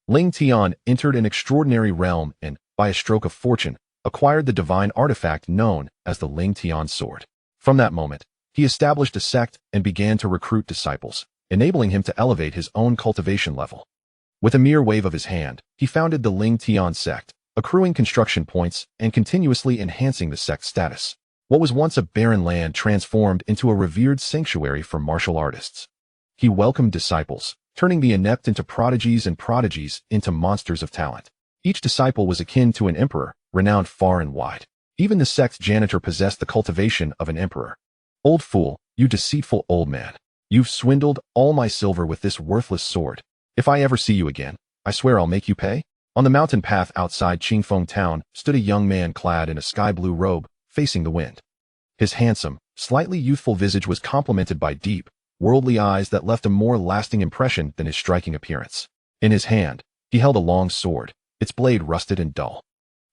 Lingtian entered an extraordinary realm and, by a stroke of fortune, acquired the divine artifact known as the Lingtian Sword. From that moment, he established a sect and began to recruit disciples, enabling him to elevate his own cultivation level. With a mere wave of his hand, he founded the Lingtian Sect, accruing construction points and continuously enhancing the sect's status. What was once a barren land transformed into a revered sanctuary for martial artists. He welcomed disciples, turning the inept into prodigies and prodigies into monsters of talent. Each disciple was akin to an emperor, renowned far and wide. Even the sect's janitor possessed the cultivation of an emperor. Old fool, you deceitful old man. You've swindled all my silver with this worthless sword. If I ever see you again, I swear I'll make you pay. On the mountain path outside Qingfeng town stood a young man clad in a sky-blue robe, facing the wind. His handsome, slightly youthful visage was complemented by deep, worldly eyes that left a more lasting impression than his striking appearance. In his hand, he held a long sword, its blade rusted and dull.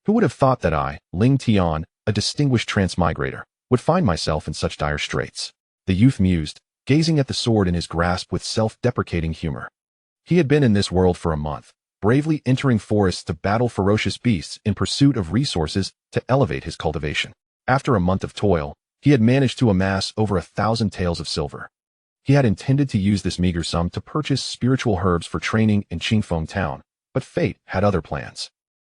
Who would have thought that I, Lingtian, a distinguished transmigrator, would find myself in such dire straits? The youth mused, gazing at the sword in his grasp with self-deprecating humor. He had been in this world for a month, bravely entering forests to battle ferocious beasts in pursuit of resources to elevate his cultivation. After a month of toil, he had managed to amass over 1,000 taels of silver. He had intended to use this meager sum to purchase spiritual herbs for training in Qingfeng town, but fate had other plans.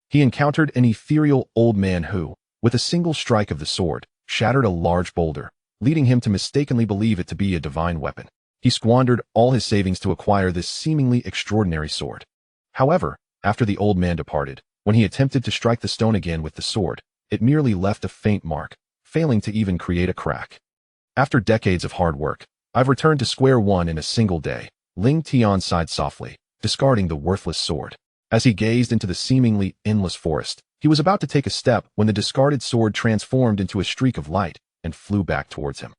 He encountered an ethereal old man who, with a single strike of the sword, shattered a large boulder, leading him to mistakenly believe it to be a divine weapon. He squandered all his savings to acquire this seemingly extraordinary sword. However, after the old man departed, when he attempted to strike the stone again with the sword, it merely left a faint mark, failing to even create a crack. After decades of hard work, I've returned to square one in a single day, Lingtian sighed softly, discarding the worthless sword. As he gazed into the seemingly endless forest, he was about to take a step when the discarded sword transformed into a streak of light and flew back towards him.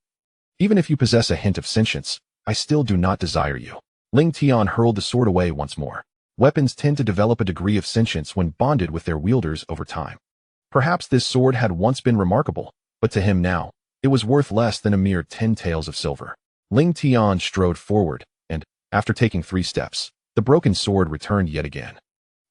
Even if you possess a hint of sentience, I still do not desire you. Lingtian hurled the sword away once more. Weapons tend to develop a degree of sentience when bonded with their wielders over time. Perhaps this sword had once been remarkable, but to him now, it was worth less than a mere 10 taels of silver. Lingtian strode forward, and, after taking 3 steps, the broken sword returned yet again.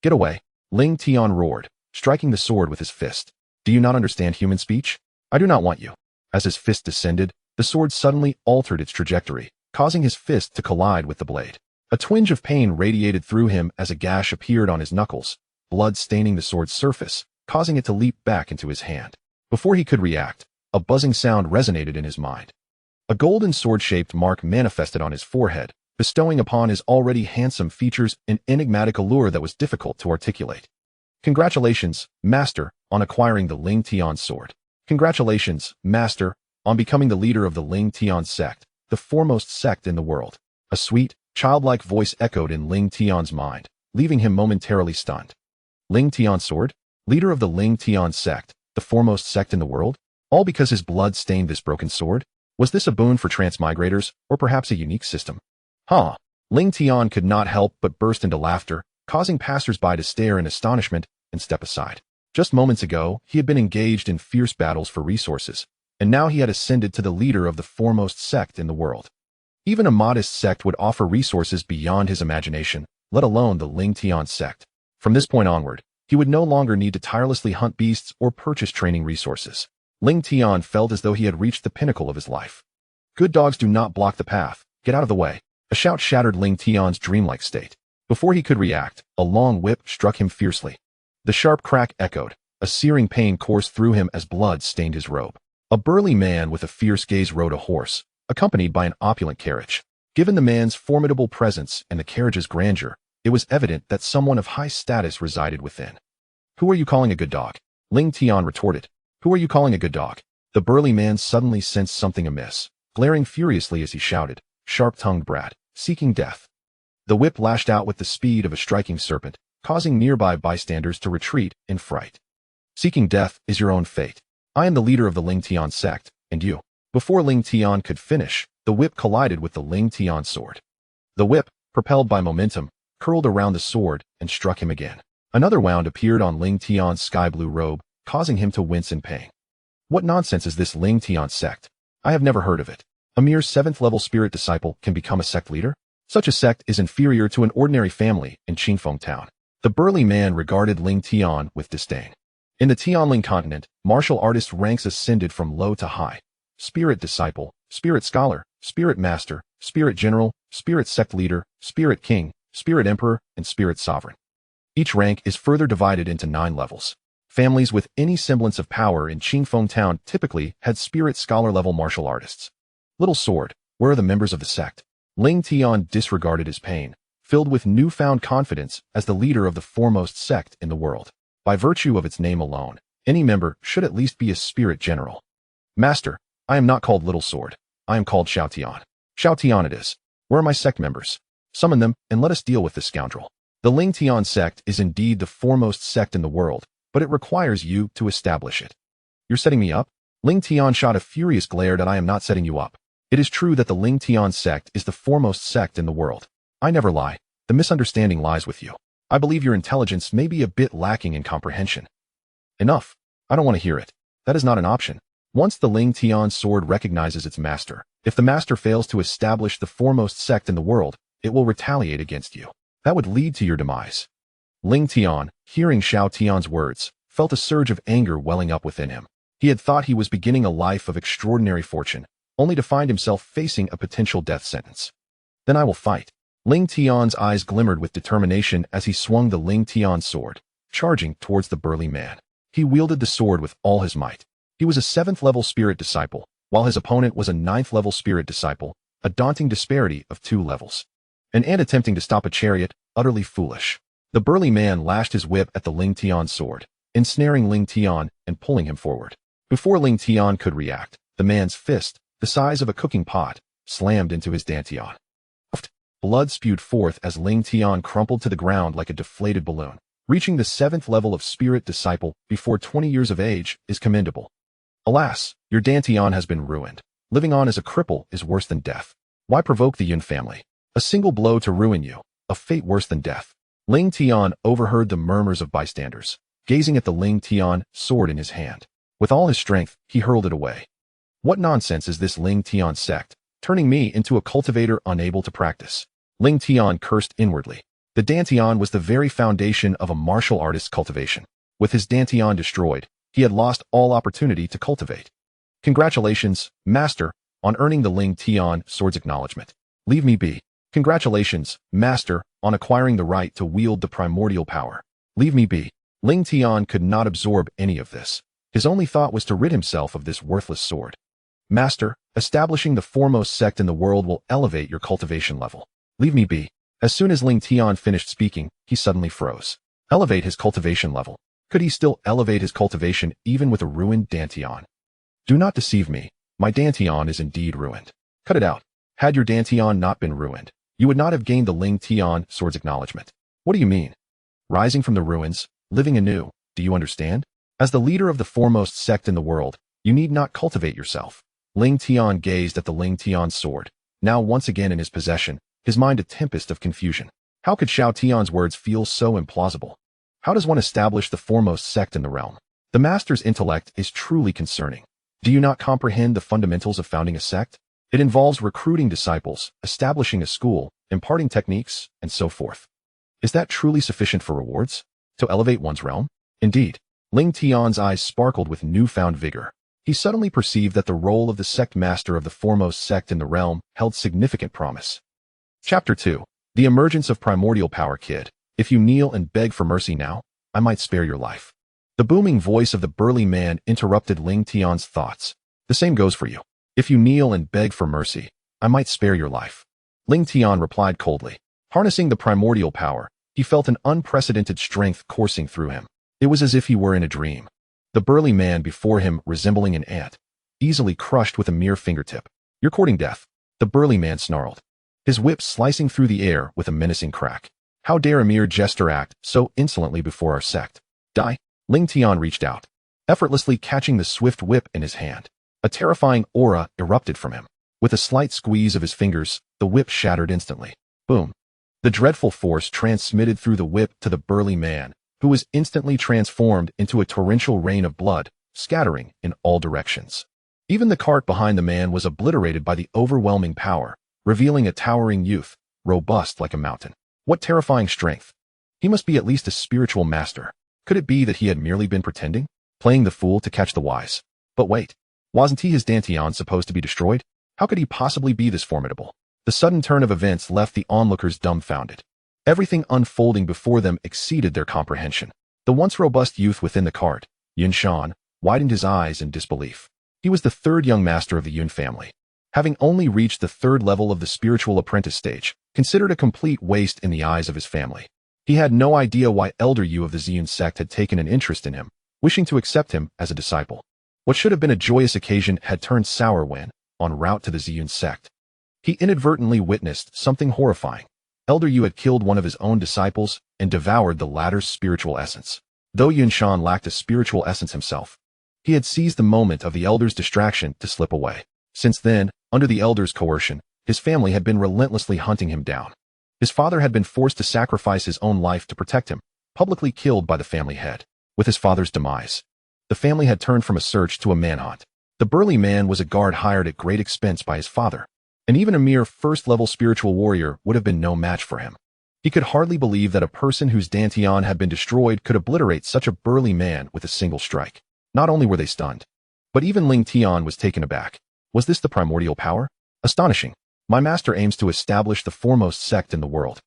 Get away, Lingtian roared, striking the sword with his fist. Do you not understand human speech? I do not want you. As his fist descended, the sword suddenly altered its trajectory, causing his fist to collide with the blade. A twinge of pain radiated through him as a gash appeared on his knuckles, blood staining the sword's surface, causing it to leap back into his hand. Before he could react, a buzzing sound resonated in his mind. A golden sword-shaped mark manifested on his forehead, bestowing upon his already handsome features an enigmatic allure that was difficult to articulate. Congratulations, Master, on acquiring the Lingtian Sword. Congratulations, Master, on becoming the leader of the Lingtian Sect, the foremost sect in the world. A sweet, childlike voice echoed in Lingtian's mind, leaving him momentarily stunned. Lingtian Sword? Leader of the Lingtian Sect, the foremost sect in the world? All because his blood stained this broken sword? Was this a boon for transmigrators, or perhaps a unique system? Huh. Lingtian could not help but burst into laughter, causing passers-by to stare in astonishment and step aside. Just moments ago, he had been engaged in fierce battles for resources, and now he had ascended to the leader of the foremost sect in the world. Even a modest sect would offer resources beyond his imagination, let alone the Lingtian Sect. From this point onward, he would no longer need to tirelessly hunt beasts or purchase training resources. Lingtian felt as though he had reached the pinnacle of his life. Good dogs do not block the path. Get out of the way. A shout shattered Lingtian's dreamlike state. Before he could react, a long whip struck him fiercely. The sharp crack echoed. A searing pain coursed through him as blood stained his robe. A burly man with a fierce gaze rode a horse, accompanied by an opulent carriage. Given the man's formidable presence and the carriage's grandeur, it was evident that someone of high status resided within. Who are you calling a good dog? Lingtian retorted. Who are you calling a good dog? The burly man suddenly sensed something amiss, glaring furiously as he shouted, sharp-tongued brat, seeking death. The whip lashed out with the speed of a striking serpent, causing nearby bystanders to retreat in fright. Seeking death is your own fate. I am the leader of the Lingtian Sect, and you. Before Lingtian could finish, the whip collided with the Lingtian Sword. The whip, propelled by momentum, curled around the sword and struck him again. Another wound appeared on Lingtian's sky-blue robe, causing him to wince in pain. What nonsense is this Lingtian Sect? I have never heard of it. A mere 7th-level spirit disciple can become a sect leader? Such a sect is inferior to an ordinary family in Qingfeng town. The burly man regarded Lingtian with disdain. In the Tianling continent, martial artist ranks ascended from low to high. Spirit disciple, spirit scholar, spirit master, spirit general, spirit sect leader, spirit king, spirit emperor, and spirit sovereign. Each rank is further divided into 9 levels. Families with any semblance of power in Qingfeng Town typically had spirit scholar-level martial artists. Little Sword, where are the members of the sect? Lingtian disregarded his pain, filled with newfound confidence as the leader of the foremost sect in the world. By virtue of its name alone, any member should at least be a spirit general. Master, I am not called Little Sword. I am called Xiaotian. Xiaotian it is. Where are my sect members? Summon them, and let us deal with this scoundrel. The Lingtian Sect is indeed the foremost sect in the world, but it requires you to establish it. You're setting me up? Lingtian shot a furious glare that I am not setting you up. It is true that the Lingtian Sect is the foremost sect in the world. I never lie. The misunderstanding lies with you. I believe your intelligence may be a bit lacking in comprehension. Enough. I don't want to hear it. That is not an option. Once the Lingtian Sword recognizes its master, if the master fails to establish the foremost sect in the world, it will retaliate against you. That would lead to your demise. Lingtian, hearing Xiaotian's words, felt a surge of anger welling up within him. He had thought he was beginning a life of extraordinary fortune, only to find himself facing a potential death sentence. Then I will fight. Lingtian's eyes glimmered with determination as he swung the Lingtian Sword, charging towards the burly man. He wielded the sword with all his might. He was a 7th-level spirit disciple, while his opponent was a 9th-level spirit disciple, a daunting disparity of 2 levels. And attempting to stop a chariot, utterly foolish. The burly man lashed his whip at the Lingtian Sword, ensnaring Lingtian and pulling him forward. Before Lingtian could react, the man's fist, the size of a cooking pot, slammed into his dantian. Blood spewed forth as Lingtian crumpled to the ground like a deflated balloon. Reaching the 7th level of spirit disciple before 20 years of age is commendable. Alas, your dantian has been ruined. Living on as a cripple is worse than death. Why provoke the Yun family? A single blow to ruin you, a fate worse than death. Lingtian overheard the murmurs of bystanders, gazing at the Lingtian Sword in his hand. With all his strength, he hurled it away. What nonsense is this Lingtian Sect, turning me into a cultivator unable to practice? Lingtian cursed inwardly. The dantian was the very foundation of a martial artist's cultivation. With his dantian destroyed, he had lost all opportunity to cultivate. Congratulations, Master, on earning the Lingtian Sword's acknowledgement. Leave me be. Congratulations, Master, on acquiring the right to wield the primordial power. Leave me be. Lingtian could not absorb any of this. His only thought was to rid himself of this worthless sword. Master, establishing the foremost sect in the world will elevate your cultivation level. Leave me be. As soon as Lingtian finished speaking, he suddenly froze. Elevate his cultivation level. Could he still elevate his cultivation even with a ruined dantian? Do not deceive me. My dantian is indeed ruined. Cut it out. Had your dantian not been ruined, you would not have gained the Lingtian Sword's acknowledgement. What do you mean? Rising from the ruins, living anew, do you understand? As the leader of the foremost sect in the world, you need not cultivate yourself. Lingtian gazed at the Lingtian Sword, now once again in his possession, his mind a tempest of confusion. How could Xiaotian's words feel so implausible? How does one establish the foremost sect in the realm? The master's intellect is truly concerning. Do you not comprehend the fundamentals of founding a sect? It involves recruiting disciples, establishing a school, imparting techniques, and so forth. Is that truly sufficient for rewards? To elevate one's realm? Indeed. Lingtian's eyes sparkled with newfound vigor. He suddenly perceived that the role of the sect master of the foremost sect in the realm held significant promise. Chapter 2. The Emergence of Primordial Power. Kid, if you kneel and beg for mercy now, I might spare your life. The booming voice of the burly man interrupted Lingtian's thoughts. The same goes for you. If you kneel and beg for mercy, I might spare your life. Lingtian replied coldly. Harnessing the primordial power, he felt an unprecedented strength coursing through him. It was as if he were in a dream. The burly man before him resembling an ant, easily crushed with a mere fingertip. You're courting death, the burly man snarled, his whip slicing through the air with a menacing crack. How dare a mere jester act so insolently before our sect? Die! Lingtian reached out, effortlessly catching the swift whip in his hand. A terrifying aura erupted from him. With a slight squeeze of his fingers, the whip shattered instantly. Boom! The dreadful force transmitted through the whip to the burly man, who was instantly transformed into a torrential rain of blood, scattering in all directions. Even the cart behind the man was obliterated by the overwhelming power, revealing a towering youth, robust like a mountain. What terrifying strength! He must be at least a spiritual master. Could it be that he had merely been pretending? Playing the fool to catch the wise? But wait, wasn't he his Dantian supposed to be destroyed? How could he possibly be this formidable? The sudden turn of events left the onlookers dumbfounded. Everything unfolding before them exceeded their comprehension. The once robust youth within the cart, Yun Shan, widened his eyes in disbelief. He was the third young master of the Yun family. Having only reached the third level of the spiritual apprentice stage, considered a complete waste in the eyes of his family. He had no idea why Elder Yu of the Lingtian Sect had taken an interest in him, wishing to accept him as a disciple. What should have been a joyous occasion had turned sour when, en route to the Lingtian Sect, he inadvertently witnessed something horrifying. Elder Yu had killed one of his own disciples and devoured the latter's spiritual essence. Though Yun Shan lacked a spiritual essence himself, he had seized the moment of the elder's distraction to slip away. Since then, under the elder's coercion, his family had been relentlessly hunting him down. His father had been forced to sacrifice his own life to protect him, publicly killed by the family head. With his father's demise, the family had turned from a search to a manhunt. The burly man was a guard hired at great expense by his father, and even a mere first-level spiritual warrior would have been no match for him. He could hardly believe that a person whose Dantian had been destroyed could obliterate such a burly man with a single strike. Not only were they stunned, but even Lingtian was taken aback. Was this the primordial power? Astonishing. My master aims to establish the foremost sect in the world.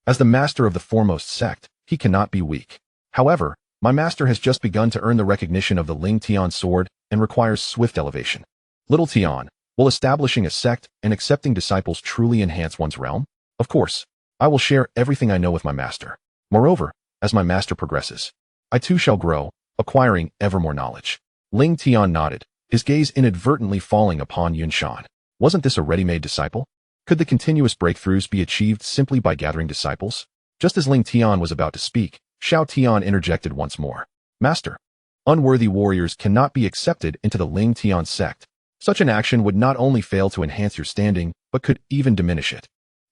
As the master of the foremost sect, he cannot be weak. However, my master has just begun to earn the recognition of the Lingtian Sword and requires swift elevation. Little Tian, will establishing a sect and accepting disciples truly enhance one's realm? Of course. I will share everything I know with my master. Moreover, as my master progresses, I too shall grow, acquiring ever more knowledge. Lingtian nodded, his gaze inadvertently falling upon Yun Shan. Wasn't this a ready-made disciple? Could the continuous breakthroughs be achieved simply by gathering disciples? Just as Lingtian was about to speak, Xiao Tian interjected once more. Master, unworthy warriors cannot be accepted into the Lingtian Sect. Such an action would not only fail to enhance your standing, but could even diminish it.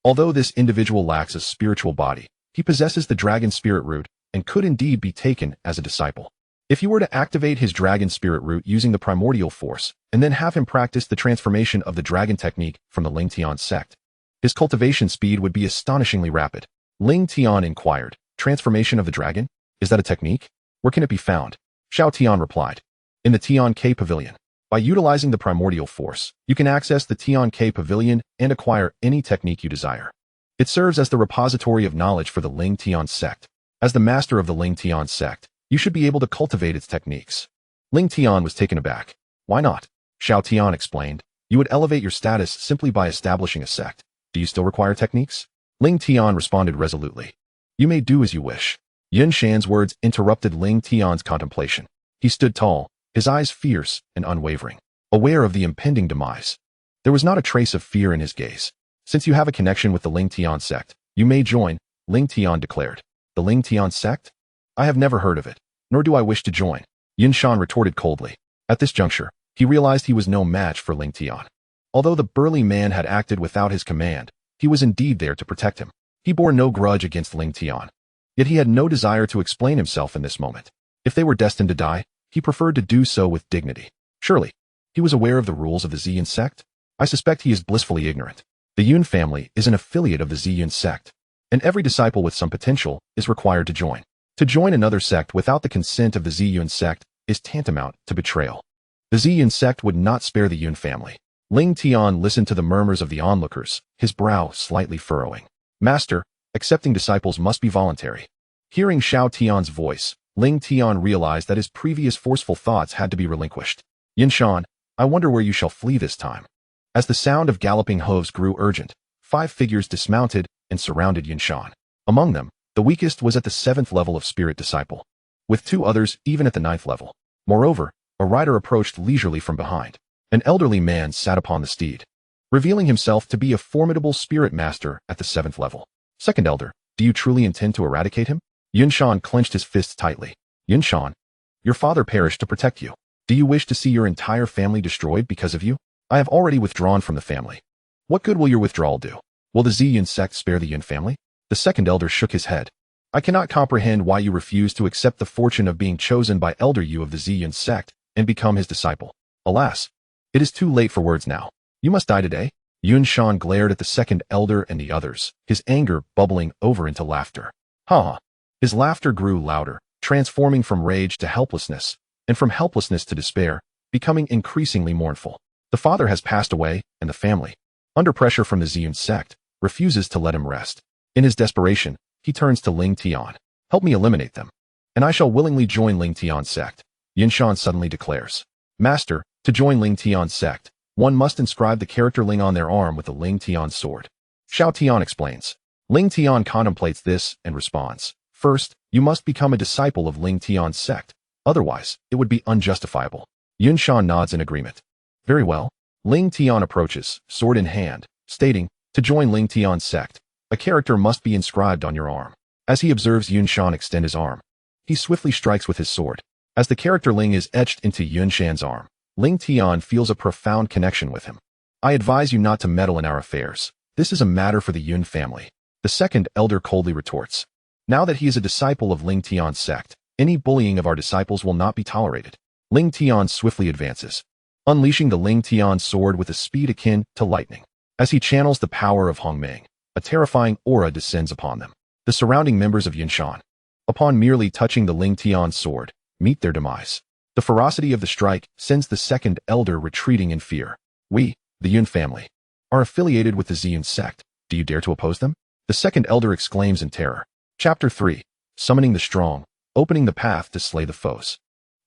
Although this individual lacks a spiritual body, he possesses the dragon spirit root and could indeed be taken as a disciple. If you were to activate his dragon spirit root using the primordial force, and then have him practice the transformation of the dragon technique from the Lingtian Sect, his cultivation speed would be astonishingly rapid. Lingtian inquired, transformation of the dragon? Is that a technique? Where can it be found? Xiao Tian replied. In the Tian K Pavilion. By utilizing the primordial force, you can access the Tian K Pavilion and acquire any technique you desire. It serves as the repository of knowledge for the Lingtian Sect. As the master of the Lingtian Sect, you should be able to cultivate its techniques. Lingtian was taken aback. Why not? Xiao Tian explained. You would elevate your status simply by establishing a sect. Do you still require techniques? Lingtian responded resolutely. You may do as you wish. Yun Shan's words interrupted Lingtian's contemplation. He stood tall, his eyes fierce and unwavering, aware of the impending demise. There was not a trace of fear in his gaze. Since you have a connection with the Lingtian Sect, you may join, Lingtian declared. The Lingtian Sect? I have never heard of it, nor do I wish to join, Yun Shan retorted coldly. At this juncture, he realized he was no match for Lingtian. Although the burly man had acted without his command, he was indeed there to protect him. He bore no grudge against Lingtian. Yet he had no desire to explain himself in this moment. If they were destined to die, he preferred to do so with dignity. Surely, he was aware of the rules of the Lingtian Sect? I suspect he is blissfully ignorant. The Yun family is an affiliate of the Lingtian Sect, and every disciple with some potential is required to join. To join another sect without the consent of the Lingtian Sect is tantamount to betrayal. The Lingtian Sect would not spare the Yun family. Lingtian listened to the murmurs of the onlookers, his brow slightly furrowing. Master, accepting disciples must be voluntary. Hearing Xiao Tian's voice, Lingtian realized that his previous forceful thoughts had to be relinquished. Yun Shan, I wonder where you shall flee this time. As the sound of galloping hooves grew urgent, 5 figures dismounted and surrounded Yun Shan. Among them, the weakest was at the 7th level of spirit disciple, with 2 others even at the 9th level. Moreover, a rider approached leisurely from behind. An elderly man sat upon the steed, revealing himself to be a formidable spirit master at the 7th level. Second elder, do you truly intend to eradicate him? Yun Shan clenched his fists tightly. Yun Shan, your father perished to protect you. Do you wish to see your entire family destroyed because of you? I have already withdrawn from the family. What good will your withdrawal do? Will the Lingtian Sect spare the Yun family? The second elder shook his head. I cannot comprehend why you refuse to accept the fortune of being chosen by Elder Yu of the Lingtian Sect and become his disciple. Alas, it is too late for words now. You must die today. Yun Shan glared at the second elder and the others, his anger bubbling over into laughter. Ha! His laughter grew louder, transforming from rage to helplessness, and from helplessness to despair, becoming increasingly mournful. The father has passed away, and the family, under pressure from the Lingtian Sect, refuses to let him rest. In his desperation, he turns to Lingtian. Help me eliminate them, and I shall willingly join Lingtian Sect, Yinshan suddenly declares. Master, to join Lingtian Sect, one must inscribe the character Ling on their arm with the Lingtian Sword. Xiao Tian explains. Lingtian contemplates this and responds. First, you must become a disciple of Lingtian Sect, otherwise, it would be unjustifiable. Yinshan nods in agreement. Very well. Lingtian approaches, sword in hand, stating, to join Lingtian Sect, a character must be inscribed on your arm. As he observes Yinshan extend his arm, he swiftly strikes with his sword. As the character Ling is etched into Yinshan's arm, Lingtian feels a profound connection with him. I advise you not to meddle in our affairs. This is a matter for the Yun family. The second elder coldly retorts. Now that he is a disciple of Lingtian Sect, any bullying of our disciples will not be tolerated. Lingtian swiftly advances, unleashing the Lingtian Sword with a speed akin to lightning. As he channels the power of Hongmeng, a terrifying aura descends upon them. The surrounding members of Yinshan, upon merely touching the Lingtian Sword, meet their demise. The ferocity of the strike sends the second elder retreating in fear. We, the Yun family, are affiliated with the Lingtian Sect. Do you dare to oppose them? The second elder exclaims in terror. Chapter 3. Summoning the Strong, opening the path to slay the foes.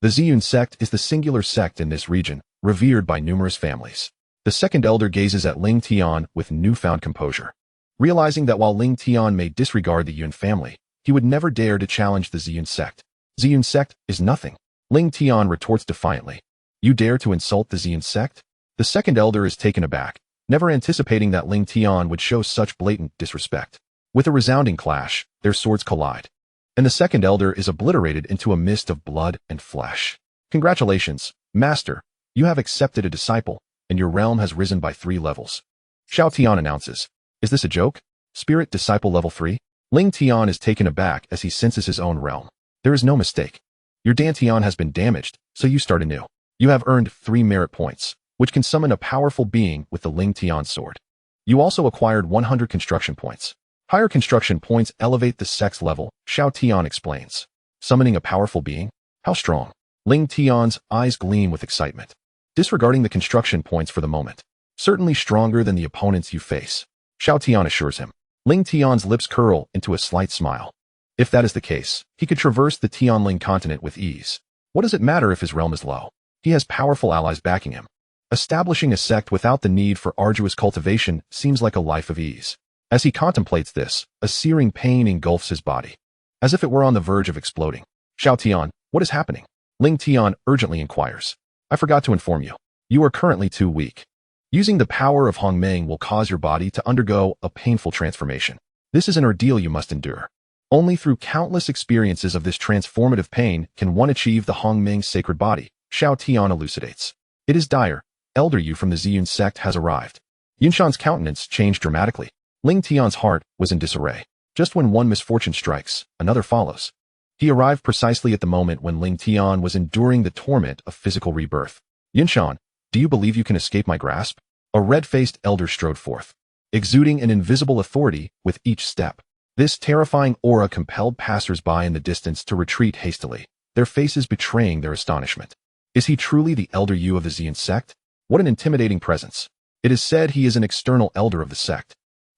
The Lingtian Sect is the singular sect in this region, revered by numerous families. The second elder gazes at Lingtian with newfound composure. Realizing that while Lingtian may disregard the Yun family, he would never dare to challenge the Lingtian Sect. Lingtian Sect is nothing. Lingtian retorts defiantly. You dare to insult the Lingtian Sect? The second elder is taken aback, never anticipating that Lingtian would show such blatant disrespect. With a resounding clash, their swords collide, and the second elder is obliterated into a mist of blood and flesh. Congratulations, Master. You have accepted a disciple, and your realm has risen by 3 levels. Xiao Tian announces. Is this a joke? Spirit Disciple Level 3? Lingtian is taken aback as he senses his own realm. There is no mistake. Your Dantian has been damaged, so you start anew. You have earned 3 merit points, which can summon a powerful being with the Lingtian Sword. You also acquired 100 construction points. Higher construction points elevate the sect's level, Xiao Tian explains. Summoning a powerful being? How strong? Lingtian's eyes gleam with excitement. Disregarding the construction points for the moment. Certainly stronger than the opponents you face, Xiao Tian assures him. Lingtian's lips curl into a slight smile. If that is the case, he could traverse the Tianling continent with ease. What does it matter if his realm is low? He has powerful allies backing him. Establishing a sect without the need for arduous cultivation seems like a life of ease. As he contemplates this, a searing pain engulfs his body, as if it were on the verge of exploding. Xiao Tian, what is happening? Lingtian urgently inquires. I forgot to inform you. You are currently too weak. Using the power of Hongmeng will cause your body to undergo a painful transformation. This is an ordeal you must endure. Only through countless experiences of this transformative pain can one achieve the Hongmeng sacred body, Xiao Tian elucidates. It is dire. Elder Yu from the Lingtian Sect has arrived. Yinshan's countenance changed dramatically. Lingtian's heart was in disarray. Just when one misfortune strikes, another follows. He arrived precisely at the moment when Lingtian was enduring the torment of physical rebirth. Yinshan, do you believe you can escape my grasp? A red-faced elder strode forth, exuding an invisible authority with each step. This terrifying aura compelled passers-by in the distance to retreat hastily, their faces betraying their astonishment. Is he truly the Elder Yu of the Lingtian Sect? What an intimidating presence. It is said he is an external elder of the sect,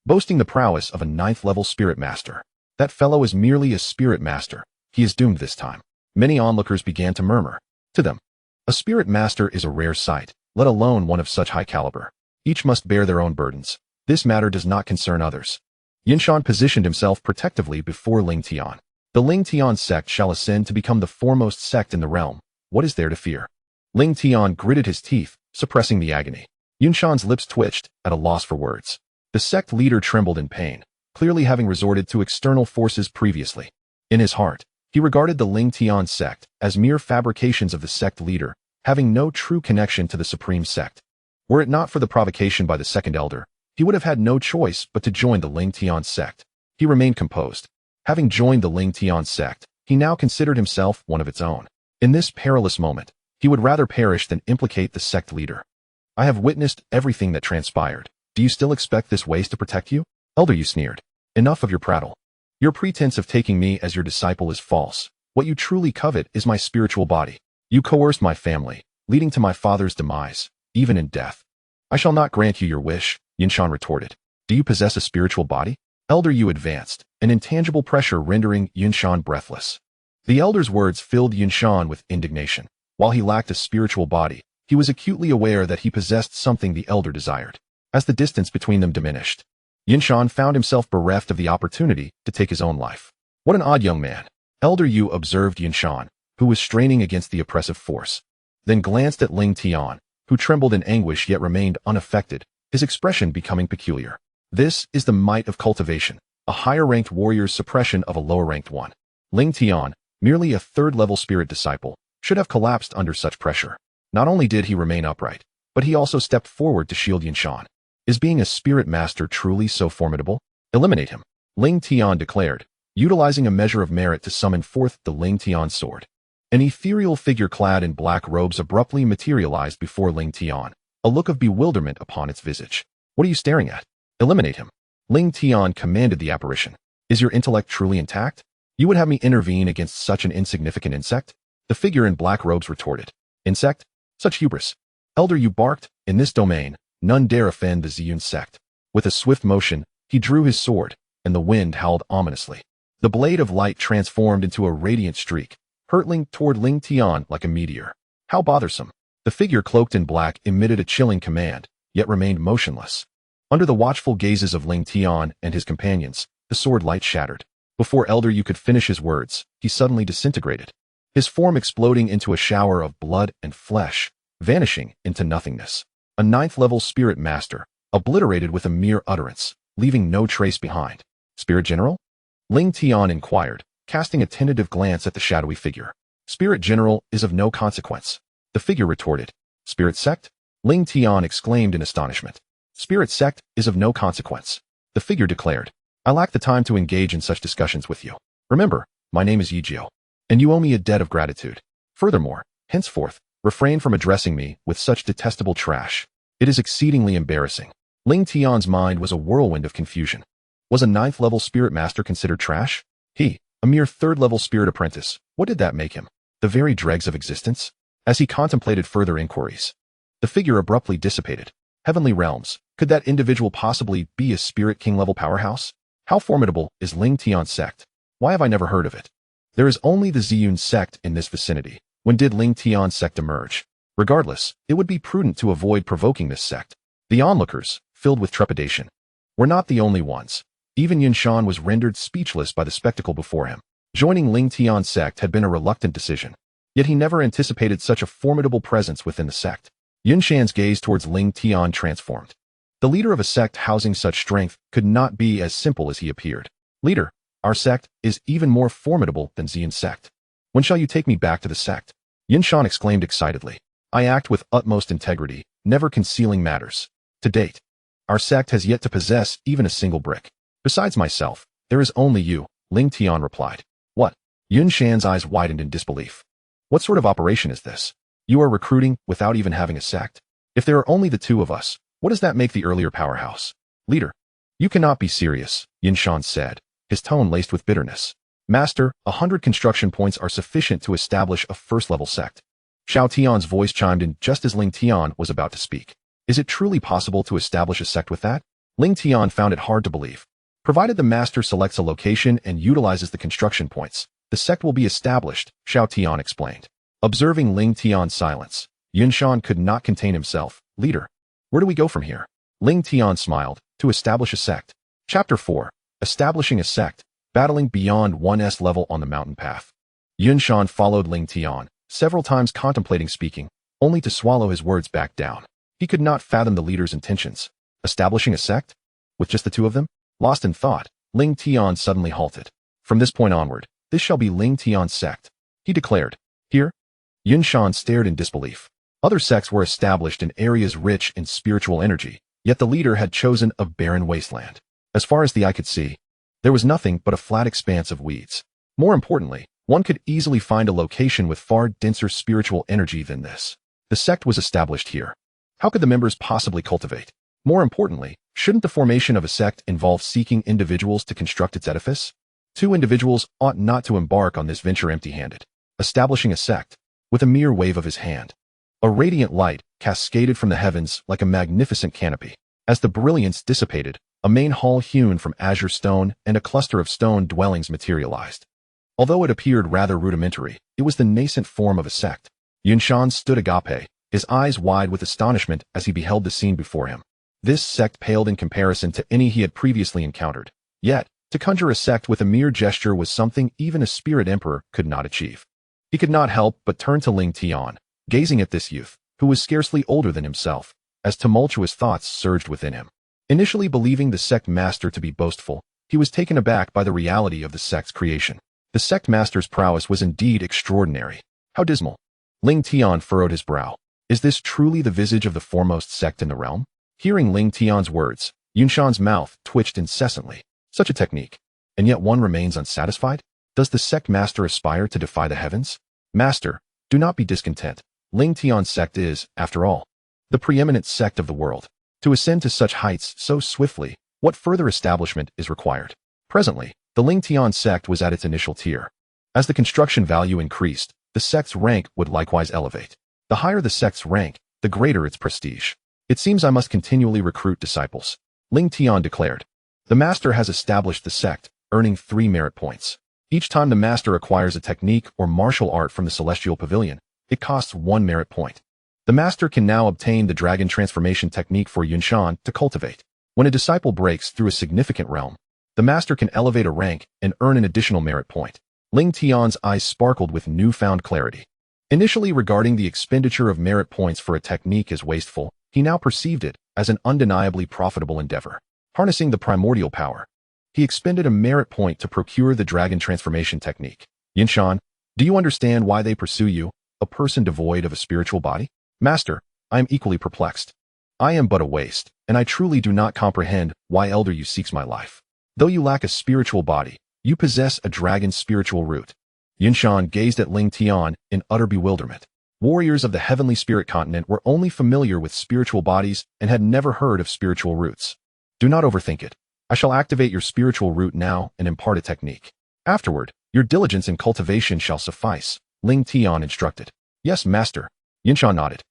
boasting the prowess of a 9th-level spirit master. That fellow is merely a spirit master. He is doomed this time. Many onlookers began to murmur. To them, a spirit master is a rare sight, let alone one of such high caliber. Each must bear their own burdens. This matter does not concern others. Yinshan positioned himself protectively before Lingtian. The Lingtian Sect shall ascend to become the foremost sect in the realm. What is there to fear? Lingtian gritted his teeth, suppressing the agony. Yinshan's lips twitched, at a loss for words. The sect leader trembled in pain, clearly having resorted to external forces previously. In his heart, he regarded the Lingtian Sect as mere fabrications of the sect leader, having no true connection to the supreme sect. Were it not for the provocation by the second elder, he would have had no choice but to join the Lingtian Sect. He remained composed. Having joined the Lingtian Sect, he now considered himself one of its own. In this perilous moment, he would rather perish than implicate the sect leader. I have witnessed everything that transpired. Do you still expect this waste to protect you? Elder Yu sneered. Enough of your prattle. Your pretense of taking me as your disciple is false. What you truly covet is my spiritual body. You coerced my family, leading to my father's demise, even in death. I shall not grant you your wish, Yinshan retorted. Do you possess a spiritual body? Elder Yu advanced, an intangible pressure rendering Yinshan breathless. The elder's words filled Yinshan with indignation. While he lacked a spiritual body, he was acutely aware that he possessed something the elder desired. As the distance between them diminished, Yinshan found himself bereft of the opportunity to take his own life. What an odd young man. Elder Yu observed Yinshan, who was straining against the oppressive force, then glanced at Lingtian, who trembled in anguish yet remained unaffected, his expression becoming peculiar. This is the might of cultivation, a higher-ranked warrior's suppression of a lower-ranked one. Lingtian, merely a third-level spirit disciple, should have collapsed under such pressure. Not only did he remain upright, but he also stepped forward to shield Yinshan. Is being a spirit master truly so formidable? Eliminate him, Lingtian declared, utilizing a measure of merit to summon forth the Lingtian Sword. An ethereal figure clad in black robes abruptly materialized before Lingtian, a look of bewilderment upon its visage. What are you staring at? Eliminate him, Lingtian commanded the apparition. Is your intellect truly intact? You would have me intervene against such an insignificant insect? The figure in black robes retorted. Insect? Such hubris. Elder Yu barked, in this domain, none dare offend the Lingtian Sect. With a swift motion, he drew his sword, and the wind howled ominously. The blade of light transformed into a radiant streak, hurtling toward Lingtian like a meteor. How bothersome. The figure cloaked in black emitted a chilling command, yet remained motionless. Under the watchful gazes of Lingtian and his companions, the sword light shattered. Before Elder Yu could finish his words, he suddenly disintegrated, his form exploding into a shower of blood and flesh, vanishing into nothingness. A ninth-level spirit master, obliterated with a mere utterance, leaving no trace behind. Spirit General? Lingtian inquired, casting a tentative glance at the shadowy figure. Spirit General is of no consequence. The figure retorted. Spirit Sect? Lingtian exclaimed in astonishment. Spirit Sect is of no consequence. The figure declared. I lack the time to engage in such discussions with you. Remember, my name is Yijio, and you owe me a debt of gratitude. Furthermore, henceforth, refrain from addressing me with such detestable trash. It is exceedingly embarrassing. Lingtian's mind was a whirlwind of confusion. Was a ninth-level spirit master considered trash? He, a mere third-level spirit apprentice, what did that make him? The very dregs of existence? As he contemplated further inquiries, the figure abruptly dissipated. Heavenly realms, could that individual possibly be a spirit king-level powerhouse? How formidable is Lingtian Sect? Why have I never heard of it? There is only the Lingtian Sect in this vicinity. When did Lingtian Sect emerge? Regardless, it would be prudent to avoid provoking this sect. The onlookers, filled with trepidation, were not the only ones. Even Yinshan was rendered speechless by the spectacle before him. Joining Lingtian Sect had been a reluctant decision, yet he never anticipated such a formidable presence within the sect. Yinshan's gaze towards Lingtian transformed. The leader of a sect housing such strength could not be as simple as he appeared. Leader, our sect is even more formidable than Lingtian Sect. When shall you take me back to the sect? Yinshan exclaimed excitedly. I act with utmost integrity, never concealing matters. To date, our sect has yet to possess even a single brick. Besides myself, there is only you, Lingtian replied. What? Yinshan's eyes widened in disbelief. What sort of operation is this? You are recruiting without even having a sect? If there are only the two of us, what does that make the earlier powerhouse? Leader, you cannot be serious, Yinshan said, his tone laced with bitterness. Master, 100 construction points are sufficient to establish a first-level sect. Xiao Tian's voice chimed in just as Lingtian was about to speak. Is it truly possible to establish a sect with that? Lingtian found it hard to believe. Provided the master selects a location and utilizes the construction points, the sect will be established, Xiao Tian explained. Observing Lingtian's silence, Yinshan could not contain himself. Leader, where do we go from here? Lingtian smiled. To establish a sect. Chapter 4. Establishing a sect. Battling beyond 1's level on the mountain path. Yinshan followed Lingtian, several times contemplating speaking, only to swallow his words back down. He could not fathom the leader's intentions. Establishing a sect? With just the two of them? Lost in thought, Lingtian suddenly halted. From this point onward, this shall be Lingtian Sect, he declared. Here? Yinshan stared in disbelief. Other sects were established in areas rich in spiritual energy, yet the leader had chosen a barren wasteland. As far as the eye could see, there was nothing but a flat expanse of weeds. More importantly, one could easily find a location with far denser spiritual energy than this. The sect was established here. How could the members possibly cultivate? More importantly, shouldn't the formation of a sect involve seeking individuals to construct its edifice? Two individuals ought not to embark on this venture empty-handed. Establishing a sect, with a mere wave of his hand. A radiant light cascaded from the heavens like a magnificent canopy. As the brilliance dissipated, a main hall hewn from azure stone and a cluster of stone dwellings materialized. Although it appeared rather rudimentary, it was the nascent form of a sect. Yunshan stood agape, his eyes wide with astonishment as he beheld the scene before him. This sect paled in comparison to any he had previously encountered. Yet, to conjure a sect with a mere gesture was something even a spirit emperor could not achieve. He could not help but turn to Lingtian, gazing at this youth, who was scarcely older than himself, as tumultuous thoughts surged within him. Initially believing the sect master to be boastful, he was taken aback by the reality of the sect's creation. The sect master's prowess was indeed extraordinary. How dismal! Lingtian furrowed his brow. Is this truly the visage of the foremost sect in the realm? Hearing Lingtian's words, Yunshan's mouth twitched incessantly. Such a technique, and yet one remains unsatisfied? Does the sect master aspire to defy the heavens? Master, do not be discontent. Lingtian sect is, after all, the preeminent sect of the world. To ascend to such heights so swiftly, what further establishment is required? Presently, the Lingtian sect was at its initial tier. As the construction value increased, the sect's rank would likewise elevate. The higher the sect's rank, the greater its prestige. It seems I must continually recruit disciples, Lingtian declared. The master has established the sect, earning 3 merit points. Each time the master acquires a technique or martial art from the celestial pavilion, it costs 1 merit point. The master can now obtain the dragon transformation technique for Yunshan to cultivate. When a disciple breaks through a significant realm, the master can elevate a rank and earn an additional merit point. Lingtian's eyes sparkled with newfound clarity. Initially regarding the expenditure of merit points for a technique as wasteful, he now perceived it as an undeniably profitable endeavor. Harnessing the primordial power, he expended a merit point to procure the dragon transformation technique. Yunshan, do you understand why they pursue you, a person devoid of a spiritual body? Master, I am equally perplexed. I am but a waste, and I truly do not comprehend why Elder you seeks my life. Though you lack a spiritual body, you possess a dragon's spiritual root. Yunshan gazed at Lingtian in utter bewilderment. Warriors of the heavenly spirit continent were only familiar with spiritual bodies and had never heard of spiritual roots. Do not overthink it. I shall activate your spiritual root now and impart a technique. Afterward, your diligence in cultivation shall suffice, Lingtian instructed. Yes, master. Yunshan nodded.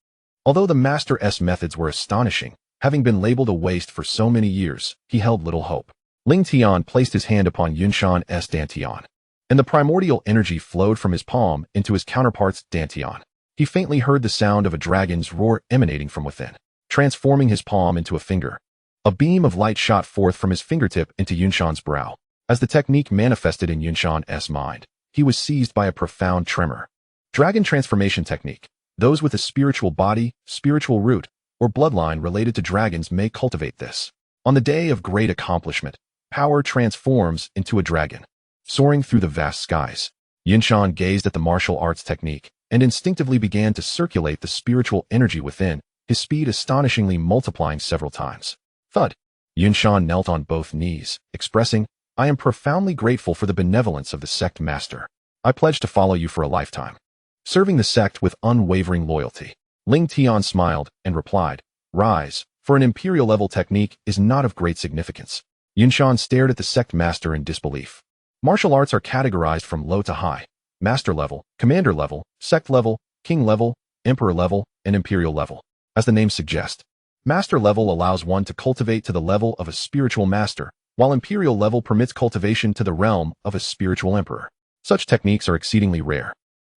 Although the master's methods were astonishing, having been labeled a waste for so many years, he held little hope. Lingtian placed his hand upon Yunshan's dantian, and the primordial energy flowed from his palm into his counterpart's dantian. He faintly heard the sound of a dragon's roar emanating from within, transforming his palm into a finger. A beam of light shot forth from his fingertip into Yunshan's brow. As the technique manifested in Yunshan's mind, he was seized by a profound tremor. Dragon transformation technique. Those with a spiritual body, spiritual root, or bloodline related to dragons may cultivate this. On the day of great accomplishment, power transforms into a dragon, soaring through the vast skies. Yunshan gazed at the martial arts technique and instinctively began to circulate the spiritual energy within, his speed astonishingly multiplying several times. Thud. Yunshan knelt on both knees, expressing, I am profoundly grateful for the benevolence of the sect master. I pledge to follow you for a lifetime, serving the sect with unwavering loyalty. Lingtian smiled and replied, Rise, for an imperial-level technique is not of great significance. Yunshan stared at the sect master in disbelief. Martial arts are categorized from low to high, master level, commander level, sect level, king level, emperor level, and imperial level. As the name suggests, master level allows one to cultivate to the level of a spiritual master, while imperial level permits cultivation to the realm of a spiritual emperor. Such techniques are exceedingly rare,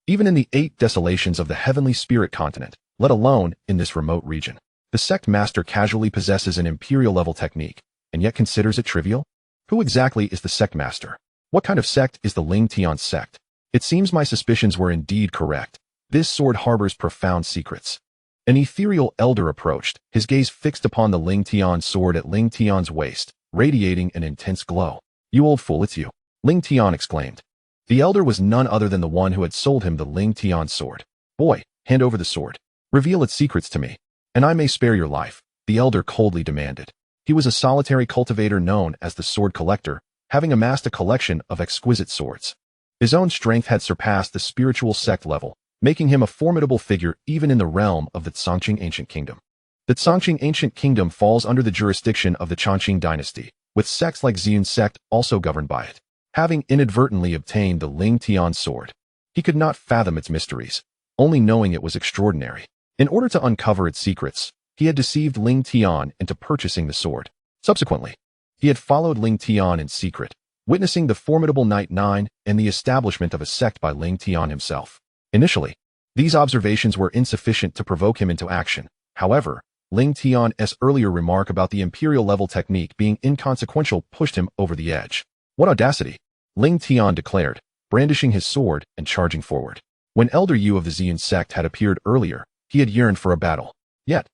even in the 8 desolations of the heavenly spirit continent, let alone in this remote region. The sect master casually possesses an imperial level technique, and yet considers it trivial? Who exactly is the sect master? What kind of sect is the Lingtian Sect? It seems my suspicions were indeed correct. This sword harbors profound secrets. An ethereal elder approached, his gaze fixed upon the Lingtian sword at Lingtian's waist, radiating an intense glow. You old fool, it's you, Lingtian exclaimed. The elder was none other than the one who had sold him the Lingtian sword. Boy, hand over the sword. Reveal its secrets to me, and I may spare your life, the elder coldly demanded. He was a solitary cultivator known as the Sword Collector, having amassed a collection of exquisite swords. His own strength had surpassed the spiritual sect level, making him a formidable figure even in the realm of the Changqing Ancient Kingdom. The Changqing Ancient Kingdom falls under the jurisdiction of the Changqing dynasty, with sects like Lingtian Sect also governed by it. having inadvertently obtained the Lingtian Sword. He could not fathom its mysteries, only knowing it was extraordinary. In order to uncover its secrets, he had deceived Lingtian into purchasing the sword. Subsequently, he had followed Lingtian in secret, witnessing the formidable Night 9 and the establishment of a sect by Lingtian himself. Initially, these observations were insufficient to provoke him into action. However, Lingtian's earlier remark about the imperial-level technique being inconsequential pushed him over the edge. What audacity! Lingtian declared, brandishing his sword and charging forward. When Elder Yu of the Lingtian Sect had appeared earlier, he had yearned for a battle. Yet,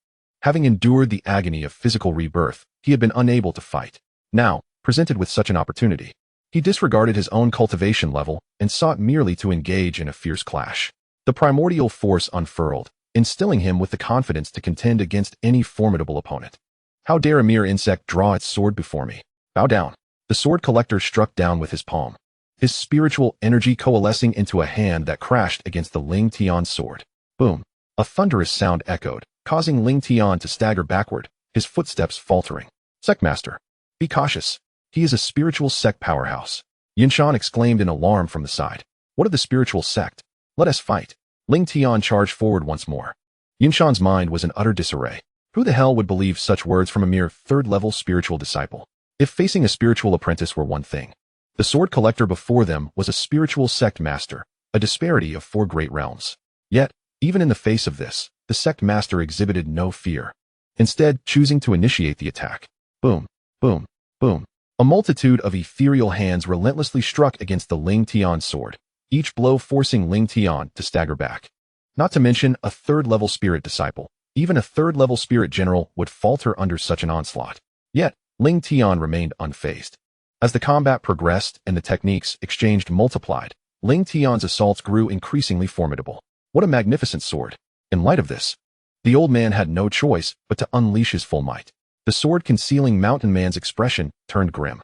having endured the agony of physical rebirth, he had been unable to fight. Now, presented with such an opportunity, he disregarded his own cultivation level and sought merely to engage in a fierce clash. The primordial force unfurled, instilling him with the confidence to contend against any formidable opponent. How dare a mere insect draw its sword before me? Bow down. The sword collector struck down with his palm, his spiritual energy coalescing into a hand that crashed against the Lingtian sword. Boom. A thunderous sound echoed, causing Lingtian to stagger backward, his footsteps faltering. Sectmaster, be cautious. He is a spiritual sect powerhouse. Yinshan exclaimed in alarm from the side. What of the spiritual sect? Let us fight. Lingtian charged forward once more. Yinshan's mind was in utter disarray. Who the hell would believe such words from a mere third-level spiritual disciple? If facing a spiritual apprentice were one thing, the sword collector before them was a spiritual sect master, a disparity of 4 great realms. Yet, even in the face of this, the sect master exhibited no fear, instead choosing to initiate the attack. Boom, boom, boom. A multitude of ethereal hands relentlessly struck against the Lingtian sword, each blow forcing Lingtian to stagger back. Not to mention a third-level spirit disciple. Even a third-level spirit general would falter under such an onslaught. Yet, Lingtian remained unfazed. As the combat progressed and the techniques exchanged multiplied, Lingtian's assaults grew increasingly formidable. What a magnificent sword! In light of this, the old man had no choice but to unleash his full might. The sword concealing Mountain Man's expression turned grim,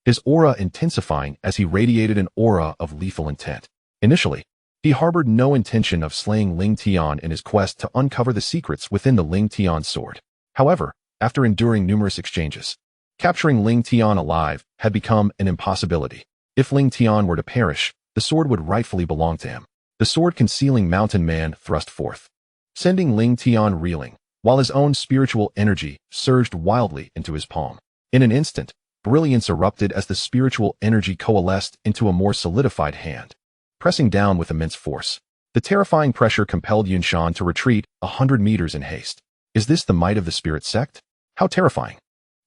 his aura intensifying as he radiated an aura of lethal intent. Initially, he harbored no intention of slaying Lingtian in his quest to uncover the secrets within the Lingtian sword. However, after enduring numerous exchanges, capturing Lingtian alive had become an impossibility. If Lingtian were to perish, the sword would rightfully belong to him. The sword concealing Mountain Man thrust forth, sending Lingtian reeling, while his own spiritual energy surged wildly into his palm. In an instant, brilliance erupted as the spiritual energy coalesced into a more solidified hand, pressing down with immense force. The terrifying pressure compelled Yinshan to retreat 100 meters in haste. Is this the might of the spirit sect? How terrifying!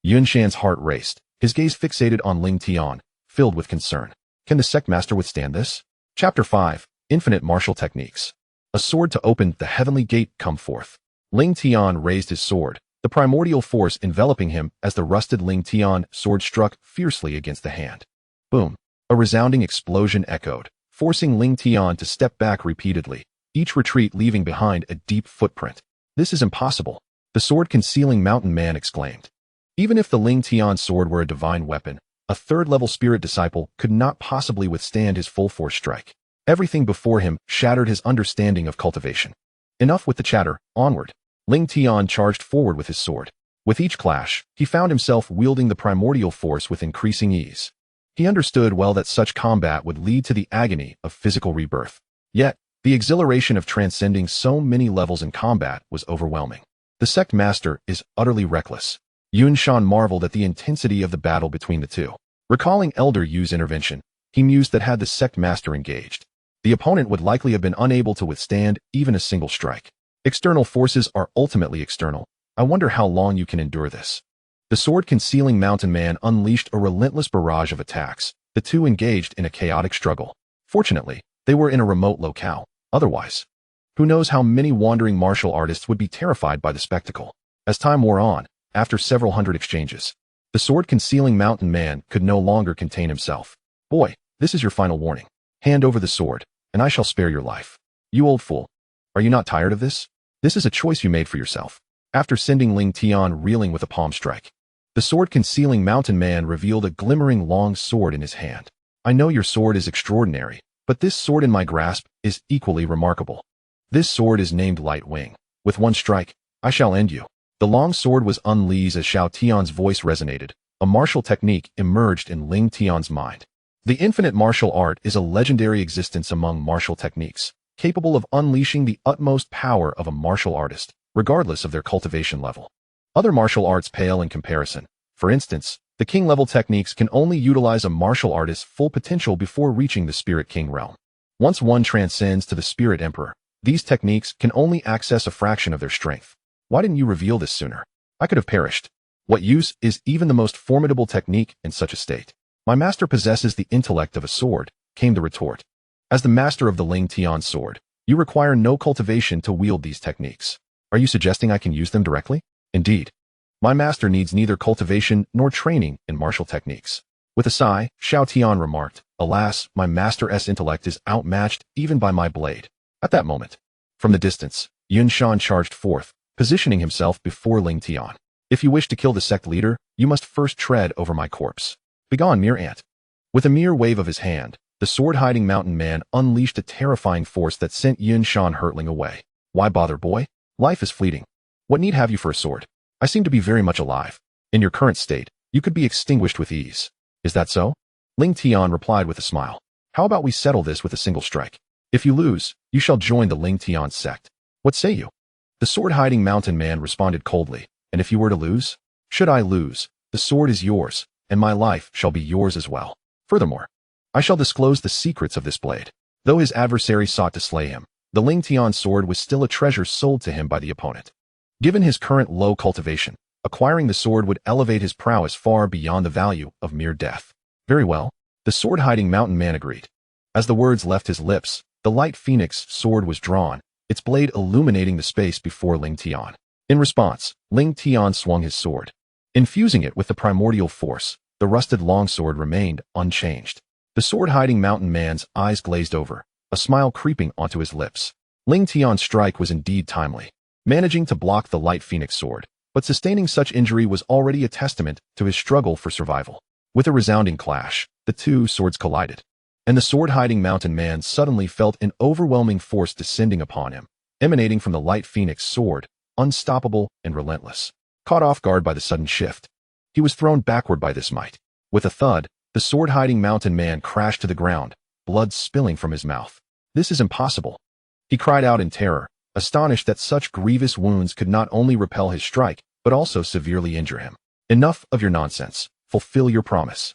Yinshan's heart raced, his gaze fixated on Lingtian, filled with concern. Can the sect master withstand this? Chapter 5, Infinite Martial Techniques. A sword to open the heavenly gate come forth. Lingtian raised his sword, the primordial force enveloping him as the rusted Lingtian sword struck fiercely against the hand. Boom! A resounding explosion echoed, forcing Lingtian to step back repeatedly, each retreat leaving behind a deep footprint. This is impossible, the sword concealing Mountain Man exclaimed. Even if the Lingtian sword were a divine weapon, a third-level spirit disciple could not possibly withstand his full-force strike. Everything before him shattered his understanding of cultivation. Enough with the chatter, onward. Lingtian charged forward with his sword. With each clash, he found himself wielding the primordial force with increasing ease. He understood well that such combat would lead to the agony of physical rebirth. Yet, the exhilaration of transcending so many levels in combat was overwhelming. The sect master is utterly reckless. Yinshan marveled at the intensity of the battle between the two. Recalling Elder Yu's intervention, he mused that had the sect master engaged, the opponent would likely have been unable to withstand even a single strike. External forces are ultimately external. I wonder how long you can endure this. The sword concealing Mountain Man unleashed a relentless barrage of attacks. The two engaged in a chaotic struggle. Fortunately, they were in a remote locale. Otherwise, who knows how many wandering martial artists would be terrified by the spectacle. As time wore on, after several hundred exchanges, the sword concealing Mountain Man could no longer contain himself. Boy, this is your final warning. Hand over the sword, and I shall spare your life. You old fool. Are you not tired of this? This is a choice you made for yourself. After sending Lingtian reeling with a palm strike, the sword concealing Mountain Man revealed a glimmering long sword in his hand. I know your sword is extraordinary, but this sword in my grasp is equally remarkable. This sword is named Light Wing. With one strike, I shall end you. The long sword was unleashed as Xiao Tian's voice resonated. A martial technique emerged in Lingtian's mind. The infinite martial art is a legendary existence among martial techniques, capable of unleashing the utmost power of a martial artist, regardless of their cultivation level. Other martial arts pale in comparison. For instance, the king-level techniques can only utilize a martial artist's full potential before reaching the Spirit King realm. Once one transcends to the Spirit Emperor, these techniques can only access a fraction of their strength. Why didn't you reveal this sooner? I could have perished. What use is even the most formidable technique in such a state? My master possesses the intellect of a sword, came the retort. As the master of the Lingtian Sword, you require no cultivation to wield these techniques. Are you suggesting I can use them directly? Indeed. My master needs neither cultivation nor training in martial techniques. With a sigh, Xiao Tian remarked, alas, my master's intellect is outmatched even by my blade. At that moment, from the distance, Yunshan charged forth, positioning himself before Lingtian. If you wish to kill the sect leader, you must first tread over my corpse. Begone, mere ant. With a mere wave of his hand, the sword-hiding mountain man unleashed a terrifying force that sent Yunshan hurtling away. Why bother, boy? Life is fleeting. What need have you for a sword? I seem to be very much alive. In your current state, you could be extinguished with ease. Is that so? Lingtian replied with a smile. How about we settle this with a single strike? If you lose, you shall join the Lingtian Sect. What say you? The sword-hiding mountain man responded coldly. And if you were to lose? Should I lose, the sword is yours, and my life shall be yours as well. Furthermore, I shall disclose the secrets of this blade. Though his adversary sought to slay him, the Lingtian sword was still a treasure sold to him by the opponent. Given his current low cultivation, acquiring the sword would elevate his prowess far beyond the value of mere death. Very well, the sword-hiding mountain man agreed. As the words left his lips, the light phoenix sword was drawn, its blade illuminating the space before Lingtian. In response, Lingtian swung his sword. Infusing it with the primordial force, the rusted longsword remained unchanged. The sword-hiding mountain man's eyes glazed over, a smile creeping onto his lips. Lingtian's strike was indeed timely, managing to block the light phoenix sword, but sustaining such injury was already a testament to his struggle for survival. With a resounding clash, the two swords collided, and the sword-hiding mountain man suddenly felt an overwhelming force descending upon him, emanating from the light phoenix sword, unstoppable and relentless. Caught off guard by the sudden shift, he was thrown backward by this might. With a thud, the sword-hiding mountain man crashed to the ground, blood spilling from his mouth. This is impossible. He cried out in terror, astonished that such grievous wounds could not only repel his strike, but also severely injure him. Enough of your nonsense. Fulfill your promise.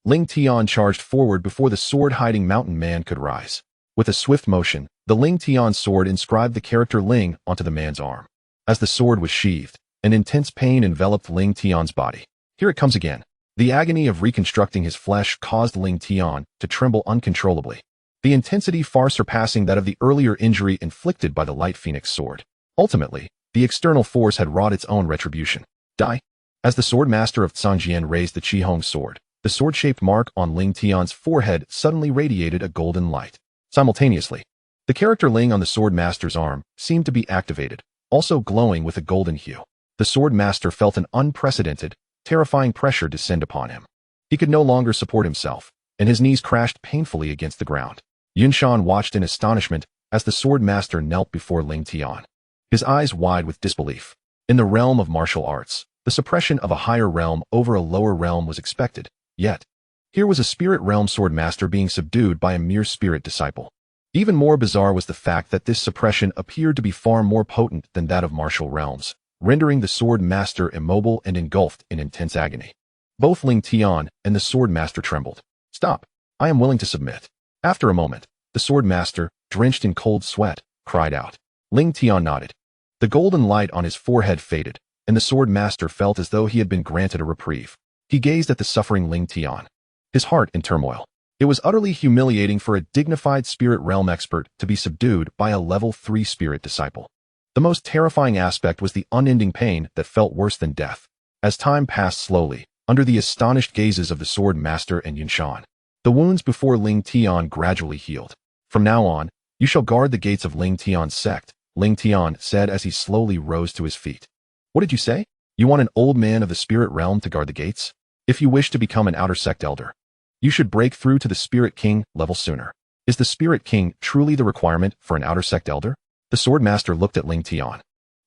Lingtian charged forward before the sword-hiding mountain man could rise. With a swift motion, the Lingtian sword inscribed the character Ling onto the man's arm. As the sword was sheathed, an intense pain enveloped Lingtian's body. Here it comes again. The agony of reconstructing his flesh caused Lingtian to tremble uncontrollably, the intensity far surpassing that of the earlier injury inflicted by the light phoenix sword. Ultimately, the external force had wrought its own retribution. Die. As the sword master of Zhangjian raised the Qihong sword, the sword-shaped mark on Lingtian's forehead suddenly radiated a golden light. Simultaneously, the character Ling on the sword master's arm seemed to be activated, also glowing with a golden hue. The sword master felt an unprecedented, terrifying pressure descend upon him. He could no longer support himself, and his knees crashed painfully against the ground. Yunshan watched in astonishment as the sword master knelt before Lingtian, his eyes wide with disbelief. In the realm of martial arts, the suppression of a higher realm over a lower realm was expected, yet here was a spirit realm sword master being subdued by a mere spirit disciple. Even more bizarre was the fact that this suppression appeared to be far more potent than that of martial realms, rendering the sword master immobile and engulfed in intense agony. Both Lingtian and the sword master trembled. Stop. I am willing to submit. After a moment, the sword master, drenched in cold sweat, cried out. Lingtian nodded. The golden light on his forehead faded, and the sword master felt as though he had been granted a reprieve. He gazed at the suffering Lingtian, his heart in turmoil. It was utterly humiliating for a dignified spirit realm expert to be subdued by a level 3 spirit disciple. The most terrifying aspect was the unending pain that felt worse than death. As time passed slowly, under the astonished gazes of the sword master and Yunshan, the wounds before Lingtian gradually healed. From now on, you shall guard the gates of Lingtian Sect, Lingtian said as he slowly rose to his feet. What did you say? You want an old man of the spirit realm to guard the gates? If you wish to become an outer sect elder, you should break through to the Spirit King level sooner. Is the Spirit King truly the requirement for an outer sect elder? The sword master looked at Lingtian,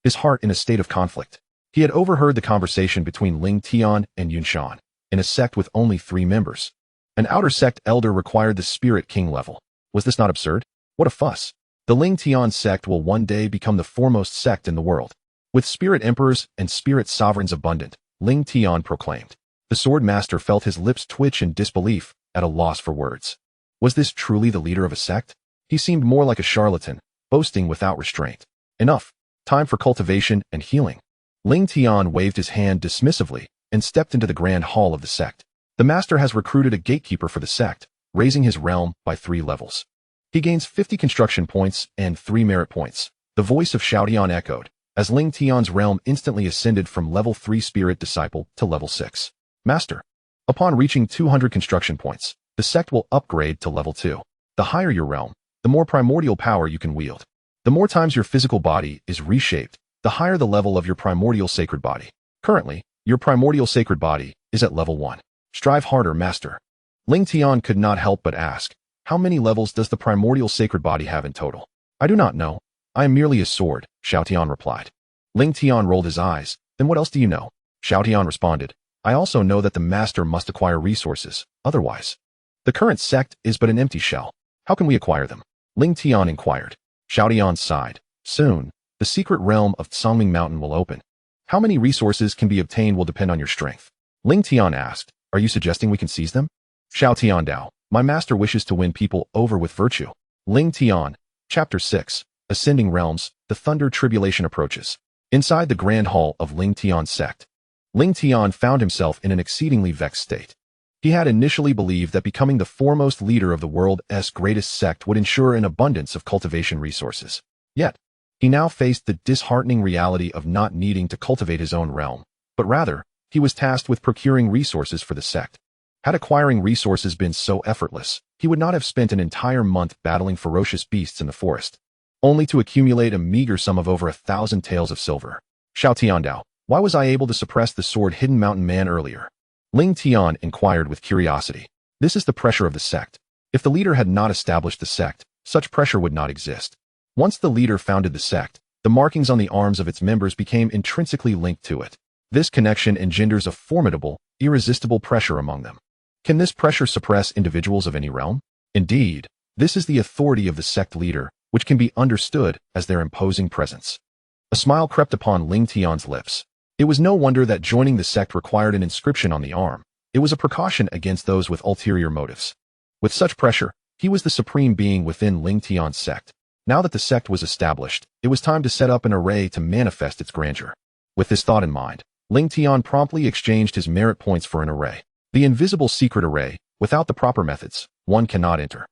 his heart in a state of conflict. He had overheard the conversation between Lingtian and Yunshan, in a sect with only 3 members. An outer sect elder required the spirit king level. Was this not absurd? What a fuss. The Lingtian Sect will one day become the foremost sect in the world. With spirit emperors and spirit sovereigns abundant, Lingtian proclaimed. The sword master felt his lips twitch in disbelief, at a loss for words. Was this truly the leader of a sect? He seemed more like a charlatan, boasting without restraint. Enough. Time for cultivation and healing. Lingtian waved his hand dismissively and stepped into the grand hall of the sect. The master has recruited a gatekeeper for the sect, raising his realm by 3 levels. He gains 50 construction points and 3 merit points. The voice of Xiaotian echoed, as Lingtian's realm instantly ascended from level 3 spirit disciple to level 6. Master. Upon reaching 200 construction points, the sect will upgrade to level 2. The higher your realm, the more primordial power you can wield. The more times your physical body is reshaped, the higher the level of your primordial sacred body. Currently, your primordial sacred body is at level 1. Strive harder, master. Lingtian could not help but ask, how many levels does the primordial sacred body have in total? I do not know. I am merely a sword, Xiaotian replied. Lingtian rolled his eyes. Then what else do you know? Xiaotian responded. I also know that the master must acquire resources, otherwise. The current sect is but an empty shell. How can we acquire them? Lingtian inquired. Xiaotian sighed. Soon, the secret realm of Tsangming Mountain will open. How many resources can be obtained will depend on your strength. Lingtian asked, are you suggesting we can seize them? Xiaotian Dao, my master wishes to win people over with virtue. Lingtian, Chapter 6, Ascending Realms, the Thunder Tribulation approaches. Inside the grand hall of Lingtian Sect, Lingtian found himself in an exceedingly vexed state. He had initially believed that becoming the foremost leader of the world's greatest sect would ensure an abundance of cultivation resources. Yet, he now faced the disheartening reality of not needing to cultivate his own realm, but rather, he was tasked with procuring resources for the sect. Had acquiring resources been so effortless, he would not have spent an entire month battling ferocious beasts in the forest, only to accumulate a meager sum of over 1,000 taels of silver. Xiaotian Dao, why was I able to suppress the sword hidden mountain man earlier? Lingtian inquired with curiosity. This is the pressure of the sect. If the leader had not established the sect, such pressure would not exist. Once the leader founded the sect, the markings on the arms of its members became intrinsically linked to it. This connection engenders a formidable, irresistible pressure among them. Can this pressure suppress individuals of any realm? Indeed, this is the authority of the sect leader, which can be understood as their imposing presence. A smile crept upon Lingtian's lips. It was no wonder that joining the sect required an inscription on the arm. It was a precaution against those with ulterior motives. With such pressure, he was the supreme being within Lingtian's sect. Now that the sect was established, it was time to set up an array to manifest its grandeur. With this thought in mind, Lingtian promptly exchanged his merit points for an array. The invisible secret array, without the proper methods, one cannot enter.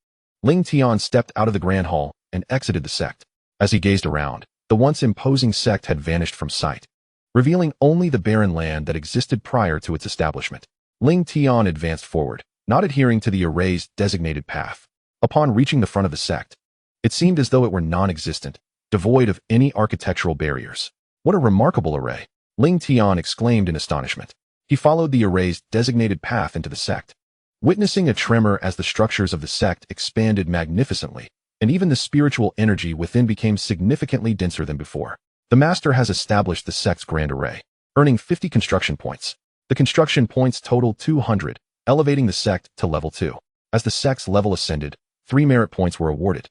Lingtian stepped out of the grand hall and exited the sect. As he gazed around, the once imposing sect had vanished from sight, revealing only the barren land that existed prior to its establishment. Lingtian advanced forward, not adhering to the array's designated path. Upon reaching the front of the sect, it seemed as though it were non-existent, devoid of any architectural barriers. What a remarkable array! Lingtian exclaimed in astonishment. He followed the array's designated path into the sect, witnessing a tremor as the structures of the sect expanded magnificently, and even the spiritual energy within became significantly denser than before. The master has established the sect's grand array, earning 50 construction points. The construction points totaled 200, elevating the sect to level 2. As the sect's level ascended, 3 merit points were awarded,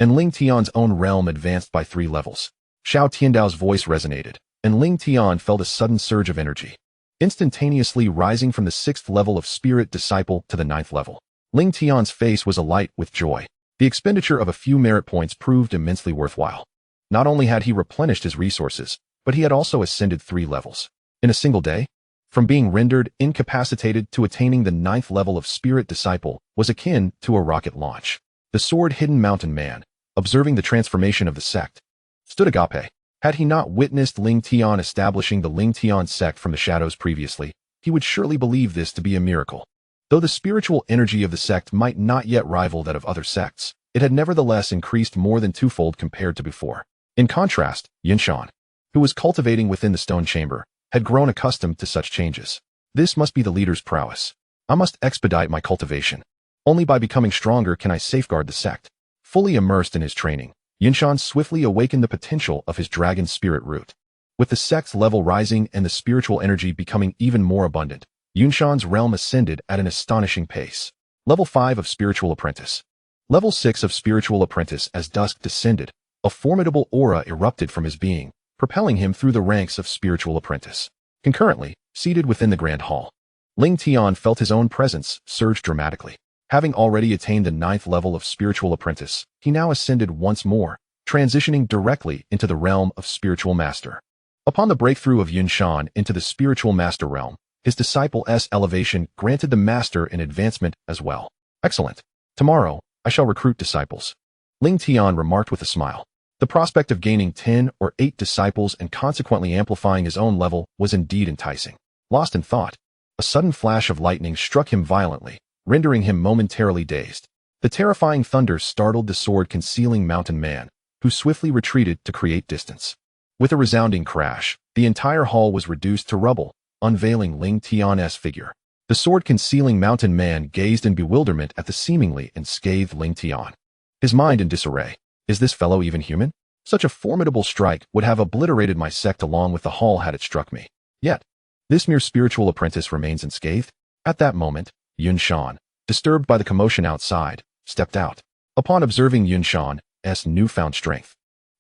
and Lingtian's own realm advanced by 3 levels. Xiao Tiandao's voice resonated, and Lingtian felt a sudden surge of energy, instantaneously rising from the 6th level of spirit disciple to the 9th level. Lingtian's face was alight with joy. The expenditure of a few merit points proved immensely worthwhile. Not only had he replenished his resources, but he had also ascended 3 levels. In a single day, from being rendered incapacitated to attaining the 9th level of spirit disciple was akin to a rocket launch. The sword hidden mountain man, observing the transformation of the sect, stood agape. Had he not witnessed Lingtian establishing the Lingtian Sect from the shadows previously, he would surely believe this to be a miracle. Though the spiritual energy of the sect might not yet rival that of other sects, it had nevertheless increased more than 2-fold compared to before. In contrast, Yinshan, who was cultivating within the stone chamber, had grown accustomed to such changes. This must be the leader's prowess. I must expedite my cultivation. Only by becoming stronger can I safeguard the sect. Fully immersed in his training, Yinshan swiftly awakened the potential of his dragon spirit root. With the sect's level rising and the spiritual energy becoming even more abundant, Yinshan's realm ascended at an astonishing pace. Level 5 of Spiritual Apprentice. Level 6 of Spiritual Apprentice. As dusk descended, a formidable aura erupted from his being, propelling him through the ranks of Spiritual Apprentice. Concurrently, seated within the Grand Hall, Lingtian felt his own presence surge dramatically. Having already attained the 9th level of Spiritual Apprentice, he now ascended once more, transitioning directly into the realm of Spiritual Master. Upon the breakthrough of Yunshan into the Spiritual Master realm, his disciple's elevation granted the Master an advancement as well. Excellent. Tomorrow, I shall recruit disciples. Lingtian remarked with a smile. The prospect of gaining 10 or 8 disciples and consequently amplifying his own level was indeed enticing. Lost in thought, a sudden flash of lightning struck him violently, rendering him momentarily dazed. The terrifying thunder startled the sword-concealing mountain man, who swiftly retreated to create distance. With a resounding crash, the entire hall was reduced to rubble, unveiling Lingtian's figure. The sword-concealing mountain man gazed in bewilderment at the seemingly unscathed Lingtian. His mind in disarray. Is this fellow even human? Such a formidable strike would have obliterated my sect along with the hall had it struck me. Yet, this mere spiritual apprentice remains unscathed? At that moment, Yunshan, disturbed by the commotion outside, stepped out. Upon observing Yunshan's newfound strength,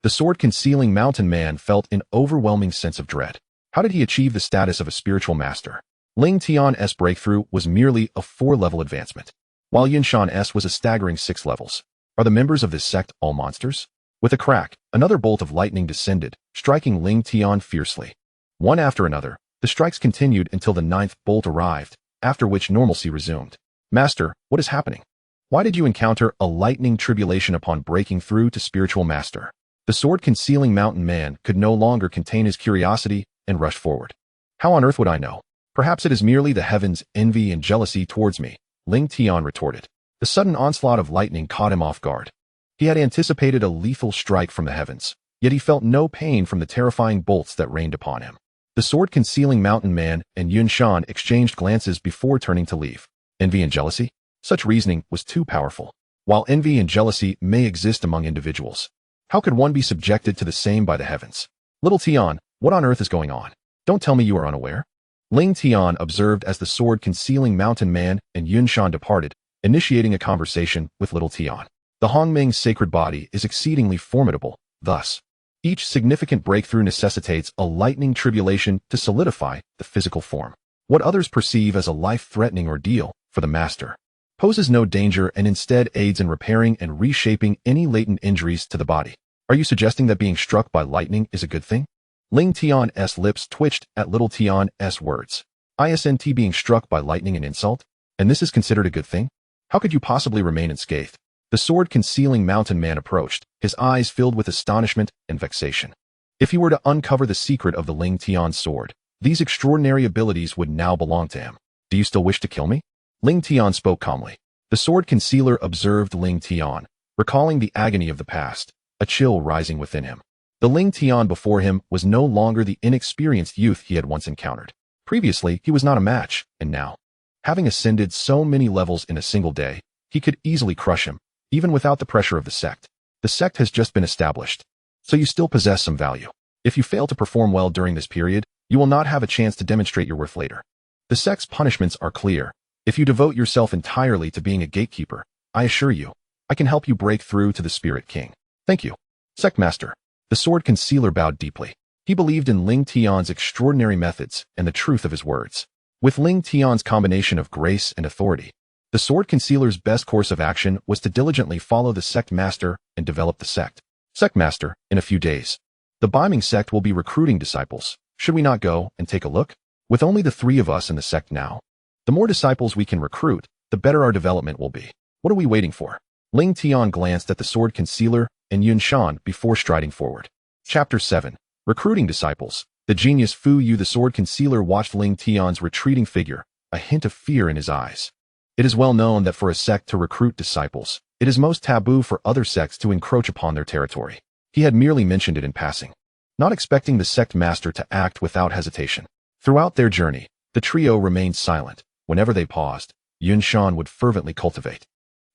the sword-concealing mountain man felt an overwhelming sense of dread. How did he achieve the status of a spiritual master? Lingtian's breakthrough was merely a 4-level advancement, while Yunshan's was a staggering 6 levels. Are the members of this sect all monsters? With a crack, another bolt of lightning descended, striking Lingtian fiercely. One after another, the strikes continued until the 9th bolt arrived, after which normalcy resumed. Master, what is happening? Why did you encounter a lightning tribulation upon breaking through to Spiritual Master? The sword-concealing mountain man could no longer contain his curiosity and rushed forward. How on earth would I know? Perhaps it is merely the heavens' envy and jealousy towards me, Lingtian retorted. The sudden onslaught of lightning caught him off guard. He had anticipated a lethal strike from the heavens, yet he felt no pain from the terrifying bolts that rained upon him. The sword-concealing mountain man and Yunshan exchanged glances before turning to leave. Envy and jealousy? Such reasoning was too powerful. While envy and jealousy may exist among individuals, how could one be subjected to the same by the heavens? Little Tian, what on earth is going on? Don't tell me you are unaware. Lingtian observed as the sword-concealing mountain man and Yunshan departed, initiating a conversation with Little Tian. The Hongming's sacred body is exceedingly formidable, thus, each significant breakthrough necessitates a lightning tribulation to solidify the physical form. What others perceive as a life-threatening ordeal, for the master, poses no danger and instead aids in repairing and reshaping any latent injuries to the body. Are you suggesting that being struck by lightning is a good thing? Lingtian's lips twitched at Little Tian's words. Isn't being struck by lightning an insult? And this is considered a good thing? How could you possibly remain unscathed? The sword-concealing mountain man approached, his eyes filled with astonishment and vexation. If he were to uncover the secret of the Lingtian sword, these extraordinary abilities would now belong to him. Do you still wish to kill me? Lingtian spoke calmly. The sword concealer observed Lingtian, recalling the agony of the past, a chill rising within him. The Lingtian before him was no longer the inexperienced youth he had once encountered. Previously, he was not a match, and now, having ascended so many levels in a single day, he could easily crush him, even without the pressure of the sect. The sect has just been established, so you still possess some value. If you fail to perform well during this period, you will not have a chance to demonstrate your worth later. The sect's punishments are clear. If you devote yourself entirely to being a gatekeeper, I assure you, I can help you break through to the Spirit King. Thank you. Sect Master. The sword concealer bowed deeply. He believed in Lingtian's extraordinary methods and the truth of his words. With Lingtian's combination of grace and authority, the sword concealer's best course of action was to diligently follow the sect master and develop the sect. Sect Master, in a few days, the Barren sect will be recruiting disciples. Should we not go and take a look? With only the 3 of us in the sect now, the more disciples we can recruit, the better our development will be. What are we waiting for? Lingtian glanced at the sword concealer and Yunshan before striding forward. Chapter 7. Recruiting disciples. The genius Fu Yu. The sword concealer watched Lingtian's retreating figure, a hint of fear in his eyes. It is well known that for a sect to recruit disciples, it is most taboo for other sects to encroach upon their territory. He had merely mentioned it in passing, not expecting the sect master to act without hesitation. Throughout their journey, the trio remained silent. Whenever they paused, Yunshan would fervently cultivate.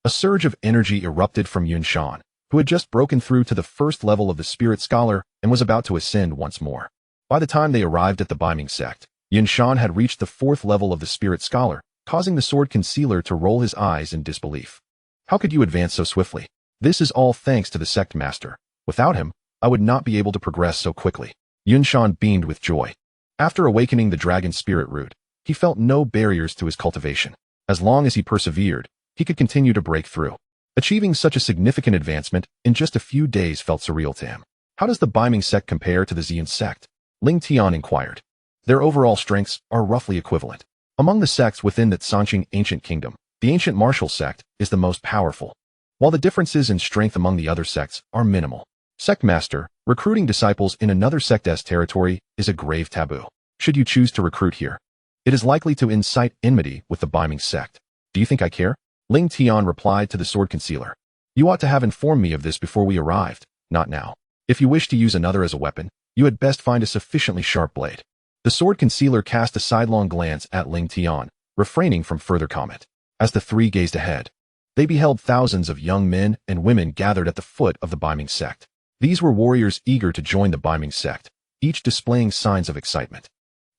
A surge of energy erupted from Yunshan, who had just broken through to the 1st level of the Spirit Scholar and was about to ascend once more. By the time they arrived at the Barren sect, Yunshan had reached the 4th level of the Spirit Scholar, causing the sword concealer to roll his eyes in disbelief. How could you advance so swiftly? This is all thanks to the sect master. Without him, I would not be able to progress so quickly. Yunshan beamed with joy. After awakening the dragon spirit root, he felt no barriers to his cultivation. As long as he persevered, he could continue to break through. Achieving such a significant advancement in just a few days felt surreal to him. How does the Lingtian Sect compare to the Lingtian Sect? Lingtian inquired. Their overall strengths are roughly equivalent. Among the sects within the Sanqing ancient kingdom, the ancient martial sect is the most powerful, while the differences in strength among the other sects are minimal. Sect master, recruiting disciples in another sect's territory is a grave taboo. Should you choose to recruit here, it is likely to incite enmity with the Lingtian Sect. Do you think I care? Lingtian replied to the sword concealer. You ought to have informed me of this before we arrived, not now. If you wish to use another as a weapon, you had best find a sufficiently sharp blade. The sword concealer cast a sidelong glance at Lingtian, refraining from further comment. As the three gazed ahead, they beheld thousands of young men and women gathered at the foot of the Lingtian Sect. These were warriors eager to join the Lingtian Sect, each displaying signs of excitement.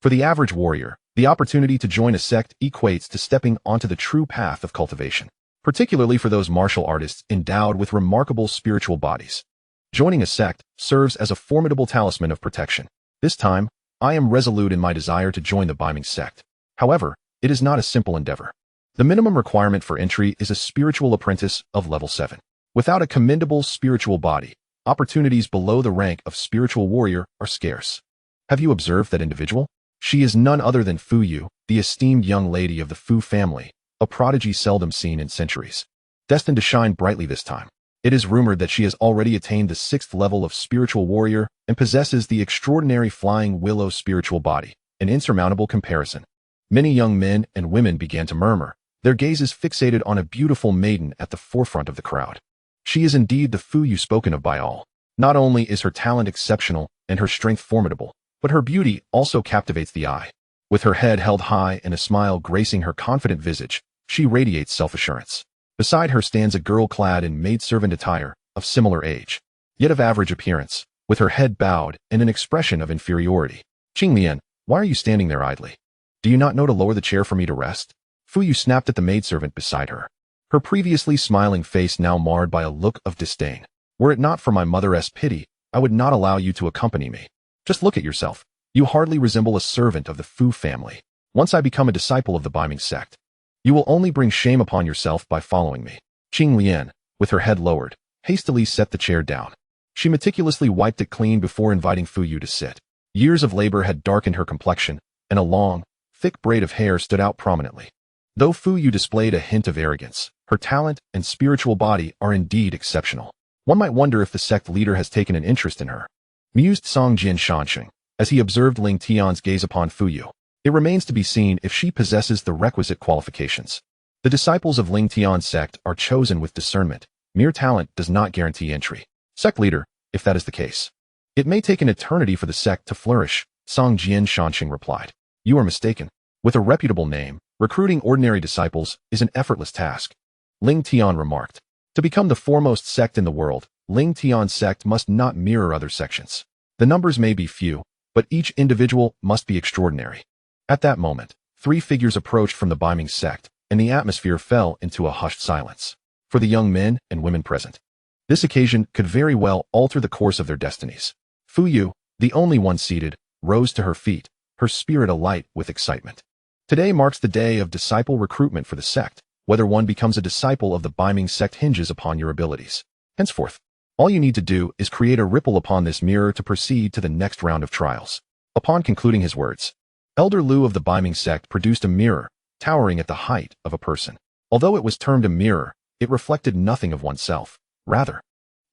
For the average warrior, the opportunity to join a sect equates to stepping onto the true path of cultivation, particularly for those martial artists endowed with remarkable spiritual bodies. Joining a sect serves as a formidable talisman of protection. This time, I am resolute in my desire to join the Lingtian Sect. However, it is not a simple endeavor. The minimum requirement for entry is a spiritual apprentice of level 7. Without a commendable spiritual body, opportunities below the rank of spiritual warrior are scarce. Have you observed that individual? She is none other than Fu Yu, the esteemed young lady of the Fu family, a prodigy seldom seen in centuries. Destined to shine brightly this time. It is rumored that she has already attained the 6th level of spiritual warrior and possesses the extraordinary flying willow spiritual body, an insurmountable comparison. Many young men and women began to murmur, their gazes fixated on a beautiful maiden at the forefront of the crowd. She is indeed the Fu Yu spoken of by all. Not only is her talent exceptional and her strength formidable, but her beauty also captivates the eye. With her head held high and a smile gracing her confident visage, she radiates self-assurance. Beside her stands a girl clad in maidservant attire, of similar age, yet of average appearance, with her head bowed and an expression of inferiority. Qinglian, why are you standing there idly? Do you not know to lower the chair for me to rest? Fu Yu snapped at the maidservant beside her, her previously smiling face now marred by a look of disdain. Were it not for my mother's pity, I would not allow you to accompany me. Just look at yourself. You hardly resemble a servant of the Fu family. Once I become a disciple of the Lingtian Sect, you will only bring shame upon yourself by following me. Qinglian, with her head lowered, hastily set the chair down. She meticulously wiped it clean before inviting Fu Yu to sit. Years of labor had darkened her complexion, and a long, thick braid of hair stood out prominently. Though Fu Yu displayed a hint of arrogance, her talent and spiritual body are indeed exceptional. One might wonder if the sect leader has taken an interest in her, mused Song Jian Shanxing, as he observed Lingtian's gaze upon Fu Yu. It remains to be seen if she possesses the requisite qualifications. The disciples of Lingtian Sect are chosen with discernment. Mere talent does not guarantee entry. Sect leader, if that is the case. It may take an eternity for the sect to flourish, Song Jian Shanxing replied. You are mistaken. With a reputable name, recruiting ordinary disciples is an effortless task. Lingtian remarked. To become the foremost sect in the world, Lingtian Sect must not mirror other sections. The numbers may be few, but each individual must be extraordinary. At that moment, 3 figures approached from the Lingtian Sect, and the atmosphere fell into a hushed silence. For the young men and women present, this occasion could very well alter the course of their destinies. Fu Yu, the only one seated, rose to her feet, her spirit alight with excitement. Today marks the day of disciple recruitment for the sect. Whether one becomes a disciple of the Lingtian Sect hinges upon your abilities. Henceforth, all you need to do is create a ripple upon this mirror to proceed to the next round of trials. Upon concluding his words, Elder Lu of the Lingtian Sect produced a mirror, towering at the height of a person. Although it was termed a mirror, it reflected nothing of oneself. Rather,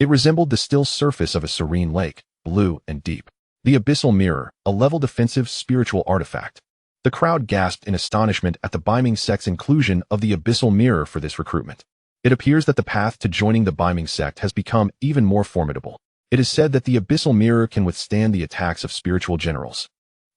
it resembled the still surface of a serene lake, blue and deep. The abyssal mirror, a level defensive spiritual artifact. The crowd gasped in astonishment at the Lingtian Sect's inclusion of the abyssal mirror for this recruitment. It appears that the path to joining the Lingtian Sect has become even more formidable. It is said that the abyssal mirror can withstand the attacks of spiritual generals.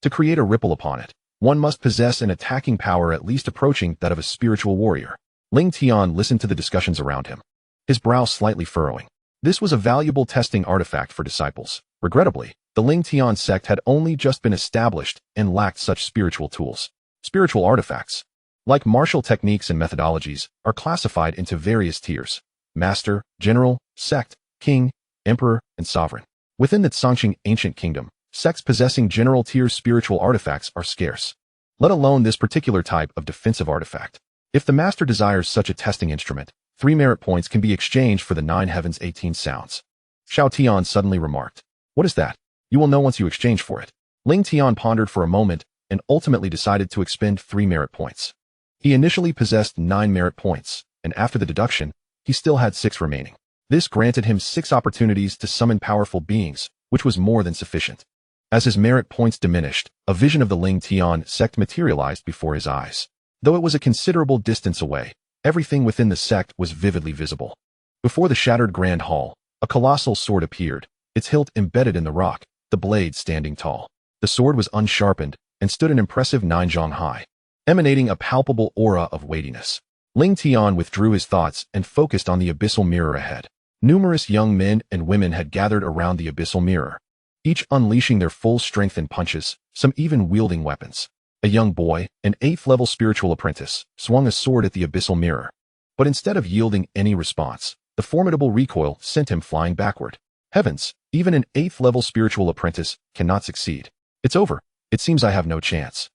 To create a ripple upon it, one must possess an attacking power at least approaching that of a spiritual warrior. Lingtian listened to the discussions around him, his brow slightly furrowing. This was a valuable testing artifact for disciples. Regrettably, the Lingtian Sect had only just been established and lacked such spiritual tools. Spiritual artifacts. like martial techniques and methodologies, are classified into various tiers: master, general, sect, king, emperor, and sovereign. Within the Tsangqing ancient kingdom, sects possessing general tier spiritual artifacts are scarce, let alone this particular type of defensive artifact. If the master desires such a testing instrument, 3 merit points can be exchanged for the 9 heavens 18 sounds. Xiao Tian suddenly remarked. What is that? You will know once you exchange for it. Ling Tian pondered for a moment and ultimately decided to expend 3 merit points. He initially possessed 9 merit points, and after the deduction, he still had 6 remaining. This granted him 6 opportunities to summon powerful beings, which was more than sufficient. As his merit points diminished, a vision of the Lingtian Sect materialized before his eyes. Though it was a considerable distance away, everything within the sect was vividly visible. Before the shattered grand hall, a colossal sword appeared, its hilt embedded in the rock, the blade standing tall. The sword was unsharpened and stood an impressive 9 zhang high, emanating a palpable aura of weightiness. Ling Tian withdrew his thoughts and focused on the abyssal mirror ahead. Numerous young men and women had gathered around the abyssal mirror, each unleashing their full strength in punches, some even wielding weapons. A young boy, an 8th-level spiritual apprentice, swung a sword at the abyssal mirror. But instead of yielding any response, the formidable recoil sent him flying backward. Heavens, even an 8th-level spiritual apprentice cannot succeed. It's over. It seems I have no chance.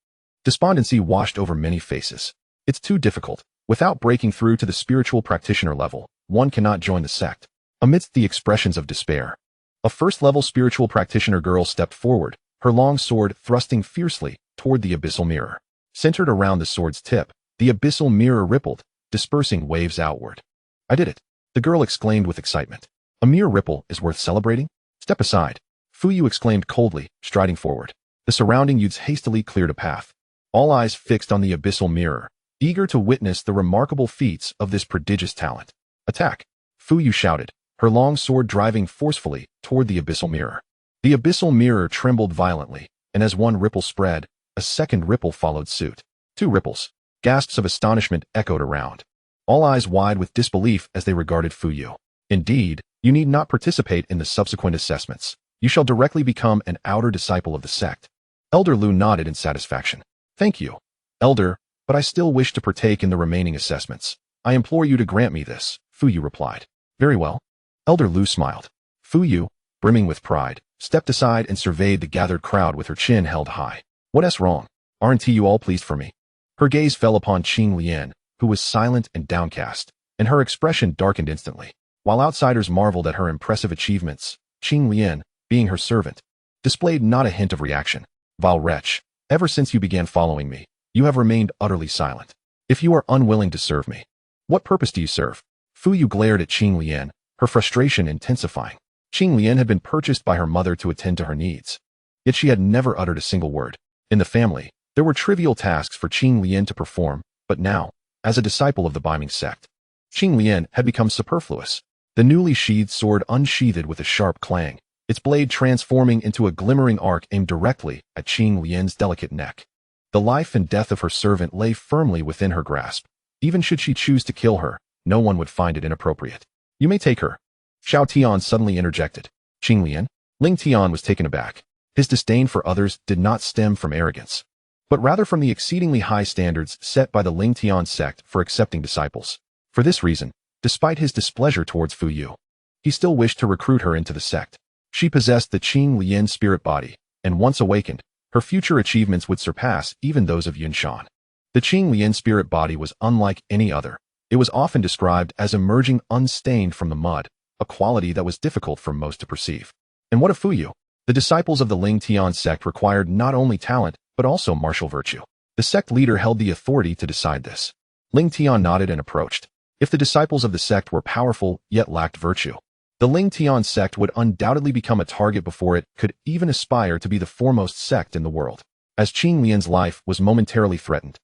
Despondency washed over many faces. It's too difficult. Without breaking through to the spiritual practitioner level, one cannot join the sect. Amidst the expressions of despair, a 1st-level spiritual practitioner girl stepped forward, her long sword thrusting fiercely toward the abyssal mirror. Centered around the sword's tip, the abyssal mirror rippled, dispersing waves outward. I did it, the girl exclaimed with excitement. A mere ripple is worth celebrating? Step aside, Fu Yu exclaimed coldly, striding forward. The surrounding youths hastily cleared a path, all eyes fixed on the abyssal mirror, eager to witness the remarkable feats of this prodigious talent. Attack! Fu Yu shouted, her long sword driving forcefully toward the abyssal mirror. The abyssal mirror trembled violently, and as one ripple spread, a second ripple followed suit. 2 ripples. Gasps of astonishment echoed around, all eyes wide with disbelief as they regarded Fu Yu. Indeed, you need not participate in the subsequent assessments. You shall directly become an outer disciple of the sect. Elder Lu nodded in satisfaction. Thank you, Elder, but I still wish to partake in the remaining assessments. I implore you to grant me this, Fu Yu replied. Very well. Elder Lu smiled. Fu Yu, brimming with pride, stepped aside and surveyed the gathered crowd with her chin held high. What's wrong? Aren't you all pleased for me? Her gaze fell upon Qing Lian, who was silent and downcast, and her expression darkened instantly. While outsiders marveled at her impressive achievements, Qing Lian, being her servant, displayed not a hint of reaction. Vile wretch, ever since you began following me, you have remained utterly silent. If you are unwilling to serve me, what purpose do you serve? Fu Yu glared at Qing Lian, her frustration intensifying. Qing Lian had been purchased by her mother to attend to her needs, yet she had never uttered a single word. In the family, there were trivial tasks for Qing Lian to perform, but now, as a disciple of the Baiming sect, Qing Lian had become superfluous. The newly sheathed sword unsheathed with a sharp clang, its blade transforming into a glimmering arc aimed directly at Qing Lian's delicate neck. The life and death of her servant lay firmly within her grasp. Even should she choose to kill her, no one would find it inappropriate. You may take her. Xiao Tian suddenly interjected. Qing Lian? Ling Tian was taken aback. His disdain for others did not stem from arrogance, but rather from the exceedingly high standards set by the Lingtian Sect for accepting disciples. For this reason, despite his displeasure towards Fu Yu, he still wished to recruit her into the sect. She possessed the Qing Lian spirit body, and once awakened, her future achievements would surpass even those of Yunshan. The Qing Lian spirit body was unlike any other. It was often described as emerging unstained from the mud, a quality that was difficult for most to perceive. And what of Fu Yu? The disciples of the Lingtian Sect required not only talent, but also martial virtue. The sect leader held the authority to decide this. Lingtian nodded and approached. If the disciples of the sect were powerful, yet lacked virtue, the Lingtian Sect would undoubtedly become a target before it could even aspire to be the foremost sect in the world. As Qing Lian's life was momentarily threatened,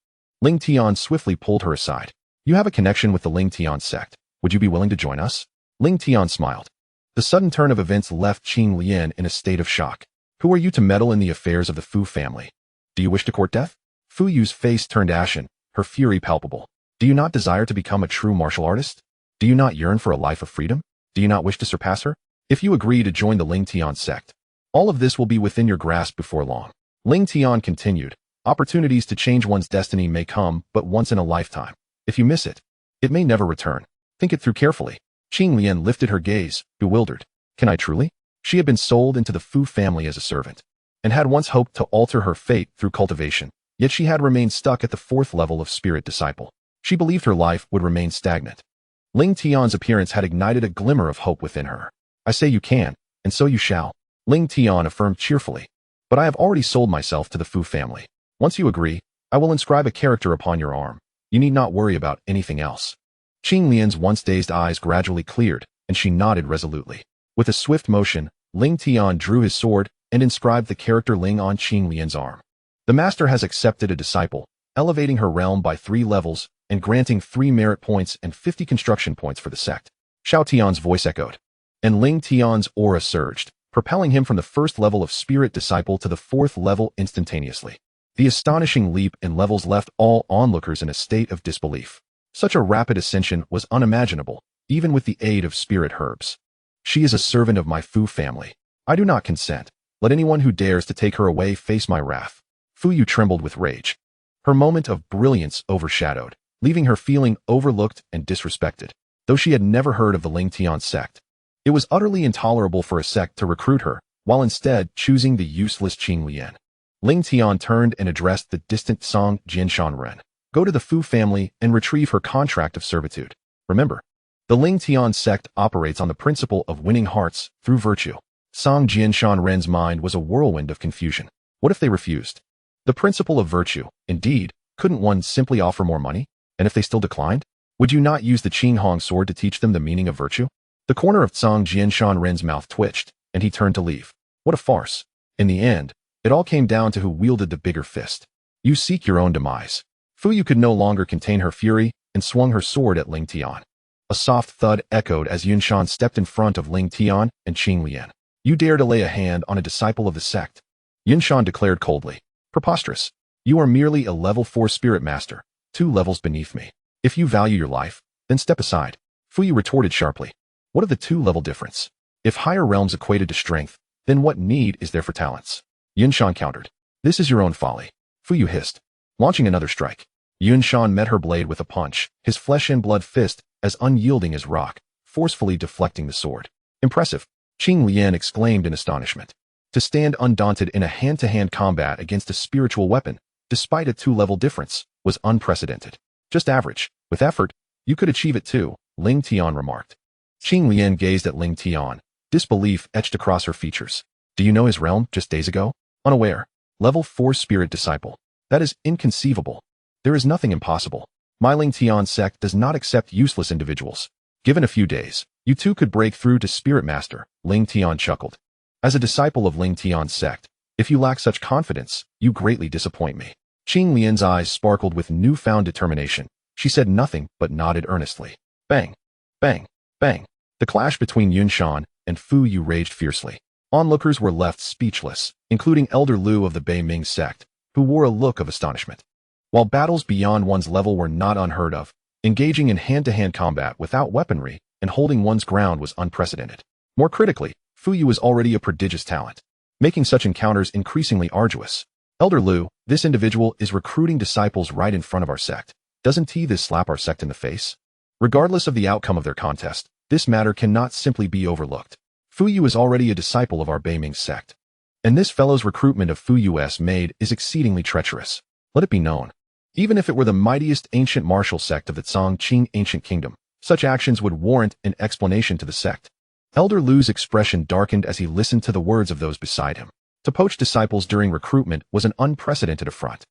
Lingtian swiftly pulled her aside. You have a connection with the Lingtian Sect. Would you be willing to join us? Lingtian smiled. The sudden turn of events left Qing Lian in a state of shock. Who are you to meddle in the affairs of the Fu family? Do you wish to court death? Fu Yu's face turned ashen, her fury palpable. Do you not desire to become a true martial artist? Do you not yearn for a life of freedom? Do you not wish to surpass her? If you agree to join the Lingtian Sect, all of this will be within your grasp before long. Lingtian continued, Opportunities to change one's destiny may come but once in a lifetime. If you miss it, it may never return. Think it through carefully. Qing Lian lifted her gaze, bewildered. Can I truly? She had been sold into the Fu family as a servant, and had once hoped to alter her fate through cultivation, yet she had remained stuck at the 4th level of spirit disciple. She believed her life would remain stagnant. Ling Tian's appearance had ignited a glimmer of hope within her. I say you can, and so you shall, Ling Tian affirmed cheerfully. But I have already sold myself to the Fu family. Once you agree, I will inscribe a character upon your arm. You need not worry about anything else. Qing Lian's once dazed eyes gradually cleared, and she nodded resolutely. With a swift motion, Ling Tian drew his sword and inscribed the character Ling on Qing Lian's arm. The master has accepted a disciple, elevating her realm by 3 levels and granting 3 merit points and 50 construction points for the sect. Xiao Tian's voice echoed, and Ling Tian's aura surged, propelling him from the 1st level of spirit disciple to the 4th level instantaneously. The astonishing leap in levels left all onlookers in a state of disbelief. Such a rapid ascension was unimaginable, even with the aid of spirit herbs. She is a servant of my Fu family. I do not consent. Let anyone who dares to take her away face my wrath. Fu Yu trembled with rage. Her moment of brilliance overshadowed, leaving her feeling overlooked and disrespected. Though she had never heard of the Lingtian Sect, it was utterly intolerable for a sect to recruit her, while instead choosing the useless Qing Lian. Ling Tian turned and addressed the distant Song Jianshan Ren. Go to the Fu family and retrieve her contract of servitude. Remember, the Lingtian Sect operates on the principle of winning hearts through virtue. Song Jianshan Ren's mind was a whirlwind of confusion. What if they refused? The principle of virtue, indeed, couldn't one simply offer more money? And if they still declined? Would you not use the Qinghong sword to teach them the meaning of virtue? The corner of Song Jianshan Ren's mouth twitched, and he turned to leave. What a farce. In the end, it all came down to who wielded the bigger fist. You seek your own demise. Fu Yu could no longer contain her fury and swung her sword at Ling Tian. A soft thud echoed as Yunshan stepped in front of Ling Tian and Qing Lian. You dare to lay a hand on a disciple of the sect? Yunshan declared coldly. Preposterous. You are merely a level 4 spirit master, 2 levels beneath me. If you value your life, then step aside. Fu Yu retorted sharply. What of the 2-level difference? If higher realms equated to strength, then what need is there for talents? Yunshan countered. This is your own folly. Fu Yu hissed, launching another strike. Yunshan met her blade with a punch, his flesh and blood fist as unyielding as rock, forcefully deflecting the sword. Impressive, Qing Lian exclaimed in astonishment. To stand undaunted in a hand-to-hand combat against a spiritual weapon, despite a 2-level difference, was unprecedented. Just average. With effort, you could achieve it too, Ling Tian remarked. Qing Lian gazed at Ling Tian, disbelief etched across her features. Do you know his realm just days ago? Unaware. Level 4 spirit disciple. That is inconceivable. There is nothing impossible. My Lingtian Sect does not accept useless individuals. Given a few days, you too could break through to spirit master, Ling Tian chuckled. As a disciple of Lingtian Sect, if you lack such confidence, you greatly disappoint me. Qing Lian's eyes sparkled with newfound determination. She said nothing but nodded earnestly. Bang! Bang! Bang! The clash between Yunshan and Fu Yu raged fiercely. Onlookers were left speechless, including Elder Lu of the Bei Ming sect, who wore a look of astonishment. While battles beyond one's level were not unheard of, engaging in hand-to-hand combat without weaponry and holding one's ground was unprecedented. More critically, Fu Yu was already a prodigious talent, making such encounters increasingly arduous. Elder Lu, this individual is recruiting disciples right in front of our sect. Doesn't he this slap our sect in the face? Regardless of the outcome of their contest, this matter cannot simply be overlooked. Fu Yu is already a disciple of our Bei Ming sect, and this fellow's recruitment of Fu Yu's maid is exceedingly treacherous. Let it be known. Even if it were the mightiest ancient martial sect of the Zhongqing ancient kingdom, such actions would warrant an explanation to the sect. Elder Lu's expression darkened as he listened to the words of those beside him. To poach disciples during recruitment was an unprecedented affront.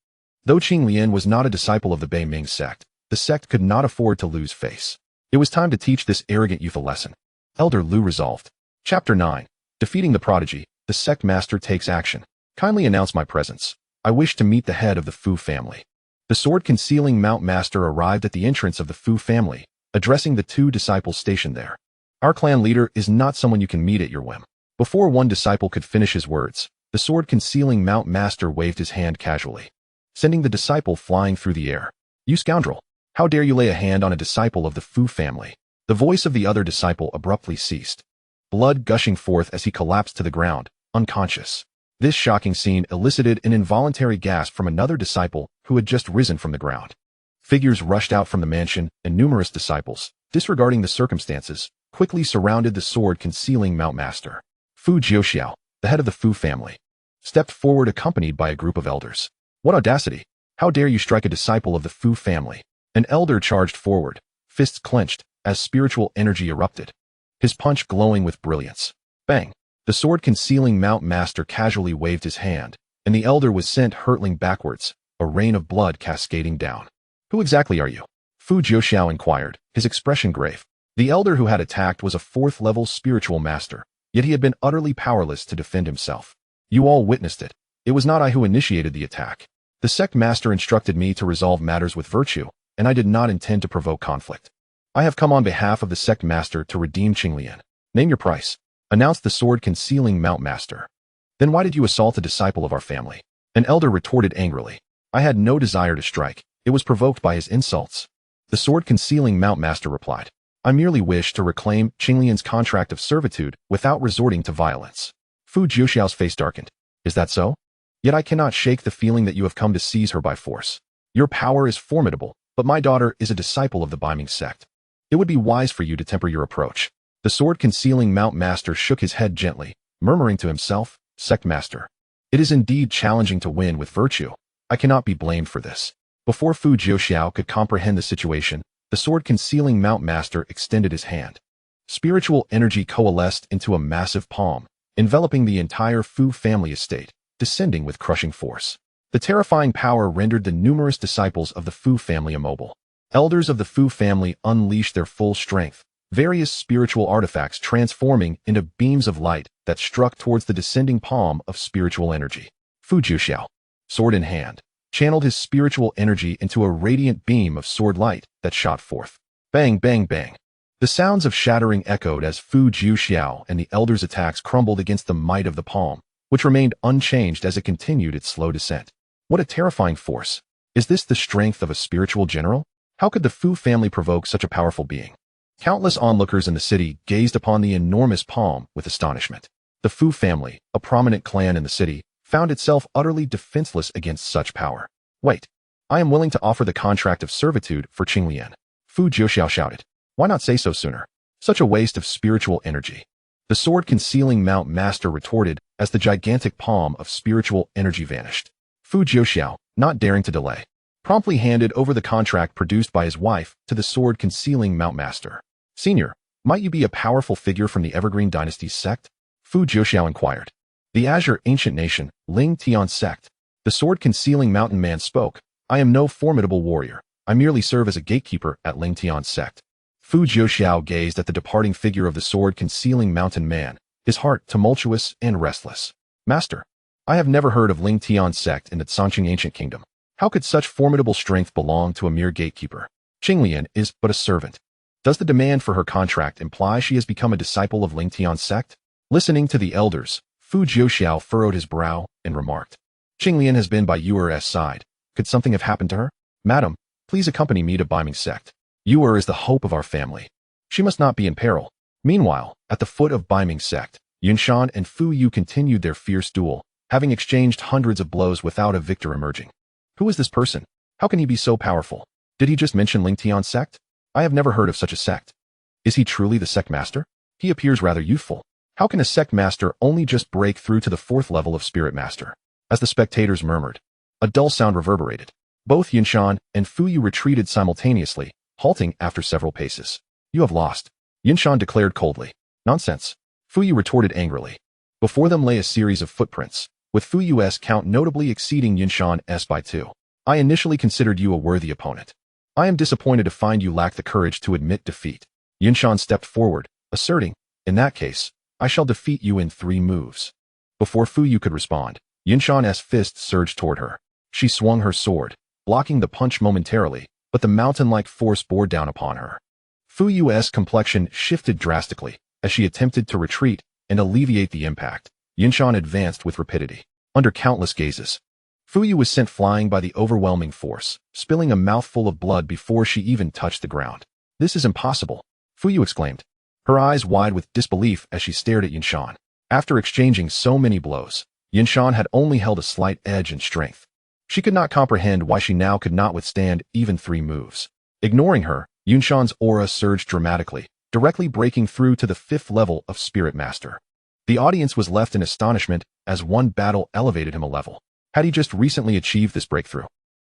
Though Qing Lian was not a disciple of the Bei Ming sect, the sect could not afford to lose face. It was time to teach this arrogant youth a lesson. Elder Lu resolved. Chapter 9. Defeating the prodigy, the sect master takes action. Kindly announce my presence. I wish to meet the head of the Fu family. The sword-concealing Mount Master arrived at the entrance of the Fu family, addressing the 2 disciples stationed there. Our clan leader is not someone you can meet at your whim. Before one disciple could finish his words, the sword-concealing Mount Master waved his hand casually, sending the disciple flying through the air. You scoundrel! How dare you lay a hand on a disciple of the Fu family? The voice of the other disciple abruptly ceased, blood gushing forth as he collapsed to the ground, unconscious. This shocking scene elicited an involuntary gasp from another disciple who had just risen from the ground. Figures rushed out from the mansion, and numerous disciples, disregarding the circumstances, quickly surrounded the sword-concealing Mount Master. Fu Jiuxiao, the head of the Fu family, stepped forward accompanied by a group of elders. What audacity! How dare you strike a disciple of the Fu family? An elder charged forward, fists clenched, as spiritual energy erupted, his punch glowing with brilliance. Bang! The sword-concealing Mount Master casually waved his hand, and the elder was sent hurtling backwards, a rain of blood cascading down. Who exactly are you? Fu Jiuxiao inquired, his expression grave. The elder who had attacked was a fourth-level spiritual master, yet he had been utterly powerless to defend himself. You all witnessed it. It was not I who initiated the attack. The sect master instructed me to resolve matters with virtue, and I did not intend to provoke conflict. I have come on behalf of the sect master to redeem Qinglian. Name your price, announced the sword-concealing Mount Master. Then why did you assault a disciple of our family? An elder retorted angrily. I had no desire to strike. It was provoked by his insults. The sword-concealing Mount Master replied. I merely wish to reclaim Qinglian's contract of servitude without resorting to violence. Fu Jiuxiao's face darkened. Is that so? Yet I cannot shake the feeling that you have come to seize her by force. Your power is formidable, but my daughter is a disciple of the Lingtian Sect. It would be wise for you to temper your approach. The sword-concealing Mount Master shook his head gently, murmuring to himself, Sect Master. It is indeed challenging to win with virtue. I cannot be blamed for this. Before Fu Jiuxiao could comprehend the situation, the sword-concealing Mount Master extended his hand. Spiritual energy coalesced into a massive palm, enveloping the entire Fu family estate, descending with crushing force. The terrifying power rendered the numerous disciples of the Fu family immobile. Elders of the Fu family unleashed their full strength, various spiritual artifacts transforming into beams of light that struck towards the descending palm of spiritual energy. Fu Jiuxiao, sword in hand, channeled his spiritual energy into a radiant beam of sword light that shot forth. Bang, bang, bang. The sounds of shattering echoed as Fu Jiuxiao and the elders' attacks crumbled against the might of the palm, which remained unchanged as it continued its slow descent. What a terrifying force. Is this the strength of a spiritual general? How could the Fu family provoke such a powerful being? Countless onlookers in the city gazed upon the enormous palm with astonishment. The Fu family, a prominent clan in the city, found itself utterly defenseless against such power. Wait, I am willing to offer the contract of servitude for Qinglian. Fu Jiuxiao shouted. Why not say so sooner? Such a waste of spiritual energy. The sword-concealing Mount Master retorted as the gigantic palm of spiritual energy vanished. Fu Jiuxiao, not daring to delay, promptly handed over the contract produced by his wife to the sword-concealing Mount Master. Senior, might you be a powerful figure from the Evergreen Dynasty's sect? Fu Jiuxiao inquired. The Azure Ancient Nation, Lingtian Sect. The sword-concealing mountain man spoke. I am no formidable warrior. I merely serve as a gatekeeper at Lingtian Sect. Fu Jiuxiao gazed at the departing figure of the sword-concealing mountain man, his heart tumultuous and restless. Master, I have never heard of Lingtian Sect in the Sanqing Ancient Kingdom. How could such formidable strength belong to a mere gatekeeper? Qinglian is but a servant. Does the demand for her contract imply she has become a disciple of Lingtian Sect? Listening to the elders, Fu Jiuxiao furrowed his brow and remarked. Qinglian has been by Yuer's side. Could something have happened to her? Madam, please accompany me to Lingtian Sect. Yuer is the hope of our family. She must not be in peril. Meanwhile, at the foot of Lingtian Sect, Yunshan and Fu Yu continued their fierce duel, having exchanged hundreds of blows without a victor emerging. Who is this person? How can he be so powerful? Did he just mention Lingtian Sect? I have never heard of such a sect. Is he truly the sect master? He appears rather youthful. How can a sect master only just break through to the 4th level of spirit master? As the spectators murmured, a dull sound reverberated. Both Yunshan and Fu Yu retreated simultaneously, halting after several paces. You have lost, Yunshan declared coldly. Nonsense, Fu Yu retorted angrily. Before them lay a series of footprints, with Fu Yu's count notably exceeding Yunshan's by 2. I initially considered you a worthy opponent. I am disappointed to find you lack the courage to admit defeat. Yunshan stepped forward, asserting, in that case, I shall defeat you in 3 moves. Before Fu Yu could respond, Yunshan's fist surged toward her. She swung her sword, blocking the punch momentarily, but the mountain-like force bore down upon her. Fu Yu's complexion shifted drastically as she attempted to retreat and alleviate the impact. Yunshan advanced with rapidity. Under countless gazes, Fu Yu was sent flying by the overwhelming force, spilling a mouthful of blood before she even touched the ground. This is impossible, Fu Yu exclaimed, her eyes wide with disbelief as she stared at Yunshan. After exchanging so many blows, Yinshan had only held a slight edge in strength. She could not comprehend why she now could not withstand even 3 moves. Ignoring her, Yinshan's aura surged dramatically, directly breaking through to the 5th level of Spirit Master. The audience was left in astonishment as one battle elevated him a level. Had he just recently achieved this breakthrough?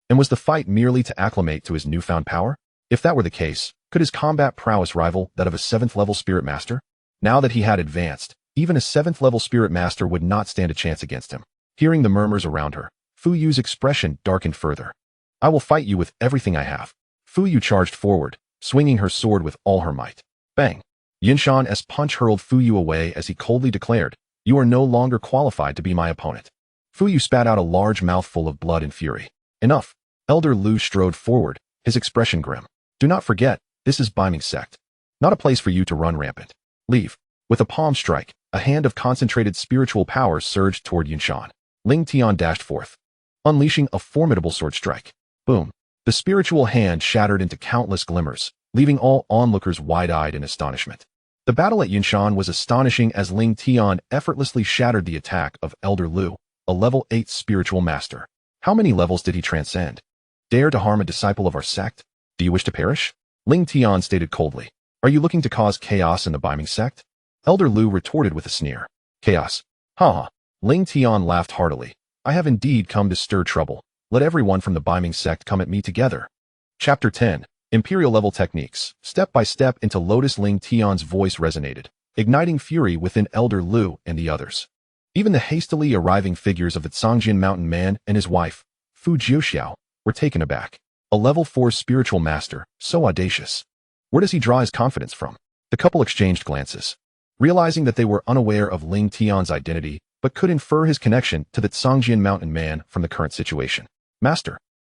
And was the fight merely to acclimate to his newfound power? If that were the case, could his combat prowess rival that of a 7th level Spirit Master? Now that he had advanced, even a 7th level Spirit Master would not stand a chance against him. Hearing the murmurs around her, Fu Yu's expression darkened further. I will fight you with everything I have. Fu Yu charged forward, swinging her sword with all her might. Bang! Yinshan's punch hurled Fu Yu away as he coldly declared, "You are no longer qualified to be my opponent." Fu Yu spat out a large mouthful of blood in fury. Enough! Elder Lu strode forward, his expression grim. Do not forget, this is Lingtian Sect. Not a place for you to run rampant. Leave. With a palm strike, a hand of concentrated spiritual power surged toward Yinshan. Lingtian dashed forth, unleashing a formidable sword strike. Boom. The spiritual hand shattered into countless glimmers, leaving all onlookers wide-eyed in astonishment. The battle at Yinshan was astonishing as Lingtian effortlessly shattered the attack of Elder Lu, a level 8 spiritual master. How many levels did he transcend? Dare to harm a disciple of our sect? Do you wish to perish? Lingtian stated coldly. Are you looking to cause chaos in the Lingtian Sect? Elder Lu retorted with a sneer. Chaos? Ha ha. Lingtian laughed heartily. I have indeed come to stir trouble. Let everyone from the Lingtian Sect come at me together. Chapter 10. Imperial level techniques. Step by step into Lotus. Lingtian's voice resonated, igniting fury within Elder Lu and the others. Even the hastily arriving figures of the Tsangjian Mountain Man and his wife, Fu Jiuxiao, were taken aback. A level 4 spiritual master, so audacious. Where does he draw his confidence from? The couple exchanged glances. Realizing that they were unaware of Lingtian's identity, but could infer his connection to the Tsangjian Mountain Man from the current situation. Master,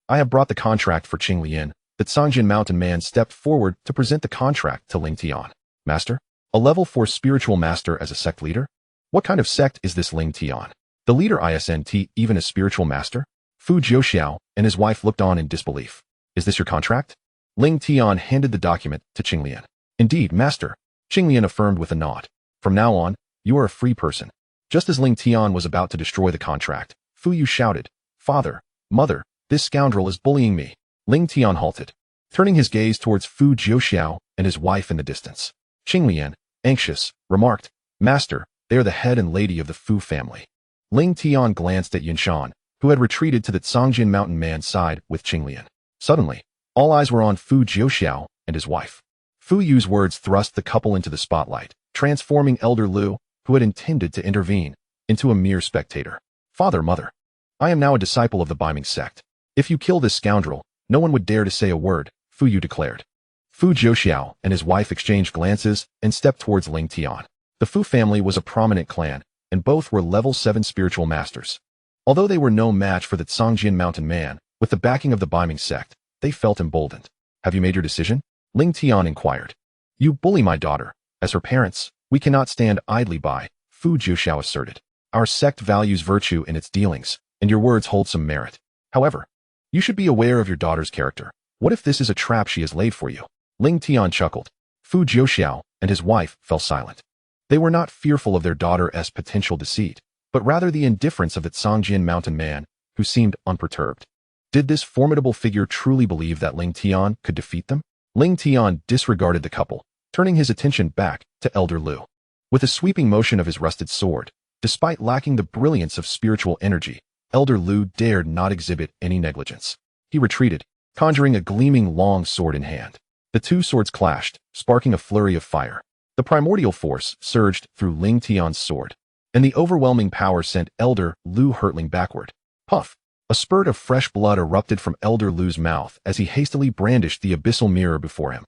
I have brought the contract for Qinglian. The Tsangjian Mountain Man stepped forward to present the contract to Lingtian. Master? A level 4 spiritual master as a sect leader? What kind of sect is this Lingtian? The leader isn't even a spiritual master? Fu Jiuxiao and his wife looked on in disbelief. Is this your contract? Lingtian handed the document to Qinglian. Indeed, master. Qinglian affirmed with a nod. From now on, you are a free person. Just as Lingtian was about to destroy the contract, Fu Yu shouted, Father, Mother, this scoundrel is bullying me. Lingtian halted, turning his gaze towards Fu Jiuxiao and his wife in the distance. Qinglian, anxious, remarked, Master, they are the head and lady of the Fu family. Lingtian glanced at Yinshan, who had retreated to the Tsangjian Mountain Man's side with Qinglian. Suddenly, all eyes were on Fu Jiuxiao and his wife. Fu Yu's words thrust the couple into the spotlight, transforming Elder Lu, who had intended to intervene, into a mere spectator. Father, Mother, I am now a disciple of the Lingtian Sect. If you kill this scoundrel, no one would dare to say a word, Fu Yu declared. Fu Jiuxiao and his wife exchanged glances and stepped towards Lingtian. The Fu family was a prominent clan, and both were level 7 spiritual masters. Although they were no match for the Tsangjian Mountain Man, with the backing of the Lingtian Sect, they felt emboldened. Have you made your decision? Lingtian inquired. You bully my daughter. As her parents, we cannot stand idly by, Fu Jiuxiao asserted. Our sect values virtue in its dealings, and your words hold some merit. However, you should be aware of your daughter's character. What if this is a trap she has laid for you? Lingtian chuckled. Fu Jiuxiao and his wife fell silent. They were not fearful of their daughter's potential deceit, but rather the indifference of the Tsangjian Mountain Man, who seemed unperturbed. Did this formidable figure truly believe that Lingtian could defeat them? Lingtian disregarded the couple, turning his attention back to Elder Lu. With a sweeping motion of his rusted sword, despite lacking the brilliance of spiritual energy, Elder Lu dared not exhibit any negligence. He retreated, conjuring a gleaming long sword in hand. The two swords clashed, sparking a flurry of fire. The primordial force surged through Lingtian's sword, and the overwhelming power sent Elder Lu hurtling backward. Puff! A spurt of fresh blood erupted from Elder Lu's mouth as he hastily brandished the abyssal mirror before him.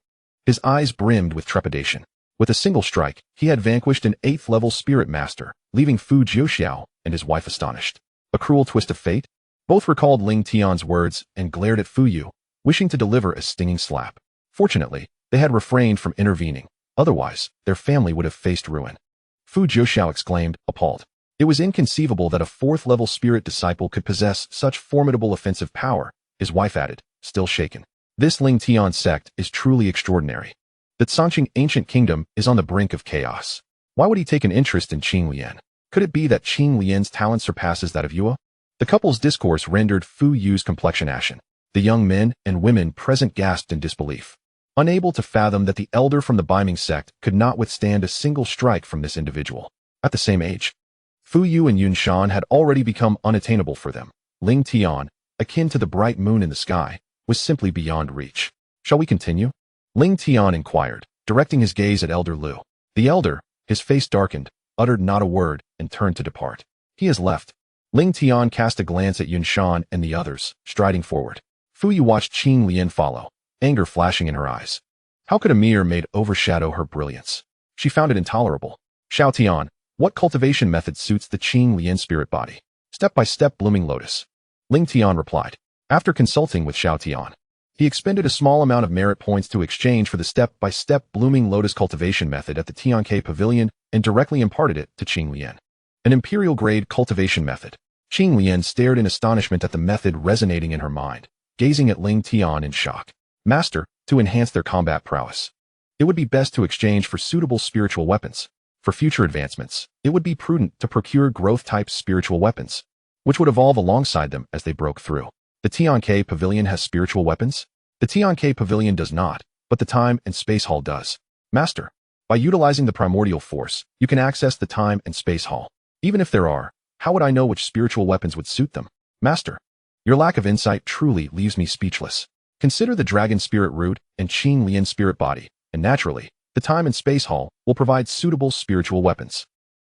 His eyes brimmed with trepidation. With a single strike, he had vanquished an 8th level spirit master, leaving Fu Jiuxiao and his wife astonished. A cruel twist of fate? Both recalled Lingtian's words and glared at Fu Yu, wishing to deliver a stinging slap. Fortunately, they had refrained from intervening. Otherwise, their family would have faced ruin. Fu Jiuxiao exclaimed, appalled. It was inconceivable that a 4th level spirit disciple could possess such formidable offensive power, his wife added, still shaken. This Lingtian sect is truly extraordinary. The Tsangqing ancient kingdom is on the brink of chaos. Why would he take an interest in Qinglian? Could it be that Qing Lian's talent surpasses that of Yue? The couple's discourse rendered Fu Yu's complexion ashen. The young men and women present gasped in disbelief, unable to fathom that the elder from the Biming sect could not withstand a single strike from this individual. At the same age, Fu Yu and Yun Shan had already become unattainable for them. Ling Tian, akin to the bright moon in the sky, was simply beyond reach. Shall we continue? Ling Tian inquired, directing his gaze at Elder Lu. The elder, his face darkened, uttered not a word, and turned to depart. He has left. Ling Tian cast a glance at Yun Shan and the others, striding forward. Fu Yu watched Qing Lian follow, anger flashing in her eyes. How could a mere maid overshadow her brilliance? She found it intolerable. Xiao Tian, what cultivation method suits the Qing Lian spirit body? Step-by-step blooming lotus. Ling Tian replied. After consulting with Xiao Tian, he expended a small amount of merit points to exchange for the step-by-step blooming lotus cultivation method at the Tianke Pavilion and directly imparted it to Qing Lian. An imperial-grade cultivation method. Qing Lian stared in astonishment at the method resonating in her mind, gazing at Ling Tian in shock. Master, to enhance their combat prowess, it would be best to exchange for suitable spiritual weapons. For future advancements, it would be prudent to procure growth-type spiritual weapons, which would evolve alongside them as they broke through. The Tianke Pavilion has spiritual weapons? The Tianke Pavilion does not, but the Time and Space Hall does. Master, by utilizing the primordial force, you can access the Time and Space Hall. Even if there are, how would I know which spiritual weapons would suit them? Master, your lack of insight truly leaves me speechless. Consider the Dragon Spirit Root and Qing Lian Spirit Body, and naturally, the Time and Space Hall will provide suitable spiritual weapons.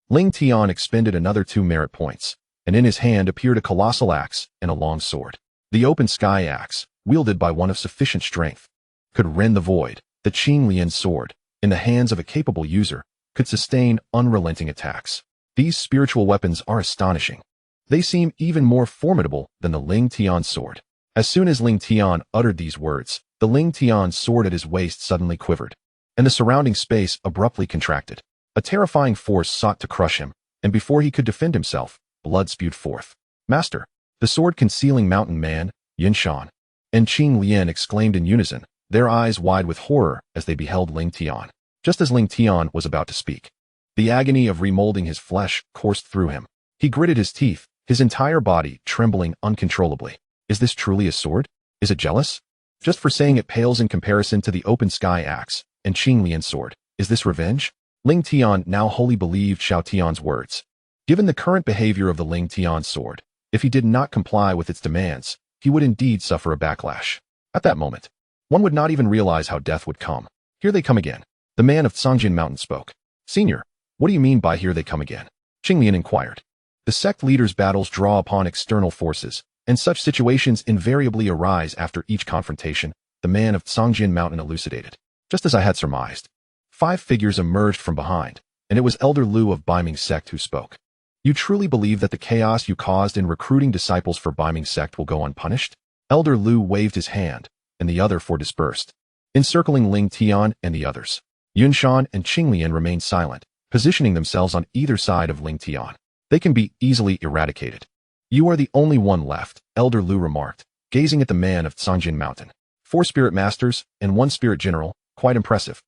Ling Tian expended another 2 merit points, and in his hand appeared a colossal axe and a long sword. The open sky axe, wielded by one of sufficient strength, could rend the void. The Qing Lian sword, in the hands of a capable user, could sustain unrelenting attacks. These spiritual weapons are astonishing. They seem even more formidable than the Ling Tian sword. As soon as Ling Tian uttered these words, the Ling Tian sword at his waist suddenly quivered, and the surrounding space abruptly contracted. A terrifying force sought to crush him, and before he could defend himself, blood spewed forth. Master, the sword concealing Mountain Man, Yun Shan, and Qing Lian exclaimed in unison, their eyes wide with horror as they beheld Ling Tian. Just as Ling Tian was about to speak, the agony of remolding his flesh coursed through him. He gritted his teeth, his entire body trembling uncontrollably. Is this truly a sword? Is it jealous? Just for saying it pales in comparison to the open sky axe and Qing Lian's sword. Is this revenge? Ling Tian now wholly believed Xiao Tian's words. Given the current behavior of the Ling Tian sword, if he did not comply with its demands, he would indeed suffer a backlash. At that moment, one would not even realize how death would come. Here they come again. The man of Cangjin Mountain spoke. Senior, what do you mean by here they come again? Qing Lian inquired. The sect leaders' battles draw upon external forces, and such situations invariably arise after each confrontation, the man of Cangjin Mountain elucidated. Just as I had surmised. 5 figures emerged from behind, and it was Elder Lu of Biming Sect who spoke. You truly believe that the chaos you caused in recruiting disciples for Biming Sect will go unpunished? Elder Lu waved his hand, and the other 4 dispersed, encircling Ling Tian and the others. Yun Shan and Qing Lian remained silent, positioning themselves on either side of Ling Tian. They can be easily eradicated. You are the only one left, Elder Lu remarked, gazing at the man of Cangjin Mountain. 4 spirit masters and 1 spirit general, quite impressive.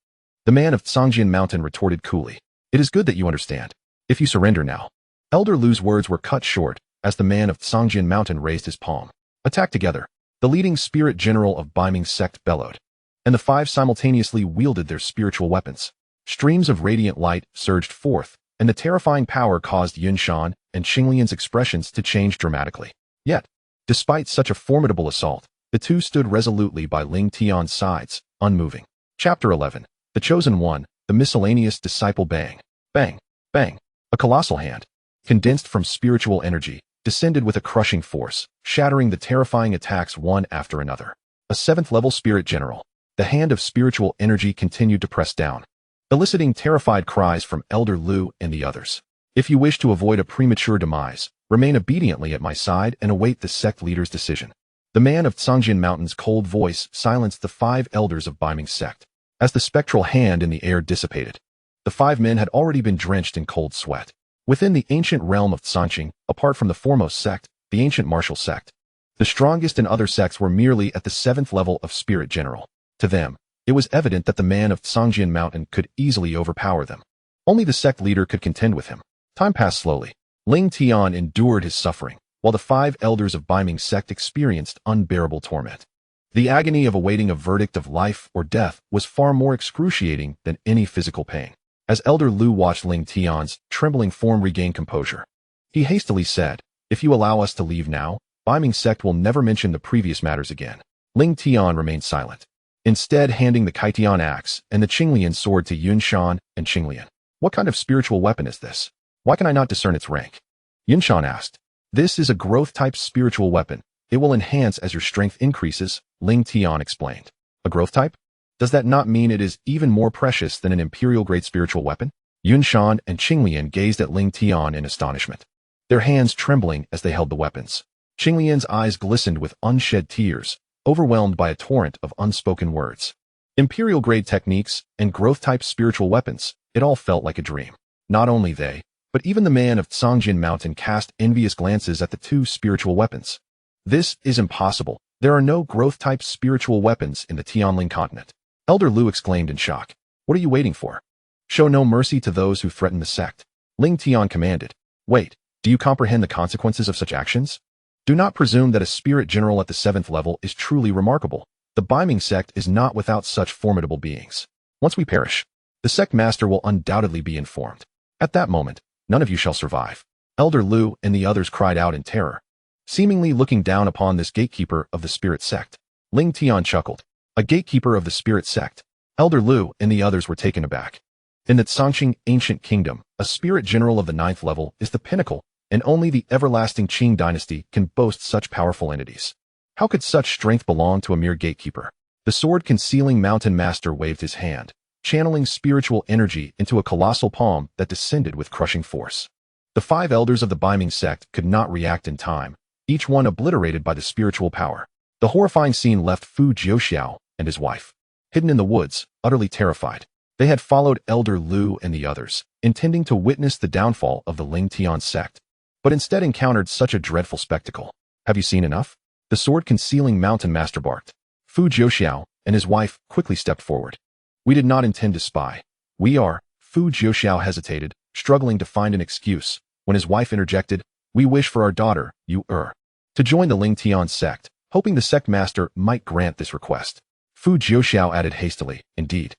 The man of Cangjin Mountain retorted coolly. It is good that you understand. If you surrender now. Elder Lu's words were cut short as the man of Cangjin Mountain raised his palm. Attack together. The leading spirit general of Biming Sect bellowed, and the 5 simultaneously wielded their spiritual weapons. Streams of radiant light surged forth, and the terrifying power caused Yun Shan and Qing Lian's expressions to change dramatically. Yet, despite such a formidable assault, the 2 stood resolutely by Ling Tian's sides, unmoving. Chapter 11. The Chosen One, the Miscellaneous Disciple. Bang, bang, bang. A colossal hand, condensed from spiritual energy, descended with a crushing force, shattering the terrifying attacks one after another. A 7th-level spirit general. The hand of spiritual energy continued to press down, eliciting terrified cries from Elder Lu and the others. If you wish to avoid a premature demise, remain obediently at my side and await the sect leader's decision. The man of Cangjin Mountain's cold voice silenced the 5 elders of Biming Sect. As the spectral hand in the air dissipated, the 5 men had already been drenched in cold sweat. Within the ancient realm of Cangjin, apart from the foremost sect, the ancient martial sect, the strongest and other sects were merely at the 7th level of spirit general. To them, it was evident that the man of Cangjin Mountain could easily overpower them. Only the sect leader could contend with him. Time passed slowly. Lingtian endured his suffering, while the 5 elders of Lingtian Sect experienced unbearable torment. The agony of awaiting a verdict of life or death was far more excruciating than any physical pain. As Elder Lu watched Lingtian's trembling form regain composure, he hastily said, "If you allow us to leave now, Lingtian Sect will never mention the previous matters again." Lingtian remained silent, instead handing the Lingtian axe and the Lingtian sword to Yunshan and Lingtian. "What kind of spiritual weapon is this? Why can I not discern its rank?" Yunshan asked. "This is a growth-type spiritual weapon. It will enhance as your strength increases," Lingtian explained. "A growth type? Does that not mean it is even more precious than an imperial-grade spiritual weapon?" Yunshan and Lingtian gazed at Lingtian in astonishment, their hands trembling as they held the weapons. Lingtian's eyes glistened with unshed tears, overwhelmed by a torrent of unspoken words. Imperial-grade techniques and growth-type spiritual weapons, it all felt like a dream. Not only they, but even the man of Songjin Mountain cast envious glances at the 2 spiritual weapons. "This is impossible. There are no growth-type spiritual weapons in the Tianling continent." Elder Lu exclaimed in shock. "What are you waiting for? Show no mercy to those who threaten the sect." Lingtian commanded. "Wait, do you comprehend the consequences of such actions? Do not presume that a spirit general at the 7th level is truly remarkable. The Lingtian Sect is not without such formidable beings. Once we perish, the sect master will undoubtedly be informed. At that moment, none of you shall survive." Elder Lu and the others cried out in terror, seemingly looking down upon this gatekeeper of the spirit sect. Lingtian chuckled. "A gatekeeper of the spirit sect?" Elder Lu and the others were taken aback. "In the Tsangqing ancient kingdom, a spirit general of the 9th level is the pinnacle, and only the everlasting Qing dynasty can boast such powerful entities. How could such strength belong to a mere gatekeeper?" The sword-concealing mountain master waved his hand, channeling spiritual energy into a colossal palm that descended with crushing force. The 5 elders of the Lingtian Sect could not react in time, each one obliterated by the spiritual power. The horrifying scene left Fu Jiuxiao and his wife, hidden in the woods, utterly terrified. They had followed Elder Lu and the others, intending to witness the downfall of the Lingtian Sect, but instead encountered such a dreadful spectacle. "Have you seen enough?" the sword-concealing mountain master barked. Fu Jiuxiao and his wife quickly stepped forward. "We did not intend to spy. We are..." Fu Jiuxiao hesitated, struggling to find an excuse, when his wife interjected, "We wish for our daughter, to join the Lingtian Sect," hoping the sect master might grant this request. Fu Jiuxiao added hastily, "Indeed,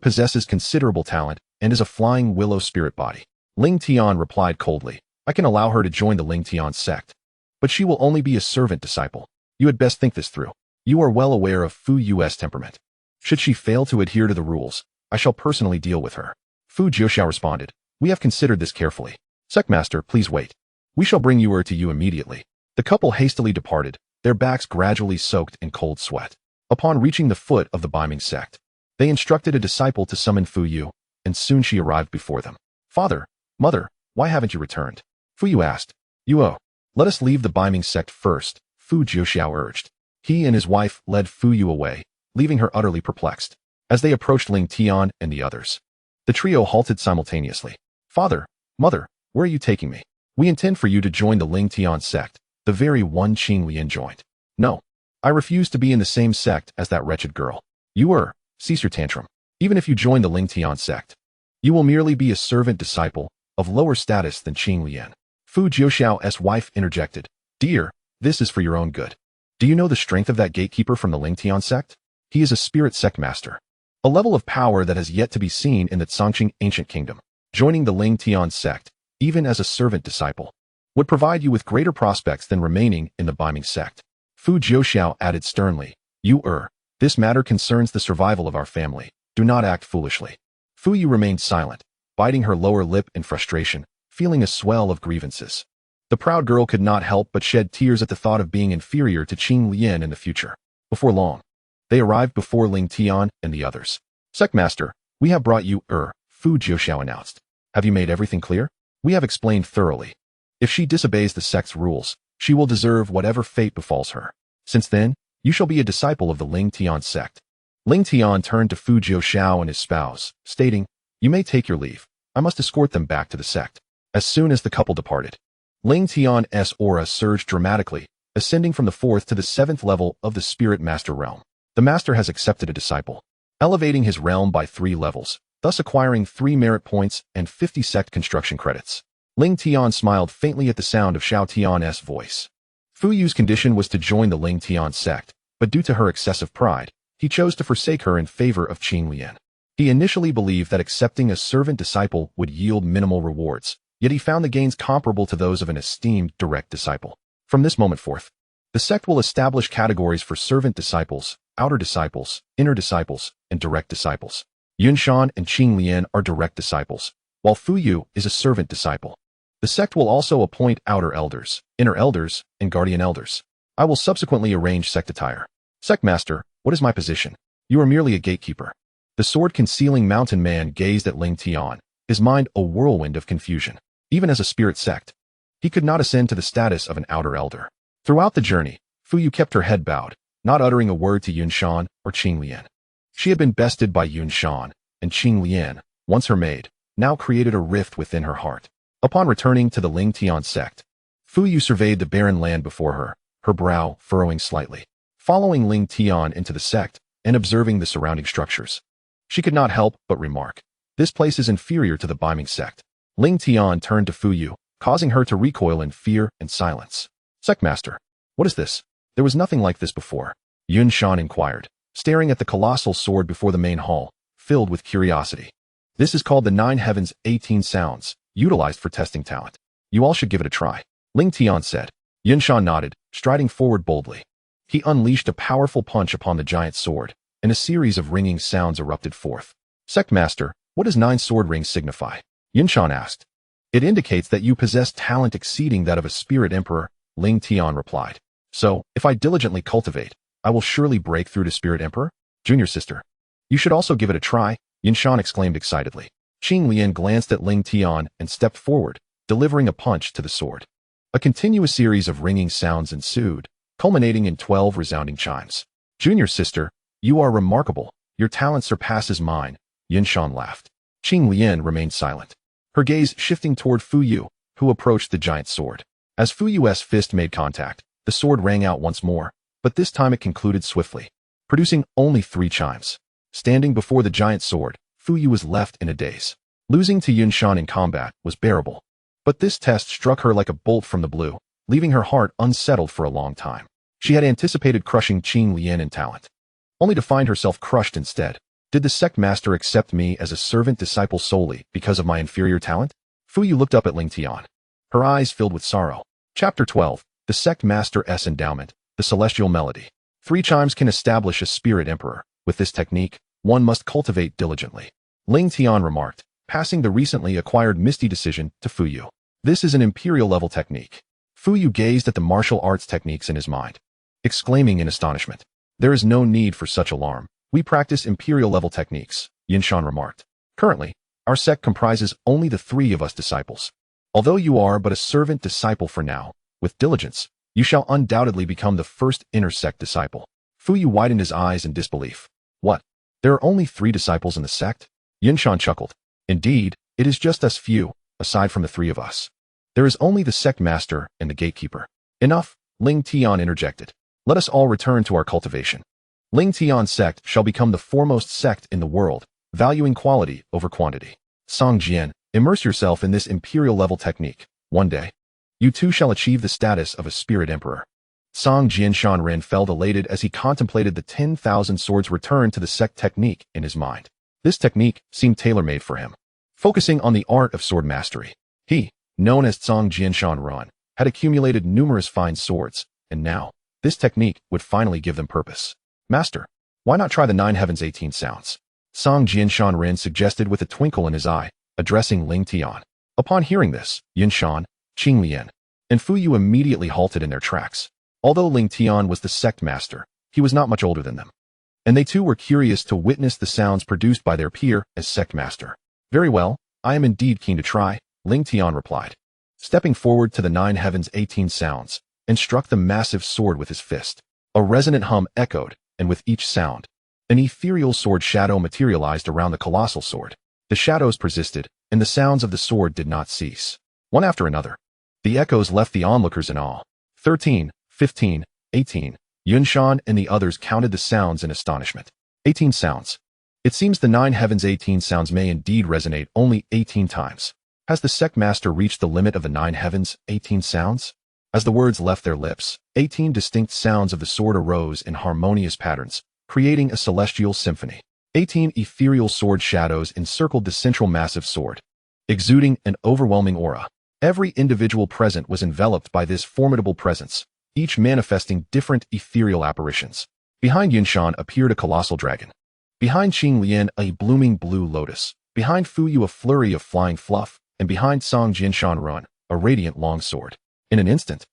possesses considerable talent and is a flying willow spirit body." Lingtian replied coldly, "I can allow her to join the Lingtian Sect, but she will only be a servant disciple. You had best think this through. You are well aware of Fu Yu's temperament. Should she fail to adhere to the rules, I shall personally deal with her." Fu Jiuxiao responded, "We have considered this carefully. Sectmaster, please wait. We shall bring you to you immediately." The couple hastily departed, their backs gradually soaked in cold sweat. Upon reaching the foot of the Lingtian Sect, they instructed a disciple to summon Fu Yu, and soon she arrived before them. "Father, mother, why haven't you returned?" Fu Yu asked. "Let us leave the Lingtian Sect first," Fu Jiuxiao urged. He and his wife led Fu Yu away, leaving her utterly perplexed. As they approached Lingtian and the others, the trio halted simultaneously. "Father, mother, where are you taking me?" "We intend for you to join the Lingtian Sect, the very one Lin joined." "No, I refuse to be in the same sect as that wretched girl." Cease your tantrum. Even if you join the Lingtian Sect, you will merely be a servant disciple of lower status than Lin. Fu Jiuxiao's wife interjected, "Dear, this is for your own good. Do you know the strength of that gatekeeper from the Lingtian Sect? He is a spirit sect master, a level of power that has yet to be seen in the Tsangqing ancient kingdom. Joining the Lingtian Sect, even as a servant disciple, would provide you with greater prospects than remaining in the Lingtian Sect." Fu Jiuxiao added sternly, This matter concerns the survival of our family. Do not act foolishly." Fu Yu remained silent, biting her lower lip in frustration, feeling a swell of grievances. The proud girl could not help but shed tears at the thought of being inferior to Lin in the future. Before long, they arrived before Lingtian and the others. "Sectmaster, we have brought you, Fu Jiuxiao announced. "Have you made everything clear?" "We have explained thoroughly. If she disobeys the sect's rules, she will deserve whatever fate befalls her. Since then, you shall be a disciple of the Lingtian Sect." Lingtian turned to Fu Jiuxiao and his spouse, stating, "You may take your leave. I must escort them back to the sect." As soon as the couple departed, Lingtian's aura surged dramatically, ascending from the 4th to the 7th level of the Spirit Master realm. The Master has accepted a disciple, elevating his realm by 3 levels, thus acquiring 3 merit points and 50 sect construction credits. Ling Tian smiled faintly at the sound of Xiao Tian's voice. Fu Yu's condition was to join the Lingtian Sect, but due to her excessive pride, he chose to forsake her in favor of Qing Lian. He initially believed that accepting a servant disciple would yield minimal rewards, yet he found the gains comparable to those of an esteemed direct disciple. From this moment forth, the sect will establish categories for servant disciples, outer disciples, inner disciples, and direct disciples. Yunshan and Qing Lian are direct disciples, while Fu Yu is a servant disciple. The sect will also appoint outer elders, inner elders, and guardian elders. I will subsequently arrange sect attire. Sect Master, what is my position? You are merely a gatekeeper. The sword-concealing mountain man gazed at Ling Tian, his mind a whirlwind of confusion. Even as a spirit sect, he could not ascend to the status of an outer elder. Throughout the journey, Fu Yu kept her head bowed, not uttering a word to Yunshan or Qing Lian. She had been bested by Yunshan, and Qing Lian, once her maid, now created a rift within her heart. Upon returning to the Lingtian Sect, Fu Yu surveyed the barren land before her, her brow furrowing slightly. Following Ling Tian into the sect and observing the surrounding structures, she could not help but remark, this place is inferior to the Biming sect. Ling Tian turned to Fu Yu, causing her to recoil in fear and silence. Sect Master, what is this? There was nothing like this before. Yunshan inquired, staring at the colossal sword before the main hall, filled with curiosity. This is called the 9 Heavens 18 Sounds, utilized for testing talent. You all should give it a try. Ling Tian said. Yunshan nodded, striding forward boldly. He unleashed a powerful punch upon the giant sword, and a series of ringing sounds erupted forth. Sect Master, what does 9 sword rings signify? Yunshan asked. It indicates that you possess talent exceeding that of a spirit emperor, Ling Tian replied. So, if I diligently cultivate, I will surely break through to spirit emperor? Junior sister. You should also give it a try, Yunshan exclaimed excitedly. Qing Lian glanced at Ling Tian and stepped forward, delivering a punch to the sword. A continuous series of ringing sounds ensued, culminating in 12 resounding chimes. Junior sister, you are remarkable. Your talent surpasses mine, Yunshan laughed. Qing Lian remained silent, her gaze shifting toward Fu Yu, who approached the giant sword. As Fu Yu's fist made contact, the sword rang out once more, but this time it concluded swiftly, producing only 3 chimes. Standing before the giant sword, Fu Yu was left in a daze. Losing to Yunshan in combat was bearable, but this test struck her like a bolt from the blue, leaving her heart unsettled for a long time. She had anticipated crushing Qing Lian in talent, only to find herself crushed instead. Did the sect master accept me as a servant disciple solely because of my inferior talent? Fu Yu looked up at Ling Tian, her eyes filled with sorrow. Chapter 12, The Sect Master's Endowment, The Celestial Melody. 3 chimes can establish a spirit emperor. With this technique, one must cultivate diligently. Ling Tian remarked, passing the recently acquired Misty Decision to Fu Yu. This is an imperial-level technique. Fu Yu gazed at the martial arts techniques in his mind, exclaiming in astonishment. There is no need for such alarm. We practice imperial-level techniques, Yunshan remarked. Currently, our sect comprises only the 3 of us disciples. Although you are but a servant disciple for now, with diligence, you shall undoubtedly become the first inner sect disciple. Fu Yu widened his eyes in disbelief. What? There are only 3 disciples in the sect? Yunshan chuckled. Indeed, it is just us few, aside from the 3 of us. There is only the sect master and the gatekeeper. Enough, Ling Tian interjected. Let us all return to our cultivation. Lingtian Sect shall become the foremost sect in the world, valuing quality over quantity. Song Jian, immerse yourself in this imperial-level technique. One day, you too shall achieve the status of a spirit emperor. Song Jian Shanren felt elated as he contemplated the 10,000 swords return to the sect technique in his mind. This technique seemed tailor-made for him. Focusing on the art of sword mastery, he, known as Song Jian Shanren, had accumulated numerous fine swords, and now, this technique would finally give them purpose. Master, why not try the 9 Heavens 18 Sounds? Song Jian Shanren suggested with a twinkle in his eye, addressing Ling Tian. Upon hearing this, Yunshan, Qing Lian, and Fu Yu immediately halted in their tracks. Although Ling Tian was the sect master, he was not much older than them, and they too were curious to witness the sounds produced by their peer as sect master. Very well, I am indeed keen to try, Ling Tian replied, stepping forward to the 9 Heavens 18 Sounds, and struck the massive sword with his fist. A resonant hum echoed, and with each sound, an ethereal sword shadow materialized around the colossal sword. The shadows persisted, and the sounds of the sword did not cease. One after another, the echoes left the onlookers in awe. 13, 15, 18. Yunshan and the others counted the sounds in astonishment. 18 sounds. It seems the 9 Heavens 18 sounds may indeed resonate only 18 times. Has the sect master reached the limit of the 9 heavens, 18 sounds? As the words left their lips, 18 distinct sounds of the sword arose in harmonious patterns, creating a celestial symphony. 18 ethereal sword shadows encircled the central massive sword, exuding an overwhelming aura. Every individual present was enveloped by this formidable presence, each manifesting different ethereal apparitions. Behind Yunshan appeared a colossal dragon. Behind Qinglian, a blooming blue lotus. Behind Fuyu, a flurry of flying fluff, and behind Song Jinshan Run, a radiant long sword. In an instant,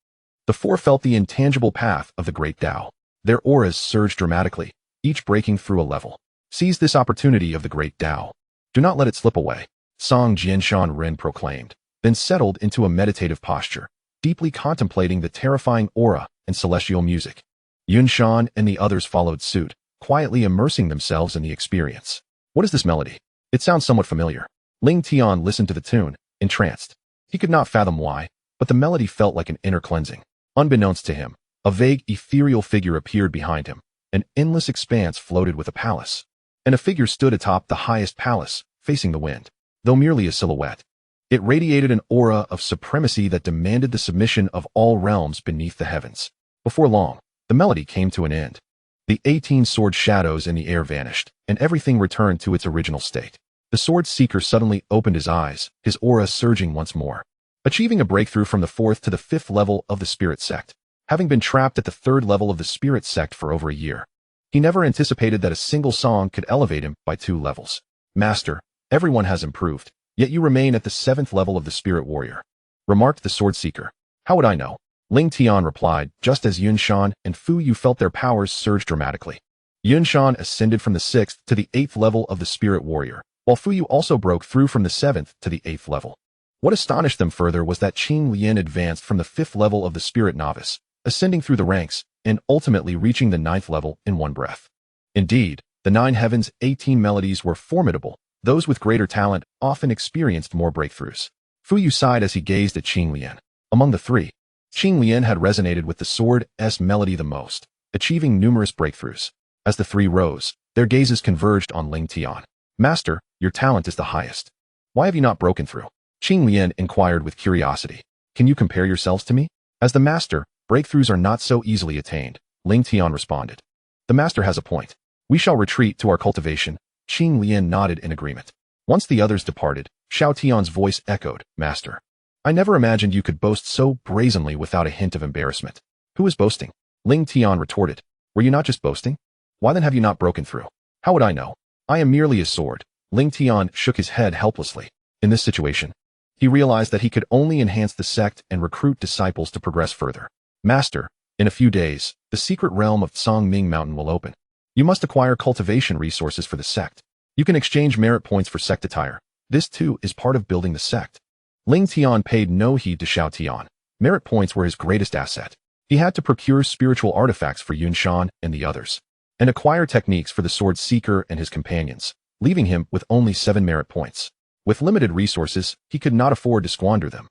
the four felt the intangible path of the great Tao. Their auras surged dramatically, each breaking through a level. Seize this opportunity of the great Tao. Do not let it slip away, Song Jinshan Ren proclaimed, then settled into a meditative posture, deeply contemplating the terrifying aura and celestial music. Yunshan and the others followed suit, quietly immersing themselves in the experience. What is this melody? It sounds somewhat familiar. Lingtian listened to the tune, entranced. He could not fathom why, but the melody felt like an inner cleansing. Unbeknownst to him, a vague ethereal figure appeared behind him. An endless expanse floated with a palace, and a figure stood atop the highest palace, facing the wind. Though merely a silhouette, it radiated an aura of supremacy that demanded the submission of all realms beneath the heavens. Before long, the melody came to an end. The 18 sword shadows in the air vanished, and everything returned to its original state. The sword seeker suddenly opened his eyes, his aura surging once more, achieving a breakthrough from the 4th to the 5th level of the Spirit Sect. Having been trapped at the 3rd level of the Spirit Sect for over a year, he never anticipated that a single song could elevate him by 2 levels. Master, everyone has improved, yet you remain at the 7th level of the Spirit Warrior, remarked the sword seeker. How would I know? Lingtian replied, just as Yunshan and Fuyu felt their powers surge dramatically. Yunshan ascended from the 6th to the 8th level of the Spirit Warrior, while Fuyu also broke through from the 7th to the 8th level. What astonished them further was that Qinglian advanced from the 5th level of the Spirit Novice, ascending through the ranks, and ultimately reaching the 9th level in one breath. Indeed, the 9 heavens' 18 melodies were formidable. Those with greater talent often experienced more breakthroughs. Fuyu sighed as he gazed at Qinglian. Among the three, Qinglian had resonated with the sword's melody the most, achieving numerous breakthroughs. As the three rose, their gazes converged on Lingtian. Master, your talent is the highest. Why have you not broken through? Qinglian inquired with curiosity. Can you compare yourselves to me? As the master, breakthroughs are not so easily attained, Lingtian responded. The master has a point. We shall retreat to our cultivation. Qinglian nodded in agreement. Once the others departed, Xiao Tian's voice echoed, Master. I never imagined you could boast so brazenly without a hint of embarrassment. Who is boasting? Lingtian retorted. Were you not just boasting? Why then have you not broken through? How would I know? I am merely a sword. Lingtian shook his head helplessly. In this situation, he realized that he could only enhance the sect and recruit disciples to progress further. Master, in a few days, the secret realm of Tsangming Mountain will open. You must acquire cultivation resources for the sect. You can exchange merit points for sect attire. This too is part of building the sect. Lingtian paid no heed to Xiao Tian. Merit points were his greatest asset. He had to procure spiritual artifacts for Yunshan and the others, and acquire techniques for the sword seeker and his companions, leaving him with only 7 merit points. With limited resources, he could not afford to squander them.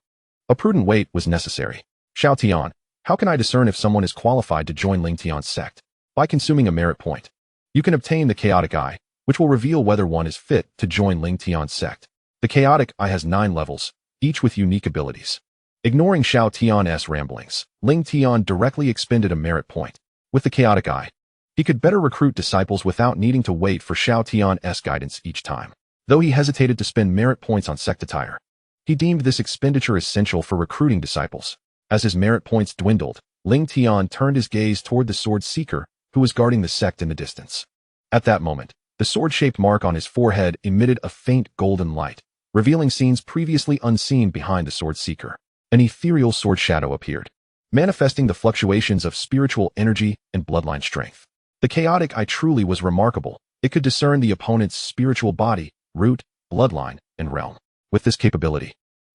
A prudent wait was necessary. Xiao Tian, how can I discern if someone is qualified to join Lingtian's sect? By consuming a merit point. You can obtain the chaotic eye, which will reveal whether one is fit to join Lingtian's sect. The chaotic eye has 9 levels, each with unique abilities. Ignoring Xiao Tian's ramblings, Lingtian directly expended a merit point. With the chaotic eye, he could better recruit disciples without needing to wait for Xiao Tian's guidance each time. Though he hesitated to spend merit points on sect attire, he deemed this expenditure essential for recruiting disciples. As his merit points dwindled, Lingtian turned his gaze toward the sword seeker, who was guarding the sect in the distance. At that moment, the sword-shaped mark on his forehead emitted a faint golden light, revealing scenes previously unseen behind the sword seeker. An ethereal sword shadow appeared, manifesting the fluctuations of spiritual energy and bloodline strength. The chaotic eye truly was remarkable. It could discern the opponent's spiritual body, root, bloodline, and realm. With this capability,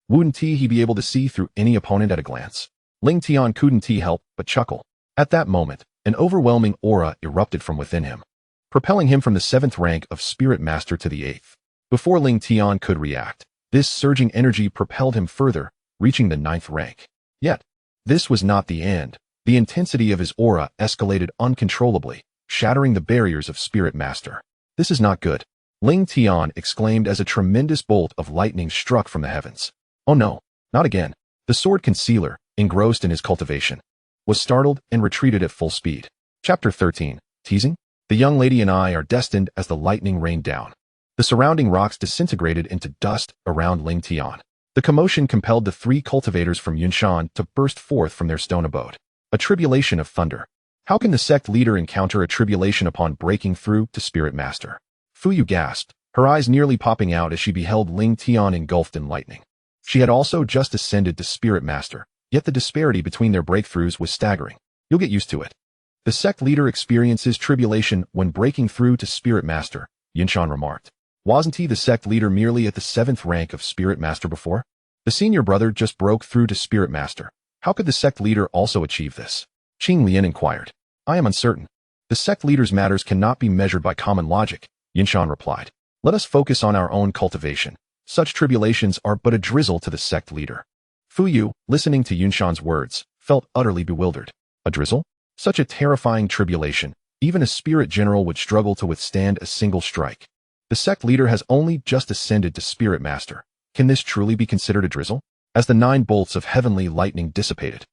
wouldn't he be able to see through any opponent at a glance? Lingtian couldn't help but chuckle. At that moment, an overwhelming aura erupted from within him, propelling him from the 7th rank of Spirit Master to the 8th. Before Lingtian could react, this surging energy propelled him further, reaching the 9th rank. Yet, this was not the end. The intensity of his aura escalated uncontrollably, shattering the barriers of Spirit Master. This is not good. Ling Tian exclaimed as a tremendous bolt of lightning struck from the heavens. Oh no, not again. The sword concealer, engrossed in his cultivation, was startled and retreated at full speed. Chapter 13. Teasing? The young lady and I are destined as the lightning rained down. The surrounding rocks disintegrated into dust around Ling Tian. The commotion compelled the three cultivators from Yunshan to burst forth from their stone abode. A tribulation of thunder. How can the sect leader encounter a tribulation upon breaking through to Spirit Master? Fuyu gasped, her eyes nearly popping out as she beheld Ling Tian engulfed in lightning. She had also just ascended to Spirit Master, yet the disparity between their breakthroughs was staggering. You'll get used to it. The sect leader experiences tribulation when breaking through to Spirit Master, Yunshan remarked. Wasn't he the sect leader merely at the 7th rank of Spirit Master before? The senior brother just broke through to Spirit Master. How could the sect leader also achieve this? Qing Lian inquired. I am uncertain. The sect leader's matters cannot be measured by common logic, Yunshan replied. Let us focus on our own cultivation. Such tribulations are but a drizzle to the sect leader. Fuyu, listening to Yunshan's words, felt utterly bewildered. A drizzle? Such a terrifying tribulation. Even a spirit general would struggle to withstand a single strike. The sect leader has only just ascended to Spirit Master. Can this truly be considered a drizzle? As the 9 bolts of heavenly lightning dissipated,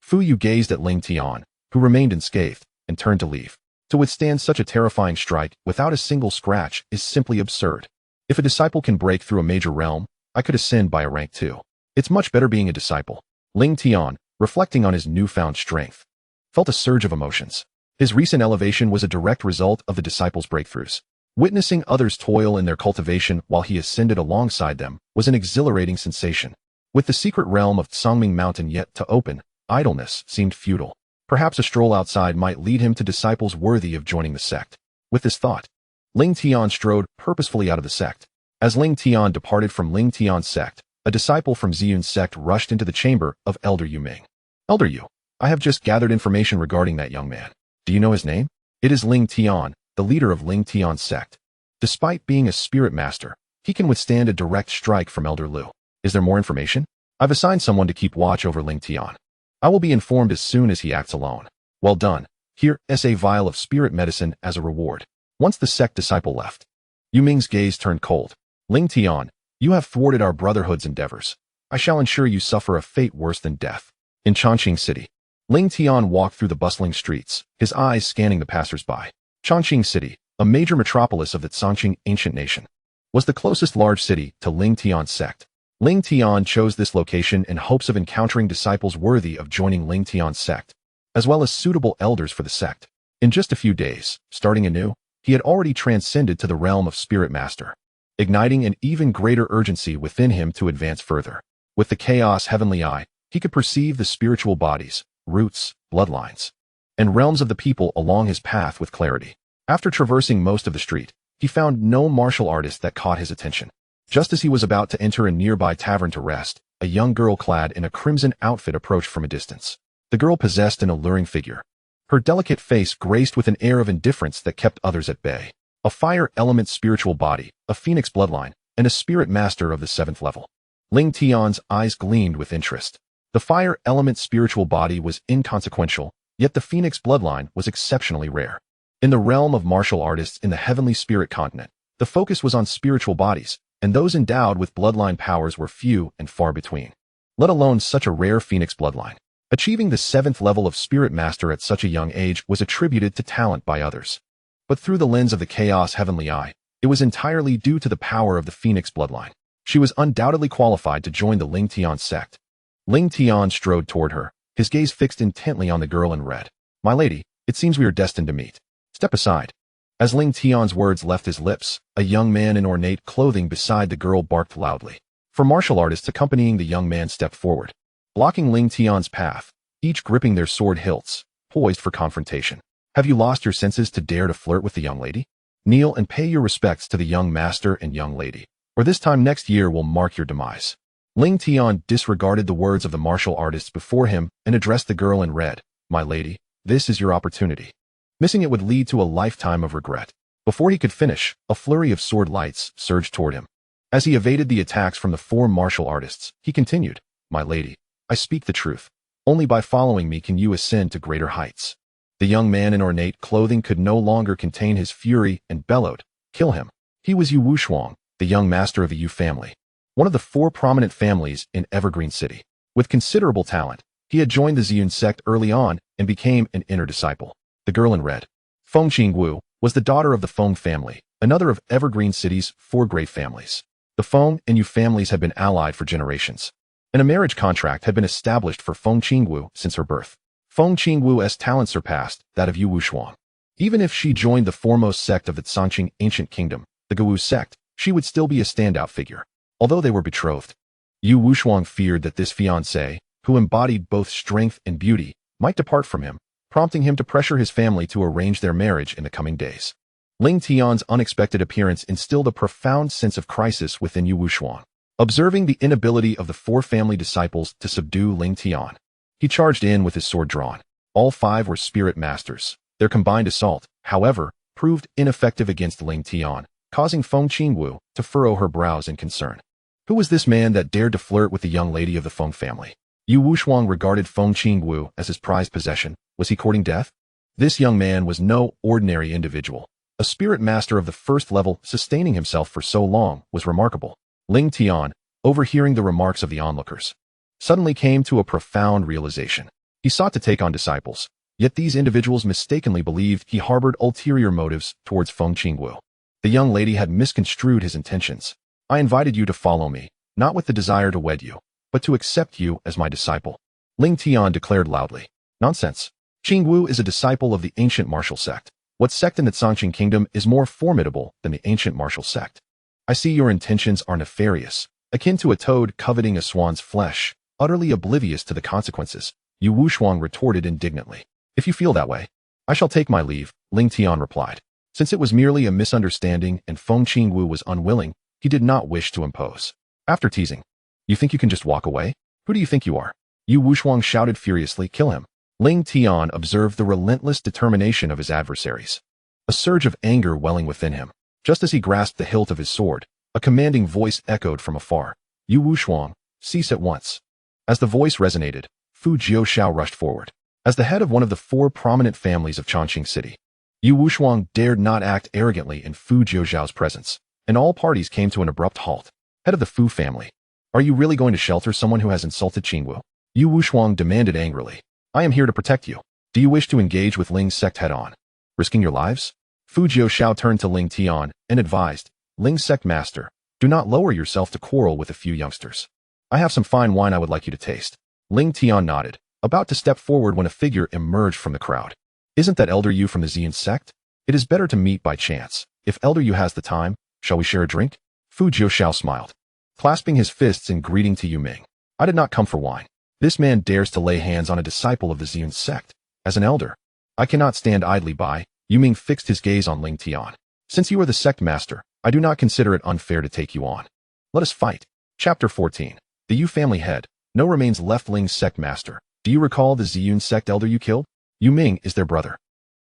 Fuyu gazed at Ling Tian, who remained unscathed, and turned to leave. To withstand such a terrifying strike without a single scratch is simply absurd. If a disciple can break through a major realm, I could ascend by a rank too. It's much better being a disciple. Ling Tian, reflecting on his newfound strength, felt a surge of emotions. His recent elevation was a direct result of the disciples' breakthroughs. Witnessing others toil in their cultivation while he ascended alongside them was an exhilarating sensation. With the secret realm of Songming Mountain yet to open, idleness seemed futile. Perhaps a stroll outside might lead him to disciples worthy of joining the sect. With this thought, Ling Tian strode purposefully out of the sect. As Ling Tian departed from Lingtian Sect, a disciple from Ziyun's sect rushed into the chamber of Elder Yu Ming. Elder Yu, I have just gathered information regarding that young man. Do you know his name? It is Ling Tian, the leader of Lingtian Sect. Despite being a spirit master, he can withstand a direct strike from Elder Lu. Is there more information? I've assigned someone to keep watch over Ling Tian. I will be informed as soon as he acts alone. Well done. Here is a vial of spirit medicine as a reward. Once the sect disciple left, Yu Ming's gaze turned cold. Ling Tian, you have thwarted our brotherhood's endeavors. I shall ensure you suffer a fate worse than death. In Chongqing City, Ling Tian walked through the bustling streets, his eyes scanning the passers-by. Chongqing City, a major metropolis of the Chongqing ancient nation, was the closest large city to Lingtian Sect. Ling Tian chose this location in hopes of encountering disciples worthy of joining Lingtian Sect, as well as suitable elders for the sect. In just a few days, starting anew, he had already transcended to the realm of Spirit Master, igniting an even greater urgency within him to advance further. With the chaos heavenly eye, he could perceive the spiritual bodies, roots, bloodlines, and realms of the people along his path with clarity. After traversing most of the street, he found no martial artist that caught his attention. Just as he was about to enter a nearby tavern to rest, a young girl clad in a crimson outfit approached from a distance. The girl possessed an alluring figure. Her delicate face graced with an air of indifference that kept others at bay. A fire element spiritual body, a phoenix bloodline, and a spirit master of the 7th level. Ling Tian's eyes gleamed with interest. The fire element spiritual body was inconsequential, yet the phoenix bloodline was exceptionally rare. In the realm of martial artists in the heavenly spirit continent, the focus was on spiritual bodies, and those endowed with bloodline powers were few and far between, let alone such a rare phoenix bloodline. Achieving the 7th level of Spirit Master at such a young age was attributed to talent by others. But through the lens of the Chaos Heavenly Eye, it was entirely due to the power of the Phoenix bloodline. She was undoubtedly qualified to join the Lingtian Sect. Ling Tian strode toward her, his gaze fixed intently on the girl in red. My lady, it seems we are destined to meet. Step aside. As Ling Tian's words left his lips, a young man in ornate clothing beside the girl barked loudly. 4 martial artists accompanying the young man stepped forward, blocking Ling Tian's path, each gripping their sword hilts, poised for confrontation. Have you lost your senses to dare to flirt with the young lady? Kneel and pay your respects to the young master and young lady, or this time next year will mark your demise. Ling Tian disregarded the words of the martial artists before him and addressed the girl in red. My lady, this is your opportunity. Missing it would lead to a lifetime of regret. Before he could finish, a flurry of sword lights surged toward him. As he evaded the attacks from the 4 martial artists, he continued, My lady, I speak the truth. Only by following me can you ascend to greater heights. The young man in ornate clothing could no longer contain his fury and bellowed, Kill him. He was Yu Wushuang, the young master of the Yu family, one of the 4 prominent families in Evergreen City. With considerable talent, he had joined the Lingtian Sect early on and became an inner disciple. The girl in red, Feng Qingwu, was the daughter of the Feng family, another of Evergreen City's 4 great families. The Feng and Yu families had been allied for generations, and a marriage contract had been established for Feng Qingwu since her birth. Feng Qingwu's talent surpassed that of Yu Wushuang. Even if she joined the foremost sect of the Zhangqing ancient kingdom, the Gewu sect, she would still be a standout figure. Although they were betrothed, Yu Wushuang feared that this fiancée, who embodied both strength and beauty, might depart from him, prompting him to pressure his family to arrange their marriage in the coming days. Ling Tian's unexpected appearance instilled a profound sense of crisis within Yu Wushuang. Observing the inability of the 4 family disciples to subdue Ling Tian, he charged in with his sword drawn. All 5 were spirit masters. Their combined assault, however, proved ineffective against Ling Tian, causing Feng Qingwu to furrow her brows in concern. Who was this man that dared to flirt with the young lady of the Feng family? Yu Wushuang regarded Feng Qingwu as his prized possession. Was he courting death? This young man was no ordinary individual. A spirit master of the 1st level sustaining himself for so long was remarkable. Ling Tian, overhearing the remarks of the onlookers, suddenly came to a profound realization. He sought to take on disciples, yet these individuals mistakenly believed he harbored ulterior motives towards Feng Qingwu. The young lady had misconstrued his intentions. I invited you to follow me, not with the desire to wed you, but to accept you as my disciple, Ling Tian declared loudly. Nonsense. Qingwu is a disciple of the ancient martial sect. What sect in the Zhangqing kingdom is more formidable than the ancient martial sect? I see your intentions are nefarious, akin to a toad coveting a swan's flesh, utterly oblivious to the consequences, Yu Wushuang retorted indignantly. If you feel that way, I shall take my leave, Ling Tian replied. Since it was merely a misunderstanding and Feng Qingwu was unwilling, he did not wish to impose. After teasing, you think you can just walk away? Who do you think you are? Yu Wushuang shouted furiously, kill him. Ling Tian observed the relentless determination of his adversaries, a surge of anger welling within him. Just as he grasped the hilt of his sword, a commanding voice echoed from afar. Yu Wushuang, cease at once. As the voice resonated, Fu Jiuxiao rushed forward. As the head of one of the 4 prominent families of Chongqing City, Yu Wushuang dared not act arrogantly in Fu Jiuxiao's presence, and all parties came to an abrupt halt. Head of the Fu family, are you really going to shelter someone who has insulted Qingwu? Yu Wushuang demanded angrily. I am here to protect you. Do you wish to engage with Ling's sect head-on, risking your lives? Fu Jiuxiao turned to Ling Tian and advised, Ling's sect master, do not lower yourself to quarrel with a few youngsters. I have some fine wine I would like you to taste. Ling Tian nodded, about to step forward when a figure emerged from the crowd. Isn't that Elder Yu from the Lingtian Sect? It is better to meet by chance. If Elder Yu has the time, shall we share a drink? Fu Jiuxiao smiled, clasping his fists in greeting to Yu Ming. I did not come for wine. This man dares to lay hands on a disciple of the Lingtian Sect. As an elder, I cannot stand idly by. Yu Ming fixed his gaze on Ling Tian. Since you are the sect master, I do not consider it unfair to take you on. Let us fight. Chapter 14. The Yu family head. No remains left. Ling's sect master. Do you recall the Lingtian Sect elder you killed? Yu Ming is their brother.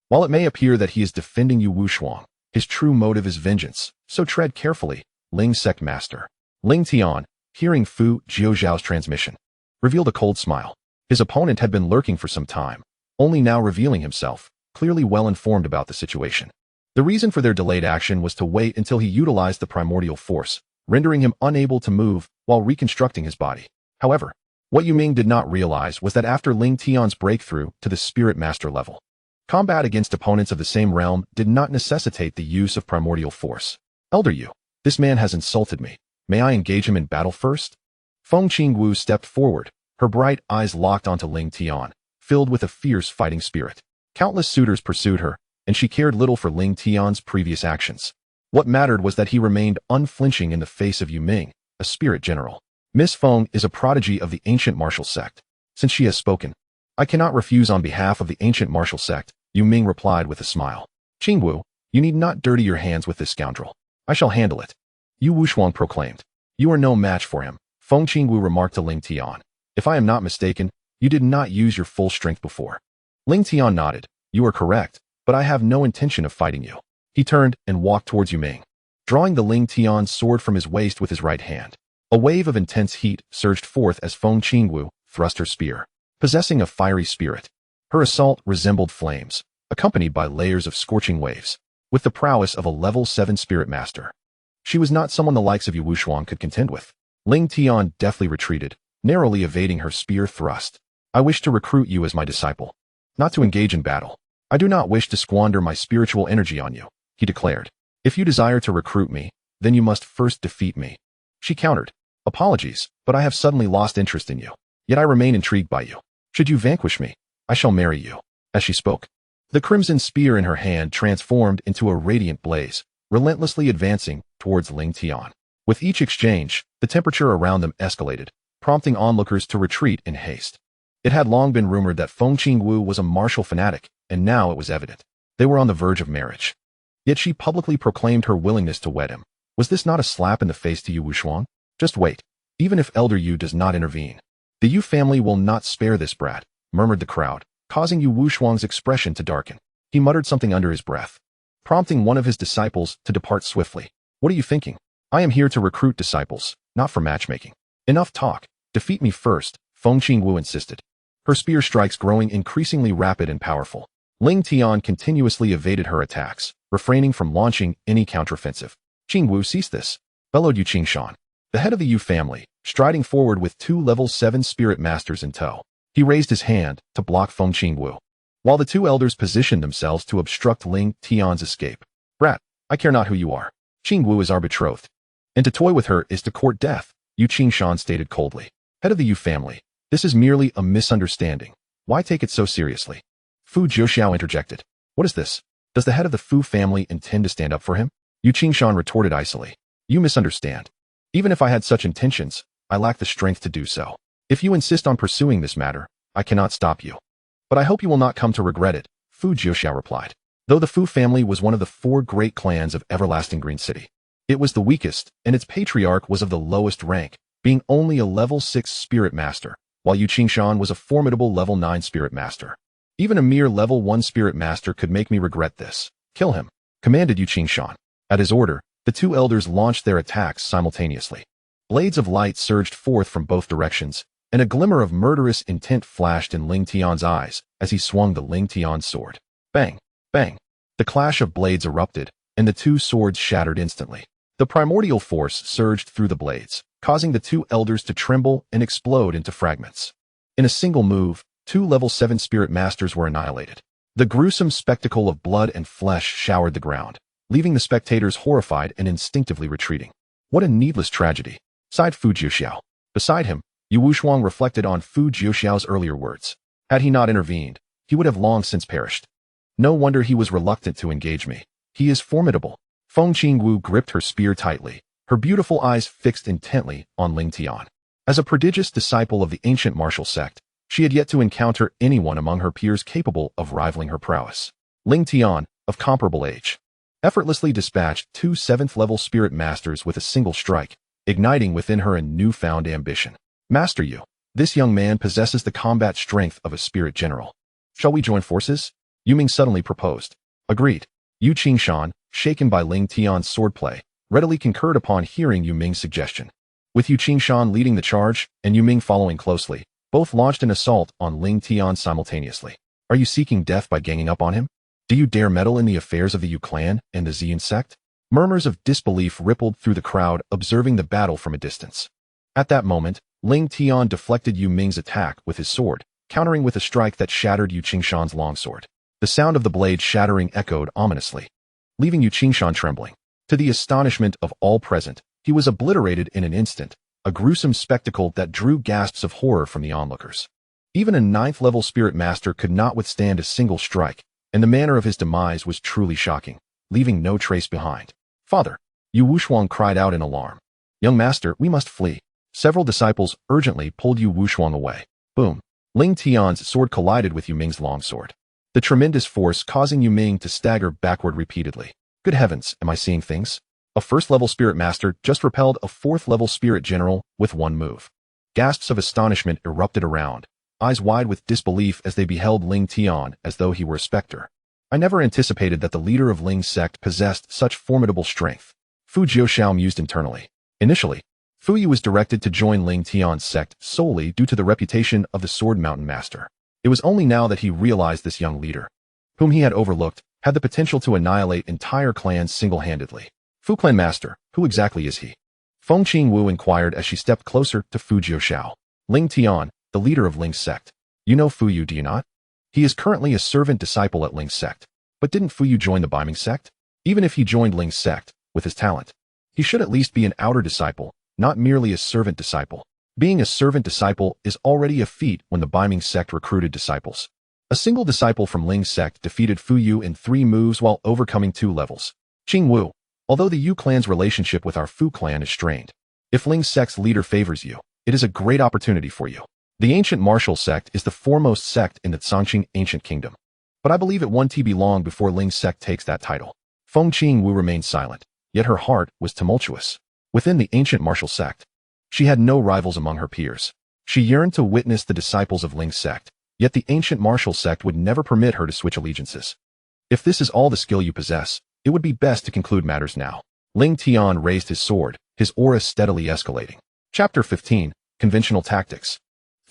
While it may appear that he is defending Yu Wushuang, his true motive is vengeance, so tread carefully, Ling's sect master. Ling Tian, hearing Fu Jiuxiao's transmission, revealed a cold smile. His opponent had been lurking for some time, only now revealing himself, clearly well informed about the situation. The reason for their delayed action was to wait until he utilized the primordial force, rendering him unable to move while reconstructing his body. However, what Yu Ming did not realize was that after Ling Tian's breakthrough to the spirit master level, combat against opponents of the same realm did not necessitate the use of primordial force. Elder Yu, this man has insulted me. May I engage him in battle first? Feng Qingwu stepped forward, her bright eyes locked onto Ling Tian, filled with a fierce fighting spirit. Countless suitors pursued her, and she cared little for Ling Tian's previous actions. What mattered was that he remained unflinching in the face of Yu Ming, a spirit general. Miss Feng is a prodigy of the ancient martial sect. Since she has spoken, I cannot refuse on behalf of the ancient martial sect, Yu Ming replied with a smile. Qingwu, you need not dirty your hands with this scoundrel. I shall handle it. Yu Wushuang proclaimed. You are no match for him, Feng Qingwu remarked to Ling Tian. If I am not mistaken, you did not use your full strength before. Ling Tian nodded. You are correct, but I have no intention of fighting you. He turned and walked towards Yu Ming, drawing the Ling Tian sword from his waist with his right hand. A wave of intense heat surged forth as Feng Qingwu thrust her spear, possessing a fiery spirit. Her assault resembled flames, accompanied by layers of scorching waves. With the prowess of a level 7 spirit master, She was not someone the likes of Yu Wushuang could contend with. Lingtian deftly retreated, narrowly evading her spear thrust. I wish to recruit you as my disciple, not to engage in battle. I do not wish to squander my spiritual energy on you, he declared. If you desire to recruit me, then you must first defeat me. She countered. Apologies, but I have suddenly lost interest in you. Yet I remain intrigued by you. Should you vanquish me, I shall marry you. As she spoke, the crimson spear in her hand transformed into a radiant blaze, relentlessly advancing towards Lingtian. With each exchange, the temperature around them escalated, prompting onlookers to retreat in haste. It had long been rumored that Feng Qingwu was a martial fanatic, and now it was evident. They were on the verge of marriage. Yet she publicly proclaimed her willingness to wed him. Was this not a slap in the face to Yu Wushuang? Just wait. Even if Elder Yu does not intervene, the Yu family will not spare this brat, murmured the crowd, causing Yu Wushuang's expression to darken. He muttered something under his breath, prompting one of his disciples to depart swiftly. What are you thinking? I am here to recruit disciples, not for matchmaking. Enough talk. Defeat me first, Feng Qingwu insisted, her spear strikes growing increasingly rapid and powerful. Lingtian continuously evaded her attacks, refraining from launching any counteroffensive. Qingwu, cease this, bellowed Yu Qingshan, the head of the Yu family, striding forward with 2 level 7 spirit masters in tow. He raised his hand to block Feng Qingwu, while the 2 elders positioned themselves to obstruct Lingtian's escape. Brat, I care not who you are. Qingwu is our betrothed, and to toy with her is to court death, Yu Qingshan stated coldly. Head of the Yu family, this is merely a misunderstanding. Why take it so seriously? Fu Jiuxiao interjected. What is this? Does the head of the Fu family intend to stand up for him? Yu Qingshan retorted icily. You misunderstand. Even if I had such intentions, I lack the strength to do so. If you insist on pursuing this matter, I cannot stop you. But I hope you will not come to regret it, Fu Jiuxiao replied. Though the Fu family was one of the 4 great clans of Everlasting Green City, it was the weakest, and its patriarch was of the lowest rank, being only a level 6 spirit master, while Yu Qingshan was a formidable level 9 spirit master. Even a mere level 1 spirit master could make me regret this. Kill him, commanded Yu Qingshan. At his order, the 2 elders launched their attacks simultaneously. Blades of light surged forth from both directions, and a glimmer of murderous intent flashed in Lingtian's eyes as he swung the Lingtian sword. Bang! Bang! The clash of blades erupted, and the 2 swords shattered instantly. The primordial force surged through the blades, causing the 2 elders to tremble and explode into fragments. In a single move, 2 level 7 spirit masters were annihilated. The gruesome spectacle of blood and flesh showered the ground, leaving the spectators horrified and instinctively retreating. What a needless tragedy, sighed Fu Jiuxiao. Beside him, Yu Wushuang reflected on Fu Jiuxiao's earlier words. Had he not intervened, he would have long since perished. No wonder he was reluctant to engage me. He is formidable. Feng Qingwu gripped her spear tightly, her beautiful eyes fixed intently on Lingtian. As a prodigious disciple of the ancient martial sect, she had yet to encounter anyone among her peers capable of rivaling her prowess. Lingtian, of comparable age, effortlessly dispatched 2 7th-level spirit masters with a single strike, igniting within her a newfound ambition. Master Yu, this young man possesses the combat strength of a spirit general. Shall we join forces? Yu Ming suddenly proposed. Agreed. Yu Qingshan, shaken by Lingtian's swordplay, readily concurred upon hearing Yu Ming's suggestion. With Yu Qingshan leading the charge and Yu Ming following closely, both launched an assault on Lingtian simultaneously. Are you seeking death by ganging up on him? Do you dare meddle in the affairs of the Yu clan and the Lingtian Sect? Murmurs of disbelief rippled through the crowd observing the battle from a distance. At that moment, Lingtian deflected Yu Ming's attack with his sword, countering with a strike that shattered Yu Qingshan's longsword. The sound of the blade shattering echoed ominously, leaving Yu Qingshan trembling. To the astonishment of all present, he was obliterated in an instant, a gruesome spectacle that drew gasps of horror from the onlookers. Even a 9th-level spirit master could not withstand a single strike, and the manner of his demise was truly shocking, leaving no trace behind. Father! Yu Wushuang cried out in alarm. Young master, we must flee. Several disciples urgently pulled Yu Wushuang away. Boom! Lingtian's sword collided with Yu Ming's longsword, the tremendous force causing Yu Ming to stagger backward repeatedly. Good heavens, am I seeing things? A 1st-level spirit master just repelled a 4th-level spirit general with one move. Gasps of astonishment erupted around, eyes wide with disbelief as they beheld Lingtian as though he were a specter. I never anticipated that the leader of Ling's sect possessed such formidable strength, Fu Jiuxiao mused internally. Initially, Fu Yu was directed to join Lingtian's sect solely due to the reputation of the Sword Mountain Master. It was only now that he realized this young leader, whom he had overlooked, had the potential to annihilate entire clans single-handedly. Fu Fu Clan Master, who exactly is he? Feng Qingwu inquired as she stepped closer to Fu Jiuxiao. Lingtian, the leader of Ling's Sect. You know Fu Yu, do you not? He is currently a servant disciple at Ling's Sect. But didn't Fu Yu join the Biming Sect? Even if he joined Ling's Sect, with his talent, he should at least be an outer disciple, not merely a servant disciple. Being a servant disciple is already a feat when the Biming Sect recruited disciples. A single disciple from Ling's Sect defeated Fu Yu in 3 moves while overcoming 2 levels. Qingwu, although the Yu clan's relationship with our Fu clan is strained, if Ling's Sect's leader favors you, it is a great opportunity for you. The ancient martial sect is the foremost sect in the Zhangqing ancient kingdom. But I believe it won't be long before Ling's Sect takes that title. Feng Qingwu remained silent, yet her heart was tumultuous. Within the ancient martial sect, she had no rivals among her peers. She yearned to witness the disciples of Ling's Sect, yet the ancient martial sect would never permit her to switch allegiances. If this is all the skill you possess, it would be best to conclude matters now. Lingtian raised his sword, his aura steadily escalating. Chapter 15, Conventional Tactics.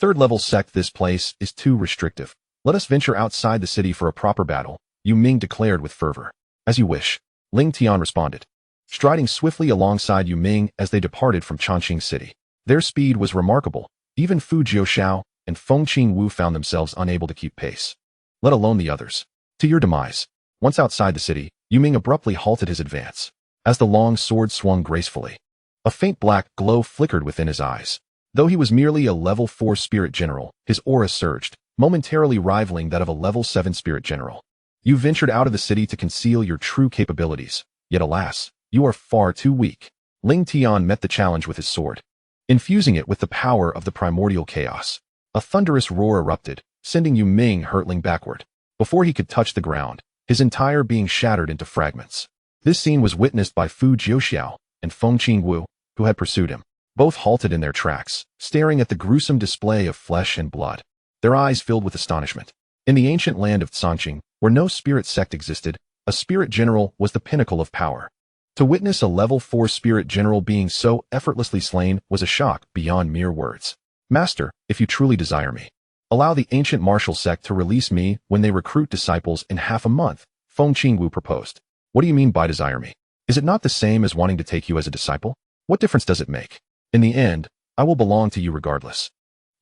3rd level sect. This place is too restrictive. Let us venture outside the city for a proper battle, Yu Ming declared with fervor. As you wish, Lingtian responded, striding swiftly alongside Yu Ming as they departed from Chongqing City. Their speed was remarkable. Even Fu Jiuxiao and Feng Qingwu found themselves unable to keep pace, let alone the others. To your demise. Once outside the city, Yu Ming abruptly halted his advance. As the long sword swung gracefully, a faint black glow flickered within his eyes. Though he was merely a level 4 spirit general, his aura surged, momentarily rivaling that of a level 7 spirit general. You ventured out of the city to conceal your true capabilities, yet alas, you are far too weak. Lingtian met the challenge with his sword, infusing it with the power of the primordial chaos. A thunderous roar erupted, sending Yu Ming hurtling backward. Before he could touch the ground, his entire being shattered into fragments. This scene was witnessed by Fu Jiuxiao and Feng Qingwu, who had pursued him. Both halted in their tracks, staring at the gruesome display of flesh and blood, their eyes filled with astonishment. In the ancient land of Zhangqing, where no spirit sect existed, a spirit general was the pinnacle of power. To witness a level 4 spirit general being so effortlessly slain was a shock beyond mere words. Master, if you truly desire me, allow the ancient martial sect to release me when they recruit disciples in half a month, Feng Qingwu proposed. What do you mean by desire me? Is it not the same as wanting to take you as a disciple? What difference does it make? In the end, I will belong to you regardless.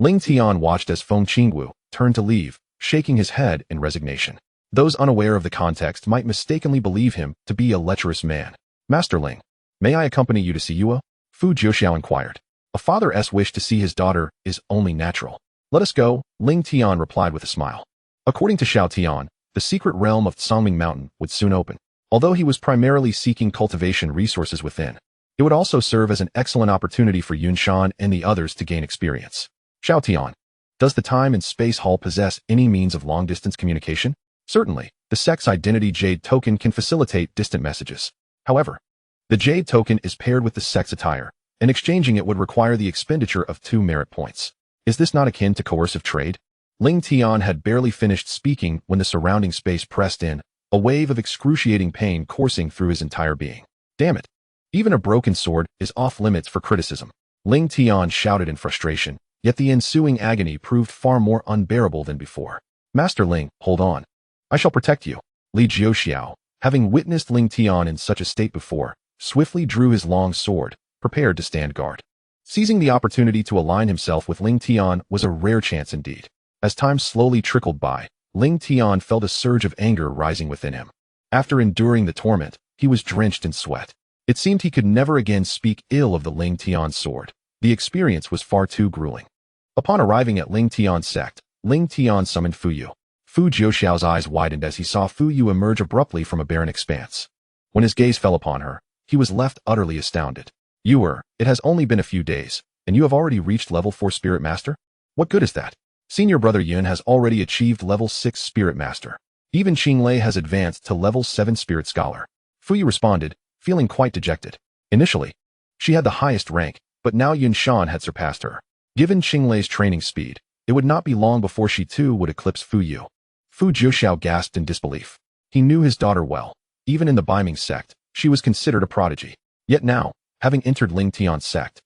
Lingtian watched as Feng Qingwu turned to leave, shaking his head in resignation. Those unaware of the context might mistakenly believe him to be a lecherous man. Master Ling, may I accompany you to see Yuo? Fu Jiuxiao inquired. A father's wish to see his daughter is only natural. Let us go, Lingtian replied with a smile. According to Xiao Tian, the secret realm of Songming Mountain would soon open. Although he was primarily seeking cultivation resources within, it would also serve as an excellent opportunity for Yunshan and the others to gain experience. Xiao Tian, does the Time and Space Hall possess any means of long-distance communication? Certainly, the sect's identity Jade token can facilitate distant messages. However, the Jade token is paired with the sect's attire, and exchanging it would require the expenditure of 2 merit points. Is this not akin to coercive trade? Lingtian had barely finished speaking when the surrounding space pressed in, a wave of excruciating pain coursing through his entire being. Damn it. Even a broken sword is off limits for criticism. Lingtian shouted in frustration, yet the ensuing agony proved far more unbearable than before. Master Ling, hold on. I shall protect you. Li Jiuxiao, having witnessed Lingtian in such a state before, swiftly drew his long sword, prepared to stand guard. Seizing the opportunity to align himself with Lingtian was a rare chance indeed. As time slowly trickled by, Lingtian felt a surge of anger rising within him. After enduring the torment, he was drenched in sweat. It seemed he could never again speak ill of the Lingtian sword. The experience was far too grueling. Upon arriving at Lingtian Sect, Lingtian summoned Fu Yu. Fu Jiuxiao's eyes widened as he saw Fu Yu emerge abruptly from a barren expanse. When his gaze fell upon her, he was left utterly astounded. It has only been a few days, and you have already reached level 4 Spirit Master? What good is that? Senior brother Yun has already achieved level 6 Spirit Master. Even Qinglei has advanced to level 7 Spirit Scholar. Fu Yu responded, feeling quite dejected. Initially, she had the highest rank, but now Yunshan had surpassed her. Given Qinglei's training speed, it would not be long before she too would eclipse Fu Yu. Fu Jiuxiao gasped in disbelief. He knew his daughter well. Even in the Biming Sect, she was considered a prodigy. Yet now, having entered Lingtian Sect,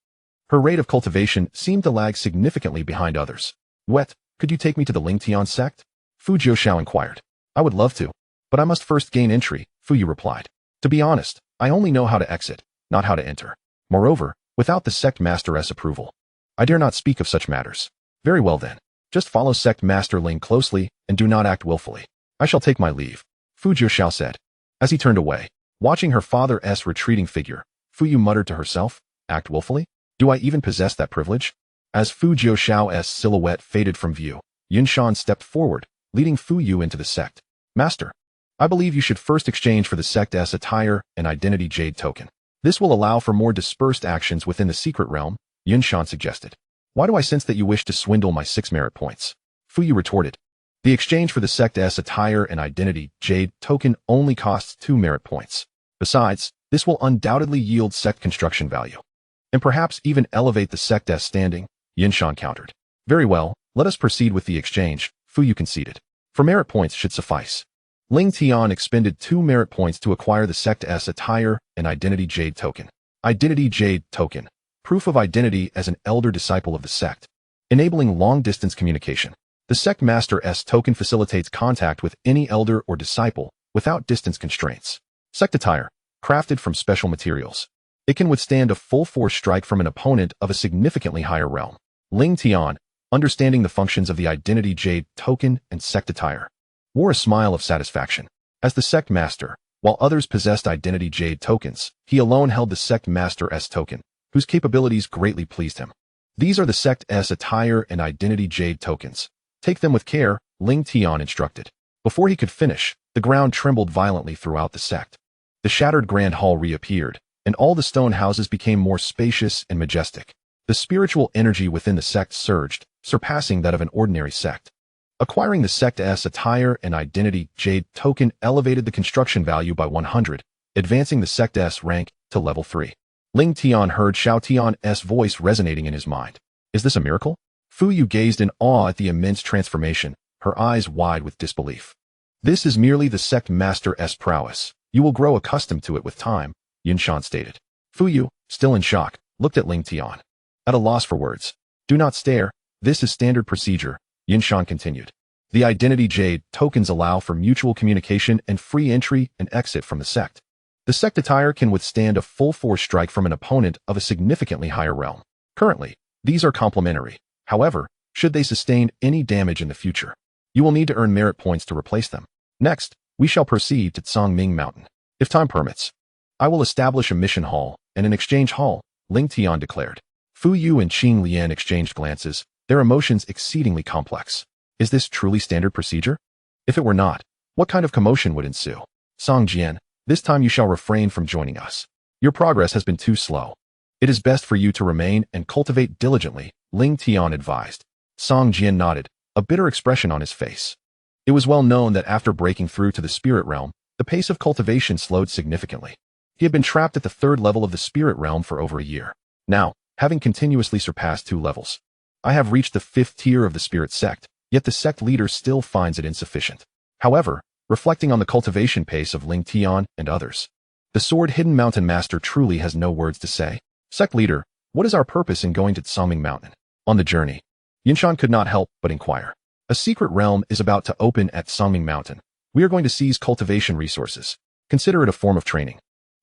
her rate of cultivation seemed to lag significantly behind others. Could you take me to the Lingtian Sect? Fu Jiuxiao inquired. I would love to, but I must first gain entry, Fu Yu replied. To be honest, I only know how to exit, not how to enter. Moreover, without the sect master's approval, I dare not speak of such matters. Very well then. Just follow sect master Ling closely and do not act willfully. I shall take my leave, Fu Jiuxiao said. As he turned away, watching her father's retreating figure, Fu Yu muttered to herself, act willfully? Do I even possess that privilege? As Fu Jiuxiao's silhouette faded from view, Yunshan stepped forward, leading Fu Yu into the sect. Master, I believe you should first exchange for the sect's attire and identity jade token. This will allow for more dispersed actions within the secret realm, Yunshan suggested. Why do I sense that you wish to swindle my 6 merit points? Fu Yu retorted. The exchange for the sect's attire and identity jade token only costs 2 merit points. Besides, this will undoubtedly yield sect construction value, and perhaps even elevate the sect's standing, Yunshan countered. Very well, let us proceed with the exchange, Fu Yu conceded. For merit points should suffice. Lingtian expended 2 merit points to acquire the sect's attire and identity jade token. Identity jade token. Proof of identity as an elder disciple of the sect. Enabling long-distance communication. The sect master's token facilitates contact with any elder or disciple without distance constraints. Sect attire. Crafted from special materials. It can withstand a full force strike from an opponent of a significantly higher realm. Lingtian, understanding the functions of the identity jade token and sect attire, wore a smile of satisfaction. As the sect master, while others possessed identity jade tokens, he alone held the sect master's token, whose capabilities greatly pleased him. These are the sect's attire and identity jade tokens. Take them with care, Lingtian instructed. Before he could finish, the ground trembled violently throughout the sect. The shattered grand hall reappeared, and all the stone houses became more spacious and majestic. The spiritual energy within the sect surged, surpassing that of an ordinary sect. Acquiring the sect's attire and identity jade token elevated the construction value by 100, advancing the sect's rank to level 3. Lingtian heard Xiao Tian's voice resonating in his mind. Is this a miracle? Fu Yu gazed in awe at the immense transformation, her eyes wide with disbelief. This is merely the sect master's prowess. You will grow accustomed to it with time, Yunshan stated. Fu Yu, still in shock, looked at Lingtian. At a loss for words. Do not stare, this is standard procedure, Yunshan continued. The identity jade tokens allow for mutual communication and free entry and exit from the sect. The sect attire can withstand a full force strike from an opponent of a significantly higher realm. Currently, these are complementary. However, should they sustain any damage in the future, you will need to earn merit points to replace them. Next, we shall proceed to Tsangming Mountain. If time permits, I will establish a mission hall and an exchange hall, Lingtian declared. Fu Yu and Qing Lian exchanged glances, their emotions exceedingly complex. Is this truly standard procedure? If it were not, what kind of commotion would ensue? Song Jian, this time you shall refrain from joining us. Your progress has been too slow. It is best for you to remain and cultivate diligently, Lingtian advised. Song Jian nodded, a bitter expression on his face. It was well known that after breaking through to the spirit realm, the pace of cultivation slowed significantly. He had been trapped at the 3rd level of the spirit realm for over a year. Now, having continuously surpassed 2 levels, I have reached the 5th tier of the spirit sect, yet the sect leader still finds it insufficient. However, reflecting on the cultivation pace of Lingtian and others, the sword hidden mountain master truly has no words to say. Sect leader, what is our purpose in going to Tsangming Mountain? On the journey, Yunshan could not help but inquire. A secret realm is about to open at Tsangming Mountain. We are going to seize cultivation resources. Consider it a form of training.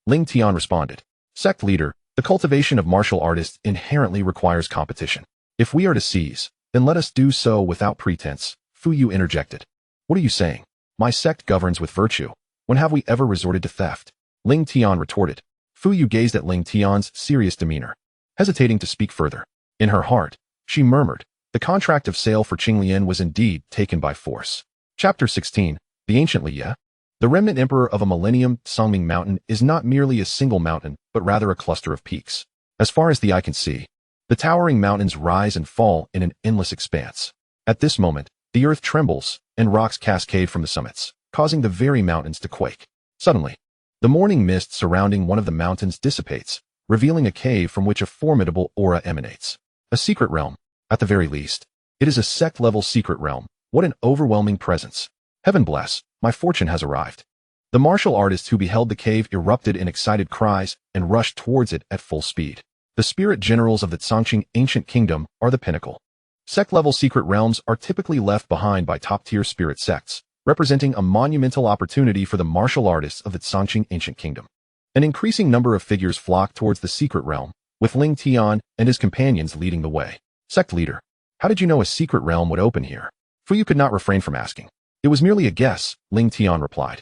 Lingtian responded. Sect leader, the cultivation of martial artists inherently requires competition. If we are to seize, then let us do so without pretense, Fu Yu interjected. What are you saying? My sect governs with virtue. When have we ever resorted to theft? Lingtian retorted. Fu Yu gazed at Lingtian's serious demeanor, hesitating to speak further. In her heart, she murmured, the contract of sale for Qinglian was indeed taken by force. Chapter 16. The Ancient Liye. The remnant emperor of a millennium, Tsangming Mountain, is not merely a single mountain, but rather a cluster of peaks. As far as the eye can see, the towering mountains rise and fall in an endless expanse. At this moment, the earth trembles, and rocks cascade from the summits, causing the very mountains to quake. Suddenly, the morning mist surrounding one of the mountains dissipates, revealing a cave from which a formidable aura emanates. A secret realm, at the very least. It is a sect-level secret realm. What an overwhelming presence. Heaven bless, my fortune has arrived. The martial artists who beheld the cave erupted in excited cries and rushed towards it at full speed. The spirit generals of the Tsangqing ancient kingdom are the pinnacle. Sect-level secret realms are typically left behind by top-tier spirit sects, representing a monumental opportunity for the martial artists of the Tsangqing ancient kingdom. An increasing number of figures flocked towards the secret realm, with Lingtian and his companions leading the way. Sect leader, how did you know a secret realm would open here? Fuyu could not refrain from asking. It was merely a guess, Lingtian replied.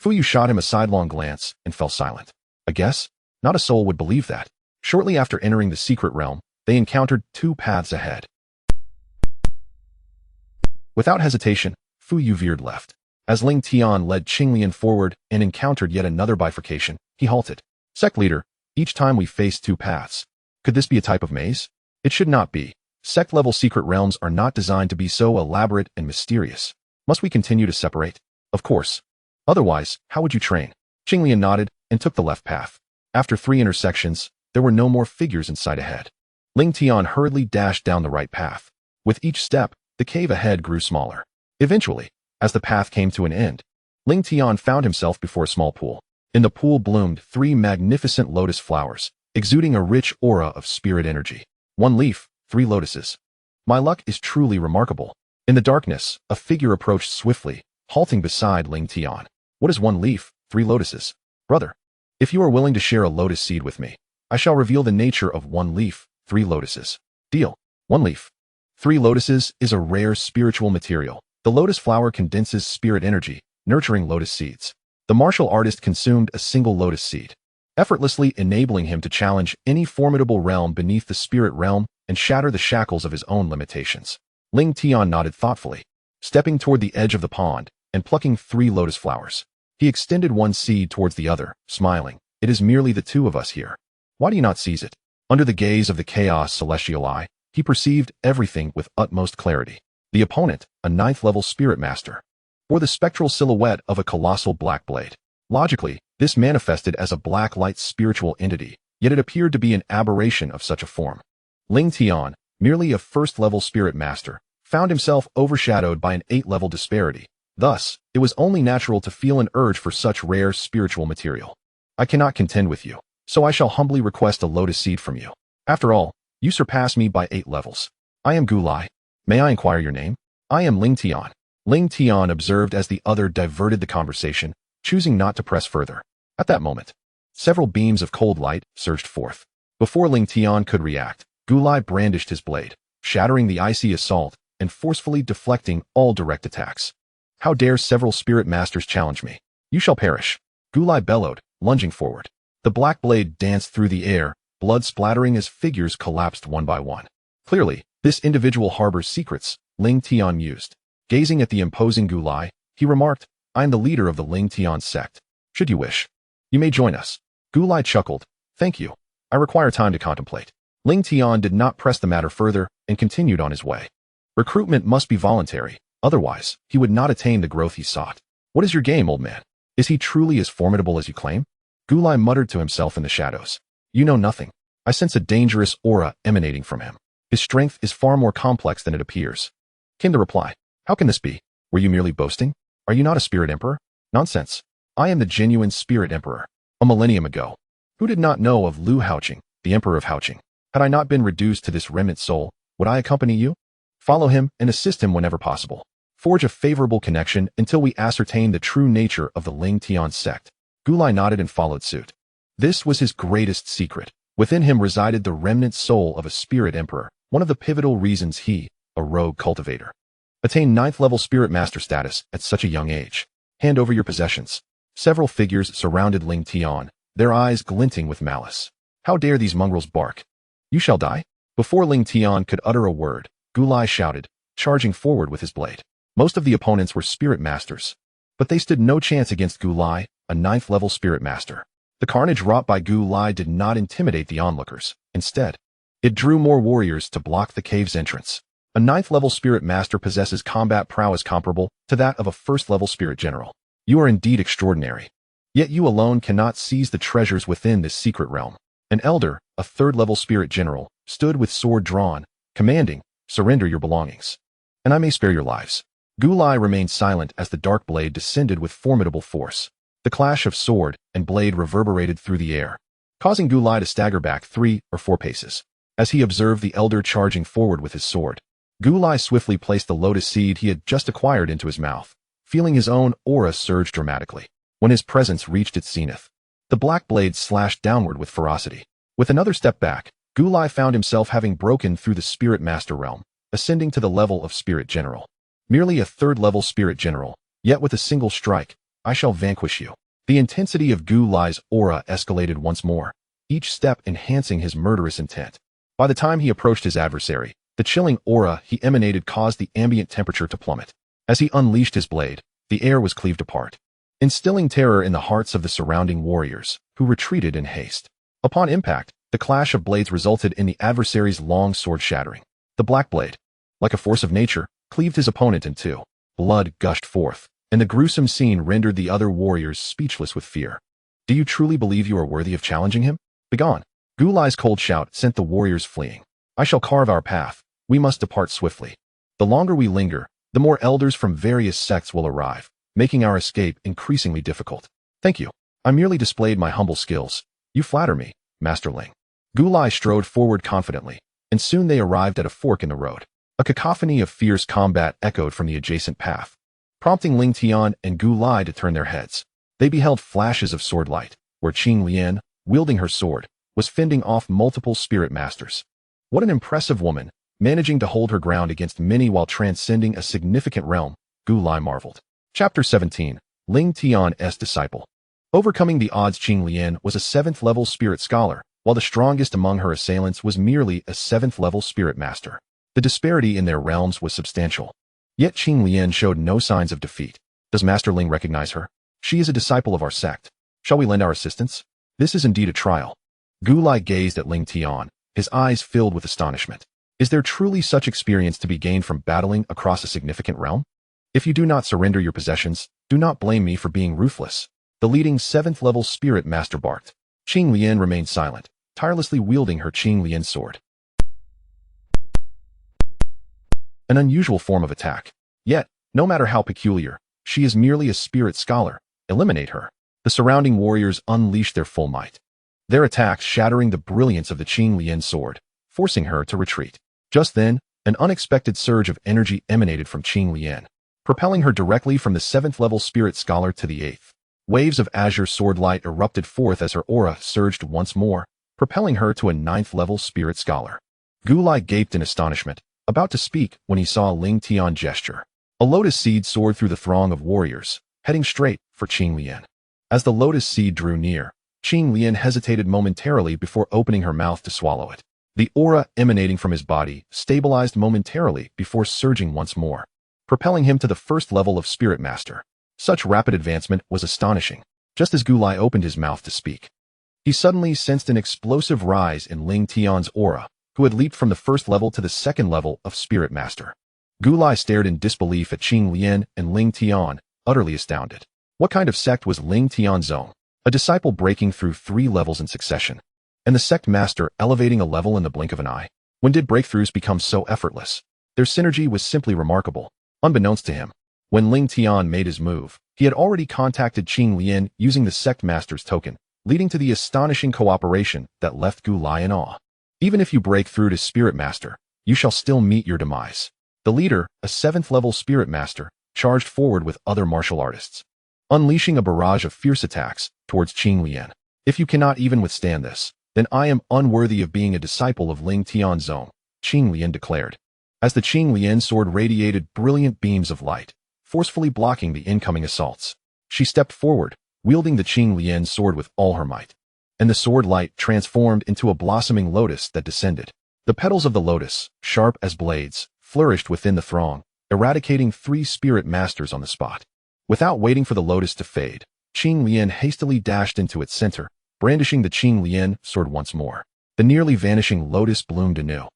Fuyu shot him a sidelong glance and fell silent. A guess? Not a soul would believe that. Shortly after entering the secret realm, they encountered two paths ahead. Without hesitation, Fuyu veered left. As Lingtian led Qinglian forward and encountered yet another bifurcation, he halted. Sect leader, each time we face two paths. Could this be a type of maze? It should not be. Sect-level secret realms are not designed to be so elaborate and mysterious. Must we continue to separate? Of course. Otherwise, how would you train? Qinglian nodded and took the left path. After 3 intersections, there were no more figures in sight ahead. Lingtian hurriedly dashed down the right path. With each step, the cave ahead grew smaller. Eventually, as the path came to an end, Lingtian found himself before a small pool. In the pool bloomed 3 magnificent lotus flowers, exuding a rich aura of spirit energy. 1 leaf, 3 lotuses. My luck is truly remarkable. In the darkness, a figure approached swiftly, halting beside Lingtian. What is 1 leaf, 3 lotuses? Brother, if you are willing to share a lotus seed with me, I shall reveal the nature of 1 leaf, 3 lotuses. Deal. 1 leaf. 3 lotuses is a rare spiritual material. The lotus flower condenses spirit energy, nurturing lotus seeds. The martial artist consumed a single lotus seed, effortlessly enabling him to challenge any formidable realm beneath the spirit realm and shatter the shackles of his own limitations. Lingtian nodded thoughtfully, stepping toward the edge of the pond and plucking 3 lotus flowers. He extended 1 seed towards the other, smiling. It is merely the 2 of us here. Why do you not seize it? Under the gaze of the chaos celestial eye, he perceived everything with utmost clarity. The opponent, a 9th-level spirit master, bore the spectral silhouette of a colossal black blade. Logically, this manifested as a black light spiritual entity, yet it appeared to be an aberration of such a form. Lingtian, merely a 1st-level spirit master, found himself overshadowed by an 8th-level disparity. Thus, it was only natural to feel an urge for such rare spiritual material. I cannot contend with you, so I shall humbly request a lotus seed from you. After all, you surpass me by 8 levels. I am Gulai. May I inquire your name? I am Lingtian. Lingtian observed as the other diverted the conversation, choosing not to press further. At that moment, several beams of cold light surged forth. Before Lingtian could react, Gulai brandished his blade, shattering the icy assault and forcefully deflecting all direct attacks. How dare several spirit masters challenge me? You shall perish. Gulai bellowed, lunging forward. The black blade danced through the air, blood splattering as figures collapsed one by one. Clearly, this individual harbors secrets, Lingtian mused. Gazing at the imposing Gulai, he remarked, I am the leader of the Lingtian Sect. Should you wish, you may join us. Gulai chuckled. Thank you. I require time to contemplate. Lingtian did not press the matter further and continued on his way. Recruitment must be voluntary, otherwise, he would not attain the growth he sought. What is your game, old man? Is he truly as formidable as you claim? Gulai muttered to himself in the shadows. You know nothing. I sense a dangerous aura emanating from him. His strength is far more complex than it appears. Came the reply. How can this be? Were you merely boasting? Are you not a spirit emperor? Nonsense. I am the genuine spirit emperor. A millennium ago. Who did not know of Lu Haoqing, the emperor of Haoqing? Had I not been reduced to this remnant soul, would I accompany you? Follow him and assist him whenever possible. Forge a favorable connection until we ascertain the true nature of the Lingtian Sect. Gulai nodded and followed suit. This was his greatest secret. Within him resided the remnant soul of a spirit emperor, one of the pivotal reasons he, a rogue cultivator, attained 9th-level spirit master status at such a young age. Hand over your possessions. Several figures surrounded Lingtian, their eyes glinting with malice. How dare these mongrels bark? You shall die? Before Lingtian could utter a word, Gulai shouted, charging forward with his blade. Most of the opponents were spirit masters, but they stood no chance against Gulai, a 9th-level spirit master. The carnage wrought by Gulai did not intimidate the onlookers. Instead, it drew more warriors to block the cave's entrance. A 9th-level spirit master possesses combat prowess comparable to that of a 1st-level spirit general. You are indeed extraordinary. Yet you alone cannot seize the treasures within this secret realm. An elder, a 3rd-level spirit general, stood with sword drawn, commanding, surrender your belongings, and I may spare your lives. Gulai remained silent as the dark blade descended with formidable force. The clash of sword and blade reverberated through the air, causing Gulai to stagger back 3 or 4 paces. As he observed the elder charging forward with his sword, Gulai swiftly placed the lotus seed he had just acquired into his mouth, feeling his own aura surge dramatically. When his presence reached its zenith, The black blade slashed downward with ferocity. With another step back, Gulai found himself having broken through the Spirit Master realm, ascending to the level of Spirit General. Merely a third-level Spirit General, yet with a single strike, I shall vanquish you. The intensity of Gulai's aura escalated once more, each step enhancing his murderous intent. By the time he approached his adversary, the chilling aura he emanated caused the ambient temperature to plummet. As he unleashed his blade, the air was cleaved apart, instilling terror in the hearts of the surrounding warriors, who retreated in haste. Upon impact, the clash of blades resulted in the adversary's long sword shattering. The black blade, like a force of nature, cleaved his opponent in two. Blood gushed forth, and the gruesome scene rendered the other warriors speechless with fear. Do you truly believe you are worthy of challenging him? Begone! Gulai's cold shout sent the warriors fleeing. I shall carve our path. We must depart swiftly. The longer we linger, the more elders from various sects will arrive, making our escape increasingly difficult. Thank you. I merely displayed my humble skills. You flatter me, Master Ling. Gulai strode forward confidently, and soon they arrived at a fork in the road. A cacophony of fierce combat echoed from the adjacent path, prompting Lingtian and Gulai to turn their heads. They beheld flashes of sword light, where Qing Lian, wielding her sword, was fending off multiple spirit masters. What an impressive woman, managing to hold her ground against many while transcending a significant realm, Gulai marveled. Chapter 17, Lingtian's Disciple. Overcoming the odds, Qing Lian was a 7th-level spirit scholar, while the strongest among her assailants was merely a 7th-level spirit master. The disparity in their realms was substantial. Yet Qing Lian showed no signs of defeat. Does Master Ling recognize her? She is a disciple of our sect. Shall we lend our assistance? This is indeed a trial. Gulai gazed at Lingtian, his eyes filled with astonishment. Is there truly such experience to be gained from battling across a significant realm? If you do not surrender your possessions, do not blame me for being ruthless. The leading 7th-level spirit master barked. Qing Lian remained silent, tirelessly wielding her Qing Lian sword. An unusual form of attack. Yet, no matter how peculiar, she is merely a spirit scholar. Eliminate her. The surrounding warriors unleashed their full might, their attacks shattering the brilliance of the Qing Lian sword, forcing her to retreat. Just then, an unexpected surge of energy emanated from Qing Lian, propelling her directly from the 7th-level spirit scholar to the 8th. Waves of azure sword light erupted forth as her aura surged once more, propelling her to a 9th-level spirit scholar. Gulai gaped in astonishment, about to speak when he saw Lingtian gesture. A lotus seed soared through the throng of warriors, heading straight for Qing Lian. As the lotus seed drew near, Qing Lian hesitated momentarily before opening her mouth to swallow it. The aura emanating from his body stabilized momentarily before surging once more, propelling him to the 1st level of Spirit Master. Such rapid advancement was astonishing. Just as Gulai opened his mouth to speak, he suddenly sensed an explosive rise in Lingtian's aura, who had leaped from the 1st level to the 2nd level of Spirit Master. Gulai stared in disbelief at Qing Lian and Lingtian, utterly astounded. What kind of sect was Lingtian's own? A disciple breaking through 3 levels in succession, and the sect master elevating a level in the blink of an eye. When did breakthroughs become so effortless? Their synergy was simply remarkable. Unbeknownst to him, when Lingtian made his move, he had already contacted Qing Lian using the sect master's token, leading to the astonishing cooperation that left Gulai in awe. Even if you break through to Spirit Master, you shall still meet your demise. The leader, a 7th-level Spirit Master, charged forward with other martial artists, unleashing a barrage of fierce attacks towards Qing Lian. If you cannot even withstand this, then I am unworthy of being a disciple of Lingtian's own, Qing Lian declared. As the Qing Lian sword radiated brilliant beams of light, forcefully blocking the incoming assaults, she stepped forward, wielding the Qing Lian sword with all her might, and the sword light transformed into a blossoming lotus that descended. The petals of the lotus, sharp as blades, flourished within the throng, eradicating 3 spirit masters on the spot. Without waiting for the lotus to fade, Qing Lian hastily dashed into its center, brandishing the Qing Lian sword once more. The nearly vanishing lotus bloomed anew.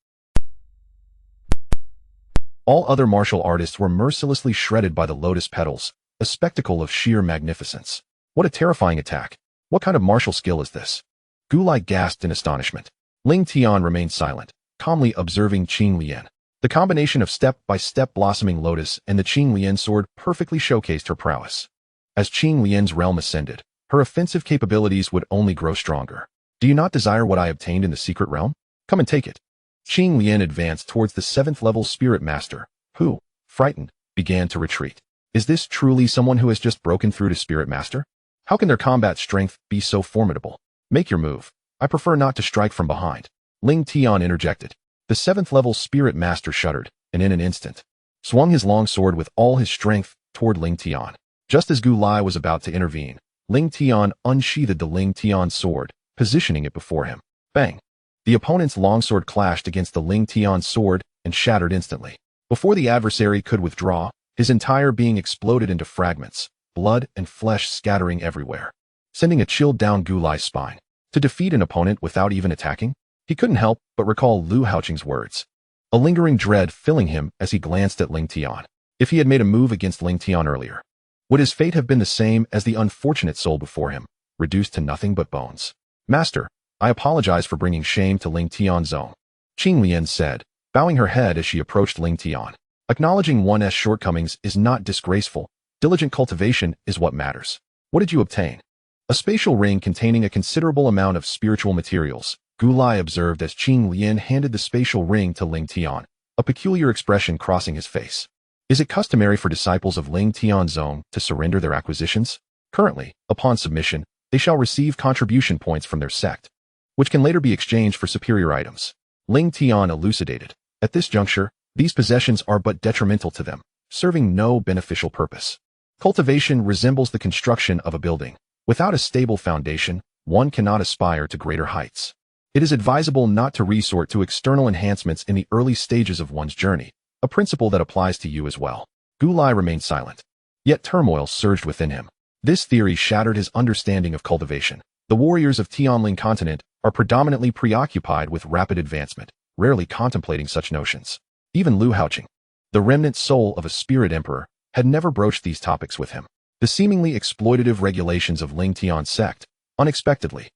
All other martial artists were mercilessly shredded by the lotus petals, a spectacle of sheer magnificence. What a terrifying attack! What kind of martial skill is this? Gulai gasped in astonishment. Lingtian remained silent, calmly observing Qing Lian. The combination of step-by-step blossoming lotus and the Qing Lian sword perfectly showcased her prowess. As Qing Lian's realm ascended, her offensive capabilities would only grow stronger. Do you not desire what I obtained in the secret realm? Come and take it. Qing Lian advanced towards the 7th-level Spirit Master, who, frightened, began to retreat. Is this truly someone who has just broken through to Spirit Master? How can their combat strength be so formidable? Make your move. I prefer not to strike from behind. Lingtian interjected. The 7th level spirit master shuddered, and in an instant, swung his long sword with all his strength toward Lingtian. Just as Gu Lai was about to intervene, Lingtian unsheathed the Lingtian sword, positioning it before him. Bang! The opponent's longsword clashed against the Lingtian sword and shattered instantly. Before the adversary could withdraw, his entire being exploded into fragments, blood and flesh scattering everywhere, sending a chill down Gu Lai's spine. To defeat an opponent without even attacking? He couldn't help but recall Lu Haoqing's words, a lingering dread filling him as he glanced at Lingtian. If he had made a move against Lingtian earlier, would his fate have been the same as the unfortunate soul before him, reduced to nothing but bones? Master, I apologize for bringing shame to Lingtian's zone, Qing Lian said, bowing her head as she approached Lingtian. Acknowledging one's shortcomings is not disgraceful. Diligent cultivation is what matters. What did you obtain? A spatial ring containing a considerable amount of spiritual materials, Gu Lai observed as Qing Lian handed the spatial ring to Lingtian, a peculiar expression crossing his face. Is it customary for disciples of Lingtian's zone to surrender their acquisitions? Currently, upon submission, they shall receive contribution points from their sect, which can later be exchanged for superior items. Lingtian elucidated. At this juncture, these possessions are but detrimental to them, serving no beneficial purpose. Cultivation resembles the construction of a building. Without a stable foundation, one cannot aspire to greater heights. It is advisable not to resort to external enhancements in the early stages of one's journey, a principle that applies to you as well. Gu Lai remained silent, yet turmoil surged within him. This theory shattered his understanding of cultivation. The warriors of Tianling continent are predominantly preoccupied with rapid advancement, rarely contemplating such notions. Even Lu Haoqing, the remnant soul of a spirit emperor, had never broached these topics with him. The seemingly exploitative regulations of Lingtian Sect, unexpectedly,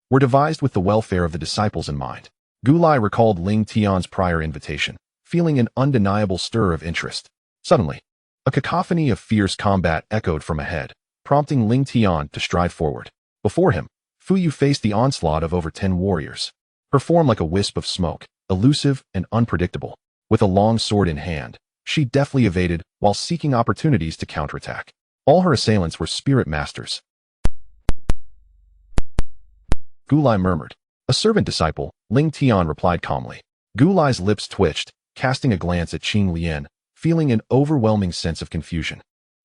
were devised with the welfare of the disciples in mind. Gu Lai recalled Lingtian's prior invitation, feeling an undeniable stir of interest. Suddenly, a cacophony of fierce combat echoed from ahead, prompting Lingtian to stride forward. Before him, Fuyu faced the onslaught of over 10 warriors. Her form like a wisp of smoke, elusive and unpredictable. With a long sword in hand, she deftly evaded while seeking opportunities to counterattack. All her assailants were spirit masters. Gu Lai murmured. A servant disciple, Lingtian replied calmly. Gu Lai's lips twitched, casting a glance at Qing Lian, feeling an overwhelming sense of confusion.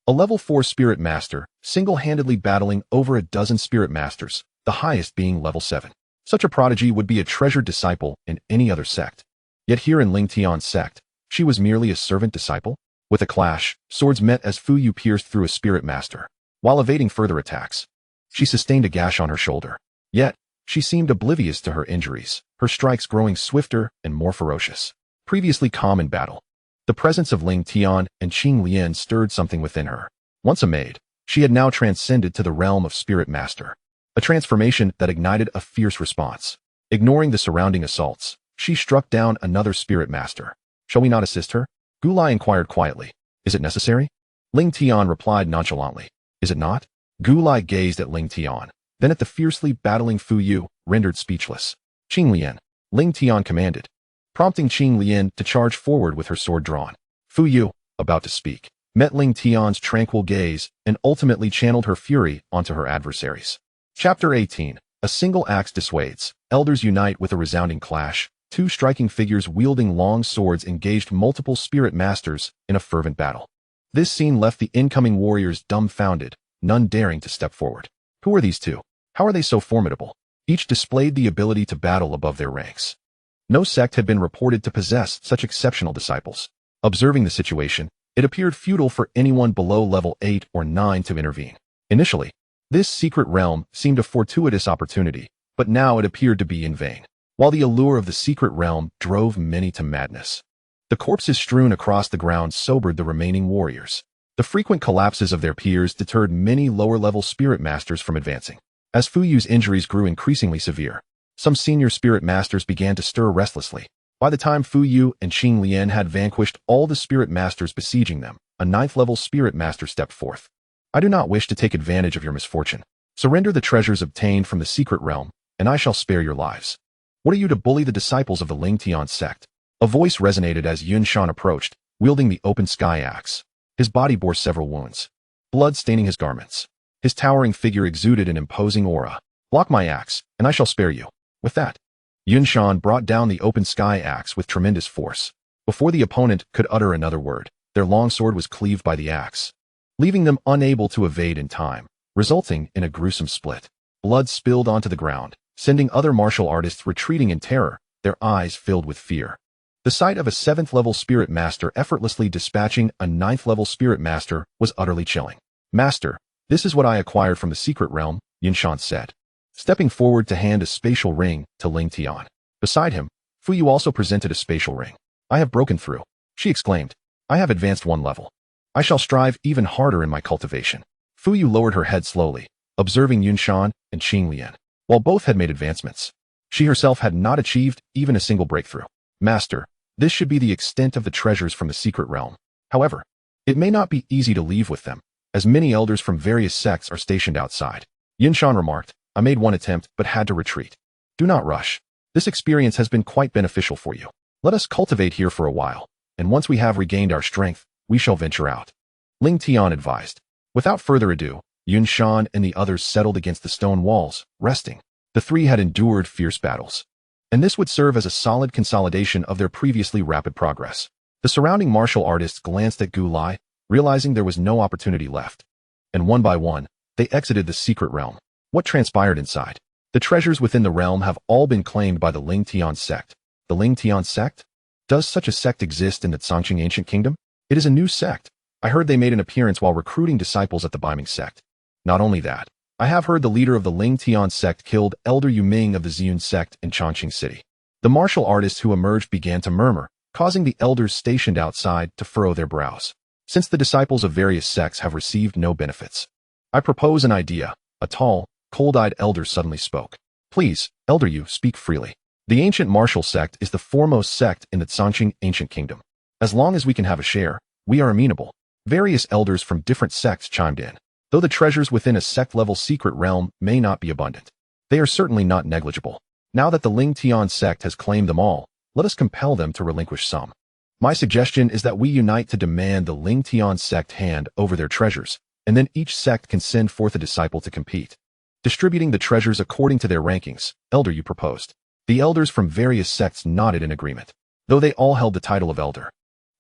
A level 4 spirit master, single-handedly battling over a dozen spirit masters, the highest being level 7. Such a prodigy would be a treasured disciple in any other sect. Yet here in Lingtian Sect, she was merely a servant disciple? With a clash, swords met as Fuyu pierced through a spirit master. While evading further attacks, she sustained a gash on her shoulder. Yet, she seemed oblivious to her injuries, her strikes growing swifter and more ferocious. Previously calm in battle, the presence of Lingtian and Qing Lian stirred something within her. Once a maid, she had now transcended to the realm of spirit master, a transformation that ignited a fierce response. Ignoring the surrounding assaults, she struck down another spirit master. Shall we not assist her? Gu Lai inquired quietly. Is it necessary? Lingtian replied nonchalantly. Is it not? Gu Lai gazed at Lingtian, then at the fiercely battling Fuyu, rendered speechless. Qing Lian, Lingtian commanded, prompting Qing Lian to charge forward with her sword drawn. Fuyu, about to speak, met Lingtian's tranquil gaze and ultimately channeled her fury onto her adversaries. Chapter 18. A single axe dissuades. Elders unite with a resounding clash. Two striking figures wielding long swords engaged multiple spirit masters in a fervent battle. This scene left the incoming warriors dumbfounded, none daring to step forward. Who are these two? How are they so formidable? Each displayed the ability to battle above their ranks. No sect had been reported to possess such exceptional disciples. Observing the situation, it appeared futile for anyone below level 8 or 9 to intervene. Initially, this secret realm seemed a fortuitous opportunity, but now it appeared to be in vain. While the allure of the secret realm drove many to madness, the corpses strewn across the ground sobered the remaining warriors. The frequent collapses of their peers deterred many lower-level spirit masters from advancing. As Fuyu's injuries grew increasingly severe, some senior spirit masters began to stir restlessly. By the time Fuyu and Qing Lian had vanquished all the spirit masters besieging them, a 9th-level spirit master stepped forth. I do not wish to take advantage of your misfortune. Surrender the treasures obtained from the secret realm, and I shall spare your lives. What are you to bully the disciples of the Lingtian Sect? A voice resonated as Yun Shan approached, wielding the open sky axe. His body bore several wounds, blood staining his garments. His towering figure exuded an imposing aura. "Block my axe, and I shall spare you." With that, Yunshan brought down the open sky axe with tremendous force. Before the opponent could utter another word, their longsword was cleaved by the axe, leaving them unable to evade in time, resulting in a gruesome split. Blood spilled onto the ground, sending other martial artists retreating in terror, their eyes filled with fear. The sight of a 7th-level spirit master effortlessly dispatching a 9th-level spirit master was utterly chilling. "Master, this is what I acquired from the secret realm," Yunshan said, stepping forward to hand a spatial ring to Lingtian. Beside him, Fuyu also presented a spatial ring. "I have broken through," she exclaimed. "I have advanced 1 level. I shall strive even harder in my cultivation." Fuyu lowered her head slowly, observing Yunshan and Qinglian. While both had made advancements, she herself had not achieved even a single breakthrough. "Master, this should be the extent of the treasures from the secret realm. However, it may not be easy to leave with them, as many elders from various sects are stationed outside." Yunshan remarked, "I made one attempt but had to retreat. Do not rush. This experience has been quite beneficial for you. Let us cultivate here for a while, and once we have regained our strength, we shall venture out," Lingtian advised. Without further ado, Yunshan and the others settled against the stone walls, resting. The three had endured fierce battles, and this would serve as a solid consolidation of their previously rapid progress. The surrounding martial artists glanced at Gu Lai, realizing there was no opportunity left, and one by one, they exited the secret realm. What transpired inside? The treasures within the realm have all been claimed by the Lingtian Sect. The Lingtian Sect? Does such a sect exist in the Zhangqing ancient kingdom? It is a new sect. I heard they made an appearance while recruiting disciples at the Baiming sect. Not only that, I have heard the leader of the Lingtian Sect killed Elder Yuming of the Ziyun Sect in Chongqing City. The martial artists who emerged began to murmur, causing the elders stationed outside to furrow their brows. Since the disciples of various sects have received no benefits, I propose an idea. A tall, cold-eyed elder suddenly spoke. "Please, Elder Yu, speak freely. The ancient martial sect is the foremost sect in the Zhangqing ancient kingdom. As long as we can have a share, we are amenable." Various elders from different sects chimed in. Though the treasures within a sect-level secret realm may not be abundant, they are certainly not negligible. Now that the Lingtian Sect has claimed them all, let us compel them to relinquish some. My suggestion is that we unite to demand the Lingtian Sect hand over their treasures, and then each sect can send forth a disciple to compete, distributing the treasures according to their rankings, Elder Yu proposed. The elders from various sects nodded in agreement, though they all held the title of elder.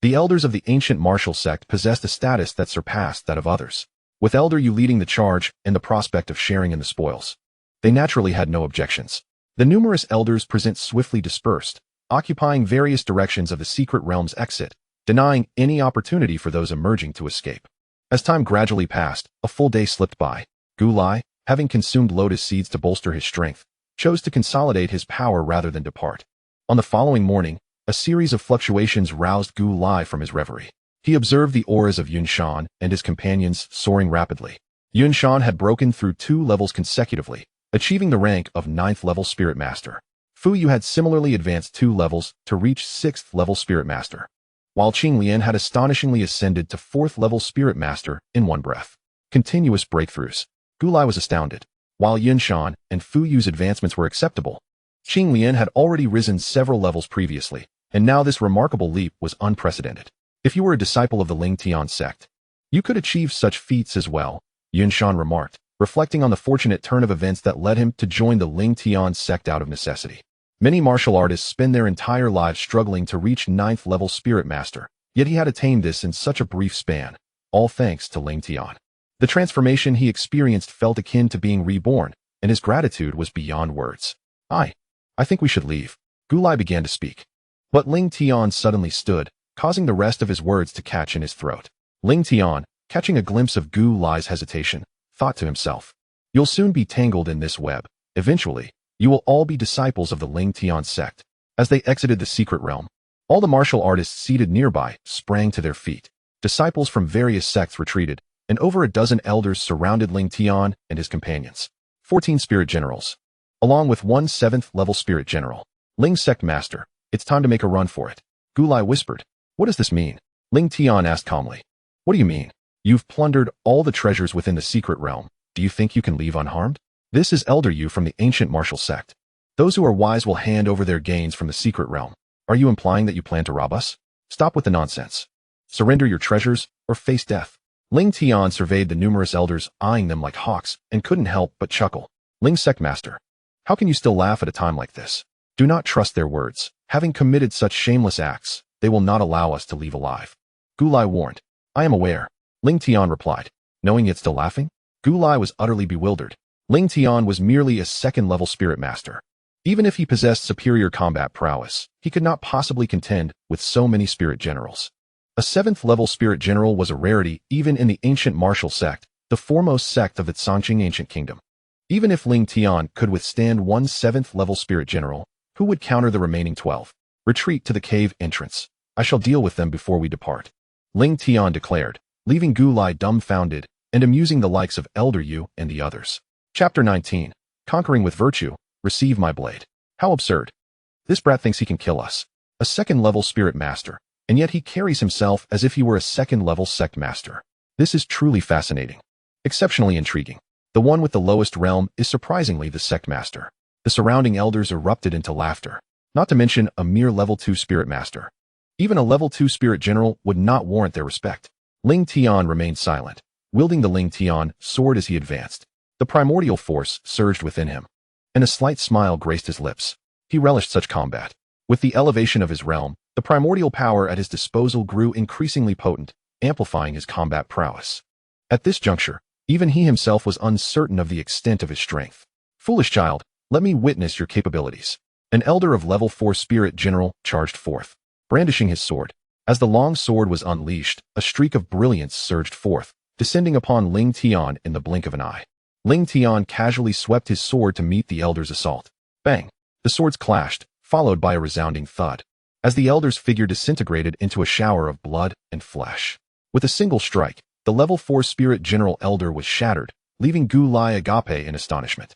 The elders of the ancient martial sect possessed a status that surpassed that of others. With Elder Yu leading the charge and the prospect of sharing in the spoils, they naturally had no objections. The numerous elders swiftly dispersed, occupying various directions of the secret realm's exit, denying any opportunity for those emerging to escape. As time gradually passed, a full day slipped by. Gu Lai, having consumed lotus seeds to bolster his strength, chose to consolidate his power rather than depart. On the following morning, a series of fluctuations roused Gu Lai from his reverie. He observed the auras of Yunshan and his companions soaring rapidly. Yunshan had broken through 2 levels consecutively, achieving the rank of 9th-level Spirit Master. Fuyu had similarly advanced 2 levels to reach 6th-level Spirit Master, while Qinglian had astonishingly ascended to 4th-level Spirit Master in one breath. Continuous breakthroughs. Gu Lai was astounded. While Yunshan and Fuyu's advancements were acceptable, Qinglian had already risen several levels previously, and now this remarkable leap was unprecedented. If you were a disciple of the Lingtian Sect, you could achieve such feats as well, Yunshan remarked, reflecting on the fortunate turn of events that led him to join the Lingtian Sect out of necessity. Many martial artists spend their entire lives struggling to reach 9th-level Spirit Master, yet he had attained this in such a brief span, all thanks to Lingtian. The transformation he experienced felt akin to being reborn, and his gratitude was beyond words. I think we should leave. Gu Lai began to speak, but Lingtian suddenly stood, causing the rest of his words to catch in his throat. Lingtian, catching a glimpse of Gu Lai's hesitation, thought to himself, "You'll soon be tangled in this web. Eventually, you will all be disciples of the Lingtian Sect." As they exited the secret realm, all the martial artists seated nearby sprang to their feet. Disciples from various sects retreated, and over a dozen elders surrounded Lingtian and his companions. 14 spirit generals, along with 1 7th-level spirit general. Ling Sect Master, it's time to make a run for it, Gu Lai whispered. What does this mean? Lingtian asked calmly. What do you mean? You've plundered all the treasures within the secret realm. Do you think you can leave unharmed? This is Elder Yu from the ancient martial sect. Those who are wise will hand over their gains from the secret realm. Are you implying that you plan to rob us? Stop with the nonsense. Surrender your treasures or face death. Lingtian surveyed the numerous elders, eyeing them like hawks, and couldn't help but chuckle. Ling Sect Master, how can you still laugh at a time like this? Do not trust their words. Having committed such shameless acts, they will not allow us to leave alive. Gulai warned. I am aware. Lingtian replied. Knowing yet still laughing? Gulai was utterly bewildered. Lingtian was merely a second-level spirit master. Even if he possessed superior combat prowess, he could not possibly contend with so many spirit generals. A 7th-level spirit general was a rarity even in the ancient martial sect, the foremost sect of the Tsangqing ancient kingdom. Even if Lingtian could withstand one 7th-level spirit general, who would counter the remaining 12? Retreat to the cave entrance. I shall deal with them before we depart. Lingtian declared, leaving Gulai dumbfounded and amusing the likes of Elder Yu and the others. Chapter 19. Conquering with Virtue. Receive my blade. How absurd. This brat thinks he can kill us. A 2nd-level spirit master, and yet he carries himself as if he were a 2nd-level sect master. This is truly fascinating. Exceptionally intriguing. The one with the lowest realm is surprisingly the sect master. The surrounding elders erupted into laughter. Not to mention a mere level 2 spirit master. Even a level 2 spirit general would not warrant their respect. Lingtian remained silent, wielding the Lingtian sword as he advanced. The primordial force surged within him, and a slight smile graced his lips. He relished such combat. With the elevation of his realm, the primordial power at his disposal grew increasingly potent, amplifying his combat prowess. At this juncture, even he himself was uncertain of the extent of his strength. Foolish child, let me witness your capabilities. An elder of level 4 spirit general charged forth, brandishing his sword. As the long sword was unleashed, a streak of brilliance surged forth, descending upon Lingtian in the blink of an eye. Lingtian casually swept his sword to meet the elder's assault. Bang! The swords clashed, followed by a resounding thud, as the elder's figure disintegrated into a shower of blood and flesh. With a single strike, the level 4 spirit general elder was shattered, leaving Gulai agape in astonishment.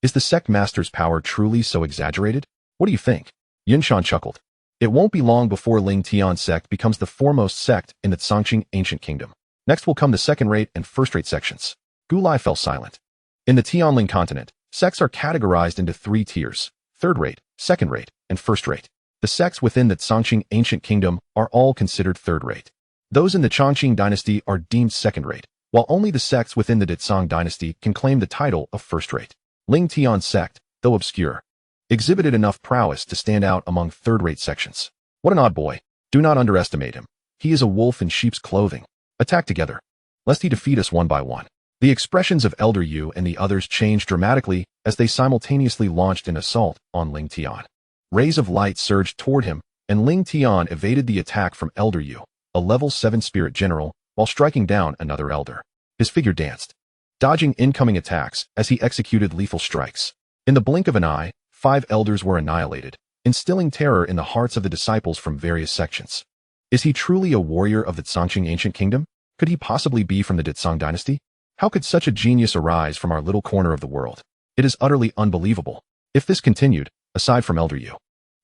Is the sect master's power truly so exaggerated? What do you think? Yunshan chuckled. It won't be long before Lingtian Sect becomes the foremost sect in the Tsangqing ancient kingdom. Next will come the second-rate and first-rate sections. Gulai fell silent. In the Tianling continent, sects are categorized into 3 tiers: third-rate, second-rate, and first-rate. The sects within the Tsangqing ancient kingdom are all considered third-rate. Those in the Chongqing dynasty are deemed second-rate, while only the sects within the Ditsang dynasty can claim the title of first-rate. Lingtian Sect, though obscure, exhibited enough prowess to stand out among third-rate sections. What an odd boy. Do not underestimate him. He is a wolf in sheep's clothing. Attack together, lest he defeat us one by one. The expressions of Elder Yu and the others changed dramatically as they simultaneously launched an assault on Lingtian. Rays of light surged toward him, and Lingtian evaded the attack from Elder Yu, a level 7 spirit general, while striking down another elder. His figure danced, dodging incoming attacks as he executed lethal strikes. In the blink of an eye, 5 elders were annihilated, instilling terror in the hearts of the disciples from various sections. Is he truly a warrior of the Tsangqing ancient kingdom? Could he possibly be from the Ditsang dynasty? How could such a genius arise from our little corner of the world? It is utterly unbelievable. If this continued, aside from Elder Yu,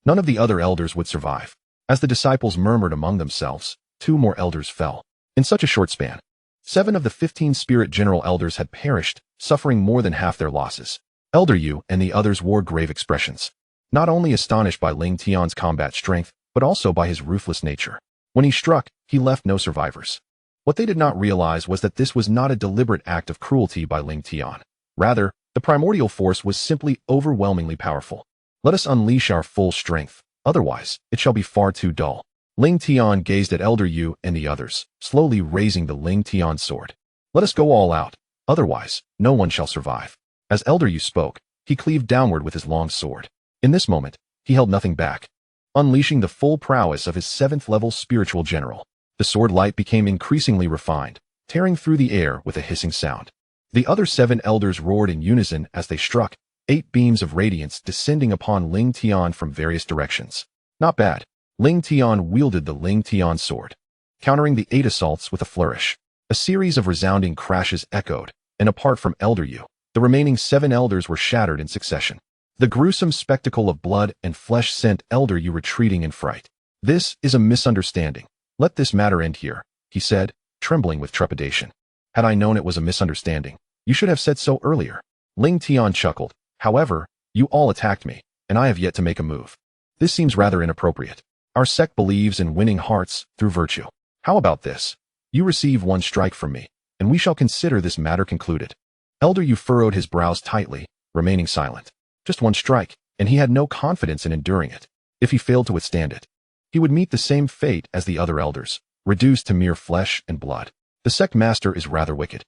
none of the other elders would survive. As the disciples murmured among themselves, 2 more elders fell. In such a short span, 7 of the 15 spirit general elders had perished, suffering more than half their losses. Elder Yu and the others wore grave expressions, not only astonished by Lingtian's combat strength, but also by his ruthless nature. When he struck, he left no survivors. What they did not realize was that this was not a deliberate act of cruelty by Lingtian. Rather, the primordial force was simply overwhelmingly powerful. Let us unleash our full strength, otherwise, it shall be far too dull. Lingtian gazed at Elder Yu and the others, slowly raising the Lingtian sword. Let us go all out, otherwise, no one shall survive. As Elder Yu spoke, he cleaved downward with his long sword. In this moment, he held nothing back, unleashing the full prowess of his 7th-level spiritual general. The sword light became increasingly refined, tearing through the air with a hissing sound. The other 7 elders roared in unison as they struck, 8 beams of radiance descending upon Lingtian from various directions. Not bad. Lingtian wielded the Lingtian sword, countering the 8 assaults with a flourish. A series of resounding crashes echoed, and apart from Elder Yu, the remaining 7 elders were shattered in succession. The gruesome spectacle of blood and flesh sent Elder Yu retreating in fright. This is a misunderstanding. Let this matter end here, he said, trembling with trepidation. Had I known it was a misunderstanding, you should have said so earlier. Lingtian chuckled. However, you all attacked me, and I have yet to make a move. This seems rather inappropriate. Our sect believes in winning hearts through virtue. How about this? You receive one strike from me, and we shall consider this matter concluded. Elder Yu furrowed his brows tightly, remaining silent. Just one strike, and he had no confidence in enduring it. If he failed to withstand it, he would meet the same fate as the other elders, reduced to mere flesh and blood. The sect master is rather wicked.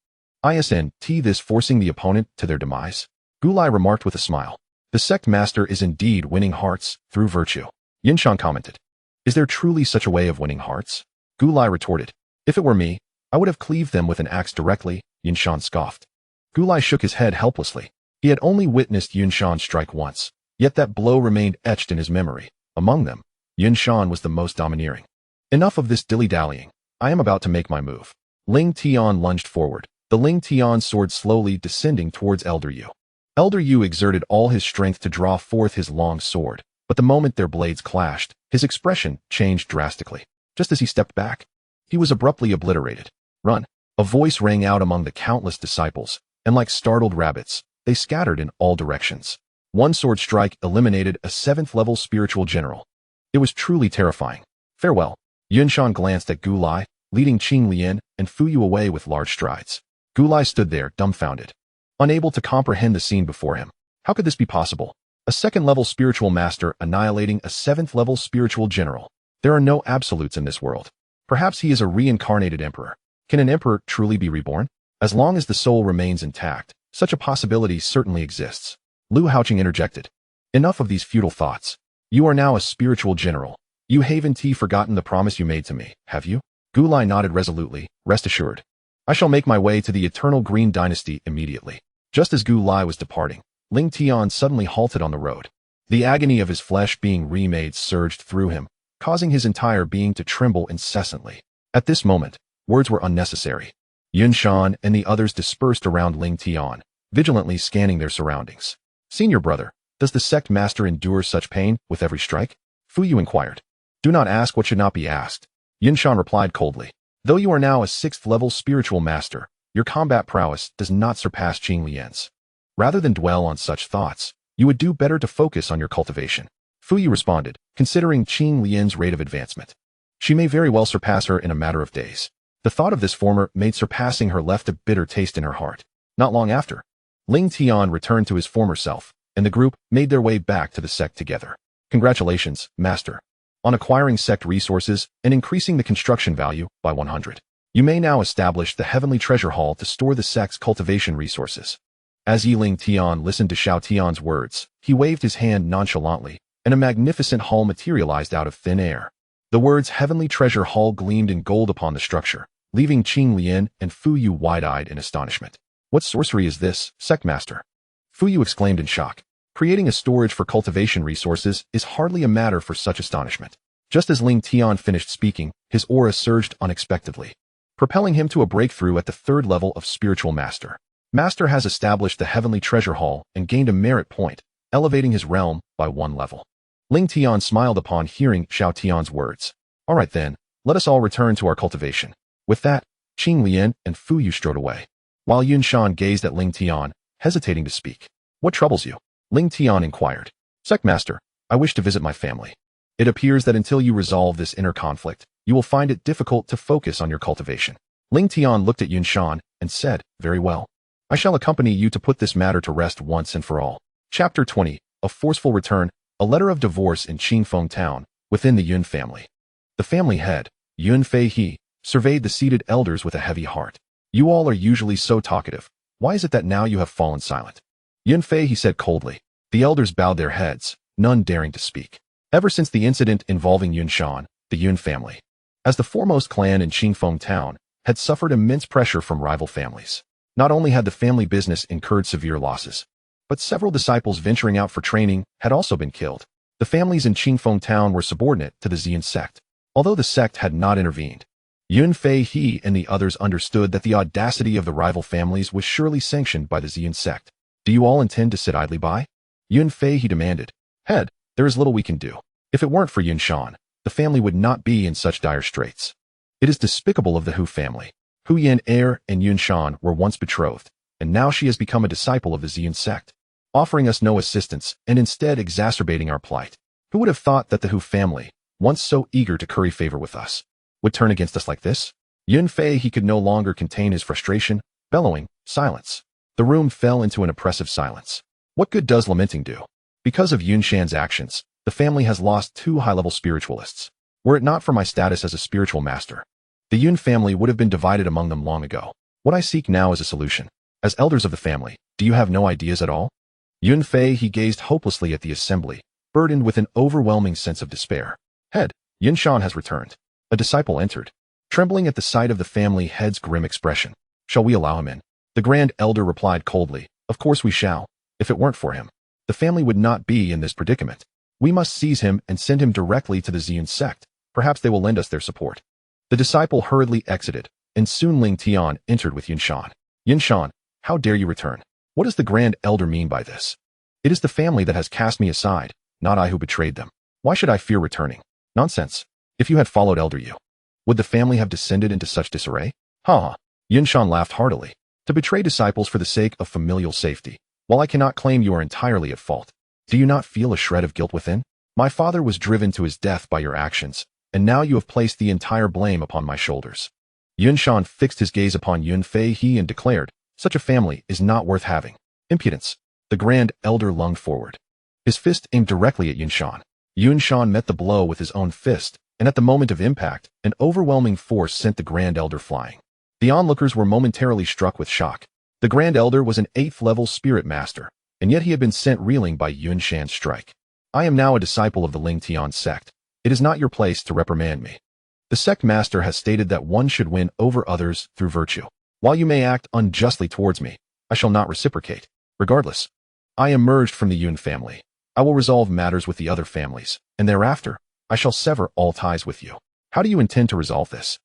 Isn't this forcing the opponent to their demise? Gulai remarked with a smile. The sect master is indeed winning hearts through virtue. Yinshan commented. Is there truly such a way of winning hearts? Gulai retorted. If it were me, I would have cleaved them with an axe directly, Yinshan scoffed. Gulai shook his head helplessly. He had only witnessed Yinshan strike once, yet that blow remained etched in his memory. Among them, Yinshan was the most domineering. Enough of this dilly-dallying. I am about to make my move. Lingtian lunged forward, the Lingtian sword slowly descending towards Elder Yu. Elder Yu exerted all his strength to draw forth his long sword, but the moment their blades clashed, his expression changed drastically. Just as he stepped back, he was abruptly obliterated. Run! A voice rang out among the countless disciples, and like startled rabbits, they scattered in all directions. One sword strike eliminated a 7th-level spiritual general. It was truly terrifying. Farewell. Yinshan glanced at Gulai, leading Qing Lian and Fuyu away with large strides. Gulai stood there, dumbfounded, unable to comprehend the scene before him. How could this be possible? A 2nd-level spiritual master annihilating a 7th-level spiritual general. There are no absolutes in this world. Perhaps he is a reincarnated emperor. Can an emperor truly be reborn? As long as the soul remains intact, such a possibility certainly exists. Lu Haoqing interjected. Enough of these futile thoughts. You are now a spiritual general. You haven't forgotten the promise you made to me, have you? Gulai nodded resolutely. Rest assured. I shall make my way to the eternal Green Dynasty immediately. Just as Gulai was departing, Lingtian suddenly halted on the road. The agony of his flesh being remade surged through him, causing his entire being to tremble incessantly. At this moment, words were unnecessary. Yinshan and the others dispersed around Lingtian, vigilantly scanning their surroundings. Senior brother, does the sect master endure such pain with every strike? Fuyu inquired. Do not ask what should not be asked. Yinshan replied coldly. Though you are now a 6th-level spiritual master, your combat prowess does not surpass Qing Lian's. Rather than dwell on such thoughts, you would do better to focus on your cultivation. Fuyu responded, considering Qing Lian's rate of advancement. She may very well surpass her in a matter of days. The thought of this former made surpassing her left a bitter taste in her heart. Not long after, Lingtian returned to his former self, and the group made their way back to the sect together. Congratulations, Master, on acquiring sect resources and increasing the construction value by 100. You may now establish the Heavenly Treasure Hall to store the sect's cultivation resources. As Lingtian listened to Xiao Tian's words, he waved his hand nonchalantly, and a magnificent hall materialized out of thin air. The words Heavenly Treasure Hall gleamed in gold upon the structure, leaving Qing Lian and Fuyu wide-eyed in astonishment. What sorcery is this, Sect Master? Fuyu exclaimed in shock. Creating a storage for cultivation resources is hardly a matter for such astonishment. Just as Lingtian finished speaking, his aura surged unexpectedly, propelling him to a breakthrough at the 3rd level of Spiritual Master. Master has established the Heavenly Treasure Hall and gained a merit point, elevating his realm by 1 level. Lingtian smiled upon hearing Xiao Tian's words. All right then, let us all return to our cultivation. With that, Qing Lian and Fuyu strode away, while Yinshan gazed at Lingtian, hesitating to speak. What troubles you? Lingtian inquired. Sect Master, I wish to visit my family. It appears that until you resolve this inner conflict, you will find it difficult to focus on your cultivation. Lingtian looked at Yinshan and said, Very well. I shall accompany you to put this matter to rest once and for all. Chapter 20, A Forceful Return, a letter of divorce in Qingfeng Town, within the Yun family. The family head, Yun Fei-he, surveyed the seated elders with a heavy heart. You all are usually so talkative. Why is it that now you have fallen silent? Yun Fei-he said coldly. The elders bowed their heads, none daring to speak. Ever since the incident involving Yinshan, the Yun family, as the foremost clan in Qingfeng Town, had suffered immense pressure from rival families. Not only had the family business incurred severe losses, but several disciples venturing out for training had also been killed. The families in Qingfeng Town were subordinate to the Lingtian Sect. Although the sect had not intervened, Yun Fei-he and the others understood that the audacity of the rival families was surely sanctioned by the Lingtian Sect. Do you all intend to sit idly by? Yun Fei-he demanded. Head, there is little we can do. If it weren't for Yinshan, the family would not be in such dire straits. It is despicable of the Hu family. Hu Yan-er and Yinshan were once betrothed, and now she has become a disciple of the Lingtian Sect, offering us no assistance and instead exacerbating our plight. Who would have thought that the Hu family, once so eager to curry favor with us, would turn against us like this? Yunfei he could no longer contain his frustration, bellowing, silence. The room fell into an oppressive silence. What good does lamenting do? Because of Yunshan's actions, the family has lost 2 high-level spiritualists. Were it not for my status as a spiritual master, the Yun family would have been divided among them long ago. What I seek now is a solution. As elders of the family, do you have no ideas at all? Yunfei he gazed hopelessly at the assembly, burdened with an overwhelming sense of despair. Head, Yunshan has returned. A disciple entered, trembling at the sight of the family head's grim expression. Shall we allow him in? The grand elder replied coldly, of course we shall. If it weren't for him, the family would not be in this predicament. We must seize him and send him directly to the Lingtian Sect. Perhaps they will lend us their support. The disciple hurriedly exited, and soon Lingtian entered with Yunshan. Yunshan, how dare you return? What does the grand elder mean by this? It is the family that has cast me aside, not I who betrayed them. Why should I fear returning? Nonsense. If you had followed Elder Yu, would the family have descended into such disarray? Ha ha. Yunshan laughed heartily. To betray disciples for the sake of familial safety, while I cannot claim you are entirely at fault. Do you not feel a shred of guilt within? My father was driven to his death by your actions, and now you have placed the entire blame upon my shoulders. Yunshan fixed his gaze upon Yunfei he and declared, such a family is not worth having. Impudence. The grand elder lunged forward. His fist aimed directly at Yunshan. Yunshan met the blow with his own fist, and at the moment of impact, an overwhelming force sent the grand elder flying. The onlookers were momentarily struck with shock. The grand elder was an 8th-level spirit master, and yet he had been sent reeling by Yunshan's strike. I am now a disciple of the Lingtian Sect. It is not your place to reprimand me. The sect master has stated that one should win over others through virtue. While you may act unjustly towards me, I shall not reciprocate. Regardless, I emerged from the Yun family. I will resolve matters with the other families, and thereafter, I shall sever all ties with you. How do you intend to resolve this?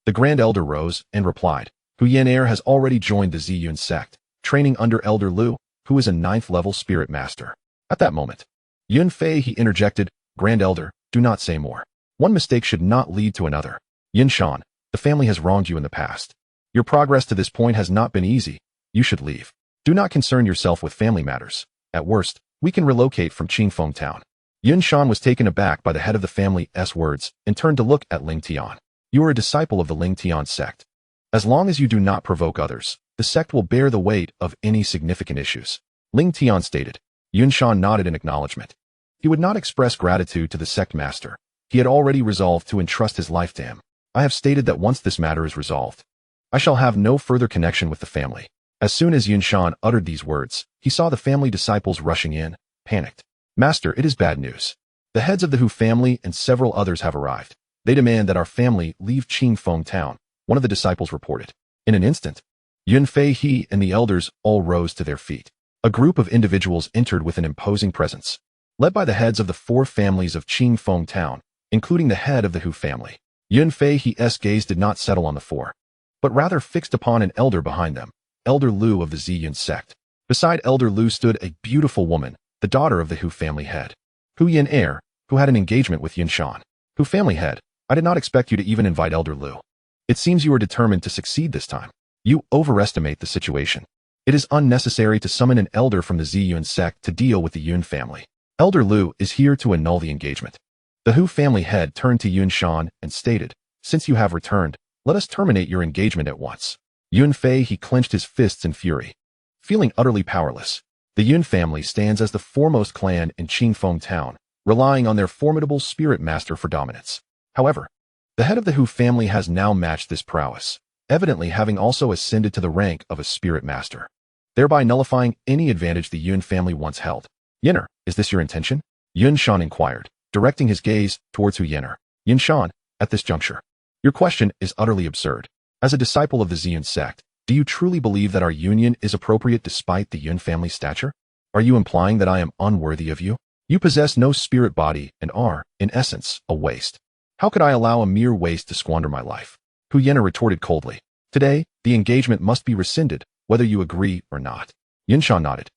The grand elder rose and replied, Hu Yan has already joined the Lingtian Sect, training under Elder Lu, who is a 9th-level spirit master. At that moment, Yunfei he interjected, Grand Elder, do not say more. One mistake should not lead to another. Yunshan, the family has wronged you in the past. Your progress to this point has not been easy. You should leave. Do not concern yourself with family matters. At worst, we can relocate from Qingfeng town. Yunshan was taken aback by the head of the family's words and turned to look at Lingtian. You are a disciple of the Lingtian Sect. As long as you do not provoke others, the sect will bear the weight of any significant issues. Lingtian stated. Yunshan nodded in acknowledgement. He would not express gratitude to the sect master. He had already resolved to entrust his life to him. I have stated that once this matter is resolved, I shall have no further connection with the family. As soon as Yunshan uttered these words, he saw the family disciples rushing in, panicked. Master, it is bad news. The heads of the Hu family and several others have arrived. They demand that our family leave Qingfeng town, one of the disciples reported. In an instant, Yunfei he and the elders all rose to their feet. A group of individuals entered with an imposing presence, led by the heads of the 4 families of Qingfeng town, including the head of the Hu family. Yunfei he's gaze did not settle on the 4, but rather fixed upon an elder behind them, Elder Lu of the Lingtian Sect. Beside Elder Lu stood a beautiful woman, the daughter of the Hu family head, Hu Yan, who had an engagement with Yunshan. Hu family head, I did not expect you to even invite Elder Lu. It seems you are determined to succeed this time. You overestimate the situation. It is unnecessary to summon an elder from the Lingtian Sect to deal with the Yun family. Elder Lu is here to annul the engagement. The Hu family head turned to Yunshan and stated, Since you have returned, let us terminate your engagement at once. Yunfei he clenched his fists in fury. Feeling utterly powerless, the Yun family stands as the foremost clan in Qingfeng town, relying on their formidable spirit master for dominance. However, the head of the Hu family has now matched this prowess, evidently having also ascended to the rank of a spirit master, thereby nullifying any advantage the Yun family once held. Yenner, is this your intention? Yunshan inquired, directing his gaze towards Hu Yenner. Yunshan, at this juncture, your question is utterly absurd. As a disciple of the Lingtian Sect, do you truly believe that our union is appropriate despite the Yun family stature? Are you implying that I am unworthy of you? You possess no spirit body and are, in essence, a waste. How could I allow a mere waste to squander my life? Hu Yenner retorted coldly. Today, the engagement must be rescinded, whether you agree or not. Yunshan nodded,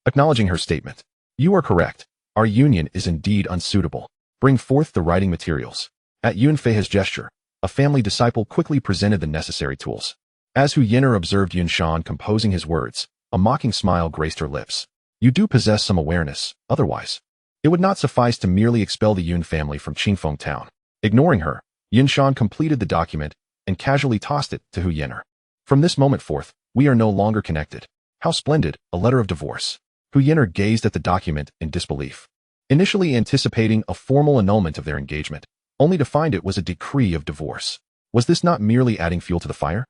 acknowledging her statement. You are correct. Our union is indeed unsuitable. Bring forth the writing materials. At Yunfei's gesture, a family disciple quickly presented the necessary tools. As Hu Yenner observed Yunshan composing his words, a mocking smile graced her lips. You do possess some awareness, otherwise, it would not suffice to merely expel the Yun family from Qingfeng town. Ignoring her, Yunshan completed the document and casually tossed it to Hu Yener. From this moment forth, we are no longer connected. How splendid, a letter of divorce. Hu Yener gazed at the document in disbelief, initially anticipating a formal annulment of their engagement, only to find it was a decree of divorce. Was this not merely adding fuel to the fire?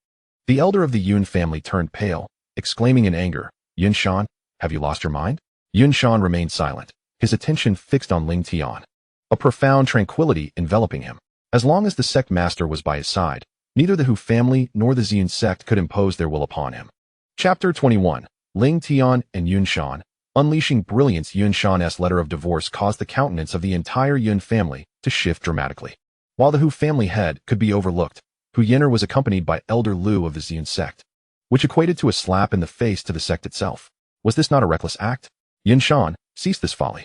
The elder of the Yun family turned pale, exclaiming in anger, "Yun Shan, have you lost your mind?" Yun Shan remained silent, his attention fixed on Ling Tian, a profound tranquility enveloping him. As long as the sect master was by his side, neither the Hu family nor the Lingtian Sect could impose their will upon him. Chapter 21. Ling Tian and Yun Shan. Unleashing brilliance. Yun Shan's letter of divorce caused the countenance of the entire Yun family to shift dramatically. While the Hu family head could be overlooked, Hu Yener was accompanied by Elder Lu of the Lingtian Sect, which equated to a slap in the face to the sect itself. Was this not a reckless act? Yun Shan, cease this folly.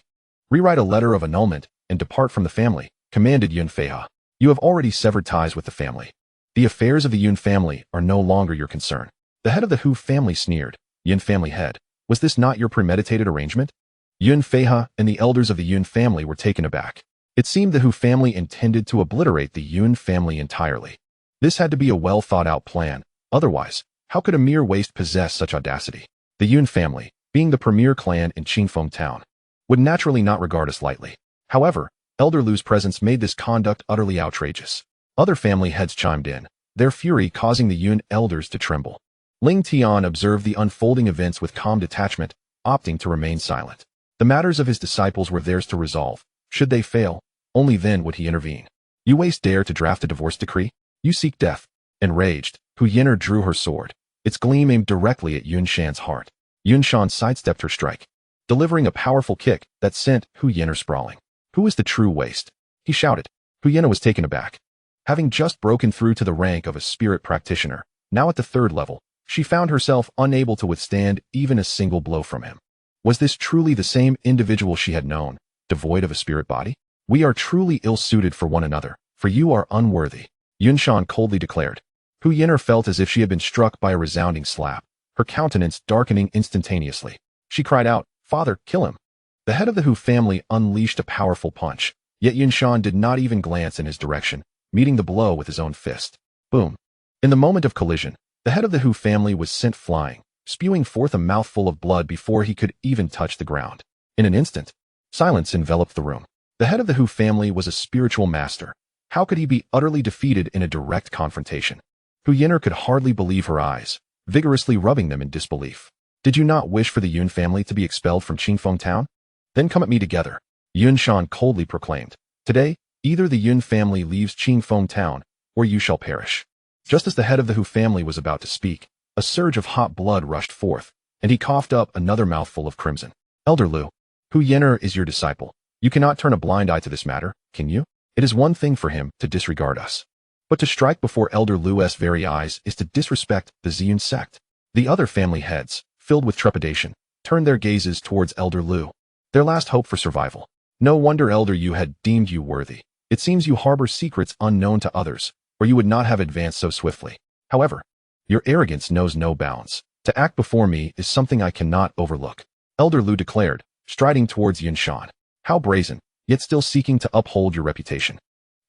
Rewrite a letter of annulment and depart from the family, commanded Yun Feiha. You have already severed ties with the family. The affairs of the Yun family are no longer your concern. The head of the Hu family sneered. Yun family head, was this not your premeditated arrangement? Yun Feiha and the elders of the Yun family were taken aback. It seemed the Hu family intended to obliterate the Yun family entirely. This had to be a well-thought-out plan. Otherwise, how could a mere waste possess such audacity? The Yun family, being the premier clan in Qingfeng town, would naturally not regard us lightly. However, Elder Lu's presence made this conduct utterly outrageous. Other family heads chimed in, their fury causing the Yun elders to tremble. Ling Tian observed the unfolding events with calm detachment, opting to remain silent. The matters of his disciples were theirs to resolve. Should they fail, only then would he intervene. You waste dare to draft a divorce decree? You seek death. Enraged, Hu Yener drew her sword, its gleam aimed directly at Yun Shan's heart. Yun Shan sidestepped her strike, delivering a powerful kick that sent Hu Yener sprawling. Who is the true waste? He shouted. Hu Yener was taken aback. Having just broken through to the rank of a spirit practitioner, now at the 3rd level, she found herself unable to withstand even a single blow from him. Was this truly the same individual she had known, devoid of a spirit body? We are truly ill-suited for one another, for you are unworthy, Yun Shan coldly declared. Hu Yener felt as if she had been struck by a resounding slap, her countenance darkening instantaneously. She cried out, "Father, kill him." The head of the Hu family unleashed a powerful punch, yet Yun Shan did not even glance in his direction, meeting the blow with his own fist. Boom. In the moment of collision, the head of the Hu family was sent flying, spewing forth a mouthful of blood before he could even touch the ground. In an instant, silence enveloped the room. The head of the Hu family was a spiritual master. How could he be utterly defeated in a direct confrontation? Hu Yener could hardly believe her eyes, vigorously rubbing them in disbelief. Did you not wish for the Yun family to be expelled from Qingfeng town? Then come at me together, Yun Shan coldly proclaimed. Today, either the Yun family leaves Qingfeng town, or you shall perish. Just as the head of the Hu family was about to speak, a surge of hot blood rushed forth, and he coughed up another mouthful of crimson. Elder Lu, Hu Yener is your disciple. You cannot turn a blind eye to this matter, can you? It is one thing for him to disregard us, but to strike before Elder Lu's very eyes is to disrespect the Lingtian Sect. The other family heads, filled with trepidation, turned their gazes towards Elder Lu, their last hope for survival. No wonder Elder Yu had deemed you worthy. It seems you harbor secrets unknown to others, or you would not have advanced so swiftly. However, your arrogance knows no bounds. To act before me is something I cannot overlook, Elder Lu declared, striding towards Yun Shan. How brazen, yet still seeking to uphold your reputation.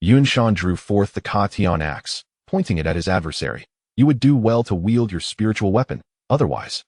Yun Shan drew forth the Ka Tian axe, pointing it at his adversary. You would do well to wield your spiritual weapon, otherwise,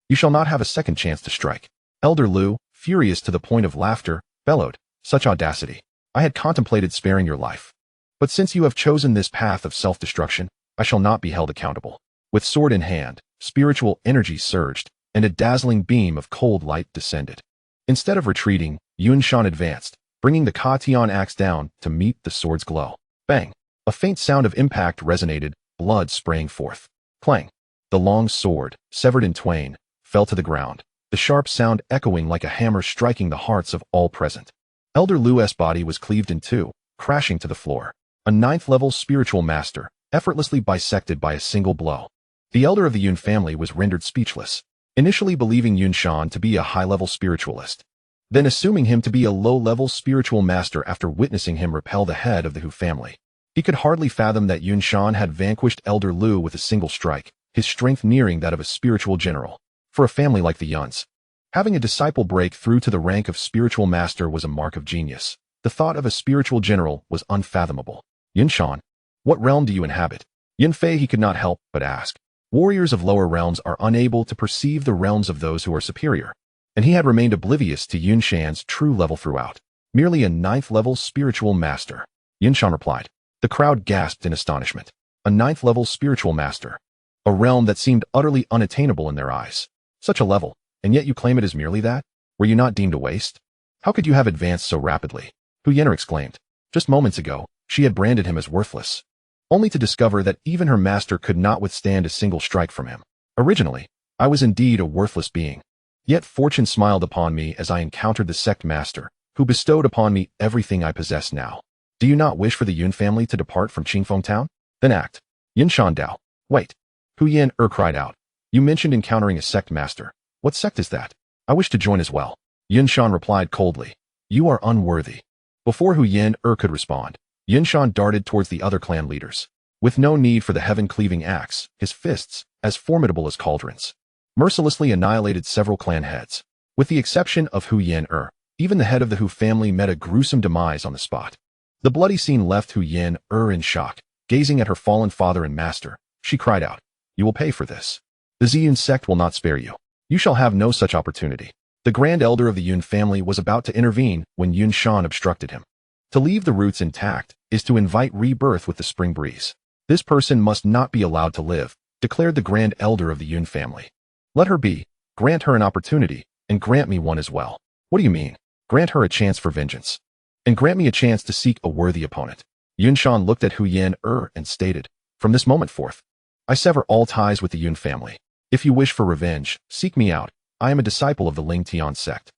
you shall not have a second chance to strike. Elder Lu, furious to the point of laughter, bellowed, such audacity. I had contemplated sparing your life. But since you have chosen this path of self-destruction, I shall not be held accountable. With sword in hand, spiritual energy surged, and a dazzling beam of cold light descended. Instead of retreating, Yun Shan advanced, bringing the Ka Tian axe down to meet the sword's glow. Bang! A faint sound of impact resonated, blood spraying forth. Clang! The long sword, severed in twain, fell to the ground, the sharp sound echoing like a hammer striking the hearts of all present. Elder Lu's body was cleaved in two, crashing to the floor. A 9th-level spiritual master, effortlessly bisected by a single blow. The elder of the Yun family was rendered speechless, initially believing Yun Shan to be a high-level spiritualist, then assuming him to be a low-level spiritual master after witnessing him repel the head of the Hu family. He could hardly fathom that Yun Shan had vanquished Elder Lu with a single strike, his strength nearing that of a spiritual general. For a family like the Yuns, having a disciple break through to the rank of spiritual master was a mark of genius. The thought of a spiritual general was unfathomable. Yun Shan, what realm do you inhabit? Yunfei he could not help but ask. Warriors of lower realms are unable to perceive the realms of those who are superior, and he had remained oblivious to Yunshan's true level throughout. Merely a 9th-level spiritual master. Yunshan replied. The crowd gasped in astonishment. A 9th-level spiritual master. A realm that seemed utterly unattainable in their eyes. Such a level, and yet you claim it is merely that? Were you not deemed a waste? How could you have advanced so rapidly? Hu Yen'er exclaimed. Just moments ago, she had branded him as worthless, only to discover that even her master could not withstand a single strike from him. Originally, I was indeed a worthless being. Yet fortune smiled upon me as I encountered the sect master, who bestowed upon me everything I possess now. Do you not wish for the Yun family to depart from Qingfeng Town? Then act. Yunshan Dao. Wait. Hu Yen'er cried out. You mentioned encountering a sect master. What sect is that? I wish to join as well. Yunshan replied coldly. You are unworthy. Before Hu Yen'er could respond, Yunshan darted towards the other clan leaders. With no need for the heaven-cleaving axe, his fists, as formidable as cauldrons, mercilessly annihilated several clan heads. With the exception of Hu Yen'er, even the head of the Hu family met a gruesome demise on the spot. The bloody scene left Hu Yen'er in shock. Gazing at her fallen father and master, she cried out, You will pay for this. The Lingtian Sect will not spare you. You shall have no such opportunity. The Grand Elder of the Yun family was about to intervene when Yunshan obstructed him. To leave the roots intact is to invite rebirth with the spring breeze. This person must not be allowed to live, declared the Grand Elder of the Yun family. Let her be, grant her an opportunity, and grant me one as well. What do you mean? Grant her a chance for vengeance. And grant me a chance to seek a worthy opponent. Yunshan looked at Hu Yen'er and stated, From this moment forth, I sever all ties with the Yun family. If you wish for revenge, seek me out. I am a disciple of the Lingtian Sect.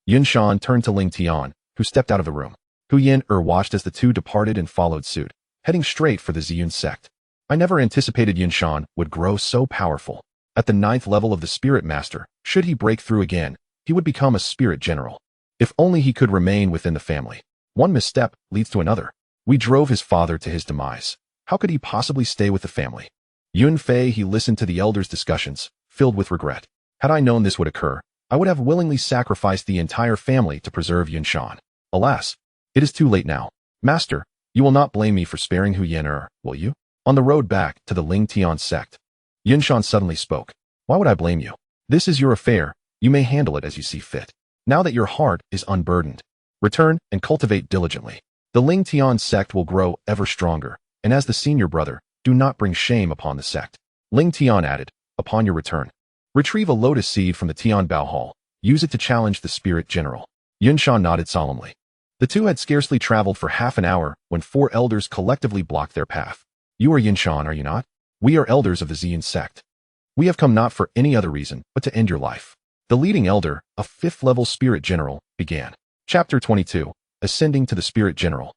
Yunshan turned to Lingtian, who stepped out of the room. Hu Yen'er watched as the two departed and followed suit, heading straight for the Lingtian Sect. I never anticipated Yunshan would grow so powerful. At the 9th level of the Spirit Master, should he break through again, he would become a Spirit General. If only he could remain within the family. One misstep leads to another. We drove his father to his demise. How could he possibly stay with the family? Yunfei he listened to the elders' discussions, filled with regret. Had I known this would occur, I would have willingly sacrificed the entire family to preserve Yunshan. Alas, it is too late now. Master, you will not blame me for sparing Hu Yen'er, will you? On the road back to the Lingtian Sect, Yunshan suddenly spoke. Why would I blame you? This is your affair. You may handle it as you see fit. Now that your heart is unburdened, return and cultivate diligently. The Lingtian Sect will grow ever stronger, and as the senior brother, do not bring shame upon the sect. Lingtian added, upon your return, retrieve a lotus seed from the Tian Bao Hall. Use it to challenge the Spirit General. Yunshan nodded solemnly. The two had scarcely traveled for half an hour when 4 elders collectively blocked their path. You are Yunshan, are you not? We are elders of the Lingtian Sect. We have come not for any other reason, but to end your life. The leading elder, a 5th-level Spirit General, began. Chapter 22. Ascending to the Spirit General.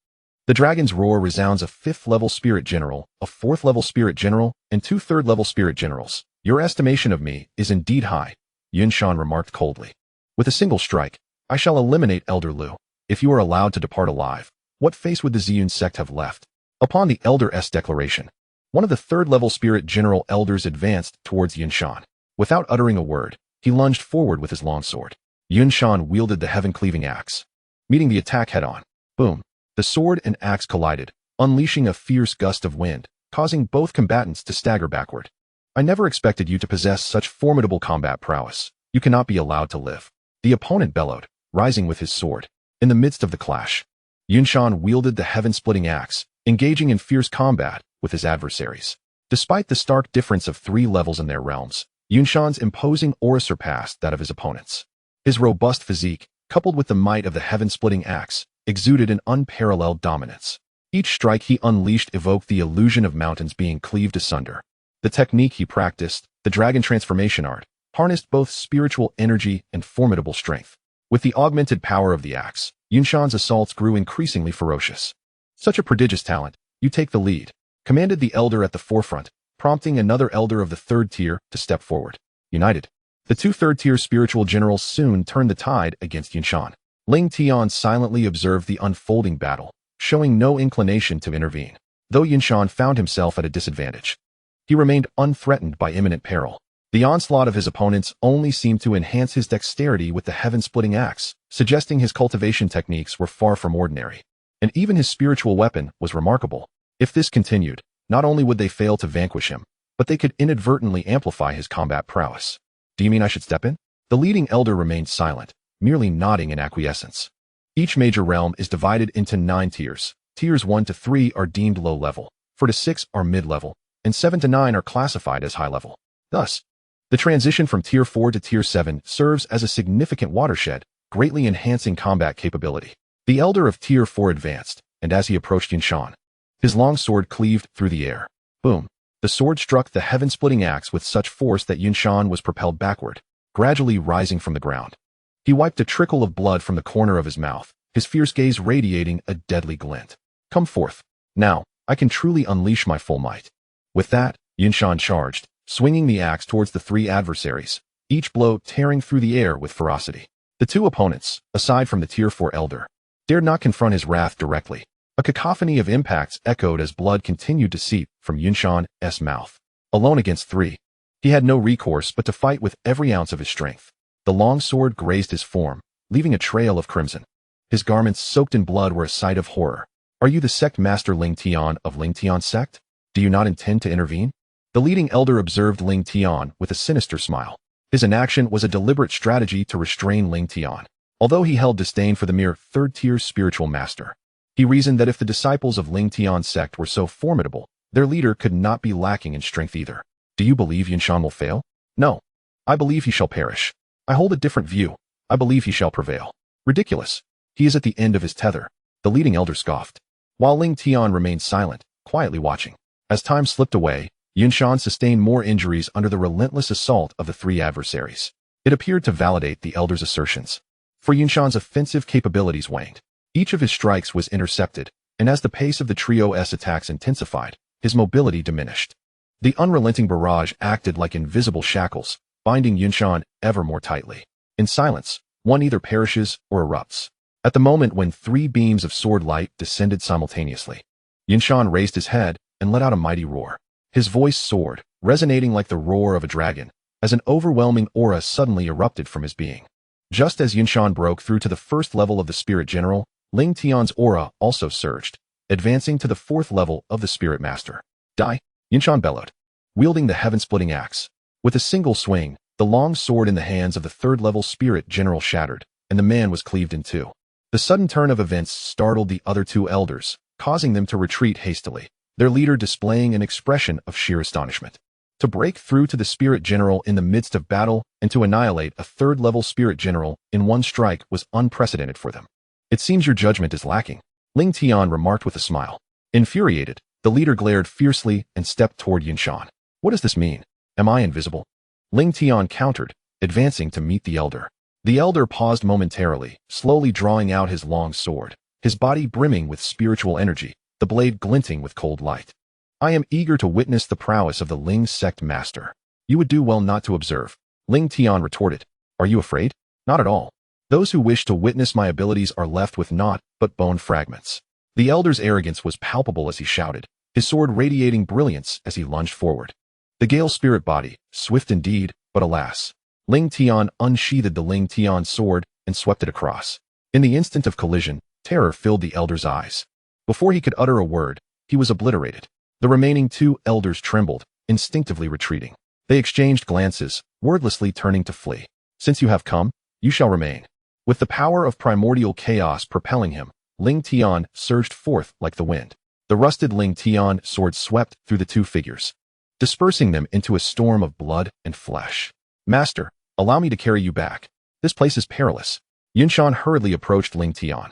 The dragon's roar resounds a 5th-level Spirit General, a 4th-level Spirit General, and 2 3rd-level Spirit Generals. Your estimation of me is indeed high, Yunshan remarked coldly. With a single strike, I shall eliminate Elder Lu. If you are allowed to depart alive, what face would the Lingtian Sect have left? Upon the Elder's declaration, one of the 3rd-level Spirit General elders advanced towards Yunshan. Without uttering a word, he lunged forward with his longsword. Yunshan wielded the heaven-cleaving axe, meeting the attack head-on. Boom! The sword and axe collided, unleashing a fierce gust of wind, causing both combatants to stagger backward. I never expected you to possess such formidable combat prowess. You cannot be allowed to live. The opponent bellowed, rising with his sword. In the midst of the clash, Yunshan wielded the heaven-splitting axe, engaging in fierce combat with his adversaries. Despite the stark difference of 3 levels in their realms, Yunshan's imposing aura surpassed that of his opponents. His robust physique, coupled with the might of the heaven-splitting axe, exuded an unparalleled dominance. Each strike he unleashed evoked the illusion of mountains being cleaved asunder. The technique he practiced, the dragon transformation art, harnessed both spiritual energy and formidable strength. With the augmented power of the axe, Yunshan's assaults grew increasingly ferocious. Such a prodigious talent, you take the lead, commanded the elder at the forefront, prompting another elder of the 3rd tier to step forward. United, the 2 3rd-tier spiritual generals soon turned the tide against Yunshan. Lingtian silently observed the unfolding battle, showing no inclination to intervene. Though Yunshan found himself at a disadvantage, he remained unthreatened by imminent peril. The onslaught of his opponents only seemed to enhance his dexterity with the heaven-splitting axe, suggesting his cultivation techniques were far from ordinary. And even his spiritual weapon was remarkable. If this continued, Not only would they fail to vanquish him, but they could inadvertently amplify his combat prowess. Do you mean I should step in? The leading elder remained silent, merely nodding in acquiescence. Each major realm is divided into 9 tiers. Tiers 1 to 3 are deemed low level, 4 to 6 are mid-level, and 7 to 9 are classified as high level. Thus, the transition from Tier 4 to Tier 7 serves as a significant watershed, greatly enhancing combat capability. The elder of Tier 4 advanced, and as he approached Yunshan, his long sword cleaved through the air. Boom! The sword struck the heaven-splitting axe with such force that Yunshan was propelled backward, gradually rising from the ground. He wiped a trickle of blood from the corner of his mouth, his fierce gaze radiating a deadly glint. Come forth. Now, I can truly unleash my full might. With that, Yunshan charged, swinging the axe towards the 3 adversaries, each blow tearing through the air with ferocity. The 2 opponents, aside from the Tier 4 elder, dared not confront his wrath directly. A cacophony of impacts echoed as blood continued to seep from Yunshan's mouth. Alone against 3, he had no recourse but to fight with every ounce of his strength. The long sword grazed his form, leaving a trail of crimson. His garments soaked in blood were a sight of horror. Are you the sect master Lingtian of Lingtian Sect? Do you not intend to intervene? The leading elder observed Lingtian with a sinister smile. His inaction was a deliberate strategy to restrain Lingtian. Although he held disdain for the mere 3rd-tier spiritual master, he reasoned that if the disciples of Lingtian Sect were so formidable, their leader could not be lacking in strength either. Do you believe Yunshan will fail? No. I believe he shall perish. I hold a different view. I believe he shall prevail. Ridiculous. He is at the end of his tether. The leading elder scoffed, while Lingtian remained silent, quietly watching. As time slipped away, Yunshan sustained more injuries under the relentless assault of the 3 adversaries. It appeared to validate the elder's assertions. For Yunshan's offensive capabilities waned. Each of his strikes was intercepted, and as the pace of the trio's attacks intensified, his mobility diminished. The unrelenting barrage acted like invisible shackles, binding Yunshan ever more tightly. In silence, one either perishes or erupts. At the moment when 3 beams of sword light descended simultaneously, Yunshan raised his head and let out a mighty roar. His voice soared, resonating like the roar of a dragon, as an overwhelming aura suddenly erupted from his being. Just as Yunshan broke through to the 1st level of the Spirit General, Lingtian's aura also surged, advancing to the 4th level of the Spirit Master. Die! Yunshan bellowed, wielding the heaven-splitting axe. With a single swing, the long sword in the hands of the 3rd-level Spirit General shattered, and the man was cleaved in 2. The sudden turn of events startled the other 2 elders, causing them to retreat hastily, their leader displaying an expression of sheer astonishment. To break through to the Spirit General in the midst of battle and to annihilate a 3rd-level Spirit General in one strike was unprecedented for them. It seems your judgment is lacking, Lingtian remarked with a smile. Infuriated, the leader glared fiercely and stepped toward Yunshan. What does this mean? Am I invisible? Lingtian countered, advancing to meet the elder. The elder paused momentarily, slowly drawing out his long sword, his body brimming with spiritual energy, the blade glinting with cold light. I am eager to witness the prowess of the Ling Sect master. You would do well not to observe. Lingtian retorted. Are you afraid? Not at all. Those who wish to witness my abilities are left with naught but bone fragments. The elder's arrogance was palpable as he shouted, his sword radiating brilliance as he lunged forward. The Gale spirit body, swift indeed, but alas. Lingtian unsheathed the Lingtian sword and swept it across. In the instant of collision, terror filled the elder's eyes. Before he could utter a word, he was obliterated. The remaining 2 elders trembled, instinctively retreating. They exchanged glances, wordlessly turning to flee. Since you have come, you shall remain. With the power of primordial chaos propelling him, Lingtian surged forth like the wind. The rusted Lingtian sword swept through the 2 figures, dispersing them into a storm of blood and flesh. Master, allow me to carry you back. This place is perilous. Yunshan hurriedly approached Lingtian.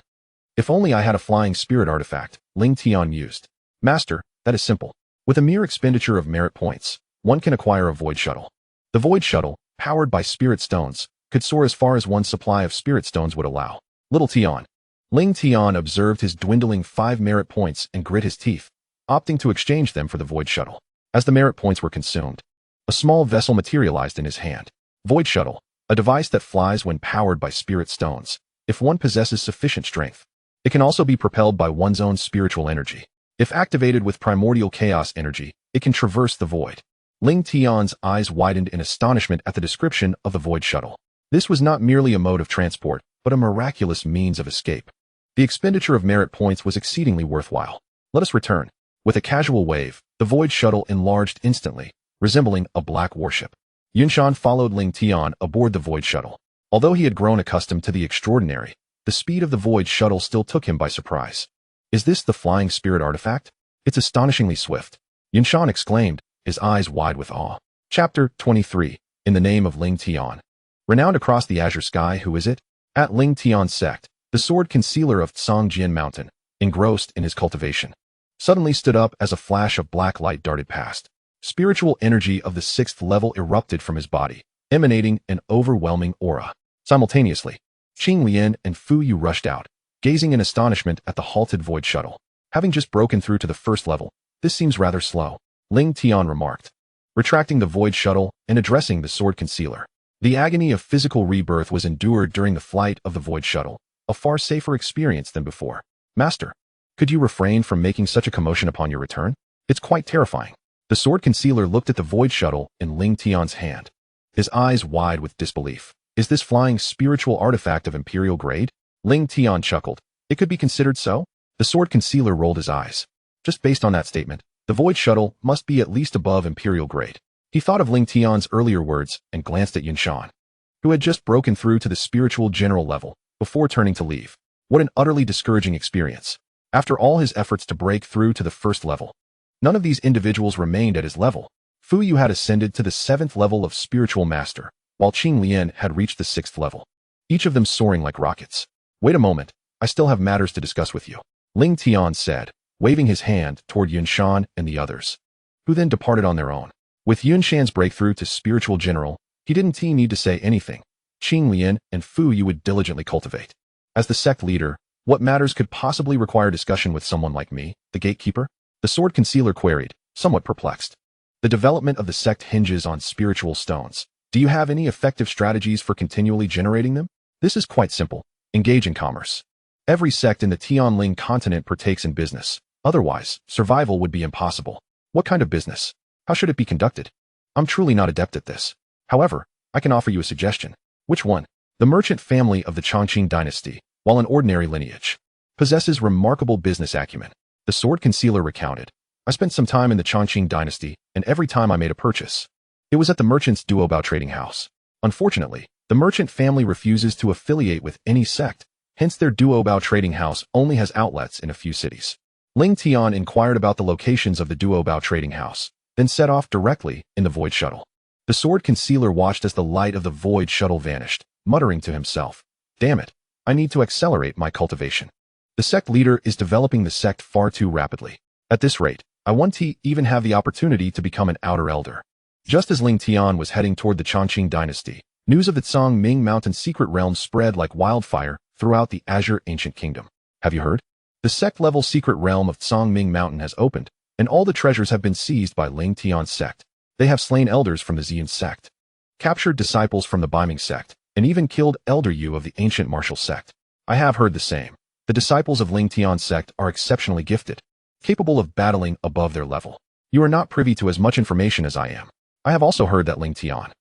If only I had a flying spirit artifact, Lingtian mused. Master, that is simple. With a mere expenditure of merit points, one can acquire a void shuttle. The void shuttle, powered by spirit stones, could soar as far as one's supply of spirit stones would allow. Little Tian. Lingtian observed his dwindling 5 merit points and grit his teeth, opting to exchange them for the void shuttle. As the merit points were consumed, a small vessel materialized in his hand. Void shuttle, a device that flies when powered by spirit stones, if one possesses sufficient strength. It can also be propelled by one's own spiritual energy. If activated with primordial chaos energy, it can traverse the void. Lingtian's eyes widened in astonishment at the description of the void shuttle. This was not merely a mode of transport, but a miraculous means of escape. The expenditure of merit points was exceedingly worthwhile. Let us return. With a casual wave, The void shuttle enlarged instantly, resembling a black warship. Yunshan followed Lingtian aboard the void shuttle. Although he had grown accustomed to the extraordinary, the speed of the void shuttle still took him by surprise. Is this the flying spirit artifact? It's astonishingly swift. Yunshan exclaimed, his eyes wide with awe. Chapter 23. In the name of Lingtian. Renowned across the azure sky, who is it? At Lingtian Sect, the sword concealer of Tsongjin Mountain, engrossed in his cultivation, suddenly stood up as a flash of black light darted past. Spiritual energy of the 6th level erupted from his body, emanating an overwhelming aura. Simultaneously, Qing Lian and Fu Yu rushed out, gazing in astonishment at the halted void shuttle. Having just broken through to the 1st level, this seems rather slow, Lingtian remarked, retracting the void shuttle and addressing the sword concealer. The agony of physical rebirth was endured during the flight of the void shuttle, a far safer experience than before. Master, could you refrain from making such a commotion upon your return? It's quite terrifying. The sword concealer looked at the void shuttle in Lingtian's hand, his eyes wide with disbelief. Is this flying spiritual artifact of imperial grade? Lingtian chuckled. It could be considered so? The sword concealer rolled his eyes. Just based on that statement, the void shuttle must be at least above imperial grade. He thought of Lingtian's earlier words and glanced at Yunshan, who had just broken through to the spiritual general level before turning to leave. What an utterly discouraging experience. After all his efforts to break through to the 1st level, none of these individuals remained at his level. Fu Yu had ascended to the 7th level of spiritual master, while Qing Lian had reached the 6th level, each of them soaring like rockets. Wait a moment, I still have matters to discuss with you, Lingtian said, waving his hand toward Yunshan and the others, who then departed on their own. With Yunshan's breakthrough to spiritual general, he didn't need to say anything. Qing Lian and Fu Yu would diligently cultivate. As the sect leader, what matters could possibly require discussion with someone like me, the gatekeeper? The sword concealer queried, somewhat perplexed. The development of the sect hinges on spiritual stones. Do you have any effective strategies for continually generating them? This is quite simple. Engage in commerce. Every sect in the Tianling continent partakes in business. Otherwise, survival would be impossible. What kind of business? How should it be conducted? I'm truly not adept at this. However, I can offer you a suggestion. Which one? The merchant family of the Chongqing dynasty, while an ordinary lineage, possesses remarkable business acumen. The sword concealer recounted. I spent some time in the Chongqing dynasty, and every time I made a purchase, it was at the merchant's duobao trading house. Unfortunately, the merchant family refuses to affiliate with any sect, hence their duobao trading house only has outlets in a few cities. Lingtian inquired about the locations of the duobao trading house, then set off directly in the void shuttle. The sword concealer watched as the light of the void shuttle vanished, muttering to himself, damn it, I need to accelerate my cultivation. The sect leader is developing the sect far too rapidly. At this rate, I want to even have the opportunity to become an outer elder. Just as Lingtian was heading toward the Chongqing dynasty, news of the Tsongming Mountain secret realm spread like wildfire throughout the Azure Ancient Kingdom. Have you heard? The sect-level secret realm of Tsongming Mountain has opened, and all the treasures have been seized by Lingtian Sect. They have slain elders from the Xian Sect, captured disciples from the Baiming Sect, and even killed Elder Yu of the ancient martial sect. I have heard the same. The disciples of Lingtian Sect are exceptionally gifted, capable of battling above their level. You are not privy to as much information as I am. I have also heard that Lingtian,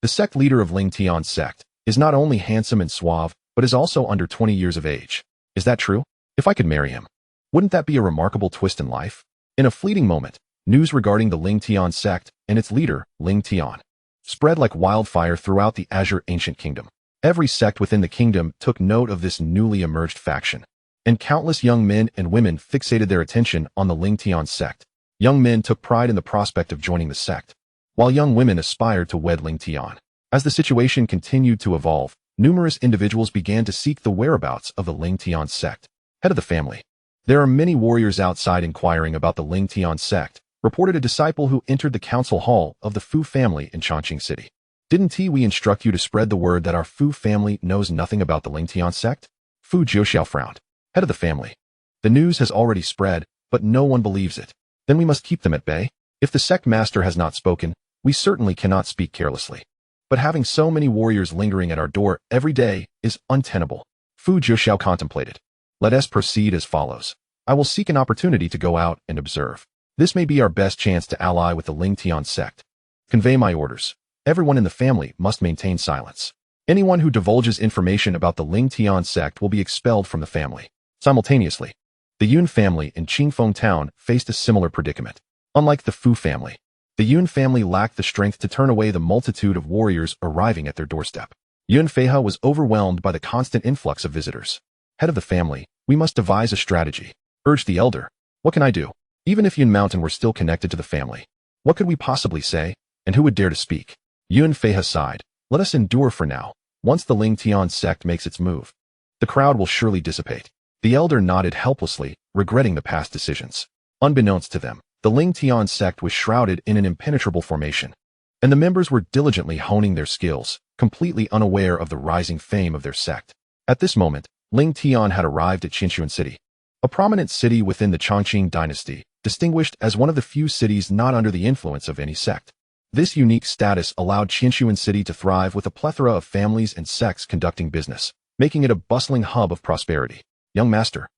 the sect leader of Lingtian Sect, is not only handsome and suave, but is also under 20 years of age. Is that true? If I could marry him, wouldn't that be a remarkable twist in life? In a fleeting moment, news regarding the Lingtian Sect and its leader, Lingtian, spread like wildfire throughout the Azure Ancient Kingdom. Every sect within the kingdom took note of this newly emerged faction, and countless young men and women fixated their attention on the Lingtian Sect. Young men took pride in the prospect of joining the sect, while young women aspired to wed Lingtian. As the situation continued to evolve, numerous individuals began to seek the whereabouts of the Lingtian Sect, head of the family. There are many warriors outside inquiring about the Lingtian Sect, reported a disciple who entered the council hall of the Fu family in Chongqing City. Didn't we instruct you to spread the word that our Fu family knows nothing about the Lingtian Sect? Fu Jiuxiao frowned. Head of the family. The news has already spread, but no one believes it. Then we must keep them at bay. If the sect master has not spoken, we certainly cannot speak carelessly. But having so many warriors lingering at our door every day is untenable. Fu Jiuxiao contemplated. Let us proceed as follows. I will seek an opportunity to go out and observe. This may be our best chance to ally with the Lingtian Sect. Convey my orders. Everyone in the family must maintain silence. Anyone who divulges information about the Lingtian Sect will be expelled from the family. Simultaneously, the Yun family in Qingfeng Town faced a similar predicament. Unlike the Fu family, the Yun family lacked the strength to turn away the multitude of warriors arriving at their doorstep. Yun Feihe was overwhelmed by the constant influx of visitors. Head of the family, we must devise a strategy, urged the elder. What can I do? Even if Yun Mountain were still connected to the family, what could we possibly say, and who would dare to speak? Yun Feihe sighed. Let us endure for now. Once the Lingtian Sect makes its move, the crowd will surely dissipate. The elder nodded helplessly, regretting the past decisions. Unbeknownst to them, the Lingtian Sect was shrouded in an impenetrable formation, and the members were diligently honing their skills, completely unaware of the rising fame of their sect. At this moment, Lingtian had arrived at Qianxuan City, a prominent city within the Chongqing dynasty, distinguished as one of the few cities not under the influence of any sect. This unique status allowed Qianxuan City to thrive with a plethora of families and sects conducting business, making it a bustling hub of prosperity. Young master,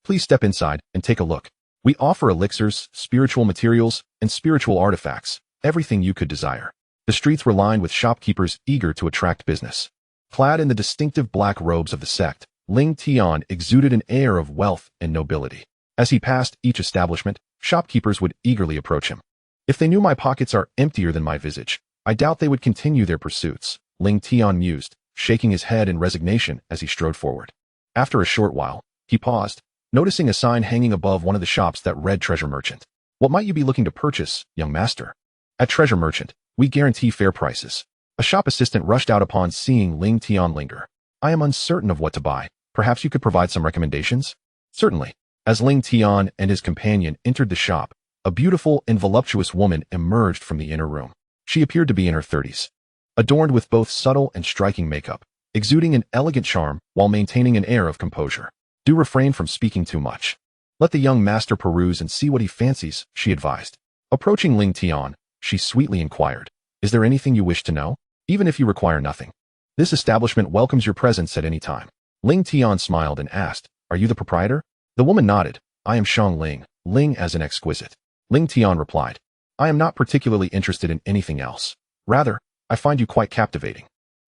please step inside and take a look. We offer elixirs, spiritual materials, and spiritual artifacts, everything you could desire. The streets were lined with shopkeepers eager to attract business. Clad in the distinctive black robes of the sect, Lingtian exuded an air of wealth and nobility. As he passed each establishment, shopkeepers would eagerly approach him. If they knew my pockets are emptier than my visage, I doubt they would continue their pursuits, Lingtian mused, shaking his head in resignation as he strode forward. After a short while, he paused, noticing a sign hanging above one of the shops that read Treasure Merchant. What might you be looking to purchase, young master? At Treasure Merchant, we guarantee fair prices. A shop assistant rushed out upon seeing Lingtian linger. I am uncertain of what to buy. Perhaps you could provide some recommendations? Certainly. As Lingtian and his companion entered the shop, a beautiful and voluptuous woman emerged from the inner room. She appeared to be in her 30s, adorned with both subtle and striking makeup, exuding an elegant charm while maintaining an air of composure. Do refrain from speaking too much. Let the young master peruse and see what he fancies, she advised. Approaching Lingtian, she sweetly inquired, is there anything you wish to know? Even if you require nothing. This establishment welcomes your presence at any time. Lingtian smiled and asked, are you the proprietor? The woman nodded. I am Shang Ling, Ling as an exquisite. Lingtian replied, I am not particularly interested in anything else. Rather, I find you quite captivating.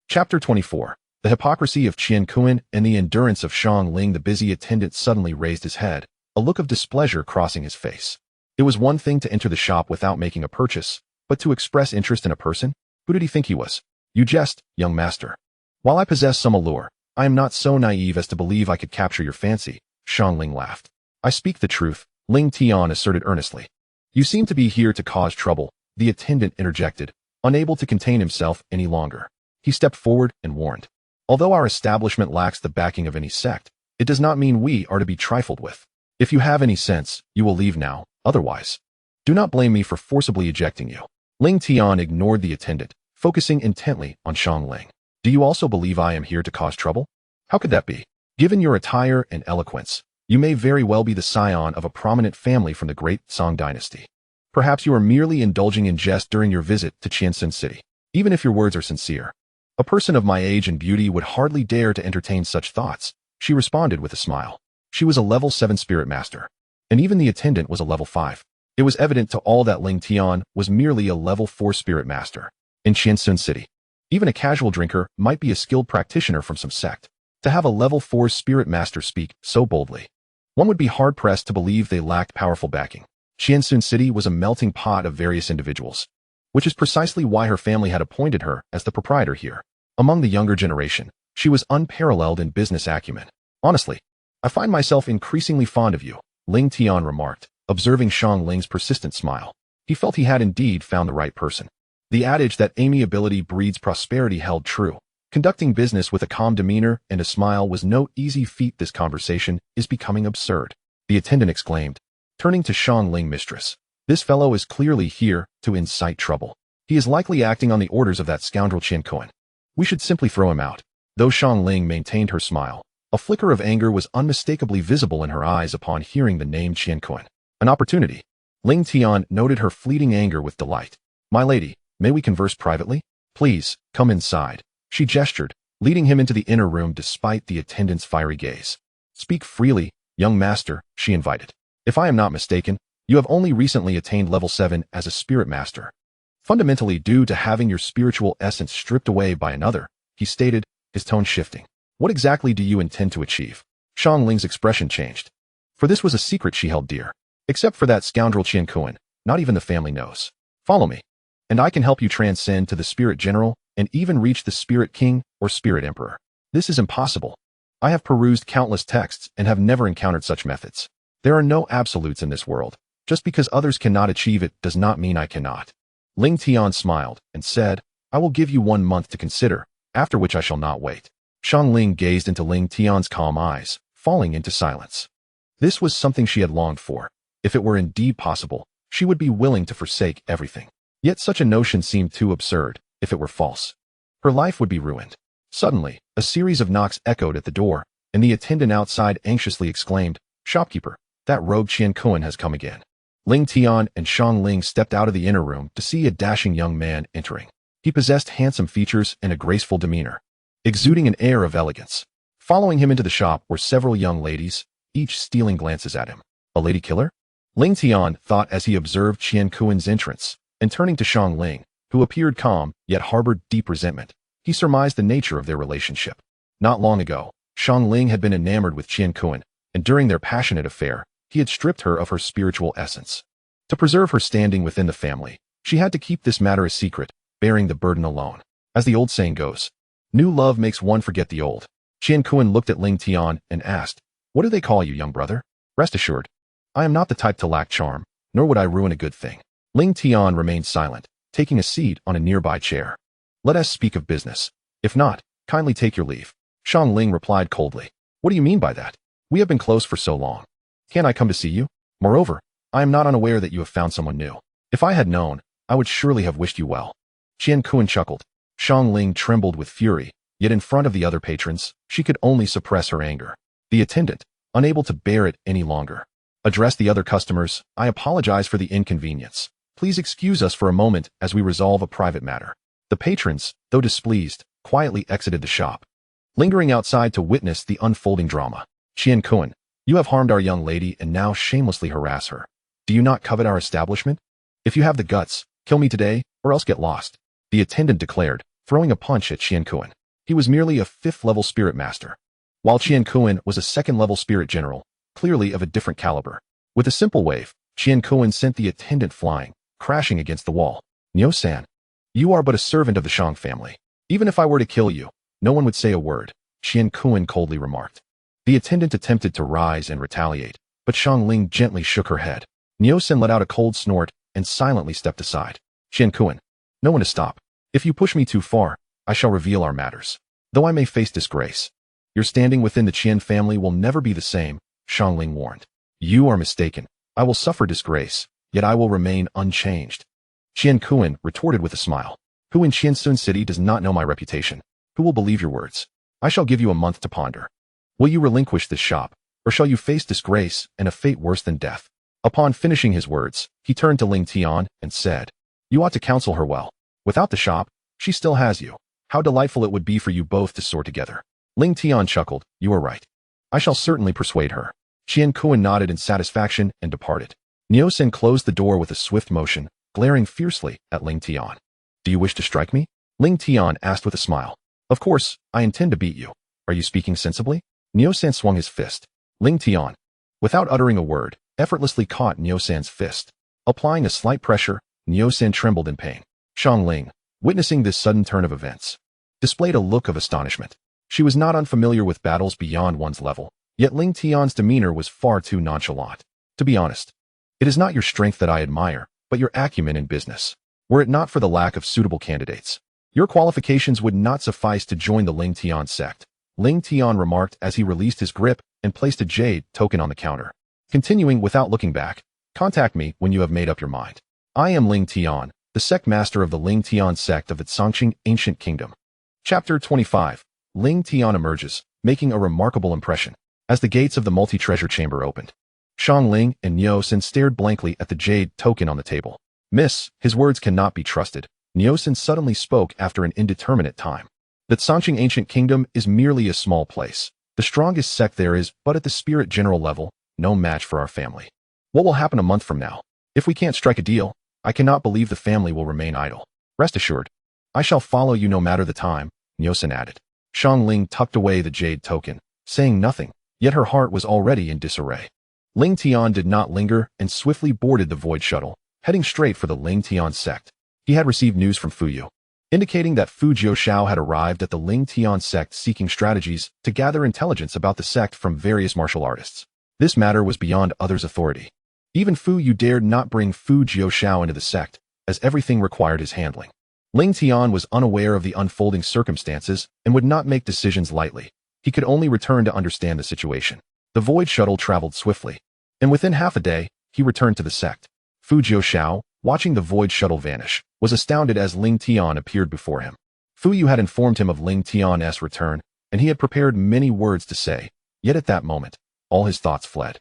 Chapter 24. The hypocrisy of Qian Kuan and the endurance of Shang Ling. The busy attendant suddenly raised his head, a look of displeasure crossing his face. It was one thing to enter the shop without making a purchase, but to express interest in a person? Who did he think he was? You jest, young master. While I possess some allure, I am not so naive as to believe I could capture your fancy, Shang Ling laughed. I speak the truth, Lingtian asserted earnestly. You seem to be here to cause trouble, the attendant interjected, unable to contain himself any longer. He stepped forward and warned. Although our establishment lacks the backing of any sect, it does not mean we are to be trifled with. If you have any sense, you will leave now, otherwise. Do not blame me for forcibly ejecting you. Lingtian ignored the attendant, focusing intently on Shang Ling. Do you also believe I am here to cause trouble? How could that be? Given your attire and eloquence, you may very well be the scion of a prominent family from the great Song dynasty. Perhaps you are merely indulging in jest during your visit to Qianxuan City. Even if your words are sincere, a person of my age and beauty would hardly dare to entertain such thoughts, she responded with a smile. She was a level 7 spirit master, and even the attendant was a level 5. It was evident to all that Lingtian was merely a level 4 spirit master. In Qianxuan City, even a casual drinker might be a skilled practitioner from some sect. To have a level 4 spirit master speak so boldly, one would be hard-pressed to believe they lacked powerful backing. Qianxuan City was a melting pot of various individuals, which is precisely why her family had appointed her as the proprietor here. Among the younger generation, she was unparalleled in business acumen. Honestly, I find myself increasingly fond of you, Lingtian remarked, observing Shang Ling's persistent smile. He felt he had indeed found the right person. The adage that amiability breeds prosperity held true. Conducting business with a calm demeanor and a smile was no easy feat. This conversation is becoming absurd, the attendant exclaimed, turning to Shang Ling. Mistress, this fellow is clearly here to incite trouble. He is likely acting on the orders of that scoundrel Qian Kuan. We should simply throw him out. Though Shang Ling maintained her smile, a flicker of anger was unmistakably visible in her eyes upon hearing the name Qian Kuan. An opportunity. Lingtian noted her fleeting anger with delight. My lady, may we converse privately? Please, come inside. She gestured, leading him into the inner room despite the attendant's fiery gaze. Speak freely, young master, she invited. If I am not mistaken, you have only recently attained level 7 as a spirit master. Fundamentally due to having your spiritual essence stripped away by another, he stated, his tone shifting. What exactly do you intend to achieve? Shang Ling's expression changed. For this was a secret she held dear. Except for that scoundrel Qian Kuan, not even the family knows. Follow me, and I can help you transcend to the Spirit General and even reach the Spirit King or Spirit Emperor. This is impossible. I have perused countless texts and have never encountered such methods. There are no absolutes in this world. Just because others cannot achieve it does not mean I cannot. Lingtian smiled and said, I will give you 1 month to consider, after which I shall not wait. Xiangling gazed into Lingtian's calm eyes, falling into silence. This was something she had longed for. If it were indeed possible, she would be willing to forsake everything. Yet such a notion seemed too absurd. If it were false, her life would be ruined. Suddenly, a series of knocks echoed at the door, and the attendant outside anxiously exclaimed, Shopkeeper, that rogue Qian has come again. Lingtian and Xiangling stepped out of the inner room to see a dashing young man entering. He possessed handsome features and a graceful demeanor, exuding an air of elegance. Following him into the shop were several young ladies, each stealing glances at him. A lady killer? Lingtian thought as he observed Qian's entrance, and turning to Xiangling, who appeared calm, yet harbored deep resentment, he surmised the nature of their relationship. Not long ago, Xiangling had been enamored with Qian, and during their passionate affair, he had stripped her of her spiritual essence. To preserve her standing within the family, she had to keep this matter a secret, bearing the burden alone. As the old saying goes, new love makes one forget the old. Qian looked at Lingtian and asked, What do they call you, young brother? Rest assured, I am not the type to lack charm, nor would I ruin a good thing. Lingtian remained silent, taking a seat on a nearby chair. Let us speak of business. If not, kindly take your leave. Xiangling replied coldly. What do you mean by that? We have been close for so long. Can't I come to see you? Moreover, I am not unaware that you have found someone new. If I had known, I would surely have wished you well. Qian chuckled. Xiangling trembled with fury, yet in front of the other patrons, she could only suppress her anger. The attendant, unable to bear it any longer, addressed the other customers. I apologize for the inconvenience. Please excuse us for a moment as we resolve a private matter. The patrons, though displeased, quietly exited the shop, lingering outside to witness the unfolding drama. Qian, you have harmed our young lady and now shamelessly harass her. Do you not covet our establishment? If you have the guts, kill me today, or else get lost, the attendant declared, throwing a punch at Qian. He was merely a 5th-level spirit master, while Qian was a 2nd-level spirit general, clearly of a different caliber. With a simple wave, Qian sent the attendant flying, crashing against the wall. Niu-san, you are but a servant of the Shang family. Even if I were to kill you, no one would say a word, Qian coldly remarked. The attendant attempted to rise and retaliate, but Xiangling gently shook her head. Niu-san let out a cold snort and silently stepped aside. Qian, no one to stop. If you push me too far, I shall reveal our matters. Though I may face disgrace, your standing within the Qian family will never be the same, Xiangling warned. You are mistaken. I will suffer disgrace, yet I will remain unchanged. Qian retorted with a smile. Who in Qiansun City does not know my reputation? Who will believe your words? I shall give you a month to ponder. Will you relinquish this shop, or shall you face disgrace and a fate worse than death? Upon finishing his words, he turned to Lingtian and said, You ought to counsel her well. Without the shop, she still has you. How delightful it would be for you both to soar together. Lingtian chuckled. You are right. I shall certainly persuade her. Qian nodded in satisfaction and departed. Niu-san closed the door with a swift motion, glaring fiercely at Lingtian. Do you wish to strike me? Lingtian asked with a smile. Of course, I intend to beat you. Are you speaking sensibly? Niu-san swung his fist. Lingtian, without uttering a word, effortlessly caught Niu-san's fist. Applying a slight pressure, Niu-san trembled in pain. Xiangling, witnessing this sudden turn of events, displayed a look of astonishment. She was not unfamiliar with battles beyond one's level, yet Lingtian's demeanor was far too nonchalant. To be honest, it is not your strength that I admire, but your acumen in business. Were it not for the lack of suitable candidates, your qualifications would not suffice to join the Lingtian Sect, Lingtian remarked as he released his grip and placed a jade token on the counter. Continuing without looking back, contact me when you have made up your mind. I am Lingtian, the sect master of the Lingtian Sect of the Tsangqing Ancient Kingdom. Chapter 25. Lingtian emerges, making a remarkable impression. As the gates of the multi-treasure chamber opened, Xiangling and Niu-san stared blankly at the jade token on the table. Miss, his words cannot be trusted. Niu-san suddenly spoke after an indeterminate time. The Tsangqing Ancient Kingdom is merely a small place. The strongest sect there is, but at the spirit general level, no match for our family. What will happen a month from now? If we can't strike a deal, I cannot believe the family will remain idle. Rest assured, I shall follow you no matter the time, Niu-san added. Xiangling tucked away the jade token, saying nothing, yet her heart was already in disarray. Lingtian did not linger and swiftly boarded the void shuttle, heading straight for the Lingtian Sect. He had received news from Fuyu, indicating that Fu Jiuxiao had arrived at the Lingtian Sect seeking strategies to gather intelligence about the sect from various martial artists. This matter was beyond others' authority. Even Fuyu dared not bring Fu Jiuxiao into the sect, as everything required his handling. Lingtian was unaware of the unfolding circumstances and would not make decisions lightly. He could only return to understand the situation. The void shuttle traveled swiftly, and within half a day, he returned to the sect. Fu Jiuxiao, watching the void shuttle vanish, was astounded as Lingtian appeared before him. Fuyu had informed him of Lingtian's return, and he had prepared many words to say, yet at that moment, all his thoughts fled.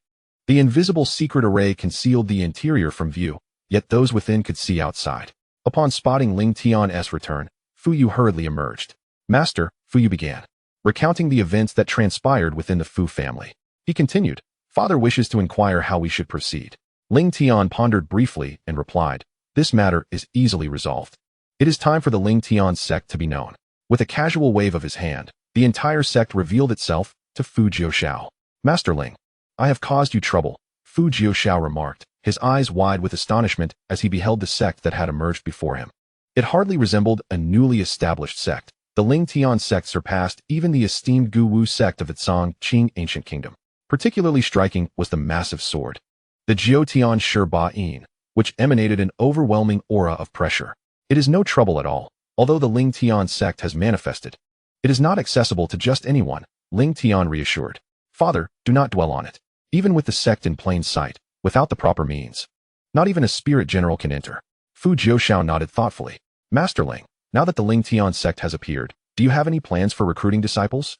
The invisible secret array concealed the interior from view, yet those within could see outside. Upon spotting Lingtian's return, Fuyu hurriedly emerged. Master, Fuyu began, recounting the events that transpired within the Fu family. He continued, Father wishes to inquire how we should proceed. Lingtian pondered briefly and replied, this matter is easily resolved. It is time for the Lingtian Sect to be known. With a casual wave of his hand, the entire sect revealed itself to Fu Jiuxiao. Master Ling, I have caused you trouble, Fu Jiuxiao remarked, his eyes wide with astonishment as he beheld the sect that had emerged before him. It hardly resembled a newly established sect. The Lingtian Sect surpassed even the esteemed Guwu sect of the Qing ancient kingdom. Particularly striking was the massive sword, the Jiutian Shi, which emanated an overwhelming aura of pressure. It is no trouble at all, although the Lingtian Sect has manifested. It is not accessible to just anyone, Lingtian reassured. Father, do not dwell on it. Even with the sect in plain sight, without the proper means, not even a spirit general can enter. Fu Jiuxiao nodded thoughtfully. Master Ling, now that the Lingtian Sect has appeared, do you have any plans for recruiting disciples?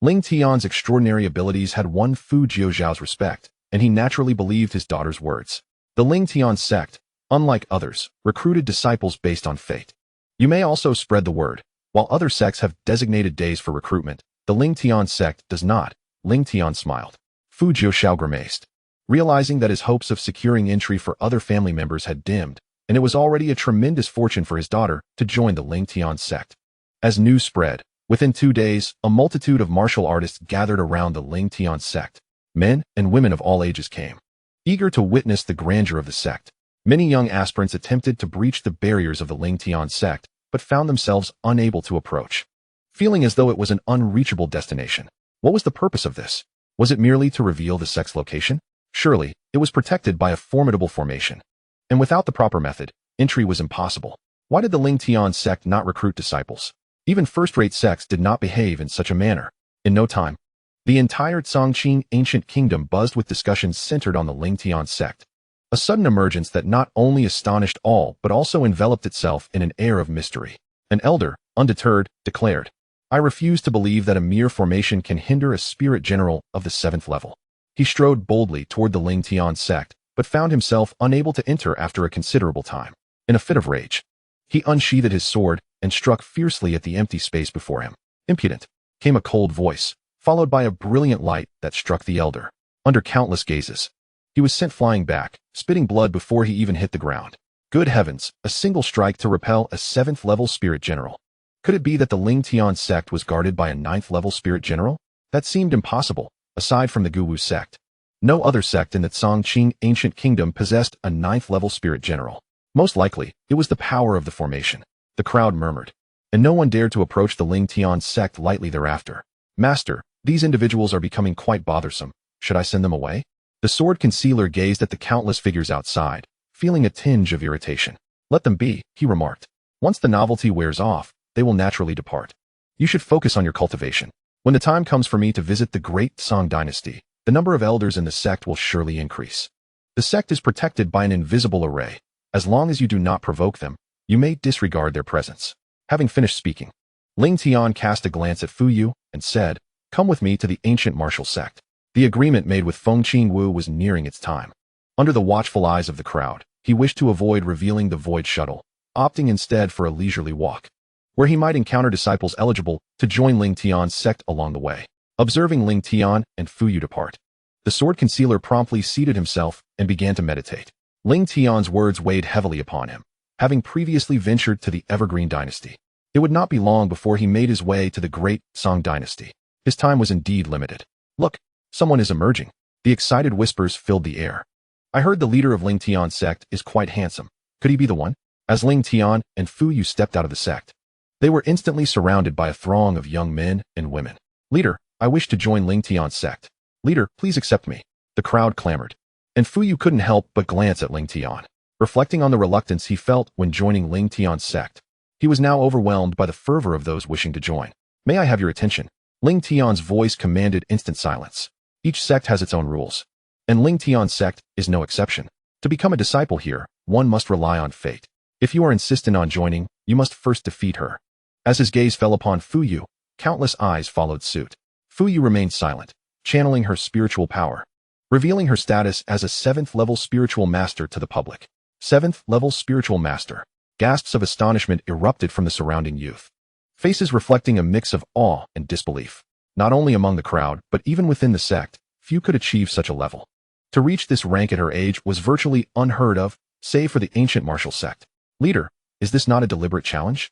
Lingtian's extraordinary abilities had won Fu Jiuxiao's respect, and he naturally believed his daughter's words. The Lingtian Sect, unlike others, recruited disciples based on fate. You may also spread the word. While other sects have designated days for recruitment, the Lingtian Sect does not. Lingtian smiled. Fu Jiuxiao grimaced, realizing that his hopes of securing entry for other family members had dimmed, and it was already a tremendous fortune for his daughter to join the Lingtian Sect. As news spread, within 2 days, a multitude of martial artists gathered around the Lingtian Sect. Men and women of all ages came, eager to witness the grandeur of the sect. Many young aspirants attempted to breach the barriers of the Lingtian Sect, but found themselves unable to approach, feeling as though it was an unreachable destination. What was the purpose of this? Was it merely to reveal the sect's location? Surely, it was protected by a formidable formation. And without the proper method, entry was impossible. Why did the Lingtian Sect not recruit disciples? Even first-rate sects did not behave in such a manner. In no time, the entire Qing ancient kingdom buzzed with discussions centered on the Lingtian Sect. A sudden emergence that not only astonished all but also enveloped itself in an air of mystery. An elder, undeterred, declared, I refuse to believe that a mere formation can hinder a spirit general of the 7th level. He strode boldly toward the Lingtian Sect, but found himself unable to enter after a considerable time. In a fit of rage, he unsheathed his sword and struck fiercely at the empty space before him. Impudent, came a cold voice, followed by a brilliant light that struck the elder. Under countless gazes, he was sent flying back, spitting blood before he even hit the ground. Good heavens, a single strike to repel a 7th level spirit general. Could it be that the Lingtian Sect was guarded by a 9th level spirit general? That seemed impossible, aside from the Guwu sect. No other sect in the Qing ancient kingdom possessed a 9th level spirit general. Most likely, it was the power of the formation. The crowd murmured, and no one dared to approach the Lingtian Sect lightly thereafter. Master, these individuals are becoming quite bothersome. Should I send them away? The sword concealer gazed at the countless figures outside, feeling a tinge of irritation. Let them be, he remarked. Once the novelty wears off, they will naturally depart. You should focus on your cultivation. When the time comes for me to visit the great Song dynasty, the number of elders in the sect will surely increase. The sect is protected by an invisible array. As long as you do not provoke them, you may disregard their presence. Having finished speaking, Lingtian cast a glance at Fuyu and said, Come with me to the ancient martial sect. The agreement made with Feng Qingwu was nearing its time. Under the watchful eyes of the crowd, he wished to avoid revealing the void shuttle, opting instead for a leisurely walk, where he might encounter disciples eligible to join Lingtian's sect along the way. Observing Lingtian and Fuyu depart, the sword concealer promptly seated himself and began to meditate. Lingtian's words weighed heavily upon him. Having previously ventured to the Evergreen dynasty, it would not be long before he made his way to the great Song dynasty. His time was indeed limited. Look, someone is emerging. The excited whispers filled the air. I heard the leader of Lingtian Sect is quite handsome. Could he be the one? As Lingtian and Fu Yu stepped out of the sect, they were instantly surrounded by a throng of young men and women. Leader, I wish to join Lingtian Sect. Leader, please accept me. The crowd clamored. And Fu Yu couldn't help but glance at Lingtian, reflecting on the reluctance he felt when joining Lingtian Sect. He was now overwhelmed by the fervor of those wishing to join. May I have your attention? Lingtian's voice commanded instant silence. Each sect has its own rules, and Lingtian Sect is no exception. To become a disciple here, one must rely on fate. If you are insistent on joining, you must first defeat her. As his gaze fell upon Fu Yu, countless eyes followed suit. Fu Yu remained silent, channeling her spiritual power, revealing her status as a 7th-level spiritual master to the public. 7th-level spiritual master. Gasps of astonishment erupted from the surrounding youth, faces reflecting a mix of awe and disbelief. Not only among the crowd, but even within the sect, few could achieve such a level. To reach this rank at her age was virtually unheard of, save for the ancient martial sect. Leader, is this not a deliberate challenge?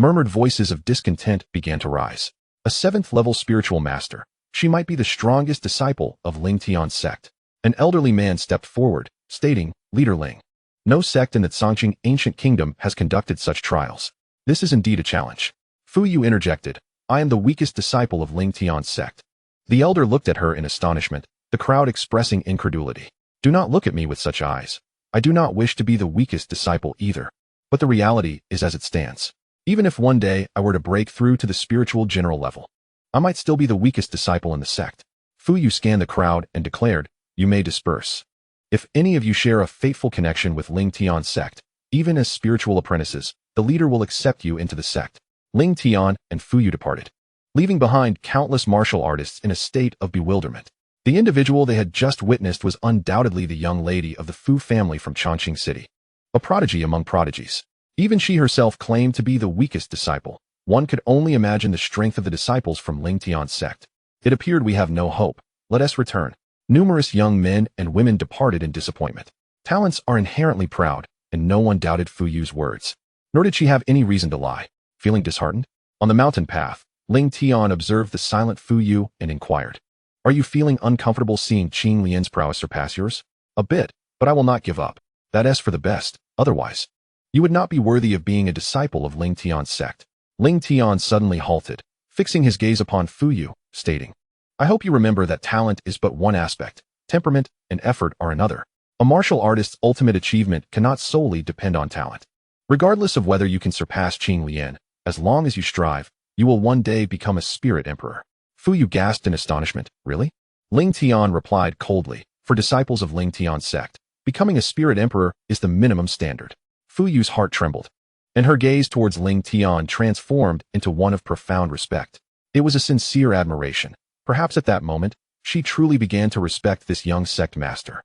Murmured voices of discontent began to rise. A 7th-level spiritual master. She might be the strongest disciple of Lingtian Sect. An elderly man stepped forward, stating, Leader Ling. No sect in the Tsangqing ancient kingdom has conducted such trials. This is indeed a challenge. Fu Yu interjected, I am the weakest disciple of Lingtian Sect. The elder looked at her in astonishment, the crowd expressing incredulity. Do not look at me with such eyes. I do not wish to be the weakest disciple either. But the reality is as it stands. Even if one day I were to break through to the spiritual general level, I might still be the weakest disciple in the sect. Fu Yu scanned the crowd and declared, You may disperse. If any of you share a fateful connection with Lingtian Sect, even as spiritual apprentices, the leader will accept you into the sect. Lingtian and Fu Yu departed, leaving behind countless martial artists in a state of bewilderment. The individual they had just witnessed was undoubtedly the young lady of the Fu family from Chongqing City. A prodigy among prodigies. Even she herself claimed to be the weakest disciple. One could only imagine the strength of the disciples from Lingtian Sect. It appeared we have no hope. Let us return. Numerous young men and women departed in disappointment. Talents are inherently proud, and no one doubted Fu Yu's words. Nor did she have any reason to lie. Feeling disheartened? On the mountain path, Lingtian observed the silent Fu Yu and inquired, Are you feeling uncomfortable seeing Qing Lian's prowess surpass yours? A bit, but I will not give up. That is for the best, otherwise you would not be worthy of being a disciple of Lingtian Sect. Lingtian suddenly halted, fixing his gaze upon Fu Yu, stating, I hope you remember that talent is but one aspect, temperament and effort are another. A martial artist's ultimate achievement cannot solely depend on talent. Regardless of whether you can surpass Qing Lian, as long as you strive, you will one day become a spirit emperor. Fu Yu gasped in astonishment, Really? Lingtian replied coldly, For disciples of Lingtian Sect, becoming a spirit emperor is the minimum standard. Fu Yu's heart trembled, and her gaze towards Lingtian transformed into one of profound respect. It was a sincere admiration. Perhaps at that moment, she truly began to respect this young sect master.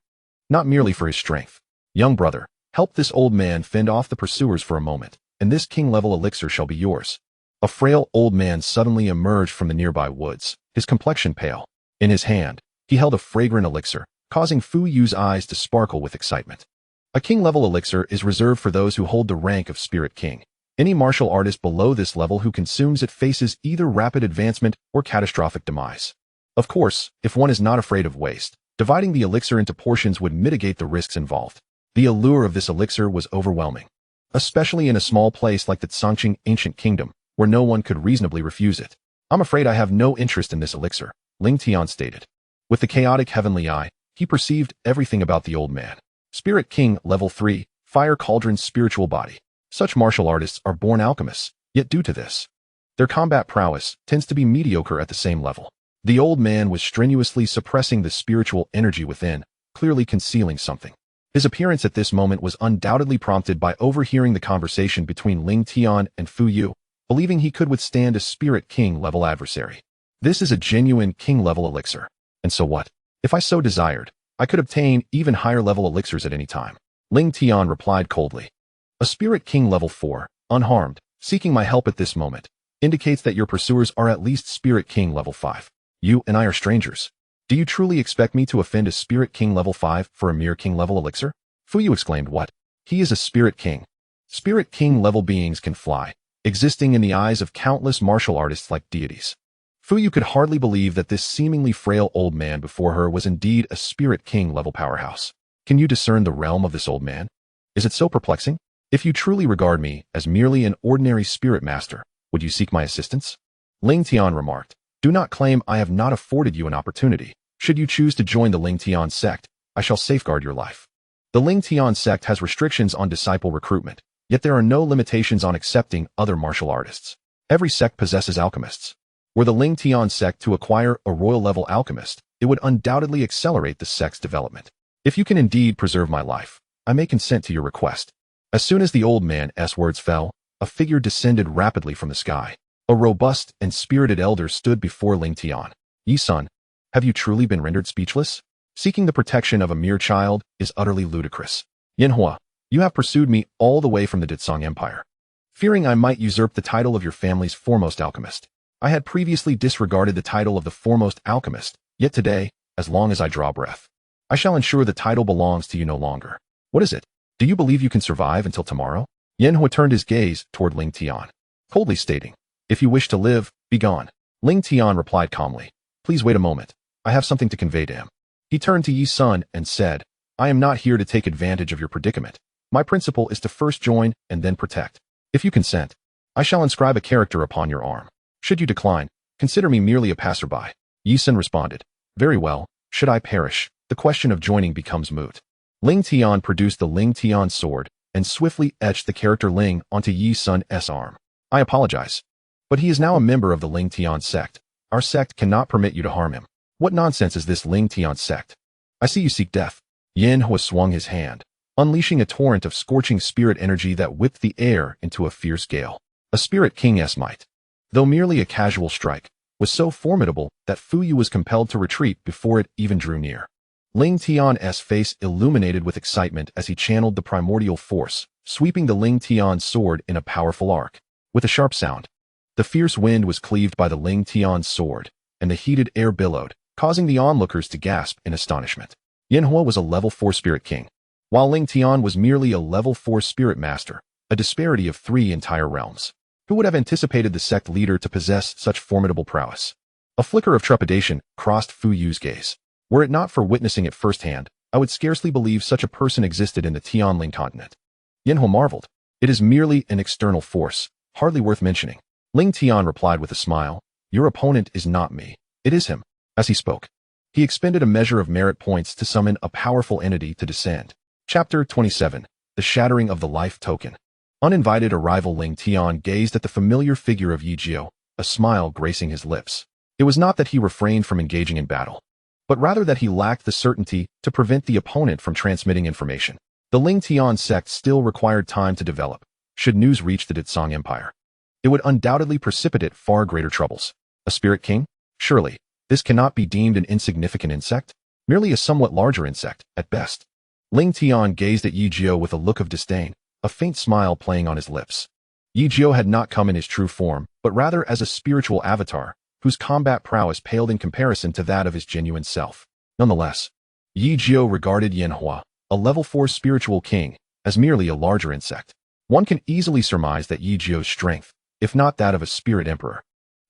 Not merely for his strength. Young brother, help this old man fend off the pursuers for a moment, and this king-level elixir shall be yours. A frail old man suddenly emerged from the nearby woods, his complexion pale. In his hand, he held a fragrant elixir, causing Fu Yu's eyes to sparkle with excitement. A king-level elixir is reserved for those who hold the rank of Spirit King. Any martial artist below this level who consumes it faces either rapid advancement or catastrophic demise. Of course, if one is not afraid of waste, dividing the elixir into portions would mitigate the risks involved. The allure of this elixir was overwhelming, especially in a small place like the Tsangqing ancient kingdom, where no one could reasonably refuse it. I'm afraid I have no interest in this elixir, Lingtian stated. With the chaotic heavenly eye, he perceived everything about the old man. Spirit King, Level 3, Fire Cauldron spiritual body. Such martial artists are born alchemists, yet due to this, their combat prowess tends to be mediocre at the same level. The old man was strenuously suppressing the spiritual energy within, clearly concealing something. His appearance at this moment was undoubtedly prompted by overhearing the conversation between Lingtian and Fu Yu, believing he could withstand a Spirit King level adversary. This is a genuine king level elixir. And so what? If I so desired, I could obtain even higher level elixirs at any time. Lingtian replied coldly. A Spirit King level 4, unharmed, seeking my help at this moment, indicates that your pursuers are at least Spirit King level 5. You and I are strangers. Do you truly expect me to offend a Spirit King level 5 for a mere king level elixir? Fu Yu exclaimed, What? He is a Spirit King. Spirit King level beings can fly, existing in the eyes of countless martial artists like deities. Fu Yu could hardly believe that this seemingly frail old man before her was indeed a Spirit King level powerhouse. Can you discern the realm of this old man? Is it so perplexing? If you truly regard me as merely an ordinary spirit master, would you seek my assistance? Lingtian remarked, do not claim I have not afforded you an opportunity. Should you choose to join the Lingtian Sect, I shall safeguard your life. The Lingtian Sect has restrictions on disciple recruitment, yet there are no limitations on accepting other martial artists. Every sect possesses alchemists. Were the Lingtian Sect to acquire a royal-level alchemist, it would undoubtedly accelerate the sect's development. If you can indeed preserve my life, I may consent to your request. As soon as the old man's words fell, a figure descended rapidly from the sky. A robust and spirited elder stood before Lingtian. Yi Sun, have you truly been rendered speechless? Seeking the protection of a mere child is utterly ludicrous. Yanhua, you have pursued me all the way from the Ditsong Empire. Fearing I might usurp the title of your family's foremost alchemist. I had previously disregarded the title of the foremost alchemist, yet today, as long as I draw breath, I shall ensure the title belongs to you no longer. What is it? Do you believe you can survive until tomorrow? Yanhua turned his gaze toward Lingtian, coldly stating, if you wish to live, be gone. Lingtian replied calmly, please wait a moment. I have something to convey to him. He turned to Yi Sun and said, I am not here to take advantage of your predicament. My principle is to first join and then protect. If you consent, I shall inscribe a character upon your arm. Should you decline, consider me merely a passerby. Yi Sun responded, very well, should I perish, the question of joining becomes moot. Lingtian produced the Lingtian Sword and swiftly etched the character Ling onto Yi Sun's arm. I apologize, but he is now a member of the Lingtian Sect. Our sect cannot permit you to harm him. What nonsense is this Lingtian Sect? I see you seek death. Yanhua swung his hand, unleashing a torrent of scorching spirit energy that whipped the air into a fierce gale. A spirit king's might, though merely a casual strike, was so formidable that Fuyu was compelled to retreat before it even drew near. Lingtian's face illuminated with excitement as he channeled the primordial force, sweeping the Lingtian Sword in a powerful arc. With a sharp sound, the fierce wind was cleaved by the Lingtian Sword, and the heated air billowed, causing the onlookers to gasp in astonishment. Yanhua was a level 4 spirit king, while Lingtian was merely a level 4 spirit master, a disparity of 3 entire realms. Who would have anticipated the sect leader to possess such formidable prowess? A flicker of trepidation crossed Fuyu's gaze. Were it not for witnessing it firsthand, I would scarcely believe such a person existed in the Tianling continent. Yanhua marveled. It is merely an external force, hardly worth mentioning. Lingtian replied with a smile, your opponent is not me, it is him. As he spoke, he expended a measure of merit points to summon a powerful entity to descend. Chapter 27, The Shattering of the Life Token. Uninvited arrival Lingtian gazed at the familiar figure of Yi Jiao, a smile gracing his lips. It was not that he refrained from engaging in battle, but rather that he lacked the certainty to prevent the opponent from transmitting information. The Lingtian Sect still required time to develop. Should news reach the Ditsong Empire, it would undoubtedly precipitate far greater troubles. A spirit king? Surely, this cannot be deemed an insignificant insect, merely a somewhat larger insect, at best. Lingtian gazed at Yi Jiao with a look of disdain, a faint smile playing on his lips. Yi Jiao had not come in his true form, but rather as a spiritual avatar, whose combat prowess paled in comparison to that of his genuine self. Nonetheless, Yi Jiao regarded Yanhua, a level 4 spiritual king, as merely a larger insect. One can easily surmise that Yi Jiao's strength, if not that of a spirit emperor,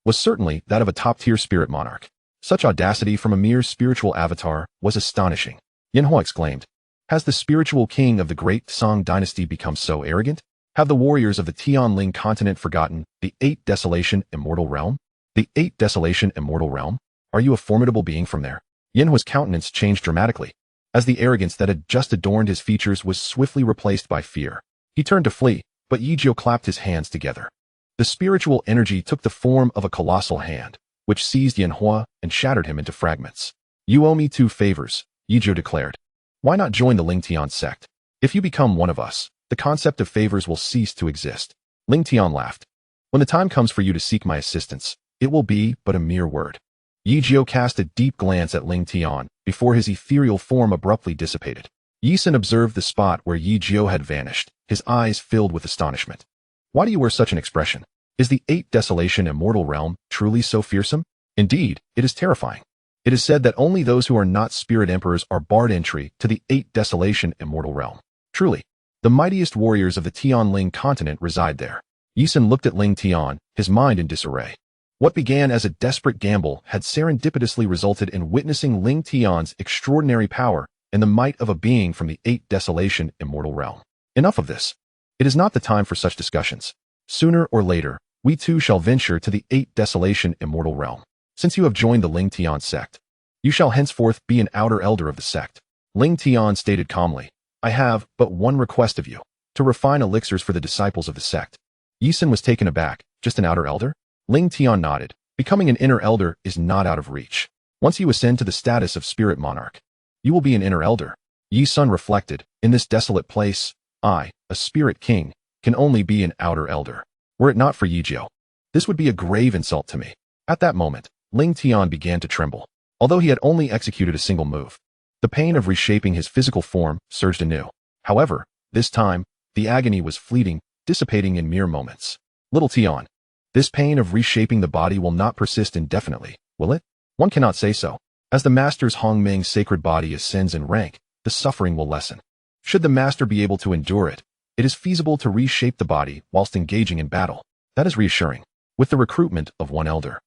was certainly that of a top-tier spirit monarch. Such audacity from a mere spiritual avatar was astonishing. Yanhua exclaimed, has the spiritual king of the great Song dynasty become so arrogant? Have the warriors of the Tianling continent forgotten the 8 Desolation Immortal Realm? The 8 Desolation Immortal Realm? Are you a formidable being from there? Yanhua's countenance changed dramatically, as the arrogance that had just adorned his features was swiftly replaced by fear. He turned to flee, but Yi Jiao clapped his hands together. The spiritual energy took the form of a colossal hand, which seized Yanhua and shattered him into fragments. You owe me 2 favors, Yi Jiao declared. Why not join the Lingtian Sect? If you become one of us, the concept of favors will cease to exist. Lingtian laughed. When the time comes for you to seek my assistance, it will be but a mere word. Yi Jiao cast a deep glance at Lingtian before his ethereal form abruptly dissipated. Yi Sun observed the spot where Yi Jiao had vanished, his eyes filled with astonishment. Why do you wear such an expression? Is the 8 Desolation Immortal Realm truly so fearsome? Indeed, it is terrifying. It is said that only those who are not spirit emperors are barred entry to the 8 Desolation Immortal Realm. Truly, the mightiest warriors of the Tianling continent reside there. Yi Sun looked at Lingtian, his mind in disarray. What began as a desperate gamble had serendipitously resulted in witnessing Lingtian's extraordinary power and the might of a being from the 8 desolation immortal realm. Enough of this. It is not the time for such discussions. Sooner or later, we too shall venture to the 8 desolation immortal realm. Since you have joined the Lingtian Sect, you shall henceforth be an outer elder of the sect. Lingtian stated calmly, I have but one request of you, to refine elixirs for the disciples of the sect. Yisun was taken aback. Just an outer elder? Lingtian nodded. Becoming an inner elder is not out of reach. Once you ascend to the status of spirit monarch, you will be an inner elder. Yisun reflected, in this desolate place, I, a spirit king, can only be an outer elder. Were it not for Yijio, this would be a grave insult to me. At that moment, Lingtian began to tremble. Although he had only executed a single move, the pain of reshaping his physical form surged anew. However, this time, the agony was fleeting, dissipating in mere moments. Little Tian, this pain of reshaping the body will not persist indefinitely, will it? One cannot say so. As the master's Hongmeng's sacred body ascends in rank, the suffering will lessen. Should the master be able to endure it, it is feasible to reshape the body whilst engaging in battle. That is reassuring. With the recruitment of one elder,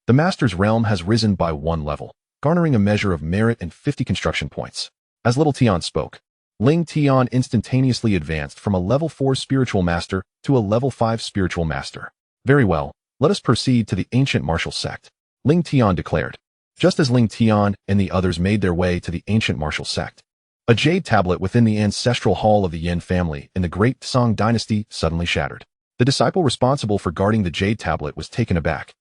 the master's realm has risen by 1 level, garnering a measure of merit and 50 construction points. As Little Tian spoke, Lingtian instantaneously advanced from a level 4 spiritual master to a level 5 spiritual master. Very well, let us proceed to the ancient martial sect, Lingtian declared. Just as Lingtian and the others made their way to the ancient martial sect, a jade tablet within the ancestral hall of the Yin family in the Great Song dynasty suddenly shattered. The disciple responsible for guarding the jade tablet was taken aback,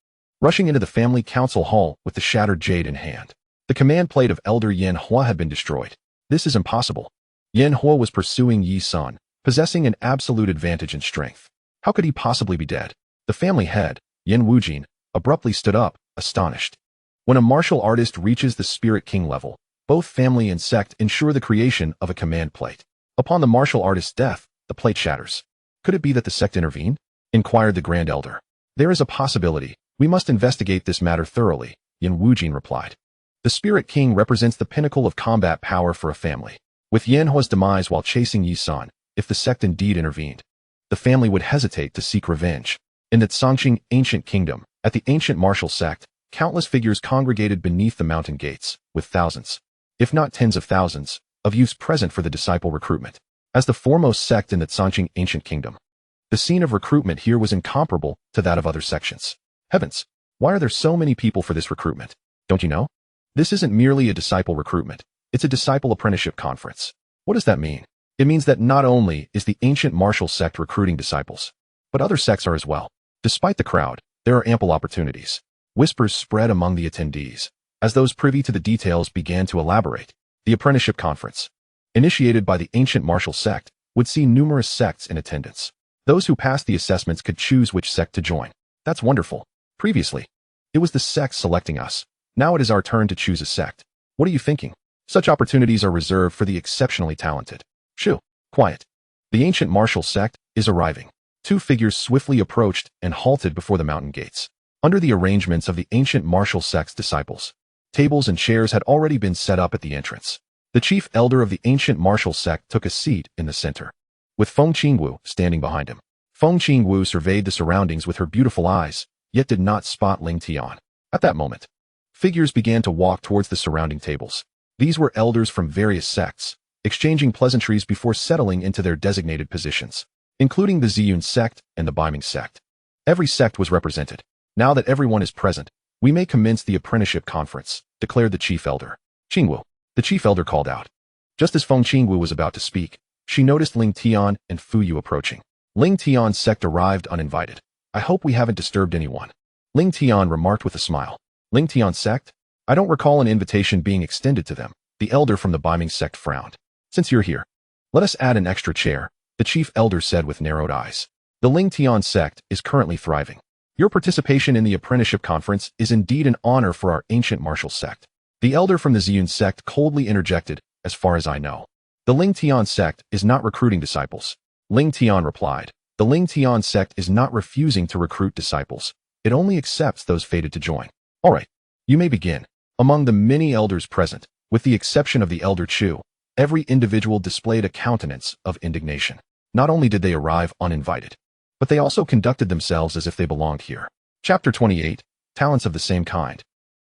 rushing into the family council hall with the shattered jade in hand. The command plate of Elder Yin Hua had been destroyed. This is impossible. Yin Hua was pursuing Yi Sun, possessing an absolute advantage in strength. How could he possibly be dead? The family head, Yin Wujin, abruptly stood up, astonished. When a martial artist reaches the Spirit King level, both family and sect ensure the creation of a command plate. Upon the martial artist's death, the plate shatters. Could it be that the sect intervened? Inquired the Grand Elder. There is a possibility. We must investigate this matter thoroughly, Yin Wujin replied. The Spirit King represents the pinnacle of combat power for a family. With Yin Hua's demise while chasing Yi Sun, if the sect indeed intervened, the family would hesitate to seek revenge. In the Tsangqing ancient kingdom, at the ancient martial sect, countless figures congregated beneath the mountain gates, with thousands, if not tens of thousands, of youths present for the disciple recruitment. As the foremost sect in the Tsangqing ancient kingdom, the scene of recruitment here was incomparable to that of other sections. Heavens, why are there so many people for this recruitment? Don't you know? This isn't merely a disciple recruitment, it's a disciple apprenticeship conference. What does that mean? It means that not only is the ancient martial sect recruiting disciples, but other sects are as well. Despite the crowd, there are ample opportunities. Whispers spread among the attendees, as those privy to the details began to elaborate. The apprenticeship conference, initiated by the ancient martial sect, would see numerous sects in attendance. Those who passed the assessments could choose which sect to join. That's wonderful. Previously, it was the sect selecting us. Now it is our turn to choose a sect. What are you thinking? Such opportunities are reserved for the exceptionally talented. Shoo, quiet. The ancient martial sect is arriving. 2 figures swiftly approached and halted before the mountain gates. Under the arrangements of the ancient martial sect's disciples, tables and chairs had already been set up at the entrance. The chief elder of the ancient martial sect took a seat in the center, with Feng Qingwu standing behind him. Feng Qingwu surveyed the surroundings with her beautiful eyes, yet did not spot Lingtian. At that moment, figures began to walk towards the surrounding tables. These were elders from various sects, exchanging pleasantries before settling into their designated positions, including the Ziyun sect and the Baiming sect. Every sect was represented. Now that everyone is present, we may commence the apprenticeship conference, declared the chief elder. Qingwu, the chief elder called out. Just as Feng Qingwu was about to speak, she noticed Lingtian and Fuyu approaching. Lingtian's sect arrived uninvited. I hope we haven't disturbed anyone, Lingtian remarked with a smile. Lingtian sect? I don't recall an invitation being extended to them. The elder from the Baiming sect frowned. Since you're here, let us add an extra chair, the chief elder said with narrowed eyes. The Lingtian sect is currently thriving. Your participation in the apprenticeship conference is indeed an honor for our ancient martial sect. The elder from the Ziyun sect coldly interjected, as far as I know. The Lingtian sect is not recruiting disciples. Lingtian replied. The Lingtian sect is not refusing to recruit disciples. It only accepts those fated to join. All right, you may begin. Among the many elders present, with the exception of the elder Chu, every individual displayed a countenance of indignation. Not only did they arrive uninvited, but they also conducted themselves as if they belonged here. Chapter 28, Talents of the Same Kind.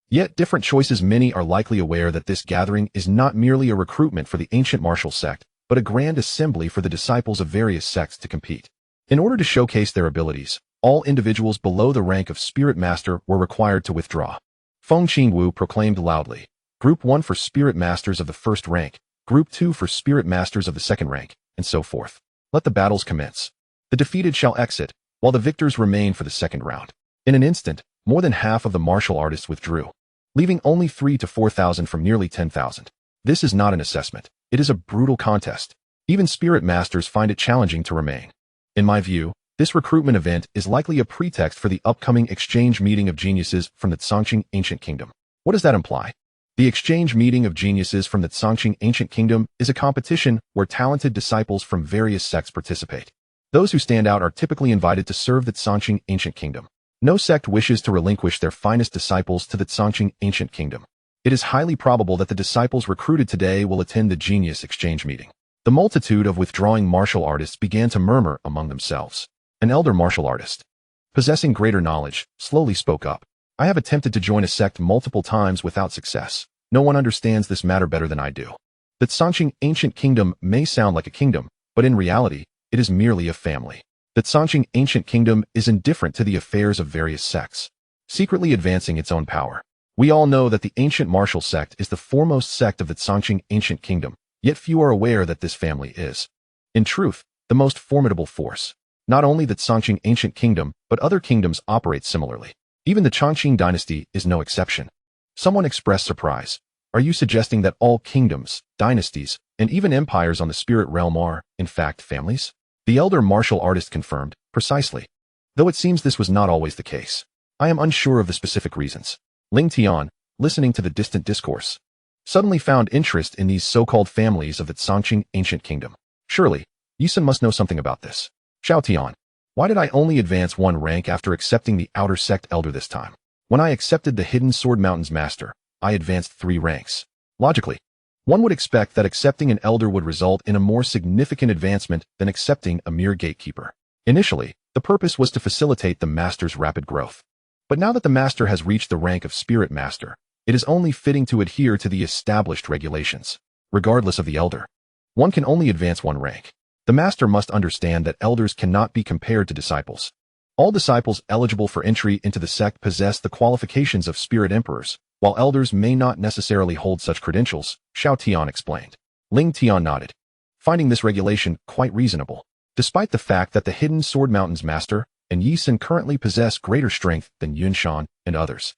Yet different choices. Many are likely aware that this gathering is not merely a recruitment for the ancient martial sect, but a grand assembly for the disciples of various sects to compete. In order to showcase their abilities, all individuals below the rank of Spirit Master were required to withdraw. Feng Qingwu proclaimed loudly, Group 1 for Spirit Masters of the first rank, Group 2 for Spirit Masters of the second rank, and so forth. Let the battles commence. The defeated shall exit, while the victors remain for the second round. In an instant, more than half of the martial artists withdrew, leaving only 3,000 to 4,000 from nearly 10,000. This is not an assessment. It is a brutal contest. Even Spirit Masters find it challenging to remain. In my view, this recruitment event is likely a pretext for the upcoming exchange meeting of geniuses from the Tsangqing Ancient Kingdom. What does that imply? The exchange meeting of geniuses from the Tsangqing Ancient Kingdom is a competition where talented disciples from various sects participate. Those who stand out are typically invited to serve the Tsangqing Ancient Kingdom. No sect wishes to relinquish their finest disciples to the Tsangqing Ancient Kingdom. It is highly probable that the disciples recruited today will attend the genius exchange meeting. The multitude of withdrawing martial artists began to murmur among themselves. An elder martial artist, possessing greater knowledge, slowly spoke up. I have attempted to join a sect multiple times without success. No one understands this matter better than I do. The Tsangqing Ancient Kingdom may sound like a kingdom, but in reality, it is merely a family. The Tsangqing Ancient Kingdom is indifferent to the affairs of various sects, secretly advancing its own power. We all know that the Ancient Martial Sect is the foremost sect of the Tsangqing Ancient Kingdom, yet few are aware that this family is, in truth, the most formidable force. Not only the Tsangqing Ancient Kingdom, but other kingdoms operate similarly. Even the Chongqing dynasty is no exception. Someone expressed surprise. Are you suggesting that all kingdoms, dynasties, and even empires on the spirit realm are, in fact, families? The elder martial artist confirmed, precisely. Though it seems this was not always the case. I am unsure of the specific reasons. Ling Tian, listening to the distant discourse, suddenly found interest in these so-called families of the Tsangqing Ancient Kingdom. Surely, Yisun must know something about this. Xiao Tian, why did I only advance one rank after accepting the outer sect elder this time? When I accepted the Hidden Sword Mountain's master, I advanced 3 ranks. Logically, one would expect that accepting an elder would result in a more significant advancement than accepting a mere gatekeeper. Initially, the purpose was to facilitate the master's rapid growth. But now that the master has reached the rank of Spirit Master, it is only fitting to adhere to the established regulations. Regardless of the elder, one can only advance 1 rank. The master must understand that elders cannot be compared to disciples. All disciples eligible for entry into the sect possess the qualifications of spirit emperors, while elders may not necessarily hold such credentials, Xiao Tian explained. Ling Tian nodded, finding this regulation quite reasonable. Despite the fact that the Hidden Sword Mountain's master and Yisun currently possess greater strength than Yunshan and others,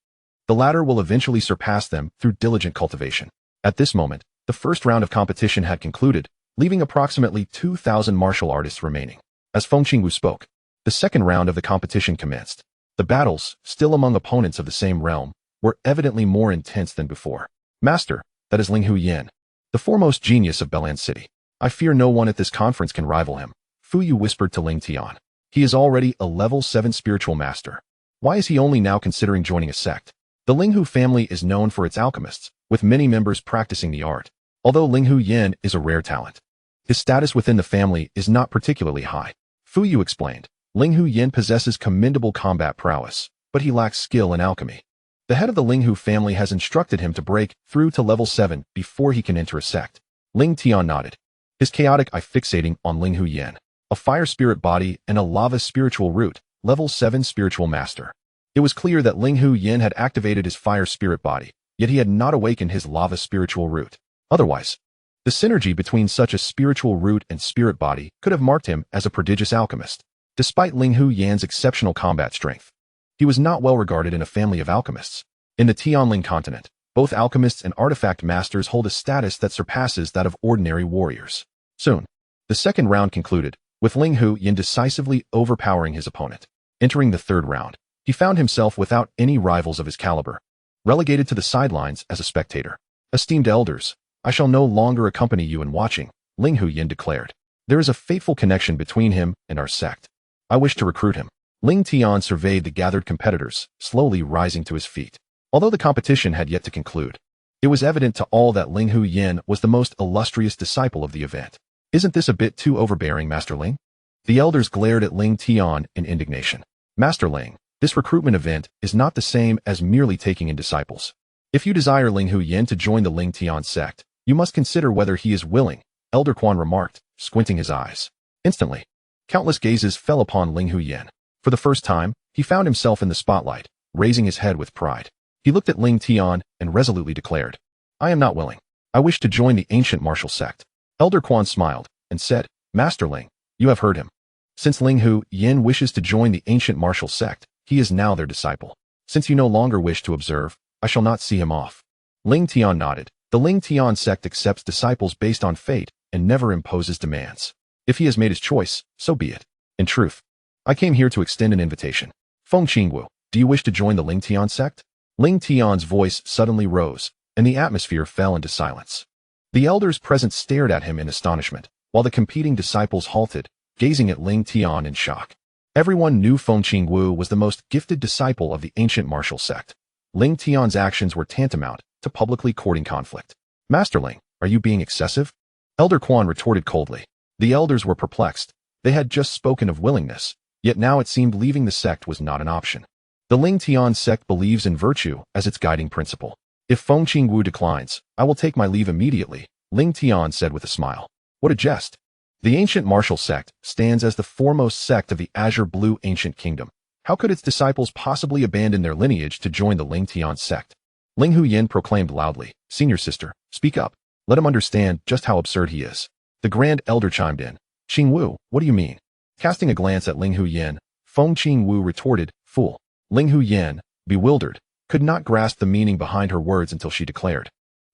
the latter will eventually surpass them through diligent cultivation. At this moment, the first round of competition had concluded, leaving approximately 2,000 martial artists remaining. As Feng Qingwu spoke, the second round of the competition commenced. The battles, still among opponents of the same realm, were evidently more intense than before. Master, that is Linghu Yan, the foremost genius of Belan City. I fear no one at this conference can rival him, Fu Yu whispered to Ling Tian. He is already a level 7 spiritual master. Why is he only now considering joining a sect? The Linghu family is known for its alchemists, with many members practicing the art. Although Linghu Yan is a rare talent, his status within the family is not particularly high. Fu Yu explained. Linghu Yan possesses commendable combat prowess, but he lacks skill in alchemy. The head of the Linghu family has instructed him to break through to level 7 before he can enter a sect. Ling Tian nodded, his chaotic eye fixating on Linghu Yan, a fire spirit body and a lava spiritual root, level 7 spiritual master. It was clear that Linghu Yan had activated his fire spirit body, yet he had not awakened his lava spiritual root. Otherwise, the synergy between such a spiritual root and spirit body could have marked him as a prodigious alchemist. Despite Linghu Yan's exceptional combat strength, he was not well regarded in a family of alchemists. In the Tianling continent, both alchemists and artifact masters hold a status that surpasses that of ordinary warriors. Soon, the second round concluded, with Linghu Yan decisively overpowering his opponent. Entering the third round, he found himself without any rivals of his caliber, relegated to the sidelines as a spectator. Esteemed elders, I shall no longer accompany you in watching, Linghu Yan declared. There is a fateful connection between him and our sect. I wish to recruit him. Ling Tian surveyed the gathered competitors, slowly rising to his feet. Although the competition had yet to conclude, it was evident to all that Linghu Yan was the most illustrious disciple of the event. Isn't this a bit too overbearing, Master Ling? The elders glared at Ling Tian in indignation. Master Ling, this recruitment event is not the same as merely taking in disciples. If you desire Linghu Yin to join the Lingtian Sect, you must consider whether he is willing, Elder Quan remarked, squinting his eyes. Instantly, countless gazes fell upon Linghu Yin. For the first time, he found himself in the spotlight, raising his head with pride. He looked at Ling Tian and resolutely declared, I am not willing. I wish to join the ancient martial sect. Elder Quan smiled and said, Master Ling, you have heard him. Since Linghu Yin wishes to join the ancient martial sect, he is now their disciple. Since you no longer wish to observe, I shall not see him off. Ling Tian nodded. The Lingtian Sect accepts disciples based on fate and never imposes demands. If he has made his choice, so be it. In truth, I came here to extend an invitation. Feng Qingwu, do you wish to join the Lingtian Sect? Ling Tian's voice suddenly rose, and the atmosphere fell into silence. The elders present stared at him in astonishment, while the competing disciples halted, gazing at Ling Tian in shock. Everyone knew Feng Qingwu was the most gifted disciple of the ancient martial sect. Ling Tian's actions were tantamount to publicly courting conflict. Master Ling, are you being excessive? Elder Quan retorted coldly. The elders were perplexed. They had just spoken of willingness, yet now it seemed leaving the sect was not an option. The Lingtian Sect believes in virtue as its guiding principle. If Feng Qingwu declines, I will take my leave immediately, Ling Tian said with a smile. What a jest. The ancient martial sect stands as the foremost sect of the Azure Blue Ancient Kingdom. How could its disciples possibly abandon their lineage to join the Lingtian Sect? Linghu Yin proclaimed loudly, Senior sister, speak up. Let him understand just how absurd he is. The Grand Elder chimed in. Qingwu, what do you mean? Casting a glance at Linghu Yin, Feng Qingwu retorted, Fool. Linghu Yin, bewildered, could not grasp the meaning behind her words until she declared,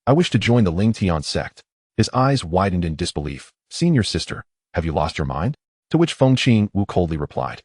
I wish to join the Lingtian Sect. His eyes widened in disbelief. Senior sister, have you lost your mind? To which Feng Qingwu coldly replied,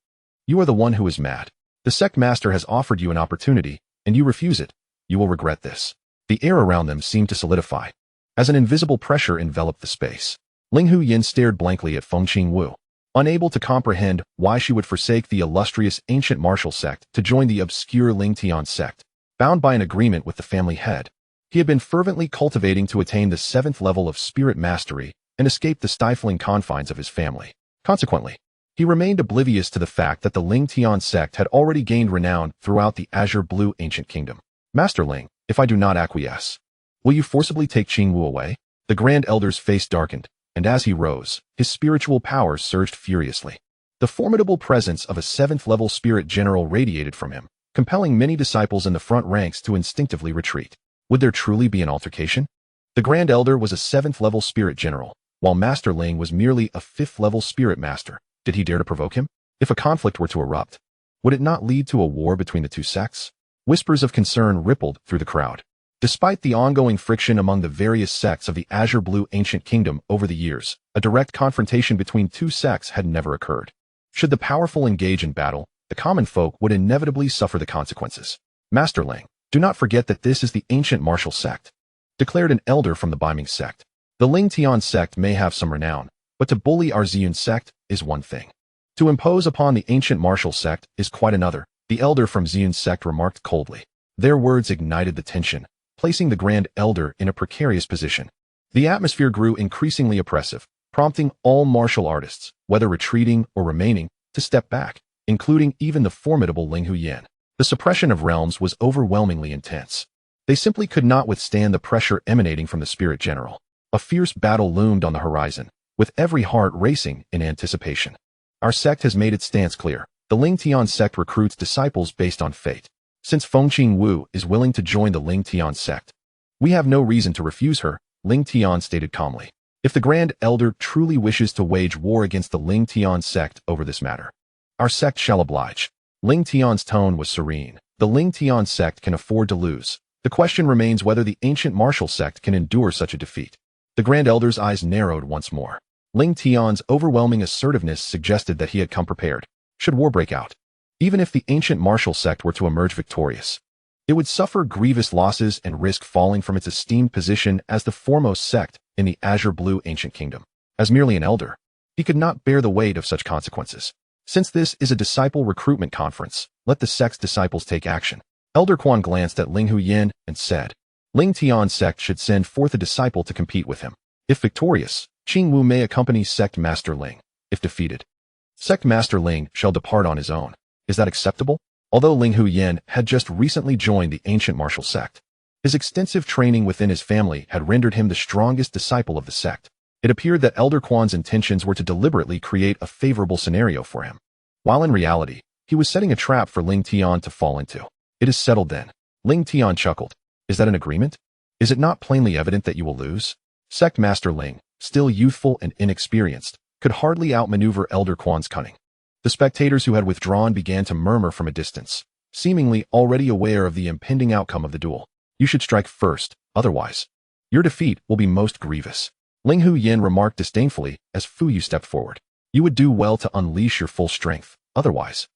You are the one who is mad. The sect master has offered you an opportunity, and you refuse it. You will regret this. The air around them seemed to solidify, as an invisible pressure enveloped the space. Linghu Yin stared blankly at Feng Qingwu, unable to comprehend why she would forsake the illustrious ancient martial sect to join the obscure Lingtian Sect. Bound by an agreement with the family head, he had been fervently cultivating to attain the 7th level of spirit mastery and escape the stifling confines of his family. Consequently, he remained oblivious to the fact that the Lingtian Sect had already gained renown throughout the Azure Blue Ancient Kingdom. Master Ling, if I do not acquiesce, will you forcibly take Qingwu away? The Grand Elder's face darkened, and as he rose, his spiritual powers surged furiously. The formidable presence of a 7th-level spirit general radiated from him, compelling many disciples in the front ranks to instinctively retreat. Would there truly be an altercation? The Grand Elder was a 7th-level spirit general, while Master Ling was merely a 5th-level spirit master. Did he dare to provoke him? If a conflict were to erupt, would it not lead to a war between the two sects? Whispers of concern rippled through the crowd. Despite the ongoing friction among the various sects of the Azure Blue Ancient Kingdom over the years, a direct confrontation between two sects had never occurred. Should the powerful engage in battle, the common folk would inevitably suffer the consequences. Master Ling, do not forget that this is the ancient martial sect, declared an elder from the Baiming sect. The Lingtian sect may have some renown, but to bully our Ziyun sect is one thing. To impose upon the ancient martial sect is quite another, the elder from Ziyun sect remarked coldly. Their words ignited the tension, placing the Grand Elder in a precarious position. The atmosphere grew increasingly oppressive, prompting all martial artists, whether retreating or remaining, to step back, including even the formidable Linghu Yin. The suppression of realms was overwhelmingly intense. They simply could not withstand the pressure emanating from the spirit general. A fierce battle loomed on the horizon, with every heart racing in anticipation. Our sect has made its stance clear. The Lingtian Sect recruits disciples based on fate. Since Feng Qingwu is willing to join the Lingtian Sect, we have no reason to refuse her, Ling Tian stated calmly. If the Grand Elder truly wishes to wage war against the Lingtian Sect over this matter, our sect shall oblige. Ling Tian's tone was serene. The Lingtian Sect can afford to lose. The question remains whether the ancient martial sect can endure such a defeat. The Grand Elder's eyes narrowed once more. Ling Tian's overwhelming assertiveness suggested that he had come prepared. Should war break out, even if the ancient martial sect were to emerge victorious, it would suffer grievous losses and risk falling from its esteemed position as the foremost sect in the Azure Blue Ancient Kingdom. As merely an elder, he could not bear the weight of such consequences. Since this is a disciple recruitment conference, let the sect's disciples take action. Elder Quan glanced at Linghu Yin and said, Lingtian Sect should send forth a disciple to compete with him. If victorious, Qingwu may accompany Sect Master Ling. If defeated, Sect Master Ling shall depart on his own. Is that acceptable? Although Linghu Yin had just recently joined the ancient martial sect, His extensive training within his family had rendered him the strongest disciple of the sect. It appeared that Elder Quan's intentions were to deliberately create a favorable scenario for him, while in reality, he was setting a trap for Lingtian to fall into. It is settled then. Lingtian chuckled. Is that an agreement? Is it not plainly evident that you will lose? Sect Master Ling, still youthful and inexperienced, could hardly outmaneuver Elder Quan's cunning. The spectators who had withdrawn began to murmur from a distance, seemingly already aware of the impending outcome of the duel. You should strike first, otherwise your defeat will be most grievous. Linghu Yin remarked disdainfully as Fuyu stepped forward. You would do well to unleash your full strength, otherwise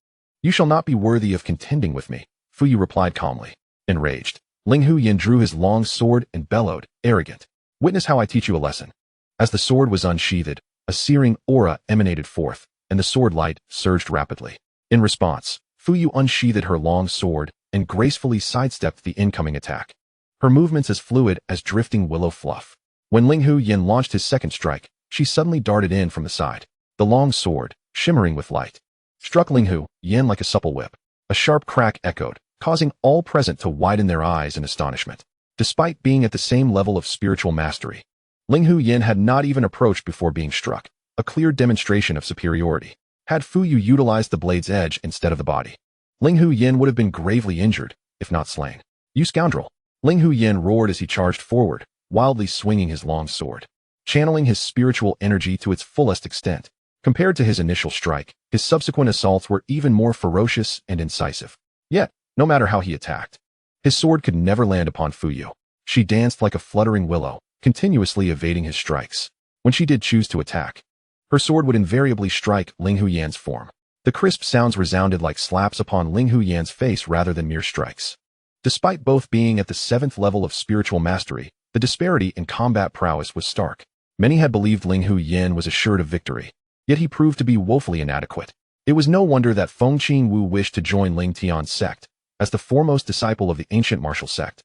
you shall not be worthy of contending with me, Fuyu replied calmly. Enraged, Linghu Yin drew his long sword and bellowed, arrogant. Witness how I teach you a lesson. As the sword was unsheathed, a searing aura emanated forth, and the sword light surged rapidly. In response, Fuyu unsheathed her long sword and gracefully sidestepped the incoming attack. Her movements as fluid as drifting willow fluff. When Linghu Yin launched his second strike, she suddenly darted in from the side. The long sword, shimmering with light, struck Linghu Yin like a supple whip. A sharp crack echoed, causing all present to widen their eyes in astonishment. Despite being at the same level of spiritual mastery, Linghu Yin had not even approached before being struck, a clear demonstration of superiority. Had Fuyu utilized the blade's edge instead of the body, Linghu Yin would have been gravely injured, if not slain. You scoundrel! Linghu Yin roared as he charged forward, wildly swinging his long sword, channeling his spiritual energy to its fullest extent. Compared to his initial strike, his subsequent assaults were even more ferocious and incisive. Yet, no matter how he attacked, his sword could never land upon Fuyu. She danced like a fluttering willow, continuously evading his strikes. When she did choose to attack, her sword would invariably strike Linghu Yan's form. The crisp sounds resounded like slaps upon Linghu Yan's face rather than mere strikes. Despite both being at the 7th level of spiritual mastery, the disparity in combat prowess was stark. Many had believed Linghu Yin was assured of victory, yet he proved to be woefully inadequate. It was no wonder that Feng Qingwu wished to join Lingtian Sect. As the foremost disciple of the ancient martial sect,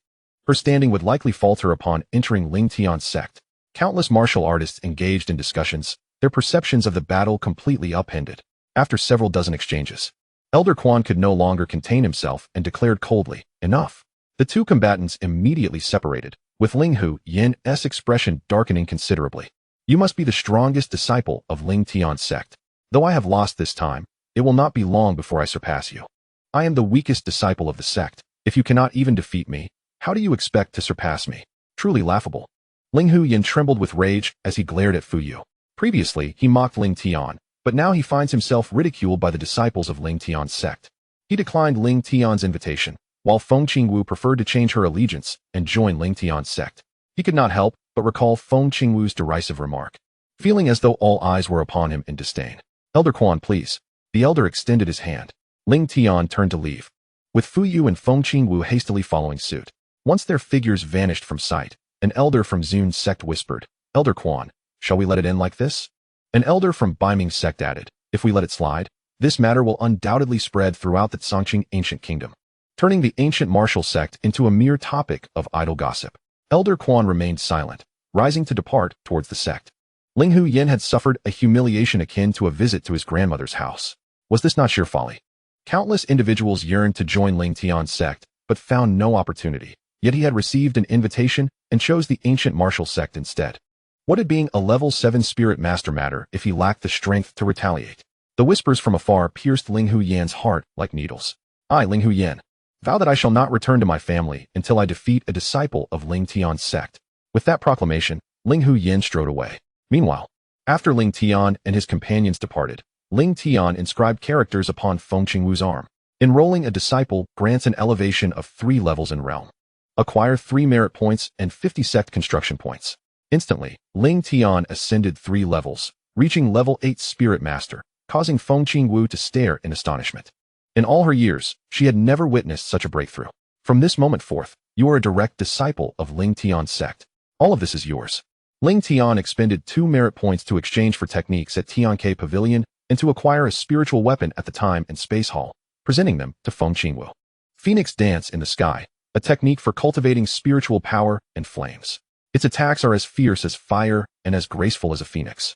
her standing would likely falter upon entering Lingtian Sect. Countless martial artists engaged in discussions, their perceptions of the battle completely upended. After several dozen exchanges, Elder Quan could no longer contain himself and declared coldly, enough. The two combatants immediately separated, with Linghu Yin's expression darkening considerably. You must be the strongest disciple of Lingtian Sect. Though I have lost this time, it will not be long before I surpass you. I am the weakest disciple of the sect. If you cannot even defeat me, how do you expect to surpass me? Truly laughable. Linghu Yin trembled with rage as he glared at Fuyu. Previously, he mocked Lingtian, but now he finds himself ridiculed by the disciples of Lingtian Sect. He declined Lingtian's invitation, while Feng Qingwu preferred to change her allegiance and join Lingtian Sect. He could not help but recall Feng Qingwu's derisive remark, feeling as though all eyes were upon him in disdain. Elder Quan, please. The elder extended his hand. Lingtian turned to leave, with Fuyu and Feng Qingwu hastily following suit. Once their figures vanished from sight, an elder from Zun's sect whispered, Elder Quan, shall we let it end like this? An elder from Baiming Sect added, if we let it slide, this matter will undoubtedly spread throughout the Tsangqing ancient kingdom, turning the ancient martial sect into a mere topic of idle gossip. Elder Quan remained silent, rising to depart towards the sect. Linghu Yin had suffered a humiliation akin to a visit to his grandmother's house. Was this not sheer folly? Countless individuals yearned to join Lingtian Sect, but found no opportunity. Yet he had received an invitation and chose the ancient martial sect instead. What did being a level 7 spirit master matter if he lacked the strength to retaliate? The whispers from afar pierced Linghu Yan's heart like needles. I, Linghu Yan, vow that I shall not return to my family until I defeat a disciple of Lingtian Sect. With that proclamation, Linghu Yin strode away. Meanwhile, after Lingtian and his companions departed, Lingtian inscribed characters upon Feng Qingwu's arm. Enrolling a disciple grants an elevation of 3 levels in realm. Acquire 3 merit points and 50 sect construction points. Instantly, Lingtian ascended 3 levels, reaching level 8 spirit master, causing Feng Qingwu to stare in astonishment. In all her years, she had never witnessed such a breakthrough. From this moment forth, you are a direct disciple of Lingtian Sect. All of this is yours. Lingtian expended 2 merit points to exchange for techniques at Tianke Pavilion and to acquire a spiritual weapon at the Time and Space Hall, presenting them to Feng Qingwu. Phoenix Dance in the Sky, a technique for cultivating spiritual power and flames. Its attacks are as fierce as fire and as graceful as a phoenix,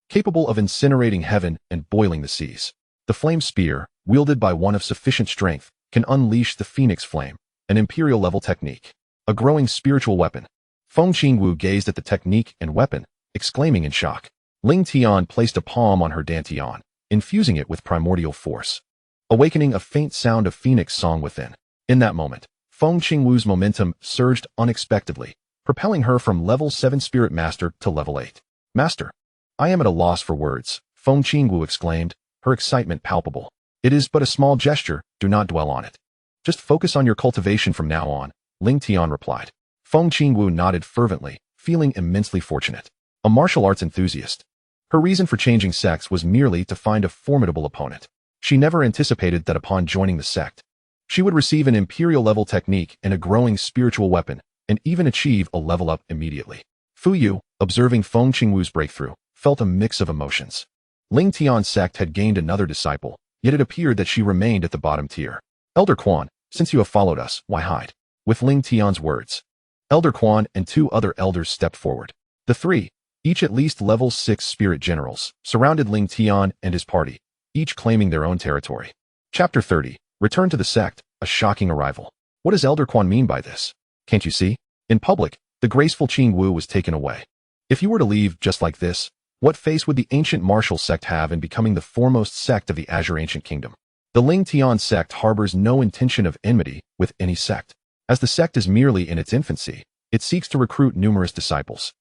capable of incinerating heaven and boiling the seas. The flame spear, wielded by one of sufficient strength, can unleash the phoenix flame, an imperial level technique. a growing spiritual weapon. Feng Qingwu gazed at the technique and weapon, exclaiming in shock. Ling Tian placed a palm on her dantian, infusing it with primordial force, awakening a faint sound of phoenix song within. In that moment, Feng Qingwu's momentum surged unexpectedly, propelling her from level 7 spirit master to level 8. Master, I am at a loss for words, Feng Qingwu exclaimed, her excitement palpable. It is but a small gesture, do not dwell on it. Just focus on your cultivation from now on, Ling Tian replied. Feng Qingwu nodded fervently, feeling immensely fortunate. A martial arts enthusiast. Her reason for changing sects was merely to find a formidable opponent. She never anticipated that upon joining the sect, she would receive an imperial-level technique and a growing spiritual weapon, and even achieve a level up immediately. Fu Yu, observing Feng Qingwu's breakthrough, felt a mix of emotions. Lingtian Sect had gained another disciple, yet it appeared that she remained at the bottom tier. Elder Quan, since you have followed us, why hide? With Ling Tian's words, Elder Quan and 2 other elders stepped forward. The 3, each at least level 6 spirit generals, surrounded Ling Tian and his party, each claiming their own territory. Chapter 30. Return to the sect, a shocking arrival. What does Elder Quan mean by this? Can't you see? In public, the graceful Qingwu was taken away. If you were to leave just like this, what face would the ancient martial sect have in becoming the foremost sect of the Azure Ancient Kingdom? The Lingtian Sect harbors no intention of enmity with any sect. As the sect is merely in its infancy, it seeks to recruit numerous disciples.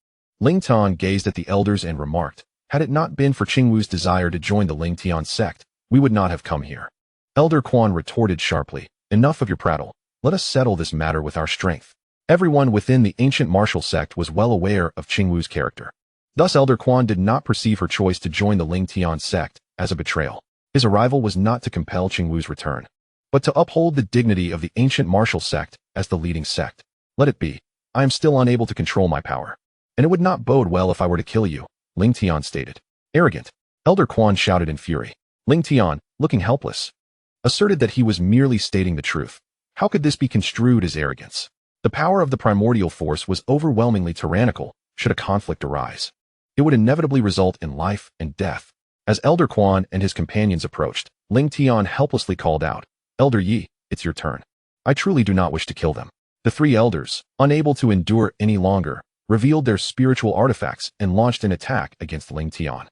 Lingtian gazed at the elders and remarked, had it not been for Qingwu's desire to join the Lingtian Sect, we would not have come here. Elder Quan retorted sharply, enough of your prattle, let us settle this matter with our strength. Everyone within the ancient martial sect was well aware of Qingwu's character. Thus Elder Quan did not perceive her choice to join the Lingtian Sect as a betrayal. His arrival was not to compel Qingwu's return, but to uphold the dignity of the ancient martial sect as the leading sect. Let it be. I am still unable to control my power, and it would not bode well if I were to kill you, Lingtian stated. Arrogant. Elder Quan shouted in fury. Lingtian, looking helpless, asserted that he was merely stating the truth. How could this be construed as arrogance? The power of the primordial force was overwhelmingly tyrannical should a conflict arise. It would inevitably result in life and death. As Elder Quan and his companions approached, Lingtian helplessly called out, Elder Yi, it's your turn. I truly do not wish to kill them. The 3 elders, unable to endure any longer, revealed their spiritual artifacts and launched an attack against Lingtian.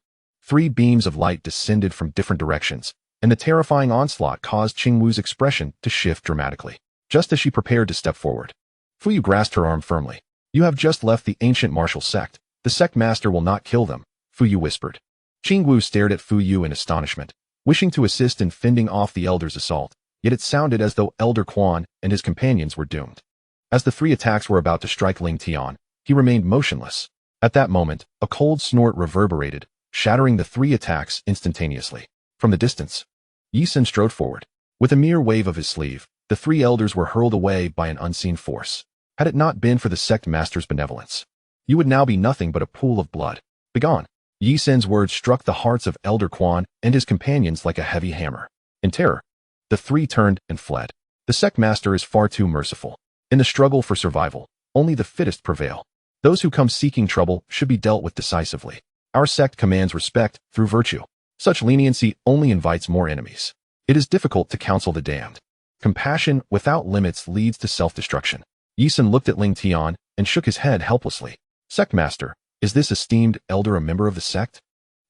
3 beams of light descended from different directions, and the terrifying onslaught caused Qingwu's expression to shift dramatically. Just as she prepared to step forward, Fu Yu grasped her arm firmly. You have just left the ancient martial sect. The sect master will not kill them, Fu Yu whispered. Qingwu stared at Fu Yu in astonishment, wishing to assist in fending off the elder's assault, yet it sounded as though Elder Quan and his companions were doomed. As the 3 attacks were about to strike Lingtian, he remained motionless. At that moment, a cold snort reverberated, shattering the 3 attacks instantaneously. From the distance, Yi Sun strode forward. With a mere wave of his sleeve, the 3 elders were hurled away by an unseen force. Had it not been for the sect master's benevolence, you would now be nothing but a pool of blood. Begone. Yi Sun's words struck the hearts of Elder Quan and his companions like a heavy hammer. In terror, the 3 turned and fled. The sect master is far too merciful. In the struggle for survival, only the fittest prevail. Those who come seeking trouble should be dealt with decisively. Our sect commands respect through virtue. Such leniency only invites more enemies. It is difficult to counsel the damned. Compassion without limits leads to self-destruction. Yi Sun looked at Lingtian and shook his head helplessly. Sect master, is this esteemed elder a member of the sect?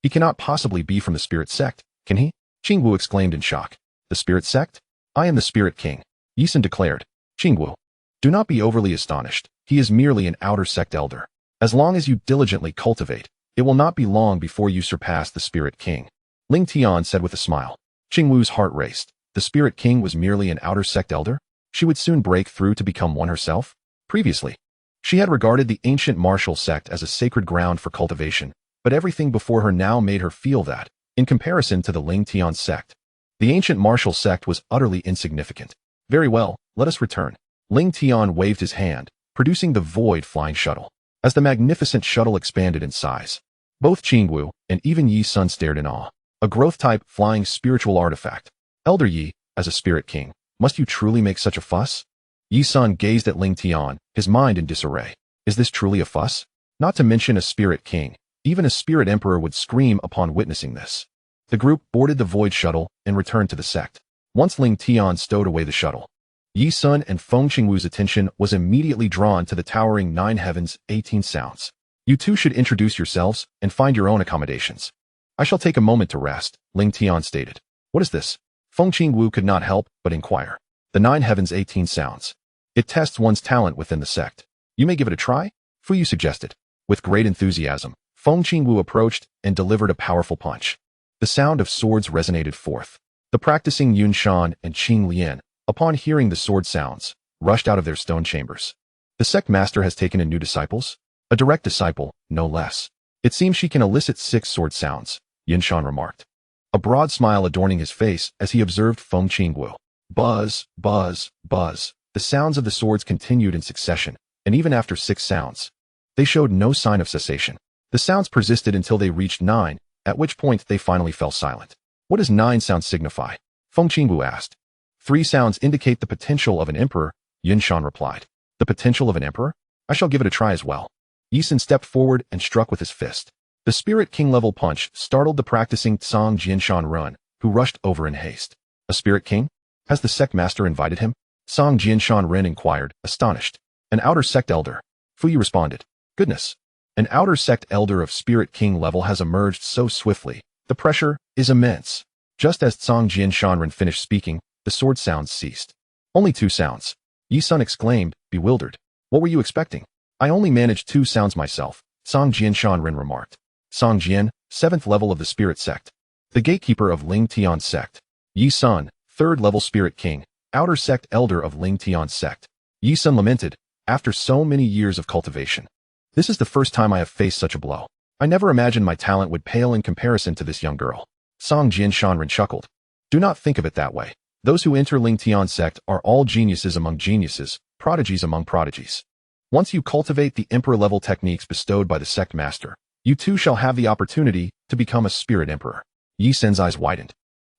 He cannot possibly be from the spirit sect, can he? Qingwu exclaimed in shock. The spirit sect? I am the spirit king, Yi Sun declared. Qingwu, do not be overly astonished. He is merely an outer sect elder. As long as you diligently cultivate, it will not be long before you surpass the spirit king, Lingtian said with a smile. Qingwu's heart raced. The spirit king was merely an outer sect elder? She would soon break through to become one herself? Previously, she had regarded the ancient martial sect as a sacred ground for cultivation, but everything before her now made her feel that, in comparison to the Lingtian sect, the ancient martial sect was utterly insignificant. Very well, let us return. Lingtian waved his hand, producing the void flying shuttle. As the magnificent shuttle expanded in size, both Qingwu and even Yi Sun stared in awe. A growth-type flying spiritual artifact. Elder Yi, as a spirit king, must you truly make such a fuss? Yi Sun gazed at Lingtian, his mind in disarray. Is this truly a fuss? Not to mention a spirit king, even a spirit emperor would scream upon witnessing this. The group boarded the void shuttle and returned to the sect. Once Lingtian stowed away the shuttle, Yi Sun and Feng Qingwu's attention was immediately drawn to the towering 9 heavens, 18 sounds. You two should introduce yourselves and find your own accommodations. I shall take a moment to rest, Lingtian stated. What is this? Feng Qingwu could not help but inquire. The 9 heavens, 18 sounds. It tests one's talent within the sect. You may give it a try, Fuyu suggested. With great enthusiasm, Feng Qingwu approached and delivered a powerful punch. The sound of swords resonated forth. The practicing Yun Shan and Qing Lian, upon hearing the sword sounds, rushed out of their stone chambers. The sect master has taken in new disciples? A direct disciple, no less. It seems she can elicit 6 sword sounds, Yun Shan remarked. A broad smile adorning his face as he observed Feng Qingwu. Buzz, buzz, buzz. The sounds of the swords continued in succession, and even after 6 sounds, they showed no sign of cessation. The sounds persisted until they reached 9, at which point they finally fell silent. What does 9 sounds signify? Feng Qingwu asked. 3 sounds indicate the potential of an emperor, Yun Shan replied. The potential of an emperor? I shall give it a try as well. Yi Sun stepped forward and struck with his fist. The Spirit King level punch startled the practicing Tsang Jianshan Run, who rushed over in haste. A Spirit King? Has the sect master invited him? Tsang Jianshan Ren inquired, astonished. An outer sect elder. Fuyu responded. Goodness. An outer sect elder of Spirit King level has emerged so swiftly. The pressure is immense. Just as Tsang Jianshan Ren finished speaking, the sword sounds ceased. Only 2 sounds. Yi Sun exclaimed, bewildered. What were you expecting? I only managed 2 sounds myself, Tsang Jianshan Ren remarked. Tsang Jian, 7th level of the Spirit Sect. The gatekeeper of Lingtian Sect. Yi Sun, 3rd level Spirit King, outer sect elder of Lingtian Sect. Yi Sun lamented, after so many years of cultivation. This is the first time I have faced such a blow. I never imagined my talent would pale in comparison to this young girl. Tsang Jianshan Ren chuckled. Do not think of it that way. Those who enter Lingtian Sect are all geniuses among geniuses, prodigies among prodigies. Once you cultivate the emperor-level techniques bestowed by the sect master, you too shall have the opportunity to become a spirit emperor. Yi Sun's eyes widened.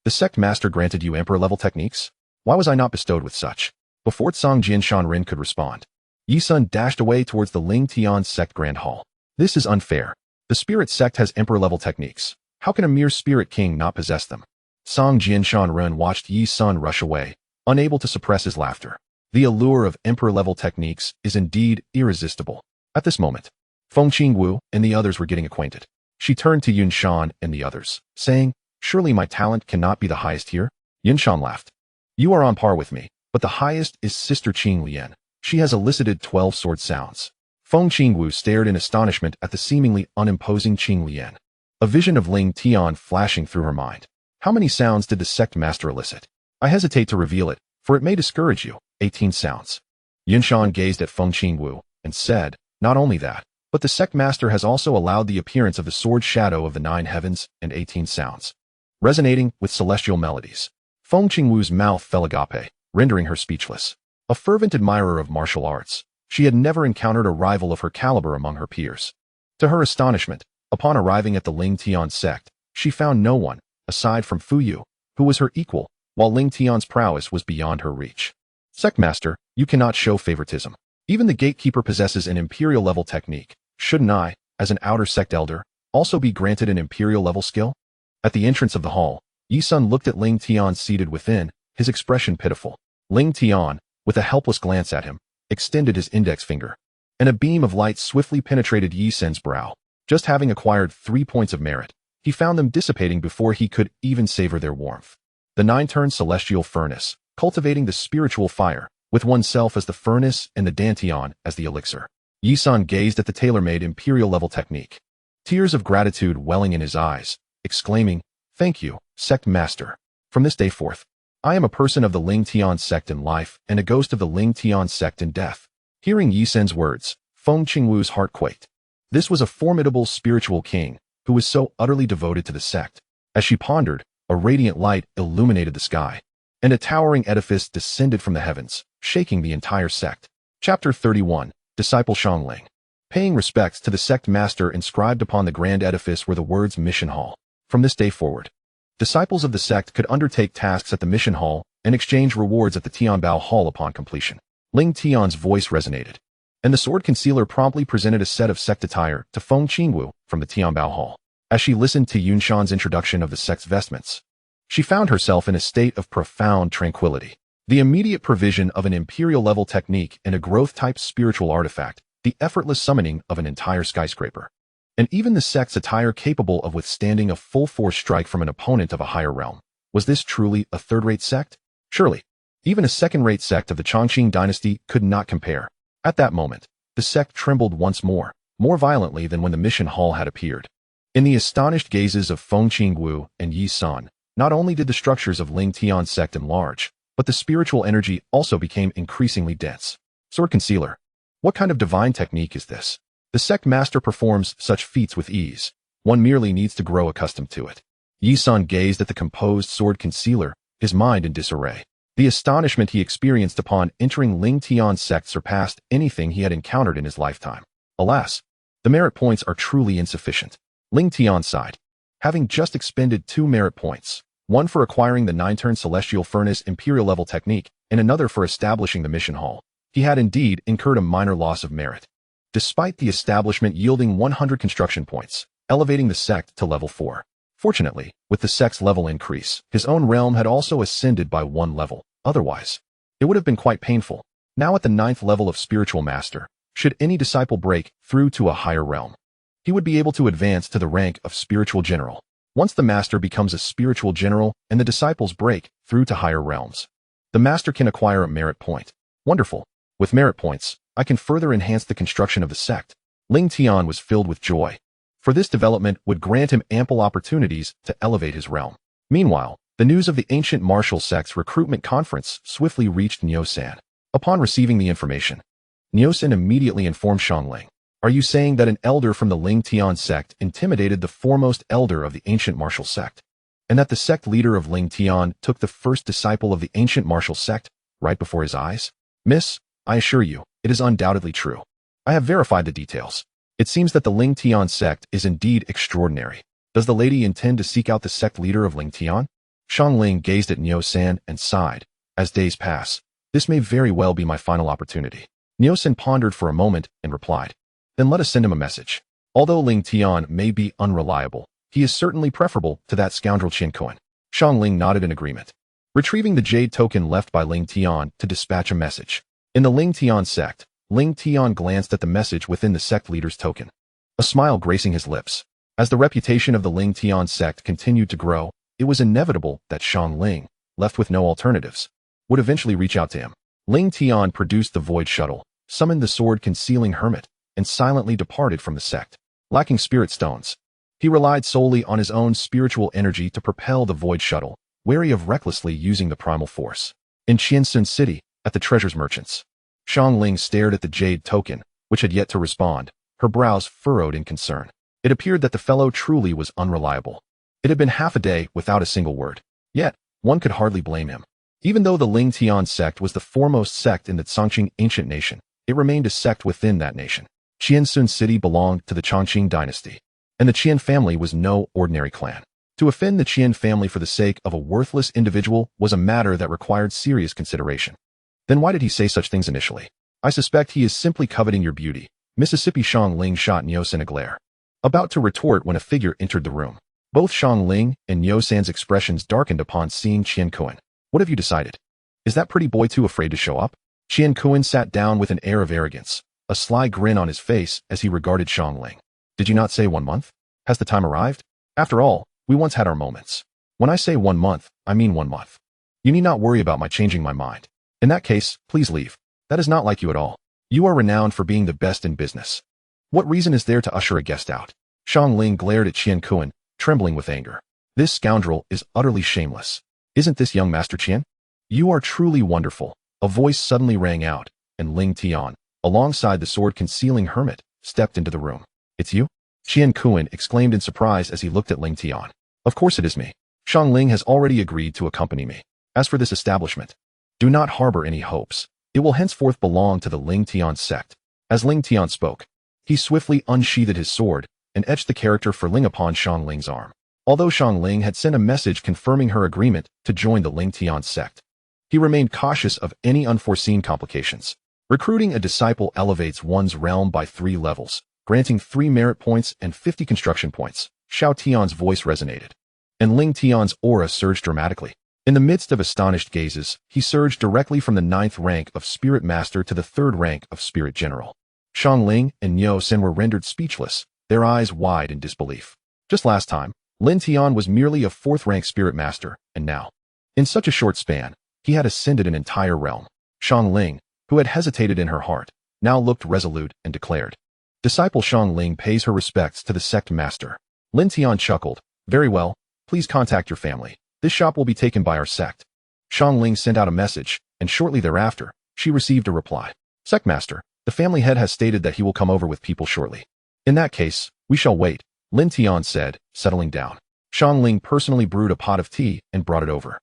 The sect master granted you emperor-level techniques? Why was I not bestowed with such? Before Tsang Jianshan Ren could respond, Yi Sun dashed away towards the Lingtian Sect Grand Hall. This is unfair. The Spirit Sect has emperor-level techniques. How can a mere Spirit King not possess them? Tsang Jianshan Ren watched Yi Sun rush away, unable to suppress his laughter. The allure of emperor-level techniques is indeed irresistible. At this moment, Feng Qingwu and the others were getting acquainted. She turned to Yun Shan and the others, saying, surely my talent cannot be the highest here? Yun Shan laughed. You are on par with me, but the highest is Sister Qing Lian. She has elicited 12 sword sounds. Feng Qingwu stared in astonishment at the seemingly unimposing Qing Lian. A vision of Ling Tian flashing through her mind. How many sounds did the sect master elicit? I hesitate to reveal it, for it may discourage you. 18 sounds. Yun Shan gazed at Feng Qingwu and said, not only that, but the sect master has also allowed the appearance of the sword shadow of the 9 heavens and 18 sounds, resonating with celestial melodies. Feng Qingwu's mouth fell agape, rendering her speechless. A fervent admirer of martial arts, she had never encountered a rival of her caliber among her peers. To her astonishment, upon arriving at the Lingtian Sect, she found no one, aside from Fuyu, who was her equal, while Lingtian's prowess was beyond her reach. Sect master, you cannot show favoritism. Even the gatekeeper possesses an imperial-level technique. Shouldn't I, as an outer sect elder, also be granted an imperial-level skill? At the entrance of the hall, Yi Sun looked at Ling Tian seated within, his expression pitiful. Ling Tian, with a helpless glance at him, extended his index finger, and a beam of light swiftly penetrated Yi Sun's brow. Just having acquired 3 points of merit, he found them dissipating before he could even savor their warmth. The 9-turned celestial furnace, cultivating the spiritual fire, with oneself as the furnace and the dantian as the elixir. Yi Sun gazed at the tailor-made imperial-level technique, tears of gratitude welling in his eyes, exclaiming, thank you, sect master. From this day forth, I am a person of the Lingtian Sect in life and a ghost of the Lingtian Sect in death. Hearing Yi Sun's words, Feng Qingwu's heart quaked. This was a formidable spiritual king who was so utterly devoted to the sect. As she pondered, a radiant light illuminated the sky, and a towering edifice descended from the heavens, shaking the entire sect. Chapter 31, Disciple Shangling. Paying respects to the sect master inscribed upon the grand edifice were the words Mission Hall. From this day forward, disciples of the sect could undertake tasks at the Mission Hall and exchange rewards at the Tianbao Hall upon completion. Ling Tian's voice resonated, and the sword concealer promptly presented a set of sect attire to Feng Qingwu from the Tianbao Hall. As she listened to Yun Shan's introduction of the sect's vestments, she found herself in a state of profound tranquility. The immediate provision of an imperial-level technique and a growth-type spiritual artifact, the effortless summoning of an entire skyscraper. And even the sect's attire capable of withstanding a full-force strike from an opponent of a higher realm. Was this truly a third-rate sect? Surely. Even a second-rate sect of the Chongqing dynasty could not compare. At that moment, the sect trembled once more violently than when the mission hall had appeared. In the astonished gazes of Feng Qingwu and Yi San, not only did the structures of Lingtian Sect enlarge, but the spiritual energy also became increasingly dense. Sword Concealer. What kind of divine technique is this? The sect master performs such feats with ease. One merely needs to grow accustomed to it. Yi San gazed at the composed Sword Concealer, his mind in disarray. The astonishment he experienced upon entering Lingtian Sect surpassed anything he had encountered in his lifetime. Alas, the merit points are truly insufficient. Lingtian sighed. Having just expended 2 merit points, one for acquiring the 9-turn Celestial Furnace Imperial-level technique and another for establishing the mission hall, he had indeed incurred a minor loss of merit. Despite the establishment yielding 100 construction points, elevating the sect to level 4. Fortunately, with the sect's level increase, his own realm had also ascended by 1 level. Otherwise, it would have been quite painful. Now at the 9th level of spiritual master, should any disciple break through to a higher realm, he would be able to advance to the rank of spiritual general. Once the master becomes a spiritual general and the disciples break through to higher realms, the master can acquire a merit point. Wonderful. With merit points, I can further enhance the construction of the sect. Lingtian was filled with joy, for this development would grant him ample opportunities to elevate his realm. Meanwhile, the news of the ancient martial sect's recruitment conference swiftly reached Nyosan. Upon receiving the information, Nyosan immediately informed Xiangling. Are you saying that an elder from the Lingtian sect intimidated the foremost elder of the ancient martial sect, and that the sect leader of Lingtian took the first disciple of the ancient martial sect right before his eyes? Miss, I assure you, it is undoubtedly true. I have verified the details. It seems that the Lingtian sect is indeed extraordinary. Does the lady intend to seek out the sect leader of Lingtian? Xiangling gazed at Nyosan and sighed. As days pass, this may very well be my final opportunity. Nyosan pondered for a moment and replied. Then let us send him a message. Although Lingtian may be unreliable, he is certainly preferable to that scoundrel Qian Kuan. Xiangling nodded in agreement. Retrieving the jade token left by Lingtian to dispatch a message. In the Lingtian sect, Lingtian glanced at the message within the sect leader's token, a smile gracing his lips. As the reputation of the Lingtian sect continued to grow, it was inevitable that Xiangling, left with no alternatives, would eventually reach out to him. Lingtian produced the void shuttle, summoned the sword concealing hermit, and silently departed from the sect. Lacking spirit stones, he relied solely on his own spiritual energy to propel the void shuttle, wary of recklessly using the primal force. In Qiansun City, at the treasures merchants, Xiangling stared at the jade token, which had yet to respond, her brows furrowed in concern. It appeared that the fellow truly was unreliable. It had been half a day without a single word. Yet, one could hardly blame him. Even though the Lingtian sect was the foremost sect in the Chongqing ancient nation, it remained a sect within that nation. Qiansun City belonged to the Chongqing dynasty, and the Qian family was no ordinary clan. To offend the Qian family for the sake of a worthless individual was a matter that required serious consideration. Then why did he say such things initially? I suspect he is simply coveting your beauty. Mississippi Xiangling shot Nyosan a glare, about to retort when a figure entered the room. Both Xiangling and Nyosan's expressions darkened upon seeing Qian Kuan. What have you decided? Is that pretty boy too afraid to show up? Qian Kuan sat down with an air of arrogance, a sly grin on his face as he regarded Xiangling. Did you not say 1 month? Has the time arrived? After all, we once had our moments. When I say 1 month, I mean 1 month. You need not worry about my changing my mind. In that case, please leave. That is not like you at all. You are renowned for being the best in business. What reason is there to usher a guest out? Xiangling glared at Qian Kuan, trembling with anger. This scoundrel is utterly shameless. Isn't this young Master Qian? You are truly wonderful. A voice suddenly rang out, and Lingtian, alongside the sword concealing hermit, stepped into the room. It's you? Qian Kuan exclaimed in surprise as he looked at Lingtian. Of course it is me. Xiangling has already agreed to accompany me. As for this establishment, do not harbor any hopes. It will henceforth belong to the Lingtian Sect. As Lingtian spoke, he swiftly unsheathed his sword and etched the character for Ling upon Xiangling's arm. Although Xiangling had sent a message confirming her agreement to join the Lingtian Sect, he remained cautious of any unforeseen complications. Recruiting a disciple elevates one's realm by 3 levels, granting 3 merit points and 50 construction points. Xiao Tian's voice resonated, and Ling Tian's aura surged dramatically. In the midst of astonished gazes, he surged directly from the 9th rank of Spirit Master to the 3rd rank of Spirit General. Xiangling and Niu Sen were rendered speechless, their eyes wide in disbelief. Just last time, Lingtian was merely a 4th rank Spirit Master, and now, in such a short span, he had ascended an entire realm. Xiangling, who had hesitated in her heart, now looked resolute and declared, "Disciple Xiangling pays her respects to the sect master." Lingtian chuckled, "Very well, please contact your family. This shop will be taken by our sect." Xiangling sent out a message, and shortly thereafter, she received a reply. "Sect master, the family head has stated that he will come over with people shortly. In that case, we shall wait," Lingtian said, settling down. Xiangling personally brewed a pot of tea and brought it over.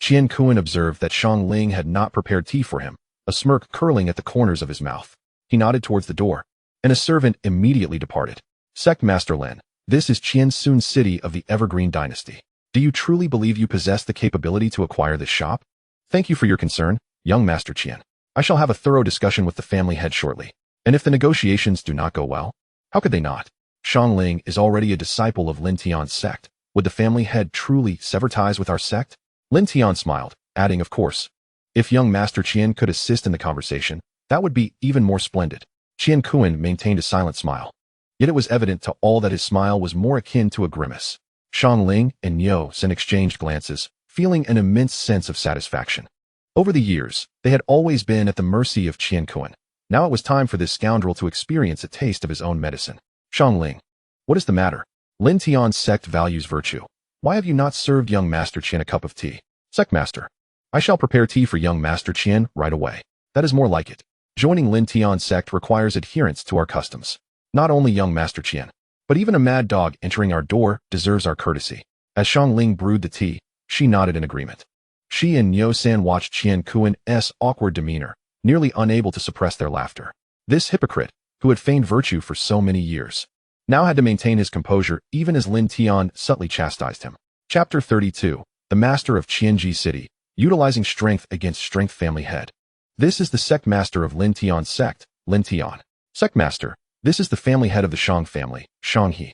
Qian Kuan observed that Xiangling had not prepared tea for him, a smirk curling at the corners of his mouth. He nodded towards the door, and a servant immediately departed. "Sect Master Lin, this is Qiansun City of the Evergreen Dynasty. Do you truly believe you possess the capability to acquire this shop? Thank you for your concern, young Master Qian. I shall have a thorough discussion with the family head shortly. And if the negotiations do not go well, how could they not? Xiangling is already a disciple of Lingtian Sect. Would the family head truly sever ties with our sect?" Lingtian smiled, adding, "Of course. If young Master Qian could assist in the conversation, that would be even more splendid." Qian Kuan maintained a silent smile. Yet it was evident to all that his smile was more akin to a grimace. Xiangling and Niu Sen exchanged glances, feeling an immense sense of satisfaction. Over the years, they had always been at the mercy of Qian Kuan. Now it was time for this scoundrel to experience a taste of his own medicine. "Xiangling, what is the matter? Lingtian Sect values virtue. Why have you not served young Master Qian a cup of tea?" "Sect Master, I shall prepare tea for young Master Qian right away. That is more like it. Joining Lingtian Sect requires adherence to our customs. Not only young Master Qian, but even a mad dog entering our door deserves our courtesy." As Xiangling brewed the tea, she nodded in agreement. She and Niu Sen watched Qian Kuan's awkward demeanor, nearly unable to suppress their laughter. This hypocrite, who had feigned virtue for so many years, now had to maintain his composure even as Lingtian subtly chastised him. Chapter 32, The Master of Qianji City, Utilizing Strength Against Strength Family Head. This is the Sect Master of Lingtian Sect, Lingtian. "Sect Master, this is the family head of the Shang family, Shanghe."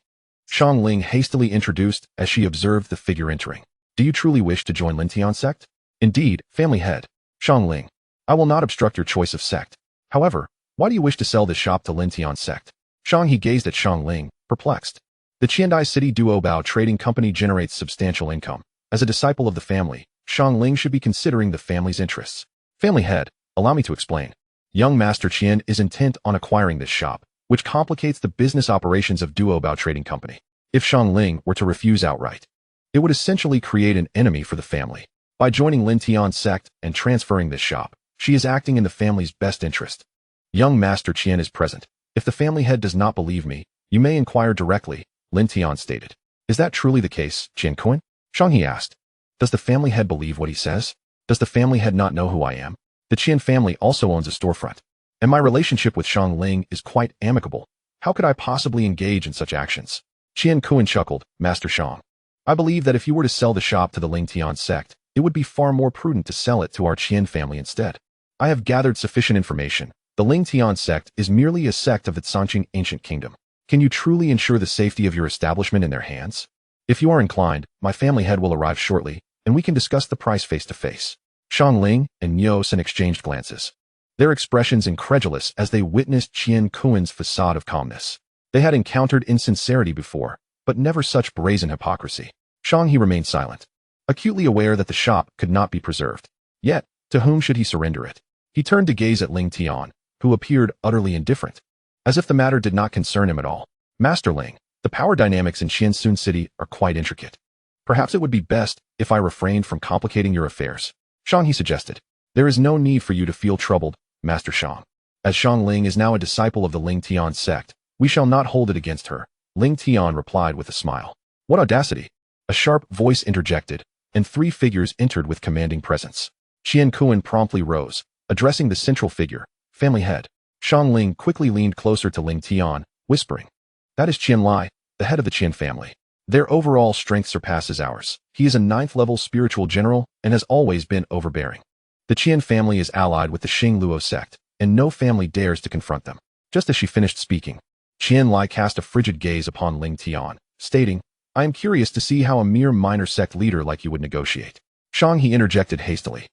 Xiangling hastily introduced as she observed the figure entering. "Do you truly wish to join Lingtian Sect?" "Indeed, family head." "Xiangling, I will not obstruct your choice of sect. However, why do you wish to sell this shop to Lingtian Sect?" Shanghe gazed at Xiangling, perplexed. The Qiandai City Duobao Trading Company generates substantial income. As a disciple of the family, Xiangling should be considering the family's interests. "Family head, allow me to explain. Young Master Qian is intent on acquiring this shop, which complicates the business operations of Duobao Trading Company. If Xiangling were to refuse outright, it would essentially create an enemy for the family. By joining Lingtian Sect and transferring this shop, she is acting in the family's best interest. Young Master Qian is present. If the family head does not believe me, you may inquire directly," Lingtian stated. "Is that truly the case, Qian Kuan?" Shanghe asked. "Does the family head believe what he says? Does the family head not know who I am? The Qian family also owns a storefront, and my relationship with Xiangling is quite amicable. How could I possibly engage in such actions?" Qian Kuan chuckled, "Master Shang, I believe that if you were to sell the shop to the Lingtian Sect, it would be far more prudent to sell it to our Qian family instead. I have gathered sufficient information. The Lingtian Sect is merely a sect of the Sanqing ancient kingdom. Can you truly ensure the safety of your establishment in their hands? If you are inclined, my family head will arrive shortly, and we can discuss the price face to face." Xiangling and Niu Sen exchanged glances, their expressions incredulous as they witnessed Qian Kuan's facade of calmness. They had encountered insincerity before, but never such brazen hypocrisy. Shanghe remained silent, acutely aware that the shop could not be preserved. Yet, to whom should he surrender it? He turned to gaze at Lingtian, who appeared utterly indifferent, as if the matter did not concern him at all. "Master Ling, the power dynamics in Qiansun City are quite intricate. Perhaps it would be best if I refrained from complicating your affairs," Shanghe suggested. "There is no need for you to feel troubled, Master Shang. As Xiangling is now a disciple of the Lingtian Sect, we shall not hold it against her," Lingtian replied with a smile. "What audacity!" A sharp voice interjected, and 3 figures entered with commanding presence. Qian Kuan promptly rose, addressing the central figure, family head. Xiangling quickly leaned closer to Lingtian, whispering, "That is Qian Lai, the head of the Qian family. Their overall strength surpasses ours. He is a 9th-level spiritual general and has always been overbearing. The Qian family is allied with the Xingluo sect, and no family dares to confront them." Just as she finished speaking, Qian Lai cast a frigid gaze upon Lingtian, stating, "I am curious to see how a mere minor sect leader like you would negotiate." Shang He interjected hastily.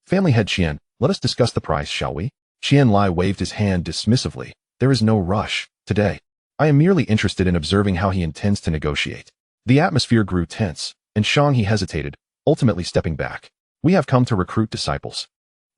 Family head Qian, let us discuss the price, shall we? Qian Lai waved his hand dismissively. There is no rush, today. I am merely interested in observing how he intends to negotiate. The atmosphere grew tense, and Shang He hesitated, ultimately stepping back. We have come to recruit disciples,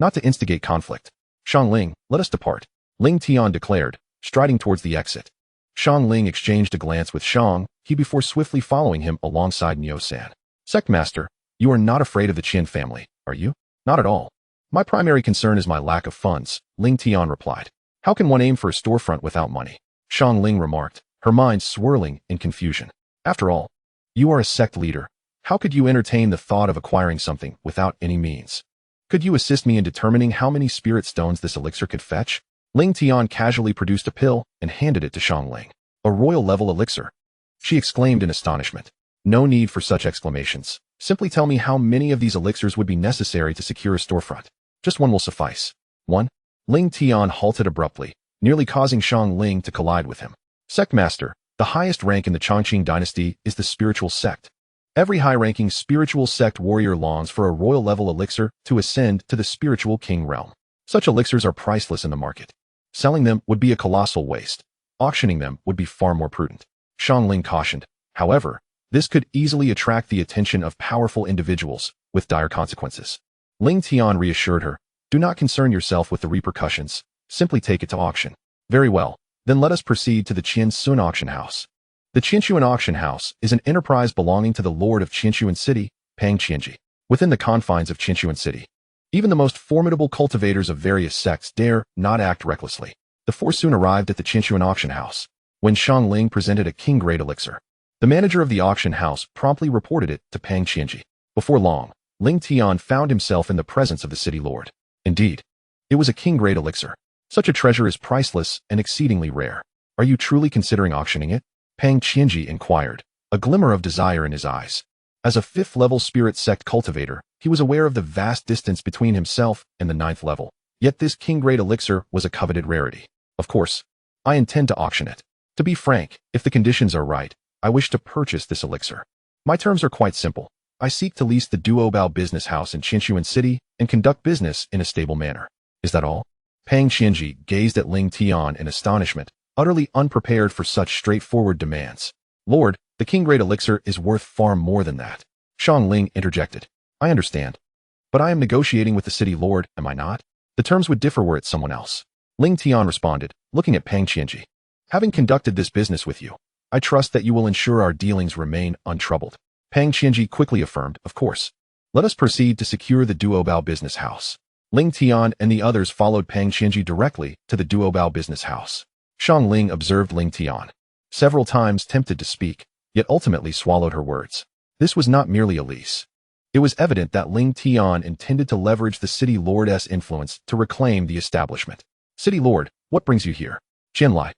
not to instigate conflict. Shang Ling, let us depart, Ling Tian declared, striding towards the exit. Shang Ling exchanged a glance with Shang He before swiftly following him alongside Niu San. Sect Master, you are not afraid of the Qian family, are you? Not at all. My primary concern is my lack of funds, Ling Tian replied. How can one aim for a storefront without money? Shang Ling remarked, her mind swirling in confusion. After all, you are a sect leader. How could you entertain the thought of acquiring something without any means? Could you assist me in determining how many spirit stones this elixir could fetch? Ling Tian casually produced a pill and handed it to Shang Ling. A royal-level elixir. She exclaimed in astonishment. No need for such exclamations. Simply tell me how many of these elixirs would be necessary to secure a storefront. Just one will suffice. 1. Ling Tian halted abruptly, nearly causing Shang Ling to collide with him. Sect Master, the highest rank in the Chongqing dynasty is the spiritual sect. Every high-ranking spiritual sect warrior longs for a royal-level elixir to ascend to the spiritual king realm. Such elixirs are priceless in the market. Selling them would be a colossal waste. Auctioning them would be far more prudent. Shang Ling cautioned. However, this could easily attract the attention of powerful individuals, with dire consequences. Ling Tian reassured her. Do not concern yourself with the repercussions. Simply take it to auction. Very well. Then let us proceed to the Qian Sun auction house. The Qianshuan auction house is an enterprise belonging to the Lord of Qianshuan City, Pang Qianji, within the confines of Qianshuan City. Even the most formidable cultivators of various sects dare not act recklessly. The four soon arrived at the Qianshuan auction house. When Shang Ling presented a king-grade elixir, the manager of the auction house promptly reported it to Pang Qianji. Before long, Ling Tian found himself in the presence of the city lord. Indeed, it was a king-grade elixir. Such a treasure is priceless and exceedingly rare. Are you truly considering auctioning it? Pang Qianji inquired, a glimmer of desire in his eyes. As a fifth-level spirit sect cultivator, he was aware of the vast distance between himself and the ninth level. Yet this king-grade elixir was a coveted rarity. Of course, I intend to auction it. To be frank, if the conditions are right, I wish to purchase this elixir. My terms are quite simple. I seek to lease the Duobao business house in Qianshuan City and conduct business in a stable manner. Is that all? Pang Qianji gazed at Ling Tian in astonishment, utterly unprepared for such straightforward demands. Lord, the king-grade elixir is worth far more than that. Shang Ling interjected. I understand. But I am negotiating with the city lord, am I not? The terms would differ were it someone else. Ling Tian responded, looking at Pang Qianji. Having conducted this business with you, I trust that you will ensure our dealings remain untroubled. Pang Qianji quickly affirmed, of course. Let us proceed to secure the Duobao business house. Ling Tian and the others followed Pang Qianji directly to the Duobao business house. Shang Ling observed Ling Tian, several times tempted to speak, yet ultimately swallowed her words. This was not merely a lease. It was evident that Ling Tian intended to leverage the city lord's influence to reclaim the establishment. City lord, what brings you here? Qian Lai,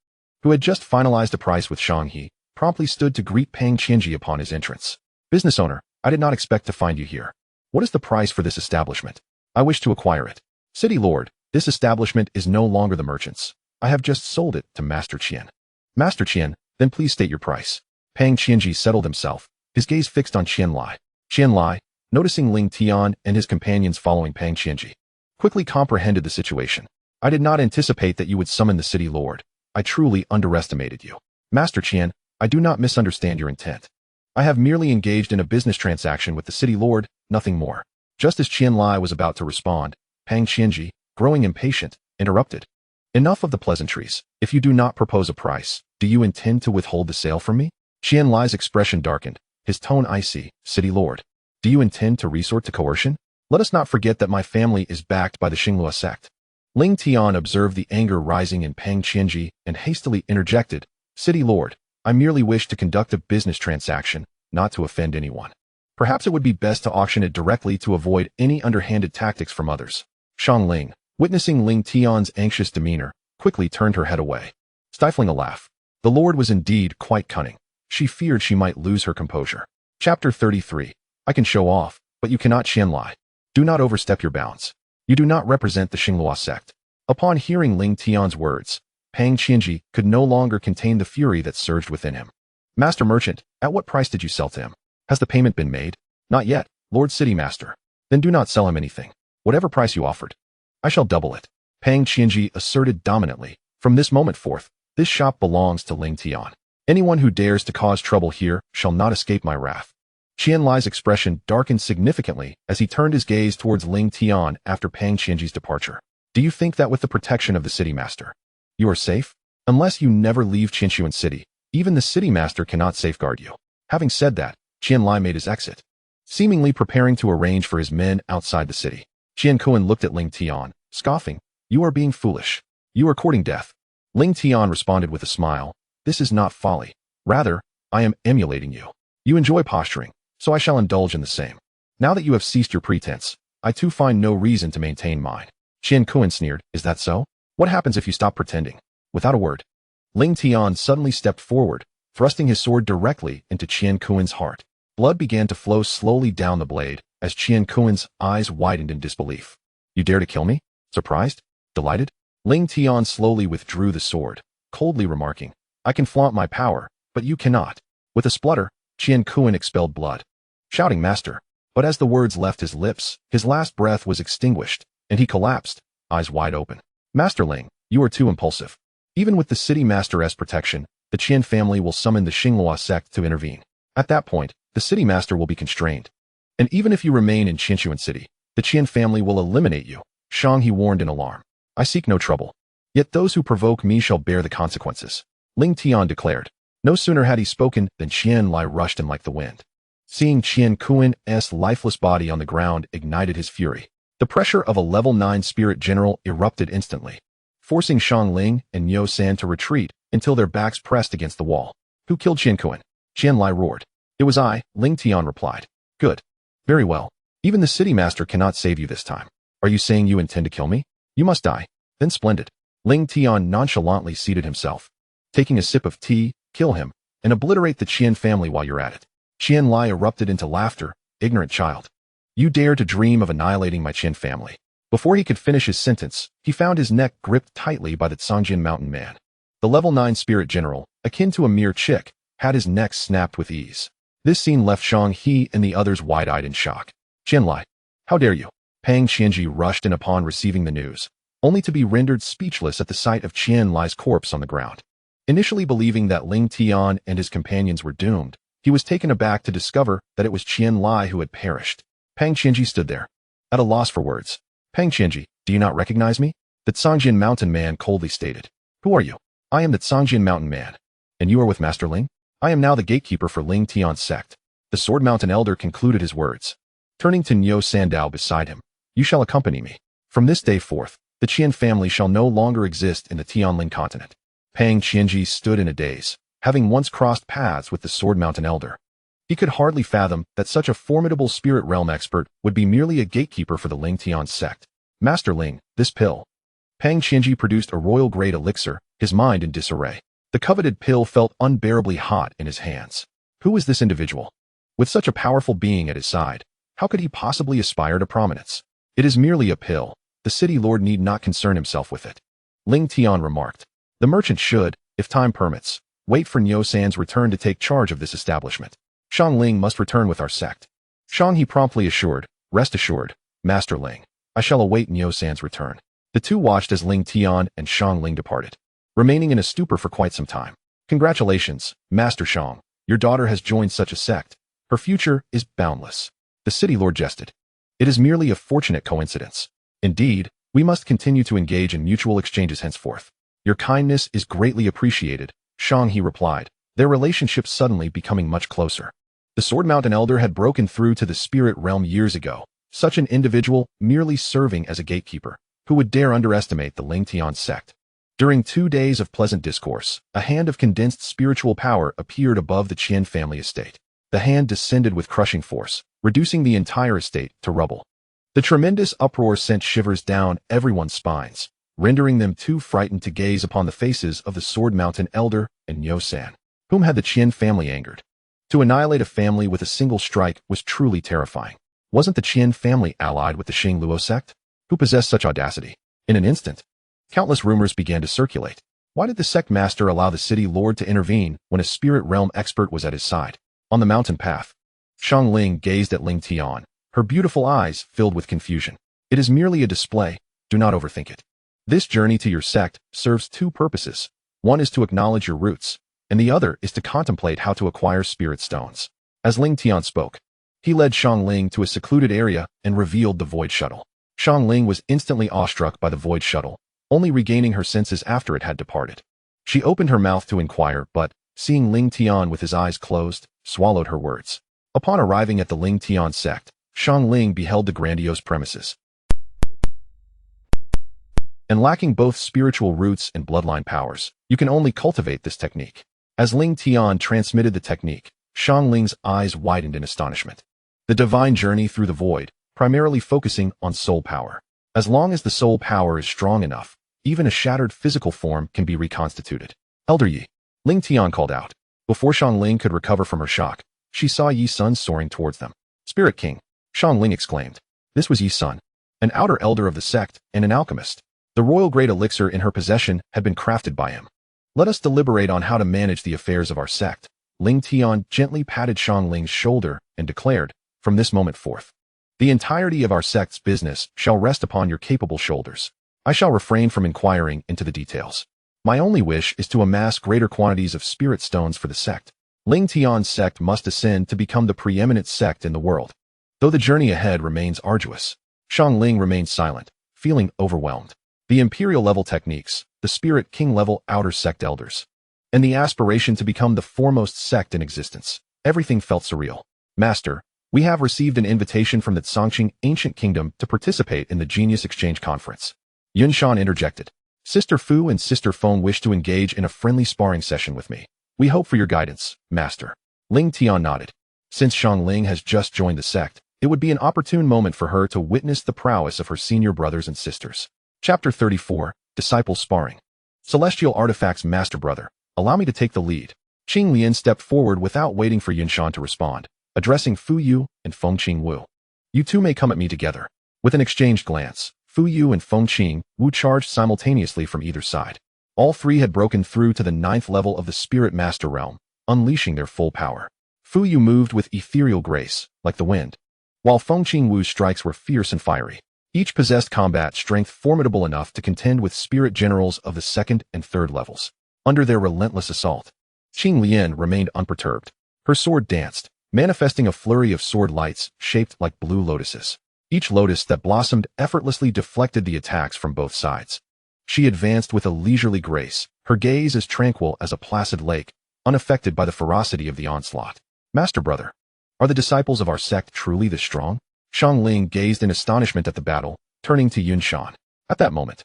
who had just finalized a price with Shang He, promptly stood to greet Pang Qianji upon his entrance. Business owner, I did not expect to find you here. What is the price for this establishment? I wish to acquire it. City lord, this establishment is no longer the merchant's. I have just sold it to Master Qian. Master Qian, then please state your price. Pang Qianji settled himself, his gaze fixed on Qian Lai. Qian Lai, noticing Ling Tian and his companions following Pang Qianji, quickly comprehended the situation. I did not anticipate that you would summon the city lord. I truly underestimated you. Master Qian, I do not misunderstand your intent. I have merely engaged in a business transaction with the city lord, nothing more. Just as Qian Lai was about to respond, Pang Qianji, growing impatient, interrupted. Enough of the pleasantries. If you do not propose a price, do you intend to withhold the sale from me? Qian Lai's expression darkened, his tone icy. City lord, do you intend to resort to coercion? Let us not forget that my family is backed by the Lingtian Sect. Ling Tian observed the anger rising in Pang Qianji and hastily interjected, City lord, I merely wish to conduct a business transaction, not to offend anyone. Perhaps it would be best to auction it directly to avoid any underhanded tactics from others. Shang Ling, witnessing Ling Tian's anxious demeanor, quickly turned her head away. Stifling a laugh, the lord was indeed quite cunning. She feared she might lose her composure. Chapter 33. I can show off, but you cannot. Qian Lai. Do not overstep your bounds. You do not represent the Lingtian Sect. Upon hearing Ling Tian's words, Pang Qianji could no longer contain the fury that surged within him. Master Merchant, at what price did you sell to him? Has the payment been made? Not yet, Lord City Master. Then do not sell him anything. Whatever price you offered, I shall double it. Pang Qianji asserted dominantly. From this moment forth, this shop belongs to Lingtian. Anyone who dares to cause trouble here shall not escape my wrath. Qianlai's expression darkened significantly as he turned his gaze towards Lingtian after Pang Qianji's departure. Do you think that with the protection of the city master, you are safe? Unless you never leave Qinshuan City, even the city master cannot safeguard you. Having said that, Qianlai made his exit, seemingly preparing to arrange for his men outside the city. Qiankuan looked at Lingtian, scoffing. You are being foolish. You are courting death. Lingtian responded with a smile. This is not folly. Rather, I am emulating you. You enjoy posturing, so I shall indulge in the same. Now that you have ceased your pretense, I too find no reason to maintain mine. Qiankuan sneered. Is that so? What happens if you stop pretending? Without a word, Lingtian suddenly stepped forward, thrusting his sword directly into Qiankuan's heart. Blood began to flow slowly down the blade as Qiankuan's eyes widened in disbelief. You dare to kill me? Surprised? Delighted? Lingtian slowly withdrew the sword, coldly remarking, I can flaunt my power, but you cannot. With a splutter, Qiankuan expelled blood, shouting Master. But as the words left his lips, his last breath was extinguished, and he collapsed, eyes wide open. Master Ling, you are too impulsive. Even with the city master's protection, the Qian family will summon the Xinghua sect to intervene. At that point, the city master will be constrained. And even if you remain in Qinshuan City, the Qian family will eliminate you. Shang he warned in alarm. I seek no trouble. Yet those who provoke me shall bear the consequences. Lingtian declared. No sooner had he spoken than Qianlai rushed him like the wind. Seeing Qiankuan's lifeless body on the ground ignited his fury. The pressure of a level 9 spirit general erupted instantly, forcing Shang Ling and Niu San to retreat until their backs pressed against the wall. Who killed Qiankuan? Qianlai roared. It was I, Lingtian replied. Good. Very well. Even the city master cannot save you this time. Are you saying you intend to kill me? You must die. Then splendid. Lingtian nonchalantly seated himself. Taking a sip of tea, kill him, and obliterate the Qian family while you're at it. Qianlai erupted into laughter. Ignorant child. You dare to dream of annihilating my Qian family. Before he could finish his sentence, he found his neck gripped tightly by the Cangjin mountain man. The level 9 spirit general, akin to a mere chick, had his neck snapped with ease. This scene left Shang He and the others wide-eyed in shock. Qianlai, how dare you? Pang Qianji rushed in upon receiving the news, only to be rendered speechless at the sight of Qianlai's corpse on the ground. Initially believing that Lingtian and his companions were doomed, he was taken aback to discover that it was Qianlai who had perished. Pang Qianji stood there, at a loss for words. Pang Qianji, do you not recognize me? The Cangjin mountain man coldly stated. Who are you? I am the Cangjin mountain man. And you are with Master Ling? I am now the gatekeeper for Lingtian Sect. The Sword Mountain Elder concluded his words. Turning to Niu Sandao beside him, you shall accompany me. From this day forth, the Qian family shall no longer exist in the Tianling continent. Pang Qianji stood in a daze, having once crossed paths with the Sword Mountain Elder. He could hardly fathom that such a formidable spirit realm expert would be merely a gatekeeper for the Lingtian Sect. Master Ling, this pill. Pang Qianji produced a royal-grade elixir, his mind in disarray. The coveted pill felt unbearably hot in his hands. Who was this individual? With such a powerful being at his side, how could he possibly aspire to prominence? It is merely a pill. The city lord need not concern himself with it. Lingtian remarked. The merchant should, if time permits, wait for Niu San's return to take charge of this establishment. Shang Ling must return with our sect. Shang he promptly assured. Rest assured, Master Ling. I shall await Niu San's return. The two watched as Lingtian and Shang Ling departed, remaining in a stupor for quite some time. Congratulations, Master Shang. Your daughter has joined such a sect. Her future is boundless. The city lord jested. It is merely a fortunate coincidence. Indeed, we must continue to engage in mutual exchanges henceforth. Your kindness is greatly appreciated, Shang he replied, their relationship suddenly becoming much closer. The Sword Mountain Elder had broken through to the spirit realm years ago. Such an individual, merely serving as a gatekeeper, who would dare underestimate the Lingtian Sect. During 2 days of pleasant discourse, a hand of condensed spiritual power appeared above the Qian family estate. The hand descended with crushing force, reducing the entire estate to rubble. The tremendous uproar sent shivers down everyone's spines, rendering them too frightened to gaze upon the faces of the Sword Mountain Elder and Niu San. Whom had the Qian family angered? To annihilate a family with a single strike was truly terrifying. Wasn't the Qian family allied with the Xingluo sect? Who possessed such audacity? In an instant, countless rumors began to circulate. Why did the sect master allow the city lord to intervene when a spirit realm expert was at his side? On the mountain path, Shang Ling gazed at Lingtian, her beautiful eyes filled with confusion. It is merely a display. Do not overthink it. This journey to your sect serves two purposes. One is to acknowledge your roots, and the other is to contemplate how to acquire spirit stones. As Lingtian spoke, he led Xiangling to a secluded area and revealed the void shuttle. Xiangling was instantly awestruck by the void shuttle, only regaining her senses after it had departed. She opened her mouth to inquire, but, seeing Lingtian with his eyes closed, swallowed her words. Upon arriving at the Lingtian Sect, Xiangling beheld the grandiose premises. And lacking both spiritual roots and bloodline powers, you can only cultivate this technique. As Lingtian transmitted the technique, Xiangling's eyes widened in astonishment. The divine journey through the void, primarily focusing on soul power. As long as the soul power is strong enough, even a shattered physical form can be reconstituted. Elder Yi, Lingtian called out. Before Xiangling could recover from her shock, she saw Yi Sun soaring towards them. Spirit King, Xiangling exclaimed. This was Yi Sun, an outer elder of the sect and an alchemist. The royal grade elixir in her possession had been crafted by him. Let us deliberate on how to manage the affairs of our sect. Lingtian gently patted Xiangling's shoulder and declared, from this moment forth, the entirety of our sect's business shall rest upon your capable shoulders. I shall refrain from inquiring into the details. My only wish is to amass greater quantities of spirit stones for the sect. Lingtian's sect must ascend to become the preeminent sect in the world. Though the journey ahead remains arduous, Xiangling remained silent, feeling overwhelmed. The imperial-level techniques, the spirit king-level outer sect elders, and the aspiration to become the foremost sect in existence. Everything felt surreal. Master, we have received an invitation from the Tsangqing Ancient Kingdom to participate in the Genius Exchange Conference. Yunshan interjected. Sister Fu and Sister Feng wish to engage in a friendly sparring session with me. We hope for your guidance, Master. Lingtian nodded. Since Xiangling has just joined the sect, it would be an opportune moment for her to witness the prowess of her senior brothers and sisters. Chapter 34, Disciple Sparring. Celestial Artifacts Master Brother, allow me to take the lead. Qing Lian stepped forward without waiting for Yunshan to respond, addressing Fu Yu and Feng Qing Wu. You two may come at me together. With an exchanged glance, Fu Yu and Feng Qing Wu charged simultaneously from either side. All three had broken through to the 9th level of the Spirit Master Realm, unleashing their full power. Fu Yu moved with ethereal grace, like the wind, while Feng Qing Wu's strikes were fierce and fiery. Each possessed combat strength formidable enough to contend with spirit generals of the 2nd and 3rd levels. Under their relentless assault, Qing Lian remained unperturbed. Her sword danced, manifesting a flurry of sword lights shaped like blue lotuses. Each lotus that blossomed effortlessly deflected the attacks from both sides. She advanced with a leisurely grace, her gaze as tranquil as a placid lake, unaffected by the ferocity of the onslaught. Master Brother, are the disciples of our sect truly this strong? Xiangling gazed in astonishment at the battle, turning to Yunshan. At that moment,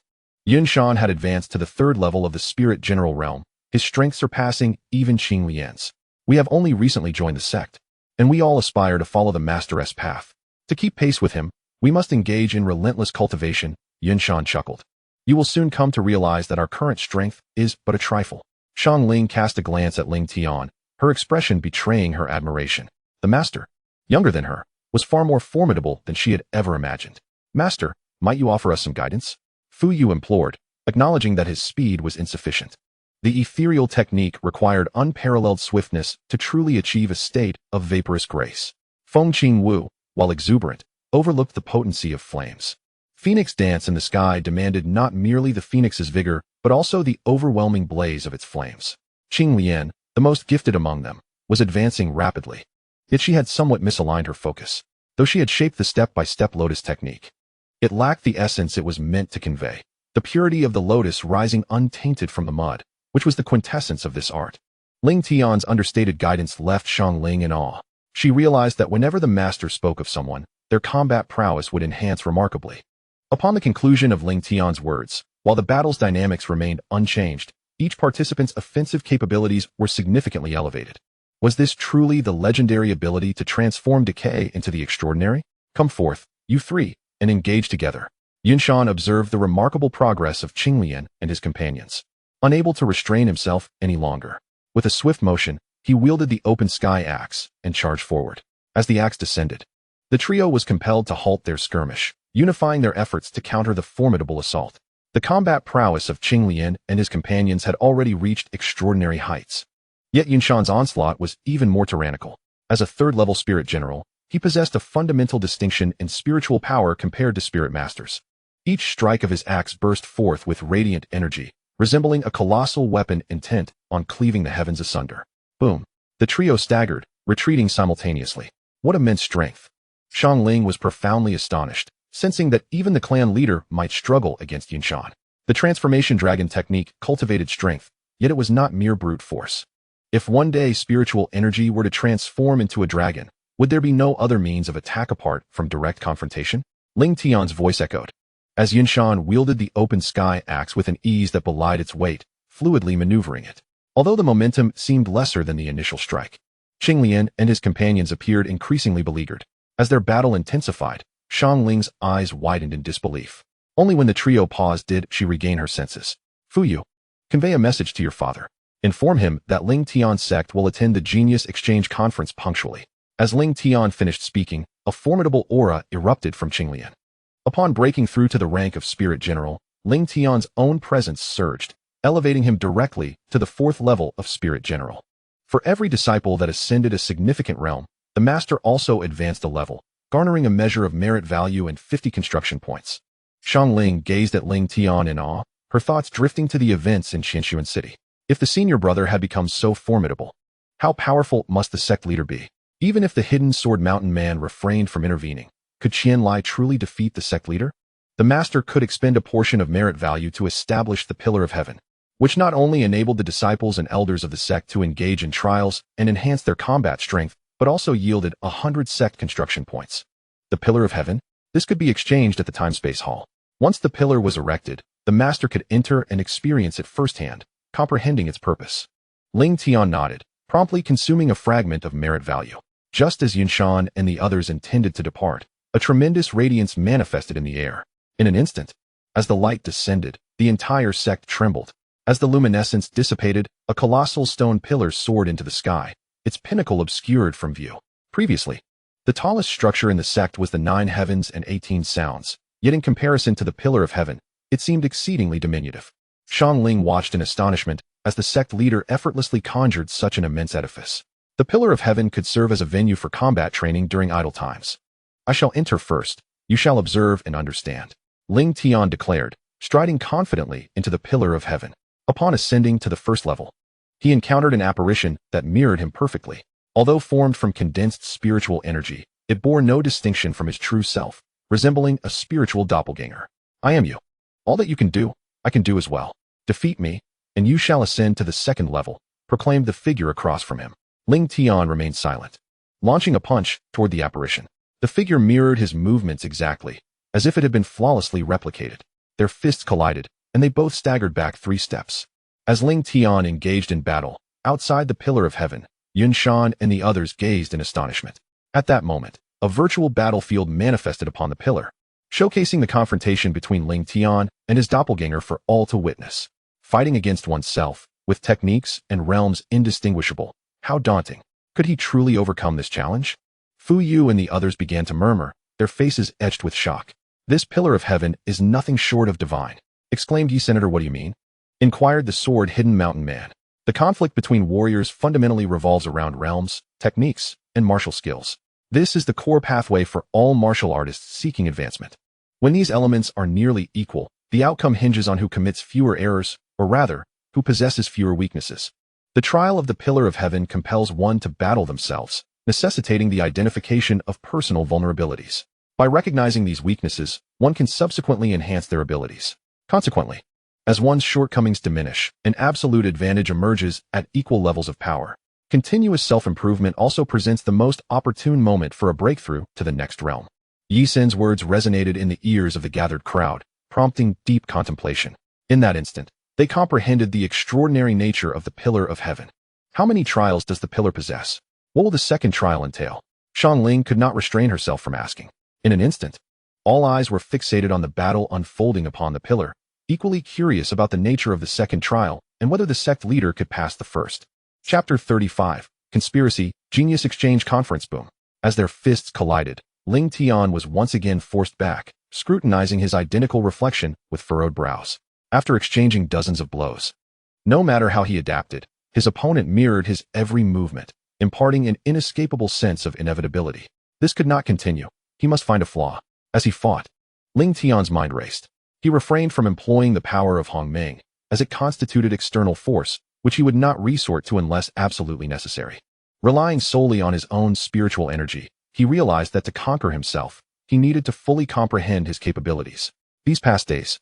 Yunshan had advanced to the 3rd level of the Spirit General Realm, his strength surpassing even Qing Lian's. We have only recently joined the sect, and we all aspire to follow the Master's path. To keep pace with him, we must engage in relentless cultivation, Yunshan chuckled. You will soon come to realize that our current strength is but a trifle. Xiangling cast a glance at Lingtian, her expression betraying her admiration. The Master, younger than her, was far more formidable than she had ever imagined. Master, might you offer us some guidance? Fu Yu implored, acknowledging that his speed was insufficient. The ethereal technique required unparalleled swiftness to truly achieve a state of vaporous grace. Feng Qing Wu, while exuberant, overlooked the potency of flames. Phoenix dance in the sky demanded not merely the phoenix's vigor, but also the overwhelming blaze of its flames. Qing Lian, the most gifted among them, was advancing rapidly. Yet she had somewhat misaligned her focus. Though she had shaped the step-by-step lotus technique, it lacked the essence it was meant to convey. The purity of the lotus rising untainted from the mud, which was the quintessence of this art. Lingtian's understated guidance left Xiangling in awe. She realized that whenever the master spoke of someone, their combat prowess would enhance remarkably. Upon the conclusion of Lingtian's words, while the battle's dynamics remained unchanged, each participant's offensive capabilities were significantly elevated. Was this truly the legendary ability to transform decay into the extraordinary? Come forth, you three, and engage together. Yunshan observed the remarkable progress of Qing Lian and his companions. Unable to restrain himself any longer, with a swift motion, he wielded the open sky axe and charged forward. As the axe descended, the trio was compelled to halt their skirmish, unifying their efforts to counter the formidable assault. The combat prowess of Qing Lian and his companions had already reached extraordinary heights. Yet Yunshan's onslaught was even more tyrannical. As a 3rd-level spirit general, He possessed a fundamental distinction in spiritual power compared to spirit masters. Each strike of his axe burst forth with radiant energy, resembling a colossal weapon intent on cleaving the heavens asunder. Boom! The trio staggered, retreating simultaneously. What immense strength! Xiangling was profoundly astonished, sensing that even the clan leader might struggle against Yunshan. The transformation dragon technique cultivated strength, yet it was not mere brute force. If one day spiritual energy were to transform into a dragon, would there be no other means of attack apart from direct confrontation? Lingtian's voice echoed, as Yunshan wielded the open sky axe with an ease that belied its weight, fluidly maneuvering it. Although the momentum seemed lesser than the initial strike, Qinglian and his companions appeared increasingly beleaguered. As their battle intensified, Xiangling's eyes widened in disbelief. Only when the trio paused did she regain her senses. Fuyu, convey a message to your father. Inform him that Lingtian Sect will attend the Genius Exchange Conference punctually. As Lingtian finished speaking, a formidable aura erupted from Qinglian. Upon breaking through to the rank of Spirit General, Lingtian's own presence surged, elevating him directly to the 4th level of Spirit General. For every disciple that ascended a significant realm, the master also advanced a level, garnering a measure of merit value and 50 construction points. Xiangling gazed at Lingtian in awe, her thoughts drifting to the events in Qianshuan City. If the senior brother had become so formidable, how powerful must the sect leader be? Even if the hidden Sword Mountain man refrained from intervening, could Qianlai truly defeat the sect leader? The master could expend a portion of merit value to establish the Pillar of Heaven, which not only enabled the disciples and elders of the sect to engage in trials and enhance their combat strength, but also yielded 100 sect construction points. The Pillar of Heaven? This could be exchanged at the Time-Space Hall. Once the pillar was erected, the master could enter and experience it firsthand, comprehending its purpose. Lingtian nodded, promptly consuming a fragment of merit value. Just as Yunshan and the others intended to depart, a tremendous radiance manifested in the air. In an instant, as the light descended, the entire sect trembled. As the luminescence dissipated, a colossal stone pillar soared into the sky, its pinnacle obscured from view. Previously, the tallest structure in the sect was the 9 heavens and 18 sounds, yet in comparison to the Pillar of Heaven, it seemed exceedingly diminutive. Xiangling watched in astonishment as the sect leader effortlessly conjured such an immense edifice. The Pillar of Heaven could serve as a venue for combat training during idle times. I shall enter first, you shall observe and understand, Lingtian declared, striding confidently into the Pillar of Heaven. Upon ascending to the 1st level, he encountered an apparition that mirrored him perfectly. Although formed from condensed spiritual energy, it bore no distinction from his true self, resembling a spiritual doppelganger. I am you. All that you can do, I can do as well. Defeat me, and you shall ascend to the 2nd level, proclaimed the figure across from him. Lingtian remained silent, launching a punch toward the apparition. The figure mirrored his movements exactly, as if it had been flawlessly replicated. Their fists collided, and they both staggered back 3 steps. As Lingtian engaged in battle, outside the Pillar of Heaven, Yunshan and the others gazed in astonishment. At that moment, a virtual battlefield manifested upon the pillar, showcasing the confrontation between Lingtian and his doppelganger for all to witness. Fighting against oneself, with techniques and realms indistinguishable, how daunting. Could he truly overcome this challenge? Fuyu and the others began to murmur, their faces etched with shock. This Pillar of Heaven is nothing short of divine, exclaimed Yi Senator. What do you mean? Inquired the sword-hidden mountain man. The conflict between warriors fundamentally revolves around realms, techniques, and martial skills. This is the core pathway for all martial artists seeking advancement. When these elements are nearly equal, the outcome hinges on who commits fewer errors, or rather, who possesses fewer weaknesses. The trial of the Pillar of Heaven compels one to battle themselves, necessitating the identification of personal vulnerabilities. By recognizing these weaknesses, one can subsequently enhance their abilities. Consequently, as one's shortcomings diminish, an absolute advantage emerges at equal levels of power. Continuous self-improvement also presents the most opportune moment for a breakthrough to the next realm. Yi Sen's words resonated in the ears of the gathered crowd, prompting deep contemplation. In that instant, they comprehended the extraordinary nature of the Pillar of Heaven. How many trials does the pillar possess? What will the 2nd trial entail? Xiangling could not restrain herself from asking. In an instant, all eyes were fixated on the battle unfolding upon the pillar, equally curious about the nature of the 2nd trial and whether the sect leader could pass the 1st. Chapter 35, Conspiracy, Genius Exchange Conference. Boom. As their fists collided, Lingtian was once again forced back, scrutinizing his identical reflection with furrowed brows. After exchanging dozens of blows, no matter how he adapted, his opponent mirrored his every movement, imparting an inescapable sense of inevitability. This could not continue. He must find a flaw. As he fought, Ling Tian's mind raced. He refrained from employing the power of Hongming, as it constituted external force, which he would not resort to unless absolutely necessary. Relying solely on his own spiritual energy, he realized that to conquer himself, he needed to fully comprehend his capabilities. These past days,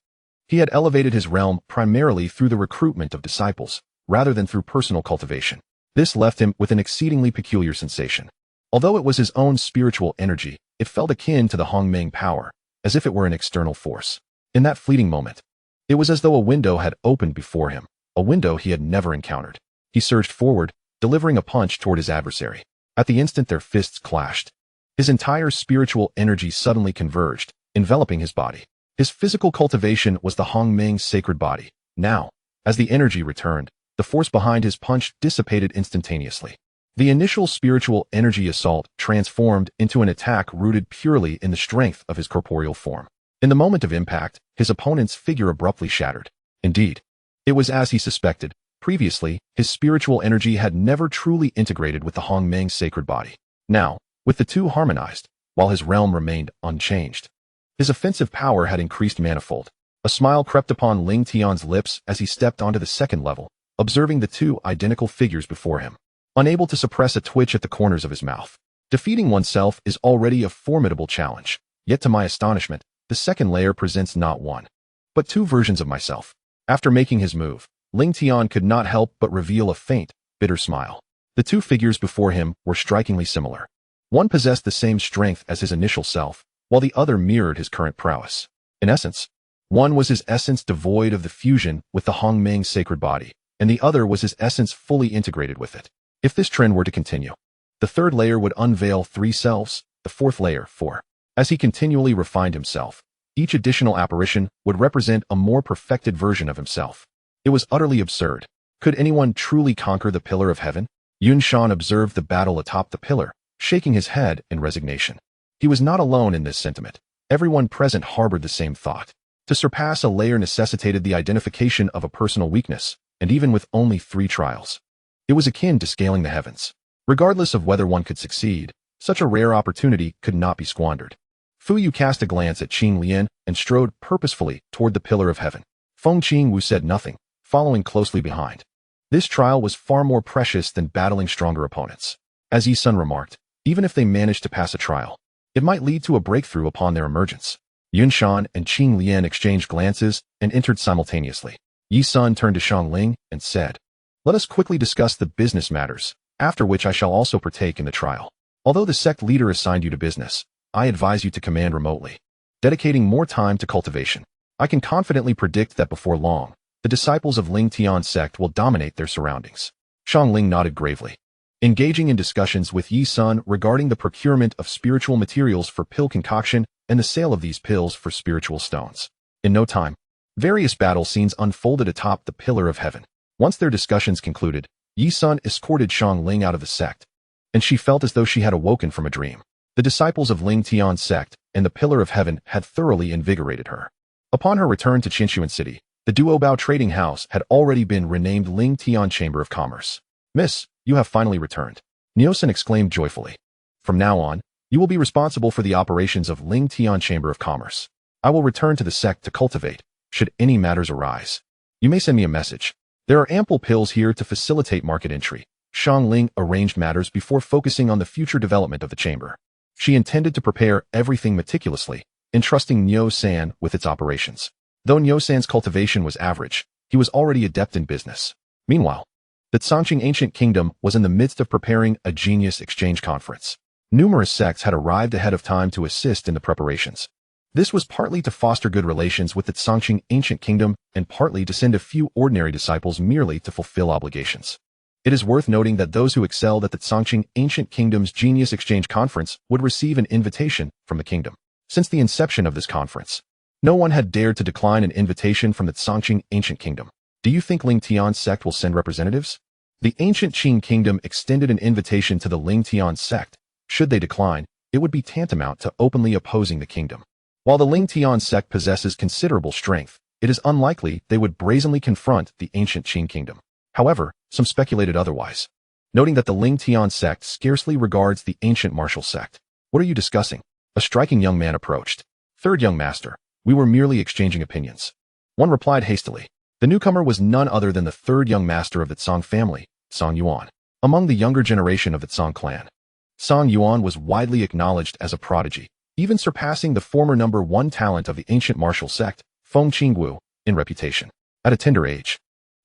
he had elevated his realm primarily through the recruitment of disciples, rather than through personal cultivation. This left him with an exceedingly peculiar sensation. Although it was his own spiritual energy, it felt akin to the Hongming power, as if it were an external force. In that fleeting moment, it was as though a window had opened before him, a window he had never encountered. He surged forward, delivering a punch toward his adversary. At the instant their fists clashed, his entire spiritual energy suddenly converged, enveloping his body. His physical cultivation was the Hongming's sacred body. Now, as the energy returned, the force behind his punch dissipated instantaneously. The initial spiritual energy assault transformed into an attack rooted purely in the strength of his corporeal form. In the moment of impact, his opponent's figure abruptly shattered. Indeed, it was as he suspected. Previously, his spiritual energy had never truly integrated with the Hongming's sacred body. Now, with the two harmonized, while his realm remained unchanged, his offensive power had increased manifold. A smile crept upon Ling Tian's lips as he stepped onto the second level, observing the two identical figures before him, unable to suppress a twitch at the corners of his mouth. Defeating oneself is already a formidable challenge, yet to my astonishment, the second layer presents not one, but two versions of myself. After making his move, Ling Tian could not help but reveal a faint, bitter smile. The two figures before him were strikingly similar. One possessed the same strength as his initial self, while the other mirrored his current prowess. In essence, one was his essence devoid of the fusion with the Hongming's sacred body, and the other was his essence fully integrated with it. If this trend were to continue, the third layer would unveil three selves, the fourth layer, four. As he continually refined himself, each additional apparition would represent a more perfected version of himself. It was utterly absurd. Could anyone truly conquer the Pillar of Heaven? Yun Shan observed the battle atop the pillar, shaking his head in resignation. He was not alone in this sentiment. Everyone present harbored the same thought. To surpass a layer necessitated the identification of a personal weakness, and even with only 3 trials, it was akin to scaling the heavens. Regardless of whether one could succeed, such a rare opportunity could not be squandered. Fu Yu cast a glance at Qing Lian and strode purposefully toward the Pillar of Heaven. Feng Qingwu said nothing, following closely behind. This trial was far more precious than battling stronger opponents. As Yi Sun remarked, even if they managed to pass a trial, it might lead to a breakthrough upon their emergence. Yun Shan and Qing Lian exchanged glances and entered simultaneously. Yi Sun turned to Shang Ling and said, "Let us quickly discuss the business matters, after which I shall also partake in the trial. Although the sect leader assigned you to business, I advise you to command remotely, dedicating more time to cultivation. I can confidently predict that before long, the disciples of Lingtian Sect will dominate their surroundings." Shang Ling nodded gravely. Engaging in discussions with Yi Sun regarding the procurement of spiritual materials for pill concoction and the sale of these pills for spiritual stones. In no time, various battle scenes unfolded atop the Pillar of Heaven. Once their discussions concluded, Yi Sun escorted Shang Ling out of the sect, and she felt as though she had awoken from a dream. The disciples of Lingtian Sect and the Pillar of Heaven had thoroughly invigorated her. Upon her return to Qinshuan City, the Duobao trading house had already been renamed Lingtian Chamber of Commerce. "Miss, you have finally returned," Niosen exclaimed joyfully. "From now on, you will be responsible for the operations of Lingtian Chamber of Commerce. I will return to the sect to cultivate, should any matters arise. You may send me a message. There are ample pills here to facilitate market entry." Shang Ling arranged matters before focusing on the future development of the chamber. She intended to prepare everything meticulously, entrusting Niu San with its operations. Though Niu San's cultivation was average, he was already adept in business. Meanwhile, the Tsangqing Ancient Kingdom was in the midst of preparing a genius exchange conference. Numerous sects had arrived ahead of time to assist in the preparations. This was partly to foster good relations with the Tsangqing Ancient Kingdom and partly to send a few ordinary disciples merely to fulfill obligations. It is worth noting that those who excelled at the Tsangqing Ancient Kingdom's Genius Exchange Conference would receive an invitation from the kingdom. Since the inception of this conference, no one had dared to decline an invitation from the Tsangqing Ancient Kingdom. "Do you think Lingtian Sect will send representatives?" The ancient Qing Kingdom extended an invitation to the Lingtian Sect. Should they decline, it would be tantamount to openly opposing the kingdom. While the Lingtian Sect possesses considerable strength, it is unlikely they would brazenly confront the ancient Qing Kingdom. However, some speculated otherwise, noting that the Lingtian Sect scarcely regards the ancient martial sect. What are you discussing? A striking young man approached. Third young master, we were merely exchanging opinions. One replied hastily. The newcomer was none other than the third young master of the Song family, Song Yuan. Among the younger generation of the Song clan, Song Yuan was widely acknowledged as a prodigy, even surpassing the former number one talent of the ancient martial sect, Feng Qingwu, in reputation. At a tender age,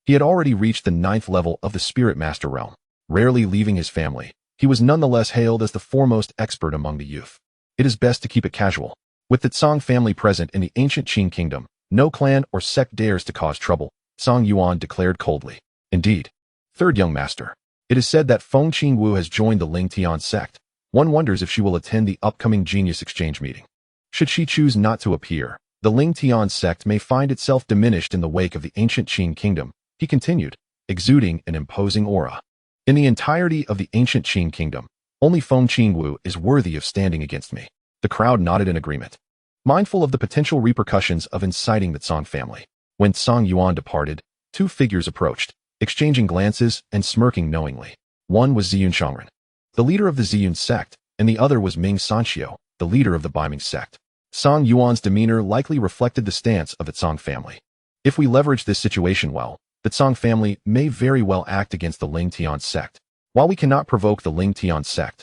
he had already reached the 9th level of the Spirit Master realm. Rarely leaving his family, he was nonetheless hailed as the foremost expert among the youth. It is best to keep it casual. With the Song family present in the ancient Qing kingdom, no clan or sect dares to cause trouble, Song Yuan declared coldly. Indeed, third young master, it is said that Feng Qingwu has joined the Lingtian Sect. One wonders if she will attend the upcoming Genius Exchange meeting. Should she choose not to appear, the Lingtian Sect may find itself diminished in the wake of the ancient Qing kingdom, he continued, exuding an imposing aura. In the entirety of the ancient Qing kingdom, only Feng Qingwu is worthy of standing against me. The crowd nodded in agreement, mindful of the potential repercussions of inciting the Song family. When Song Yuan departed, two figures approached, exchanging glances and smirking knowingly. One was Ziyun Shangren, the leader of the Ziyun Sect, and the other was Ming Sanxiu, the leader of the Baiming Sect. Song Yuan's demeanor likely reflected the stance of the Song family. If we leverage this situation well, the Song family may very well act against the Lingtian Sect. While we cannot provoke the Lingtian Sect,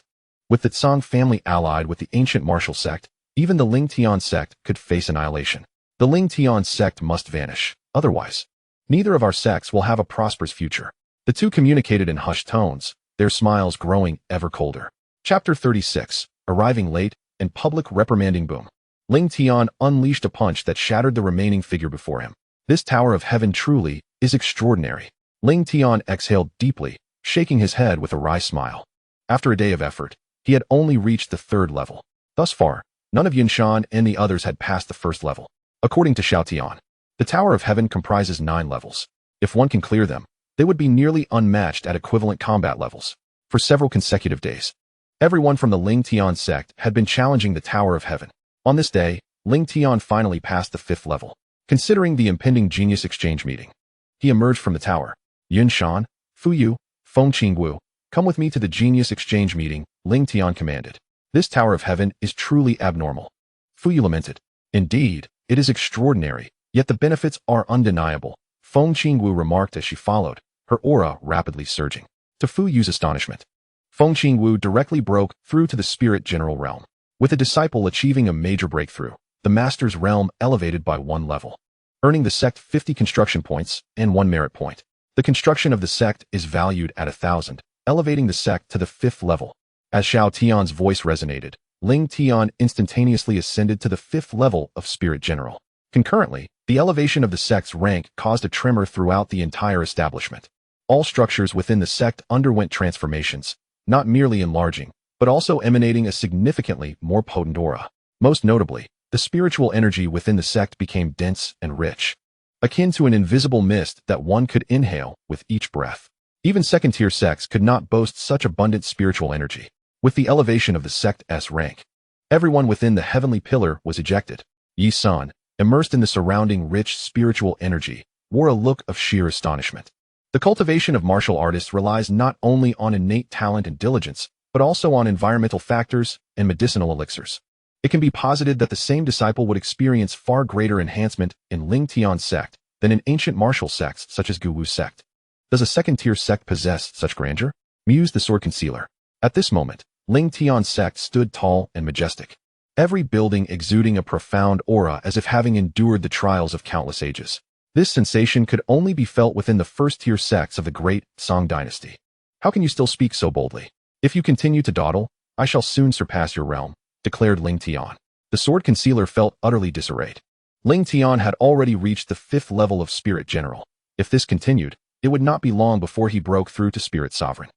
with the Song family allied with the ancient martial sect, even the Lingtian Sect could face annihilation. The Lingtian Sect must vanish. Otherwise, neither of our sects will have a prosperous future. The two communicated in hushed tones, their smiles growing ever colder. Chapter 36, Arriving Late and Public Reprimanding Boom. Lingtian unleashed a punch that shattered the remaining figure before him. This Tower of Heaven truly is extraordinary. Lingtian exhaled deeply, shaking his head with a wry smile. After a day of effort, he had only reached the 3rd level. Thus far, none of Yunshan and the others had passed the 1st level. According to Xiaotian, the Tower of Heaven comprises 9 levels. If one can clear them, they would be nearly unmatched at equivalent combat levels. For several consecutive days, everyone from the Lingtian Sect had been challenging the Tower of Heaven. On this day, Lingtian finally passed the 5th level. Considering the impending Genius Exchange meeting, he emerged from the tower. Yunshan, Fuyu, Feng Qingwu, come with me to the Genius Exchange meeting, Lingtian commanded. This Tower of Heaven is truly abnormal. Fuyu lamented. Indeed, it is extraordinary, yet the benefits are undeniable, Feng Qingwu remarked as she followed, her aura rapidly surging. To Fuyu's astonishment, Feng Qingwu directly broke through to the spirit general realm. With a disciple achieving a major breakthrough, the master's realm elevated by 1 level, earning the sect 50 construction points and 1 merit point. The construction of the sect is valued at 1,000, elevating the sect to the 5th level. As Xiao Tian's voice resonated, Ling Tian instantaneously ascended to the 5th level of Spirit General. Concurrently, the elevation of the sect's rank caused a tremor throughout the entire establishment. All structures within the sect underwent transformations, not merely enlarging, but also emanating a significantly more potent aura. Most notably, the spiritual energy within the sect became dense and rich, akin to an invisible mist that one could inhale with each breath. Even second-tier sects could not boast such abundant spiritual energy. With the elevation of the sect's rank, everyone within the heavenly pillar was ejected. Yi Sun, immersed in the surrounding rich spiritual energy, wore a look of sheer astonishment. The cultivation of martial artists relies not only on innate talent and diligence, but also on environmental factors and medicinal elixirs. It can be posited that the same disciple would experience far greater enhancement in Lingtian Sect than in ancient martial sects such as Guwu Sect. Does a second-tier sect possess such grandeur? Mused the sword concealer. At this moment, Lingtian Sect stood tall and majestic, every building exuding a profound aura as if having endured the trials of countless ages. This sensation could only be felt within the first-tier sects of the great Song dynasty. How can you still speak so boldly? If you continue to dawdle, I shall soon surpass your realm, declared Lingtian. The sword concealer felt utterly disarrayed. Lingtian had already reached the 5th level of Spirit General. If this continued, it would not be long before he broke through to Spirit Sovereign.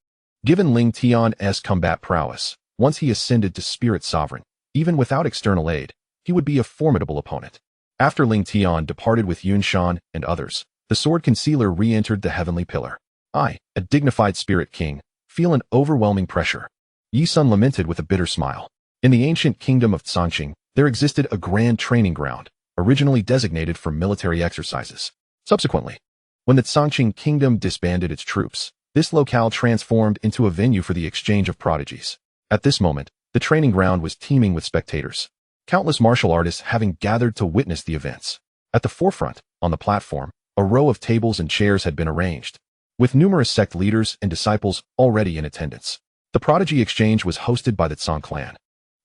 Given Lingtian's combat prowess, once he ascended to Spirit Sovereign, even without external aid, he would be a formidable opponent. After Lingtian departed with Yunshan and others, the sword concealer re-entered the heavenly pillar. I, a dignified spirit king, feel an overwhelming pressure. Yi Sun lamented with a bitter smile. In the ancient kingdom of Sanqing, there existed a grand training ground, originally designated for military exercises. Subsequently, when the Sanqing kingdom disbanded its troops, this locale transformed into a venue for the exchange of prodigies. At this moment, The training ground was teeming with spectators, countless martial artists having gathered to witness the events. At the forefront, on the platform, a row of tables and chairs had been arranged, with numerous sect leaders and disciples already in attendance. The prodigy exchange was hosted by the Tsang clan,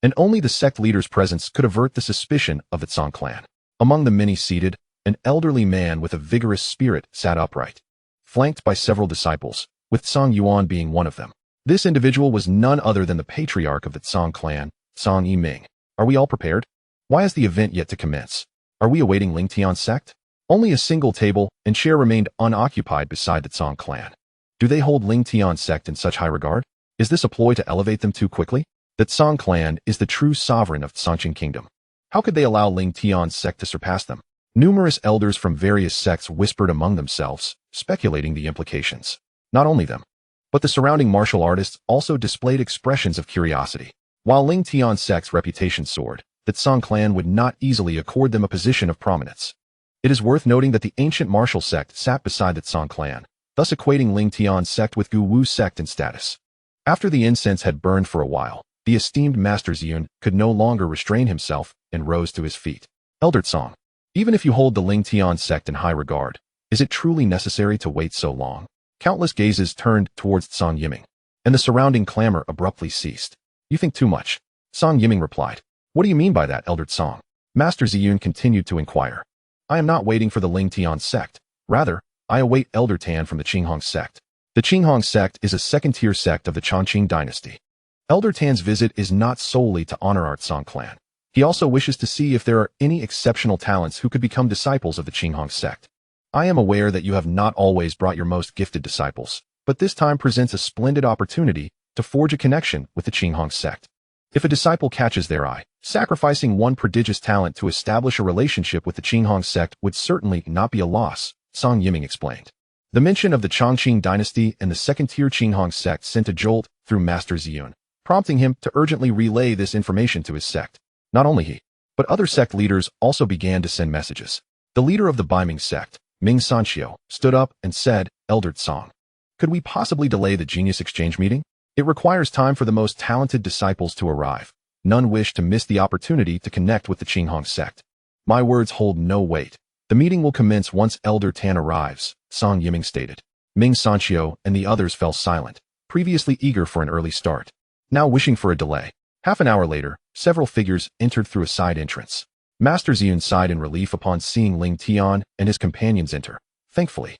and only the sect leader's presence could avert the suspicion of the Tsang clan. Among the many seated, an elderly man with a vigorous spirit sat upright, flanked by several disciples, with Tsang Yuan being one of them. This individual was none other than the patriarch of the Tsang clan, Tsang Yiming. Are we all prepared? Why is the event yet to commence? Are we awaiting Lingtian Sect? Only a single table and chair remained unoccupied beside the Tsang clan. Do they hold Lingtian Sect in such high regard? Is this a ploy to elevate them too quickly? The Tsang clan is the true sovereign of Tsangqing Kingdom. How could they allow Lingtian Sect to surpass them? Numerous elders from various sects whispered among themselves, speculating the implications. Not only them, but the surrounding martial artists also displayed expressions of curiosity. While Lingtian Sect's reputation soared, the Tsang clan would not easily accord them a position of prominence. It is worth noting that the ancient martial sect sat beside the Tsang clan, thus equating Lingtian Sect with Gu Wu Sect in status. After the incense had burned for a while, the esteemed Master Ziyun could no longer restrain himself and rose to his feet. Elder Tsang, even if you hold the Lingtian Sect in high regard, is it truly necessary to wait so long? Countless gazes turned towards Tsang Yiming, and the surrounding clamor abruptly ceased. You think too much. Tsang Yiming replied. What do you mean by that, Elder Tsang? Master Ziyun continued to inquire. I am not waiting for the Lingtian Sect. Rather, I await Elder Tan from the Qinghong Sect. The Qinghong Sect is a second-tier sect of the Chongqing dynasty. Elder Tan's visit is not solely to honor our Tsang clan. He also wishes to see if there are any exceptional talents who could become disciples of the Qinghong Sect. I am aware that you have not always brought your most gifted disciples, but this time presents a splendid opportunity to forge a connection with the Qinghong Sect. If a disciple catches their eye, sacrificing one prodigious talent to establish a relationship with the Qinghong Sect would certainly not be a loss, Tsang Yiming explained. The mention of the Chongqing dynasty and the second-tier Qinghong Sect sent a jolt through Master Ziyun, prompting him to urgently relay this information to his sect. Not only he, but other sect leaders also began to send messages. The leader of the Baiming Sect, Ming Sanxiu, stood up and said, Elder Tsang, could we possibly delay the genius exchange meeting? It requires time for the most talented disciples to arrive. None wish to miss the opportunity to connect with the Qinghong Sect. My words hold no weight. The meeting will commence once Elder Tan arrives, Tsang Yiming stated. Ming Sanxiu and the others fell silent, previously eager for an early start, now wishing for a delay. Half an hour later, several figures entered through a side entrance. Master Ziyun sighed in relief upon seeing Ling Tian and his companions enter. Thankfully,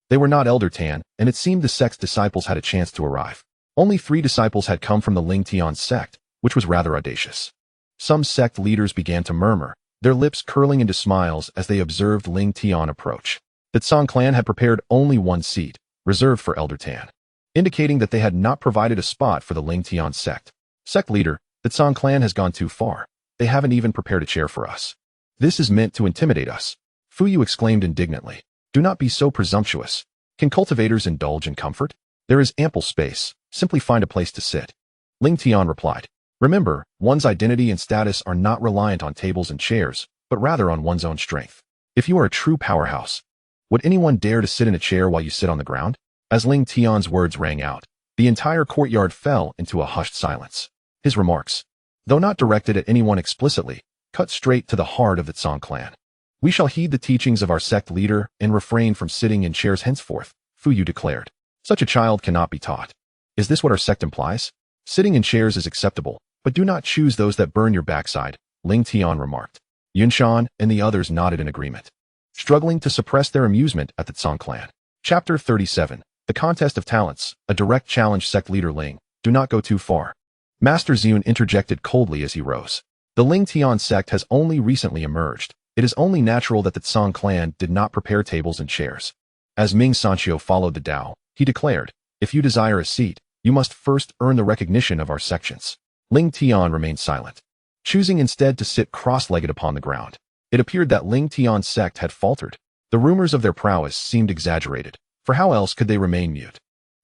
they were not Elder Tan, and it seemed the sect's disciples had a chance to arrive. Only 3 disciples had come from the Lingtian Sect, which was rather audacious. Some sect leaders began to murmur, their lips curling into smiles as they observed Ling Tian approach. The Tsang clan had prepared only 1 seat, reserved for Elder Tan, indicating that they had not provided a spot for the Lingtian Sect. Sect leader, the Tsang clan has gone too far. They haven't even prepared a chair for us. This is meant to intimidate us. Fuyu exclaimed indignantly. Do not be so presumptuous. Can cultivators indulge in comfort? There is ample space. Simply find a place to sit. Ling Tian replied. Remember, one's identity and status are not reliant on tables and chairs, but rather on one's own strength. If you are a true powerhouse, would anyone dare to sit in a chair while you sit on the ground? As Ling Tian's words rang out, the entire courtyard fell into a hushed silence. His remarks, though not directed at anyone explicitly, cut straight to the heart of the Tsang clan. We shall heed the teachings of our sect leader and refrain from sitting in chairs henceforth, Fuyu declared. Such a child cannot be taught. Is this what our sect implies? Sitting in chairs is acceptable, but do not choose those that burn your backside, Ling Tian remarked. Yunshan and the others nodded in agreement, struggling to suppress their amusement at the Tsang clan. Chapter 37. The Contest of Talents, a direct challenge. Sect leader Ling, do not go too far. Master Ziyun interjected coldly as he rose. The Lingtian Sect has only recently emerged. It is only natural that the Tsang clan did not prepare tables and chairs. As Ming Sanxiu followed the Dao, he declared, if you desire a seat, you must first earn the recognition of our sections. Ling Tian remained silent, choosing instead to sit cross-legged upon the ground. It appeared that Lingtian Sect had faltered. The rumors of their prowess seemed exaggerated, for how else could they remain mute?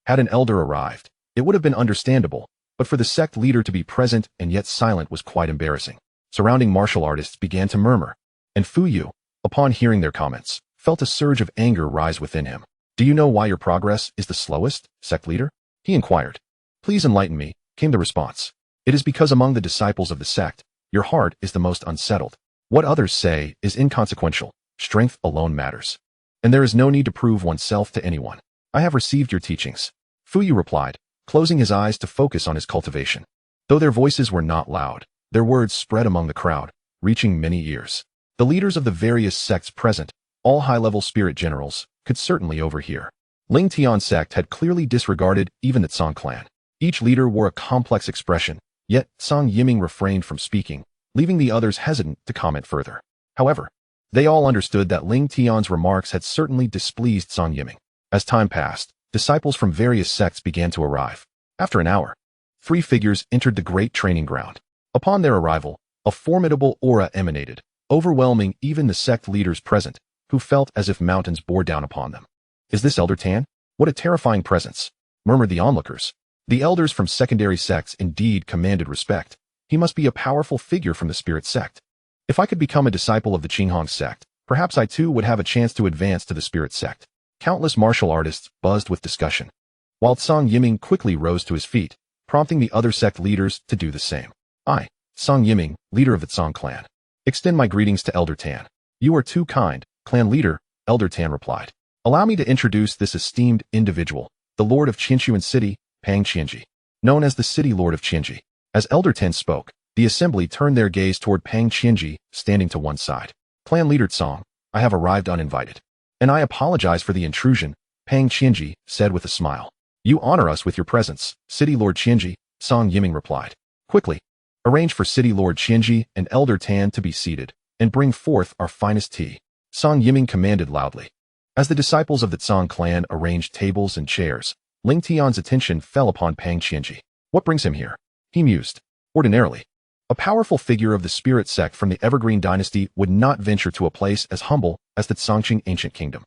Had an elder arrived, it would have been understandable, but for the sect leader to be present and yet silent was quite embarrassing. Surrounding martial artists began to murmur, and Fuyu, upon hearing their comments, felt a surge of anger rise within him. Do you know why your progress is the slowest, sect leader? He inquired. Please enlighten me, came the response. It is because among the disciples of the sect, your heart is the most unsettled. What others say is inconsequential. Strength alone matters. And there is no need to prove oneself to anyone. I have received your teachings. Fuyu replied, closing his eyes to focus on his cultivation. Though their voices were not loud, their words spread among the crowd, reaching many ears. The leaders of the various sects present, all high-level spirit generals, could certainly overhear. Lingtian Sect had clearly disregarded even the Tsang clan. Each leader wore a complex expression, yet Song Yiming refrained from speaking, leaving the others hesitant to comment further. However, they all understood that Lingtian's remarks had certainly displeased Song Yiming. As time passed, disciples from various sects began to arrive. After an hour, 3 figures entered the great training ground. Upon their arrival, a formidable aura emanated, overwhelming even the sect leaders present, who felt as if mountains bore down upon them. "Is this Elder Tan? What a terrifying presence," murmured the onlookers. The elders from secondary sects indeed commanded respect. He must be a powerful figure from the spirit sect. If I could become a disciple of the Qinghong sect, perhaps I too would have a chance to advance to the spirit sect. Countless martial artists buzzed with discussion, while Song Yiming quickly rose to his feet, prompting the other sect leaders to do the same. "I, Song Yiming, leader of the Tsang clan, extend my greetings to Elder Tan." "You are too kind, clan leader," Elder Tan replied. "Allow me to introduce this esteemed individual, the Lord of Qinshuan City, Pang Qianji, known as the City Lord of Qianji." As Elder Tan spoke, the assembly turned their gaze toward Pang Qianji, standing to one side. "Clan leader Tsang, I have arrived uninvited. And I apologize for the intrusion," Pang Qianji said with a smile. "You honor us with your presence, City Lord Qianji," Song Yiming replied. "Quickly, arrange for City Lord Qianji and Elder Tan to be seated, and bring forth our finest tea," Song Yiming commanded loudly. As the disciples of the Tsang clan arranged tables and chairs, Lingtian's attention fell upon Pang Qianji. "What brings him here?" he mused. Ordinarily, a powerful figure of the spirit sect from the Evergreen dynasty would not venture to a place as humble as the Tsangqing ancient kingdom.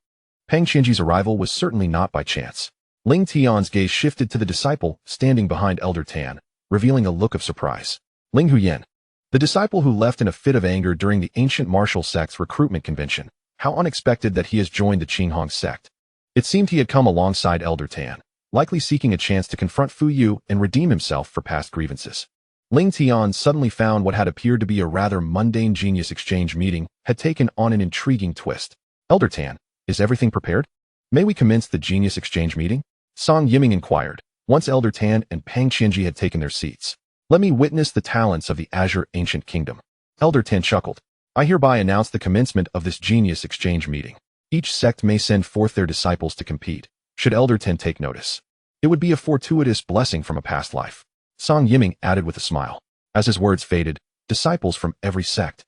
Pang Qianji's arrival was certainly not by chance. Lingtian's gaze shifted to the disciple standing behind Elder Tan, revealing a look of surprise. Ling Huyen, the disciple who left in a fit of anger during the ancient martial sect's recruitment convention. How unexpected that he has joined the Qinghong sect. It seemed he had come alongside Elder Tan, likely seeking a chance to confront Fu Yu and redeem himself for past grievances. Lingtian suddenly found what had appeared to be a rather mundane genius exchange meeting had taken on an intriguing twist. "Elder Tan, is everything prepared? May we commence the genius exchange meeting?" Song Yiming inquired, once Elder Tan and Pang Qianji had taken their seats. "Let me witness the talents of the Azure Ancient Kingdom." Elder Tan chuckled. "I hereby announce the commencement of this genius exchange meeting. Each sect may send forth their disciples to compete, should Elder Tan take notice. It would be a fortuitous blessing from a past life," Song Yiming added with a smile. As his words faded, disciples from every sect,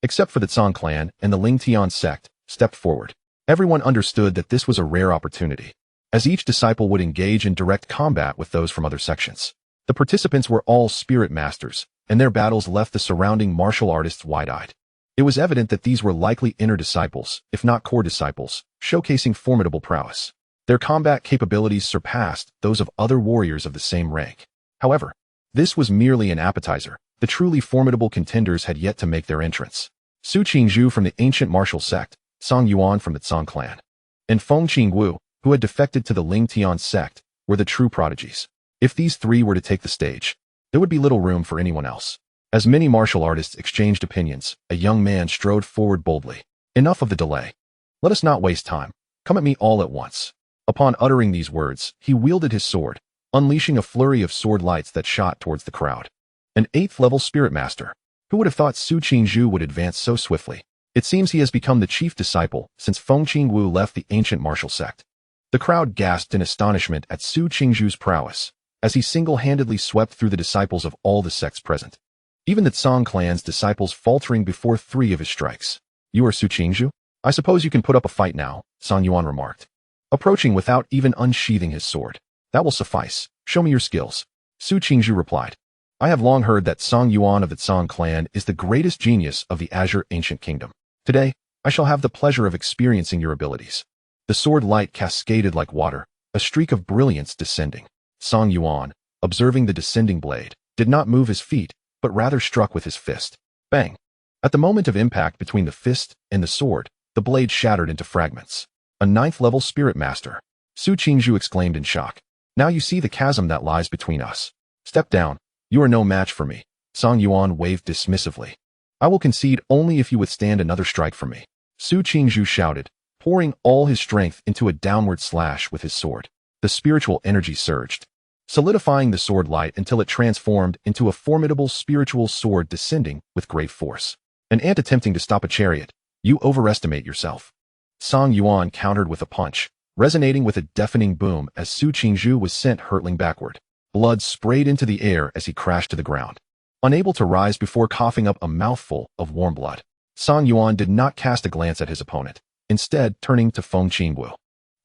except for the Tsang clan and the Lingtian Sect, stepped forward. Everyone understood that this was a rare opportunity, as each disciple would engage in direct combat with those from other sections. The participants were all spirit masters, and their battles left the surrounding martial artists wide-eyed. It was evident that these were likely inner disciples, if not core disciples, showcasing formidable prowess. Their combat capabilities surpassed those of other warriors of the same rank. However, this was merely an appetizer. The truly formidable contenders had yet to make their entrance. Su Qingzhu from the ancient martial sect, Song Yuan from the Tsang clan, and Feng Qingwu, who had defected to the Lingtian Sect, were the true prodigies. If these three were to take the stage, there would be little room for anyone else. As many martial artists exchanged opinions, a young man strode forward boldly. "Enough of the delay. Let us not waste time. Come at me all at once." Upon uttering these words, he wielded his sword, unleashing a flurry of sword lights that shot towards the crowd. An 8th-level spirit master. Who would have thought Su Qingzhu would advance so swiftly? It seems he has become the chief disciple since Feng Qingwu left the ancient martial sect. The crowd gasped in astonishment at Su Qingzhu's prowess, as he single-handedly swept through the disciples of all the sects present. Even the Tsang clan's disciples faltering before 3 of his strikes. "You are Su Qingzhu? I suppose you can put up a fight now," Song Yuan remarked, approaching without even unsheathing his sword. "That will suffice. Show me your skills." Su Qingzhu replied. "I have long heard that Song Yuan of the Tsang clan is the greatest genius of the Azure Ancient Kingdom. Today, I shall have the pleasure of experiencing your abilities." The sword light cascaded like water, a streak of brilliance descending. Song Yuan, observing the descending blade, did not move his feet, but rather struck with his fist. Bang! At the moment of impact between the fist and the sword, the blade shattered into fragments. "A 9th-level spirit master," Su Qingzhu exclaimed in shock. "Now you see the chasm that lies between us. Step down, You are no match for me. Song Yuan waved dismissively. I will concede only if you withstand another strike from me. Su Qingzhu shouted, pouring all his strength into a downward slash with his sword. The spiritual energy surged, solidifying the sword light until it transformed into a formidable spiritual sword descending with great force. An ant attempting to stop a chariot. You overestimate yourself. Song Yuan countered with a punch, resonating with a deafening boom as Su Qingzhu was sent hurtling backward. Blood sprayed into the air as he crashed to the ground, unable to rise before coughing up a mouthful of warm blood. Song Yuan did not cast a glance at his opponent, instead turning to Feng Qingwu.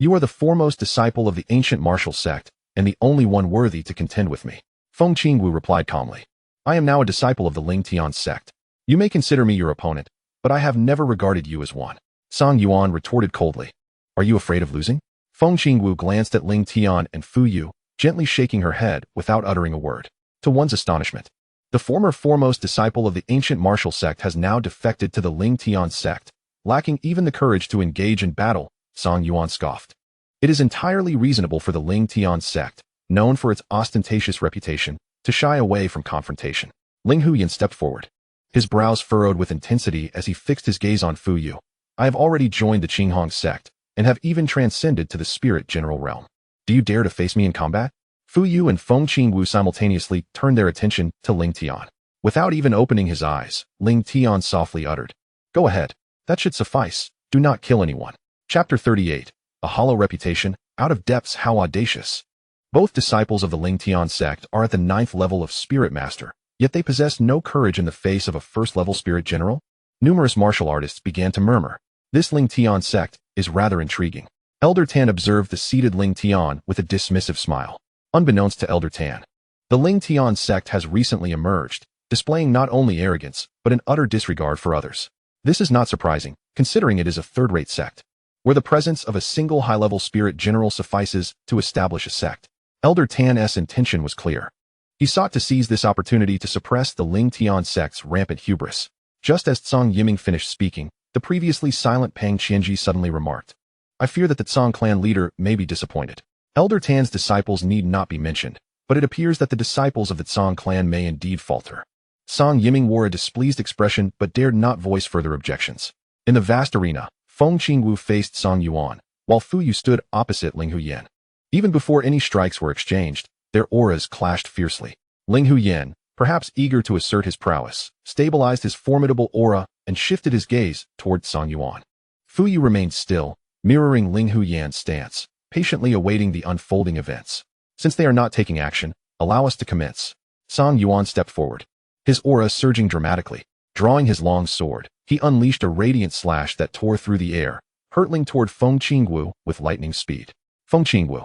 You are the foremost disciple of the ancient martial sect, and the only one worthy to contend with me. Feng Qingwu replied calmly. I am now a disciple of the Lingtian Sect. You may consider me your opponent, but I have never regarded you as one. Song Yuan retorted coldly. Are you afraid of losing? Feng Qingwu glanced at Ling Tian and Fu Yu, gently shaking her head without uttering a word. To one's astonishment, the former foremost disciple of the ancient martial sect has now defected to the Lingtian Sect, lacking even the courage to engage in battle. Song Yuan scoffed. It is entirely reasonable for the Lingtian Sect, known for its ostentatious reputation, to shy away from confrontation. Ling Huyan stepped forward, his brows furrowed with intensity as he fixed his gaze on Fu Yu. I have already joined the Qinghong sect, and have even transcended to the spirit general realm. Do you dare to face me in combat? Fu Yu and Feng Qingwu simultaneously turned their attention to Ling Tian. Without even opening his eyes, Ling Tian softly uttered, Go ahead. That should suffice. Do not kill anyone. Chapter 38. A hollow reputation, out of depths how audacious. Both disciples of the Lingtian sect are at the 9th level of spirit master, yet they possess no courage in the face of a first-level spirit general. Numerous martial artists began to murmur. This Lingtian sect is rather intriguing. Elder Tan observed the seated Lingtian with a dismissive smile. Unbeknownst to Elder Tan, the Lingtian sect has recently emerged, displaying not only arrogance, but an utter disregard for others. This is not surprising, considering it is a third-rate sect, where the presence of a single high-level spirit general suffices to establish a sect. Elder Tan's intention was clear. He sought to seize this opportunity to suppress the Lingtian sect's rampant hubris. Just as Tsang Yiming finished speaking, the previously silent Pang Qianji suddenly remarked, I fear that the Tsang clan leader may be disappointed. Elder Tan's disciples need not be mentioned, but it appears that the disciples of the Tsang clan may indeed falter. Tsang Yiming wore a displeased expression but dared not voice further objections. In the vast arena, Feng Qingwu faced Song Yuan, while Fu Yu stood opposite Ling Huyan. Even before any strikes were exchanged, their auras clashed fiercely. Ling Huyan, perhaps eager to assert his prowess, stabilized his formidable aura and shifted his gaze toward Song Yuan. Fu Yu remained still, mirroring Ling Huyan's stance, patiently awaiting the unfolding events. Since they are not taking action, allow us to commence. Song Yuan stepped forward, his aura surging dramatically. Drawing his long sword, he unleashed a radiant slash that tore through the air, hurtling toward Feng Qingwu with lightning speed. Feng Qingwu,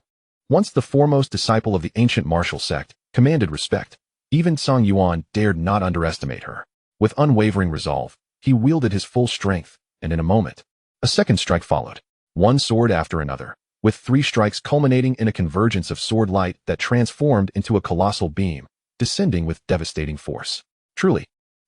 once the foremost disciple of the ancient martial sect, commanded respect. Even Song Yuan dared not underestimate her. With unwavering resolve, he wielded his full strength, and in a moment, a second strike followed, one sword after another, with 3 strikes culminating in a convergence of sword light that transformed into a colossal beam, descending with devastating force. Truly,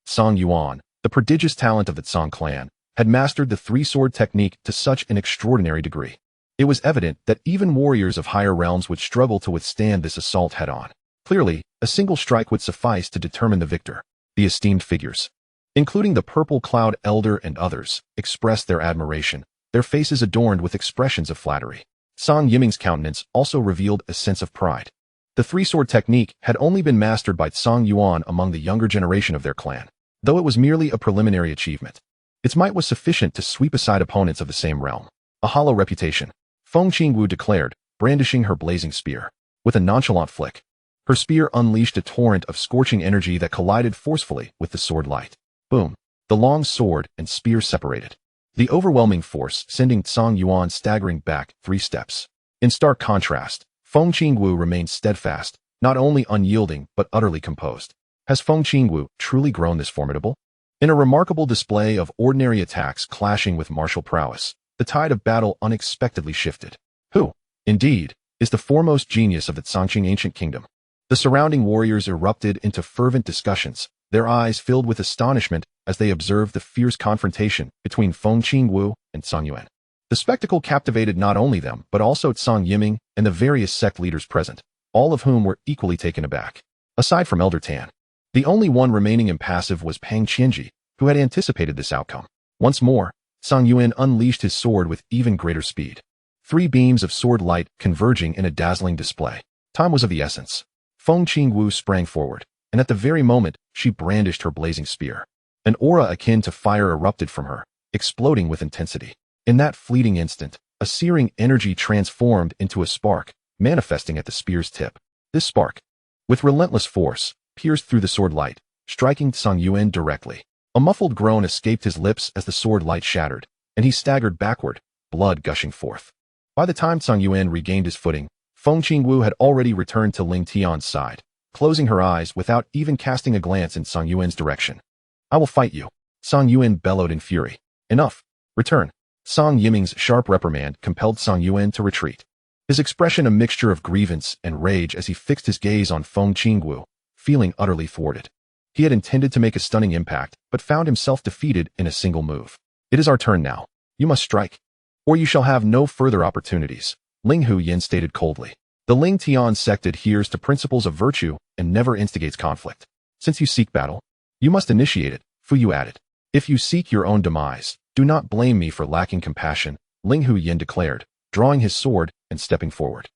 Song Yuan, the prodigious talent of the Tsang clan, had mastered the 3-sword technique to such an extraordinary degree. It was evident that even warriors of higher realms would struggle to withstand this assault head-on. Clearly, a single strike would suffice to determine the victor. The esteemed figures, including the Purple Cloud Elder and others, expressed their admiration, their faces adorned with expressions of flattery. Song Yiming's countenance also revealed a sense of pride. The 3-sword technique had only been mastered by Song Yuan among the younger generation of their clan, though it was merely a preliminary achievement. Its might was sufficient to sweep aside opponents of the same realm. A hollow reputation, Feng Qingwu declared, brandishing her blazing spear. With a nonchalant flick, her spear unleashed a torrent of scorching energy that collided forcefully with the sword light. Boom! The long sword and spear separated, the overwhelming force sending Song Yuan staggering back 3 steps. In stark contrast, Feng Qingwu remained steadfast, not only unyielding but utterly composed. Has Feng Qingwu truly grown this formidable? In a remarkable display of ordinary attacks clashing with martial prowess, the tide of battle unexpectedly shifted. Who, indeed, is the foremost genius of the Tsangqing ancient kingdom? The surrounding warriors erupted into fervent discussions, their eyes filled with astonishment as they observed the fierce confrontation between Feng Qingwu and Song Yuan. The spectacle captivated not only them but also Tsang Yiming and the various sect leaders present, all of whom were equally taken aback. aside from Elder Tan. The only one remaining impassive was Pang Qianji, who had anticipated this outcome. Once more, Song Yuan unleashed his sword with even greater speed. 3 beams of sword light converging in a dazzling display. Time was of the essence. Feng Qingwu sprang forward, and at the very moment, she brandished her blazing spear. An aura akin to fire erupted from her, exploding with intensity. In that fleeting instant, a searing energy transformed into a spark, manifesting at the spear's tip. This spark, with relentless force, pierced through the sword light, striking Song Yuan directly. A muffled groan escaped his lips as the sword light shattered, and he staggered backward, blood gushing forth. By the time Song Yuan regained his footing, Feng Qingwu had already returned to Ling Tian's side, closing her eyes without even casting a glance in Song Yuan's direction. I will fight you, Song Yuan bellowed in fury. Enough. Return. Song Yiming's sharp reprimand compelled Song Yuan to retreat. His expression a mixture of grievance and rage as he fixed his gaze on Feng Qingwu, feeling utterly thwarted. He had intended to make a stunning impact, but found himself defeated in a single move. It is our turn now. You must strike, or you shall have no further opportunities, Ling Hu Yin stated coldly. The Lingtian Sect adheres to principles of virtue and never instigates conflict. Since you seek battle, you must initiate it, Fu Yu added. If you seek your own demise, do not blame me for lacking compassion, Ling Hu Yin declared, drawing his sword and stepping forward.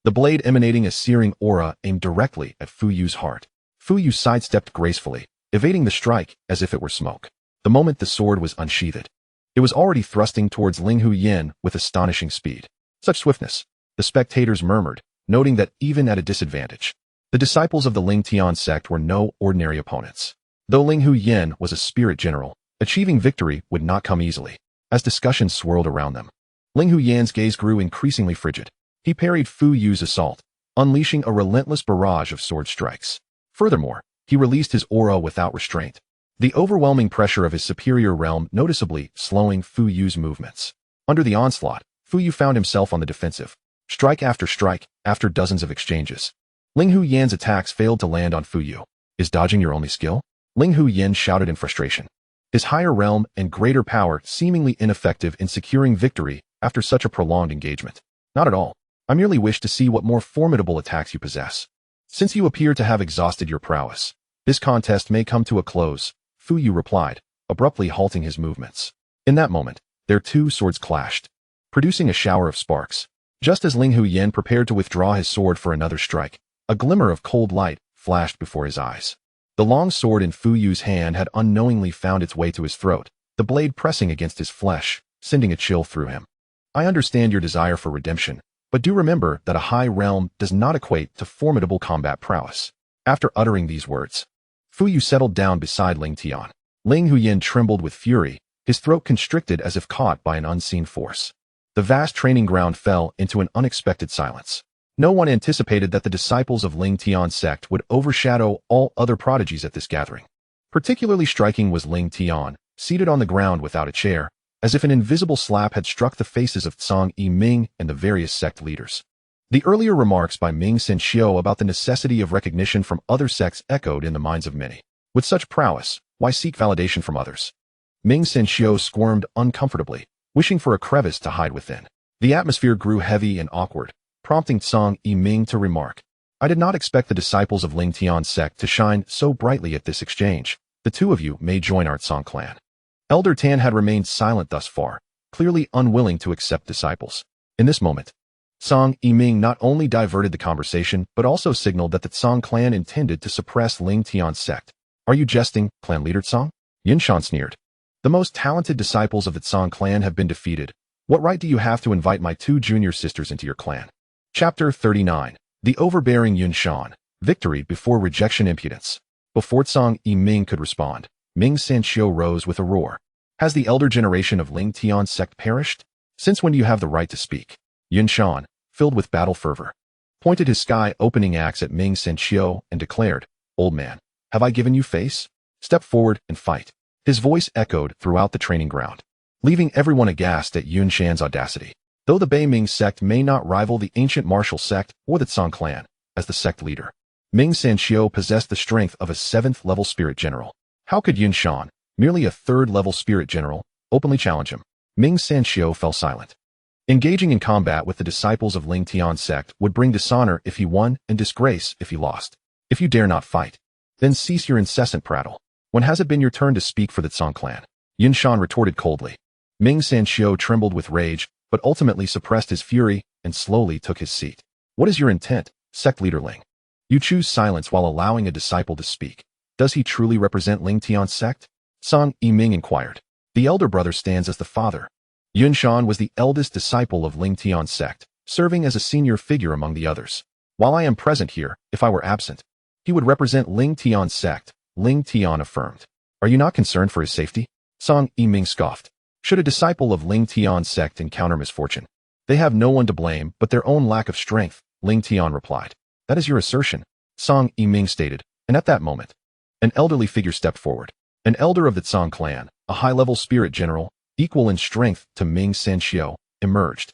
The blade emanating a searing aura aimed directly at Fu Yu's heart. Fu Yu sidestepped gracefully, evading the strike as if it were smoke. The moment the sword was unsheathed, it was already thrusting towards Ling Hu Yin with astonishing speed. Such swiftness, the spectators murmured, noting that even at a disadvantage, the disciples of the Lingtian Sect were no ordinary opponents. Though Ling Hu Yin was a spirit general, achieving victory would not come easily. As discussions swirled around them, Ling Hu Yan's gaze grew increasingly frigid. He parried Fu Yu's assault, unleashing a relentless barrage of sword strikes. Furthermore, he released his aura without restraint, the overwhelming pressure of his superior realm noticeably slowing Fu Yu's movements. Under the onslaught, Fu Yu found himself on the defensive, strike after dozens of exchanges. Ling Hu Yan's attacks failed to land on Fu Yu. Is dodging your only skill? Ling Hu Yan shouted in frustration. His higher realm and greater power seemingly ineffective in securing victory after such a prolonged engagement. Not at all. I merely wish to see what more formidable attacks you possess. Since you appear to have exhausted your prowess, this contest may come to a close, Fu Yu replied, abruptly halting his movements. In that moment, their 2 swords clashed, producing a shower of sparks. Just as Ling Hu Yan prepared to withdraw his sword for another strike, a glimmer of cold light flashed before his eyes. The long sword in Fu Yu's hand had unknowingly found its way to his throat, the blade pressing against his flesh, sending a chill through him. I understand your desire for redemption, but do remember that a high realm does not equate to formidable combat prowess. After uttering these words, Fu Yu settled down beside Ling Tian. Ling Hu Yin trembled with fury, his throat constricted as if caught by an unseen force. The vast training ground fell into an unexpected silence. No one anticipated that the disciples of Lingtian Sect would overshadow all other prodigies at this gathering. Particularly striking was Ling Tian, seated on the ground without a chair, as if an invisible slap had struck the faces of Tsang Yiming and the various sect leaders. The earlier remarks by Ming Senxiu about the necessity of recognition from other sects echoed in the minds of many. With such prowess, why seek validation from others? Ming Senxiu squirmed uncomfortably, wishing for a crevice to hide within. The atmosphere grew heavy and awkward, prompting Tsang Yiming to remark, I did not expect the disciples of Lingtian Sect to shine so brightly at this exchange. The 2 of you may join our Tsang clan. Elder Tan had remained silent thus far, clearly unwilling to accept disciples. In this moment, Tsang Yiming not only diverted the conversation, but also signaled that the Tsang clan intended to suppress Lingtian Sect. Are you jesting, clan leader Tsang? Yinshan sneered. The most talented disciples of the Tsang clan have been defeated. What right do you have to invite my 2 junior sisters into your clan? Chapter 39. The overbearing Yinshan. Victory before rejection impudence. Before Tsang Yiming could respond, Ming Senxiu rose with a roar. Has the elder generation of Lingtian Sect perished? Since when do you have the right to speak? Yinshan, filled with battle fervor, pointed his sky-opening axe at Ming Senxiu and declared, Old man, have I given you face? Step forward and fight. His voice echoed throughout the training ground, leaving everyone aghast at Yinshan's audacity. Though the Beiming sect may not rival the ancient martial sect or the Tsang clan, as the sect leader, Ming Senxiu possessed the strength of a 7th-level spirit general. How could Yinshan, merely a 3rd-level spirit general, openly challenge him? Ming Senxiu fell silent. Engaging in combat with the disciples of Lingtian Sect would bring dishonor if he won and disgrace if he lost. If you dare not fight, then cease your incessant prattle. When has it been your turn to speak for the Tsang clan? Yunshan retorted coldly. Ming Sanxiu trembled with rage, but ultimately suppressed his fury and slowly took his seat. What is your intent, sect leader Ling? You choose silence while allowing a disciple to speak. Does he truly represent Lingtian Sect? Song Yiming inquired. The elder brother stands as the father. Yunshan was the eldest disciple of Lingtian Sect, serving as a senior figure among the others. While I am present here, if I were absent, he would represent Lingtian Sect, Lingtian affirmed. Are you not concerned for his safety? Song Yiming scoffed. Should a disciple of Lingtian Sect encounter misfortune, they have no one to blame but their own lack of strength, Lingtian replied. That is your assertion, Song Yiming stated, and at that moment, an elderly figure stepped forward. An elder of the Tsang clan, a high-level spirit general, equal in strength to Ming Sanxiu, emerged.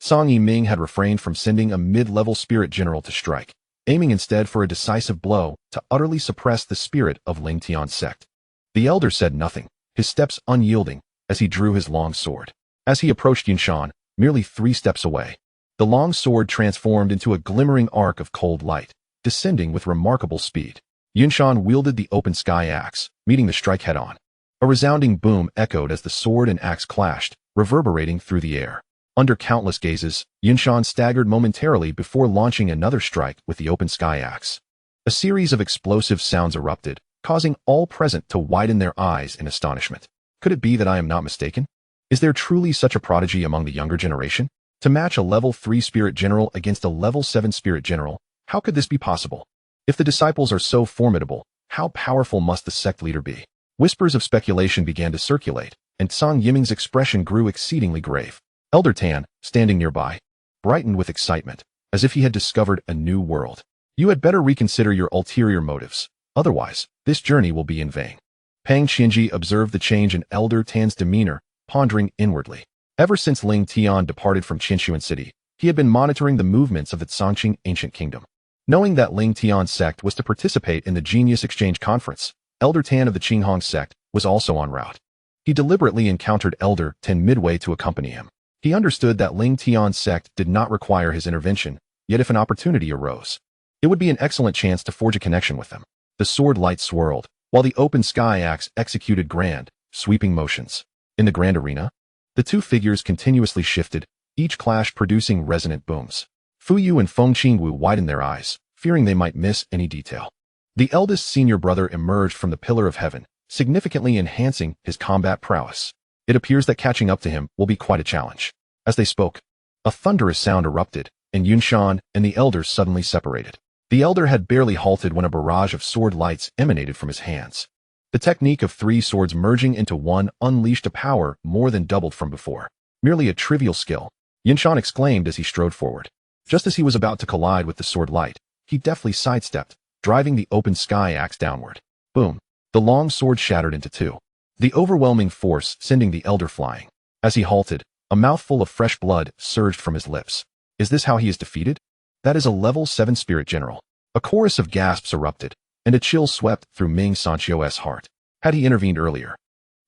Song Yiming had refrained from sending a mid-level spirit general to strike, aiming instead for a decisive blow to utterly suppress the spirit of Lingtian Sect. The elder said nothing, his steps unyielding, as he drew his long sword. As he approached Yunshan, merely 3 steps away, the long sword transformed into a glimmering arc of cold light, descending with remarkable speed. Yunshan wielded the open sky axe, meeting the strike head-on. A resounding boom echoed as the sword and axe clashed, reverberating through the air. Under countless gazes, Yunshan staggered momentarily before launching another strike with the open sky axe. A series of explosive sounds erupted, causing all present to widen their eyes in astonishment. Could it be that I am not mistaken? Is there truly such a prodigy among the younger generation? To match a level 3 spirit general against a level 7 spirit general, how could this be possible? If the disciples are so formidable, how powerful must the sect leader be? Whispers of speculation began to circulate, and Song Yiming's expression grew exceedingly grave. Elder Tan, standing nearby, brightened with excitement, as if he had discovered a new world. You had better reconsider your ulterior motives, otherwise, this journey will be in vain. Pang Xinji observed the change in Elder Tan's demeanor, pondering inwardly. Ever since Ling Tian departed from Qinshuan City, he had been monitoring the movements of the Tsangqing ancient kingdom. Knowing that Lingtian Sect was to participate in the Genius Exchange Conference, Elder Tan of the Qinghong Sect was also en route. He deliberately encountered Elder Tan midway to accompany him. He understood that Lingtian Sect did not require his intervention, yet if an opportunity arose, it would be an excellent chance to forge a connection with them. The sword light swirled, while the open sky axe executed grand, sweeping motions. In the grand arena, the 2 figures continuously shifted, each clash producing resonant booms. Fu Yu and Feng Qingwu widened their eyes, fearing they might miss any detail. The eldest senior brother emerged from the Pillar of Heaven, significantly enhancing his combat prowess. It appears that catching up to him will be quite a challenge. As they spoke, a thunderous sound erupted, and Yunshan and the elders suddenly separated. The elder had barely halted when a barrage of sword lights emanated from his hands. The technique of 3 swords merging into one unleashed a power more than doubled from before. Merely a trivial skill, Yunshan exclaimed as he strode forward. Just as he was about to collide with the sword light, he deftly sidestepped, driving the open sky axe downward. Boom! The long sword shattered into 2. The overwhelming force sending the elder flying. As he halted, a mouthful of fresh blood surged from his lips. Is this how he is defeated? That is a level 7 spirit general. A chorus of gasps erupted, and a chill swept through Ming Sanxiu's heart. Had he intervened earlier,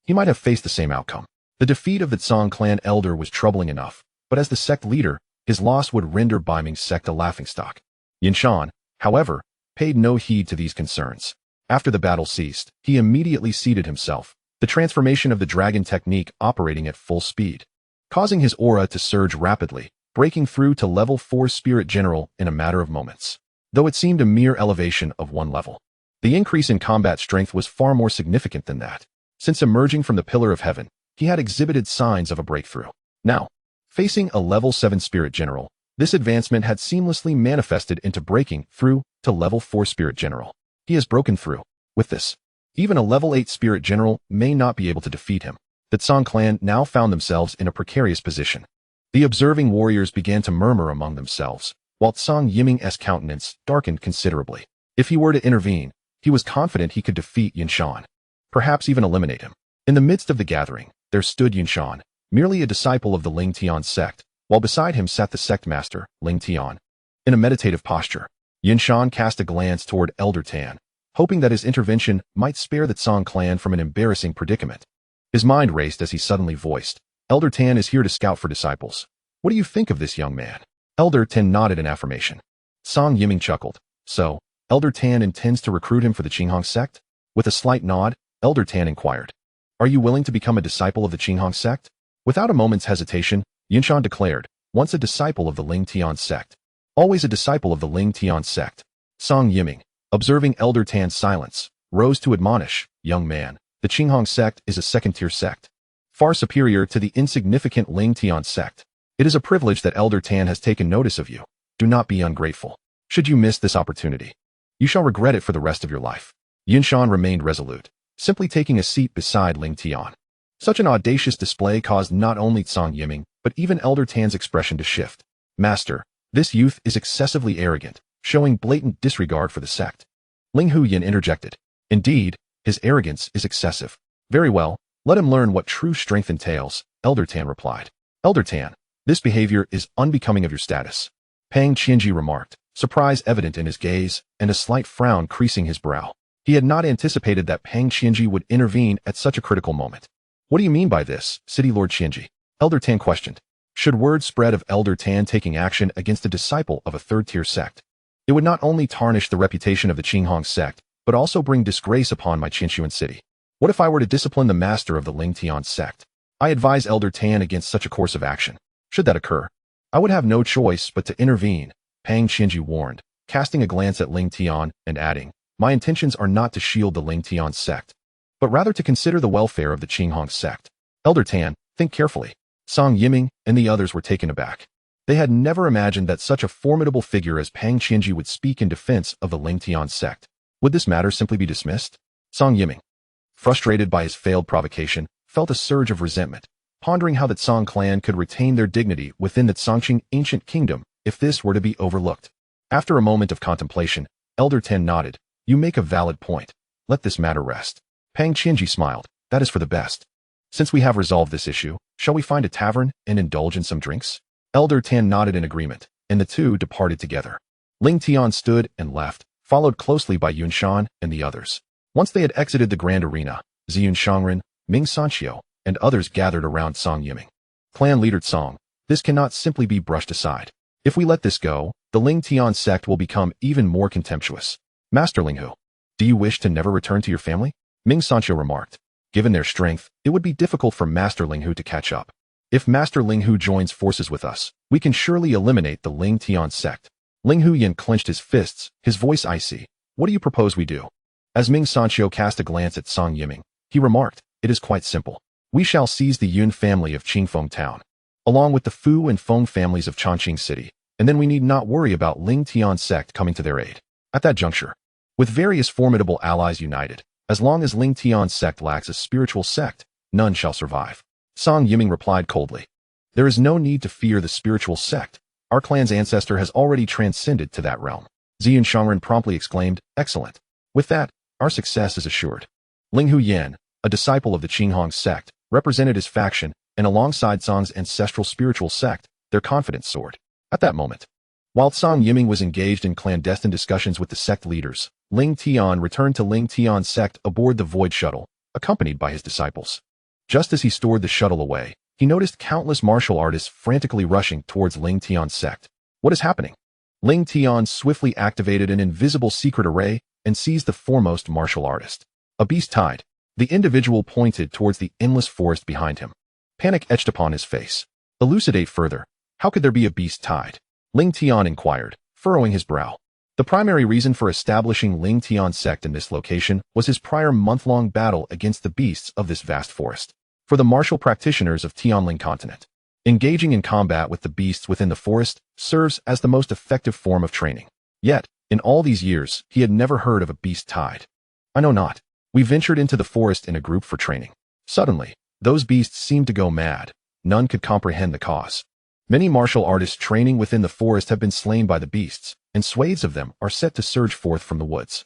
he might have faced the same outcome. The defeat of the Tsang clan elder was troubling enough, but as the sect leader, his loss would render Baiming's sect a laughingstock. Yunshan, however, paid no heed to these concerns. After the battle ceased, he immediately seated himself, the transformation of the dragon technique operating at full speed, causing his aura to surge rapidly, breaking through to level 4 spirit general in a matter of moments. Though it seemed a mere elevation of 1 level, the increase in combat strength was far more significant than that. Since emerging from the Pillar of Heaven, he had exhibited signs of a breakthrough. Now, facing a level 7 spirit general, this advancement had seamlessly manifested into breaking through to level 4 spirit general. He has broken through. With this, even a level 8 spirit general may not be able to defeat him. The Tsang clan now found themselves in a precarious position. The observing warriors began to murmur among themselves, while Song Yiming's countenance darkened considerably. If he were to intervene, he was confident he could defeat Yunshan, perhaps even eliminate him. In the midst of the gathering, there stood Yunshan, merely a disciple of the Lingtian Sect, while beside him sat the sect master, Lingtian. In a meditative posture, Yunshan cast a glance toward Elder Tan, hoping that his intervention might spare the Tsang clan from an embarrassing predicament. His mind raced as he suddenly voiced, Elder Tan is here to scout for disciples. What do you think of this young man? Elder Tan nodded in affirmation. Song Yiming chuckled. So, Elder Tan intends to recruit him for the Qinghong Sect? With a slight nod, Elder Tan inquired. Are you willing to become a disciple of the Qinghong Sect? Without a moment's hesitation, Yunshan declared, once a disciple of the Lingtian Sect. Always a disciple of the Lingtian Sect. Song Yiming, observing Elder Tan's silence, rose to admonish, young man, the Qinghong Sect is a second-tier sect, far superior to the insignificant Lingtian Sect. It is a privilege that Elder Tan has taken notice of you. Do not be ungrateful. Should you miss this opportunity, you shall regret it for the rest of your life. Yunshan remained resolute, simply taking a seat beside Lingtian. Such an audacious display caused not only Song Yiming, but even Elder Tan's expression to shift. Master, this youth is excessively arrogant, showing blatant disregard for the sect. Ling Huyan interjected. Indeed, his arrogance is excessive. Very well, let him learn what true strength entails, Elder Tan replied. Elder Tan, this behavior is unbecoming of your status. Pang Qianji remarked, surprise evident in his gaze, and a slight frown creasing his brow. He had not anticipated that Pang Qianji would intervene at such a critical moment. What do you mean by this, City Lord Qianji? Elder Tan questioned. Should word spread of Elder Tan taking action against a disciple of a third-tier sect, it would not only tarnish the reputation of the Qinghong Sect, but also bring disgrace upon my Qinshuan city. What if I were to discipline the master of the Lingtian Sect? I advise Elder Tan against such a course of action. Should that occur, I would have no choice but to intervene, Pang Qianji warned, casting a glance at Lingtian and adding, my intentions are not to shield the Lingtian Sect, but rather to consider the welfare of the Qinghong Sect. Elder Tan, think carefully. Song Yiming and the others were taken aback. They had never imagined that such a formidable figure as Pang Qianji would speak in defense of the Lingtian Sect. Would this matter simply be dismissed? Song Yiming, frustrated by his failed provocation, felt a surge of resentment, pondering how the Song clan could retain their dignity within the Tsongqing ancient kingdom if this were to be overlooked. After a moment of contemplation, Elder Tan nodded. You make a valid point. Let this matter rest. Pang Qianji smiled. That is for the best. Since we have resolved this issue, shall we find a tavern and indulge in some drinks? Elder Tan nodded in agreement, and the two departed together. Lingtian stood and left, followed closely by Yunshan and the others. Once they had exited the grand arena, Ziyun Shangren, Ming Sanqiu, and others gathered around Song Yiming. Clan leader Song, this cannot simply be brushed aside. If we let this go, the Lingtian Sect will become even more contemptuous. Master Linghu, do you wish to never return to your family? Ming Sanqiu remarked. Given their strength, it would be difficult for Master Linghu to catch up. If Master Linghu joins forces with us, we can surely eliminate the Lingtian Sect. Linghu Yin clenched his fists, his voice icy. What do you propose we do? As Ming Sanqiu cast a glance at Song Yiming, he remarked, it is quite simple. We shall seize the Yun family of Qingfeng Town, along with the Fu and Feng families of Chongqing City, and then we need not worry about Lingtian Sect coming to their aid. At that juncture, with various formidable allies united, as long as Lingtian Sect lacks a spiritual sect, none shall survive. Song Yiming replied coldly. There is no need to fear the spiritual sect. Our clan's ancestor has already transcended to that realm. Ziyun Shangren promptly exclaimed, excellent. With that, our success is assured. Linghu Yan, a disciple of the Qinghong Sect, represented his faction, and alongside Song's ancestral spiritual sect, their confidence soared. At that moment, while Song Yiming was engaged in clandestine discussions with the sect leaders, Lingtian returned to Lingtian Sect aboard the Void Shuttle, accompanied by his disciples. Just as he stored the shuttle away, he noticed countless martial artists frantically rushing towards Lingtian Sect. What is happening? Lingtian swiftly activated an invisible secret array and seized the foremost martial artist. A beast tied. The individual pointed towards the endless forest behind him. Panic etched upon his face. Elucidate further. How could there be a beast tied? Lingtian inquired, furrowing his brow. The primary reason for establishing Lingtian Sect in this location was his prior month-long battle against the beasts of this vast forest. For the martial practitioners of Tianling continent, engaging in combat with the beasts within the forest serves as the most effective form of training. Yet, in all these years, he had never heard of a beast tied. I know not. We ventured into the forest in a group for training. Suddenly, those beasts seemed to go mad. None could comprehend the cause. Many martial artists training within the forest have been slain by the beasts, and swathes of them are set to surge forth from the woods.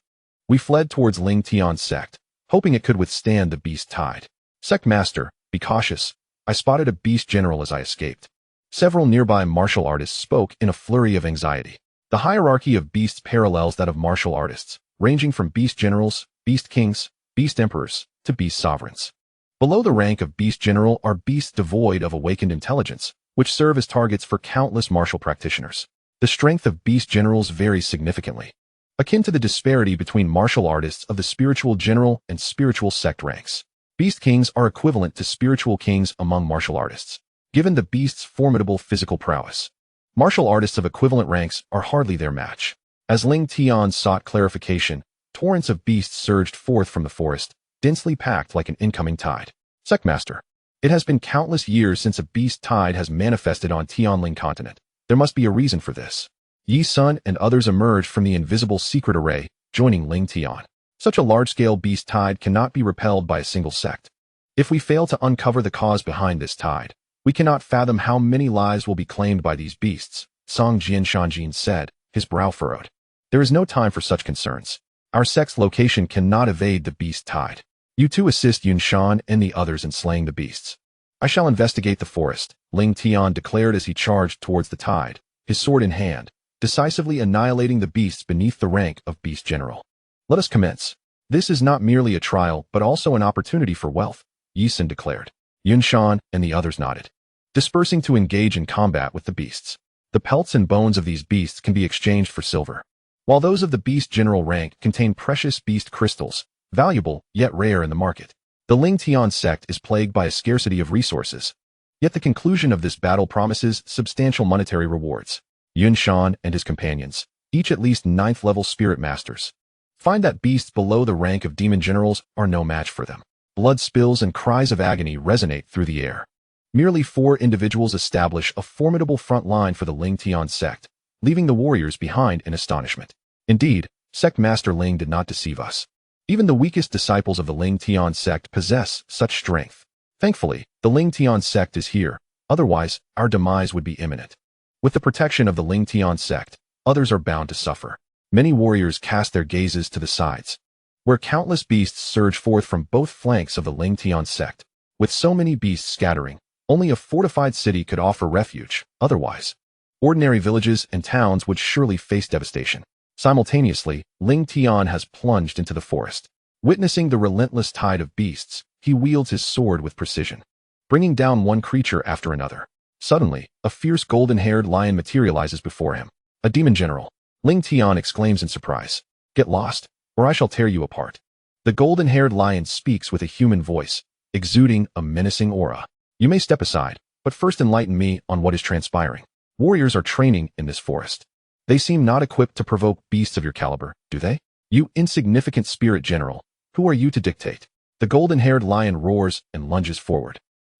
We fled towards Lingtian Sect, hoping it could withstand the beast tide. Sect Master, be cautious. I spotted a beast general as I escaped. Several nearby martial artists spoke in a flurry of anxiety. The hierarchy of beasts parallels that of martial artists, ranging from beast generals, beast kings, beast emperors, to beast sovereigns. Below the rank of beast general are beasts devoid of awakened intelligence, which serve as targets for countless martial practitioners. The strength of beast generals varies significantly. akin to the disparity between martial artists of the spiritual general and spiritual sect ranks. Beast kings are equivalent to spiritual kings among martial artists, given the beast's formidable physical prowess. Martial artists of equivalent ranks are hardly their match. As Lingtian sought clarification, torrents of beasts surged forth from the forest, densely packed like an incoming tide. Sectmaster. It has been countless years since a beast tide has manifested on Tianling continent. There must be a reason for this. Yi Sun and others emerged from the invisible secret array, joining Lingtian. Such a large-scale beast tide cannot be repelled by a single sect. If we fail to uncover the cause behind this tide, we cannot fathom how many lives will be claimed by these beasts, Song Jianshanjin said, his brow furrowed. There is no time for such concerns. Our sect's location cannot evade the beast tide. You two assist Yunshan and the others in slaying the beasts. I shall investigate the forest, Lingtian declared as he charged towards the tide, his sword in hand, decisively annihilating the beasts beneath the rank of beast general. Let us commence. This is not merely a trial, but also an opportunity for wealth, Yi Sun declared. Yunshan and the others nodded, dispersing to engage in combat with the beasts. The pelts and bones of these beasts can be exchanged for silver, while those of the beast general rank contain precious beast crystals, valuable yet rare in the market. The Lingtian Sect is plagued by a scarcity of resources, yet the conclusion of this battle promises substantial monetary rewards. Yunshan and his companions, each at least 9th-level spirit masters, find that beasts below the rank of demon generals are no match for them. Blood spills and cries of agony resonate through the air. Merely 4 individuals establish a formidable front line for the Lingtian Sect, leaving the warriors behind in astonishment. Indeed, Sect Master Ling did not deceive us. Even the weakest disciples of the Lingtian Sect possess such strength. Thankfully, the Lingtian Sect is here, otherwise our demise would be imminent. With the protection of the Lingtian Sect, others are bound to suffer. Many warriors cast their gazes to the sides, where countless beasts surge forth from both flanks of the Lingtian Sect. With so many beasts scattering, only a fortified city could offer refuge, otherwise ordinary villages and towns would surely face devastation. Simultaneously, Lingtian has plunged into the forest. Witnessing the relentless tide of beasts, he wields his sword with precision, bringing down one creature after another. Suddenly, a fierce golden-haired lion materializes before him. A demon general. Lingtian exclaims in surprise. Get lost, or I shall tear you apart. The golden-haired lion speaks with a human voice, exuding a menacing aura. You may step aside, but first enlighten me on what is transpiring. Warriors are training in this forest. They seem not equipped to provoke beasts of your caliber, do they? You insignificant spirit general, who are you to dictate? The golden-haired lion roars and lunges forward.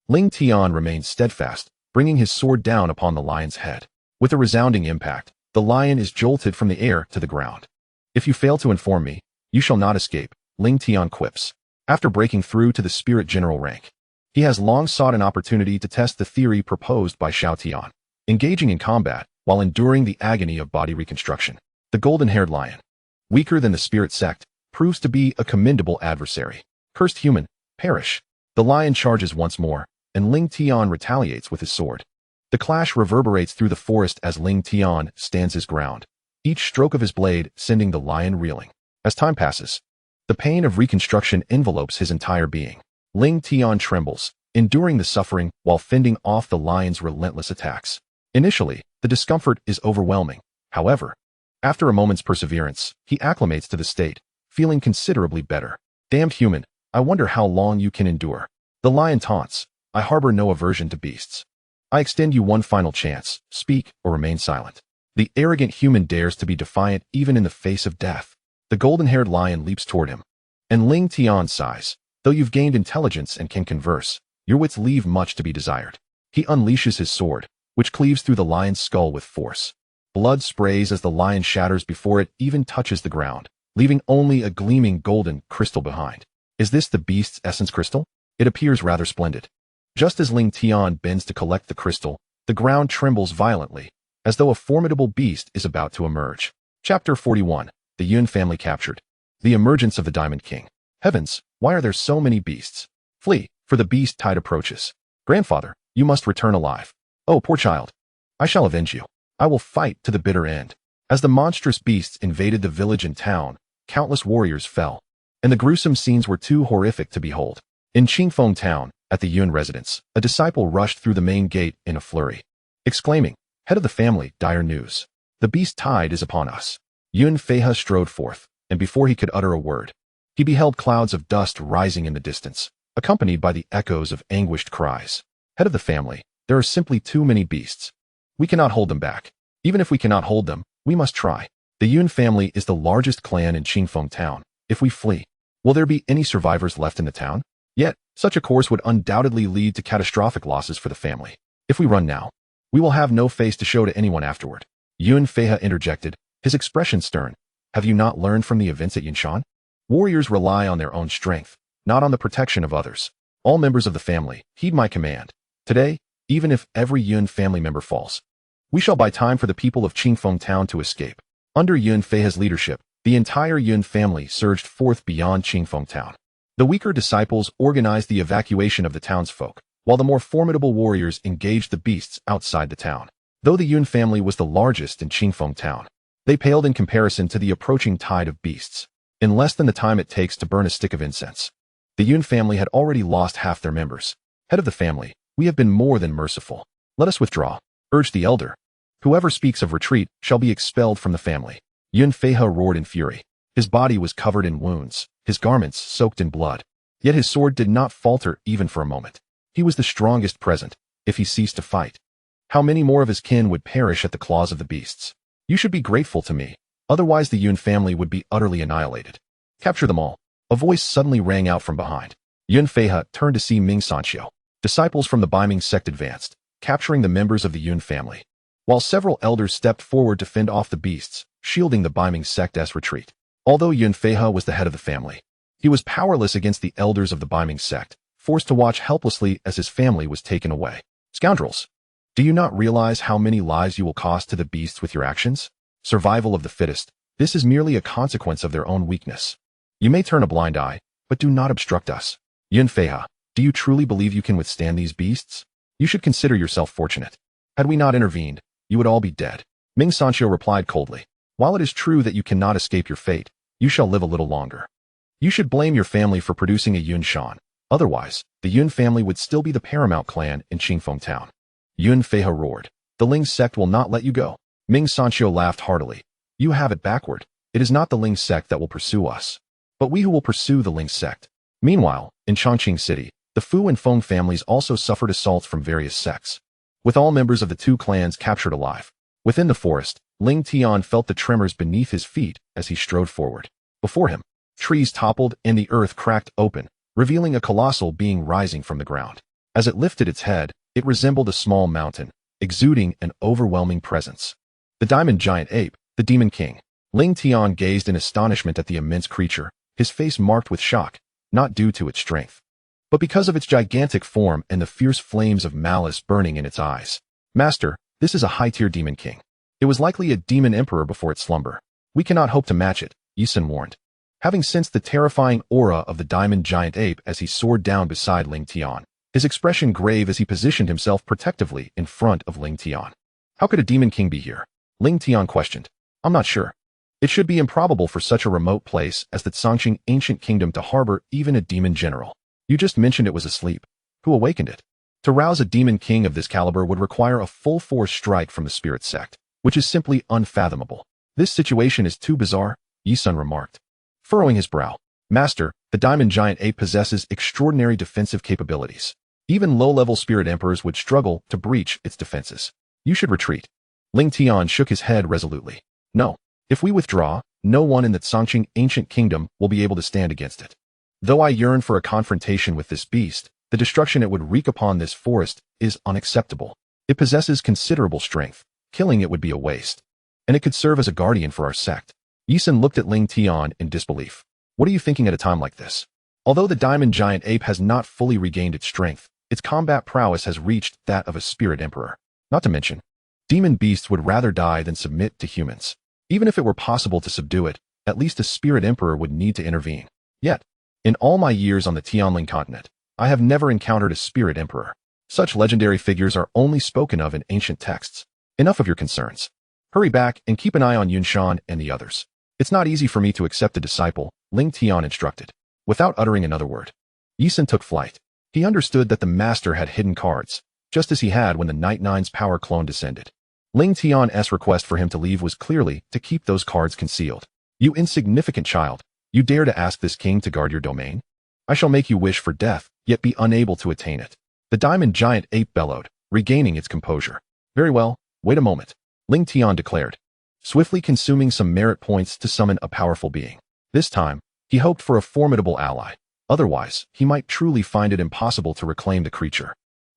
Lingtian remains steadfast, bringing his sword down upon the lion's head. With a resounding impact, the lion is jolted from the air to the ground. If you fail to inform me, you shall not escape, Lingtian quips. After breaking through to the spirit general rank, he has long sought an opportunity to test the theory proposed by Xiaotian, engaging in combat while enduring the agony of body reconstruction. The golden-haired lion, weaker than the spirit sect, proves to be a commendable adversary. Cursed human, perish. The lion charges once more, and Lingtian retaliates with his sword. The clash reverberates through the forest as Lingtian stands his ground, each stroke of his blade sending the lion reeling. As time passes, the pain of reconstruction envelopes his entire being. Lingtian trembles, enduring the suffering while fending off the lion's relentless attacks. Initially, the discomfort is overwhelming. However, after a moment's perseverance, he acclimates to the state, feeling considerably better. Damned human, I wonder how long you can endure. The lion taunts. I harbor no aversion to beasts. I extend you one final chance. Speak or remain silent. The arrogant human dares to be defiant even in the face of death. The golden-haired lion leaps toward him. And Lingtian sighs. Though you've gained intelligence and can converse, your wits leave much to be desired. He unleashes his sword, which cleaves through the lion's skull with force. Blood sprays as the lion shatters before it even touches the ground, leaving only a gleaming golden crystal behind. Is this the beast's essence crystal? It appears rather splendid. Just as Lingtian bends to collect the crystal, the ground trembles violently, as though a formidable beast is about to emerge. Chapter 41. The Yun family captured. The emergence of the Diamond King. Heavens, why are there so many beasts? Flee, for the beast tide approaches. Grandfather, you must return alive. Oh, poor child. I shall avenge you. I will fight to the bitter end. As the monstrous beasts invaded the village and town, countless warriors fell, and the gruesome scenes were too horrific to behold. In Qingfeng town, at the Yun residence, a disciple rushed through the main gate in a flurry, exclaiming, Head of the family, dire news. The beast tide is upon us. Yun Feihe strode forth, and before he could utter a word, he beheld clouds of dust rising in the distance, accompanied by the echoes of anguished cries. Head of the family, there are simply too many beasts. We cannot hold them back. Even if we cannot hold them, we must try. The Yun family is the largest clan in Qingfeng town. If we flee, will there be any survivors left in the town? Yet, such a course would undoubtedly lead to catastrophic losses for the family. If we run now, we will have no face to show to anyone afterward. Yun Feihe interjected, his expression stern. Have you not learned from the events at Yinshan? Warriors rely on their own strength, not on the protection of others. All members of the family, heed my command. Today, even if every Yun family member falls, we shall buy time for the people of Qingfeng town to escape. Under Yun Feihe's leadership, the entire Yun family surged forth beyond Qingfeng town. The weaker disciples organized the evacuation of the townsfolk, while the more formidable warriors engaged the beasts outside the town. Though the Yun family was the largest in Qingfeng town, they paled in comparison to the approaching tide of beasts. In less than the time it takes to burn a stick of incense, the Yun family had already lost half their members. Head of the family, we have been more than merciful. Let us withdraw, urged the elder. Whoever speaks of retreat shall be expelled from the family. Yun Feihe roared in fury. His body was covered in wounds, his garments soaked in blood. Yet his sword did not falter even for a moment. He was the strongest present. If he ceased to fight, how many more of his kin would perish at the claws of the beasts? You should be grateful to me, otherwise the Yun family would be utterly annihilated. Capture them all. A voice suddenly rang out from behind. Yun Feihe turned to see Ming Sanqiu. Disciples from the Baiming sect advanced, capturing the members of the Yun family, while several elders stepped forward to fend off the beasts, shielding the Baiming sect's retreat. Although Yun Feihe was the head of the family, he was powerless against the elders of the Baiming sect, forced to watch helplessly as his family was taken away. Scoundrels! Do you not realize how many lives you will cost to the beasts with your actions? Survival of the fittest. This is merely a consequence of their own weakness. You may turn a blind eye, but do not obstruct us. Yun Feihe, do you truly believe you can withstand these beasts? You should consider yourself fortunate. Had we not intervened, you would all be dead. Ming Sanqiu replied coldly. While it is true that you cannot escape your fate, you shall live a little longer. You should blame your family for producing a Yun Shan. Otherwise, the Yun family would still be the paramount clan in Qingfeng town. Yun Feihe roared. The Ling Sect will not let you go. Ming Sanqiu laughed heartily. You have it backward. It is not the Ling Sect that will pursue us, but we who will pursue the Ling Sect. Meanwhile, in Chongqing City, the Fu and Feng families also suffered assaults from various sects, with all members of the two clans captured alive. Within the forest, Lingtian felt the tremors beneath his feet as he strode forward. Before him, trees toppled and the earth cracked open, revealing a colossal being rising from the ground. As it lifted its head, it resembled a small mountain, exuding an overwhelming presence. The diamond giant ape, the Demon King. Lingtian gazed in astonishment at the immense creature, his face marked with shock, not due to its strength, but because of its gigantic form and the fierce flames of malice burning in its eyes. Master, this is a high-tier Demon King. It was likely a demon emperor before its slumber. We cannot hope to match it, Yisun warned, having sensed the terrifying aura of the diamond giant ape as he soared down beside Lingtian, his expression grave as he positioned himself protectively in front of Lingtian. How could a Demon King be here? Lingtian questioned. I'm not sure. It should be improbable for such a remote place as the Chongqing ancient kingdom to harbor even a demon general. You just mentioned it was asleep. Who awakened it? To rouse a Demon King of this caliber would require a full-force strike from the Spirit Sect, which is simply unfathomable. This situation is too bizarre, Yisun remarked, furrowing his brow. Master, the diamond giant ape possesses extraordinary defensive capabilities. Even low-level spirit emperors would struggle to breach its defenses. You should retreat. Lingtian shook his head resolutely. No. If we withdraw, no one in the Chongqing ancient kingdom will be able to stand against it. Though I yearn for a confrontation with this beast, the destruction it would wreak upon this forest is unacceptable. It possesses considerable strength. Killing it would be a waste. And it could serve as a guardian for our sect. Yisun looked at Lingtian in disbelief. What are you thinking at a time like this? Although the diamond giant ape has not fully regained its strength, its combat prowess has reached that of a spirit emperor. Not to mention, demon beasts would rather die than submit to humans. Even if it were possible to subdue it, at least a spirit emperor would need to intervene. Yet, in all my years on the Tianling continent, I have never encountered a spirit emperor. Such legendary figures are only spoken of in ancient texts. Enough of your concerns. Hurry back and keep an eye on Yunshan and the others. It's not easy for me to accept a disciple, Lingtian instructed. Without uttering another word, Yisun took flight. He understood that the master had hidden cards, just as he had when the Night Nine's power clone descended. Lingtian's request for him to leave was clearly to keep those cards concealed. You insignificant child, you dare to ask this king to guard your domain? I shall make you wish for death, yet be unable to attain it. The diamond giant ape bellowed, regaining its composure. Very well, wait a moment, Lingtian declared, swiftly consuming some merit points to summon a powerful being. This time, he hoped for a formidable ally. Otherwise, he might truly find it impossible to reclaim the creature.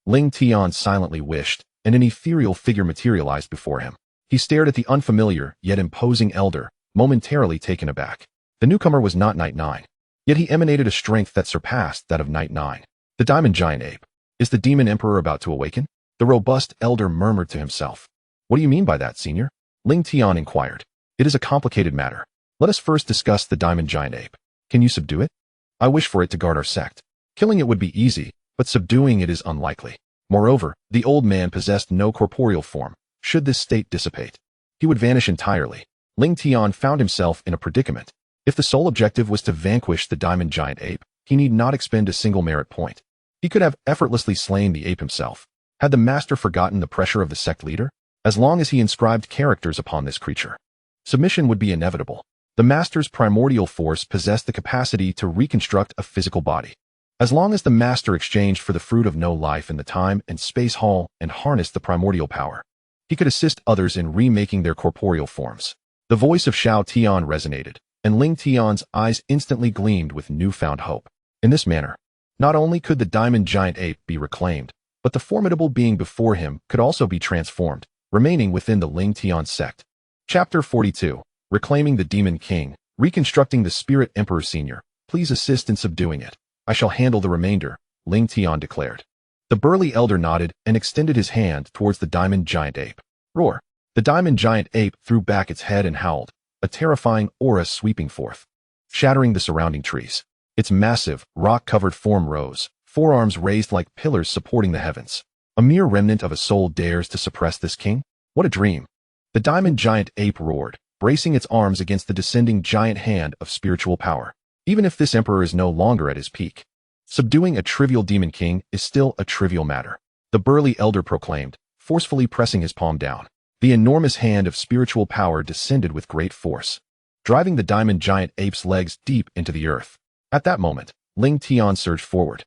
Lingtian silently wished, and an ethereal figure materialized before him. He stared at the unfamiliar, yet imposing elder, momentarily taken aback. The newcomer was not Knight 9, yet he emanated a strength that surpassed that of Knight 9. The diamond giant ape. Is the demon emperor about to awaken? The robust elder murmured to himself. What do you mean by that, senior? Lingtian inquired. It is a complicated matter. Let us first discuss the diamond giant ape. Can you subdue it? I wish for it to guard our sect. Killing it would be easy, but subduing it is unlikely. Moreover, the old man possessed no corporeal form. Should this state dissipate, he would vanish entirely. Lingtian found himself in a predicament. If the sole objective was to vanquish the diamond giant ape, he need not expend a single merit point. He could have effortlessly slain the ape himself. Had the master forgotten the pressure of the sect leader? As long as he inscribed characters upon this creature, submission would be inevitable. The master's primordial force possessed the capacity to reconstruct a physical body. As long as the master exchanged for the fruit of no life in the time and space hall and harnessed the primordial power, he could assist others in remaking their corporeal forms. The voice of Shao Tian resonated, and Lingtian's eyes instantly gleamed with newfound hope. In this manner, not only could the diamond giant ape be reclaimed, but the formidable being before him could also be transformed, remaining within the Lingtian Sect. Chapter 42. Reclaiming the Demon King, Reconstructing the Spirit Emperor Senior. Please assist in subduing it. I shall handle the remainder, Lingtian declared. The burly elder nodded and extended his hand towards the diamond giant ape. Roar! The diamond giant ape threw back its head and howled, a terrifying aura sweeping forth, shattering the surrounding trees. Its massive, rock-covered form rose, forearms raised like pillars supporting the heavens. A mere remnant of a soul dares to suppress this king? What a dream! The diamond giant ape roared, bracing its arms against the descending giant hand of spiritual power. Even if this emperor is no longer at his peak, subduing a trivial demon king is still a trivial matter, the burly elder proclaimed, forcefully pressing his palm down. The enormous hand of spiritual power descended with great force, driving the diamond giant ape's legs deep into the earth. At that moment, Lingtian surged forward,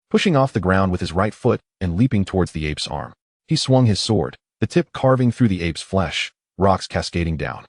pushing off the ground with his right foot and leaping towards the ape's arm. He swung his sword, the tip carving through the ape's flesh, rocks cascading down.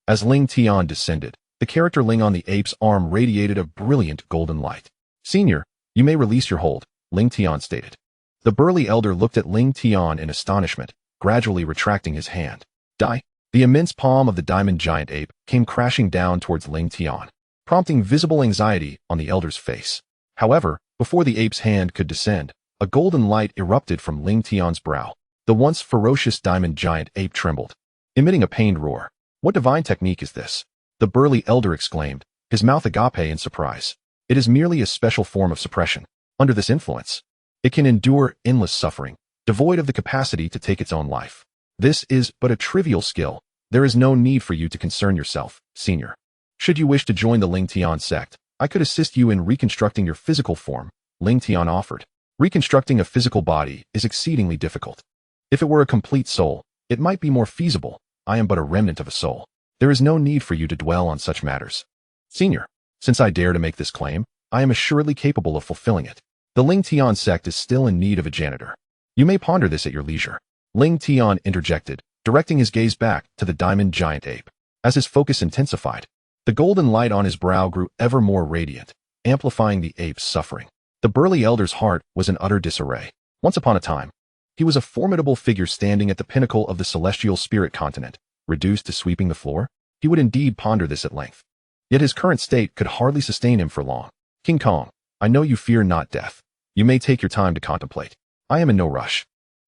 As Lingtian descended, the character Ling on the ape's arm radiated a brilliant golden light. Senior, you may release your hold, Lingtian stated. The burly elder looked at Lingtian in astonishment, gradually retracting his hand. Die! The immense palm of the diamond giant ape came crashing down towards Lingtian, prompting visible anxiety on the elder's face. However, before the ape's hand could descend, a golden light erupted from Lingtian's brow. The once ferocious diamond giant ape trembled, emitting a pained roar. What divine technique is this? The burly elder exclaimed, his mouth agape in surprise. It is merely a special form of suppression. Under this influence, it can endure endless suffering, devoid of the capacity to take its own life. This is but a trivial skill. There is no need for you to concern yourself, senior. Should you wish to join the Lingtian Sect, I could assist you in reconstructing your physical form, Lingtian offered. Reconstructing a physical body is exceedingly difficult. If it were a complete soul, it might be more feasible. I am but a remnant of a soul. There is no need for you to dwell on such matters. Senior, since I dare to make this claim, I am assuredly capable of fulfilling it. The Lingtian Sect is still in need of a janitor. You may ponder this at your leisure. Lingtian interjected, directing his gaze back to the diamond giant ape. As his focus intensified, the golden light on his brow grew ever more radiant, amplifying the ape's suffering. The burly elder's heart was in utter disarray. Once upon a time, he was a formidable figure standing at the pinnacle of the celestial spirit continent. Reduced to sweeping the floor, he would indeed ponder this at length. Yet his current state could hardly sustain him for long. King Kong, I know you fear not death. You may take your time to contemplate. I am in no rush.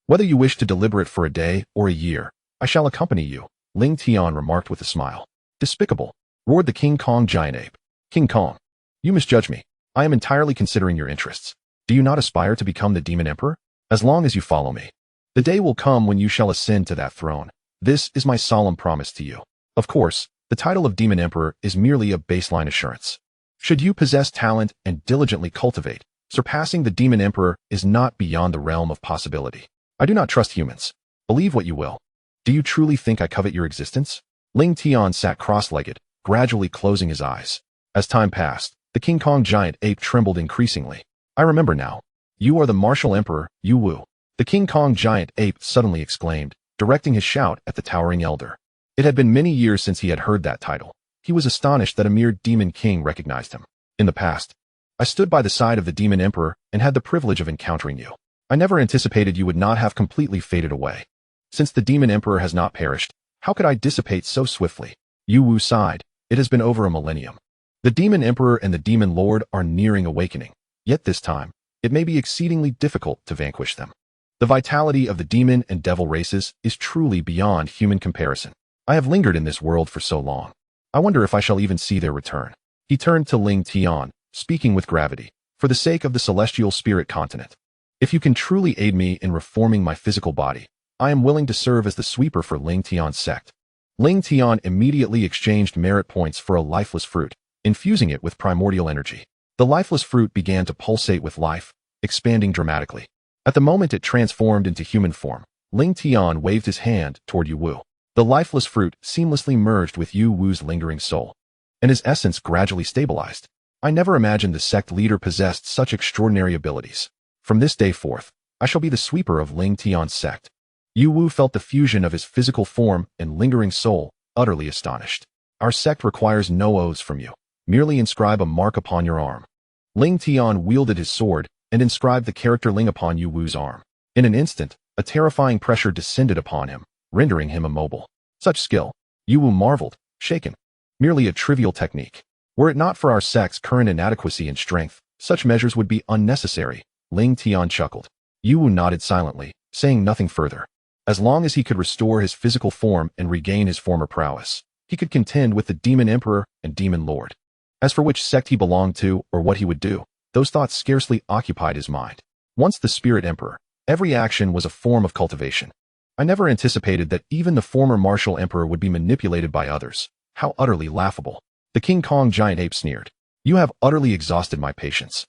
Whether you wish to deliberate for a day or a year, I shall accompany you, Lingtian remarked with a smile. Despicable, roared the King Kong giant ape. King Kong, you misjudge me. I am entirely considering your interests. Do you not aspire to become the Demon Emperor? As long as you follow me, the day will come when you shall ascend to that throne. This is my solemn promise to you. Of course, the title of Demon Emperor is merely a baseline assurance. Should you possess talent and diligently cultivate, surpassing the Demon Emperor is not beyond the realm of possibility. I do not trust humans. Believe what you will. Do you truly think I covet your existence? Lingtian sat cross-legged, gradually closing his eyes. As time passed, the King Kong giant ape trembled increasingly. I remember now. You are the martial emperor, Yu Wu. The King Kong giant ape suddenly exclaimed, directing his shout at the towering elder. It had been many years since he had heard that title. He was astonished that a mere demon king recognized him. In the past, I stood by the side of the demon emperor and had the privilege of encountering you. I never anticipated you would not have completely faded away. Since the demon emperor has not perished, how could I dissipate so swiftly? Yu Wu sighed. It has been over a millennium. The demon emperor and the demon lord are nearing awakening. Yet this time, it may be exceedingly difficult to vanquish them. The vitality of the demon and devil races is truly beyond human comparison. I have lingered in this world for so long. I wonder if I shall even see their return. He turned to Lingtian, speaking with gravity, for the sake of the celestial spirit continent. If you can truly aid me in reforming my physical body, I am willing to serve as the sweeper for Lingtian Sect. Lingtian immediately exchanged merit points for a lifeless fruit, infusing it with primordial energy. The lifeless fruit began to pulsate with life, expanding dramatically. At the moment it transformed into human form, Lingtian waved his hand toward Yu Wu. The lifeless fruit seamlessly merged with Yu Wu's lingering soul, and his essence gradually stabilized. I never imagined the sect leader possessed such extraordinary abilities. From this day forth, I shall be the sweeper of Lingtian Sect. Yu Wu felt the fusion of his physical form and lingering soul, utterly astonished. Our sect requires no oaths from you. Merely inscribe a mark upon your arm. Lingtian wielded his sword and inscribed the character Ling upon Yu Wu's arm. In an instant, a terrifying pressure descended upon him, rendering him immobile. Such skill, Yu Wu marveled, shaken. Merely a trivial technique. Were it not for our sect's current inadequacy in strength, such measures would be unnecessary. Lingtian chuckled. Yu Wu nodded silently, saying nothing further. As long as he could restore his physical form and regain his former prowess, he could contend with the demon emperor and demon lord. As for which sect he belonged to or what he would do, those thoughts scarcely occupied his mind. Once the spirit emperor, every action was a form of cultivation. I never anticipated that even the former martial emperor would be manipulated by others. How utterly laughable. The King Kong giant ape sneered. You have utterly exhausted my patience.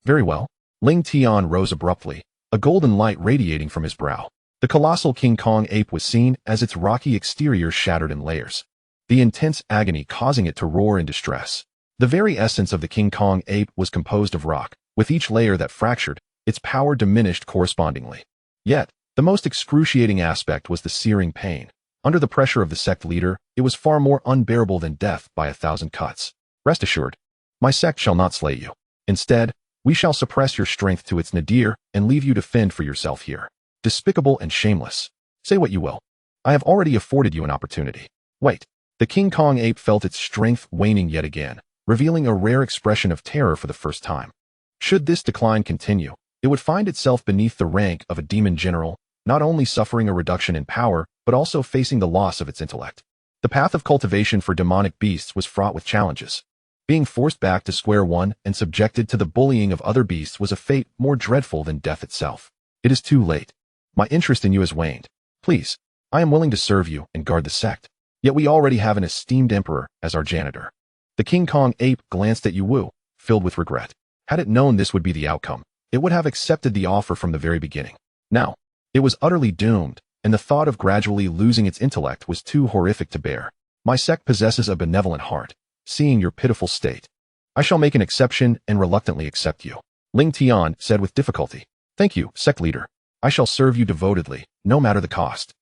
Very well. Lingtian rose abruptly, a golden light radiating from his brow. The colossal King Kong ape was seen as its rocky exterior shattered in layers, the intense agony causing it to roar in distress. The very essence of the King Kong ape was composed of rock. With each layer that fractured, its power diminished correspondingly. Yet, the most excruciating aspect was the searing pain. Under the pressure of the sect leader, it was far more unbearable than death by 1,000 cuts. Rest assured, my sect shall not slay you. Instead, we shall suppress your strength to its nadir and leave you to fend for yourself here. Despicable and shameless. Say what you will. I have already afforded you an opportunity. Wait. The King Kong ape felt its strength waning yet again, revealing a rare expression of terror for the first time. Should this decline continue, it would find itself beneath the rank of a demon general, not only suffering a reduction in power, but also facing the loss of its intellect. The path of cultivation for demonic beasts was fraught with challenges. Being forced back to square one and subjected to the bullying of other beasts was a fate more dreadful than death itself. It is too late. My interest in you has waned. Please, I am willing to serve you and guard the sect. Yet we already have an esteemed emperor as our janitor. The King Kong ape glanced at Yu Wu, filled with regret. Had it known this would be the outcome, it would have accepted the offer from the very beginning. Now, it was utterly doomed, and the thought of gradually losing its intellect was too horrific to bear. My sect possesses a benevolent heart. Seeing your pitiful state, I shall make an exception and reluctantly accept you. Lingtian said with difficulty. Thank you, sect leader. I shall serve you devotedly, no matter the cost.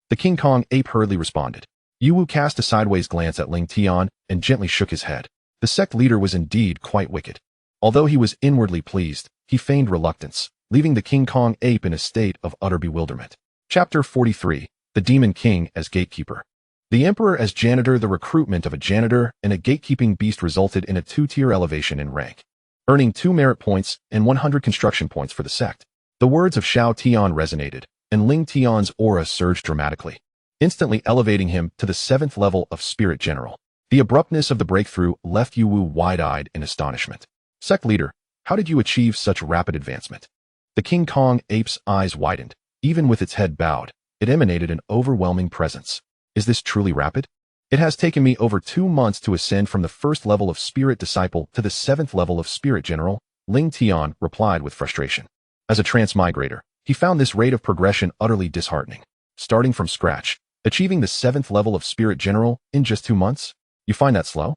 The King Kong ape hurriedly responded. Yu Wu cast a sideways glance at Lingtian and gently shook his head. The sect leader was indeed quite wicked. Although he was inwardly pleased, he feigned reluctance, leaving the King Kong ape in a state of utter bewilderment. Chapter 43. The Demon King as Gatekeeper. The Emperor as Janitor. The recruitment of a janitor and a gatekeeping beast resulted in a 2-tier elevation in rank, earning 2 merit points and 100 construction points for the sect. The words of Shao Tian resonated, and Lingtian's aura surged dramatically, instantly elevating him to the 7th level of Spirit General. The abruptness of the breakthrough left Yu Wu wide-eyed in astonishment. Sect leader, how did you achieve such rapid advancement? The King Kong ape's eyes widened. Even with its head bowed, it emanated an overwhelming presence. Is this truly rapid? It has taken me over 2 months to ascend from the 1st level of Spirit Disciple to the 7th level of Spirit General, Lingtian replied with frustration. As a transmigrator, he found this rate of progression utterly disheartening. Starting from scratch, achieving the 7th level of Spirit General in just 2 months? You find that slow?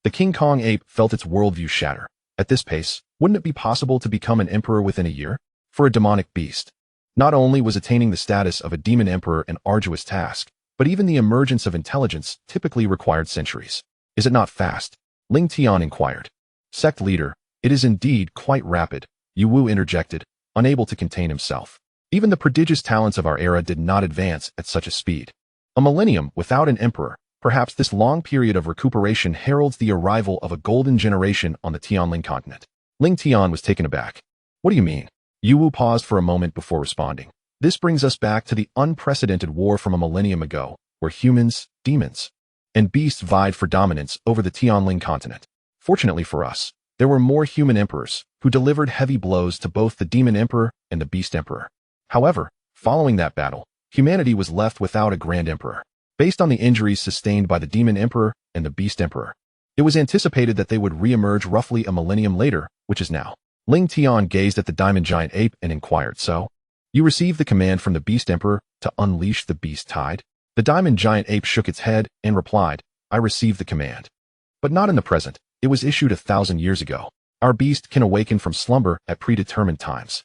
The King Kong ape felt its worldview shatter. At this pace, wouldn't it be possible to become an emperor within a year? For a demonic beast. Not only was attaining the status of a demon emperor an arduous task, but even the emergence of intelligence typically required centuries. Is it not fast? Lingtian inquired. Sect leader, it is indeed quite rapid, Yu Wu interjected, unable to contain himself. Even the prodigious talents of our era did not advance at such a speed. A millennium without an emperor, perhaps this long period of recuperation heralds the arrival of a golden generation on the Tianling continent. Lingtian was taken aback. What do you mean? Yu Wu paused for a moment before responding. This brings us back to the unprecedented war from a millennium ago, where humans, demons, and beasts vied for dominance over the Tianling continent. Fortunately for us, there were more human emperors, who delivered heavy blows to both the demon emperor and the beast emperor. However, following that battle, humanity was left without a grand emperor. Based on the injuries sustained by the demon emperor and the beast emperor, it was anticipated that they would re-emerge roughly a millennium later, which is now. Lingtian gazed at the diamond giant ape and inquired, so? You received the command from the beast emperor to unleash the beast tide? The diamond giant ape shook its head and replied, I received the command. But not in the present. It was issued 1,000 years ago. Our beast can awaken from slumber at predetermined times.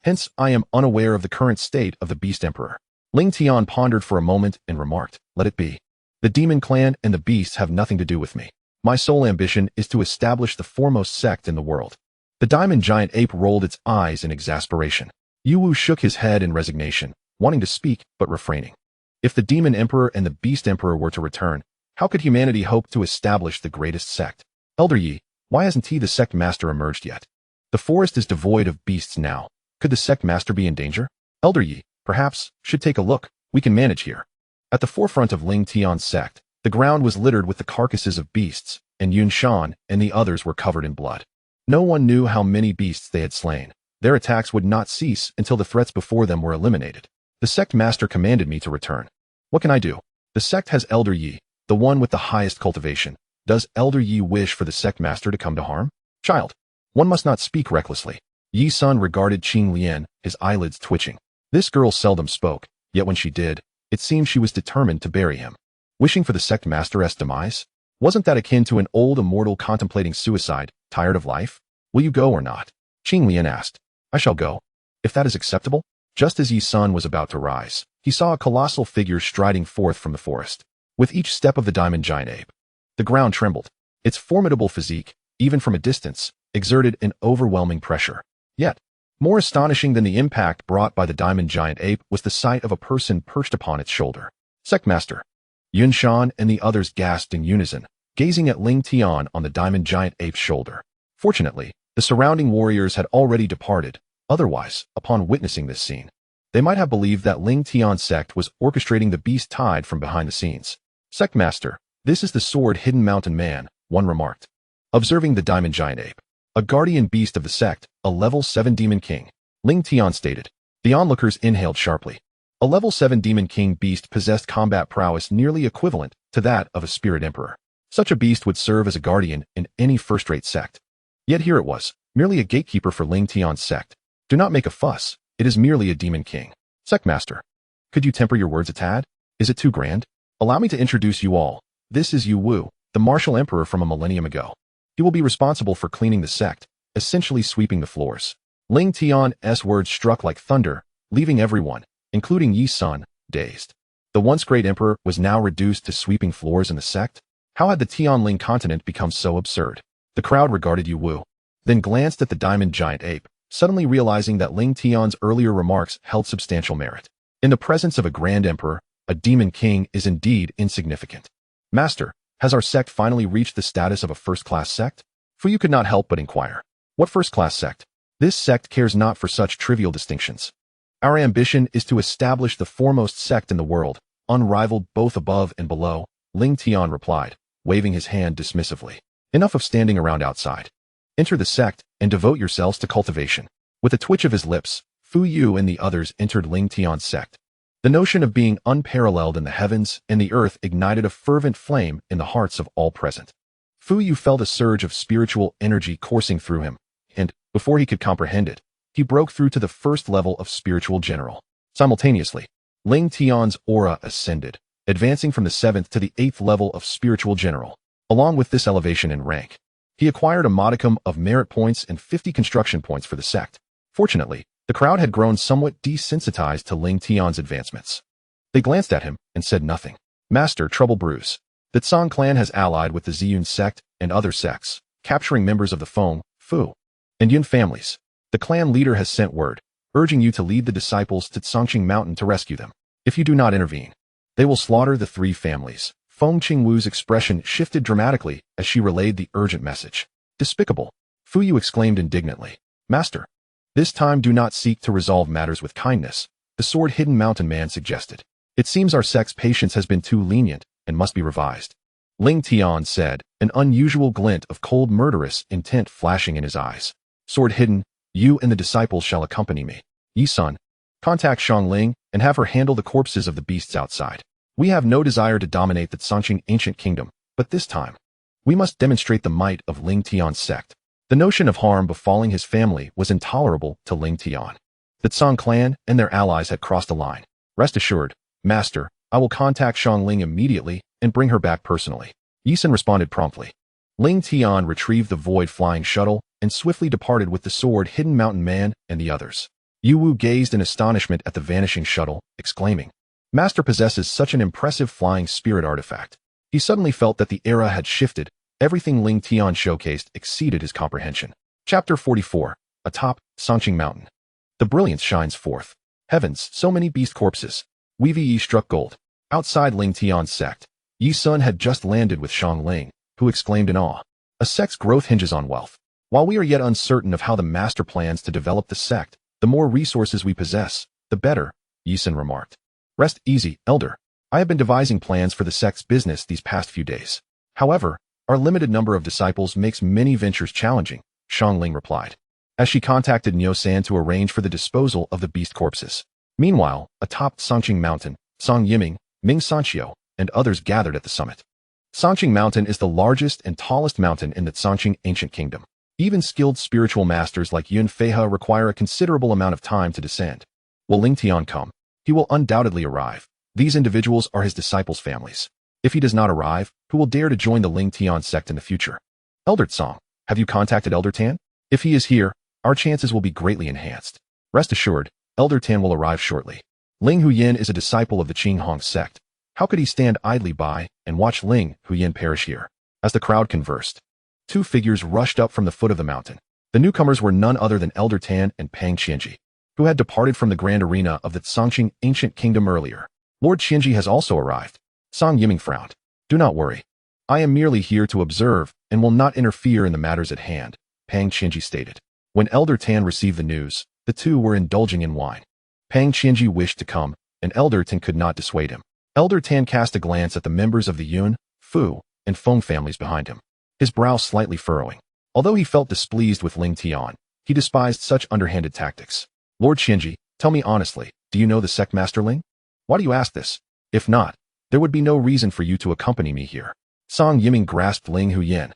Hence, I am unaware of the current state of the beast emperor. Lingtian pondered for a moment and remarked, let it be. The demon clan and the beasts have nothing to do with me. My sole ambition is to establish the foremost sect in the world. The diamond giant ape rolled its eyes in exasperation. Yu Wu shook his head in resignation, wanting to speak but refraining. If the demon emperor and the beast emperor were to return, how could humanity hope to establish the greatest sect? Elder Yi, why hasn't he the sect master emerged yet? The forest is devoid of beasts now. Could the sect master be in danger? Elder Yi, perhaps, should take a look. We can manage here. At the forefront of Lingtian Sect, the ground was littered with the carcasses of beasts, and Yun Shan and the others were covered in blood. No one knew how many beasts they had slain. Their attacks would not cease until the threats before them were eliminated. The sect master commanded me to return. What can I do? The sect has Elder Yi, the one with the highest cultivation. Does Elder Yi wish for the sect master to come to harm? Child, one must not speak recklessly. Yi Sun regarded Qing Lian, his eyelids twitching. This girl seldom spoke, yet when she did, it seemed she was determined to bury him. Wishing for the sect master's demise? Wasn't that akin to an old immortal contemplating suicide, tired of life? Will you go or not? Qing Lian asked. I shall go. If that is acceptable? Just as Yi Sun was about to rise, he saw a colossal figure striding forth from the forest. With each step of the diamond giant ape, the ground trembled. Its formidable physique, even from a distance, exerted an overwhelming pressure. Yet, more astonishing than the impact brought by the diamond giant ape was the sight of a person perched upon its shoulder. Sectmaster. Yun Shan and the others gasped in unison, gazing at Lingtian on the diamond giant ape's shoulder. Fortunately, the surrounding warriors had already departed. Otherwise, upon witnessing this scene, they might have believed that Lingtian Sect was orchestrating the beast tide from behind the scenes. Sectmaster, this is the sword-hidden mountain man, one remarked. Observing the diamond giant ape, a guardian beast of the sect, a level 7 demon king, Lingtian stated. The onlookers inhaled sharply. A level 7 demon king beast possessed combat prowess nearly equivalent to that of a spirit emperor. Such a beast would serve as a guardian in any first-rate sect. Yet here it was, merely a gatekeeper for Lingtian Sect. Do not make a fuss, it is merely a demon king. Sectmaster, could you temper your words a tad? Is it too grand? Allow me to introduce you all. This is Yu Wu, the martial emperor from a millennium ago. He will be responsible for cleaning the sect, essentially sweeping the floors. Lingtian's words struck like thunder, leaving everyone, including Yi Sun, dazed. The once great emperor was now reduced to sweeping floors in the sect? How had the Tianling continent become so absurd? The crowd regarded Yu Wu, then glanced at the diamond giant ape, suddenly realizing that Lingtian's earlier remarks held substantial merit. In the presence of a grand emperor, a demon king is indeed insignificant. Master, has our sect finally reached the status of a first-class sect? For you could not help but inquire. What first-class sect? This sect cares not for such trivial distinctions. Our ambition is to establish the foremost sect in the world, unrivaled both above and below, Lingtian replied, waving his hand dismissively. Enough of standing around outside. Enter the sect and devote yourselves to cultivation. With a twitch of his lips, Fu Yu and the others entered Lingtian Sect. The notion of being unparalleled in the heavens and the earth ignited a fervent flame in the hearts of all present. Fu Yu felt a surge of spiritual energy coursing through him, and, before he could comprehend it, he broke through to the first level of spiritual general. Simultaneously, Lingtian's aura ascended, advancing from the 7th to the 8th level of spiritual general. Along with this elevation in rank, he acquired a modicum of merit points and 50 construction points for the sect. Fortunately, the crowd had grown somewhat desensitized to Lingtian's advancements. They glanced at him and said nothing. Master, trouble brews. The Tsang clan has allied with the Ziyun sect and other sects, capturing members of the Feng, Fu, and Yun families. The clan leader has sent word, urging you to lead the disciples to Tsangqing Mountain to rescue them. If you do not intervene, they will slaughter the 3 families. Feng Qingwu's expression shifted dramatically as she relayed the urgent message. Despicable! Fu Yu exclaimed indignantly. Master, this time do not seek to resolve matters with kindness, the sword-hidden mountain man suggested. It seems our sect's patience has been too lenient and must be revised. Lingtian said, an unusual glint of cold murderous intent flashing in his eyes. Sword-hidden, you and the disciples shall accompany me. Yi-sun, contact Xiangling and have her handle the corpses of the beasts outside. We have no desire to dominate the Tsangqing ancient kingdom, but this time, we must demonstrate the might of Lingtian's sect. The notion of harm befalling his family was intolerable to Lingtian. The Tsang clan and their allies had crossed a line. Rest assured, Master, I will contact Xiangling immediately and bring her back personally. Yi-sun responded promptly. Lingtian retrieved the void-flying shuttle and swiftly departed with the sword-hidden mountain man and the others. Yu Wu gazed in astonishment at the vanishing shuttle, exclaiming, Master possesses such an impressive flying spirit artifact. He suddenly felt that the era had shifted. Everything Lingtian showcased exceeded his comprehension. Chapter 44. Atop Tsangqing Mountain. The brilliance shines forth. Heavens, so many beast corpses. Yi struck gold. Outside Lingtian's sect, Yi-sun had just landed with Xiangling, who exclaimed in awe. A sect's growth hinges on wealth. While we are yet uncertain of how the master plans to develop the sect, the more resources we possess, the better, Yi-sun remarked. Rest easy, elder. I have been devising plans for the sect's business these past few days. However, our limited number of disciples makes many ventures challenging, Xiangling replied, as she contacted Nyo-san to arrange for the disposal of the beast corpses. Meanwhile, atop Tsangqing Mountain, Song Yiming, Ming Sanqiu, and others gathered at the summit. Tsangqing Mountain is the largest and tallest mountain in the Tsangqing ancient kingdom. Even skilled spiritual masters like Yun Feihe require a considerable amount of time to descend. Will Lingtian come? He will undoubtedly arrive. These individuals are his disciples' families. If he does not arrive, who will dare to join the Lingtian sect in the future? Elder Tsang, have you contacted Elder Tan? If he is here, our chances will be greatly enhanced. Rest assured, Elder Tan will arrive shortly. Ling Huyin is a disciple of the Qinghong sect. How could he stand idly by and watch Ling Huyin perish here? As the crowd conversed, 2 figures rushed up from the foot of the mountain. The newcomers were none other than Elder Tan and Pang Qianji, who had departed from the grand arena of the Tsangqing ancient kingdom earlier. Lord Qianji has also arrived. Song Yiming frowned. Do not worry. I am merely here to observe and will not interfere in the matters at hand, Pang Qianji stated. When Elder Tan received the news, the 2 were indulging in wine. Pang Qianji wished to come, and Elder Tan could not dissuade him. Elder Tan cast a glance at the members of the Yun, Fu, and Feng families behind him, his brow slightly furrowing. Although he felt displeased with Lingtian, he despised such underhanded tactics. Lord Qianji, tell me honestly, do you know the sect Master Ling? Why do you ask this? If not, there would be no reason for you to accompany me here. Song Yiming grasped Ling Huyin,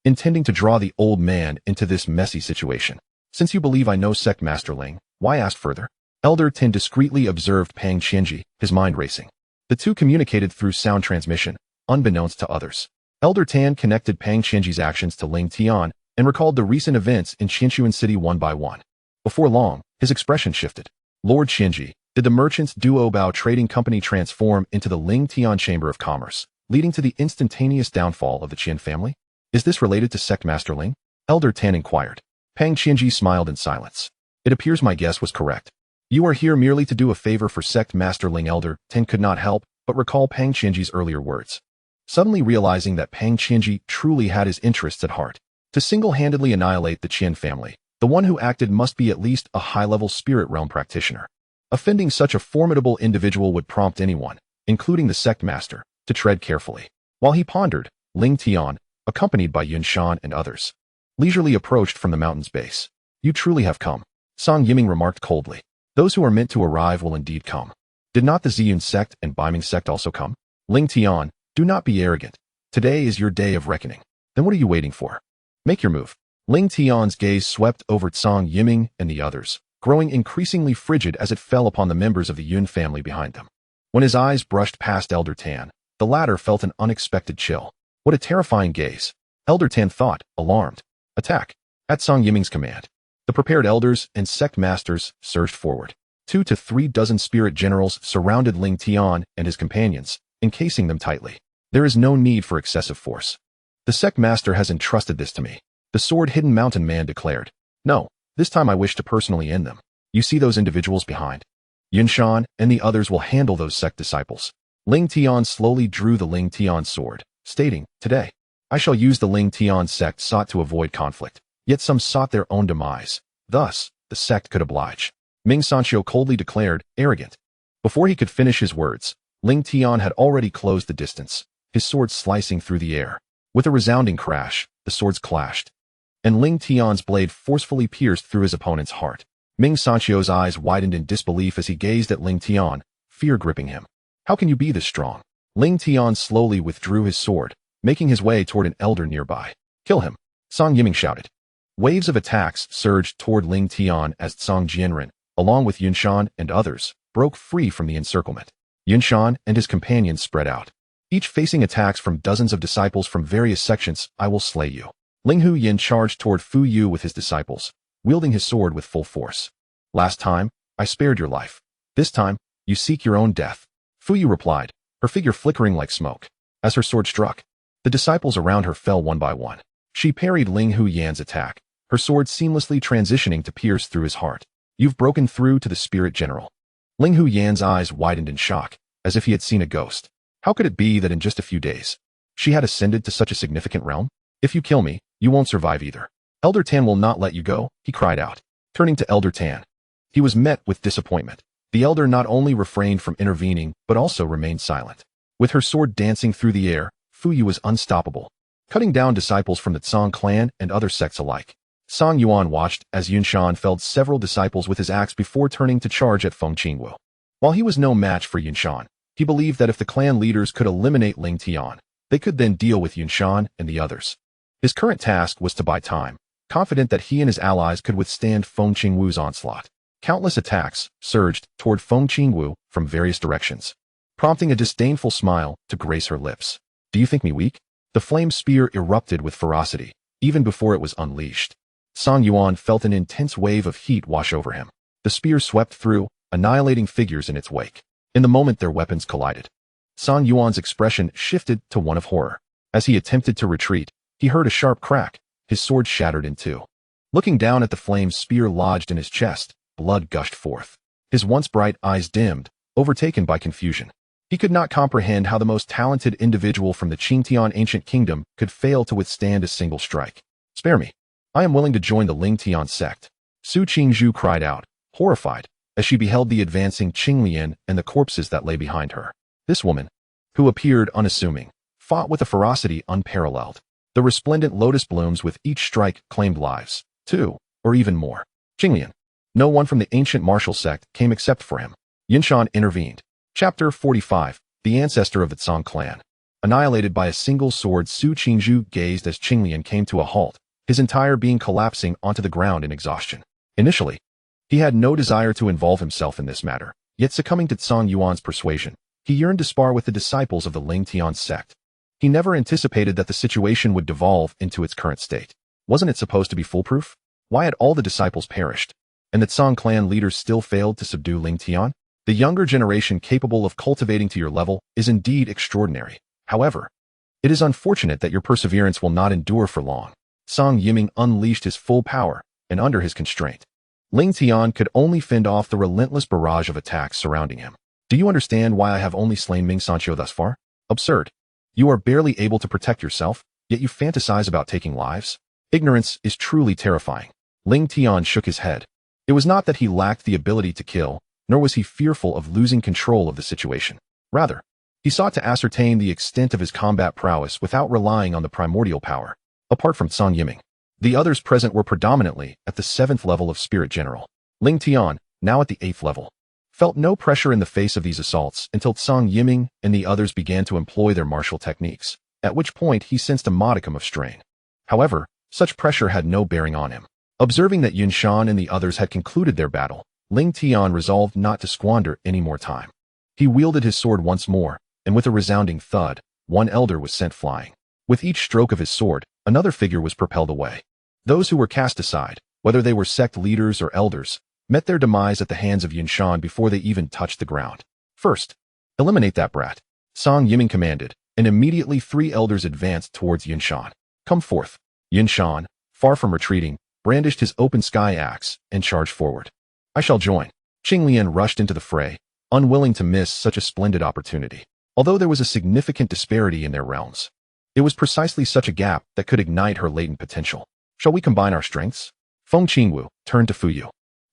intending to draw the old man into this messy situation. Since you believe I know sect Master Ling, why ask further? Elder Tan discreetly observed Pang Qianji, his mind racing. The 2 communicated through sound transmission, unbeknownst to others. Elder Tan connected Pang Qianji's actions to Lingtian and recalled the recent events in Qianchuan City one by one. Before long, his expression shifted. Lord Qianji, did the merchants' Duobao trading company transform into the Lingtian Chamber of Commerce, leading to the instantaneous downfall of the Qian family? Is this related to sect Master Ling? Elder Tan inquired. Pang Qianji smiled in silence. It appears my guess was correct. You are here merely to do a favor for sect Master Ling. Elder Tan could not help but recall Pang Qianji's earlier words. Suddenly realizing that Pang Qianji truly had his interests at heart. To single-handedly annihilate the Qian family, the one who acted must be at least a high-level spirit realm practitioner. Offending such a formidable individual would prompt anyone, including the sect master, to tread carefully. While he pondered, Lingtian, accompanied by Yun Shan and others, leisurely approached from the mountain's base. You truly have come, Song Yiming remarked coldly. Those who are meant to arrive will indeed come. Did not the Ziyun sect and Baiming sect also come? Lingtian, do not be arrogant. Today is your day of reckoning. Then what are you waiting for? Make your move. Lingtian's gaze swept over Song Yiming and the others, growing increasingly frigid as it fell upon the members of the Yun family behind them. When his eyes brushed past Elder Tan, the latter felt an unexpected chill. What a terrifying gaze. Elder Tan thought, alarmed. Attack. At Song Yiming's command, the prepared elders and sect masters surged forward. 2 to 3 dozen spirit generals surrounded Lingtian and his companions, encasing them tightly. There is no need for excessive force. The sect master has entrusted this to me, the sword-hidden mountain man declared. No, this time I wish to personally end them. You see those individuals behind? Yunshan and the others will handle those sect disciples. Lingtian slowly drew the Lingtian Sword, stating, Today, I shall use the Lingtian Sect sought to avoid conflict, yet some sought their own demise. Thus, the sect could oblige. Ming Sancho coldly declared, arrogant. Before he could finish his words, Lingtian had already closed the distance, his sword slicing through the air. With a resounding crash, the swords clashed, and Lingtian's blade forcefully pierced through his opponent's heart. Ming Sancho's eyes widened in disbelief as he gazed at Lingtian, fear gripping him. How can you be this strong? Lingtian slowly withdrew his sword, making his way toward an elder nearby. Kill him, Song Yiming shouted. Waves of attacks surged toward Lingtian as Song Jianren, along with Yunshan and others, broke free from the encirclement. Yunshan and his companions spread out, each facing attacks from dozens of disciples from various sections. I will slay you. Ling Hu Yin charged toward Fu Yu with his disciples, wielding his sword with full force. Last time, I spared your life. This time, you seek your own death. Fu Yu replied, her figure flickering like smoke. As her sword struck, the disciples around her fell one by one. She parried Ling Hu Yan's attack, her sword seamlessly transitioning to pierce through his heart. You've broken through to the spirit general. Ling Hu Yan's eyes widened in shock, as if he had seen a ghost. How could it be that in just a few days, she had ascended to such a significant realm? If you kill me, you won't survive either. Elder Tan will not let you go, he cried out, turning to Elder Tan. He was met with disappointment. The elder not only refrained from intervening, but also remained silent. With her sword dancing through the air, Fu Yu was unstoppable, cutting down disciples from the Tsang clan and other sects alike. Song Yuan watched as Yunshan felled several disciples with his axe before turning to charge at Feng Qingwu. While he was no match for Yunshan, he believed that if the clan leaders could eliminate Lingtian, they could then deal with Yunshan and the others. His current task was to buy time, confident that he and his allies could withstand Feng Qingwu's onslaught. Countless attacks surged toward Feng Qingwu from various directions, prompting a disdainful smile to grace her lips. Do you think me weak? The flame spear erupted with ferocity, even before it was unleashed. Song Yuan felt an intense wave of heat wash over him. The spear swept through, annihilating figures in its wake. In the moment their weapons collided, Song Yuan's expression shifted to one of horror. As he attempted to retreat, he heard a sharp crack, his sword shattered in two. Looking down at the flame spear lodged in his chest, blood gushed forth. His once bright eyes dimmed, overtaken by confusion. He could not comprehend how the most talented individual from the Qingtian ancient kingdom could fail to withstand a single strike. Spare me. I am willing to join the Lingtian Sect. Su Qingzhu cried out, horrified, as she beheld the advancing Qinglian and the corpses that lay behind her. This woman, who appeared unassuming, fought with a ferocity unparalleled. The resplendent lotus blooms with each strike claimed lives, 2, or even more. Qinglian. No one from the ancient martial sect came except for him. Yunshan intervened. Chapter 45, the ancestor of the Tsang clan. Annihilated by a single sword, Su Qingzhu gazed as Qinglian came to a halt, his entire being collapsing onto the ground in exhaustion. Initially, he had no desire to involve himself in this matter, yet succumbing to Song Yuan's persuasion, he yearned to spar with the disciples of the Lingtian Sect. He never anticipated that the situation would devolve into its current state. Wasn't it supposed to be foolproof? Why had all the disciples perished? And the Tsang clan leaders still failed to subdue Lingtian? The younger generation capable of cultivating to your level is indeed extraordinary. However, it is unfortunate that your perseverance will not endure for long. Song Yiming unleashed his full power, and under his constraint, Lingtian could only fend off the relentless barrage of attacks surrounding him. Do you understand why I have only slain Ming Sancho thus far? Absurd. You are barely able to protect yourself, yet you fantasize about taking lives? Ignorance is truly terrifying. Lingtian shook his head. It was not that he lacked the ability to kill, nor was he fearful of losing control of the situation. Rather, he sought to ascertain the extent of his combat prowess without relying on the primordial power. Apart from Song Yiming, the others present were predominantly at the 7th level of Spirit General. Lingtian, now at the 8th level, felt no pressure in the face of these assaults until Song Yiming and the others began to employ their martial techniques, at which point he sensed a modicum of strain. However, such pressure had no bearing on him. Observing that Yunshan and the others had concluded their battle, Lingtian resolved not to squander any more time. He wielded his sword once more, and with a resounding thud, one elder was sent flying. With each stroke of his sword, another figure was propelled away. Those who were cast aside, whether they were sect leaders or elders, met their demise at the hands of Yunshan before they even touched the ground. First, eliminate that brat, Song Yiming commanded, and immediately 3 elders advanced towards Yunshan. Come forth. Yunshan, far from retreating, brandished his open sky axe and charged forward. I shall join. Qinglian rushed into the fray, unwilling to miss such a splendid opportunity. Although there was a significant disparity in their realms, it was precisely such a gap that could ignite her latent potential. Shall we combine our strengths? Feng Qingwu turned to Fuyu.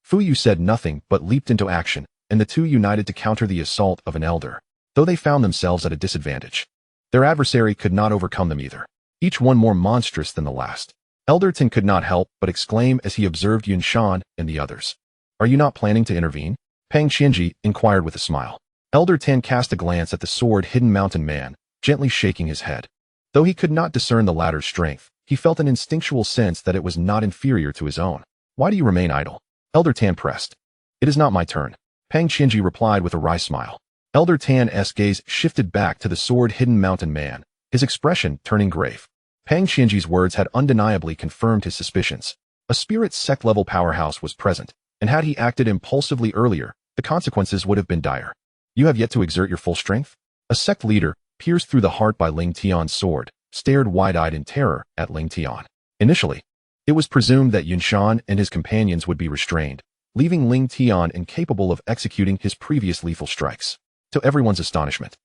Fuyu said nothing but leaped into action, and the two united to counter the assault of an elder, though they found themselves at a disadvantage. Their adversary could not overcome them either, each one more monstrous than the last. Elder Tin could not help but exclaim as he observed Yunshan and the others. Are you not planning to intervene? Pang Qianji inquired with a smile. Elder Tan cast a glance at the sword-hidden mountain man, gently shaking his head. Though he could not discern the latter's strength, he felt an instinctual sense that it was not inferior to his own. Why do you remain idle? Elder Tan pressed. It is not my turn. Pang Qianji replied with a wry smile. Elder Tan's gaze shifted back to the sword-hidden mountain man, his expression turning grave. Pang Qianji's words had undeniably confirmed his suspicions. A spirit sect-level powerhouse was present, and had he acted impulsively earlier, the consequences would have been dire. You have yet to exert your full strength? A sect leader, pierced through the heart by Lingtian's sword, stared wide-eyed in terror at Lingtian. Initially, it was presumed that Yunshan and his companions would be restrained, leaving Lingtian incapable of executing his previous lethal strikes. To everyone's astonishment,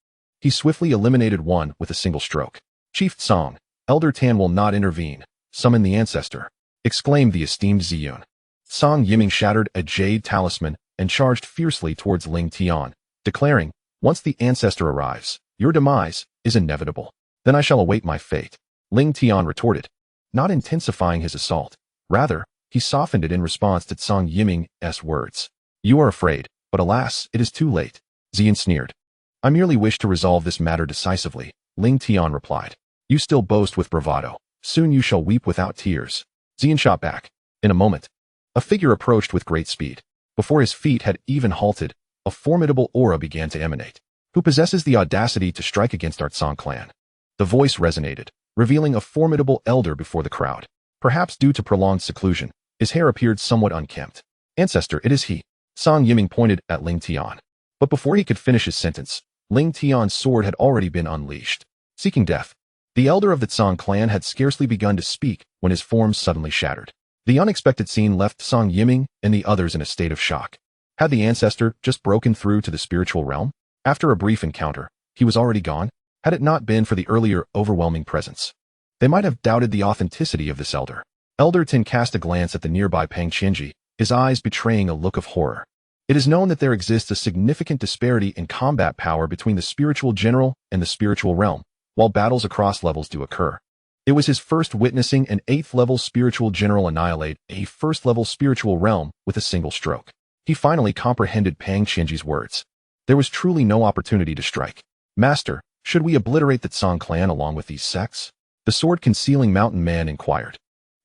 he swiftly eliminated one with a single stroke. Chief Tsong, Elder Tan will not intervene. Summon the ancestor, exclaimed the esteemed Ziyun. Song Yiming shattered a jade talisman and charged fiercely towards Lingtian, declaring, once the ancestor arrives, your demise is inevitable. Then I shall await my fate. Lingtian retorted, not intensifying his assault. Rather, he softened it in response to Song Yiming's words. You are afraid, but alas, it is too late. Ziyan sneered. I merely wish to resolve this matter decisively, Lingtian replied. You still boast with bravado. Soon you shall weep without tears. Ziyan shot back. In a moment, a figure approached with great speed. Before his feet had even halted, a formidable aura began to emanate. Who possesses the audacity to strike against our Tsong clan? The voice resonated, revealing a formidable elder before the crowd. Perhaps due to prolonged seclusion, his hair appeared somewhat unkempt. Ancestor, it is he. Song Yiming pointed at Lingtian. But before he could finish his sentence, Lingtian's sword had already been unleashed. Seeking death, the elder of the Tsong clan had scarcely begun to speak when his form suddenly shattered. The unexpected scene left Song Yiming and the others in a state of shock. Had the ancestor just broken through to the spiritual realm? After a brief encounter, he was already gone? Had it not been for the earlier overwhelming presence, they might have doubted the authenticity of this elder. Elder Tin cast a glance at the nearby Pang Qianji, his eyes betraying a look of horror. It is known that there exists a significant disparity in combat power between the spiritual general and the spiritual realm, while battles across levels do occur. It was his first witnessing an 8th-level spiritual general annihilate a 1st-level spiritual realm with a single stroke. He finally comprehended Pang Qianji's words. There was truly no opportunity to strike. Master, should we obliterate the Tsong clan along with these sects? The sword-concealing mountain man inquired,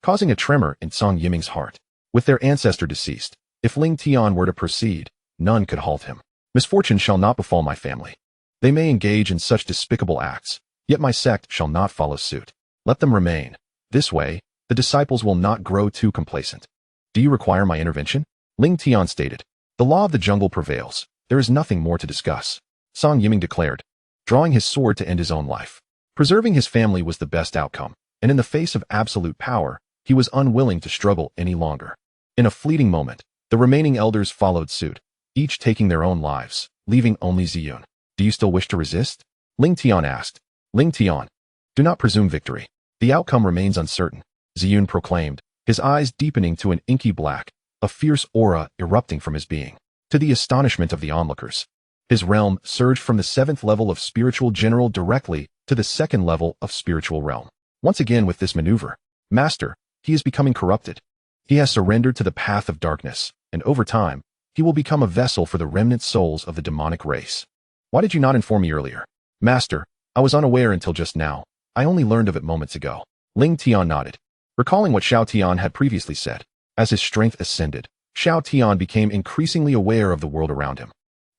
causing a tremor in Song Yiming's heart. With their ancestor deceased, if Lingtian were to proceed, none could halt him. Misfortune shall not befall my family. They may engage in such despicable acts, yet my sect shall not follow suit. Let them remain. This way, the disciples will not grow too complacent. Do you require my intervention? Lingtian stated. The law of the jungle prevails. There is nothing more to discuss. Song Yiming declared, drawing his sword to end his own life. Preserving his family was the best outcome, and in the face of absolute power, he was unwilling to struggle any longer. In a fleeting moment, the remaining elders followed suit, each taking their own lives, leaving only Ziyun. Do you still wish to resist? Lingtian asked. Lingtian, do not presume victory. The outcome remains uncertain, Ziyun proclaimed, his eyes deepening to an inky black, a fierce aura erupting from his being. To the astonishment of the onlookers, his realm surged from the 7th level of spiritual general directly to the 2nd level of spiritual realm. Once again with this maneuver, Master, he is becoming corrupted. He has surrendered to the path of darkness, and over time, he will become a vessel for the remnant souls of the demonic race. Why did you not inform me earlier? Master, I was unaware until just now. I only learned of it moments ago. Lingtian nodded, recalling what Xiao Tian had previously said. As his strength ascended, Xiao Tian became increasingly aware of the world around him.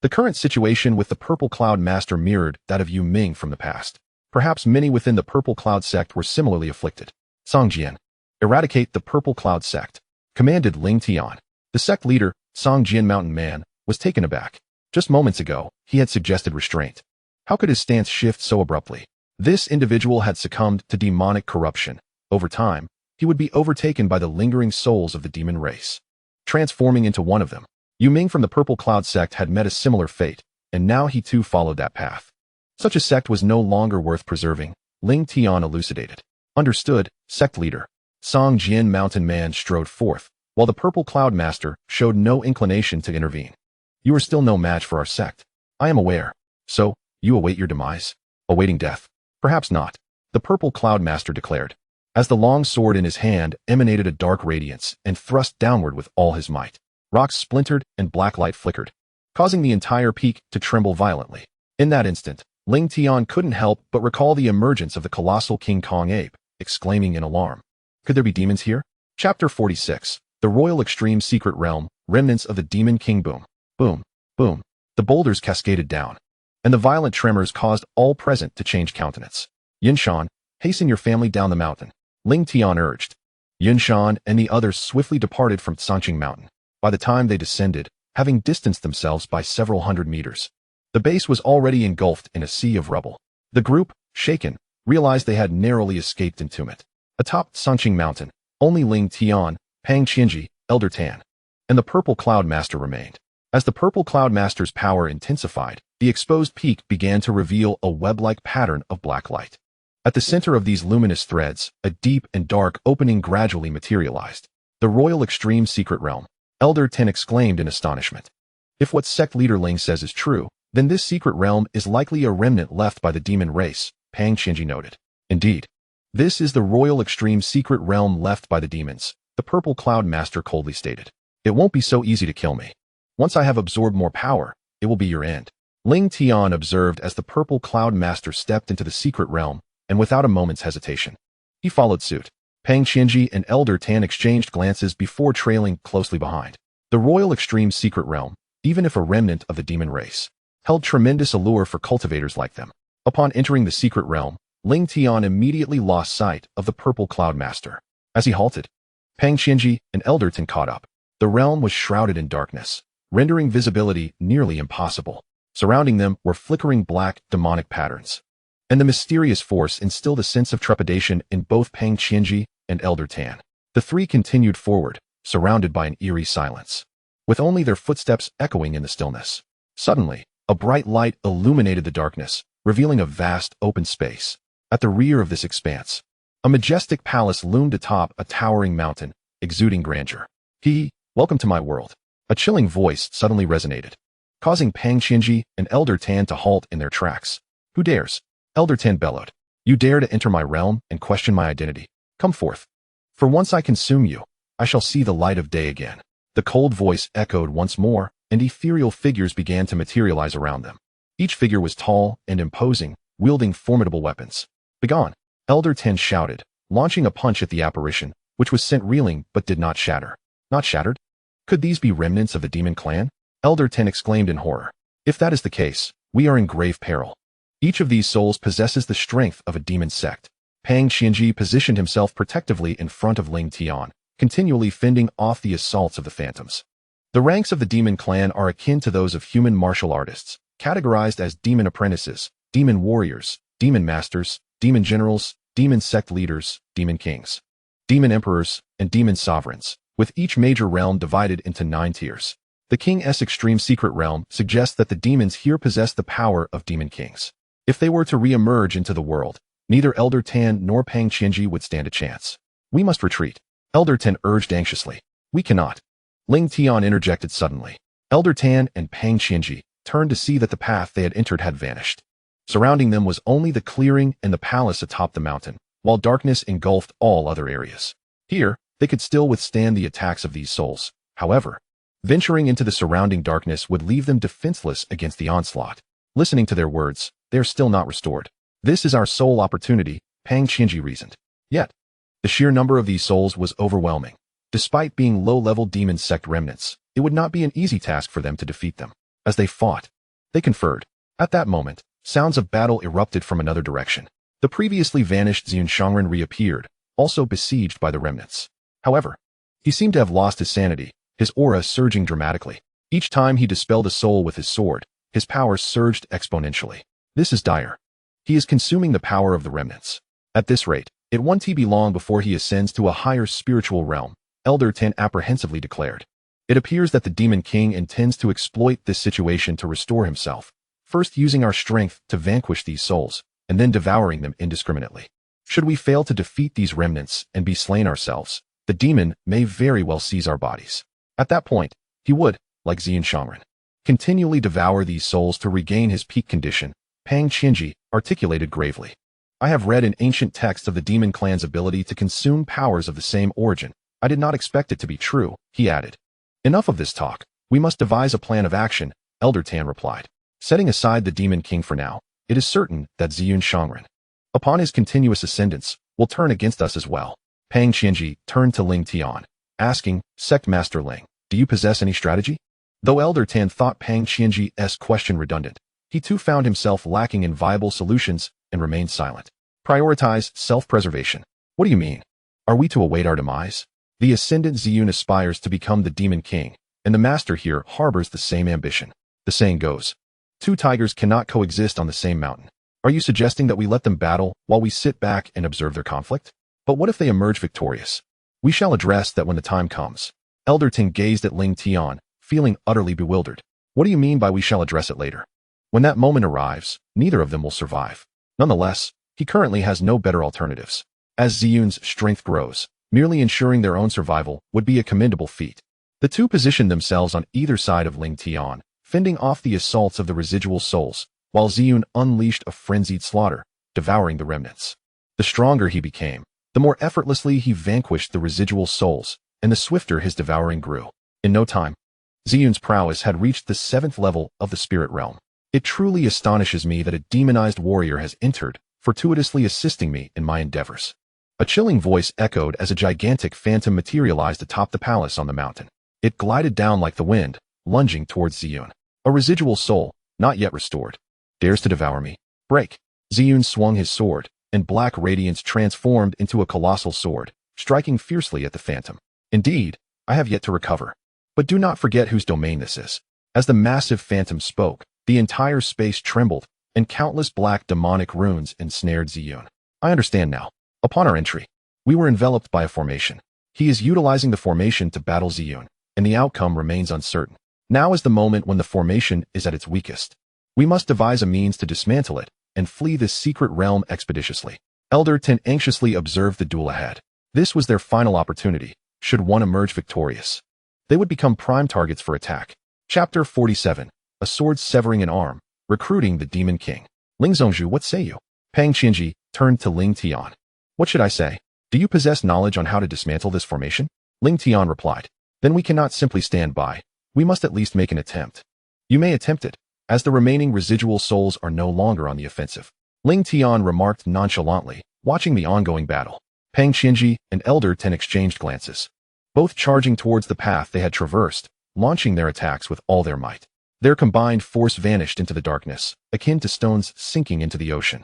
The current situation with the Purple Cloud Master mirrored that of Yu Ming from the past. Perhaps many within the Purple Cloud Sect were similarly afflicted. Song Jian. Eradicate the Purple Cloud Sect. Commanded Lingtian. The sect leader, Song Jian Mountain Man, was taken aback. Just moments ago, he had suggested restraint. How could his stance shift so abruptly? This individual had succumbed to demonic corruption. Over time, he would be overtaken by the lingering souls of the demon race, transforming into one of them. Yu Ming from the Purple Cloud Sect had met a similar fate, and now he too followed that path. Such a sect was no longer worth preserving, Lingtian elucidated. Understood, sect leader. Song Jian Mountain Man strode forth, while the Purple Cloud Master showed no inclination to intervene. You are still no match for our sect. I am aware. So, you await your demise? Awaiting death? Perhaps not, the Purple Cloud Master declared, as the long sword in his hand emanated a dark radiance and thrust downward with all his might. Rocks splintered and black light flickered, causing the entire peak to tremble violently. In that instant, Lingtian couldn't help but recall the emergence of the colossal King Kong ape, exclaiming in alarm. Could there be demons here? Chapter 46. The Royal Extreme Secret Realm, Remnants of the Demon King. Boom, boom, boom. The boulders cascaded down, and the violent tremors caused all present to change countenance. Yinshan, hasten your family down the mountain, Lingtian urged. Yinshan and the others swiftly departed from Sanqing Mountain. By the time they descended, having distanced themselves by several hundred meters, the base was already engulfed in a sea of rubble. The group, shaken, realized they had narrowly escaped entombment. Atop Sanqing Mountain, only Lingtian, Pang Qianji, Elder Tan, and the Purple Cloud Master remained. As the Purple Cloud Master's power intensified, the exposed peak began to reveal a web-like pattern of black light. At the center of these luminous threads, a deep and dark opening gradually materialized. The Royal Extreme Secret Realm, Elder Tan exclaimed in astonishment. If what sect leader Ling says is true, then this secret realm is likely a remnant left by the demon race, Pang Qianji noted. Indeed, this is the Royal Extreme Secret Realm left by the demons, the Purple Cloud Master coldly stated. It won't be so easy to kill me. Once I have absorbed more power, it will be your end. Lingtian observed as the Purple Cloud Master stepped into the secret realm, and without a moment's hesitation, he followed suit. Pang Qianji and Elder Tan exchanged glances before trailing closely behind. The Royal Extreme Secret Realm, even if a remnant of the demon race, held tremendous allure for cultivators like them. Upon entering the secret realm, Lingtian immediately lost sight of the Purple Cloud Master. As he halted, Pang Qianji and Elder Tan caught up. The realm was shrouded in darkness, rendering visibility nearly impossible. Surrounding them were flickering black, demonic patterns, and the mysterious force instilled a sense of trepidation in both Pang Qianji and Elder Tan. The three continued forward, surrounded by an eerie silence, with only their footsteps echoing in the stillness. Suddenly, a bright light illuminated the darkness, revealing a vast, open space. At the rear of this expanse, a majestic palace loomed atop a towering mountain, exuding grandeur. Welcome to my world. A chilling voice suddenly resonated, causing Pang Qianji and Elder Tan to halt in their tracks. Who dares? Elder Tan bellowed. You dare to enter my realm and question my identity? Come forth. For once I consume you, I shall see the light of day again. The cold voice echoed once more, and ethereal figures began to materialize around them. Each figure was tall and imposing, wielding formidable weapons. Begone! Elder Tan shouted, launching a punch at the apparition, which was sent reeling but did not shatter. Not shattered? Could these be remnants of the demon clan? Elder Tan exclaimed in horror. If that is the case, we are in grave peril. Each of these souls possesses the strength of a demon sect. Pang Qianji positioned himself protectively in front of Lingtian, continually fending off the assaults of the phantoms. The ranks of the demon clan are akin to those of human martial artists, categorized as demon apprentices, demon warriors, demon masters, demon generals, demon sect leaders, demon kings, demon emperors, and demon sovereigns, with each major realm divided into 9 tiers. The King's Extreme Secret Realm suggests that the demons here possess the power of demon kings. If they were to re-emerge into the world, neither Elder Tan nor Pang Qianji would stand a chance. We must retreat, Elder Tan urged anxiously. We cannot. Lingtian interjected suddenly. Elder Tan and Pang Qianji turned to see that the path they had entered had vanished. Surrounding them was only the clearing and the palace atop the mountain, while darkness engulfed all other areas. Here, they could still withstand the attacks of these souls. However, venturing into the surrounding darkness would leave them defenseless against the onslaught. Listening to their words, they are still not restored. This is our sole opportunity, Pang Qianji reasoned. Yet, the sheer number of these souls was overwhelming. Despite being low-level demon sect remnants, it would not be an easy task for them to defeat them. As they fought, They conferred. At that moment, sounds of battle erupted from another direction. The previously vanished Ziyun Shangren reappeared, also besieged by the remnants. However, he seemed to have lost his sanity, his aura surging dramatically. Each time he dispelled a soul with his sword, his power surged exponentially. This is dire. He is consuming the power of the remnants. At this rate, it won't be long before he ascends to a higher spiritual realm, Elder Ten apprehensively declared. It appears that the Demon King intends to exploit this situation to restore himself, first using our strength to vanquish these souls, and then devouring them indiscriminately. Should we fail to defeat these remnants and be slain ourselves, the demon may very well seize our bodies. At that point, he would, like Ziyun Shangren, continually devour these souls to regain his peak condition, Pang Qianji articulated gravely. I have read in ancient texts of the demon clan's ability to consume powers of the same origin. I did not expect it to be true, he added. Enough of this talk. We must devise a plan of action, Elder Tan replied. Setting aside the Demon King for now, it is certain that Ziyun Shangren, upon his continuous ascendance, will turn against us as well. Pang Qianji turned to Ling Tian, asking, Sect Master Ling, do you possess any strategy? Though Elder Tan thought Pang Qianji's question redundant, he too found himself lacking in viable solutions and remained silent. Prioritize self-preservation. What do you mean? Are we to await our demise? The ascendant Ziyun aspires to become the Demon King, and the Master here harbors the same ambition. The saying goes, two tigers cannot coexist on the same mountain. Are you suggesting that we let them battle while we sit back and observe their conflict? But what if they emerge victorious? We shall address that when the time comes. Elder Ting gazed at Ling Tian, feeling utterly bewildered. What do you mean by we shall address it later? When that moment arrives, neither of them will survive. Nonetheless, he currently has no better alternatives. As Ziyun's strength grows, merely ensuring their own survival would be a commendable feat. The two positioned themselves on either side of Ling Tian, fending off the assaults of the residual souls, while Ziyun unleashed a frenzied slaughter, devouring the remnants. The stronger he became, the more effortlessly he vanquished the residual souls, and the swifter his devouring grew. In no time, Ziyun's prowess had reached the 7th level of the spirit realm. It truly astonishes me that a demonized warrior has entered, fortuitously assisting me in my endeavors. A chilling voice echoed as a gigantic phantom materialized atop the palace on the mountain. It glided down like the wind, lunging towards Ziyun. A residual soul, not yet restored. Dares to devour me. Break. Ziyun swung his sword, and black radiance transformed into a colossal sword, striking fiercely at the phantom. Indeed, I have yet to recover. But do not forget whose domain this is. As the massive phantom spoke, the entire space trembled, and countless black demonic runes ensnared Ziyun. I understand now. Upon our entry, we were enveloped by a formation. He is utilizing the formation to battle Ziyun, and the outcome remains uncertain. Now is the moment when the formation is at its weakest. We must devise a means to dismantle it and flee this secret realm expeditiously. Elder Ten anxiously observed the duel ahead. This was their final opportunity. Should one emerge victorious, they would become prime targets for attack. Chapter 47. A sword severing an arm, recruiting the Demon King. Ling Zongzhu, what say you? Pang Qianji turned to Ling Tian. What should I say? Do you possess knowledge on how to dismantle this formation? Ling Tian replied. Then we cannot simply stand by. We must at least make an attempt. You may attempt it, as the remaining residual souls are no longer on the offensive. Ling Tian remarked nonchalantly, watching the ongoing battle. Pang Qianji and Elder Ten exchanged glances, both charging towards the path they had traversed, launching their attacks with all their might. Their combined force vanished into the darkness, akin to stones sinking into the ocean.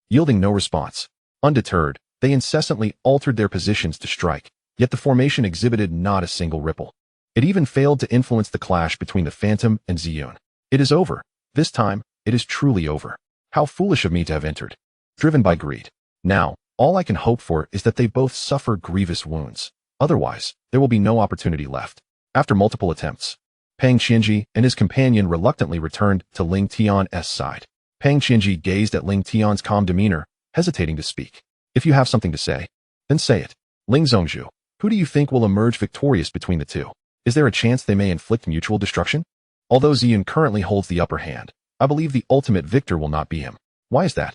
Yielding no response, undeterred, they incessantly altered their positions to strike, yet the formation exhibited not a single ripple. It even failed to influence the clash between the Phantom and Ziyun. It is over. This time, it is truly over. How foolish of me to have entered. Driven by greed. Now, all I can hope for is that they both suffer grievous wounds. Otherwise, there will be no opportunity left. After multiple attempts, Pang Qianji and his companion reluctantly returned to Ling Tian's side. Pang Qianji gazed at Ling Tian's calm demeanor, hesitating to speak. If you have something to say, then say it. Ling Zongzhu, who do you think will emerge victorious between the two? Is there a chance they may inflict mutual destruction? Although Ziyun currently holds the upper hand, I believe the ultimate victor will not be him. Why is that?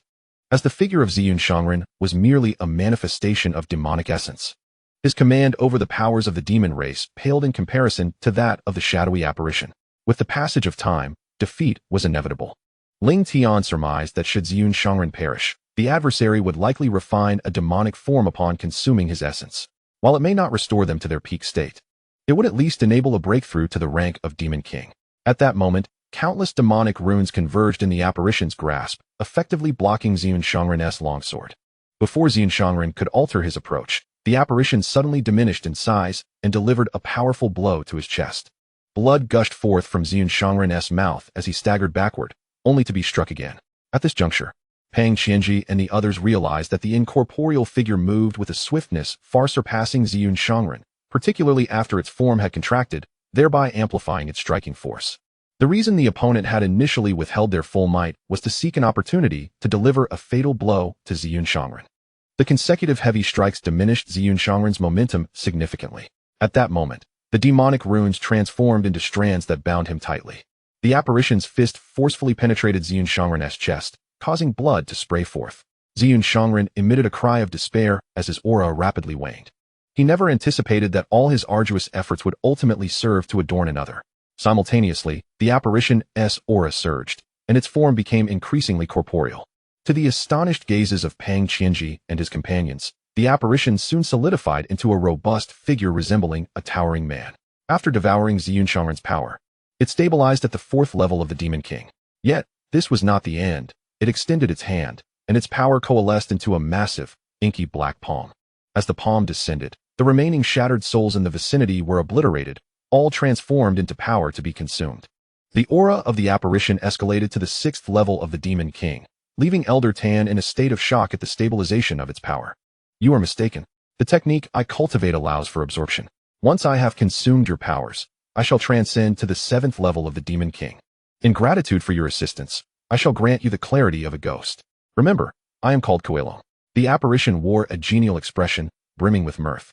As the figure of Ziyun Shangren was merely a manifestation of demonic essence. His command over the powers of the demon race paled in comparison to that of the shadowy apparition. With the passage of time, defeat was inevitable. Ling Tian surmised that should Ziyun Shangren perish, the adversary would likely refine a demonic form upon consuming his essence. While it may not restore them to their peak state, it would at least enable a breakthrough to the rank of Demon King. At that moment, countless demonic runes converged in the apparition's grasp, effectively blocking Xian Shangren's longsword. Before Xian Shangren could alter his approach, the apparition suddenly diminished in size and delivered a powerful blow to his chest. Blood gushed forth from Xian Shangren's mouth as he staggered backward, only to be struck again. At this juncture, Pang Qianji and the others realized that the incorporeal figure moved with a swiftness far surpassing Xian Shangren, particularly after its form had contracted, thereby amplifying its striking force. The reason the opponent had initially withheld their full might was to seek an opportunity to deliver a fatal blow to Xian Shangren. The consecutive heavy strikes diminished Xian Shangren's momentum significantly. At that moment, the demonic runes transformed into strands that bound him tightly. The apparition's fist forcefully penetrated Xian Shangren's chest, causing blood to spray forth. Xian Shangren emitted a cry of despair as his aura rapidly waned. He never anticipated that all his arduous efforts would ultimately serve to adorn another. Simultaneously, the apparition's aura surged, and its form became increasingly corporeal. To the astonished gazes of Pang Qianji and his companions, the apparition soon solidified into a robust figure resembling a towering man. After devouring Xian Shangren's power, it stabilized at the 4th level of the Demon King. Yet, this was not the end. It extended its hand, and its power coalesced into a massive, inky black palm. As the palm descended, the remaining shattered souls in the vicinity were obliterated, all transformed into power to be consumed. The aura of the apparition escalated to the 6th level of the Demon King, leaving Elder Tan in a state of shock at the stabilization of its power. You are mistaken. The technique I cultivate allows for absorption. Once I have consumed your powers, I shall transcend to the 7th level of the Demon King. In gratitude for your assistance, I shall grant you the clarity of a ghost. Remember, I am called Coelong. The apparition wore a genial expression, brimming with mirth.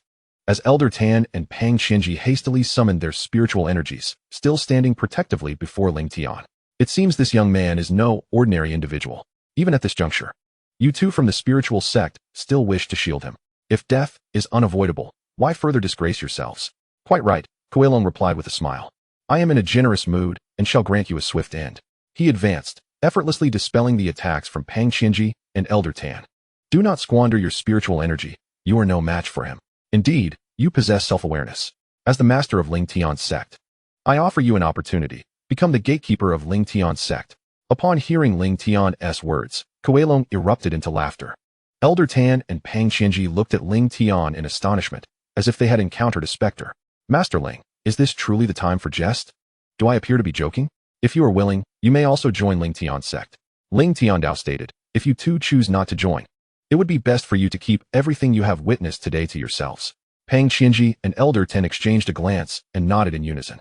As Elder Tan and Pang Qianji hastily summoned their spiritual energies, still standing protectively before Lingtian. It seems this young man is no ordinary individual. Even at this juncture, you two from the spiritual sect still wish to shield him. If death is unavoidable, why further disgrace yourselves? Quite right, Coelong replied with a smile. I am in a generous mood and shall grant you a swift end. He advanced, effortlessly dispelling the attacks from Pang Qianji and Elder Tan. Do not squander your spiritual energy. You are no match for him. Indeed, you possess self-awareness. As the master of Lingtian Sect, I offer you an opportunity. Become the gatekeeper of Lingtian Sect. Upon hearing Lingtian's words, Coelong erupted into laughter. Elder Tan and Pang Qianji looked at Lingtian in astonishment, as if they had encountered a specter. Master Ling, is this truly the time for jest? Do I appear to be joking? If you are willing, you may also join Lingtian Sect. Ling Tiandao stated, if you two choose not to join, it would be best for you to keep everything you have witnessed today to yourselves. Pang Qianji and Elder Tan exchanged a glance and nodded in unison.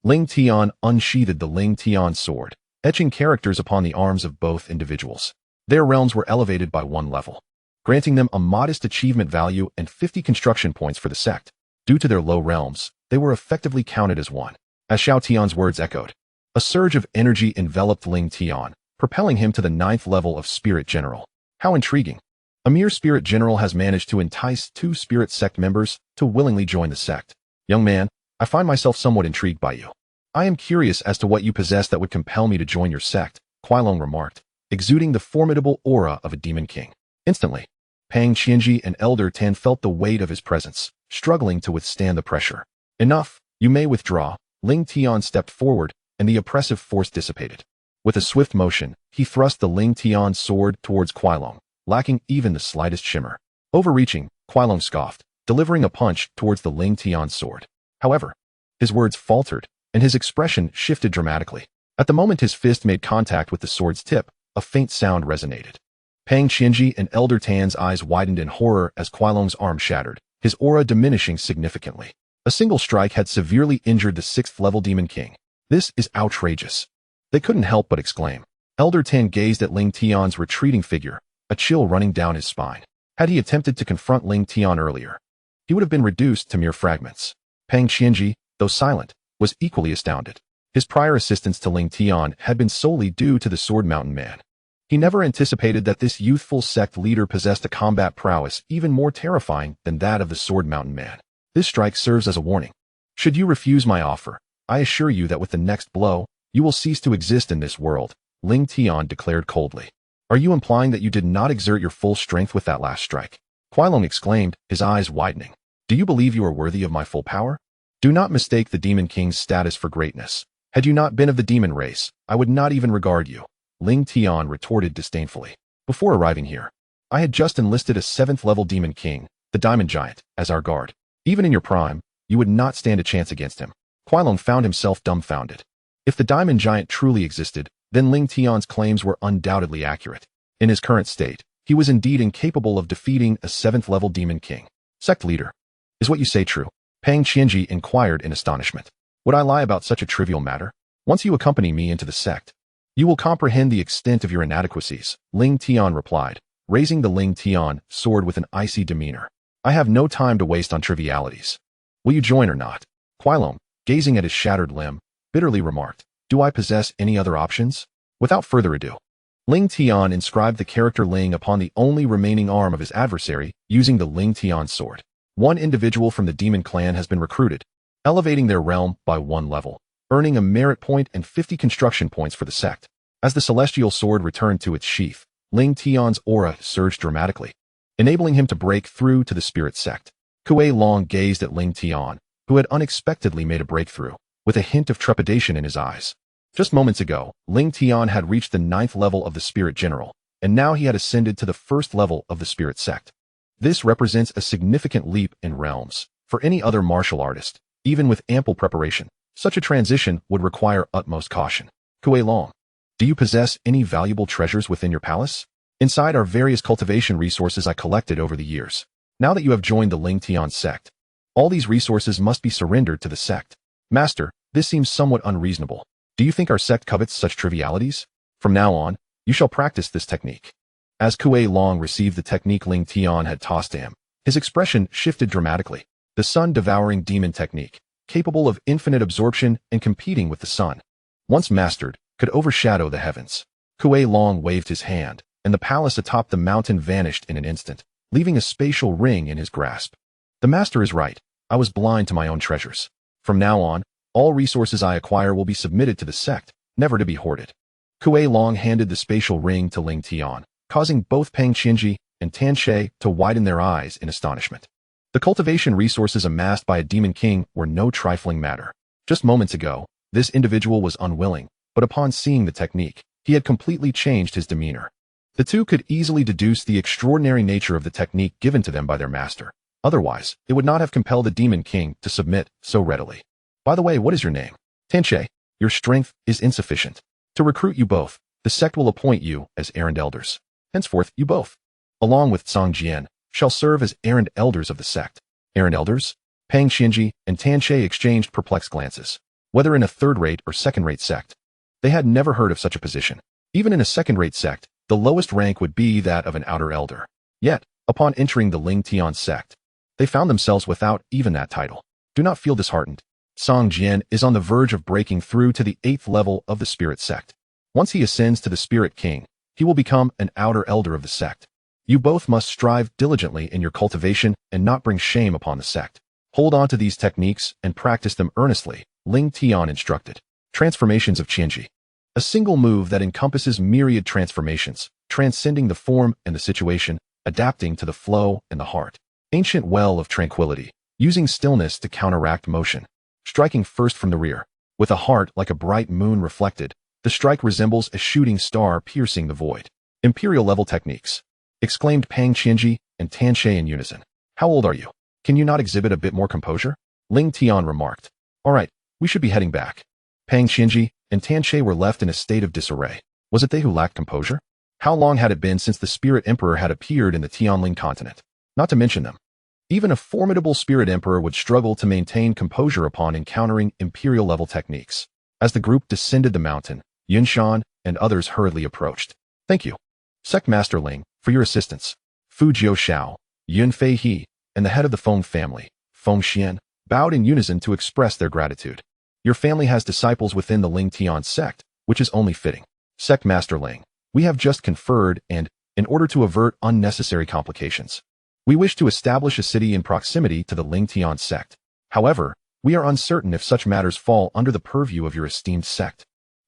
Lingtian unsheathed the Lingtian Sword, etching characters upon the arms of both individuals. Their realms were elevated by 1 level, granting them a modest achievement value and 50 construction points for the sect. Due to their low realms, they were effectively counted as one. As Xiao Tian's words echoed, a surge of energy enveloped Ling Tian, propelling him to the 9th level of Spirit General. How intriguing. A mere Spirit General has managed to entice 2 Spirit Sect members to willingly join the sect. Young man, I find myself somewhat intrigued by you. I am curious as to what you possess that would compel me to join your sect, Coelong remarked, exuding the formidable aura of a Demon King. Instantly, Pang Qianji and Elder Tan felt the weight of his presence, struggling to withstand the pressure. Enough, you may withdraw. Ling Tian stepped forward, and the oppressive force dissipated. With a swift motion, he thrust the Lingtian sword towards Coelong, lacking even the slightest shimmer. Overreaching, Coelong scoffed, delivering a punch towards the Lingtian sword. However, his words faltered, and his expression shifted dramatically. At the moment his fist made contact with the sword's tip, a faint sound resonated. Pang Qianji and Elder Tan's eyes widened in horror as Coelong's arm shattered, his aura diminishing significantly. A single strike had severely injured the 6th level Demon King. This is outrageous. They couldn't help but exclaim. Elder Tan gazed at Ling Tian's retreating figure, a chill running down his spine. Had he attempted to confront Ling Tian earlier, he would have been reduced to mere fragments. Pang Qianji, though silent, was equally astounded. His prior assistance to Ling Tian had been solely due to the Sword Mountain Man. He never anticipated that this youthful sect leader possessed a combat prowess even more terrifying than that of the Sword Mountain Man. This strike serves as a warning. Should you refuse my offer, I assure you that with the next blow, you will cease to exist in this world, Ling Tian declared coldly. Are you implying that you did not exert your full strength with that last strike? Coelong exclaimed, his eyes widening. Do you believe you are worthy of my full power? Do not mistake the Demon King's status for greatness. Had you not been of the demon race, I would not even regard you, Lingtian retorted disdainfully. Before arriving here, I had just enlisted a 7th-level demon king, the diamond giant, as our guard. Even in your prime, you would not stand a chance against him. Kuailong found himself dumbfounded. If the diamond giant truly existed, then Lingtian's claims were undoubtedly accurate. In his current state, he was indeed incapable of defeating a 7th-level demon king. Sect leader. Is what you say true? Pang Qianji inquired in astonishment. Would I lie about such a trivial matter? Once you accompany me into the sect, you will comprehend the extent of your inadequacies, Lingtian replied, raising the Lingtian sword with an icy demeanor. I have no time to waste on trivialities. Will you join or not? Kuailong, gazing at his shattered limb, bitterly remarked, do I possess any other options? Without further ado, Lingtian inscribed the character Ling upon the only remaining arm of his adversary using the Lingtian Sword. One individual from the demon clan has been recruited, elevating their realm by 1 level, earning a merit point and 50 construction points for the sect. As the celestial sword returned to its sheath, Lingtian's aura surged dramatically, enabling him to break through to the spirit sect. Kuailong gazed at Lingtian, who had unexpectedly made a breakthrough, with a hint of trepidation in his eyes. Just moments ago, Lingtian had reached the 9th level of the Spirit General, and now he had ascended to the 1st level of the Spirit Sect. This represents a significant leap in realms. For any other martial artist, even with ample preparation, such a transition would require utmost caution. Kuailong, do you possess any valuable treasures within your palace? Inside are various cultivation resources I collected over the years. Now that you have joined the Lingtian Sect, all these resources must be surrendered to the sect. Master, this seems somewhat unreasonable. Do you think our sect covets such trivialities? From now on, you shall practice this technique. As Kuailong received the technique Lingtian had tossed to him, his expression shifted dramatically. The sun-devouring demon technique, capable of infinite absorption and competing with the sun, once mastered, could overshadow the heavens. Kuailong waved his hand, and the palace atop the mountain vanished in an instant, leaving a spatial ring in his grasp. The master is right. I was blind to my own treasures. From now on, all resources I acquire will be submitted to the sect, never to be hoarded. Kuailong handed the spatial ring to Lingtian, causing both Pang Qianji and Tan Shui to widen their eyes in astonishment. The cultivation resources amassed by a demon king were no trifling matter. Just moments ago, this individual was unwilling, but upon seeing the technique, he had completely changed his demeanor. The two could easily deduce the extraordinary nature of the technique given to them by their master. Otherwise, it would not have compelled the demon king to submit so readily. By the way, what is your name? Tan Shui, your strength is insufficient. To recruit you both, the sect will appoint you as errand elders. Henceforth, you both, along with Song Jian, shall serve as errand elders of the sect. Errand elders? Pang Qianji and Tan Shui exchanged perplexed glances. Whether in a third-rate or second-rate sect, they had never heard of such a position. Even in a second-rate sect, the lowest rank would be that of an outer elder. Yet, upon entering the Lingtian Sect, they found themselves without even that title. Do not feel disheartened. Song Jian is on the verge of breaking through to the 8th level of the Spirit Sect. Once he ascends to the Spirit King, he will become an outer elder of the sect. You both must strive diligently in your cultivation and not bring shame upon the sect. Hold on to these techniques and practice them earnestly, Lingtian instructed. Transformations of Qianji. A single move that encompasses myriad transformations, transcending the form and the situation, adapting to the flow and the heart. Ancient well of tranquility, using stillness to counteract motion. Striking first from the rear. With a heart like a bright moon reflected, the strike resembles a shooting star piercing the void. Imperial level techniques. Exclaimed Pang Qianji and Tan Shui in unison. How old are you? Can you not exhibit a bit more composure? Lingtian remarked. All right, we should be heading back. Pang Qianji and Tan Shui were left in a state of disarray. Was it they who lacked composure? How long had it been since the Spirit Emperor had appeared in the Tianling continent? Not to mention them. Even a formidable Spirit Emperor would struggle to maintain composure upon encountering Imperial-level techniques. As the group descended the mountain, Yunshan and others hurriedly approached. Thank you, Sect Master Ling, for your assistance. Fu Jiu Xiao, Yun Fei He, and the head of the Feng family, Feng Xian, bowed in unison to express their gratitude. Your family has disciples within the Lingtian Sect, which is only fitting. Sect Master Ling, we have just conferred and, in order to avert unnecessary complications, we wish to establish a city in proximity to the Lingtian Sect. However, we are uncertain if such matters fall under the purview of your esteemed sect.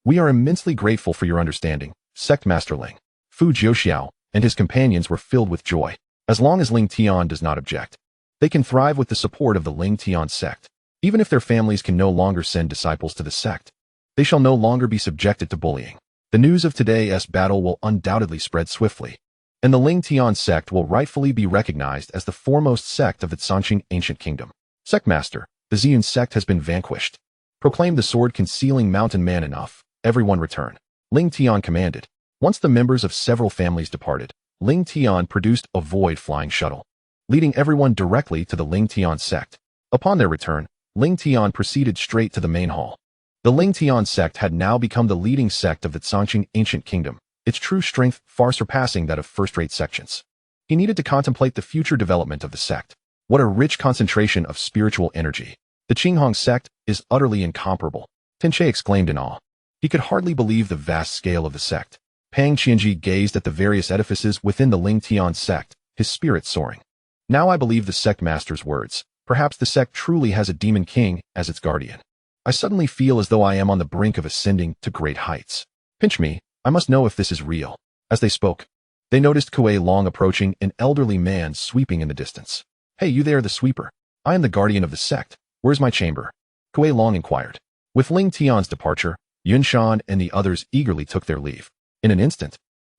We are immensely grateful for your understanding, Sect Master Ling. Fu Jiuxiao and his companions were filled with joy. As long as Lingtian does not object, they can thrive with the support of the Lingtian Sect. Even if their families can no longer send disciples to the sect, They shall no longer be subjected to bullying. The news of today's battle will undoubtedly spread swiftly, and the Lingtian Sect will rightfully be recognized as the foremost sect of the Lingtian ancient kingdom. Sectmaster, the Lingtian Sect has been vanquished. Proclaim the sword concealing mountain man enough. Everyone return. Lingtian commanded. Once the members of several families departed, Lingtian produced a void flying shuttle, leading everyone directly to the Lingtian Sect. Upon their return, Lingtian proceeded straight to the main hall. The Lingtian Sect had now become the leading sect of the Lingtian ancient kingdom, its true strength far surpassing that of first-rate sections. He needed to contemplate the future development of the sect. What a rich concentration of spiritual energy. The Qinghong sect is utterly incomparable, Tianche exclaimed in awe. He could hardly believe the vast scale of the sect. Pang Qianji gazed at the various edifices within the Lingtian sect, his spirit soaring. Now I believe the sect master's words. Perhaps the sect truly has a demon king as its guardian. I suddenly feel as though I am on the brink of ascending to great heights. Pinch me, I must know if this is real. As they spoke, they noticed Kuei Long approaching, an elderly man sweeping in the distance. Hey, you there, the sweeper. I am the guardian of the sect. Where's my chamber? Kuei Long inquired. With Ling Tian's departure, Yunshan and the others eagerly took their leave. In an instant,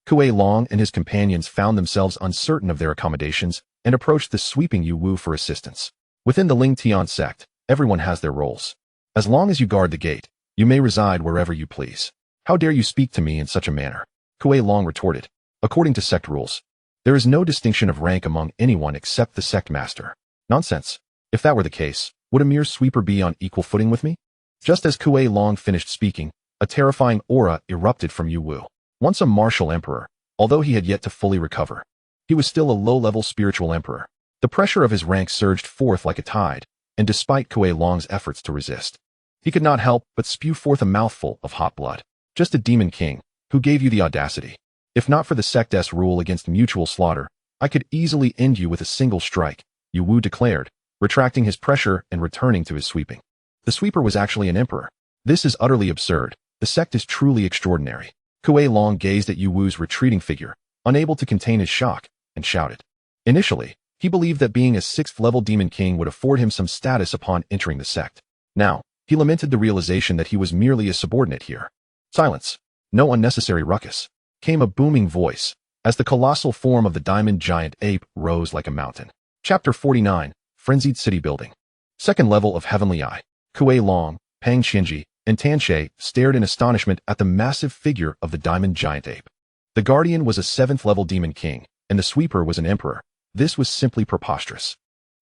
Kuei Long and his companions found themselves uncertain of their accommodations and approached the sweeping Yu Wu for assistance. Within the Lingtian sect, everyone has their roles. As long as you guard the gate, you may reside wherever you please. How dare you speak to me in such a manner? Kuei Long retorted. According to sect rules, there is no distinction of rank among anyone except the sect master. Nonsense. If that were the case, would a mere sweeper be on equal footing with me? Just as Kuei Long finished speaking, a terrifying aura erupted from Yu Wu. Once a martial emperor, although he had yet to fully recover, he was still a low-level spiritual emperor. The pressure of his rank surged forth like a tide, and despite Kuei Long's efforts to resist, he could not help but spew forth a mouthful of hot blood. Just a demon king, who gave you the audacity. If not for the sect's rule against mutual slaughter, I could easily end you with a single strike, Yu Wu declared, retracting his pressure and returning to his sweeping. The sweeper was actually an emperor. This is utterly absurd. The sect is truly extraordinary. Kuei Long gazed at Yu Wu's retreating figure, unable to contain his shock, and shouted. Initially, he believed that being a 6th-level demon king would afford him some status upon entering the sect. Now, he lamented the realization that he was merely a subordinate here. Silence. No unnecessary ruckus. Came a booming voice, as the colossal form of the diamond giant ape rose like a mountain. Chapter 49, Frenzied City Building. Second level of Heavenly Eye. Kuei Long, Pang Qianji, and Tianche stared in astonishment at the massive figure of the diamond giant ape. The guardian was a 7th-level demon king, and the sweeper was an emperor. This was simply preposterous.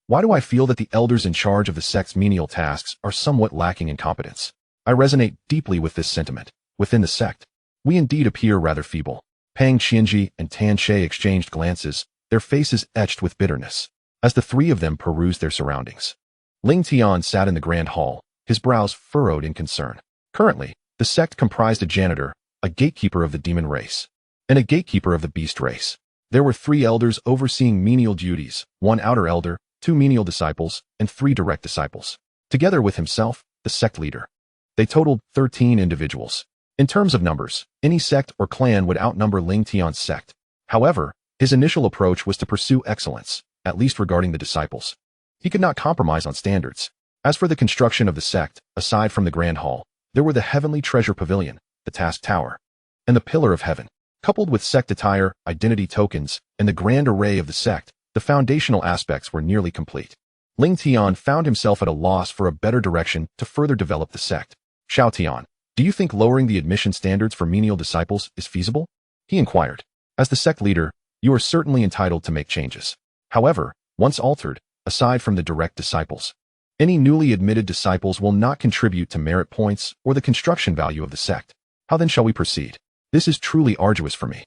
Why do I feel that the elders in charge of the sect's menial tasks are somewhat lacking in competence? I resonate deeply with this sentiment. Within the sect, we indeed appear rather feeble. Pang Qianji and Tianche exchanged glances, their faces etched with bitterness, as the three of them perused their surroundings. Ling Tian sat in the grand hall, his brows furrowed in concern. Currently, the sect comprised a janitor, a gatekeeper of the demon race, and a gatekeeper of the beast race. There were 3 elders overseeing menial duties, 1 outer elder, 2 menial disciples, and 3 direct disciples. Together with himself, the sect leader. They totaled 13 individuals. In terms of numbers, any sect or clan would outnumber Lingtian's sect. However, his initial approach was to pursue excellence, at least regarding the disciples. He could not compromise on standards. As for the construction of the sect, aside from the Grand Hall, there were the Heavenly Treasure Pavilion, the Task Tower, and the Pillar of Heaven. Coupled with sect attire, identity tokens, and the grand array of the sect, the foundational aspects were nearly complete. Ling Tian found himself at a loss for a better direction to further develop the sect. Xiao Tian, do you think lowering the admission standards for menial disciples is feasible? He inquired. As the sect leader, you are certainly entitled to make changes. However, once altered, aside from the direct disciples, any newly admitted disciples will not contribute to merit points or the construction value of the sect. How then shall we proceed? This is truly arduous for me.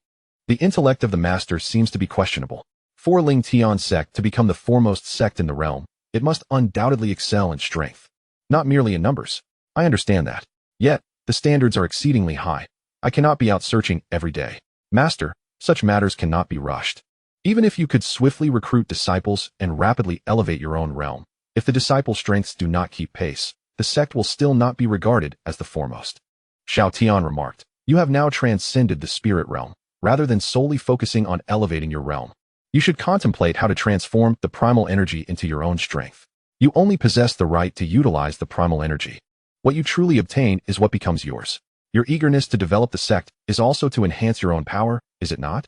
The intellect of the master seems to be questionable. For Lingtian Sect to become the foremost sect in the realm, it must undoubtedly excel in strength, not merely in numbers. I understand that. Yet, the standards are exceedingly high. I cannot be out searching every day. Master, such matters cannot be rushed. Even if you could swiftly recruit disciples and rapidly elevate your own realm, if the disciple strengths do not keep pace, the sect will still not be regarded as the foremost. Xiao Tian remarked. You have now transcended the spirit realm, rather than solely focusing on elevating your realm. You should contemplate how to transform the primal energy into your own strength. You only possess the right to utilize the primal energy. What you truly obtain is what becomes yours. Your eagerness to develop the sect is also to enhance your own power, is it not?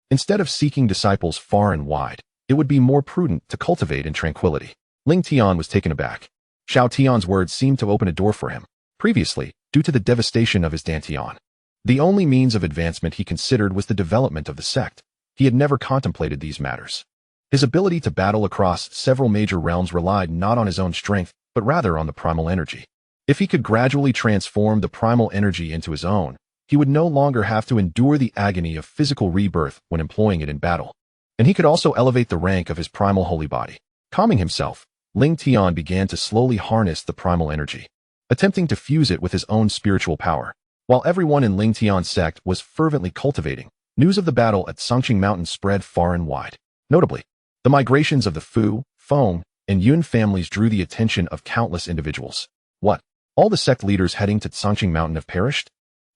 Instead of seeking disciples far and wide, it would be more prudent to cultivate in tranquility. Lingtian was taken aback. Xiao Tian's words seemed to open a door for him. Previously, due to the devastation of his Dantian, the only means of advancement he considered was the development of the sect. He had never contemplated these matters. His ability to battle across several major realms relied not on his own strength, but rather on the primal energy. If he could gradually transform the primal energy into his own, he would no longer have to endure the agony of physical rebirth when employing it in battle. And he could also elevate the rank of his primal holy body. Calming himself, Lingtian began to slowly harness the primal energy, attempting to fuse it with his own spiritual power. While everyone in Lingtian Sect was fervently cultivating, news of the battle at Songqing Mountain spread far and wide. Notably, the migrations of the Fu, Feng, and Yun families drew the attention of countless individuals. What? All the sect leaders heading to Songqing Mountain have perished?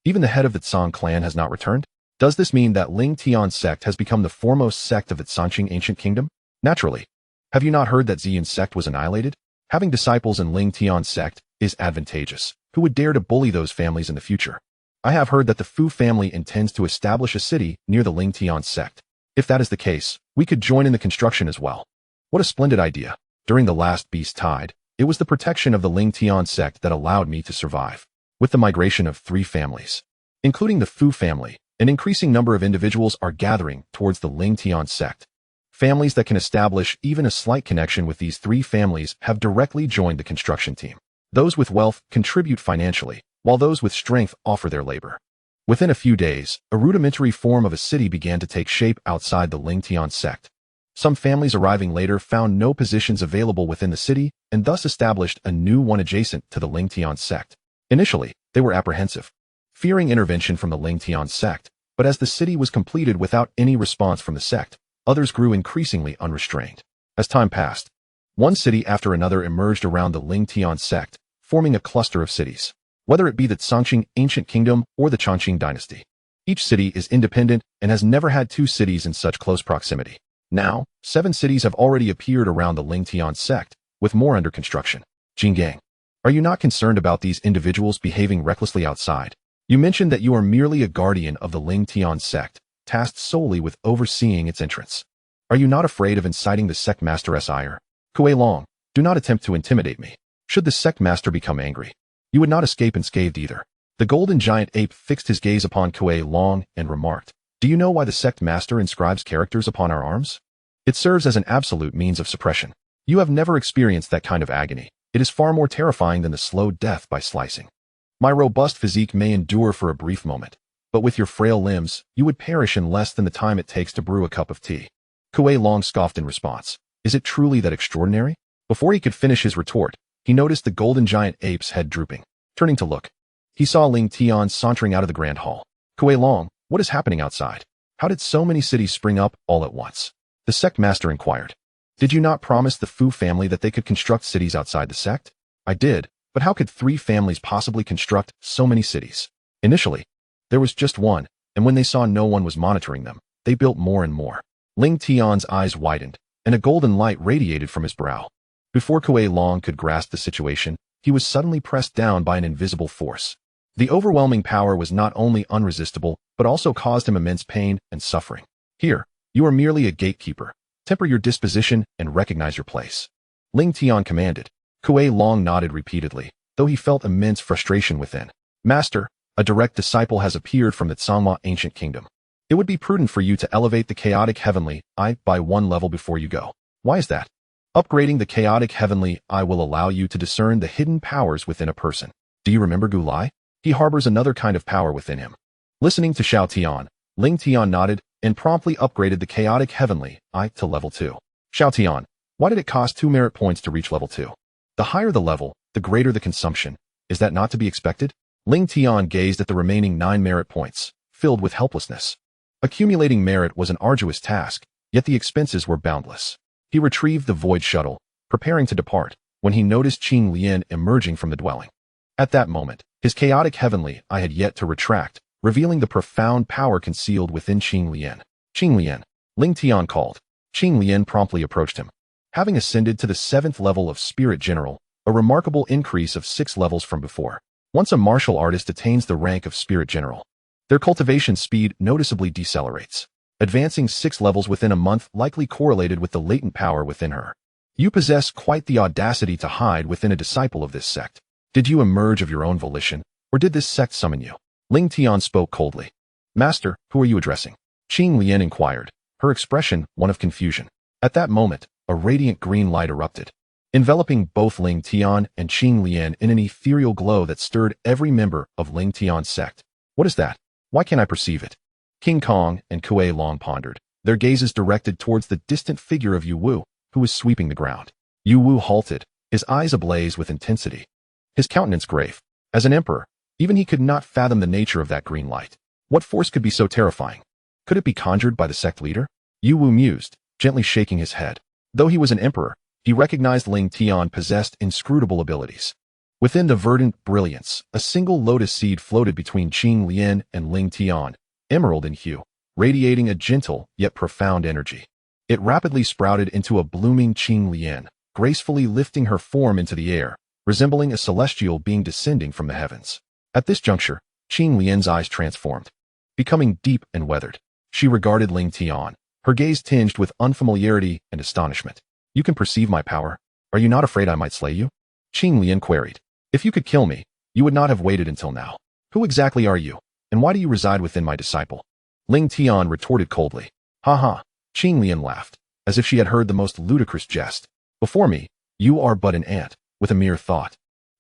Even the head of the Tsang clan has not returned? Does this mean that Lingtian Sect has become the foremost sect of the Songqing ancient kingdom? Naturally. Have you not heard that Ziyan Sect was annihilated? Having disciples in Lingtian Sect is advantageous. Who would dare to bully those families in the future? I have heard that the Fu family intends to establish a city near the Lingtian Sect. If that is the case, we could join in the construction as well. What a splendid idea. During the last beast tide, it was the protection of the Lingtian Sect that allowed me to survive. With the migration of 3 families, including the Fu family, an increasing number of individuals are gathering towards the Lingtian Sect. Families that can establish even a slight connection with these 3 families have directly joined the construction team. Those with wealth contribute financially, while those with strength offer their labor. Within a few days, a rudimentary form of a city began to take shape outside the Lingtian Sect. Some families arriving later found no positions available within the city and thus established a new one adjacent to the Lingtian Sect. Initially, they were apprehensive, fearing intervention from the Lingtian Sect, but as the city was completed without any response from the sect, others grew increasingly unrestrained. As time passed, one city after another emerged around the Lingtian Sect, forming a cluster of cities. Whether it be the Songqing ancient kingdom or the Chongqing dynasty, each city is independent and has never had 2 cities in such close proximity. Now, 7 cities have already appeared around the Lingtian Sect, with more under construction. Jinggang, are you not concerned about these individuals behaving recklessly outside? You mentioned that you are merely a guardian of the Lingtian Sect, tasked solely with overseeing its entrance. Are you not afraid of inciting the sect master's ire? Kuei Long, do not attempt to intimidate me. Should the sect master become angry, you would not escape unscathed either. The golden giant ape fixed his gaze upon Kuei Long and remarked, do you know why the sect master inscribes characters upon our arms? It serves as an absolute means of suppression. You have never experienced that kind of agony. It is far more terrifying than the slow death by slicing. My robust physique may endure for a brief moment, but with your frail limbs, you would perish in less than the time it takes to brew a cup of tea. Kuei Long scoffed in response. Is it truly that extraordinary? Before he could finish his retort, he noticed the golden giant ape's head drooping. Turning to look, he saw Lingtian sauntering out of the grand hall. Kuei Long, what is happening outside? How did so many cities spring up all at once? The sect master inquired. Did you not promise the Fu family that they could construct cities outside the sect? I did, but how could 3 families possibly construct so many cities? Initially, there was just one, and when they saw no one was monitoring them, they built more and more. Lingtian's eyes widened, and a golden light radiated from his brow. Before Kuei Long could grasp the situation, he was suddenly pressed down by an invisible force. The overwhelming power was not only unresistible, but also caused him immense pain and suffering. Here, you are merely a gatekeeper. Temper your disposition and recognize your place. Lingtian commanded. Kuei Long nodded repeatedly, though he felt immense frustration within. Master, a direct disciple has appeared from the Tsangma ancient kingdom. It would be prudent for you to elevate the chaotic heavenly I by 1 level before you go. Why is that? Upgrading the chaotic heavenly I will allow you to discern the hidden powers within a person. Do you remember Gu Lai? He harbors another kind of power within him. Listening to Xiao Tian, Lingtian nodded and promptly upgraded the chaotic heavenly I to level 2. Xiao Tian, why did it cost 2 merit points to reach level 2? The higher the level, the greater the consumption. Is that not to be expected? Lingtian gazed at the remaining 9 merit points, filled with helplessness. Accumulating merit was an arduous task, yet the expenses were boundless. He retrieved the void shuttle, preparing to depart, when he noticed Qing Lian emerging from the dwelling. At that moment, his chaotic heavenly I had yet to retract, revealing the profound power concealed within Qing Lian. Qing Lian, Lingtian called. Qing Lian promptly approached him. Having ascended to the 7th level of Spirit General, a remarkable increase of 6 levels from before. Once a martial artist attains the rank of Spirit General, their cultivation speed noticeably decelerates. Advancing 6 levels within a month likely correlated with the latent power within her. You possess quite the audacity to hide within a disciple of this sect. Did you emerge of your own volition, or did this sect summon you? Lingtian spoke coldly. Master, who are you addressing? Qing Lian inquired, her expression one of confusion. At that moment, a radiant green light erupted, enveloping both Lingtian and Qing Lian in an ethereal glow that stirred every member of Lingtian Sect. What is that? Why can't I perceive it? King Kong and Kuei long pondered, their gazes directed towards the distant figure of Yu Wu, who was sweeping the ground. Yu Wu halted, his eyes ablaze with intensity, his countenance grave. As an emperor, even he could not fathom the nature of that green light. What force could be so terrifying? Could it be conjured by the sect leader? Yu Wu mused, gently shaking his head. Though he was an emperor, he recognized Lingtian possessed inscrutable abilities. Within the verdant brilliance, a single lotus seed floated between Qing Lian and Lingtian, emerald in hue, radiating a gentle yet profound energy. It rapidly sprouted into a blooming Qing Lian, gracefully lifting her form into the air, resembling a celestial being descending from the heavens. At this juncture, Qing Lian's eyes transformed, becoming deep and weathered. She regarded Lingtian, her gaze tinged with unfamiliarity and astonishment. You can perceive my power. Are you not afraid I might slay you? Qing Lian queried. If you could kill me, you would not have waited until now. Who exactly are you, and why do you reside within my disciple? Lingtian retorted coldly. Ha ha. Qing Lian laughed, as if she had heard the most ludicrous jest. Before me, you are but an ant, with a mere thought.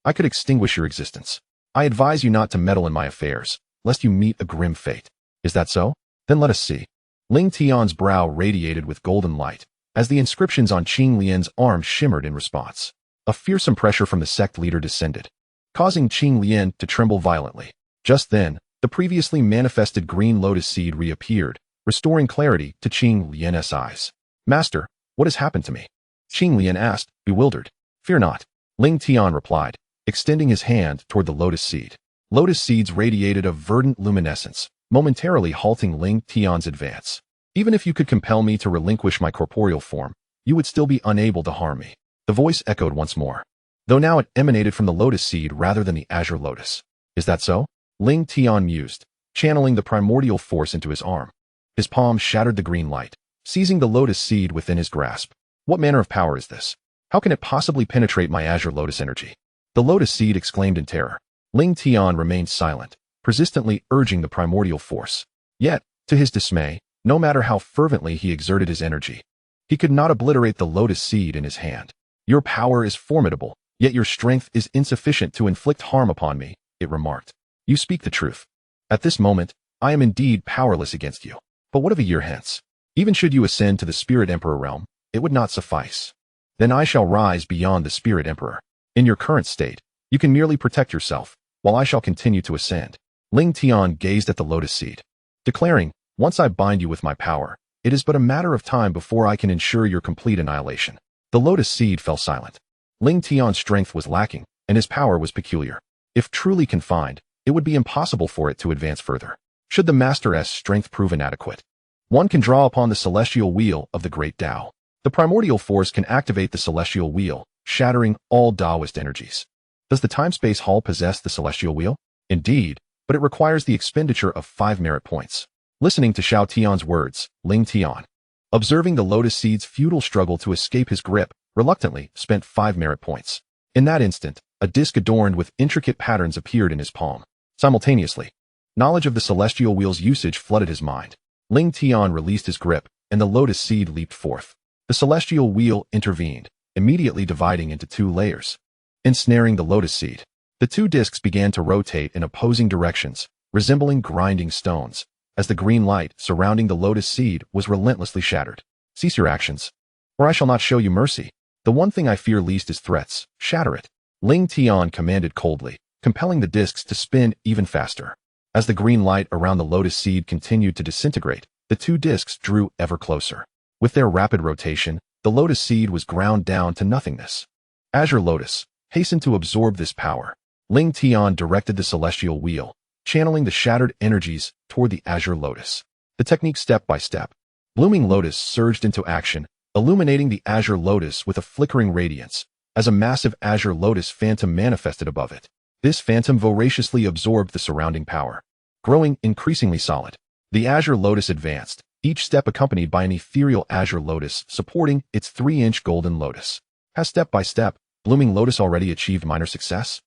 I could extinguish your existence. I advise you not to meddle in my affairs, lest you meet a grim fate. Is that so? Then let us see. Lingtian's brow radiated with golden light, as the inscriptions on Qing Lian's arm shimmered in response. A fearsome pressure from the sect leader descended, causing Qing Lian to tremble violently. Just then, the previously manifested green lotus seed reappeared, restoring clarity to Qing Lian's eyes. Master, what has happened to me? Qing Lian asked, bewildered. Fear not. Lingtian replied, extending his hand toward the lotus seed. Lotus seeds radiated a verdant luminescence, momentarily halting Lingtian's advance. Even if you could compel me to relinquish my corporeal form, you would still be unable to harm me. The voice echoed once more, though now it emanated from the lotus seed rather than the azure lotus. Is that so? Lingtian mused, channeling the primordial force into his arm. His palm shattered the green light, seizing the lotus seed within his grasp. What manner of power is this? How can it possibly penetrate my azure lotus energy? The lotus seed exclaimed in terror. Lingtian remained silent, persistently urging the primordial force. Yet, to his dismay, no matter how fervently he exerted his energy, he could not obliterate the lotus seed in his hand. Your power is formidable, yet your strength is insufficient to inflict harm upon me, it remarked. You speak the truth. At this moment, I am indeed powerless against you. But what of a year hence? Even should you ascend to the Spirit Emperor realm, it would not suffice. Then I shall rise beyond the Spirit Emperor. In your current state, you can merely protect yourself, while I shall continue to ascend. Lingtian gazed at the lotus seed, declaring, once I bind you with my power, it is but a matter of time before I can ensure your complete annihilation. The lotus seed fell silent. Lingtian's strength was lacking, and his power was peculiar. If truly confined, it would be impossible for it to advance further. Should the Master's strength prove inadequate, one can draw upon the celestial wheel of the great Tao. The primordial force can activate the celestial wheel, shattering all Taoist energies. Does the time-space hall possess the celestial wheel? Indeed, but it requires the expenditure of 5 merit points. Listening to Xiao Tian's words, Lingtian, observing the lotus seed's futile struggle to escape his grip, reluctantly spent 5 merit points. In that instant, a disc adorned with intricate patterns appeared in his palm. Simultaneously, knowledge of the celestial wheel's usage flooded his mind. Lingtian released his grip, and the lotus seed leaped forth. The celestial wheel intervened, immediately dividing into 2 layers, ensnaring the lotus seed. The 2 discs began to rotate in opposing directions, resembling grinding stones, as the green light surrounding the lotus seed was relentlessly shattered. Cease your actions, or I shall not show you mercy. The one thing I fear least is threats. Shatter it. Lingtian commanded coldly, compelling the discs to spin even faster. As the green light around the lotus seed continued to disintegrate, the 2 discs drew ever closer. With their rapid rotation, the lotus seed was ground down to nothingness. Azure Lotus, hasten to absorb this power. Lingtian directed the celestial wheel, channeling the shattered energies toward the azure lotus. The technique step by step. Blooming lotus surged into action, illuminating the azure lotus with a flickering radiance, as a massive azure lotus phantom manifested above it. This phantom voraciously absorbed the surrounding power, growing increasingly solid. The azure lotus advanced, each step accompanied by an ethereal azure lotus supporting its 3-inch golden lotus. Has step by step, blooming lotus already achieved minor success?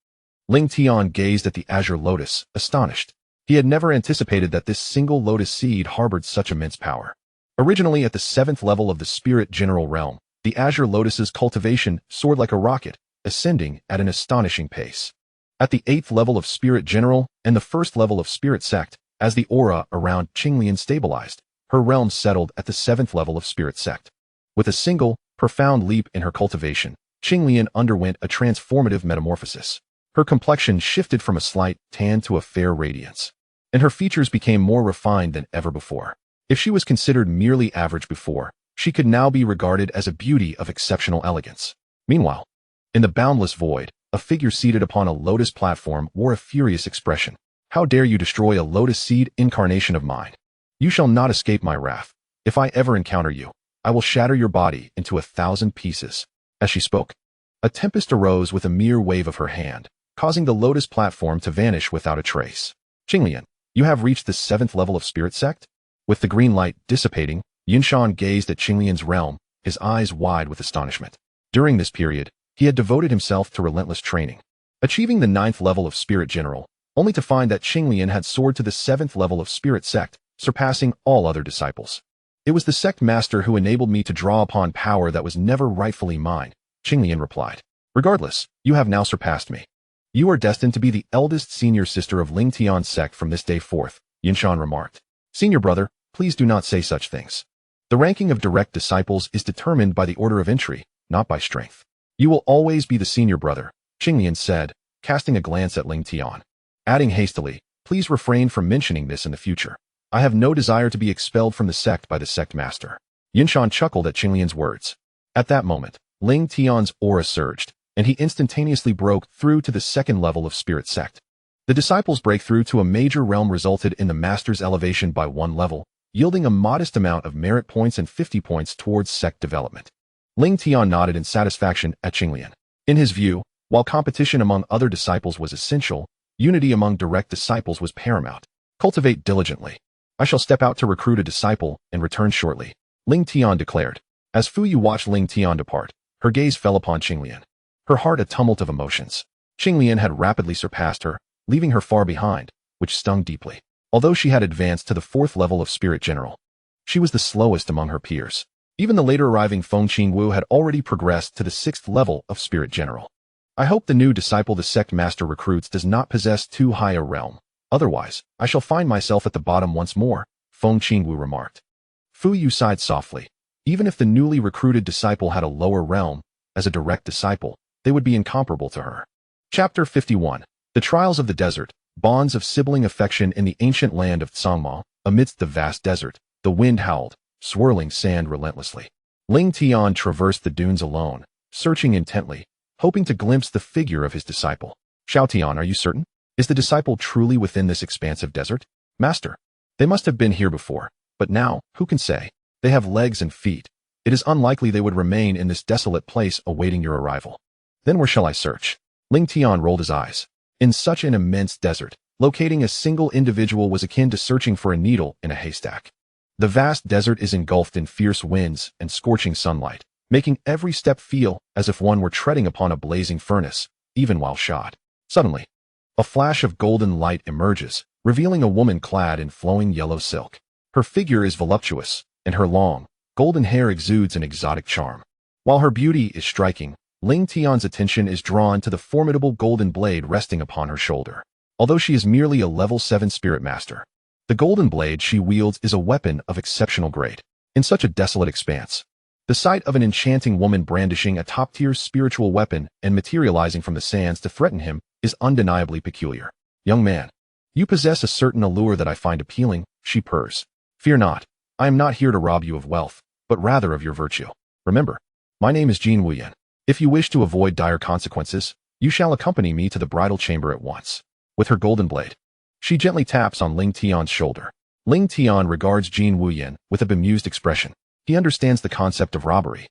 Lingtian gazed at the azure lotus, astonished. He had never anticipated that this single lotus seed harbored such immense power. Originally at the 7th level of the spirit general realm, the azure lotus's cultivation soared like a rocket, ascending at an astonishing pace. At the 8th level of spirit general and the 1st level of spirit sect, as the aura around Qinglian stabilized, her realm settled at the 7th level of spirit sect. With a single, profound leap in her cultivation, Qinglian underwent a transformative metamorphosis. Her complexion shifted from a slight tan to a fair radiance, and her features became more refined than ever before. If she was considered merely average before, she could now be regarded as a beauty of exceptional elegance. Meanwhile, in the boundless void, a figure seated upon a lotus platform wore a furious expression. How dare you destroy a lotus seed incarnation of mine? You shall not escape my wrath. If I ever encounter you, I will shatter your body into 1,000 pieces. As she spoke, a tempest arose with a mere wave of her hand, causing the lotus platform to vanish without a trace. Qinglian, you have reached the 7th level of spirit sect? With the green light dissipating, Yunshan gazed at Qinglian's realm, his eyes wide with astonishment. During this period, he had devoted himself to relentless training, achieving the 9th level of spirit general, only to find that Qinglian had soared to the 7th level of spirit sect, surpassing all other disciples. It was the sect master who enabled me to draw upon power that was never rightfully mine, Qinglian replied. Regardless, you have now surpassed me. You are destined to be the eldest senior sister of Lingtian Sect from this day forth, Yunshan remarked. Senior brother, please do not say such things. The ranking of direct disciples is determined by the order of entry, not by strength. You will always be the senior brother, Qinglian said, casting a glance at Lingtian. Adding hastily, please refrain from mentioning this in the future. I have no desire to be expelled from the sect by the sect master. Yunshan chuckled at Qinglian's words. At that moment, Lingtian's aura surged, and he instantaneously broke through to the 2nd level of spirit sect. The disciples' breakthrough to a major realm resulted in the master's elevation by 1 level, yielding a modest amount of merit points and 50 points towards sect development. Lingtian nodded in satisfaction at Qinglian. In his view, while competition among other disciples was essential, unity among direct disciples was paramount. Cultivate diligently. I shall step out to recruit a disciple and return shortly, Lingtian declared. As Fuyu watched Lingtian depart, her gaze fell upon Qinglian. Her heart a tumult of emotions. Qinglian had rapidly surpassed her, leaving her far behind, which stung deeply. Although she had advanced to the 4th level of spirit general, she was the slowest among her peers. Even the later arriving Feng Qingwu had already progressed to the 6th level of spirit general. I hope the new disciple the sect master recruits does not possess too high a realm. Otherwise, I shall find myself at the bottom once more, Feng Qingwu remarked. Fuyu sighed softly. Even if the newly recruited disciple had a lower realm, as a direct disciple, they would be incomparable to her. Chapter 51. The Trials of the Desert, Bonds of Sibling Affection in the Ancient Land of Tsangma. Amidst the vast desert, the wind howled, swirling sand relentlessly. Lingtian traversed the dunes alone, searching intently, hoping to glimpse the figure of his disciple. Xiaotian, are you certain? Is the disciple truly within this expansive desert? Master, they must have been here before, but now, who can say? They have legs and feet. It is unlikely they would remain in this desolate place awaiting your arrival. Then where shall I search? Lingtian rolled his eyes. In such an immense desert, locating a single individual was akin to searching for a needle in a haystack. The vast desert is engulfed in fierce winds and scorching sunlight, making every step feel as if one were treading upon a blazing furnace, even while shod. Suddenly, a flash of golden light emerges, revealing a woman clad in flowing yellow silk. Her figure is voluptuous, and her long, golden hair exudes an exotic charm. While her beauty is striking, Lingtian's attention is drawn to the formidable golden blade resting upon her shoulder. Although she is merely a level 7 spirit master, the golden blade she wields is a weapon of exceptional grade. In such a desolate expanse, the sight of an enchanting woman brandishing a top-tier spiritual weapon and materializing from the sands to threaten him is undeniably peculiar. Young man, you possess a certain allure that I find appealing, she purrs. Fear not, I am not here to rob you of wealth, but rather of your virtue. Remember, my name is Jin Wuyan. If you wish to avoid dire consequences, you shall accompany me to the bridal chamber at once. With her golden blade, she gently taps on Lingtian's shoulder. Lingtian regards Jin Wuyan with a bemused expression. He understands the concept of robbery.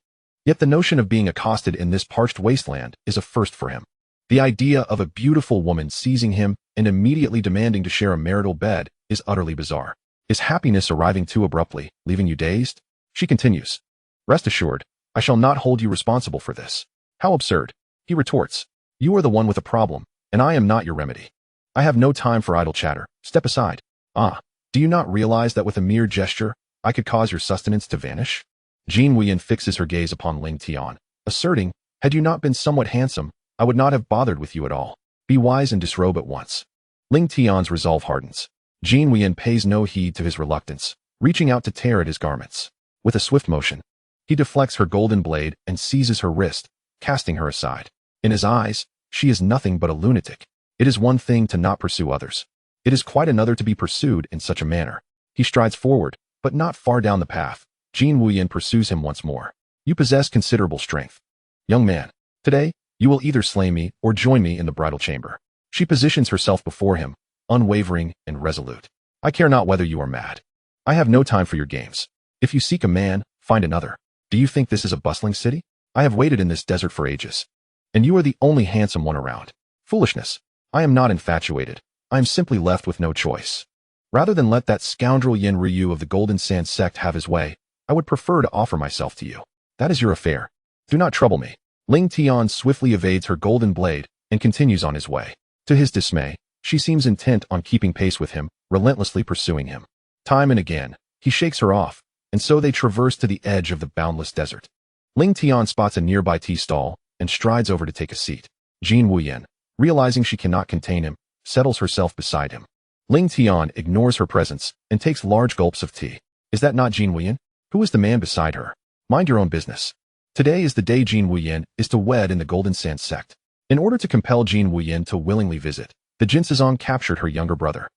Yet the notion of being accosted in this parched wasteland is a first for him. The idea of a beautiful woman seizing him and immediately demanding to share a marital bed is utterly bizarre. Is happiness arriving too abruptly, leaving you dazed? She continues. Rest assured, I shall not hold you responsible for this. How absurd. He retorts. You are the one with a problem, and I am not your remedy. I have no time for idle chatter. Step aside. Ah, do you not realize that with a mere gesture, I could cause your sustenance to vanish? Jean Wuyen fixes her gaze upon Lingtian, asserting, had you not been somewhat handsome, I would not have bothered with you at all. Be wise and disrobe at once. Lingtian's resolve hardens. Jean Wuyen pays no heed to his reluctance, reaching out to tear at his garments. With a swift motion, he deflects her golden blade and seizes her wrist, casting her aside. In his eyes, she is nothing but a lunatic. It is one thing to not pursue others. It is quite another to be pursued in such a manner. He strides forward, but not far down the path. Jean Wuyen pursues him once more. You possess considerable strength. Young man, today, you will either slay me or join me in the bridal chamber. She positions herself before him, unwavering and resolute. I care not whether you are mad. I have no time for your games. If you seek a man, find another. Do you think this is a bustling city? I have waited in this desert for ages. And you are the only handsome one around. Foolishness. I am not infatuated. I am simply left with no choice. Rather than let that scoundrel Yin Ryu of the Lingtian Sect have his way, I would prefer to offer myself to you. That is your affair. Do not trouble me. Lingtian swiftly evades her golden blade and continues on his way. To his dismay, she seems intent on keeping pace with him, relentlessly pursuing him. Time and again, he shakes her off, and so they traverse to the edge of the boundless desert. Lingtian spots a nearby tea stall and strides over to take a seat. Jean Wuyen, realizing she cannot contain him, settles herself beside him. Lingtian ignores her presence and takes large gulps of tea. Is that not Jean Wuyen? Who is the man beside her? Mind your own business. Today is the day Jean Wuyen is to wed in the Lingtian Sect. In order to compel Jean Wuyen to willingly visit, the Jinsazong captured her younger brother,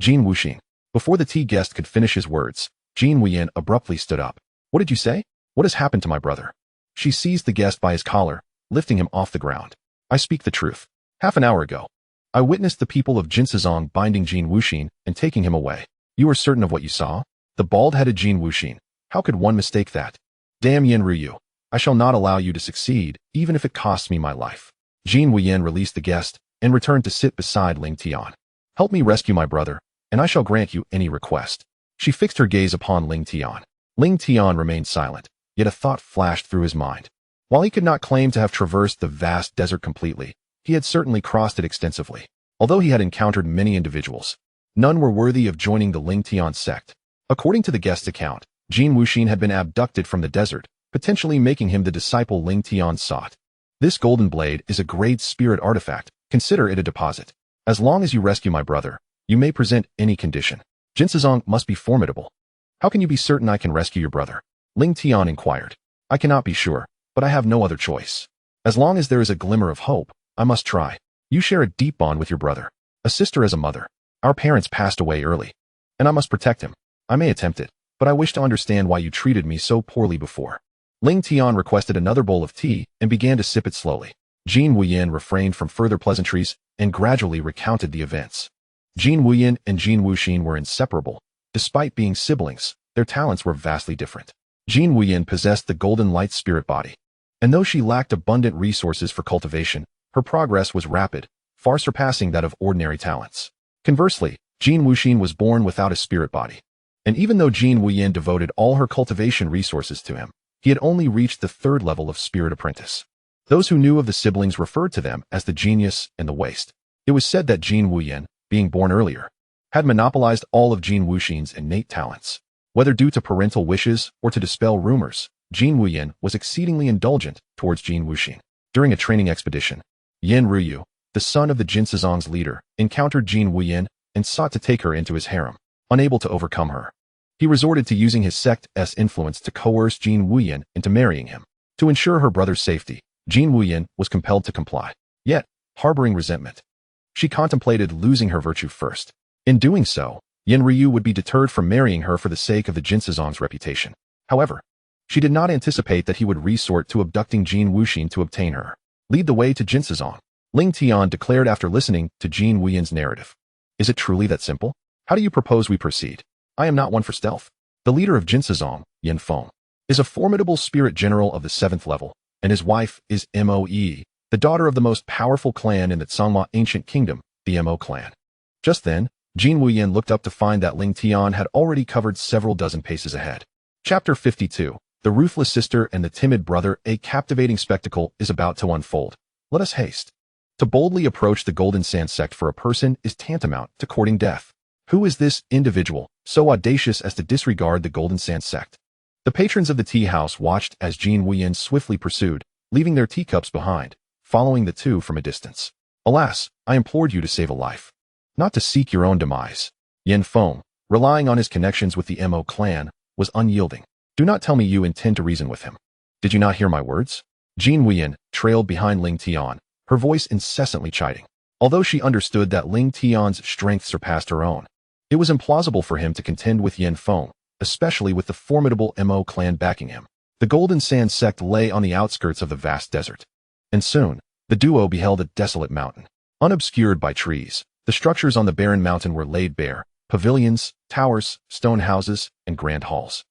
Jean Wuxing. Before the tea guest could finish his words, Jean Wuyen abruptly stood up. What did you say? What has happened to my brother? She seized the guest by his collar, lifting him off the ground. I speak the truth. Half an hour ago, I witnessed the people of Jinsazong binding Jean Wuxing and taking him away. You are certain of what you saw? The bald-headed Jean Wuxing. How could one mistake that? Damn Yin Ryu. I shall not allow you to succeed, even if it costs me my life. Jean Wuyen released the guest and returned to sit beside Lingtian. Help me rescue my brother, and I shall grant you any request. She fixed her gaze upon Lingtian. Lingtian remained silent, yet a thought flashed through his mind. While he could not claim to have traversed the vast desert completely, he had certainly crossed it extensively. Although he had encountered many individuals, none were worthy of joining the Lingtian Sect. According to the guest's account, Jean Wuxing had been abducted from the desert, potentially making him the disciple Lingtian sought. This golden blade is a great spirit artifact. Consider it a deposit. As long as you rescue my brother, you may present any condition. Jinsazong must be formidable. How can you be certain I can rescue your brother? Lingtian inquired. I cannot be sure, but I have no other choice. As long as there is a glimmer of hope, I must try. You share a deep bond with your brother, a sister as a mother. Our parents passed away early, and I must protect him. I may attempt it, but I wish to understand why you treated me so poorly before. Lingtian requested another bowl of tea and began to sip it slowly. Jean Wuyen refrained from further pleasantries and gradually recounted the events. Jean Wuyen and Jean Wuxing were inseparable. Despite being siblings, their talents were vastly different. Jean Wuyen possessed the golden light spirit body, and though she lacked abundant resources for cultivation, her progress was rapid, far surpassing that of ordinary talents. Conversely, Jean Wuxing was born without a spirit body, and even though Jean Wuyen devoted all her cultivation resources to him, he had only reached the third level of spirit apprentice. Those who knew of the siblings referred to them as the genius and the waste. It was said that Jean Wuyen, being born earlier, had monopolized all of Jean Wuxing's innate talents. Whether due to parental wishes or to dispel rumors, Jean Wuyen was exceedingly indulgent towards Jean Wuxing. During a training expedition, Yin Ryu, the son of the Jinsazong's leader, encountered Jean Wuyen and sought to take her into his harem. Unable to overcome her, he resorted to using his sect's influence to coerce Jean Wuyen into marrying him. To ensure her brother's safety, Jean Wuyen was compelled to comply. Yet, harboring resentment, she contemplated losing her virtue first. In doing so, Yin Ryu would be deterred from marrying her for the sake of the Jinsazong's reputation. However, she did not anticipate that he would resort to abducting Jean Wuxing to obtain her. Lead the way to Jinsazong, Lingtian declared after listening to Jean Wuyen's narrative. Is it truly that simple? How do you propose we proceed? I am not one for stealth. The leader of Jinsazong, Yin Feng, is a formidable spirit general of the 7th level, and his wife is Moe, the daughter of the most powerful clan in the Tsangma ancient kingdom, the Mo clan. Just then, Jin Wuyan looked up to find that Lingtian had already covered several dozen paces ahead. Chapter 52. The Ruthless Sister and the Timid Brother. A captivating spectacle is about to unfold. Let us haste. To boldly approach the Lingtian Sect for a person is tantamount to courting death. Who is this individual, so audacious as to disregard the Lingtian Sect? The patrons of the tea house watched as Jin Wuyan swiftly pursued, leaving their teacups behind, following the two from a distance. Alas, I implored you to save a life, not to seek your own demise. Yin Feng, relying on his connections with the Mo clan, was unyielding. Do not tell me you intend to reason with him. Did you not hear my words? Jin Wuyan trailed behind Lingtian, her voice incessantly chiding. Although she understood that Lingtian's strength surpassed her own, it was implausible for him to contend with Yin Feng, especially with the formidable Mo clan backing him. The Lingtian Sect lay on the outskirts of the vast desert. And soon, the duo beheld a desolate mountain. Unobscured by trees, the structures on the barren mountain were laid bare: pavilions, towers, stone houses, and grand halls.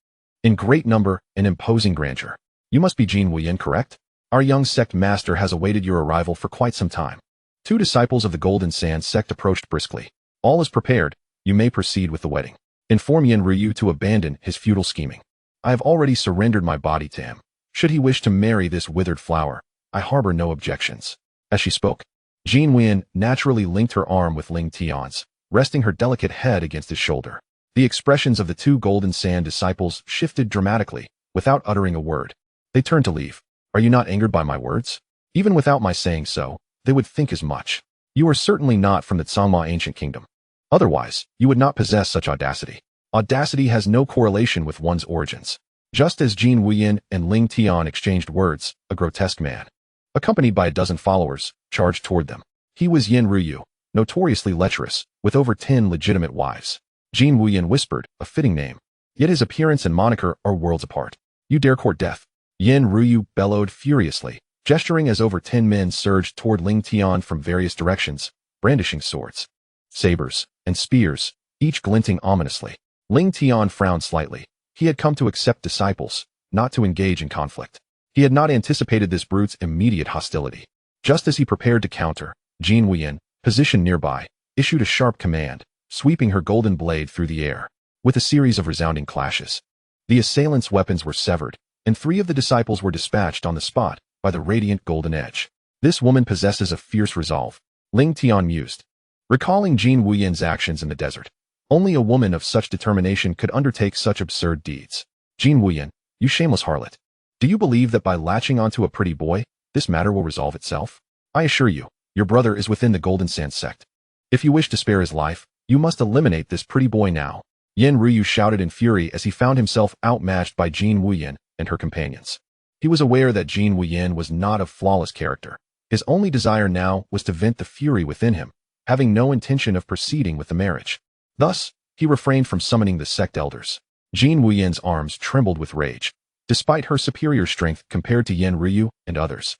In great number and imposing grandeur. You must be Jin Wuyan, correct? Our young sect master has awaited your arrival for quite some time. Two disciples of the Lingtian Sect approached briskly. All is prepared. You may proceed with the wedding. Inform Yin Ryu to abandon his futile scheming. I have already surrendered my body to him. Should he wish to marry this withered flower, I harbor no objections. As she spoke, Jin Wuyan naturally linked her arm with Lingtian's, resting her delicate head against his shoulder. The expressions of the two Lingtian disciples shifted dramatically, without uttering a word. They turned to leave. Are you not angered by my words? Even without my saying so, they would think as much. You are certainly not from the Tsangma ancient kingdom. Otherwise, you would not possess such audacity. Audacity has no correlation with one's origins. Just as Jin Wuyan and Lingtian exchanged words, a grotesque man, accompanied by a dozen followers, charged toward them. He was Yin Ryu, notoriously lecherous, with over 10 legitimate wives. Jin Wuyan whispered, a fitting name. Yet his appearance and moniker are worlds apart. You dare court death? Yin Ryu bellowed furiously, gesturing as over 10 men surged toward Lingtian from various directions, brandishing swords, sabers, and spears, each glinting ominously. Lingtian frowned slightly. He had come to accept disciples, not to engage in conflict. He had not anticipated this brute's immediate hostility. Just as he prepared to counter, Jin Wuyan, positioned nearby, issued a sharp command, sweeping her golden blade through the air. With a series of resounding clashes, the assailants' weapons were severed, and 3 of the disciples were dispatched on the spot by the radiant golden edge. This woman possesses a fierce resolve, Lingtian mused, recalling Jin Wuyan's actions in the desert. Only a woman of such determination could undertake such absurd deeds. Jin Wuyan, you shameless harlot. Do you believe that by latching onto a pretty boy, this matter will resolve itself? I assure you, your brother is within the Lingtian Sect. If you wish to spare his life, you must eliminate this pretty boy now. Yin Ryu shouted in fury as he found himself outmatched by Jin Wuyan and her companions. He was aware that Jin Wuyan was not of flawless character. His only desire now was to vent the fury within him, having no intention of proceeding with the marriage. Thus, he refrained from summoning the sect elders. Jin Wuyan's arms trembled with rage, despite her superior strength compared to Yin Ryu and others.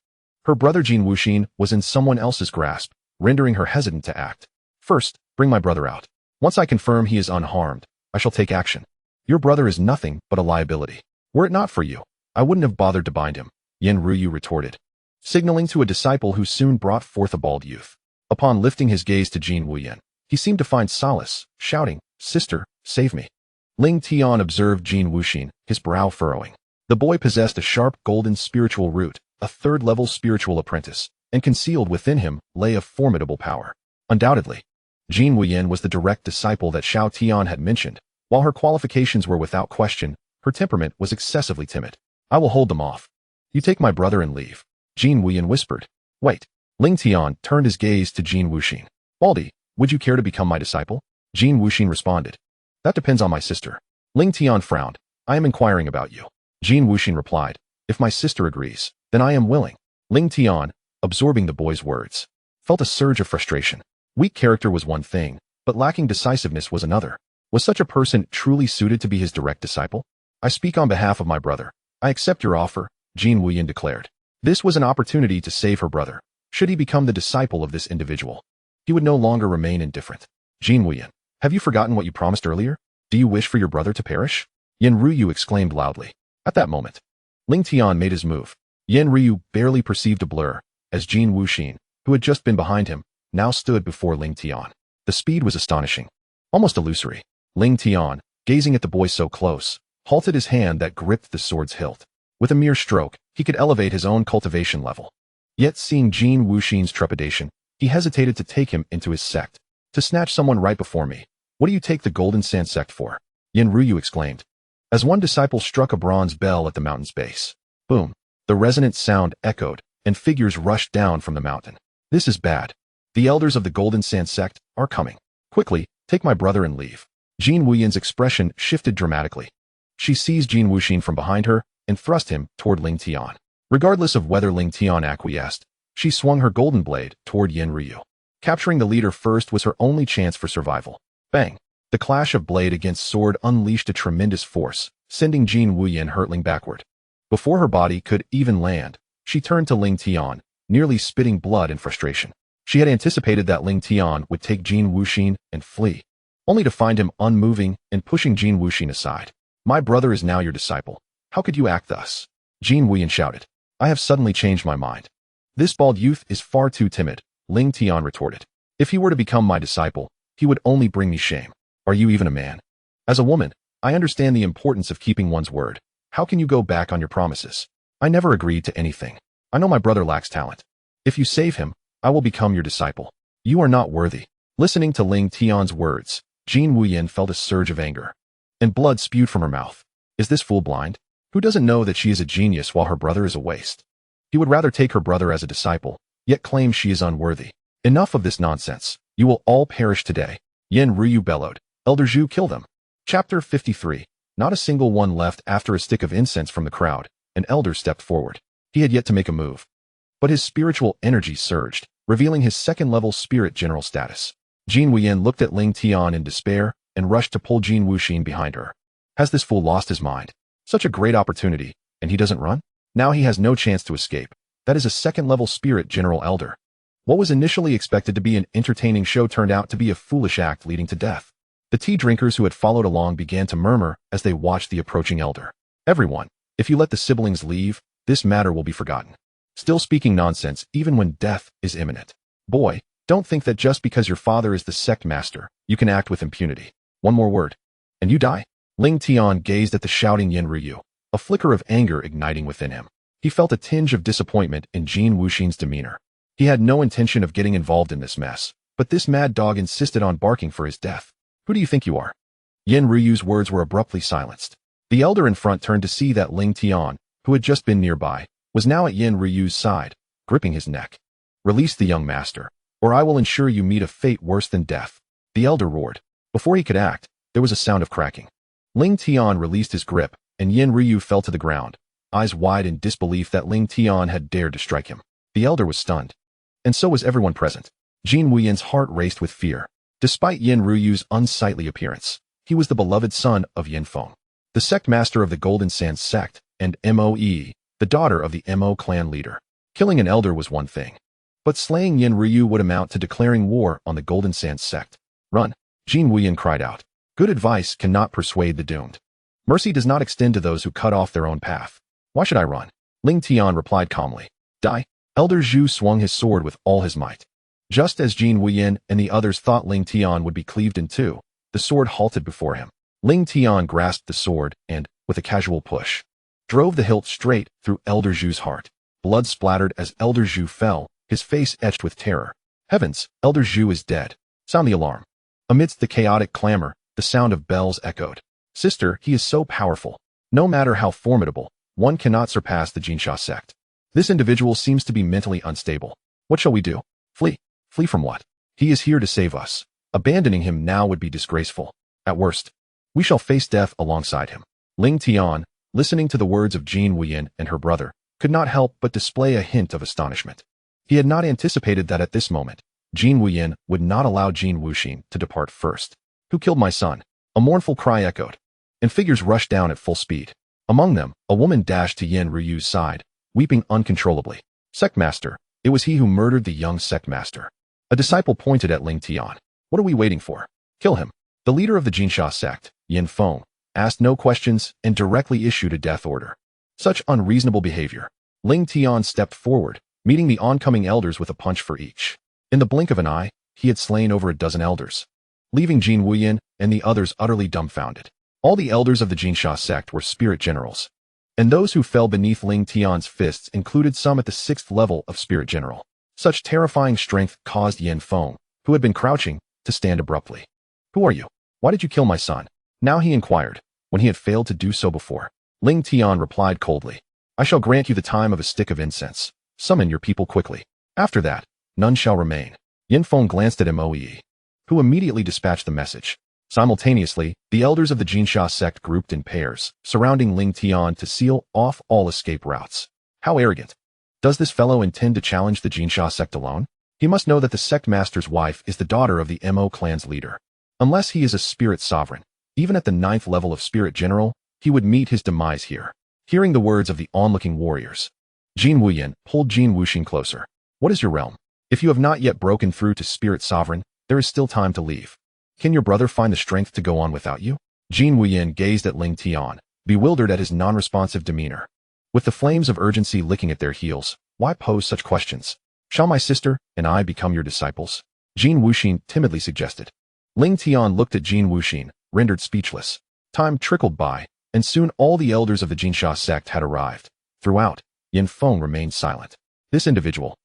Her brother Jin Wuxin was in someone else's grasp, rendering her hesitant to act. First, bring my brother out. Once I confirm he is unharmed, I shall take action. Your brother is nothing but a liability. Were it not for you, I wouldn't have bothered to bind him, Yin Ryu retorted, signaling to a disciple who soon brought forth a bald youth. Upon lifting his gaze to Jin Wuyan, he seemed to find solace, shouting, Sister, save me. Lingtian observed Jin Wuxin, his brow furrowing. The boy possessed a sharp golden spiritual root, a 3rd-level spiritual apprentice, and concealed within him lay a formidable power. Undoubtedly, Jin Wuyan was the direct disciple that Xiao Tian had mentioned. While her qualifications were without question, her temperament was excessively timid. I will hold them off. You take my brother and leave. Jin Wuyan whispered. Wait. Lingtian turned his gaze to Jin Wuxin. Baldy, would you care to become my disciple? Jin Wuxin responded. That depends on my sister. Lingtian frowned. I am inquiring about you. Jin Wuxin replied. If my sister agrees, then I am willing. Lingtian, absorbing the boy's words, felt a surge of frustration. Weak character was one thing, but lacking decisiveness was another. Was such a person truly suited to be his direct disciple? I speak on behalf of my brother. I accept your offer, Jin Wuyan declared. This was an opportunity to save her brother. Should he become the disciple of this individual, he would no longer remain indifferent. Jin Wuyan, have you forgotten what you promised earlier? Do you wish for your brother to perish? Yin Ryu exclaimed loudly. At At that moment, Lingtian made his move. Yin Ryu barely perceived a blur, as Jin Wuxin, who had just been behind him, now stood before Lingtian. The speed was astonishing, almost illusory. Lingtian, gazing at the boy so close, halted his hand that gripped the sword's hilt. With a mere stroke, he could elevate his own cultivation level. Yet seeing Jin Wuxin's trepidation, he hesitated to take him into his sect. To snatch someone right before me. What do you take the Lingtian Sect for? Yin Ryu exclaimed. As one disciple struck a bronze bell at the mountain's base. Boom. The resonant sound echoed, and figures rushed down from the mountain. This is bad. The elders of the Lingtian Sect are coming. Quickly, take my brother and leave. Jin Wuyin's expression shifted dramatically. She seized Jin Wuxin from behind her and thrust him toward Lingtian. Regardless of whether Lingtian acquiesced, she swung her golden blade toward Yin Ryu. Capturing the leader first was her only chance for survival. Bang! The clash of blade against sword unleashed a tremendous force, sending Jin Wuyin hurtling backward. Before her body could even land, she turned to Lingtian, nearly spitting blood in frustration. She had anticipated that Lingtian would take Jin Wuxin and flee, only to find him unmoving and pushing Jin Wuxin aside. My brother is now your disciple. How could you act thus? Jin Wuyin shouted. I have suddenly changed my mind. This bald youth is far too timid, Lingtian retorted. If he were to become my disciple, he would only bring me shame. Are you even a man? As a woman, I understand the importance of keeping one's word. How can you go back on your promises? I never agreed to anything. I know my brother lacks talent. If you save him, I will become your disciple. You are not worthy. Listening to Lingtian's words, Jin Wuyin felt a surge of anger, and blood spewed from her mouth. Is this fool blind? Who doesn't know that she is a genius while her brother is a waste? He would rather take her brother as a disciple, yet claim she is unworthy. Enough of this nonsense. You will all perish today. Yin Ryu bellowed. Elder Zhu, kill them. Chapter 53. Not a single one left. After a stick of incense from the crowd, an elder stepped forward. He had yet to make a move, but his spiritual energy surged, revealing his second-level spirit general status. Jin Wuyin looked at Lingtian in despair and rushed to pull Jin Wuxin behind her. Has this fool lost his mind? Such a great opportunity, and he doesn't run? Now he has no chance to escape. That is a second-level spirit general elder. What was initially expected to be an entertaining show turned out to be a foolish act leading to death. The tea drinkers who had followed along began to murmur as they watched the approaching elder. Everyone, if you let the siblings leave, this matter will be forgotten. Still speaking nonsense even when death is imminent. Boy, don't think that just because your father is the sect master, you can act with impunity. One more word, and you die. Lingtian gazed at the shouting Yin Ryu, a flicker of anger igniting within him. He felt a tinge of disappointment in Jin Wuxin's demeanor. He had no intention of getting involved in this mess, but this mad dog insisted on barking for his death. Who do you think you are? Yin Ryu's words were abruptly silenced. The elder in front turned to see that Lingtian, who had just been nearby, was now at Yin Ryu's side, gripping his neck. Release the young master, or I will ensure you meet a fate worse than death. The elder roared. Before he could act, there was a sound of cracking. Lingtian released his grip, and Yin Ryu fell to the ground, eyes wide in disbelief that Lingtian had dared to strike him. The elder was stunned, and so was everyone present. Jin Wuyin's heart raced with fear. Despite Yin Ryu's unsightly appearance, he was the beloved son of Yin Feng, the sect master of the Lingtian Sect, and Moe, the daughter of the Mo clan leader. Killing an elder was one thing, but slaying Yin Ryu would amount to declaring war on the Lingtian Sect. Run! Jin Wuyin cried out. Good advice cannot persuade the doomed. Mercy does not extend to those who cut off their own path. Why should I run? Lingtian replied calmly. Die! Elder Zhu swung his sword with all his might. Just as Jin Wuyin and the others thought Lingtian would be cleaved in two, the sword halted before him. Lingtian grasped the sword and, with a casual push, drove the hilt straight through Elder Zhu's heart. Blood splattered as Elder Zhu fell, his face etched with terror. Heavens, Elder Zhu is dead. Sound the alarm. Amidst the chaotic clamor, the sound of bells echoed. Sister, he is so powerful. No matter how formidable, one cannot surpass the Lingtian Sect. This individual seems to be mentally unstable. What shall we do? Flee. Flee from what? He is here to save us. Abandoning him now would be disgraceful. At worst, we shall face death alongside him. Lingtian, listening to the words of Jin Wuyin and her brother, could not help but display a hint of astonishment. He had not anticipated that at this moment, Jin Wuyin would not allow Jin Wuxin to depart first. Who killed my son? A mournful cry echoed, and figures rushed down at full speed. Among them, a woman dashed to Yin Ryu's side, weeping uncontrollably. Sect master, it was he who murdered the young sect master. A disciple pointed at Lingtian. What are we waiting for? Kill him. The leader of the Lingtian Sect, Yin Feng, asked no questions and directly issued a death order. Such unreasonable behavior. Lingtian stepped forward, meeting the oncoming elders with a punch for each. In the blink of an eye, he had slain over a dozen elders, leaving Jin Wuyin and the others utterly dumbfounded. All the elders of the Lingtian Sect were spirit generals, and those who fell beneath Lingtian's fists included some at the 6th level of spirit general. Such terrifying strength caused Yin Feng, who had been crouching, to stand abruptly. "Who are you? Why did you kill my son?" Now he inquired, when he had failed to do so before. Lingtian replied coldly, "I shall grant you the time of a stick of incense. Summon your people quickly. After that, none shall remain." Yin Feng glanced at Moe, who immediately dispatched the message. Simultaneously, the elders of the Lingtian Sect grouped in pairs, surrounding Lingtian to seal off all escape routes. How arrogant. Does this fellow intend to challenge the Lingtian Sect alone? He must know that the sect master's wife is the daughter of the Mo clan's leader. Unless he is a spirit sovereign, even at the 9th level of spirit general, he would meet his demise here. Hearing the words of the onlooking warriors, Jin Wuyin pulled Jin Wuxin closer. "What is your realm? If you have not yet broken through to spirit sovereign, there is still time to leave. Can your brother find the strength to go on without you?" Jin Wuyin gazed at Lingtian, bewildered at his non-responsive demeanor. With the flames of urgency licking at their heels, why pose such questions? "Shall my sister and I become your disciples?" Jin Wuxin timidly suggested. Lingtian looked at Jin Wuxin, rendered speechless. Time trickled by, and soon all the elders of the Lingtian Sect had arrived. Throughout, Yin Feng remained silent. This individual,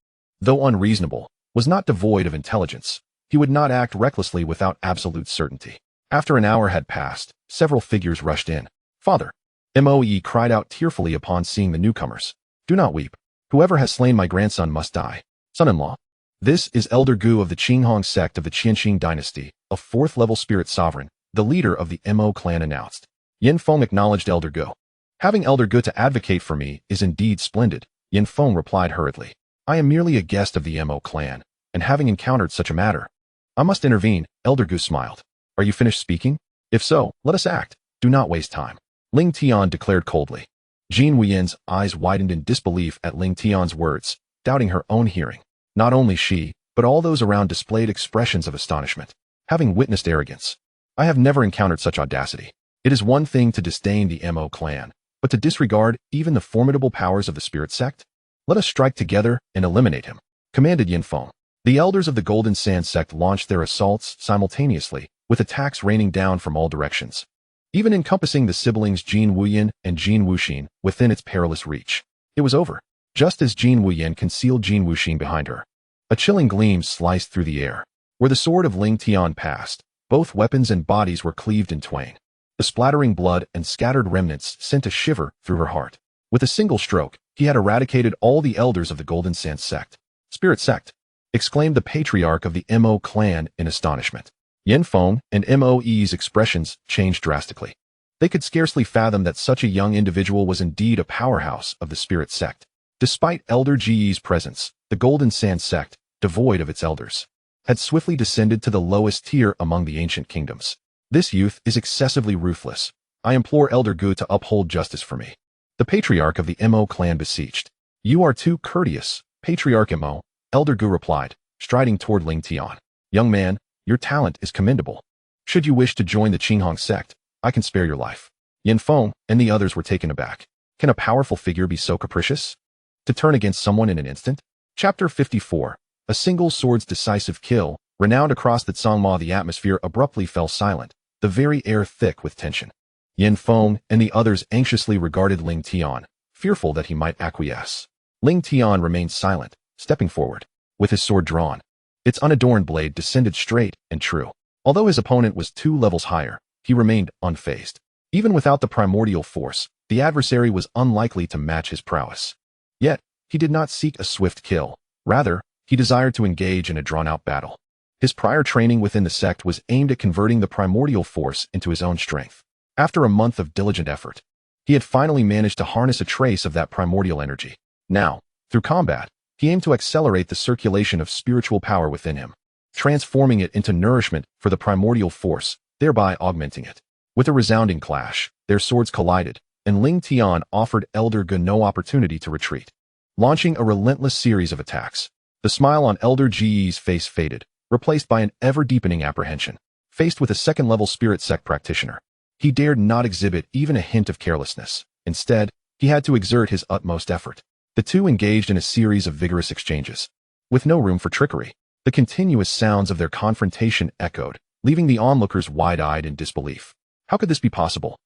though unreasonable, was not devoid of intelligence. He would not act recklessly without absolute certainty. After an hour had passed, several figures rushed in. "Father!" Moe cried out tearfully upon seeing the newcomers. "Do not weep. Whoever has slain my grandson must die. Son-in-law." "This is Elder Gu of the Qinghong sect of the Qianxing dynasty, a 4th-level spirit sovereign," the leader of the Mo clan announced. Yin Feng acknowledged Elder Gu. "Having Elder Gu to advocate for me is indeed splendid," Yin Feng replied hurriedly. "I am merely a guest of the Mo clan, and having encountered such a matter, I must intervene." Elder Gu smiled. "Are you finished speaking? If so, let us act. Do not waste time." Lingtian declared coldly. Jin Wuyin's eyes widened in disbelief at Lingtian's words, doubting her own hearing. Not only she, but all those around displayed expressions of astonishment, having witnessed arrogance. "I have never encountered such audacity. It is one thing to disdain the Mo clan, but to disregard even the formidable powers of the spirit sect? Let us strike together and eliminate him," commanded Yin Feng. The elders of the Golden Sand sect launched their assaults simultaneously, with attacks raining down from all directions, even encompassing the siblings Jin Wuyin and Jin Wuxin within its perilous reach. It was over. Just as Jin Wuyin concealed Jin Wuxin behind her, a chilling gleam sliced through the air. Where the sword of Lingtian passed, both weapons and bodies were cleaved in twain. The splattering blood and scattered remnants sent a shiver through her heart. With a single stroke, he had eradicated all the elders of the Golden Sand sect. "Spirit sect!" exclaimed the patriarch of the Mo clan in astonishment. Yin Feng and Moe's expressions changed drastically. They could scarcely fathom that such a young individual was indeed a powerhouse of the spirit sect. Despite Elder Ge's presence, the Golden Sand sect, devoid of its elders, had swiftly descended to the lowest tier among the ancient kingdoms. "This youth is excessively ruthless. I implore Elder Gu to uphold justice for me," the patriarch of the Mo clan beseeched. "You are too courteous, Patriarch Mo," Elder Gu replied, striding toward Lingtian. "Young man, your talent is commendable. Should you wish to join the Qinghong sect, I can spare your life." Yin Feng and the others were taken aback. Can a powerful figure be so capricious? To turn against someone in an instant? Chapter 54. A single sword's decisive kill, renowned across the Tsangma. The atmosphere abruptly fell silent, the very air thick with tension. Yin Feng and the others anxiously regarded Lingtian, fearful that he might acquiesce. Lingtian remained silent, stepping forward, with his sword drawn. Its unadorned blade descended straight and true. Although his opponent was 2 levels higher, he remained unfazed. Even without the primordial force, the adversary was unlikely to match his prowess. Yet, he did not seek a swift kill. Rather, he desired to engage in a drawn-out battle. His prior training within the sect was aimed at converting the primordial force into his own strength. After a month of diligent effort, he had finally managed to harness a trace of that primordial energy. Now, through combat, he aimed to accelerate the circulation of spiritual power within him, transforming it into nourishment for the primordial force, thereby augmenting it. With a resounding clash, their swords collided, and Lingtian offered Elder Gu no opportunity to retreat, launching a relentless series of attacks. The smile on Elder Ge's face faded, replaced by an ever-deepening apprehension. Faced with a second-level spirit sect practitioner, he dared not exhibit even a hint of carelessness. Instead, He had to exert his utmost effort. The two engaged in a series of vigorous exchanges. With no room for trickery, the continuous sounds of their confrontation echoed, leaving the onlookers wide-eyed in disbelief. How could this be possible?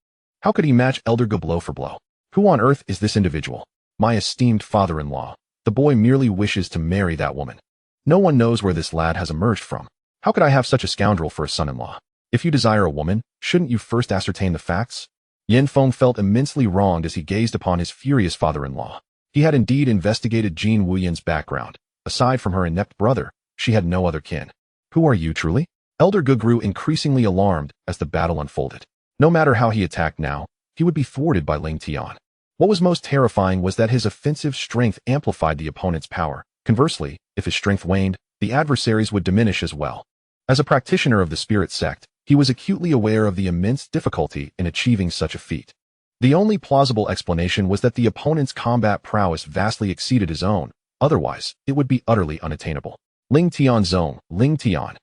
How could he match Elder Gu blow for blow? Who on earth is this individual? My esteemed father-in-law. The boy merely wishes to marry that woman. No one knows where this lad has emerged from. How could I have such a scoundrel for a son-in-law? If you desire a woman, shouldn't you first ascertain the facts? Yin Feng felt immensely wronged as he gazed upon his furious father-in-law. He had indeed investigated Jin Wuyan's background. Aside from her inept brother, she had no other kin. Who are you truly? Elder Gu grew increasingly alarmed as the battle unfolded. No matter how he attacked now, he would be thwarted by Lingtian. What was most terrifying was that his offensive strength amplified the opponent's power. Conversely, if his strength waned, the adversaries would diminish as well. As a practitioner of the Spirit Sect, he was acutely aware of the immense difficulty in achieving such a feat. The only plausible explanation was that the opponent's combat prowess vastly exceeded his own, otherwise, it would be utterly unattainable. Lingtian Zone, Lingtian.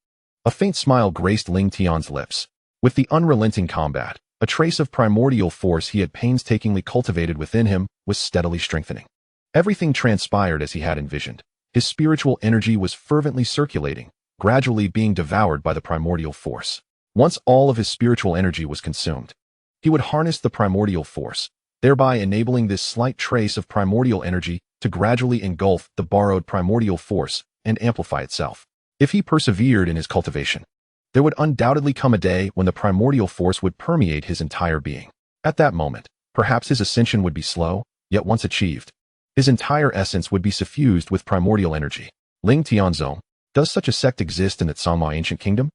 A faint smile graced Lingtian's lips. With the unrelenting combat, a trace of primordial force he had painstakingly cultivated within him was steadily strengthening. Everything transpired as he had envisioned. His spiritual energy was fervently circulating, gradually being devoured by the primordial force. Once all of his spiritual energy was consumed, he would harness the primordial force, thereby enabling this slight trace of primordial energy to gradually engulf the borrowed primordial force and amplify itself. If he persevered in his cultivation, there would undoubtedly come a day when the primordial force would permeate his entire being. At that moment, perhaps his ascension would be slow, yet once achieved, his entire essence would be suffused with primordial energy. Lingtian Zone, does such a sect exist in the Tsangma ancient kingdom?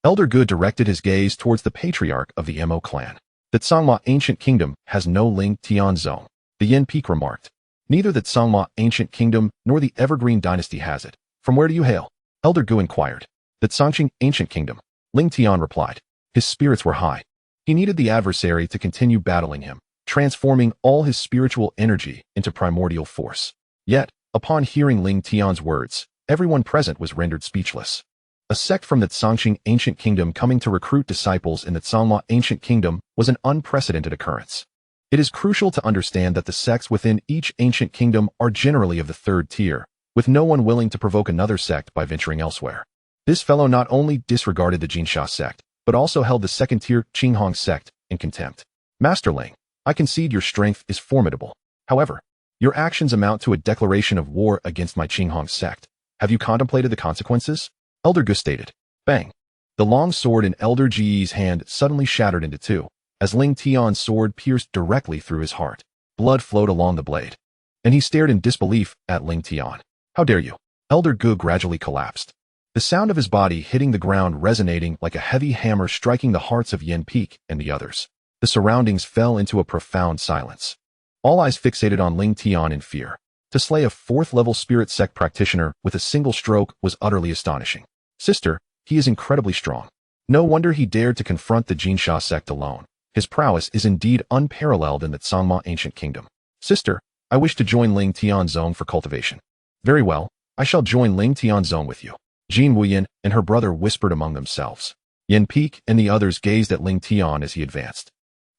Elder Gu directed his gaze towards the patriarch of the Mo clan. The Tsangma ancient kingdom has no Lingtian Zone. The Yin Peak remarked. Neither the Tsangma ancient kingdom nor the Evergreen dynasty has it. From where do you hail? Elder Gu inquired. The Tsangqing ancient kingdom. Lingtian replied. His spirits were high. He needed the adversary to continue battling him, transforming all his spiritual energy into primordial force. Yet, upon hearing Lingtian's words, everyone present was rendered speechless. A sect from the Tsangqing ancient kingdom coming to recruit disciples in the Tsangma ancient kingdom was an unprecedented occurrence. It is crucial to understand that the sects within each ancient kingdom are generally of the third tier, with no one willing to provoke another sect by venturing elsewhere. This fellow not only disregarded the Jinsha sect, but also held the second-tier Qinghong sect in contempt. Master Ling, I concede your strength is formidable. However, your actions amount to a declaration of war against my Qinghong sect. Have you contemplated the consequences? Elder Gu stated. Bang! The long sword in Elder Ji's hand suddenly shattered into two, as Lingtian's sword pierced directly through his heart. Blood flowed along the blade, and he stared in disbelief at Lingtian. How dare you? Elder Gu gradually collapsed. The sound of his body hitting the ground resonating like a heavy hammer striking the hearts of Yin Peak and the others. The surroundings fell into a profound silence. All eyes fixated on Lingtian in fear. To slay a fourth-level spirit sect practitioner with a single stroke was utterly astonishing. Sister, he is incredibly strong. No wonder he dared to confront the Jinsha sect alone. His prowess is indeed unparalleled in the Tsangma ancient kingdom. Sister, I wish to join Lingtian Zone for cultivation. Very well, I shall join Lingtian Zone with you. Jin Wuyan and her brother whispered among themselves. Yin Peak and the others gazed at Lingtian as he advanced,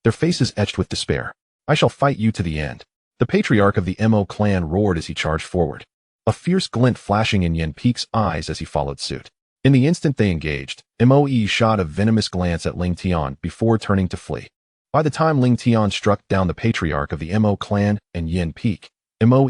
their faces etched with despair. I shall fight you to the end. The patriarch of the Mo clan roared as he charged forward, a fierce glint flashing in Yin Peak's eyes as he followed suit. In the instant they engaged, Moe shot a venomous glance at Lingtian before turning to flee. By the time Lingtian struck down the patriarch of the Mo clan and Yin Peak, Moe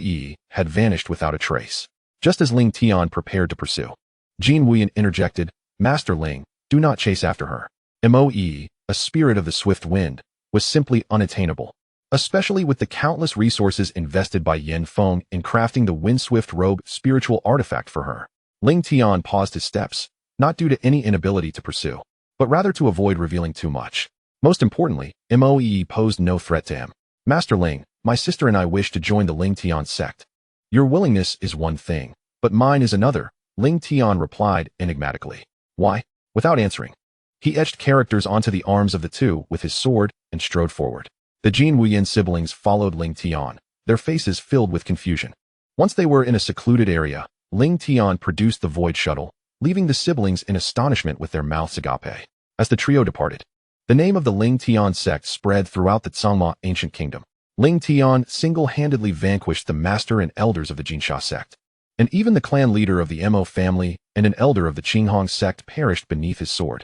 had vanished without a trace. Just as Lingtian prepared to pursue, Jin Wuyan interjected, Master Ling, do not chase after her. Moe, a spirit of the swift wind, was simply unattainable, especially with the countless resources invested by Yin Feng in crafting the Windswift Robe spiritual artifact for her. Lingtian paused his steps, not due to any inability to pursue, but rather to avoid revealing too much. Most importantly, Moe posed no threat to him. Master Ling, my sister and I wish to join the Lingtian Sect. Your willingness is one thing, but mine is another, Lingtian replied enigmatically. Why? Without answering, he etched characters onto the arms of the two with his sword and strode forward. The Jin Wuyan siblings followed Lingtian, their faces filled with confusion. Once they were in a secluded area, Lingtian produced the void shuttle, leaving the siblings in astonishment with their mouths agape. As the trio departed, the name of the Lingtian sect spread throughout the Tsangma ancient kingdom. Lingtian single-handedly vanquished the master and elders of the Jinsha sect. And even the clan leader of the Mo family and an elder of the Qinghong sect perished beneath his sword.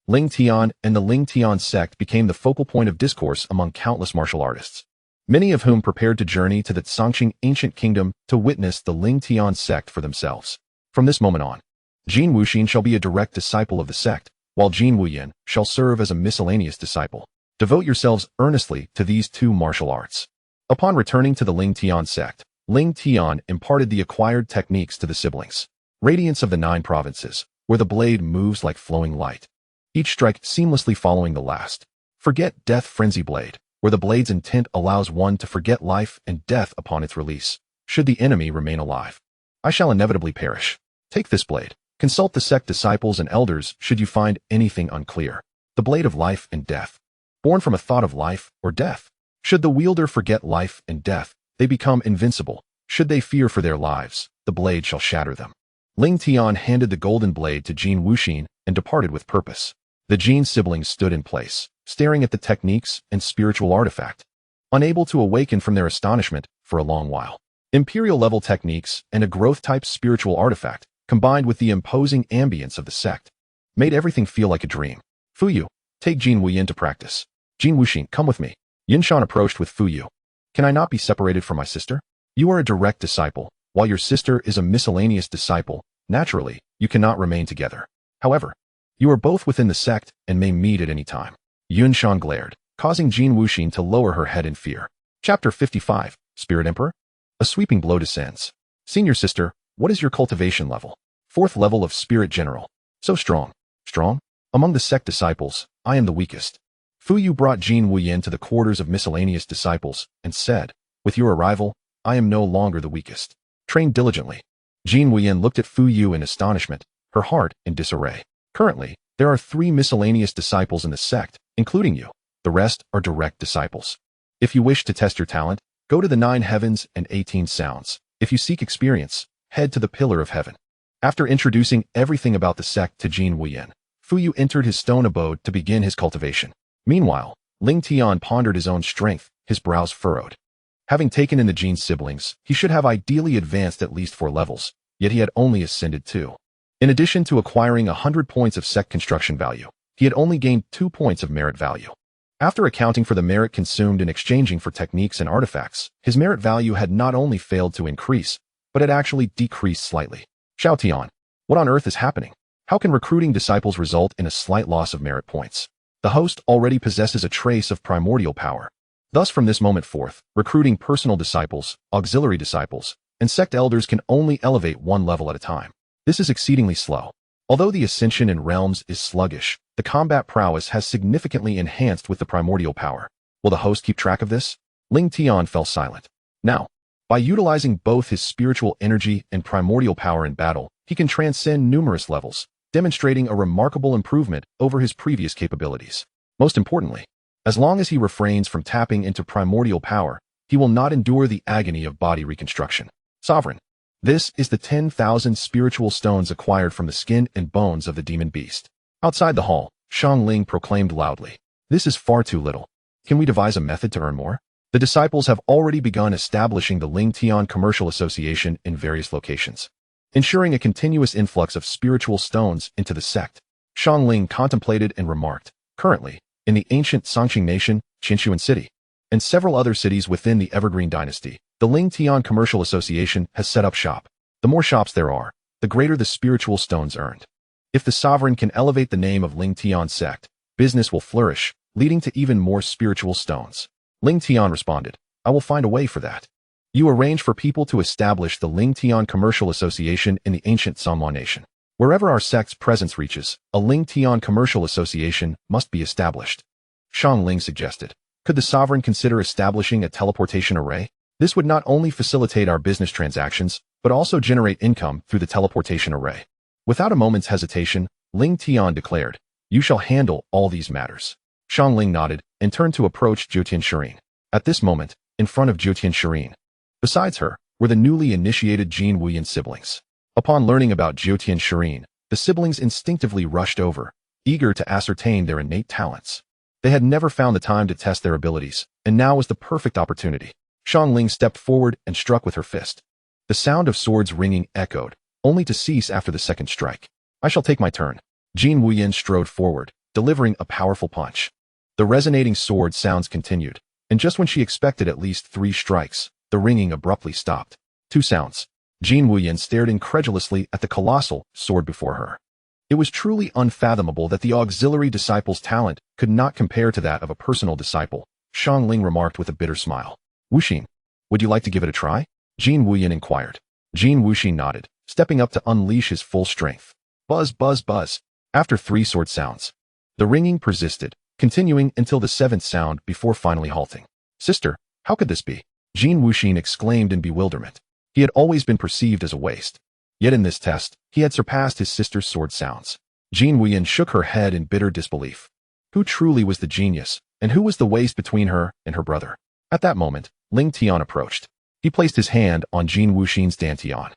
Lingtian and the Lingtian Sect became the focal point of discourse among countless martial artists, many of whom prepared to journey to the Songqing ancient kingdom to witness the Lingtian Sect for themselves. From this moment on, Jin Wuxin shall be a direct disciple of the sect, while Jin Wuyin shall serve as a miscellaneous disciple. Devote yourselves earnestly to these two martial arts. Upon returning to the Lingtian Sect, Lingtian imparted the acquired techniques to the siblings. Radiance of the 9 provinces, where the blade moves like flowing light, each strike seamlessly following the last. Forget Death Frenzy Blade, where the blade's intent allows one to forget life and death upon its release. Should the enemy remain alive, I shall inevitably perish. Take this blade. Consult the sect disciples and elders should you find anything unclear. The blade of life and death, born from a thought of life or death. Should the wielder forget life and death, they become invincible. Should they fear for their lives, the blade shall shatter them. Lingtian handed the golden blade to Jin Wuxin and departed with purpose. The Jin siblings stood in place, staring at the techniques and spiritual artifact, unable to awaken from their astonishment for a long while. Imperial-level techniques and a growth-type spiritual artifact, combined with the imposing ambience of the sect, made everything feel like a dream. Fuyu, take Jin Wuyin to practice. Jin Wuxin, come with me. Yinshan approached with Fuyu. Can I not be separated from my sister? You are a direct disciple, while your sister is a miscellaneous disciple. Naturally, you cannot remain together. However, you are both within the sect and may meet at any time. Yunshan glared, causing Jin Wuxin to lower her head in fear. Chapter 55, Spirit Emperor? A sweeping blow descends. Senior sister, what is your cultivation level? 4th level of Spirit General. So strong. Strong? Among the sect disciples, I am the weakest. Fuyu brought Jin Wuyin to the quarters of miscellaneous disciples and said, with your arrival, I am no longer the weakest. Train diligently. Jin Wuyin looked at Fuyu in astonishment, her heart in disarray. Currently, there are 3 miscellaneous disciples in the sect, including you. The rest are direct disciples. If you wish to test your talent, go to the 9 heavens and 18 sounds. If you seek experience, head to the Pillar of Heaven. After introducing everything about the sect to Jin Wuyin, Fuyu entered his stone abode to begin his cultivation. Meanwhile, Lingtian pondered his own strength, his brows furrowed. Having taken in the Jin siblings, he should have ideally advanced at least 4 levels, yet he had only ascended 2. In addition to acquiring 100 points of sect construction value, he had only gained 2 points of merit value. After accounting for the merit consumed in exchanging for techniques and artifacts, his merit value had not only failed to increase, but had actually decreased slightly. Xiao Tian, what on earth is happening? How can recruiting disciples result in a slight loss of merit points? The host already possesses a trace of primordial power. Thus from this moment forth, recruiting personal disciples, auxiliary disciples, and sect elders can only elevate 1 level at a time. This is exceedingly slow. Although the ascension in realms is sluggish, the combat prowess has significantly enhanced with the primordial power. Will the host keep track of this? Lingtian fell silent. Now, by utilizing both his spiritual energy and primordial power in battle, he can transcend numerous levels, demonstrating a remarkable improvement over his previous capabilities. Most importantly, as long as he refrains from tapping into primordial power, he will not endure the agony of body reconstruction. Sovereign, this is the 10,000 spiritual stones acquired from the skin and bones of the demon beast. Outside the hall, Xiangling proclaimed loudly, this is far too little. Can we devise a method to earn more? The disciples have already begun establishing the Lingtian Commercial Association in various locations, ensuring a continuous influx of spiritual stones into the sect. Xiangling contemplated and remarked, currently, in the ancient Songqing nation, Qinshuan City, and several other cities within the Evergreen dynasty, the Lingtian Commercial Association has set up shop. The more shops there are, the greater the spiritual stones earned. If the sovereign can elevate the name of Lingtian Sect, business will flourish, leading to even more spiritual stones. Lingtian responded, I will find a way for that. You arrange for people to establish the Lingtian Commercial Association in the ancient Sanhua nation. Wherever our sect's presence reaches, a Lingtian Commercial Association must be established. Xiangling suggested, could the sovereign consider establishing a teleportation array? This would not only facilitate our business transactions, but also generate income through the teleportation array. Without a moment's hesitation, Lingtian declared, you shall handle all these matters. Xiangling nodded and turned to approach Jiutian Shirin. At this moment, in front of Jiutian Shirin, besides her, were the newly initiated Jin Wuyin siblings. Upon learning about Jiutian Shirin, the siblings instinctively rushed over, eager to ascertain their innate talents. They had never found the time to test their abilities, and now was the perfect opportunity. Xiangling stepped forward and struck with her fist. The sound of swords ringing echoed, only to cease after the second strike. I shall take my turn. Jin Wuyin strode forward, delivering a powerful punch. The resonating sword sounds continued, and just when she expected at least 3 strikes, the ringing abruptly stopped. 2 sounds. Jin Wuyin stared incredulously at the colossal sword before her. It was truly unfathomable that the auxiliary disciple's talent could not compare to that of a personal disciple, Xiangling remarked with a bitter smile. Wuxin, would you like to give it a try? Jin Wuyin inquired. Jin Wuxin nodded, stepping up to unleash his full strength. Buzz, buzz, buzz. After 3 sword sounds, the ringing persisted, continuing until the 7th sound before finally halting. Sister, how could this be? Jin Wuxin exclaimed in bewilderment. He had always been perceived as a waste. Yet in this test, he had surpassed his sister's sword sounds. Jin Wuyin shook her head in bitter disbelief. Who truly was the genius, and who was the waste between her and her brother? At that moment, Lingtian approached. He placed his hand on Jin Wuxin's dantian,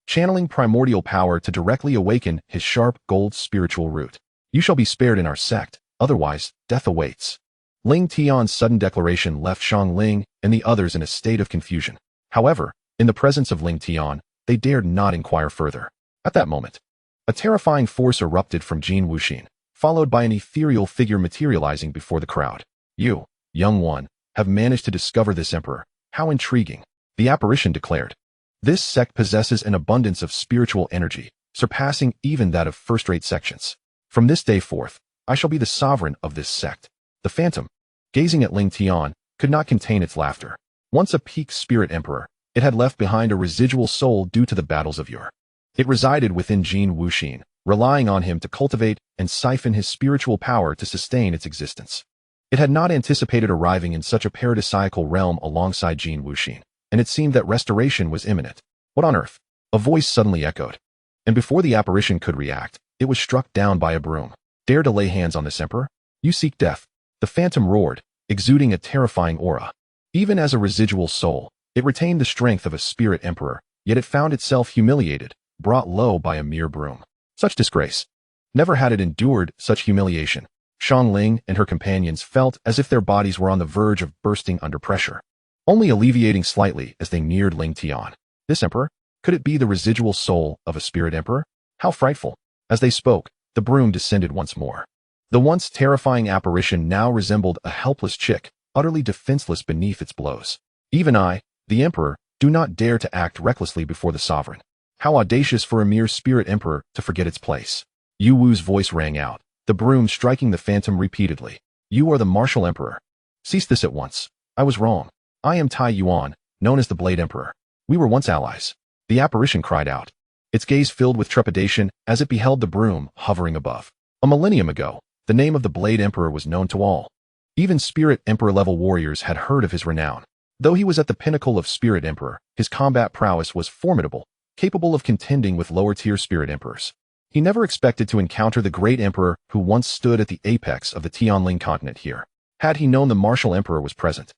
channeling primordial power to directly awaken his sharp gold spiritual root. You shall be spared in our sect, otherwise, death awaits. Lingtian's sudden declaration left Xiangling and the others in a state of confusion. However, in the presence of Lingtian, they dared not inquire further. At that moment, a terrifying force erupted from Jin Wuxin, followed by an ethereal figure materializing before the crowd. You, young one, have managed to discover this emperor. How intriguing, the apparition declared. This sect possesses an abundance of spiritual energy, surpassing even that of first-rate sections. From this day forth, I shall be the sovereign of this sect. The phantom, gazing at Lingtian, could not contain its laughter. Once a peak spirit emperor, it had left behind a residual soul due to the battles of yore. It resided within Jin Wuxin, relying on him to cultivate and siphon his spiritual power to sustain its existence. It had not anticipated arriving in such a paradisiacal realm alongside Jin Wuxin, and it seemed that restoration was imminent. What on earth? A voice suddenly echoed. And before the apparition could react, it was struck down by a broom. Dare to lay hands on this emperor? You seek death. The phantom roared, exuding a terrifying aura. Even as a residual soul, it retained the strength of a spirit emperor, yet it found itself humiliated, brought low by a mere broom. Such disgrace. Never had it endured such humiliation. Xiangling and her companions felt as if their bodies were on the verge of bursting under pressure, only alleviating slightly as they neared Lingtian. This emperor? Could it be the residual soul of a spirit emperor? How frightful. As they spoke, the broom descended once more. The once terrifying apparition now resembled a helpless chick, utterly defenseless beneath its blows. Even I, the emperor, do not dare to act recklessly before the sovereign. How audacious for a mere spirit emperor to forget its place. Yu Wu's voice rang out, the broom striking the phantom repeatedly. You are the martial emperor. Cease this at once. I was wrong. I am Tai Yuan, known as the Blade Emperor. We were once allies. The apparition cried out, its gaze filled with trepidation as it beheld the broom hovering above. A millennium ago, the name of the Blade Emperor was known to all. Even Spirit Emperor-level warriors had heard of his renown. Though he was at the pinnacle of Spirit Emperor, his combat prowess was formidable, capable of contending with lower-tier Spirit Emperors. He never expected to encounter the great Emperor who once stood at the apex of the Tianling continent here. Had he known the Martial Emperor was present,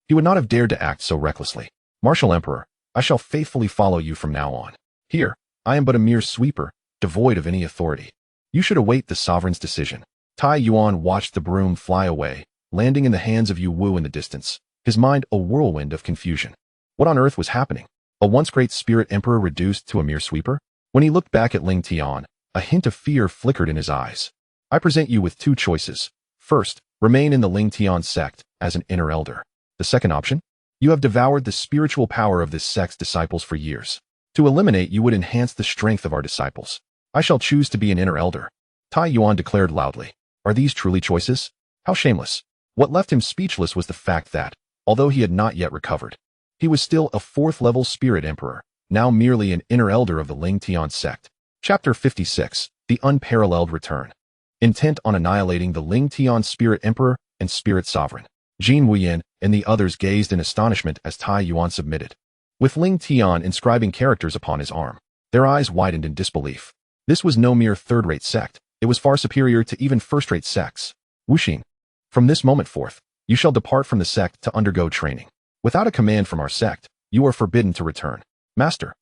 he would not have dared to act so recklessly. Martial Emperor, I shall faithfully follow you from now on. Here, I am but a mere sweeper, devoid of any authority. You should await the sovereign's decision. Tai Yuan watched the broom fly away, landing in the hands of Yu Wu in the distance, his mind a whirlwind of confusion. What on earth was happening? A once great spirit emperor reduced to a mere sweeper? When he looked back at Lingtian, a hint of fear flickered in his eyes. I present you with 2 choices. First, remain in the Lingtian Sect as an inner elder. The second option? You have devoured the spiritual power of this sect's disciples for years. To eliminate you would enhance the strength of our disciples. I shall choose to be an inner elder. Tai Yuan declared loudly. Are these truly choices? How shameless. What left him speechless was the fact that, although he had not yet recovered, he was still a 4th-level spirit emperor, now merely an inner elder of the Lingtian Sect. Chapter 56, The Unparalleled Return. Intent on annihilating the Lingtian Spirit Emperor and Spirit Sovereign, Jin Wuyin and the others gazed in astonishment as Tai Yuan submitted, with Lingtian inscribing characters upon his arm. Their eyes widened in disbelief. This was no mere third-rate sect. It was far superior to even first-rate sects. Wuxin, from this moment forth, you shall depart from the sect to undergo training. Without a command from our sect, you are forbidden to return. Master,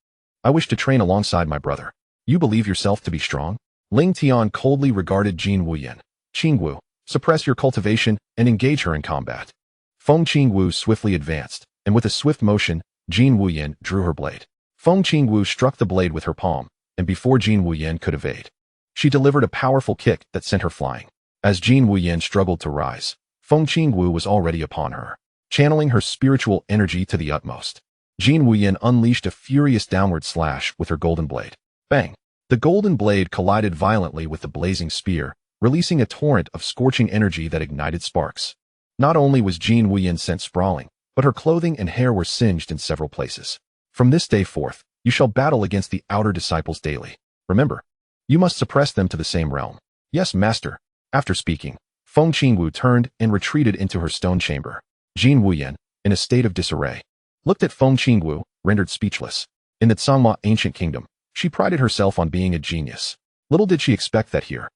I wish to train alongside my brother. You believe yourself to be strong? Lingtian coldly regarded Jin Wuyin. Qingwu, Suppress your cultivation and engage her in combat. Feng Qingwu swiftly advanced, and with a swift motion, Jin Wuyan drew her blade. Feng Qingwu struck the blade with her palm, and before Jin Wuyan could evade, she delivered a powerful kick that sent her flying. As Jin Wuyan struggled to rise, Feng Qingwu was already upon her, channeling her spiritual energy to the utmost. Jin Wuyan unleashed a furious downward slash with her golden blade. Bang! The golden blade collided violently with the blazing spear, releasing a torrent of scorching energy that ignited sparks. Not only was Jin Wuyan sent sprawling, but her clothing and hair were singed in several places. From this day forth, you shall battle against the outer disciples daily. Remember, you must suppress them to the same realm. Yes, master. After speaking, Feng Qingwu turned and retreated into her stone chamber. Jin Wuyan, in a state of disarray, looked at Feng Qingwu, rendered speechless. In the Tsangma ancient kingdom, she prided herself on being a genius. Little did she expect that here,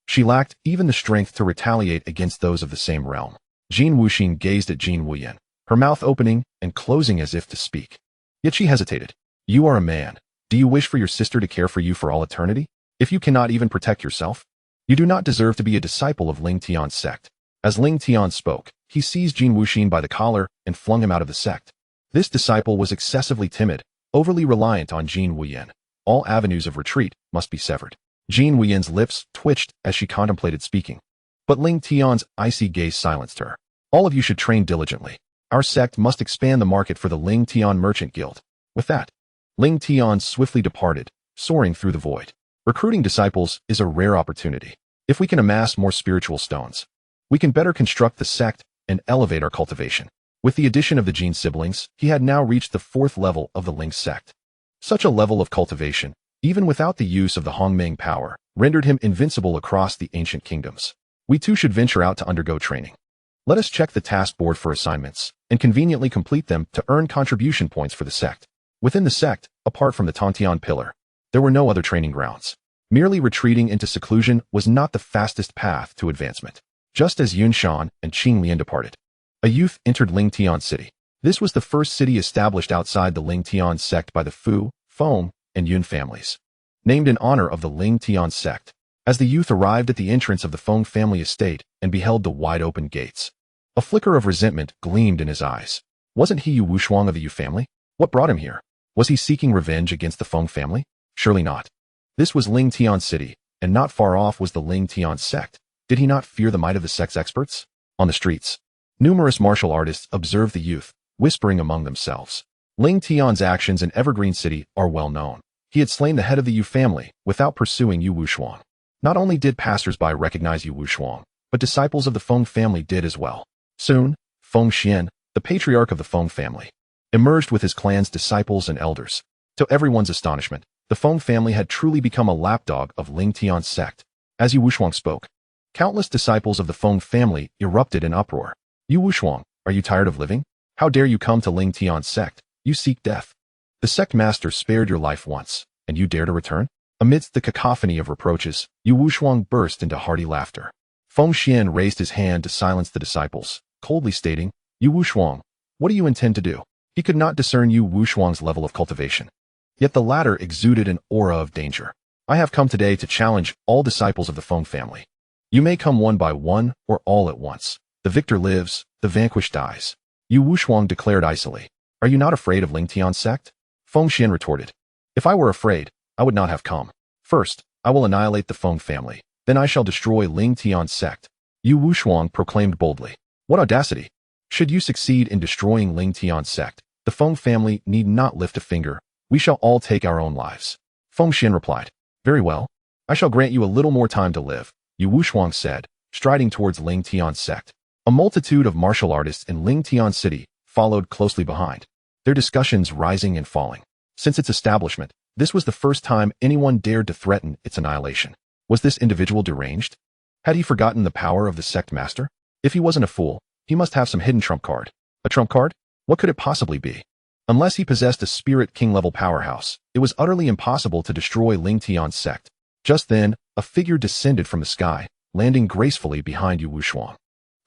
she lacked even the strength to retaliate against those of the same realm. Jin Wuxing gazed at Jin Wuyan, her mouth opening and closing as if to speak. Yet she hesitated. You are a man. Do you wish for your sister to care for you for all eternity? If you cannot even protect yourself, you do not deserve to be a disciple of Lingtian Sect. As Lingtian spoke, he seized Jin Wuxing by the collar and flung him out of the sect. This disciple was excessively timid, overly reliant on Jin Wuyan. All avenues of retreat must be severed. Jin Wuyan's lips twitched as she contemplated speaking. But Lingtian's icy gaze silenced her. All of you should train diligently. Our sect must expand the market for the Lingtian Merchant Guild. With that, Lingtian swiftly departed, soaring through the void. Recruiting disciples is a rare opportunity. If we can amass more spiritual stones, we can better construct the sect and elevate our cultivation. With the addition of the Jin siblings, he had now reached the 4th level of the Ling sect. Such a level of cultivation, even without the use of the Hongmeng power, rendered him invincible across the ancient kingdoms. We too should venture out to undergo training. Let us check the task board for assignments, and conveniently complete them to earn contribution points for the sect. Within the sect, apart from the Tontian Pillar, there were no other training grounds. Merely retreating into seclusion was not the fastest path to advancement. Just as Yun Shan and Qing Lian departed, a youth entered Lingtian City. This was the first city established outside the Lingtian Sect by the Fu, Feng, and Yun families, named in honor of the Lingtian Sect. As the youth arrived at the entrance of the Feng family estate and beheld the wide-open gates, a flicker of resentment gleamed in his eyes. Wasn't he Yu Wushuang of the Yu family? What brought him here? Was he seeking revenge against the Feng family? Surely not. This was Lingtian City, and not far off was the Lingtian Sect. Did he not fear the might of the sect's experts? On the streets, numerous martial artists observed the youth, whispering among themselves. Lingtian's actions in Evergreen City are well known. He had slain the head of the Yu family without pursuing Yu Wushuang. Not only did passers-by recognize Yu Wushuang, but disciples of the Feng family did as well. Soon, Feng Xian, the patriarch of the Feng family, emerged with his clan's disciples and elders. To everyone's astonishment, the Feng family had truly become a lapdog of Lingtian Sect. As Yu Wushuang spoke, countless disciples of the Feng family erupted in uproar. Yu Wushuang, are you tired of living? How dare you come to Lingtian Sect? You seek death. The sect master spared your life once, and you dare to return? Amidst the cacophony of reproaches, Yu Wushuang burst into hearty laughter. Feng Xian raised his hand to silence the disciples, coldly stating, Yu Wushuang, what do you intend to do? He could not discern Yu Wushuang's level of cultivation. Yet the latter exuded an aura of danger. I have come today to challenge all disciples of the Feng family. You may come one by one or all at once. The victor lives, the vanquished dies. Yu Wushuang declared icily. Are you not afraid of Lingtian Sect? Feng Xian retorted. If I were afraid, I would not have come. First, I will annihilate the Feng family. Then I shall destroy Lingtian Sect. Yu Wushuang proclaimed boldly. What audacity! Should you succeed in destroying Lingtian Sect, the Feng family need not lift a finger. We shall all take our own lives. Feng Xian replied. Very well. I shall grant you a little more time to live, Yu Wushuang said, striding towards Lingtian Sect. A multitude of martial artists in Lingtian City followed closely behind, their discussions rising and falling. Since its establishment, this was the first time anyone dared to threaten its annihilation. Was this individual deranged? Had he forgotten the power of the sect master? If he wasn't a fool, he must have some hidden trump card. A trump card? What could it possibly be? Unless he possessed a spirit king-level powerhouse, it was utterly impossible to destroy Lingtian Sect. Just then, a figure descended from the sky, landing gracefully behind Yu Wushuang.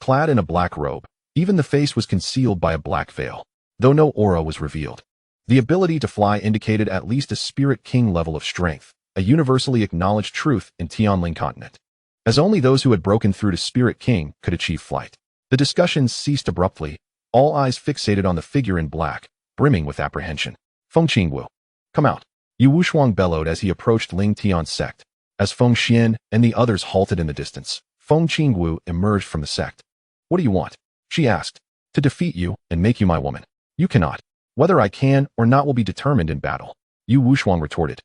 Clad in a black robe, even the face was concealed by a black veil, though no aura was revealed. The ability to fly indicated at least a spirit king level of strength, a universally acknowledged truth in Tianling continent. as only those who had broken through to Spirit King could achieve flight. The discussions ceased abruptly, all eyes fixated on the figure in black, brimming with apprehension. Feng Qingwu. Come out. Yu Wushuang bellowed as he approached Lingtian Sect. As Feng Xian and the others halted in the distance, Feng Qingwu emerged from the sect. What do you want? She asked. To defeat you and make you my woman. You cannot. Whether I can or not will be determined in battle. Yu Wushuang retorted,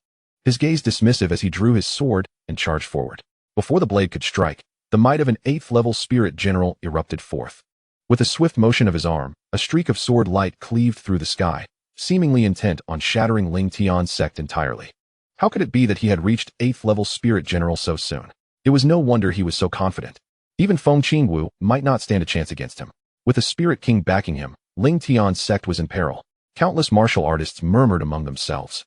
his gaze dismissive as he drew his sword and charged forward. Before the blade could strike, the might of an 8th-level spirit general erupted forth. With a swift motion of his arm, a streak of sword light cleaved through the sky, seemingly intent on shattering Lingtian Sect entirely. How could it be that he had reached 8th-level spirit general so soon? It was no wonder he was so confident. Even Feng Qingwu might not stand a chance against him. With the Spirit King backing him, Lingtian Sect was in peril. Countless martial artists murmured among themselves,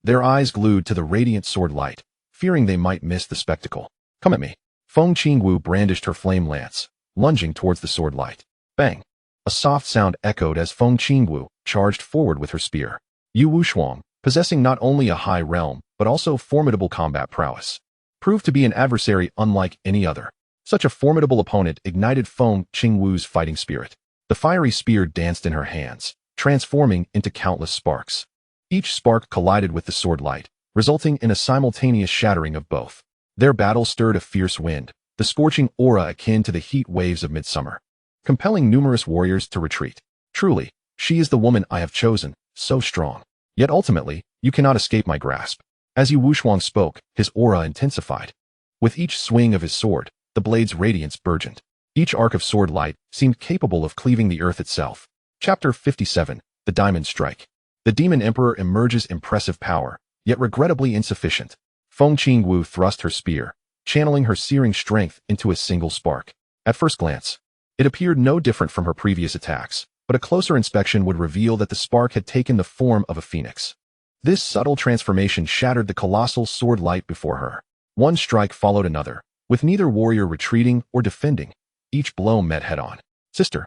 their eyes glued to the radiant sword light, fearing they might miss the spectacle. Come at me. Feng Qingwu brandished her flame lance, lunging towards the sword light. Bang! A soft sound echoed as Feng Qingwu charged forward with her spear. Yu Wushuang, possessing not only a high realm, but also formidable combat prowess, proved to be an adversary unlike any other. Such a formidable opponent ignited Feng Qingwu's fighting spirit. The fiery spear danced in her hands, transforming into countless sparks. Each spark collided with the sword light, resulting in a simultaneous shattering of both. Their battle stirred a fierce wind, the scorching aura akin to the heat waves of midsummer, compelling numerous warriors to retreat. Truly, she is the woman I have chosen, so strong. Yet ultimately, you cannot escape my grasp. As Yu Wushuang spoke, his aura intensified. With each swing of his sword, the blade's radiance burgeoned. Each arc of sword light seemed capable of cleaving the earth itself. Chapter 57, The Diamond Strike. The Demon Emperor emerges impressive power, yet regrettably insufficient. Feng Qingwu thrust her spear, channeling her searing strength into a single spark. At first glance, it appeared no different from her previous attacks, but a closer inspection would reveal that the spark had taken the form of a phoenix. This subtle transformation shattered the colossal sword light before her. One strike followed another, with neither warrior retreating or defending. Each blow met head-on. Sister,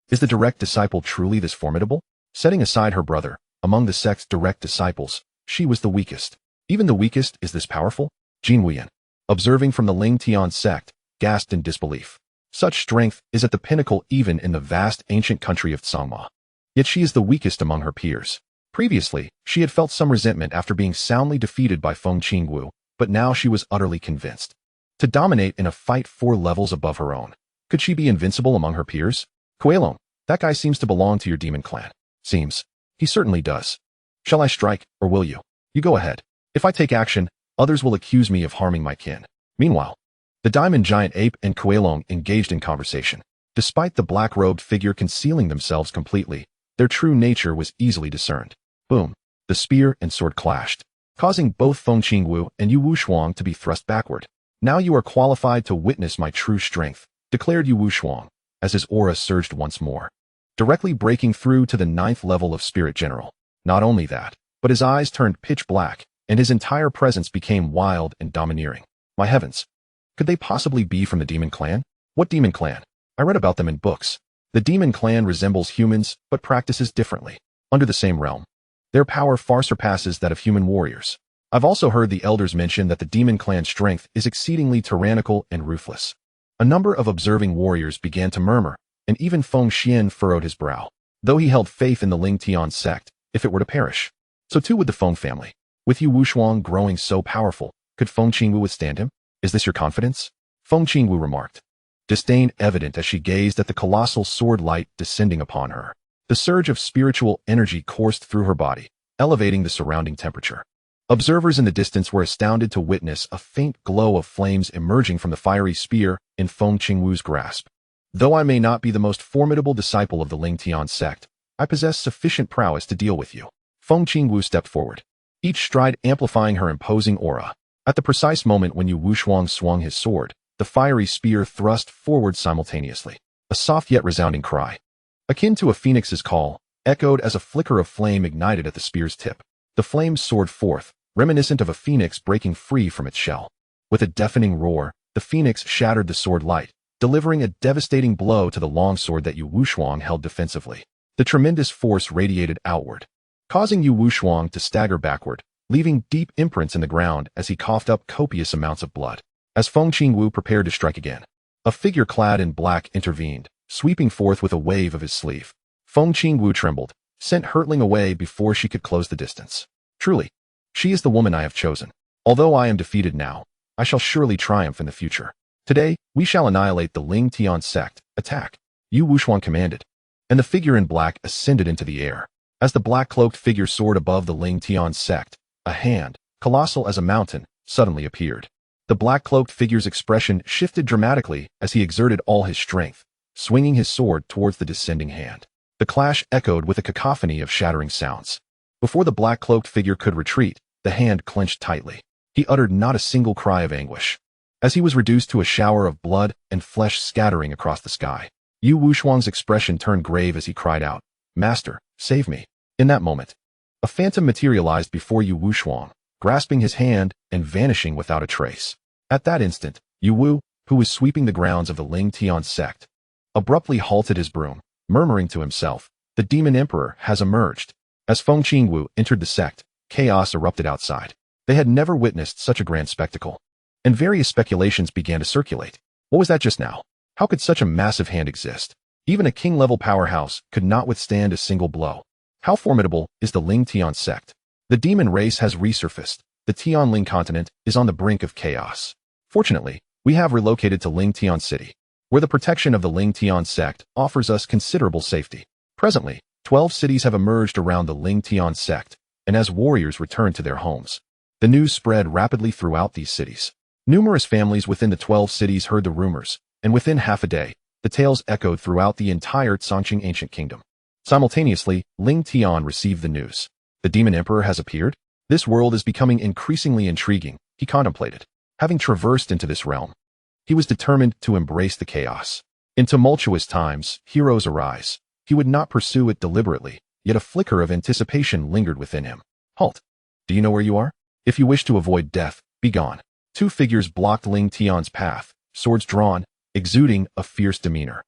is the direct disciple truly this formidable? Setting aside her brother, among the sect's direct disciples, she was the weakest. Even the weakest is this powerful? Jin Wuyan, observing from the Lingtian Sect, gasped in disbelief. Such strength is at the pinnacle even in the vast ancient country of Tsangma. Yet she is the weakest among her peers. Previously, she had felt some resentment after being soundly defeated by Feng Qingwu, but now she was utterly convinced. To dominate in a fight 4 levels above her own. Could she be invincible among her peers? Kuelong, that guy seems to belong to your demon clan. Seems. He certainly does. Shall I strike, or will you? You go ahead. If I take action, others will accuse me of harming my kin. Meanwhile, the diamond giant ape and Kuelong engaged in conversation. Despite the black-robed figure concealing themselves completely, their true nature was easily discerned. Boom. The spear and sword clashed, causing both Feng Qingwu and Yu Wushuang to be thrust backward. Now you are qualified to witness my true strength, declared Yu Wushuang, as his aura surged once more, directly breaking through to the 9th level of Spirit General. Not only that, but his eyes turned pitch black, and his entire presence became wild and domineering. My heavens! Could they possibly be from the Demon Clan? What Demon Clan? I read about them in books. The Demon Clan resembles humans, but practices differently. Under the same realm, their power far surpasses that of human warriors. I've also heard the elders mention that the Demon Clan's strength is exceedingly tyrannical and ruthless. A number of observing warriors began to murmur, and even Feng Xian furrowed his brow, though he held faith in the Lingtian Sect, if it were to perish. So too would the Feng family. With Yu Wushuang growing so powerful, could Feng Qingwu withstand him? Is this your confidence? Feng Qingwu remarked, disdain evident as she gazed at the colossal sword light descending upon her. The surge of spiritual energy coursed through her body, elevating the surrounding temperature. Observers in the distance were astounded to witness a faint glow of flames emerging from the fiery spear in Feng Qingwu's grasp. Though I may not be the most formidable disciple of the Lingtian Sect, I possess sufficient prowess to deal with you. Feng Qingwu stepped forward, each stride amplifying her imposing aura. At the precise moment when Yu Wushuang swung his sword, the fiery spear thrust forward simultaneously. A soft yet resounding cry, akin to a phoenix's call, echoed as a flicker of flame ignited at the spear's tip. The flames soared forth, reminiscent of a phoenix breaking free from its shell. With a deafening roar, the phoenix shattered the sword light, delivering a devastating blow to the longsword that Yu Wushuang held defensively. The tremendous force radiated outward, causing Yu Wushuang to stagger backward, leaving deep imprints in the ground as he coughed up copious amounts of blood. As Feng Qingwu prepared to strike again, a figure clad in black intervened, sweeping forth with a wave of his sleeve. Feng Qingwu trembled, sent hurtling away before she could close the distance. Truly, she is the woman I have chosen. Although I am defeated now, I shall surely triumph in the future. Today, we shall annihilate the Lingtian Sect. Attack! Yu Wuxuan commanded, and the figure in black ascended into the air. As the black-cloaked figure soared above the Lingtian Sect, a hand, colossal as a mountain, suddenly appeared. The black-cloaked figure's expression shifted dramatically as he exerted all his strength, swinging his sword towards the descending hand. The clash echoed with a cacophony of shattering sounds. Before the black-cloaked figure could retreat, the hand clenched tightly. He uttered not a single cry of anguish. As he was reduced to a shower of blood and flesh scattering across the sky, Yu Wuxuan's expression turned grave as he cried out, "Master, save me." In that moment, a phantom materialized before Yu Wuxuan, grasping his hand and vanishing without a trace. At that instant, Yu Wu, who was sweeping the grounds of the Lingtian Sect, abruptly halted his broom, murmuring to himself, "The demon emperor has emerged." As Feng Qingwu entered the sect, chaos erupted outside. They had never witnessed such a grand spectacle, and various speculations began to circulate. What was that just now? How could such a massive hand exist? Even a king-level powerhouse could not withstand a single blow. How formidable is the Lingtian Sect? The demon race has resurfaced. The Tianling continent is on the brink of chaos. Fortunately, we have relocated to Lingtian City, where the protection of the Lingtian Sect offers us considerable safety. Presently, 12 cities have emerged around the Lingtian Sect, and as warriors return to their homes, the news spread rapidly throughout these cities. Numerous families within the 12 cities heard the rumors, and within half a day, the tales echoed throughout the entire Chongqing ancient kingdom. Simultaneously, Ling Tian received the news. The demon emperor has appeared? This world is becoming increasingly intriguing, he contemplated. Having traversed into this realm, he was determined to embrace the chaos. In tumultuous times, heroes arise. He would not pursue it deliberately, yet a flicker of anticipation lingered within him. Halt! Do you know where you are? If you wish to avoid death, be gone. Two figures blocked Ling Tian's path, swords drawn, exuding a fierce demeanor.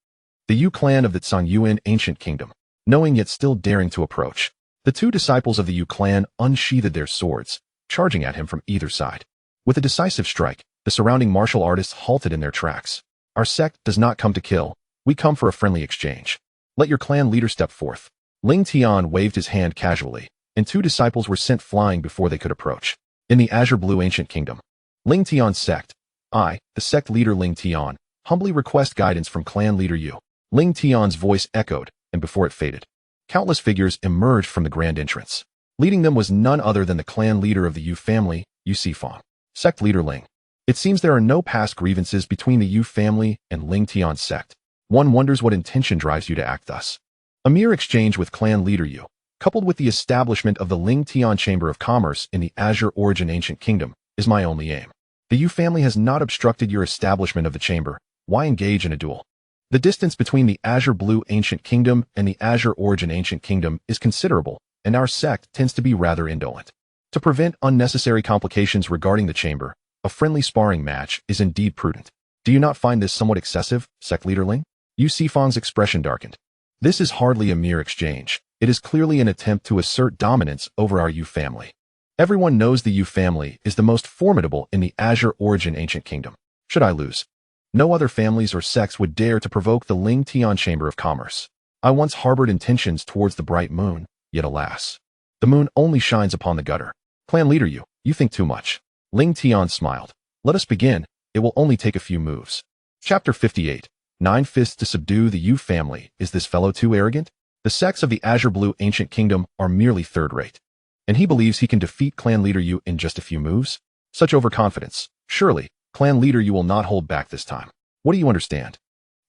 The Yu clan of the Zhongyuan ancient kingdom, knowing yet still daring to approach. The two disciples of the Yu clan unsheathed their swords, charging at him from either side. With a decisive strike, the surrounding martial artists halted in their tracks. Our sect does not come to kill, we come for a friendly exchange. Let your clan leader step forth. Ling Tian waved his hand casually, and two disciples were sent flying before they could approach. In the azure blue ancient kingdom, Lingtian Sect, I, the sect leader Ling Tian, humbly request guidance from clan leader Yu. Ling Tian's voice echoed, and before it faded, countless figures emerged from the grand entrance. Leading them was none other than the clan leader of the Yu family, Yu Sifang. Sect leader Ling. It seems there are no past grievances between the Yu family and Lingtian Sect. One wonders what intention drives you to act thus. A mere exchange with clan leader Yu, coupled with the establishment of the Lingtian Chamber of Commerce in the Azure Origin Ancient Kingdom, is my only aim. The Yu family has not obstructed your establishment of the chamber. Why engage in a duel? The distance between the Azure Blue Ancient Kingdom and the Azure Origin Ancient Kingdom is considerable, and our sect tends to be rather indolent. To prevent unnecessary complications regarding the chamber, a friendly sparring match is indeed prudent. Do you not find this somewhat excessive, sect leader Ling? Yu Sifang's expression darkened. This is hardly a mere exchange. It is clearly an attempt to assert dominance over our Yu family. Everyone knows the Yu family is the most formidable in the Azure Origin Ancient Kingdom. Should I lose, no other families or sects would dare to provoke the Lingtian Chamber of Commerce. I once harbored intentions towards the bright moon, yet alas, the moon only shines upon the gutter. Clan leader Yu, you think too much. Ling Tian smiled. Let us begin. It will only take a few moves. Chapter 58. 9 Fists to subdue the Yu family. Is this fellow too arrogant? The sects of the Azure Blue Ancient Kingdom are merely third-rate, and he believes he can defeat clan leader Yu in just a few moves? Such overconfidence. Surely, clan leader Yu will not hold back this time. What do you understand?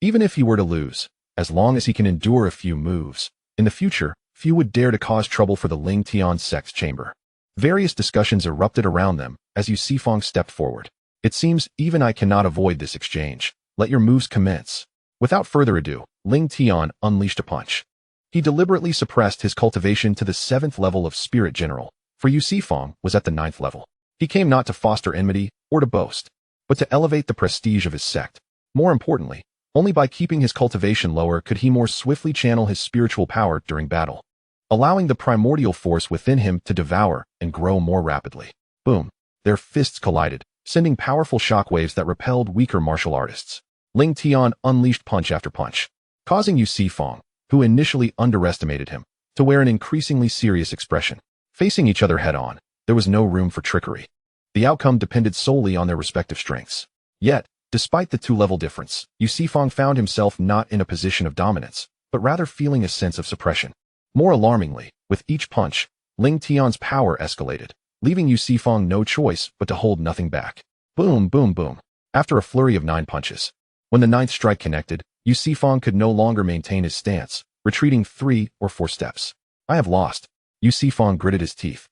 Even if he were to lose, as long as he can endure a few moves, in the future, few would dare to cause trouble for the Lingtian Sect's chamber. Various discussions erupted around them as Yu Sifang stepped forward. It seems even I cannot avoid this exchange. Let your moves commence. Without further ado, Ling Tian unleashed a punch. He deliberately suppressed his cultivation to the 7th level of Spirit General, for Yu Sifang was at the 9th level. He came not to foster enmity or to boast, but to elevate the prestige of his sect. More importantly, only by keeping his cultivation lower could he more swiftly channel his spiritual power during battle, allowing the primordial force within him to devour and grow more rapidly. Boom! Their fists collided, sending powerful shockwaves that repelled weaker martial artists. Lingtian unleashed punch after punch, causing Yu Sifang, who initially underestimated him, to wear an increasingly serious expression. Facing each other head-on, there was no room for trickery. The outcome depended solely on their respective strengths. Yet, despite the two-level difference, Yu Sifang found himself not in a position of dominance, but rather feeling a sense of suppression. More alarmingly, with each punch, Lingtian's power escalated, leaving Yu Sifang no choice but to hold nothing back. Boom, boom, boom. After a flurry of 9 punches, when the 9th strike connected, Yu Sifang could no longer maintain his stance, retreating 3 or 4 steps. I have lost. Yu Sifang gritted his teeth.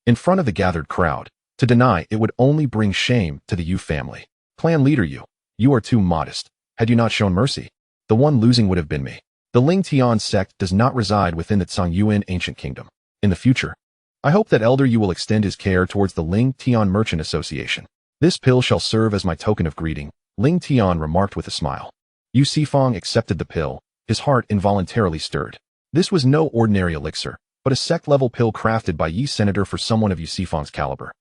In front of the gathered crowd, to deny it would only bring shame to the Yu family. Clan leader Yu, you are too modest. Had you not shown mercy, the one losing would have been me. The Lingtian Sect does not reside within the Zhongyuan ancient kingdom. In the future, I hope that Elder Yu will extend his care towards the Lingtian Merchant Association. This pill shall serve as my token of greeting, Lingtian remarked with a smile. Yu Sifang accepted the pill, his heart involuntarily stirred. This was no ordinary elixir, but a sect-level pill crafted by Yi Senator for someone of Yu Sifang's caliber.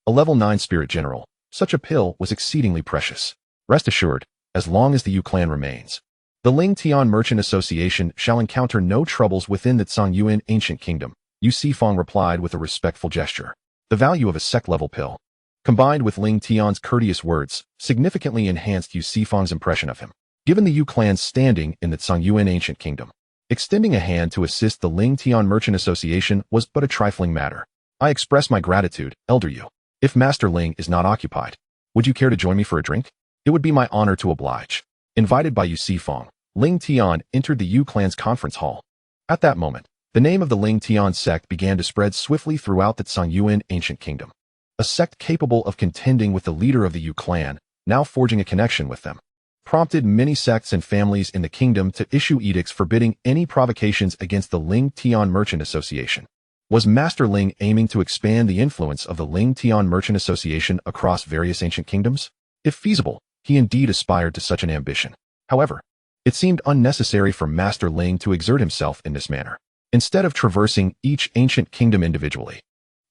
A level 9 spirit general, such a pill was exceedingly precious. Rest assured, as long as the Yu clan remains, the Lingtian Merchant Association shall encounter no troubles within the Zhongyuan ancient kingdom, Yu Sifang replied with a respectful gesture. The value of a sect-level pill, combined with Lingtian's courteous words, significantly enhanced Yu Sifang's impression of him. Given the Yu clan's standing in the Zhongyuan ancient kingdom, extending a hand to assist the Lingtian Merchant Association was but a trifling matter. I express my gratitude, Elder Yu. If Master Ling is not occupied, would you care to join me for a drink? It would be my honor to oblige. Invited by Yu Sifang, Lingtian entered the Yu clan's conference hall. At that moment, the name of the Lingtian Sect began to spread swiftly throughout the Zhongyuan ancient kingdom. A sect capable of contending with the leader of the Yu clan, now forging a connection with them, prompted many sects and families in the kingdom to issue edicts forbidding any provocations against the Lingtian Merchant Association. Was Master Ling aiming to expand the influence of the Lingtian Merchant Association across various ancient kingdoms? If feasible, he indeed aspired to such an ambition. However, it seemed unnecessary for Master Ling to exert himself in this manner. Instead of traversing each ancient kingdom individually,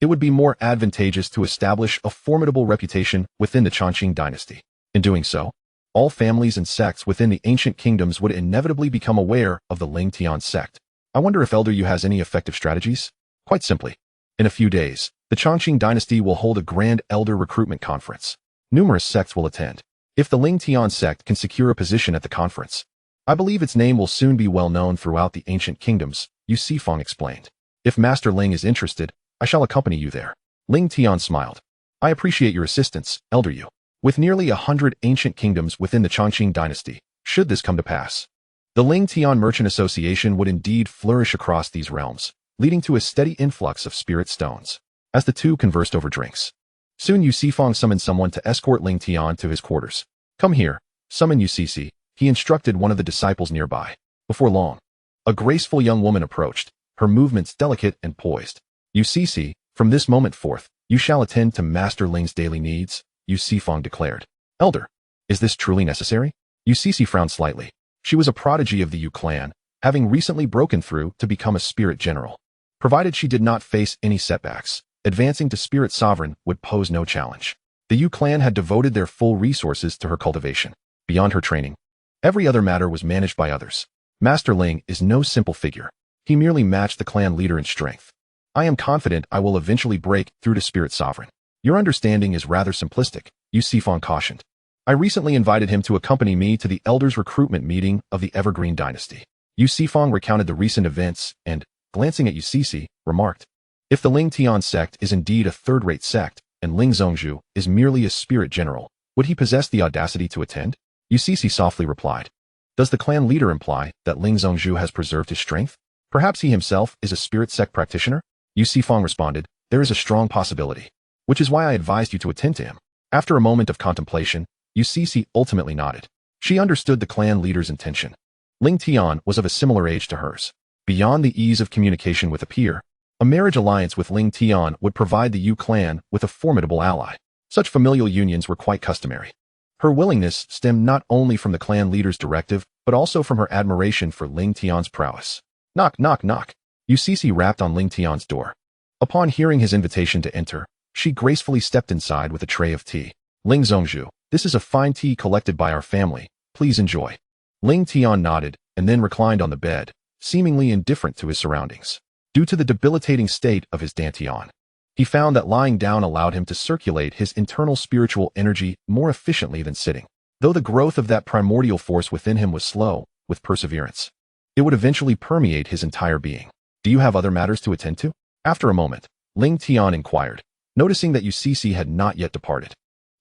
it would be more advantageous to establish a formidable reputation within the Chongqing dynasty. In doing so, all families and sects within the ancient kingdoms would inevitably become aware of the Lingtian Sect. I wonder if Elder Yu has any effective strategies? Quite simply, in a few days, the Chongqing dynasty will hold a grand elder recruitment conference. Numerous sects will attend. If the Lingtian Sect can secure a position at the conference, I believe its name will soon be well known throughout the ancient kingdoms, Yu Sifang explained. If Master Ling is interested, I shall accompany you there. Lingtian smiled. I appreciate your assistance, Elder Yu. With nearly 100 ancient kingdoms within the Chongqing dynasty, should this come to pass, the Lingtian Merchant Association would indeed flourish across these realms, leading to a steady influx of spirit stones. As the two conversed over drinks, soon Yu Sifang summoned someone to escort Lingtian to his quarters. Come here, summon Yu Sisi, he instructed one of the disciples nearby. Before long, a graceful young woman approached, her movements delicate and poised. Yu Sisi, from this moment forth, you shall attend to Master Ling's daily needs, Yu Sifang declared. Elder, is this truly necessary? Yu Sisi frowned slightly. She was a prodigy of the Yu clan, having recently broken through to become a spirit general. Provided she did not face any setbacks, advancing to spirit sovereign would pose no challenge. The Yu clan had devoted their full resources to her cultivation. Beyond her training, every other matter was managed by others. Master Ling is no simple figure. He merely matched the clan leader in strength. I am confident I will eventually break through to spirit sovereign. Your understanding is rather simplistic, Yu Sifang cautioned. I recently invited him to accompany me to the elders' recruitment meeting of the Evergreen dynasty. Yu Sifang recounted the recent events and, glancing at Yu Sisi, remarked, if the Lingtian Sect is indeed a third-rate sect, and Ling Zhongzhu is merely a spirit general, would he possess the audacity to attend? Yu Sisi softly replied. Does the clan leader imply that Ling Zhongzhu has preserved his strength? Perhaps he himself is a spirit sect practitioner? Yu Sifang responded, there is a strong possibility, which is why I advised you to attend to him. After a moment of contemplation, Yu Sisi ultimately nodded. She understood the clan leader's intention. Lingtian was of a similar age to hers. Beyond the ease of communication with a peer, a marriage alliance with Lingtian would provide the Yu clan with a formidable ally. Such familial unions were quite customary. Her willingness stemmed not only from the clan leader's directive, but also from her admiration for Lingtian's prowess. Knock, knock, knock. Yu Sisi rapped on Lingtian's door. Upon hearing his invitation to enter, she gracefully stepped inside with a tray of tea. Ling Zhongzhu, this is a fine tea collected by our family. Please enjoy. Ling Tian nodded and then reclined on the bed, seemingly indifferent to his surroundings. Due to the debilitating state of his dantian, he found that lying down allowed him to circulate his internal spiritual energy more efficiently than sitting. Though the growth of that primordial force within him was slow, with perseverance, it would eventually permeate his entire being. Do you have other matters to attend to? After a moment, Ling Tian inquired, noticing that UCC had not yet departed.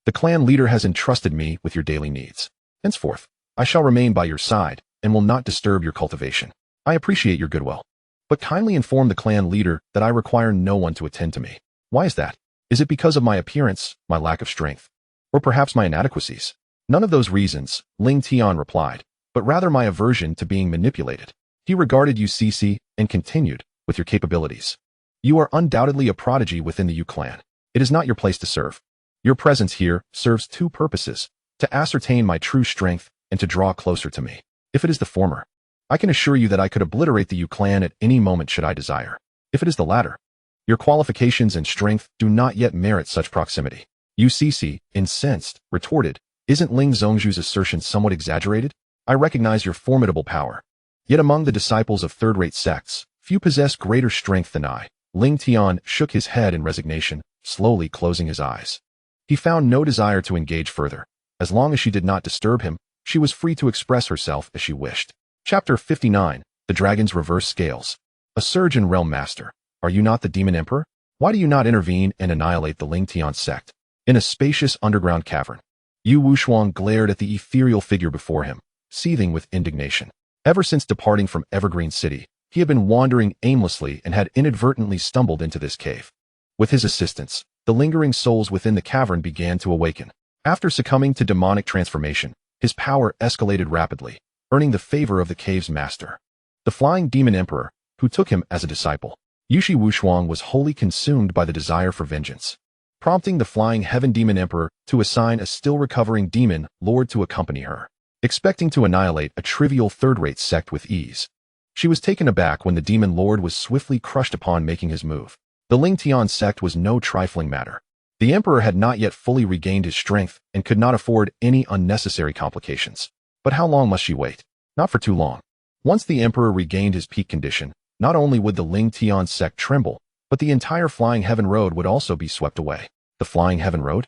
The clan leader has entrusted me with your daily needs. Henceforth, I shall remain by your side and will not disturb your cultivation. I appreciate your goodwill, but kindly inform the clan leader that I require no one to attend to me. Why is that? Is it because of my appearance, my lack of strength, or perhaps my inadequacies? None of those reasons, Ling Tian replied, but rather my aversion to being manipulated. He regarded UCC and continued, with your capabilities. You are undoubtedly a prodigy within the Yu clan. It is not your place to serve. Your presence here serves two purposes: to ascertain my true strength and to draw closer to me. If it is the former, I can assure you that I could obliterate the Yu clan at any moment should I desire. If it is the latter, your qualifications and strength do not yet merit such proximity. UCC, incensed, retorted, isn't Ling Zhongzhu's assertion somewhat exaggerated? I recognize your formidable power. Yet among the disciples of third-rate sects, few possess greater strength than I. Ling Tian shook his head in resignation, slowly closing his eyes. He found no desire to engage further. As long as she did not disturb him, she was free to express herself as she wished. Chapter 59, The Dragon's Reverse Scales. A surgeon realm master, are you not the demon emperor? Why do you not intervene and annihilate the Lingtian Sect? In a spacious underground cavern, Yu Wushuang glared at the ethereal figure before him, seething with indignation. Ever since departing from Evergreen City, he had been wandering aimlessly and had inadvertently stumbled into this cave. With his assistance, the lingering souls within the cavern began to awaken. After succumbing to demonic transformation, his power escalated rapidly, earning the favor of the cave's master, the Flying Demon Emperor, who took him as a disciple. Yushi Wushuang was wholly consumed by the desire for vengeance, prompting the Flying Heaven Demon Emperor to assign a still-recovering demon lord to accompany her. Expecting to annihilate a trivial third-rate sect with ease, she was taken aback when the demon lord was swiftly crushed upon making his move. The Lingtian Sect was no trifling matter. The emperor had not yet fully regained his strength and could not afford any unnecessary complications. But how long must she wait? Not for too long. Once the emperor regained his peak condition, not only would the Lingtian Sect tremble, but the entire Flying Heaven Road would also be swept away. The Flying Heaven Road?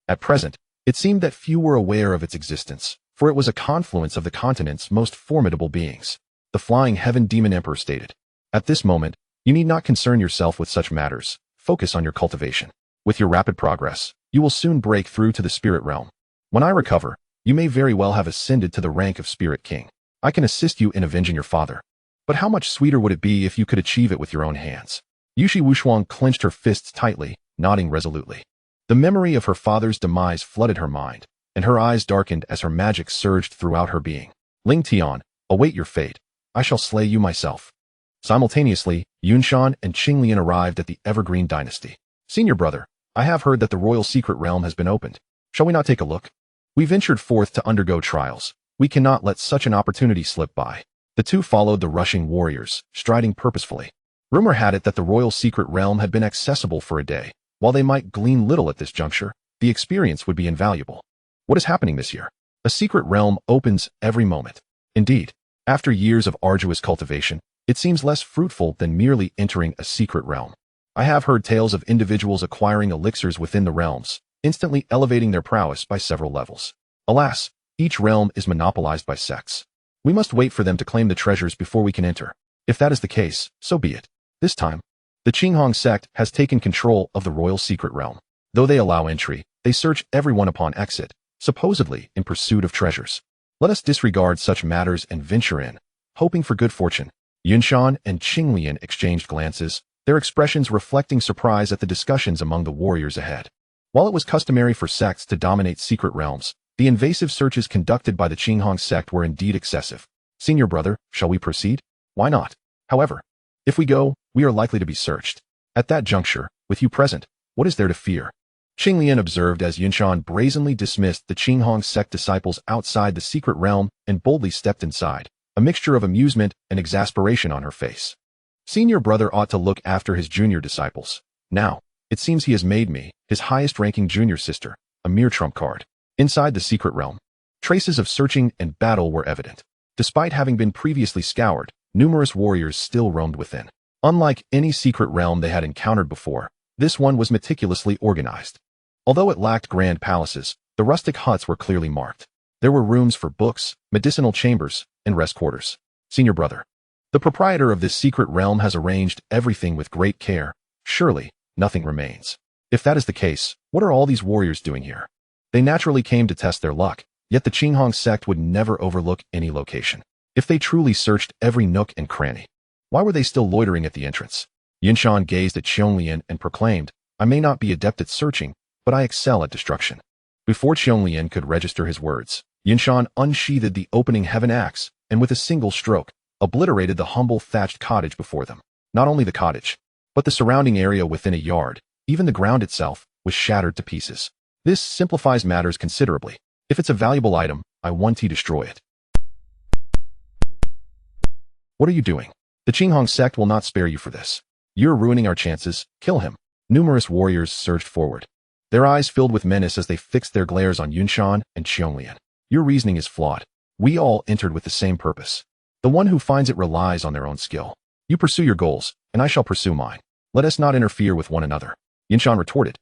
At present, it seemed that few were aware of its existence, for it was a confluence of the continent's most formidable beings. The Flying Heaven Demon Emperor stated, "At this moment, you need not concern yourself with such matters. Focus on your cultivation. With your rapid progress, you will soon break through to the spirit realm. When I recover, you may very well have ascended to the rank of Spirit King. I can assist you in avenging your father. But how much sweeter would it be if you could achieve it with your own hands?" Yushi Wushuang clenched her fists tightly, nodding resolutely. The memory of her father's demise flooded her mind, and her eyes darkened as her magic surged throughout her being. Ling Tian, await your fate. I shall slay you myself. Simultaneously, Yunshan and Qinglian arrived at the Evergreen Dynasty. Senior brother, I have heard that the royal secret realm has been opened. Shall we not take a look? We ventured forth to undergo trials. We cannot let such an opportunity slip by. The two followed the rushing warriors, striding purposefully. Rumor had it that the royal secret realm had been accessible for a day. While they might glean little at this juncture, the experience would be invaluable. What is happening this year? A secret realm opens every moment. Indeed, after years of arduous cultivation, it seems less fruitful than merely entering a secret realm. I have heard tales of individuals acquiring elixirs within the realms, instantly elevating their prowess by several levels. Alas, each realm is monopolized by sects. We must wait for them to claim the treasures before we can enter. If that is the case, so be it. This time, the Qinghong sect has taken control of the royal secret realm. Though they allow entry, they search everyone upon exit, supposedly in pursuit of treasures. Let us disregard such matters and venture in, hoping for good fortune. Yunshan and Qinglian exchanged glances, their expressions reflecting surprise at the discussions among the warriors ahead. While it was customary for sects to dominate secret realms, the invasive searches conducted by the Qinghong sect were indeed excessive. Senior brother, shall we proceed? Why not? However, if we go, we are likely to be searched. At that juncture, with you present, what is there to fear? Qinglian observed as Yunshan brazenly dismissed the Qinghong sect disciples outside the secret realm and boldly stepped inside, a mixture of amusement and exasperation on her face. Senior brother ought to look after his junior disciples. Now, it seems he has made me, his highest-ranking junior sister, a mere trump card. Inside the secret realm, traces of searching and battle were evident. Despite having been previously scoured, numerous warriors still roamed within. Unlike any secret realm they had encountered before, this one was meticulously organized. Although it lacked grand palaces, the rustic huts were clearly marked. There were rooms for books, medicinal chambers, and rest quarters. Senior brother, the proprietor of this secret realm has arranged everything with great care. Surely, nothing remains. If that is the case, what are all these warriors doing here? They naturally came to test their luck, yet the Lingtian Sect would never overlook any location. If they truly searched every nook and cranny, why were they still loitering at the entrance? Yunshan gazed at Qianglian and proclaimed, I may not be adept at searching, but I excel at destruction. Before Qianglian could register his words, Yunshan unsheathed the opening heaven axe, and with a single stroke, obliterated the humble thatched cottage before them. Not only the cottage, but the surrounding area within a yard, even the ground itself, was shattered to pieces. This simplifies matters considerably. If it's a valuable item, I want to destroy it. What are you doing? The Lingtian Sect will not spare you for this. You're ruining our chances. Kill him. Numerous warriors surged forward, their eyes filled with menace as they fixed their glares on Yunshan and Qianglian. Your reasoning is flawed. We all entered with the same purpose. The one who finds it relies on their own skill. You pursue your goals, and I shall pursue mine. Let us not interfere with one another. Yunshan retorted,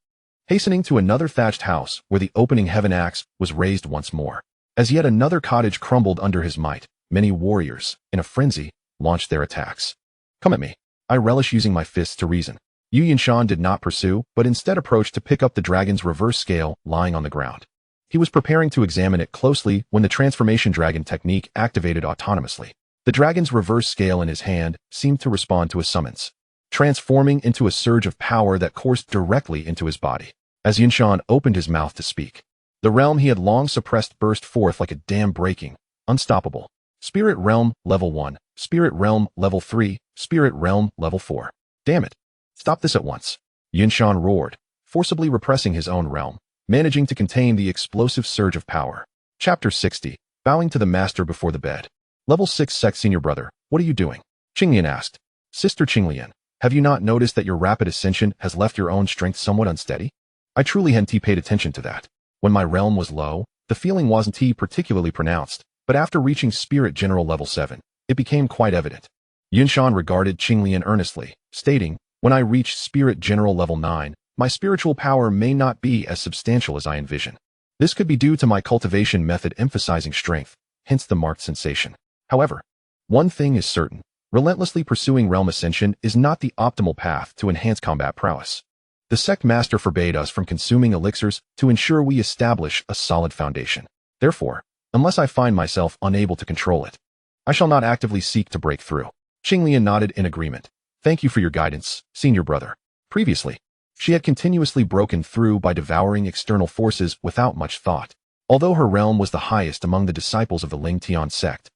hastening to another thatched house where the opening heaven axe was raised once more. As yet another cottage crumbled under his might, many warriors, in a frenzy, launched their attacks. Come at me. I relish using my fists to reason. Yunshan did not pursue, but instead approached to pick up the dragon's reverse scale lying on the ground. He was preparing to examine it closely when the transformation dragon technique activated autonomously. The dragon's reverse scale in his hand seemed to respond to a summons, transforming into a surge of power that coursed directly into his body. As Yunshan opened his mouth to speak, the realm he had long suppressed burst forth like a dam breaking, unstoppable. Spirit Realm Level 1, Spirit Realm Level 3, Spirit Realm Level 4. Damn it. Stop this at once. Yunshan roared, forcibly repressing his own realm, managing to contain the explosive surge of power. Chapter 60, Bowing to the Master Before the Bed. Level 6 Sect Senior Brother, what are you doing? Qianglian asked. Sister Qianglian, have you not noticed that your rapid ascension has left your own strength somewhat unsteady? I truly hadn't paid attention to that. When my realm was low, the feeling wasn't particularly pronounced, but after reaching Spirit General Level 7, it became quite evident. Yunshan regarded Qianglian earnestly, stating, when I reach Spirit General Level 9, my spiritual power may not be as substantial as I envision. This could be due to my cultivation method emphasizing strength, hence the marked sensation. However, one thing is certain, relentlessly pursuing realm ascension is not the optimal path to enhance combat prowess. The sect master forbade us from consuming elixirs to ensure we establish a solid foundation. Therefore, unless I find myself unable to control it, I shall not actively seek to break through. Qianglian nodded in agreement. Thank you for your guidance, senior brother. Previously, she had continuously broken through by devouring external forces without much thought. Although her realm was the highest among the disciples of the Lingtian Sect,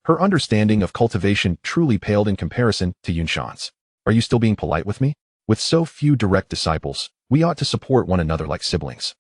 her understanding of cultivation truly paled in comparison to Yunshan's. Are you still being polite with me? With so few direct disciples, we ought to support one another like siblings,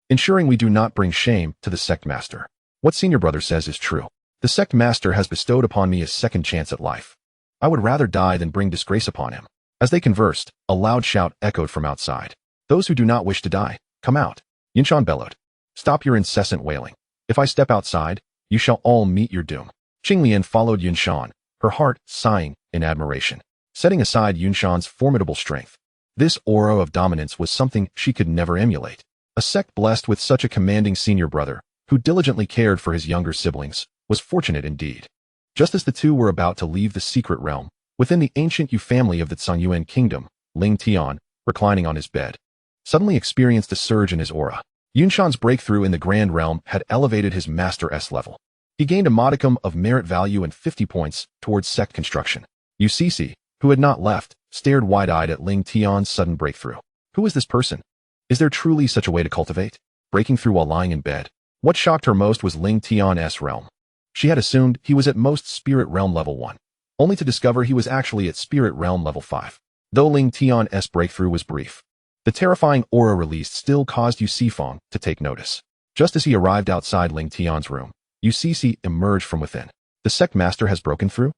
ensuring we do not bring shame to the sect master. What senior brother says is true. The sect master has bestowed upon me a second chance at life. I would rather die than bring disgrace upon him. As they conversed, a loud shout echoed from outside. Those who do not wish to die, come out. Yunshan bellowed. Stop your incessant wailing. If I step outside, you shall all meet your doom. Qianglian followed Yunshan, her heart sighing in admiration, setting aside Yunshan's formidable strength. This aura of dominance was something she could never emulate. A sect blessed with such a commanding senior brother, who diligently cared for his younger siblings, was fortunate indeed. Just as the two were about to leave the secret realm, within the ancient Yu family of the Zhongyuan kingdom, Lingtian, reclining on his bed, suddenly experienced a surge in his aura. Yunshan's breakthrough in the Grand Realm had elevated his Master S level. He gained a modicum of merit value and 50 points towards sect construction. UCC, who had not left, stared wide-eyed at Lingtian's sudden breakthrough. Who is this person? Is there truly such a way to cultivate? Breaking through while lying in bed. What shocked her most was Lingtian's realm. She had assumed he was at most Spirit Realm Level 1, only to discover he was actually at Spirit Realm Level 5. Though Lingtian's breakthrough was brief, the terrifying aura released still caused Yu Sifeng to take notice. Just as he arrived outside Lingtian's room, UCC emerged from within. The sect master has broken through?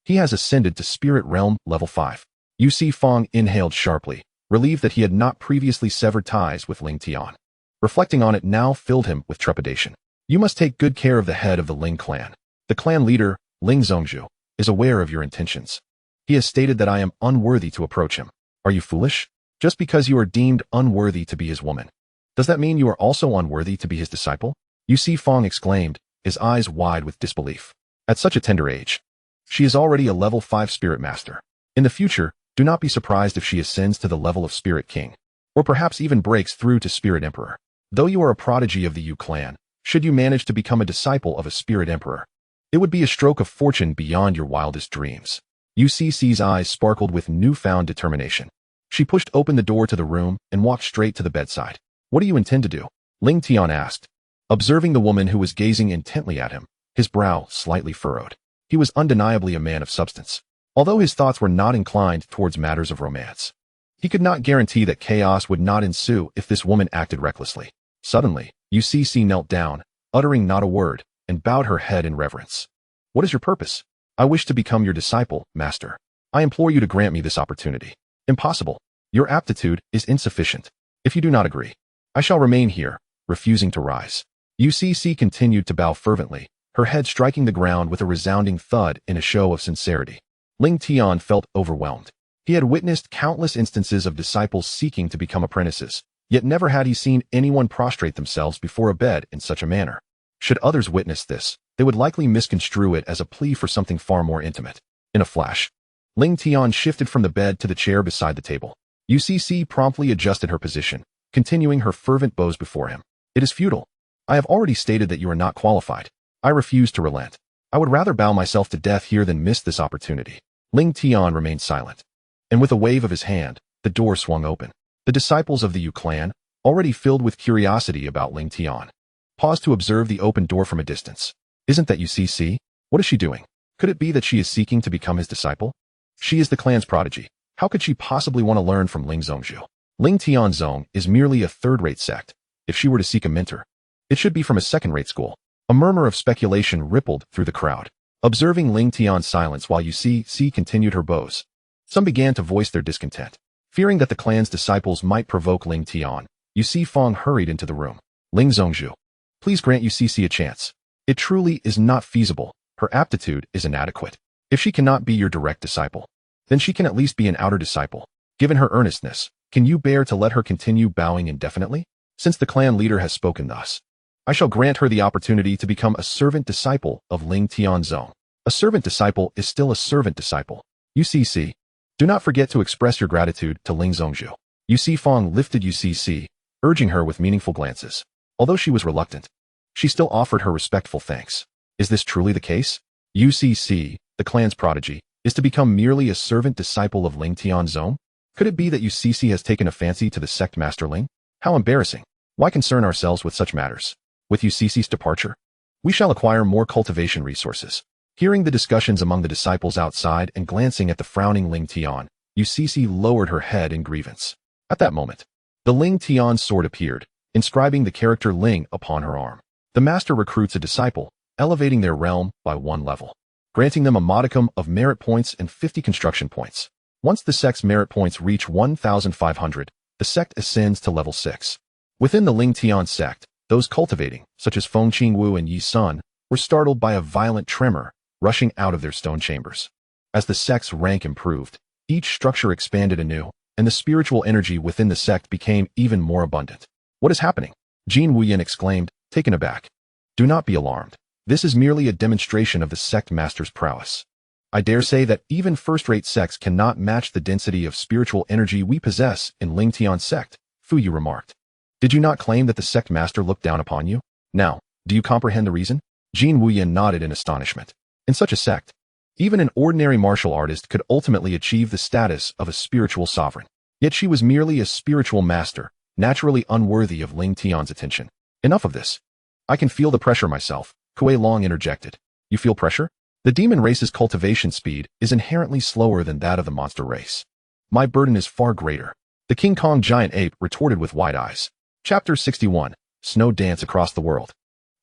He has ascended to Spirit Realm Level 5. Yu Sifeng inhaled sharply, relieved that he had not previously severed ties with Lingtian. Reflecting on it now filled him with trepidation. You must take good care of the head of the Ling clan. The clan leader, Ling Zhongzhu, is aware of your intentions. He has stated that I am unworthy to approach him. Are you foolish? Just because you are deemed unworthy to be his woman, does that mean you are also unworthy to be his disciple? Yu Si Fong exclaimed, his eyes wide with disbelief. At such a tender age, she is already a level 5 spirit master. In the future, do not be surprised if she ascends to the level of spirit king, or perhaps even breaks through to spirit emperor. Though you are a prodigy of the Yu clan, should you manage to become a disciple of a spirit emperor, it would be a stroke of fortune beyond your wildest dreams. UCC's eyes sparkled with newfound determination. She pushed open the door to the room and walked straight to the bedside. What do you intend to do? Ling Tian asked, observing the woman who was gazing intently at him, his brow slightly furrowed. He was undeniably a man of substance, although his thoughts were not inclined towards matters of romance. He could not guarantee that chaos would not ensue if this woman acted recklessly. Suddenly, UCC knelt down, uttering not a word, and bowed her head in reverence. What is your purpose? I wish to become your disciple, master. I implore you to grant me this opportunity. Impossible. Your aptitude is insufficient. If you do not agree, I shall remain here, refusing to rise. UCC continued to bow fervently, her head striking the ground with a resounding thud in a show of sincerity. Ling Tian felt overwhelmed. He had witnessed countless instances of disciples seeking to become apprentices, yet never had he seen anyone prostrate themselves before a bed in such a manner. Should others witness this, they would likely misconstrue it as a plea for something far more intimate. In a flash, Ling Tian shifted from the bed to the chair beside the table. UCC promptly adjusted her position, continuing her fervent bows before him. It is futile. I have already stated that you are not qualified. I refuse to relent. I would rather bow myself to death here than miss this opportunity. Ling Tian remained silent, and with a wave of his hand, the door swung open. The disciples of the Yu clan, already filled with curiosity about Ling Tian, paused to observe the open door from a distance. Isn't that UCC? What is she doing? Could it be that she is seeking to become his disciple? She is the clan's prodigy. How could she possibly want to learn from Ling Zhongzhu? Ling Tianzong is merely a third-rate sect. If she were to seek a mentor, it should be from a second-rate school. A murmur of speculation rippled through the crowd. Observing Ling Tian's silence while UCC continued her bows, some began to voice their discontent. Fearing that the clan's disciples might provoke Ling Tian, Yu Si Fong hurried into the room. Ling Zhongzhu, please grant UCC a chance. It truly is not feasible. Her aptitude is inadequate. If she cannot be your direct disciple, then she can at least be an outer disciple. Given her earnestness, can you bear to let her continue bowing indefinitely? Since the clan leader has spoken thus, I shall grant her the opportunity to become a servant disciple of Ling Tianzong. A servant disciple is still a servant disciple. UCC, do not forget to express your gratitude to Ling Zhongzhu. Yu Si Fong lifted UCC, urging her with meaningful glances. Although she was reluctant, she still offered her respectful thanks. Is this truly the case? UCC, the clan's prodigy, is to become merely a servant disciple of Ling Tianzong? Could it be that UCC has taken a fancy to the sect master Ling? How embarrassing. Why concern ourselves with such matters? With UCC's departure, we shall acquire more cultivation resources. Hearing the discussions among the disciples outside and glancing at the frowning Ling Tian, UCC lowered her head in grievance. At that moment, the Lingtian Sword appeared, inscribing the character Ling upon her arm. The master recruits a disciple, elevating their realm by 1 level, granting them a modicum of merit points and 50 construction points. Once the sect's merit points reach 1,500, the sect ascends to level 6. Within the Lingtian Sect, those cultivating, such as Feng Qingwu and Yi Sun, were startled by a violent tremor, rushing out of their stone chambers. As the sect's rank improved, each structure expanded anew, and the spiritual energy within the sect became even more abundant. What is happening? Jin Wuyan exclaimed, taken aback. Do not be alarmed. This is merely a demonstration of the sect master's prowess. I dare say that even first-rate sects cannot match the density of spiritual energy we possess in Lingtian Sect, Fu Yu remarked. Did you not claim that the sect master looked down upon you? Now, do you comprehend the reason? Jin Wuyan nodded in astonishment. In such a sect, even an ordinary martial artist could ultimately achieve the status of a spiritual sovereign. Yet she was merely a spiritual master, naturally unworthy of Ling Tian's attention. Enough of this. I can feel the pressure myself, Kuei Long interjected. You feel pressure? The demon race's cultivation speed is inherently slower than that of the monster race. My burden is far greater. The King Kong giant ape retorted with wide eyes. Chapter 61, Snow Dance Across the World.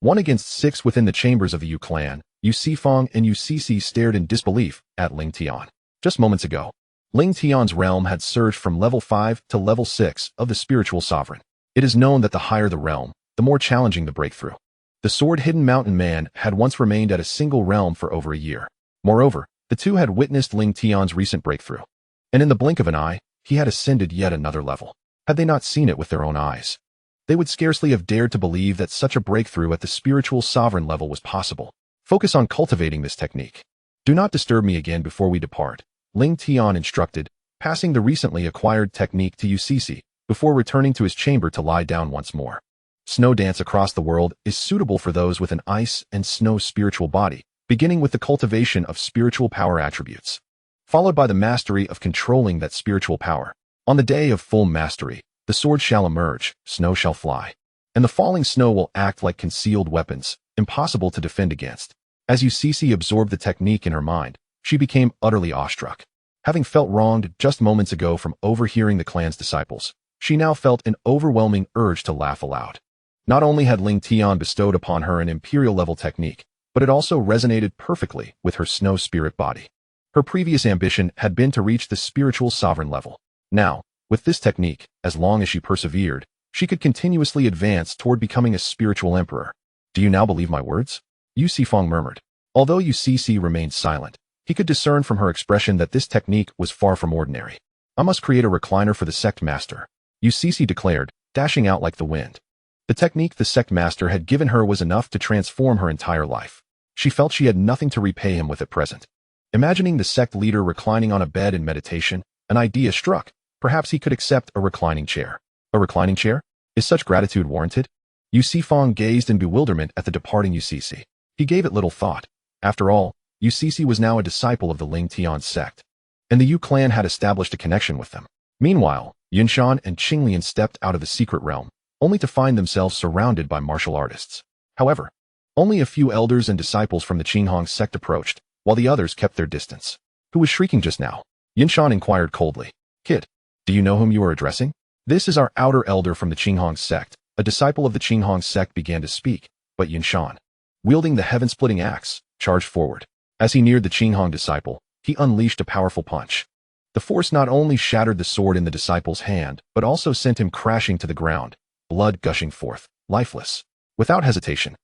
1 against 6 within the chambers of the Yu clan, Yu Si Fong and UCC stared in disbelief at Ling Tian. Just moments ago, Ling Tian's realm had surged from level 5 to level 6 of the spiritual sovereign. It is known that the higher the realm, the more challenging the breakthrough. The sword-hidden mountain man had once remained at a single realm for over a year. Moreover, the two had witnessed Lingtian's recent breakthrough. And in the blink of an eye, he had ascended yet another level. Had they not seen it with their own eyes, they would scarcely have dared to believe that such a breakthrough at the spiritual sovereign level was possible. Focus on cultivating this technique. Do not disturb me again before we depart, Lingtian instructed, passing the recently acquired technique to Ucc, before returning to his chamber to lie down once more. Snow dance across the world is suitable for those with an ice and snow spiritual body, beginning with the cultivation of spiritual power attributes, followed by the mastery of controlling that spiritual power. On the day of full mastery, the sword shall emerge, snow shall fly, and the falling snow will act like concealed weapons, impossible to defend against. As Ucc absorbed the technique in her mind, she became utterly awestruck. Having felt wronged just moments ago from overhearing the clan's disciples, she now felt an overwhelming urge to laugh aloud. Not only had Lingtian bestowed upon her an imperial-level technique, but it also resonated perfectly with her snow spirit body. Her previous ambition had been to reach the spiritual sovereign level. Now, with this technique, as long as she persevered, she could continuously advance toward becoming a spiritual emperor. Do you now believe my words? Yu Sifeng murmured. Although Ucc remained silent, he could discern from her expression that this technique was far from ordinary. I must create a recliner for the sect master, Ucc declared, dashing out like the wind. The technique the sect master had given her was enough to transform her entire life. She felt she had nothing to repay him with at present. Imagining the sect leader reclining on a bed in meditation, an idea struck. Perhaps he could accept a reclining chair. A reclining chair? Is such gratitude warranted? Yu Sifeng gazed in bewilderment at the departing Ucc. He gave it little thought. After all, Ucc was now a disciple of the Lingtian Sect, and the Yu clan had established a connection with them. Meanwhile, Yunshan and Qinglian stepped out of the secret realm, only to find themselves surrounded by martial artists. However, only a few elders and disciples from the Qinghong sect approached, while the others kept their distance. Who was shrieking just now? Yunshan inquired coldly. Kid, do you know whom you are addressing? This is our outer elder from the Qinghong sect. A disciple of the Qinghong sect began to speak, but Yunshan, wielding the heaven-splitting axe, charged forward. As he neared the Qinghong disciple, he unleashed a powerful punch. The force not only shattered the sword in the disciple's hand, but also sent him crashing to the ground, blood gushing forth, lifeless. Without hesitation,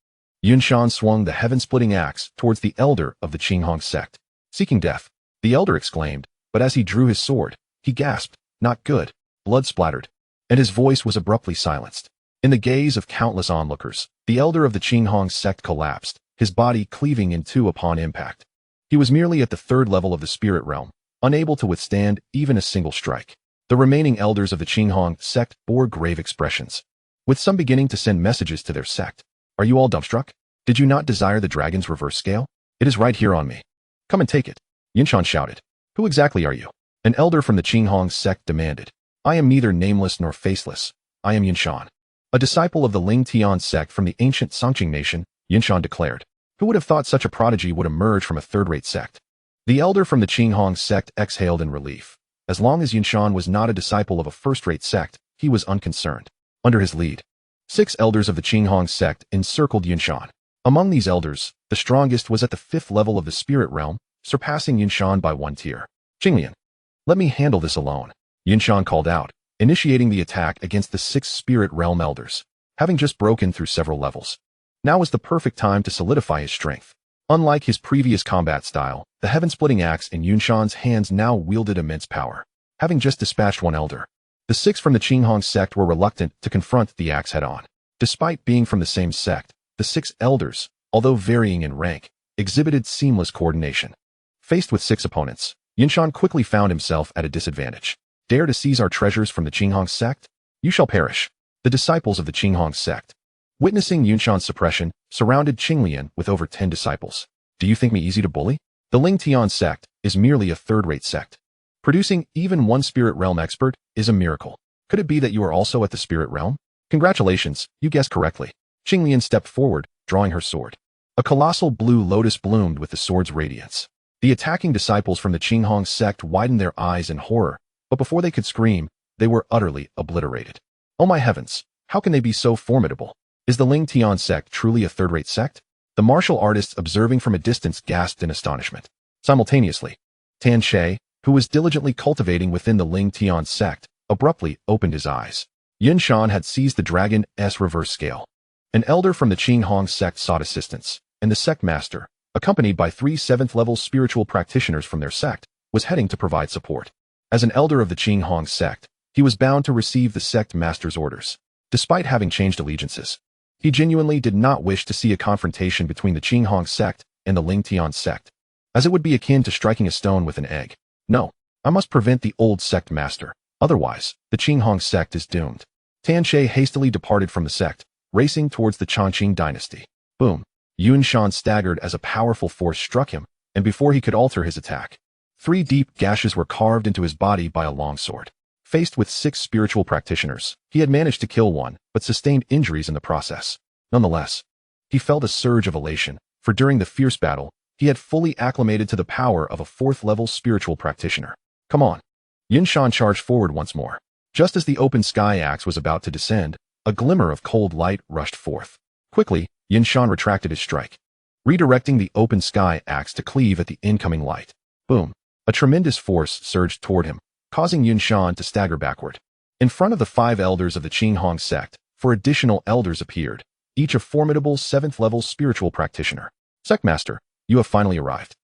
Yunshan swung the heaven-splitting axe towards the elder of the Qinghong sect. Seeking death, the elder exclaimed, but as he drew his sword, he gasped, not good. Blood splattered, and his voice was abruptly silenced. In the gaze of countless onlookers, the elder of the Qinghong sect collapsed, his body cleaving in two upon impact. He was merely at the third level of the spirit realm, unable to withstand even a single strike. The remaining elders of the Qinghong sect bore grave expressions, with some beginning to send messages to their sect. Are you all dumbstruck? Did you not desire the dragon's reverse scale? It is right here on me. Come and take it. Yunshan shouted. Who exactly are you? An elder from the Qinghong sect demanded. I am neither nameless nor faceless. I am Yunshan, a disciple of the Lingtian Sect from the ancient Songqing nation, Yunshan declared. Who would have thought such a prodigy would emerge from a third-rate sect? The elder from the Qinghong sect exhaled in relief. As long as Yunshan was not a disciple of a first-rate sect, he was unconcerned. Under his lead, 6 elders of the Qinghong sect encircled Yunshan. Among these elders, the strongest was at the 5th level of the spirit realm, surpassing Yunshan by 1 tier. Qinglian, let me handle this alone, Yunshan called out, initiating the attack against the 6 spirit realm elders, having just broken through several levels. Now was the perfect time to solidify his strength. Unlike his previous combat style, the heaven-splitting axe in Yunshan's hands now wielded immense power. Having just dispatched 1 elder, the 6 from the Qinghong sect were reluctant to confront the axe head-on. Despite being from the same sect, the 6 elders, although varying in rank, exhibited seamless coordination. Faced with 6 opponents, Yunshan quickly found himself at a disadvantage. Dare to seize our treasures from the Qinghong sect? You shall perish. The disciples of the Qinghong sect, witnessing Yunshan's suppression, surrounded Qinglian with over 10 disciples. Do you think me easy to bully? The Lingtian Sect is merely a third-rate sect. Producing even 1 spirit realm expert is a miracle. Could it be that you are also at the spirit realm? Congratulations, you guessed correctly. Qinglian stepped forward, drawing her sword. A colossal blue lotus bloomed with the sword's radiance. The attacking disciples from the Qinghong sect widened their eyes in horror, but before they could scream, they were utterly obliterated. Oh my heavens, how can they be so formidable? Is the Lingtian Sect truly a third-rate sect? The martial artists observing from a distance gasped in astonishment. Simultaneously, Tan Shay, who was diligently cultivating within the Lingtian Sect, abruptly opened his eyes. Yinshan had seized the dragon's reverse scale. An elder from the Qinghong sect sought assistance, and the sect master, accompanied by 3 7th-level spiritual practitioners from their sect, was heading to provide support. As an elder of the Qinghong sect, he was bound to receive the sect master's orders. Despite having changed allegiances, he genuinely did not wish to see a confrontation between the Qinghong sect and the Lingtian Sect, as it would be akin to striking a stone with an egg. No, I must prevent the old sect master, otherwise, the Qinghong sect is doomed. Tan Shui hastily departed from the sect, racing towards the Chongqing dynasty. Boom! Yunshan staggered as a powerful force struck him, and before he could alter his attack, 3 deep gashes were carved into his body by a longsword. Faced with 6 spiritual practitioners, he had managed to kill one, but sustained injuries in the process. Nonetheless, he felt a surge of elation, for during the fierce battle, he had fully acclimated to the power of a 4th-level spiritual practitioner. Come on! Yinshan charged forward once more. Just as the open sky axe was about to descend, a glimmer of cold light rushed forth. Quickly, Yinshan retracted his strike, redirecting the open sky axe to cleave at the incoming light. Boom! A tremendous force surged toward him, causing Yinshan to stagger backward. In front of the 5 elders of the Qinghong sect, 4 additional elders appeared, each a formidable 7th-level spiritual practitioner. Sectmaster, you have finally arrived.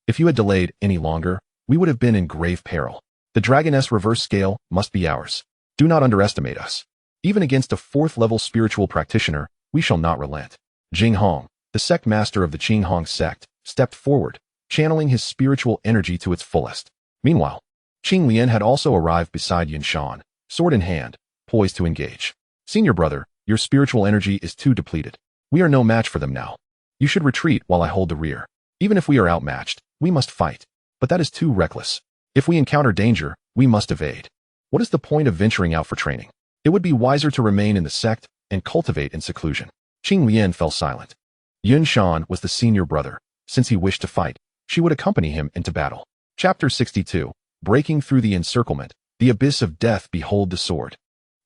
If you had delayed any longer, we would have been in grave peril. The dragoness reverse scale must be ours. Do not underestimate us. Even against a 4th-level spiritual practitioner, we shall not relent. Jing Hong, the sect master of the Qinghong sect, stepped forward, channeling his spiritual energy to its fullest. Meanwhile, Qing Lian had also arrived beside Yinshan, sword in hand, poised to engage. Senior brother, your spiritual energy is too depleted. We are no match for them now. You should retreat while I hold the rear. Even if we are outmatched, we must fight. But that is too reckless. If we encounter danger, we must evade. What is the point of venturing out for training? It would be wiser to remain in the sect and cultivate in seclusion. Qing Lian fell silent. Yunshan was the senior brother. Since he wished to fight, she would accompany him into battle. Chapter 62. Breaking through the encirclement, the abyss of death. Behold the sword.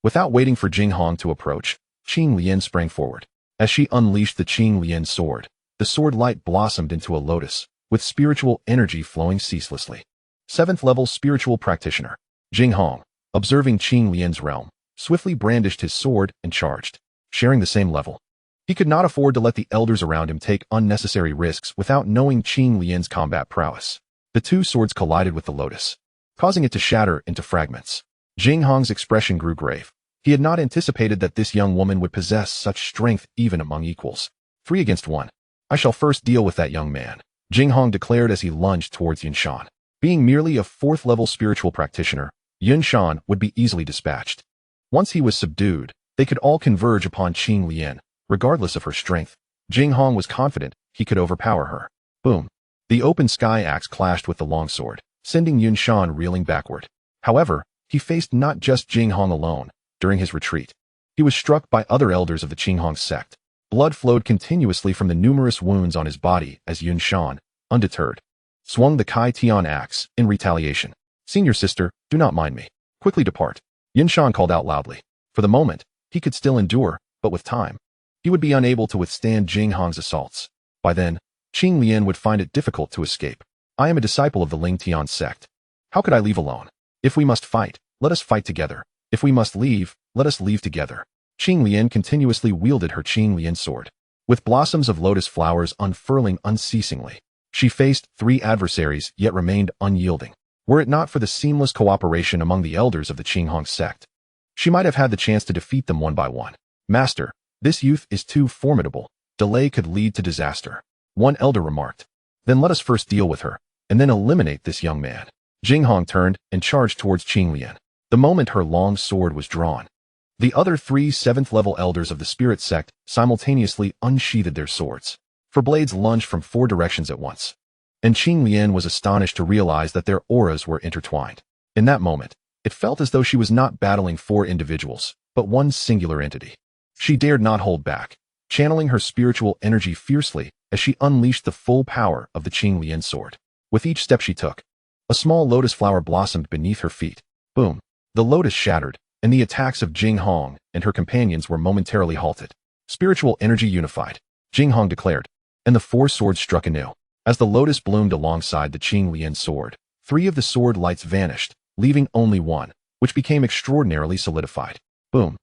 Without waiting for Jing Hong to approach, Qing Lian sprang forward. As she unleashed the Qing Lian sword, the sword light blossomed into a lotus, with spiritual energy flowing ceaselessly. 7th-level spiritual practitioner. Jing Hong, observing Qing Lian's realm, swiftly brandished his sword and charged, sharing the same level. He could not afford to let the elders around him take unnecessary risks without knowing Qing Lian's combat prowess. The 2 swords collided with the lotus, causing it to shatter into fragments. Jing Hong's expression grew grave. He had not anticipated that this young woman would possess such strength even among equals. 3 against 1. I shall first deal with that young man, Jing Hong declared as he lunged towards Yinshan. Being merely a 4th-level spiritual practitioner, Yinshan would be easily dispatched. Once he was subdued, they could all converge upon Qing Lian, regardless of her strength. Jing Hong was confident he could overpower her. Boom! The open sky axe clashed with the longsword, sending Yinshan reeling backward. However, he faced not just Jing Hong alone. During his retreat, he was struck by other elders of the Qinghong sect. Blood flowed continuously from the numerous wounds on his body as Yunshan, undeterred, swung the Kai Tian axe in retaliation. Senior sister, do not mind me. Quickly depart. Yinshan called out loudly. For the moment, he could still endure, but with time, he would be unable to withstand Jing Hong's assaults. By then, Qing Lian would find it difficult to escape. I am a disciple of the Lingtian Sect. How could I leave alone? If we must fight, let us fight together. If we must leave, let us leave together. Qing Lian continuously wielded her Qing Lian sword, with blossoms of lotus flowers unfurling unceasingly. She faced 3 adversaries yet remained unyielding. Were it not for the seamless cooperation among the elders of the Qinghong sect, she might have had the chance to defeat them one by one. Master, this youth is too formidable. Delay could lead to disaster. One elder remarked. Then let us first deal with her, and then eliminate this young man. Jing Hong turned and charged towards Qing Lian. The moment her long sword was drawn, the other 3 7th-level elders of the spirit sect simultaneously unsheathed their swords, for blades lunged from 4 directions at once. And Qing Lian was astonished to realize that their auras were intertwined. In that moment, it felt as though she was not battling 4 individuals, but one singular entity. She dared not hold back, channeling her spiritual energy fiercely as she unleashed the full power of the Qing Lian sword. With each step she took, a small lotus flower blossomed beneath her feet. Boom! The lotus shattered, and the attacks of Jing Hong and her companions were momentarily halted. Spiritual energy unified, Jing Hong declared, and the 4 swords struck anew. As the lotus bloomed alongside the Qing Lian sword, 3 of the sword lights vanished, leaving only one, which became extraordinarily solidified. Boom!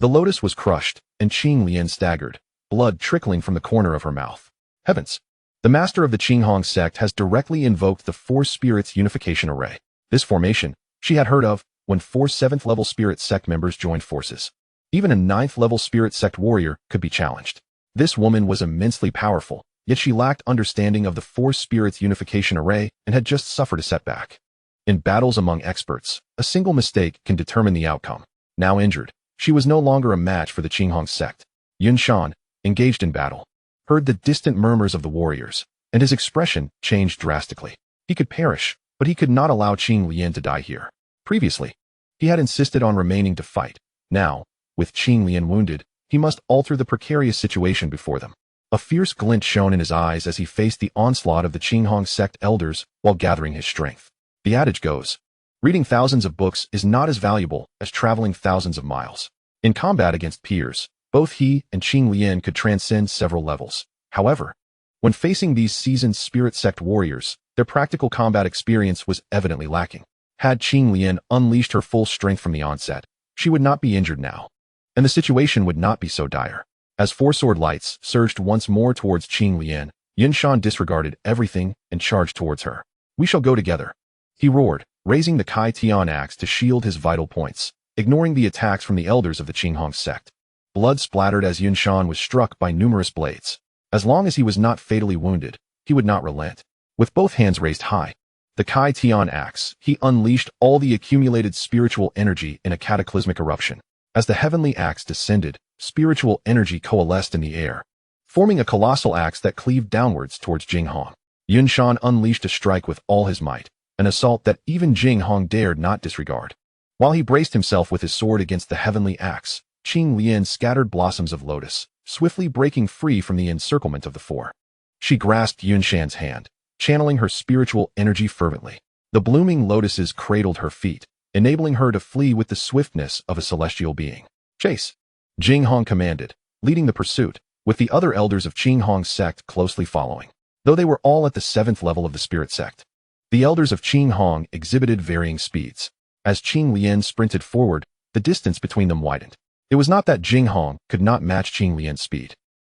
The lotus was crushed, and Qing Lian staggered, blood trickling from the corner of her mouth. Heavens! The master of the Qinghong sect has directly invoked the Four Spirits Unification Array. This formation, she had heard of when 4 7th-level Spirit Sect members joined forces. Even a 9th-level Spirit Sect warrior could be challenged. This woman was immensely powerful, yet she lacked understanding of the Four Spirits Unification Array and had just suffered a setback. In battles among experts, a single mistake can determine the outcome. Now injured, she was no longer a match for the Qinghong sect. Yun Shan, engaged in battle, heard the distant murmurs of the warriors, and his expression changed drastically. He could perish, but he could not allow Qing Lian to die here. Previously, he had insisted on remaining to fight. Now, with Qing Lian wounded, he must alter the precarious situation before them. A fierce glint shone in his eyes as he faced the onslaught of the Qinghong sect elders while gathering his strength. The adage goes, reading thousands of books is not as valuable as traveling thousands of miles. In combat against peers, both he and Qing Lian could transcend several levels. However, when facing these seasoned Spirit Sect warriors, their practical combat experience was evidently lacking. Had Qing Lian unleashed her full strength from the onset, she would not be injured now, and the situation would not be so dire. As 4 sword lights surged once more towards Qing Lian, Yun Shan disregarded everything and charged towards her. "We shall go together," he roared, raising the Kai Tian axe to shield his vital points, ignoring the attacks from the elders of the Qinghong sect. Blood splattered as Yun Shan was struck by numerous blades. As long as he was not fatally wounded, he would not relent. With both hands raised high, the Kai Tian axe, he unleashed all the accumulated spiritual energy in a cataclysmic eruption. As the heavenly axe descended, spiritual energy coalesced in the air, forming a colossal axe that cleaved downwards towards Jing Hong. Yun Shan unleashed a strike with all his might, an assault that even Jing Hong dared not disregard. While he braced himself with his sword against the heavenly axe, Qing Lian scattered blossoms of lotus, swiftly breaking free from the encirclement of the 4. She grasped Yun Shan's hand, channeling her spiritual energy fervently. The blooming lotuses cradled her feet, enabling her to flee with the swiftness of a celestial being. "Chase!" Jing Hong commanded, leading the pursuit, with the other elders of Qinghong sect closely following. Though they were all at the 7th level of the Spirit Sect, the elders of Qinghong exhibited varying speeds. As Qing Lian sprinted forward, the distance between them widened. It was not that Jing Hong could not match Qing Lian's speed.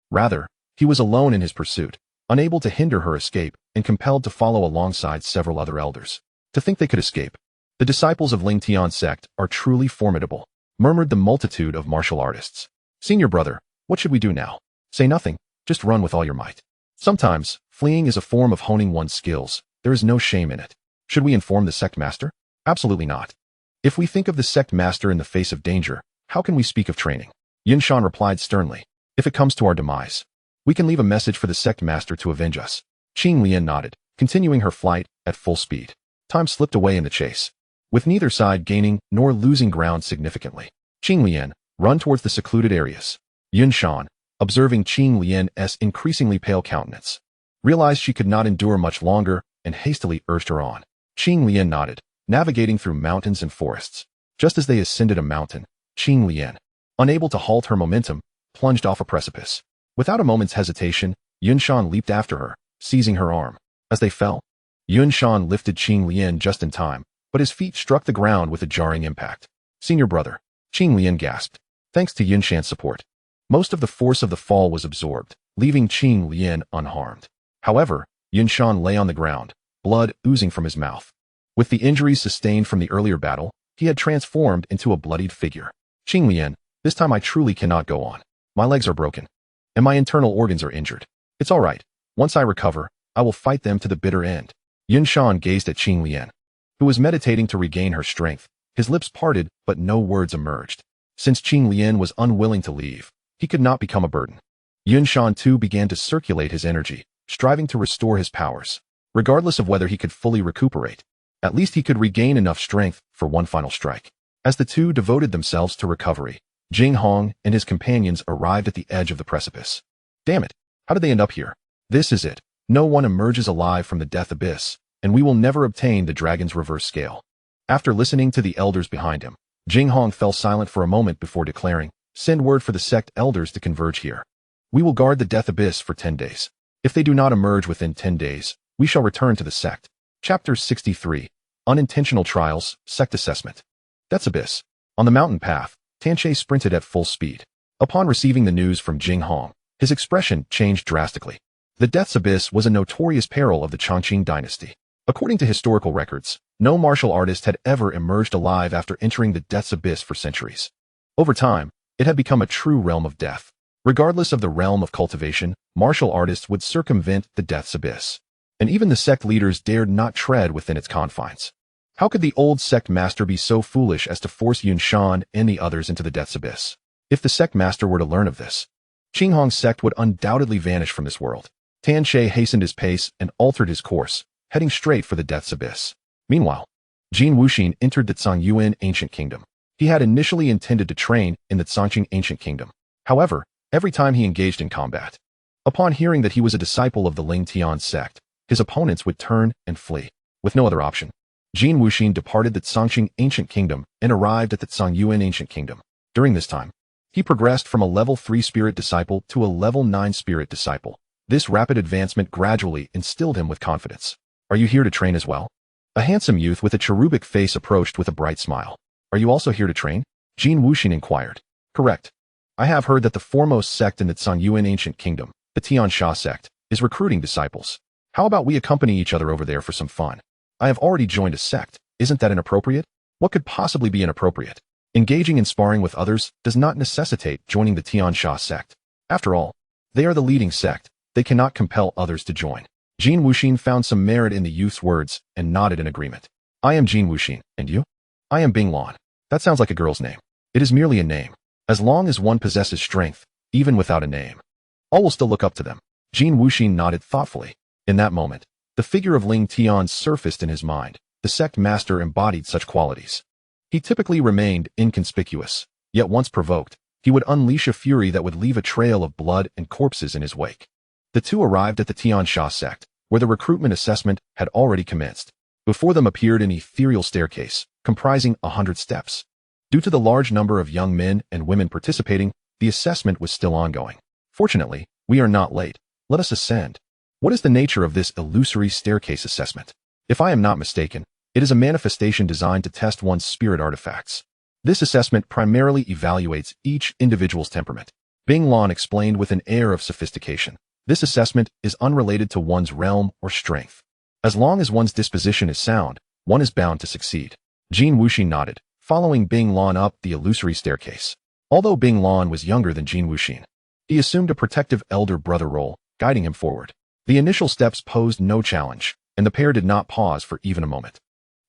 Rather, he was alone in his pursuit, unable to hinder her escape and compelled to follow alongside several other elders. To think they could escape. "The disciples of Lingtian Sect are truly formidable," murmured the multitude of martial artists. "Senior brother, what should we do now?" "Say nothing, just run with all your might." Sometimes, fleeing is a form of honing one's skills. There is no shame in it. Should we inform the sect master? Absolutely not. If we think of the sect master in the face of danger, how can we speak of training? Yun Shan replied sternly. "If it comes to our demise, we can leave a message for the sect master to avenge us." Qing Lian nodded, continuing her flight at full speed. Time slipped away in the chase, with neither side gaining nor losing ground significantly. Qing Lian, run towards the secluded areas. Yun Shan, observing Qing Lian's increasingly pale countenance, realized she could not endure much longer and hastily urged her on. Qing Lian nodded, navigating through mountains and forests. Just as they ascended a mountain, Qing Lian, unable to halt her momentum, plunged off a precipice. Without a moment's hesitation, Yun Shan leaped after her, seizing her arm. As they fell, Yun Shan lifted Qing Lian just in time, but his feet struck the ground with a jarring impact. "Senior brother," Qing Lian gasped. Thanks to Yun Shan's support, most of the force of the fall was absorbed, leaving Qing Lian unharmed. However, Yun Shan lay on the ground, blood oozing from his mouth. With the injuries sustained from the earlier battle, he had transformed into a bloodied figure. "Qing Lian, this time I truly cannot go on. My legs are broken, and my internal organs are injured. It's all right. Once I recover, I will fight them to the bitter end." Yun Shan gazed at Qing Lian, who was meditating to regain her strength. His lips parted, but no words emerged. Since Qing Lian was unwilling to leave, he could not become a burden. Yun Shan too began to circulate his energy, striving to restore his powers. Regardless of whether he could fully recuperate, at least he could regain enough strength for one final strike. As the two devoted themselves to recovery, Jing Hong and his companions arrived at the edge of the precipice. "Damn it, how did they end up here? This is it. No one emerges alive from the death abyss, and we will never obtain the dragon's reverse scale." After listening to the elders behind him, Jing Hong fell silent for a moment before declaring, "Send word for the sect elders to converge here. We will guard the death abyss for 10 days. If they do not emerge within 10 days, we shall return to the sect." Chapter 63. Unintentional Trials, Sect Assessment. Death's Abyss. On the mountain path, Tianche sprinted at full speed. Upon receiving the news from Jing Hong, his expression changed drastically. The Death's Abyss was a notorious peril of the Chongqing dynasty. According to historical records, no martial artist had ever emerged alive after entering the Death's Abyss for centuries. Over time, it had become a true realm of death. Regardless of the realm of cultivation, martial artists would circumvent the Death's Abyss. And even the sect leaders dared not tread within its confines. How could the old sect master be so foolish as to force Yun Shan and the others into the Death's Abyss? If the sect master were to learn of this, Qing Hong's sect would undoubtedly vanish from this world. Tianche hastened his pace and altered his course, heading straight for the Death's Abyss. Meanwhile, Jin Wuxin entered the Zhongyuan ancient kingdom. He had initially intended to train in the Chongqing ancient kingdom. However, every time he engaged in combat, upon hearing that he was a disciple of the Lingtian Sect, his opponents would turn and flee. With no other option, Jin Wuxin departed the Chongqing ancient kingdom and arrived at the Zhongyuan ancient kingdom. During this time, he progressed from a level 3 spirit disciple to a level 9 spirit disciple. This rapid advancement gradually instilled him with confidence. Are you here to train as well? A handsome youth with a cherubic face approached with a bright smile. Are you also here to train? Jin Wuxin inquired. Correct. I have heard that the foremost sect in the Zhongyuan ancient kingdom, the Tiansha sect, is recruiting disciples. How about we accompany each other over there for some fun? I have already joined a sect. Isn't that inappropriate? What could possibly be inappropriate? Engaging in sparring with others does not necessitate joining the Tiansha sect. After all, they are the leading sect. They cannot compel others to join. Jin Wuxin found some merit in the youth's words and nodded in agreement. I am Jin Wuxin, and you? I am Bing Lan. That sounds like a girl's name. It is merely a name. As long as one possesses strength, even without a name, all will still look up to them. Jin Wuxin nodded thoughtfully. In that moment, the figure of Ling Tian surfaced in his mind. The sect master embodied such qualities. He typically remained inconspicuous, yet once provoked, he would unleash a fury that would leave a trail of blood and corpses in his wake. The two arrived at the Tiansha sect, where the recruitment assessment had already commenced. Before them appeared an ethereal staircase, comprising 100 steps. Due to the large number of young men and women participating, the assessment was still ongoing. Fortunately, we are not late. Let us ascend. What is the nature of this illusory staircase assessment? If I am not mistaken, it is a manifestation designed to test one's spirit artifacts. This assessment primarily evaluates each individual's temperament. Bing Lan explained with an air of sophistication. This assessment is unrelated to one's realm or strength. As long as one's disposition is sound, one is bound to succeed. Jin Wuxin nodded, following Bing Lan up the illusory staircase. Although Bing Lan was younger than Jin Wuxin, he assumed a protective elder brother role, guiding him forward. The initial steps posed no challenge, and the pair did not pause for even a moment.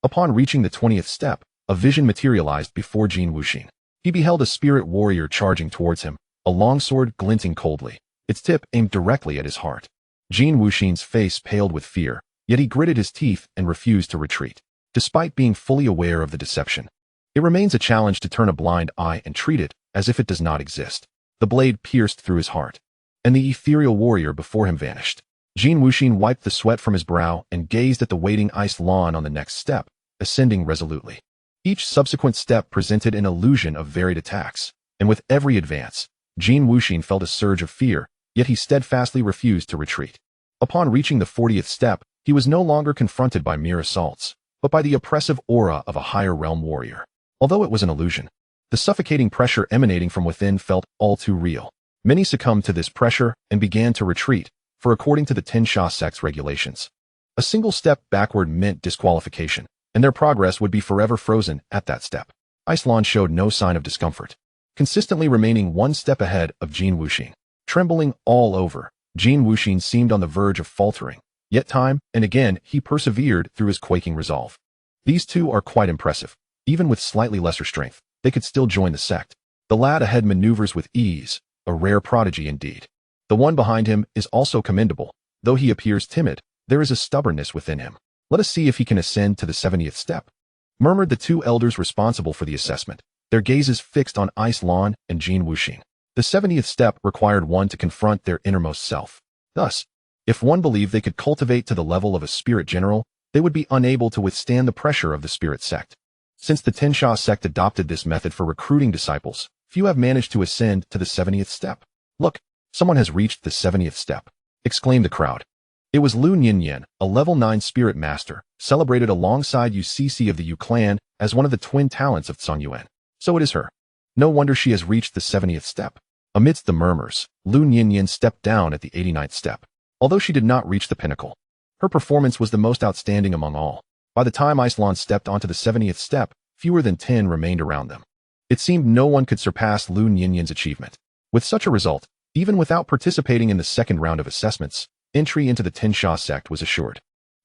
Upon reaching the 20th step, a vision materialized before Jin Wuxin. He beheld a spirit warrior charging towards him, a long sword glinting coldly, its tip aimed directly at his heart. Jin Wuxin's face paled with fear, yet he gritted his teeth and refused to retreat. Despite being fully aware of the deception, it remains a challenge to turn a blind eye and treat it as if it does not exist. The blade pierced through his heart, and the ethereal warrior before him vanished. Jin Wuxin wiped the sweat from his brow and gazed at the waiting ice lawn on the next step, ascending resolutely. Each subsequent step presented an illusion of varied attacks, and with every advance, Jin Wuxin felt a surge of fear, yet he steadfastly refused to retreat. Upon reaching the 40th step, he was no longer confronted by mere assaults, but by the oppressive aura of a higher realm warrior. Although it was an illusion, the suffocating pressure emanating from within felt all too real. Many succumbed to this pressure and began to retreat, for according to the Tiansha sect's regulations, a single step backward meant disqualification, and their progress would be forever frozen at that step. Icelan showed no sign of discomfort, consistently remaining one step ahead of Jin Wuxin. Trembling all over, Jin Wuxin seemed on the verge of faltering, yet time and again he persevered through his quaking resolve. These two are quite impressive. Even with slightly lesser strength, they could still join the sect. The lad ahead maneuvers with ease, a rare prodigy indeed. The one behind him is also commendable. Though he appears timid, there is a stubbornness within him. Let us see if he can ascend to the 70th step, murmured the two elders responsible for the assessment, their gazes fixed on Ice Lawn and Jin Wuxin. The 70th step required one to confront their innermost self. Thus, if one believed they could cultivate to the level of a spirit general, they would be unable to withstand the pressure of the spirit sect. Since the Tiansha sect adopted this method for recruiting disciples, few have managed to ascend to the 70th step. Look, someone has reached the 70th step, exclaimed the crowd. It was Lu Nianyan, a level 9 spirit master, celebrated alongside UCC of the Yu clan as one of the twin talents of Zhongyuan. So it is her. No wonder she has reached the 70th step. Amidst the murmurs, Lu Ninian stepped down at the 89th step. Although she did not reach the pinnacle, her performance was the most outstanding among all. By the time Iceland stepped onto the 70th step, fewer than 10 remained around them. It seemed no one could surpass Lu Ninian's achievement. With such a result, even without participating in the second round of assessments, entry into the Tinsha sect was assured.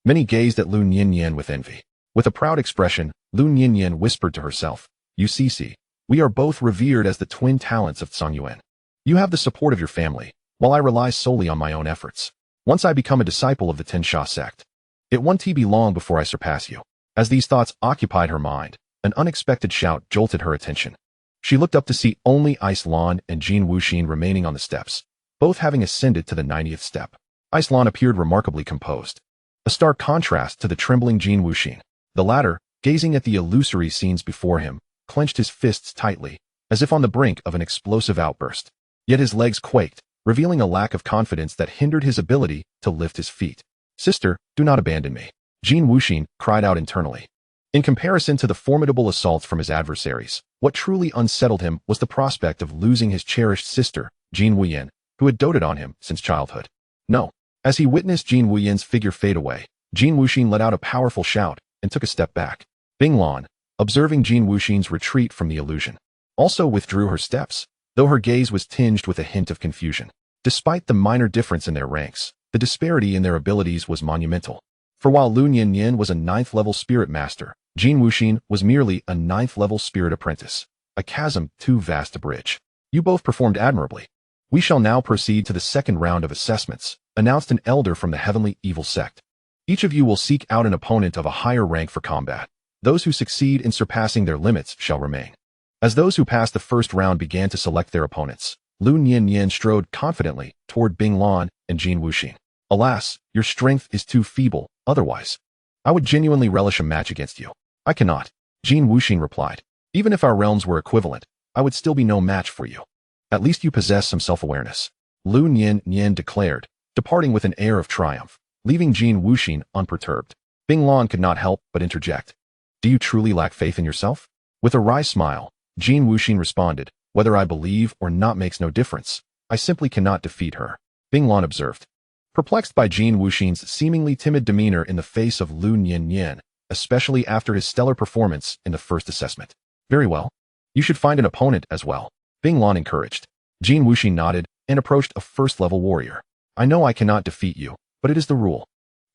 Many gazed at Lu Ninian with envy. With a proud expression, Lu Ninian whispered to herself, "UCC, we are both revered as the twin talents of Tsangyuan. You have the support of your family, while I rely solely on my own efforts. Once I become a disciple of the Tinsha sect, it won't be long before I surpass you." As these thoughts occupied her mind, an unexpected shout jolted her attention. She looked up to see only Iceland and Jin Wuxin remaining on the steps, both having ascended to the 90th step. Iceland appeared remarkably composed, a stark contrast to the trembling Jin Wuxin. The latter, gazing at the illusory scenes before him, clenched his fists tightly, as if on the brink of an explosive outburst. Yet his legs quaked, revealing a lack of confidence that hindered his ability to lift his feet. "Sister, do not abandon me," Jin Wuxin cried out internally. In comparison to the formidable assaults from his adversaries, what truly unsettled him was the prospect of losing his cherished sister, Jin Wuyan, who had doted on him since childhood. No. As he witnessed Jin Wuyan's figure fade away, Jin Wuxin let out a powerful shout and took a step back. Bing Lan, observing Jin Wuxin's retreat from the illusion, also withdrew her steps, though her gaze was tinged with a hint of confusion. Despite the minor difference in their ranks, the disparity in their abilities was monumental. For while Lu Ninian was a 9th-level spirit master, Jin Wuxin was merely a 9th-level spirit apprentice, a chasm too vast to bridge. "You both performed admirably. We shall now proceed to the second round of assessments," announced an elder from the Heavenly Evil Sect. "Each of you will seek out an opponent of a higher rank for combat. Those who succeed in surpassing their limits shall remain." As those who passed the first round began to select their opponents, Lu Ninian strode confidently toward Bing Lan and Jin Wuxin. "Alas, your strength is too feeble, otherwise I would genuinely relish a match against you." "I cannot," Jin Wuxin replied. "Even if our realms were equivalent, I would still be no match for you." "At least you possess some self-awareness," Lu Ninian declared, departing with an air of triumph, leaving Jin Wuxin unperturbed. Bing Lan could not help but interject. "Do you truly lack faith in yourself?" With a wry smile, Jin Wuxin responded, "Whether I believe or not makes no difference. I simply cannot defeat her," Bing Lan observed. Perplexed by Jin Wuxin's seemingly timid demeanor in the face of Lu Ninian, especially after his stellar performance in the first assessment. "Very well. You should find an opponent as well," Bing Lan encouraged. Jin Wuxin nodded and approached a first-level warrior. "I know I cannot defeat you, but it is the rule.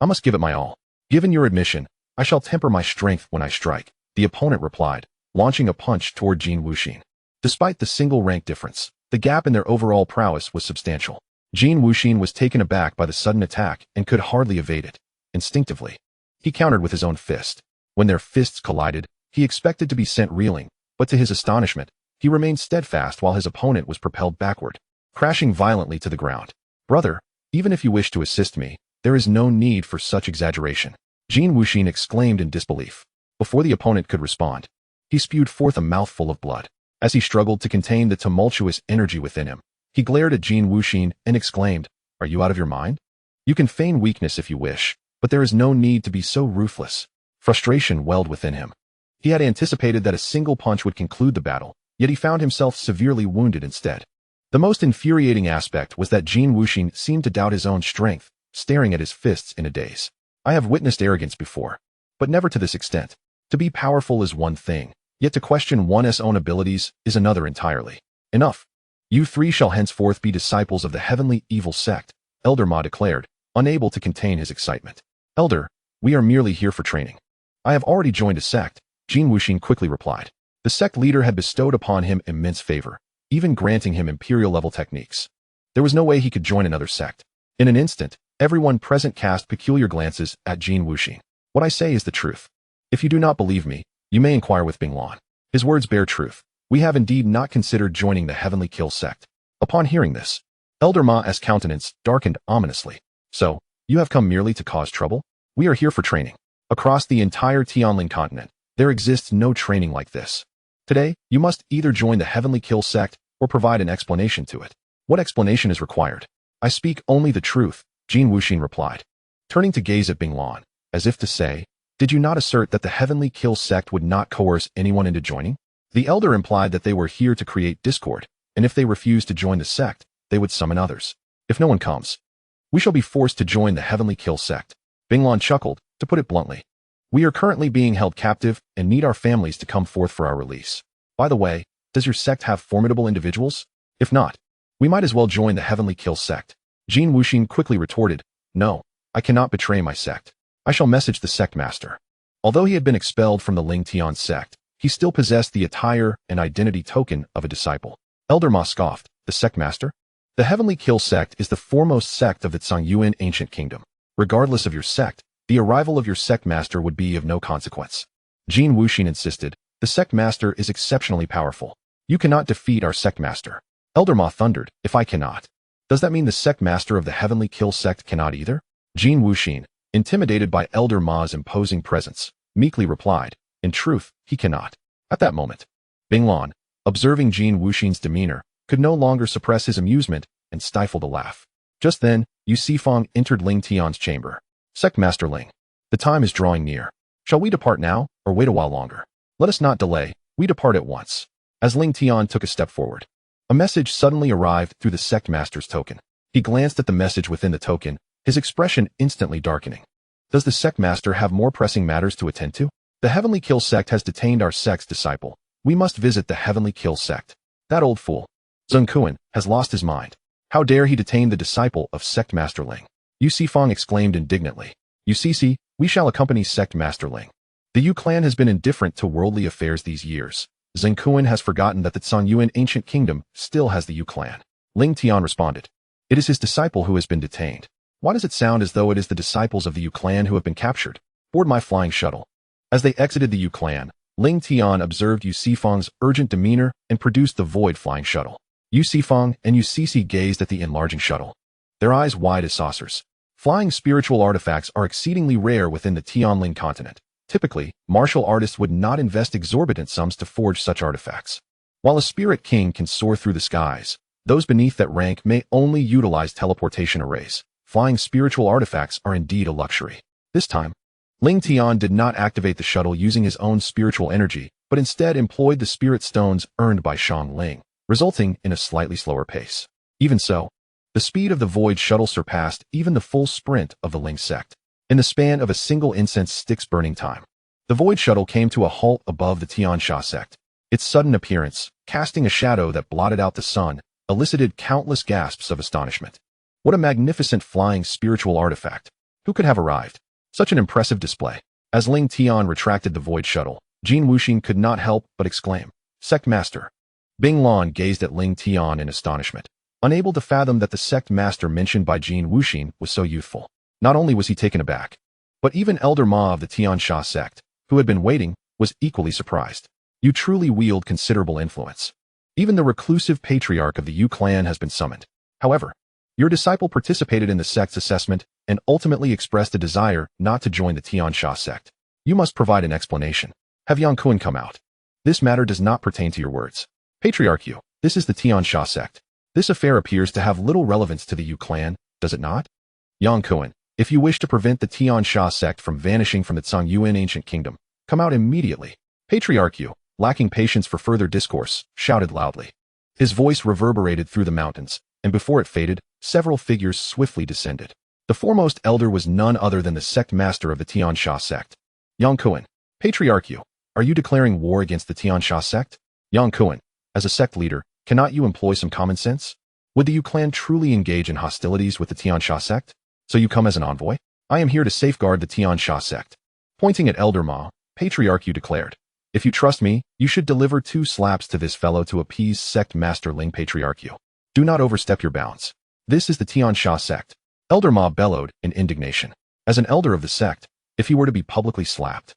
I must give it my all. Given your admission, I shall temper my strength when I strike," the opponent replied, launching a punch toward Jin Wuxin. Despite the single rank difference, the gap in their overall prowess was substantial. Jin Wuxin was taken aback by the sudden attack and could hardly evade it. Instinctively, he countered with his own fist. When their fists collided, he expected to be sent reeling, but to his astonishment, he remained steadfast while his opponent was propelled backward, crashing violently to the ground. "Brother, even if you wish to assist me, there is no need for such exaggeration," Jin Wuxin exclaimed in disbelief. Before the opponent could respond, he spewed forth a mouthful of blood. As he struggled to contain the tumultuous energy within him, he glared at Jin Wuxin and exclaimed, "Are you out of your mind? You can feign weakness if you wish, but there is no need to be so ruthless." Frustration welled within him. He had anticipated that a single punch would conclude the battle, yet he found himself severely wounded instead. The most infuriating aspect was that Jin Wuxin seemed to doubt his own strength, staring at his fists in a daze. "I have witnessed arrogance before, but never to this extent. To be powerful is one thing, yet to question one's own abilities is another entirely. Enough. You three shall henceforth be disciples of the Heavenly Evil Sect," Elder Ma declared, unable to contain his excitement. "Elder, we are merely here for training." "I have already joined a sect," Jin Wuxin quickly replied. The sect leader had bestowed upon him immense favor, even granting him imperial-level techniques. There was no way he could join another sect. In an instant, everyone present cast peculiar glances at Jin Wuxin. "What I say is the truth. If you do not believe me, you may inquire with Bing Lan. His words bear truth. We have indeed not considered joining the Heavenly Kill Sect." Upon hearing this, Elder Ma's countenance darkened ominously. "So, you have come merely to cause trouble? We are here for training. Across the entire Tianlin continent, there exists no training like this. Today, you must either join the Heavenly Kill Sect or provide an explanation to it." "What explanation is required?" "I speak only the truth," Jin Wuxin replied, turning to gaze at Bing Lan, as if to say, "Did you not assert that the Heavenly Kill Sect would not coerce anyone into joining?" The elder implied that they were here to create discord, and if they refused to join the sect, they would summon others. If no one comes, we shall be forced to join the Heavenly Kill Sect. Binglan chuckled, to put it bluntly. We are currently being held captive and need our families to come forth for our release. By the way, does your sect have formidable individuals? If not, we might as well join the Heavenly Kill Sect. Jin Wuxin quickly retorted, no, I cannot betray my sect. I shall message the sect master. Although he had been expelled from the Lingtian Sect, he still possessed the attire and identity token of a disciple. Elder Ma scoffed, the sect master? The Heavenly Kill Sect is the foremost sect of the Zhongyuan ancient kingdom. Regardless of your sect, the arrival of your sect master would be of no consequence. Jin Wuxin insisted, the sect master is exceptionally powerful. You cannot defeat our sect master. Elder Ma thundered, if I cannot, does that mean the sect master of the Heavenly Kill Sect cannot either? Jin Wuxin, intimidated by Elder Ma's imposing presence, meekly replied, in truth, he cannot. At that moment, Binglan, observing Jin Wuxin's demeanor, could no longer suppress his amusement and stifled a laugh. Just then, Yu Sifang entered Ling Tian's chamber. Sect Master Ling, the time is drawing near. Shall we depart now, or wait a while longer? Let us not delay, we depart at once. As Ling Tian took a step forward, a message suddenly arrived through the Sect Master's token. He glanced at the message within the token, his expression instantly darkening. Does the Sect Master have more pressing matters to attend to? The Heavenly Kill Sect has detained our sect's disciple. We must visit the Heavenly Kill Sect. That old fool, Zheng Kuan, has lost his mind. How dare he detain the disciple of Sect Master Ling? Yu Sifang exclaimed indignantly. You see, we shall accompany Sect Master Ling. The Yu clan has been indifferent to worldly affairs these years. Zheng Kuan has forgotten that the Zhongyuan ancient kingdom still has the Yu clan. Ling Tian responded. It is his disciple who has been detained. Why does it sound as though it is the disciples of the Yu clan who have been captured? Board my flying shuttle. As they exited the Yu clan, Ling Tian observed Yu Sifang's urgent demeanor and produced the void flying shuttle. Yu Sifang and Yu Sisi gazed at the enlarging shuttle, their eyes wide as saucers. Flying spiritual artifacts are exceedingly rare within the Tianling continent. Typically, martial artists would not invest exorbitant sums to forge such artifacts. While a spirit king can soar through the skies, those beneath that rank may only utilize teleportation arrays. Flying spiritual artifacts are indeed a luxury. This time, Ling Tian did not activate the shuttle using his own spiritual energy, but instead employed the spirit stones earned by Shang Ling, resulting in a slightly slower pace. Even so, the speed of the void shuttle surpassed even the full sprint of the Ling sect. In the span of a single incense stick's burning time, the void shuttle came to a halt above the Tiansha sect. Its sudden appearance, casting a shadow that blotted out the sun, elicited countless gasps of astonishment. What a magnificent flying spiritual artifact! Who could have arrived? Such an impressive display. As Ling Tian retracted the void shuttle, Jin Wuxin could not help but exclaim, Sect Master. Bing Lan gazed at Ling Tian in astonishment, unable to fathom that the sect master mentioned by Jin Wuxin was so youthful. Not only was he taken aback, but even Elder Ma of the Tiansha sect, who had been waiting, was equally surprised. You truly wield considerable influence. Even the reclusive patriarch of the Yu clan has been summoned. However, your disciple participated in the sect's assessment and ultimately expressed a desire not to join the Tiansha sect. You must provide an explanation. Have Yang Kun come out. This matter does not pertain to your words. Patriarch Yu, this is the Tiansha sect. This affair appears to have little relevance to the Yu clan, does it not? Yang Kun, if you wish to prevent the Tiansha sect from vanishing from the Zhongyuan ancient kingdom, come out immediately. Patriarch Yu, lacking patience for further discourse, shouted loudly. His voice reverberated through the mountains, and before it faded, several figures swiftly descended. The foremost elder was none other than the sect master of the Tiansha sect. Yang Kun, Patriarch Yu, are you declaring war against the Tiansha sect? Yang Kun, as a sect leader, cannot you employ some common sense? Would the Yu clan truly engage in hostilities with the Tiansha sect? So you come as an envoy? I am here to safeguard the Tiansha sect. Pointing at Elder Ma, Patriarch Yu declared, if you trust me, you should deliver 2 slaps to this fellow to appease sect master Ling. Patriarch Yu. Do not overstep your bounds. This is the Tiansha sect. Elder Ma bellowed in indignation. As an elder of the sect, if he were to be publicly slapped,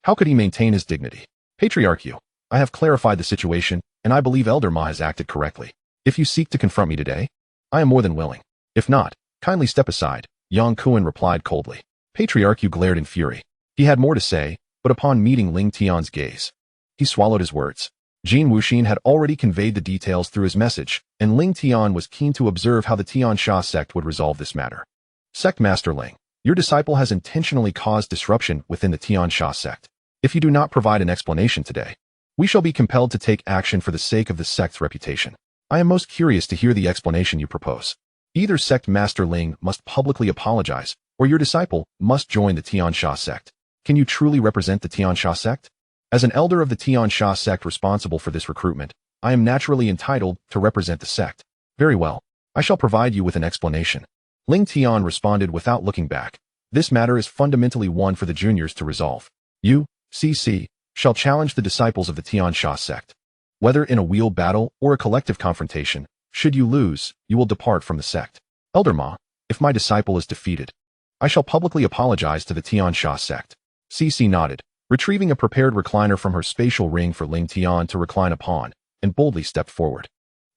how could he maintain his dignity? Patriarch Yu, I have clarified the situation, and I believe Elder Ma has acted correctly. If you seek to confront me today, I am more than willing. If not, kindly step aside. Yang Kun replied coldly. Patriarch Yu glared in fury. He had more to say, but upon meeting Ling Tian's gaze, he swallowed his words. Jin Wuxin had already conveyed the details through his message, and Ling Tian was keen to observe how the Tiansha sect would resolve this matter. Sect Master Ling, your disciple has intentionally caused disruption within the Tiansha sect. If you do not provide an explanation today, We shall be compelled to take action for the sake of the sect's reputation. I am most curious to hear the explanation you propose. Either sect Master Ling must publicly apologize, or your disciple must join the Tian Sha sect. Can you truly represent the Tian Sha sect? As an elder of the Tian Sha sect responsible for this recruitment, I am naturally entitled to represent the sect. Very well. I shall provide you with an explanation. Ling Tian responded without looking back. This matter is fundamentally one for the juniors to resolve. You, CC, shall challenge the disciples of the Tian Sha sect. Whether in a wheel battle or a collective confrontation, should you lose, you will depart from the sect. Elder Ma, if my disciple is defeated, I shall publicly apologize to the Tian Sha sect. CC nodded, retrieving a prepared recliner from her spatial ring for Ling Tian to recline upon, and boldly stepped forward.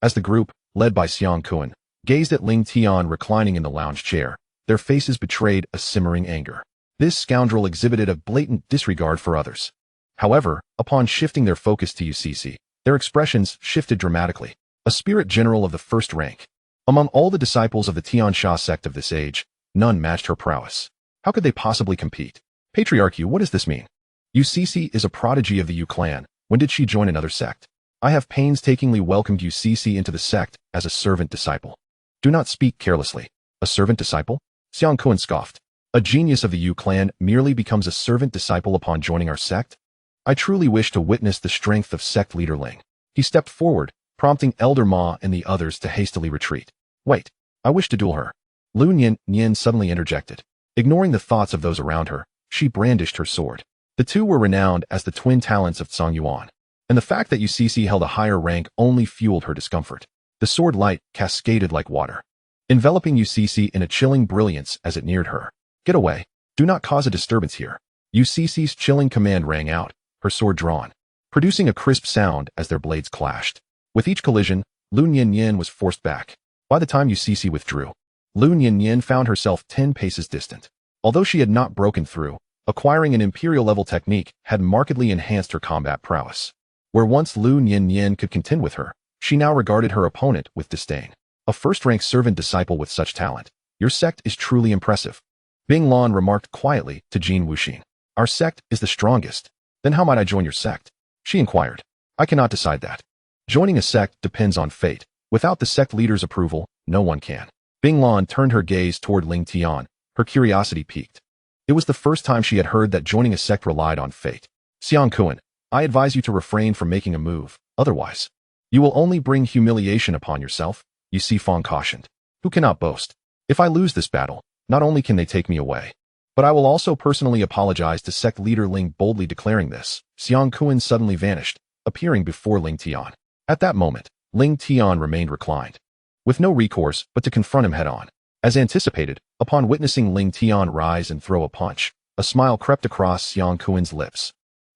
As the group, led by Xiang Kuan, gazed at Ling Tian reclining in the lounge chair, their faces betrayed a simmering anger. This scoundrel exhibited a blatant disregard for others. However, upon shifting their focus to UCC, their expressions shifted dramatically. A spirit general of the first rank. Among all the disciples of the Tian Sha sect of this age, none matched her prowess. How could they possibly compete? Patriarchy, what does this mean? UCC is a prodigy of the Yu clan. When did she join another sect? I have painstakingly welcomed UCC into the sect as a servant disciple. Do not speak carelessly. A servant disciple? Xiang Kuan scoffed. A genius of the Yu clan merely becomes a servant disciple upon joining our sect? I truly wish to witness the strength of sect leader Ling. He stepped forward, prompting Elder Ma and the others to hastily retreat. Wait, I wish to duel her. Lingtian suddenly interjected. Ignoring the thoughts of those around her, she brandished her sword. The two were renowned as the twin talents of Tsang Yuan, and the fact that UCC held a higher rank only fueled her discomfort. The sword light cascaded like water, enveloping UCC in a chilling brilliance as it neared her. Get away. Do not cause a disturbance here. UCC's chilling command rang out, her sword drawn, producing a crisp sound as their blades clashed. With each collision, Lingtian was forced back. By the time UCC withdrew, Lingtian found herself 10 paces distant. Although she had not broken through, acquiring an imperial-level technique had markedly enhanced her combat prowess. Where once Lingtian could contend with her, she now regarded her opponent with disdain. A first-rank servant disciple with such talent. Your sect is truly impressive. Bing Lan remarked quietly to Jin Wuxin. Our sect is the strongest. Then how might I join your sect? She inquired. I cannot decide that. Joining a sect depends on fate. Without the sect leader's approval, no one can. Bing Lan turned her gaze toward Ling Tian, her curiosity piqued. It was the first time she had heard that joining a sect relied on fate. Xiang Kuan, I advise you to refrain from making a move, otherwise, you will only bring humiliation upon yourself, Yu Sifang cautioned. Who cannot boast? If I lose this battle, not only can they take me away, but I will also personally apologize to sect leader Ling. Boldly declaring this, Xiang Kuan suddenly vanished, appearing before Ling Tian. At that moment, Ling Tian remained reclined, with no recourse but to confront him head-on. As anticipated, upon witnessing Ling Tian rise and throw a punch, a smile crept across Xiang Kuan's lips.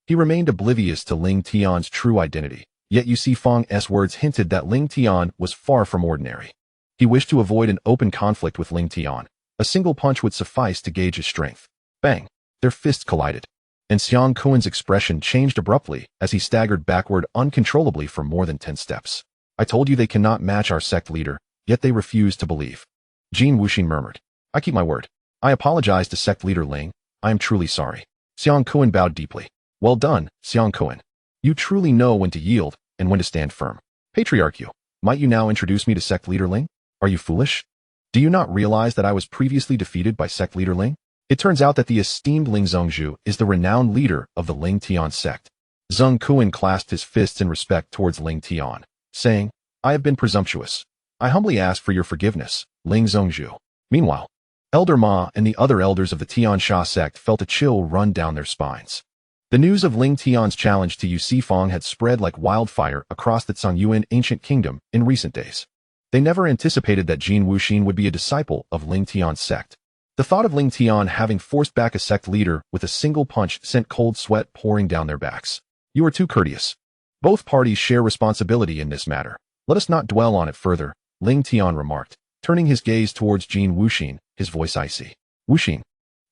He remained oblivious to Ling Tian's true identity, yet Yu Sifang's words hinted that Ling Tian was far from ordinary. He wished to avoid an open conflict with Ling Tian. A single punch would suffice to gauge his strength. Bang! Their fists collided, and Xiang Kuan's expression changed abruptly as he staggered backward uncontrollably for more than 10 steps. I told you they cannot match our sect leader, yet they refuse to believe. Jin Wuxin murmured. I keep my word. I apologize to sect leader Ling. I am truly sorry. Xiang Kuan bowed deeply. Well done, Xiang Kuan. You truly know when to yield and when to stand firm. Patriarch, might you now introduce me to sect leader Ling? Are you foolish? Do you not realize that I was previously defeated by sect leader Ling? It turns out that the esteemed Ling Zhongzhu is the renowned leader of the Lingtian Sect. Zheng Kuan clasped his fists in respect towards Ling Tian, saying, I have been presumptuous. I humbly ask for your forgiveness, Ling Zhongzhu. Meanwhile, Elder Ma and the other elders of the Tian Sha sect felt a chill run down their spines. The news of Ling Tian's challenge to Yu Sifang had spread like wildfire across the Tsongyuan ancient kingdom in recent days. They never anticipated that Jin Wuxin would be a disciple of Lingtian's sect. The thought of Ling Tian having forced back a sect leader with a single punch sent cold sweat pouring down their backs. You are too courteous. Both parties share responsibility in this matter. Let us not dwell on it further, Ling Tian remarked, turning his gaze towards Jin Wuxin, his voice icy. Wuxin,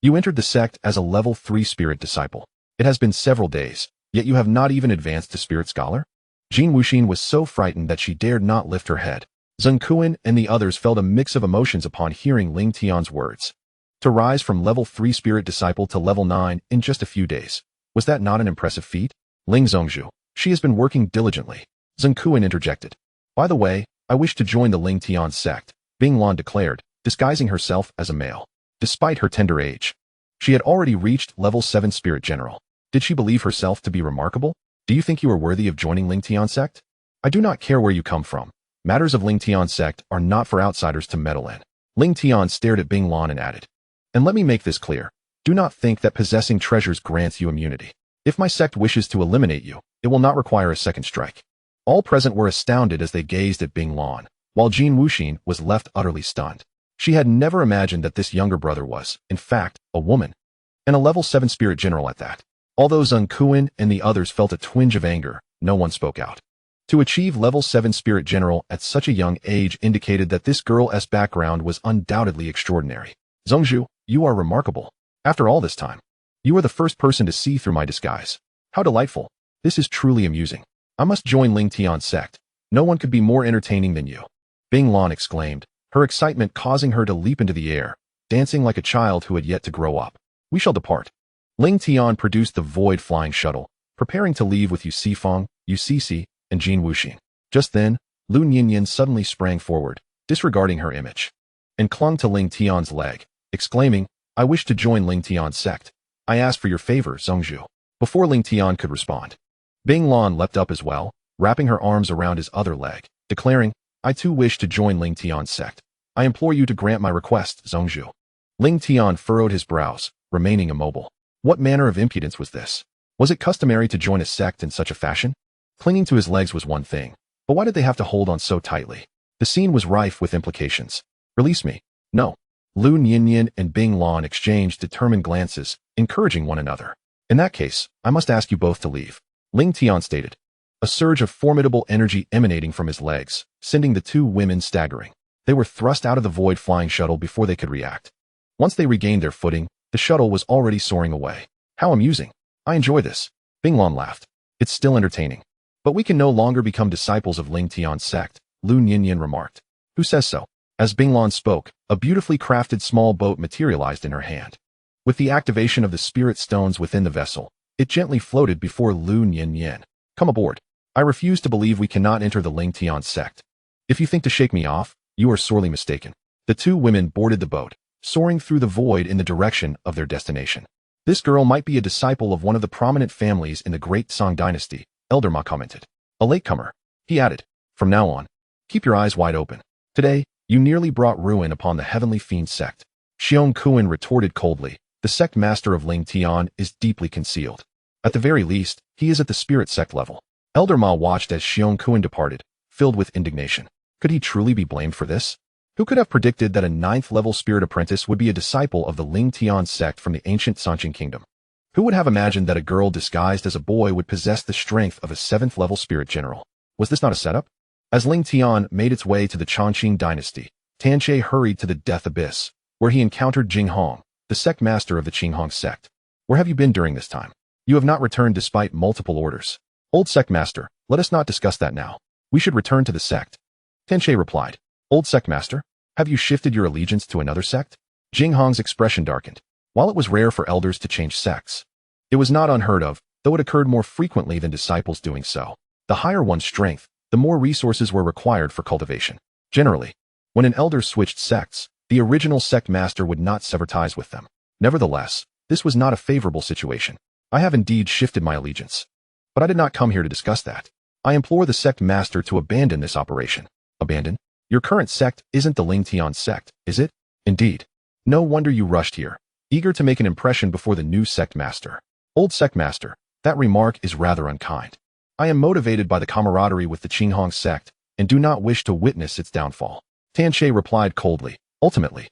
you entered the sect as a level 3 spirit disciple. It has been several days, yet you have not even advanced to spirit scholar? Jin Wuxin was so frightened that she dared not lift her head. Zheng Kuan and the others felt a mix of emotions upon hearing Ling Tian's words. To rise from level 3 spirit disciple to level 9 in just a few days, was that not an impressive feat? Ling Zhongzhu, She has been working diligently. Zheng Kuan interjected. By the way, I wish to join the Lingtian Sect, Bing Lan declared, disguising herself as a male. Despite her tender age, she had already reached level 7 Spirit General. Did she believe herself to be remarkable? Do you think you are worthy of joining Lingtian Sect? I do not care where you come from. Matters of Lingtian Sect are not for outsiders to meddle in. Lingtian stared at Bing Lan and added, and let me make this clear. Do not think that possessing treasures grants you immunity. If my sect wishes to eliminate you, it will not require a second strike. All present were astounded as they gazed at Bing Lan, while Jin Wuxin was left utterly stunned. She had never imagined that this younger brother was, in fact, a woman, and a level 7 Spirit General at that. Although Zheng Kuan and the others felt a twinge of anger, no one spoke out. To achieve level 7 Spirit General at such a young age indicated that this girl's background was undoubtedly extraordinary. Zhongzhu, you are remarkable. After all this time, you are the first person to see through my disguise. How delightful. This is truly amusing. I must join Lingtian Sect. No one could be more entertaining than you. Bing Lan exclaimed, her excitement causing her to leap into the air, dancing like a child who had yet to grow up. We shall depart. Lingtian produced the void flying shuttle, preparing to leave with Yu Sifeng, Yu Cici, and Jin Wuxin. Just then, Lu Ninian suddenly sprang forward, disregarding her image, and clung to Lingtian's leg, exclaiming, I wish to join Lingtian Sect. I ask for your favor, Zhongzhu. Before Lingtian could respond, Bing Lan leapt up as well, wrapping her arms around his other leg, declaring, I too wish to join Lingtian Sect. I implore you to grant my request, Zhongzhu. Lingtian furrowed his brows, remaining immobile. What manner of impudence was this? Was it customary to join a sect in such a fashion? Clinging to his legs was one thing, but why did they have to hold on so tightly? The scene was rife with implications. Release me. No. Lu Ninian and Bing Lan exchanged determined glances, encouraging one another. In that case, I must ask you both to leave. Lingtian stated, a surge of formidable energy emanating from his legs, sending the two women staggering. They were thrust out of the void flying shuttle before they could react. Once they regained their footing, the shuttle was already soaring away. How amusing. I enjoy this. Bing Lan laughed. It's still entertaining. But we can no longer become disciples of Lingtian Sect, Lu Ninian remarked. Who says so? As Bing Lan spoke, a beautifully crafted small boat materialized in her hand. With the activation of the spirit stones within the vessel, it gently floated before Lu Ninian. Come aboard. I refuse to believe we cannot enter the Lingtian Sect. If you think to shake me off, you are sorely mistaken. The two women boarded the boat, soaring through the void in the direction of their destination. This girl might be a disciple of one of the prominent families in the Great Song Dynasty, Elder Ma commented. A latecomer. He added, from now on, keep your eyes wide open. Today, you nearly brought ruin upon the Heavenly Fiend Sect. Xiong Kuan retorted coldly, the sect master of Lingtian is deeply concealed. At the very least, he is at the spirit sect level. Elder Ma watched as Xiong Kuan departed, filled with indignation. Could he truly be blamed for this? Who could have predicted that a 9th-level spirit apprentice would be a disciple of the Lingtian Sect from the ancient Sanqing Kingdom? Who would have imagined that a girl disguised as a boy would possess the strength of a 7th-level spirit general? Was this not a setup? As Lingtian made its way to the Chongqing dynasty, Tanche hurried to the Death Abyss, where he encountered Jing Hong, the sect master of the Qinghong sect. Where have you been during this time? You have not returned despite multiple orders. Old sect master, let us not discuss that now. We should return to the sect. Tanche replied. Old sect master, have you shifted your allegiance to another sect? Jing Hong's expression darkened. While it was rare for elders to change sects, it was not unheard of, though it occurred more frequently than disciples doing so. The higher one's strength, the more resources were required for cultivation. Generally, when an elder switched sects, the original sect master would not sever ties with them. Nevertheless, this was not a favorable situation. I have indeed shifted my allegiance. But I did not come here to discuss that. I implore the sect master to abandon this operation. Abandon? Your current sect isn't the Lingtian Sect, is it? Indeed. No wonder you rushed here, eager to make an impression before the new sect master. Old sect master, that remark is rather unkind. I am motivated by the camaraderie with the Qinghong sect, and do not wish to witness its downfall. Tanche replied coldly. Ultimately,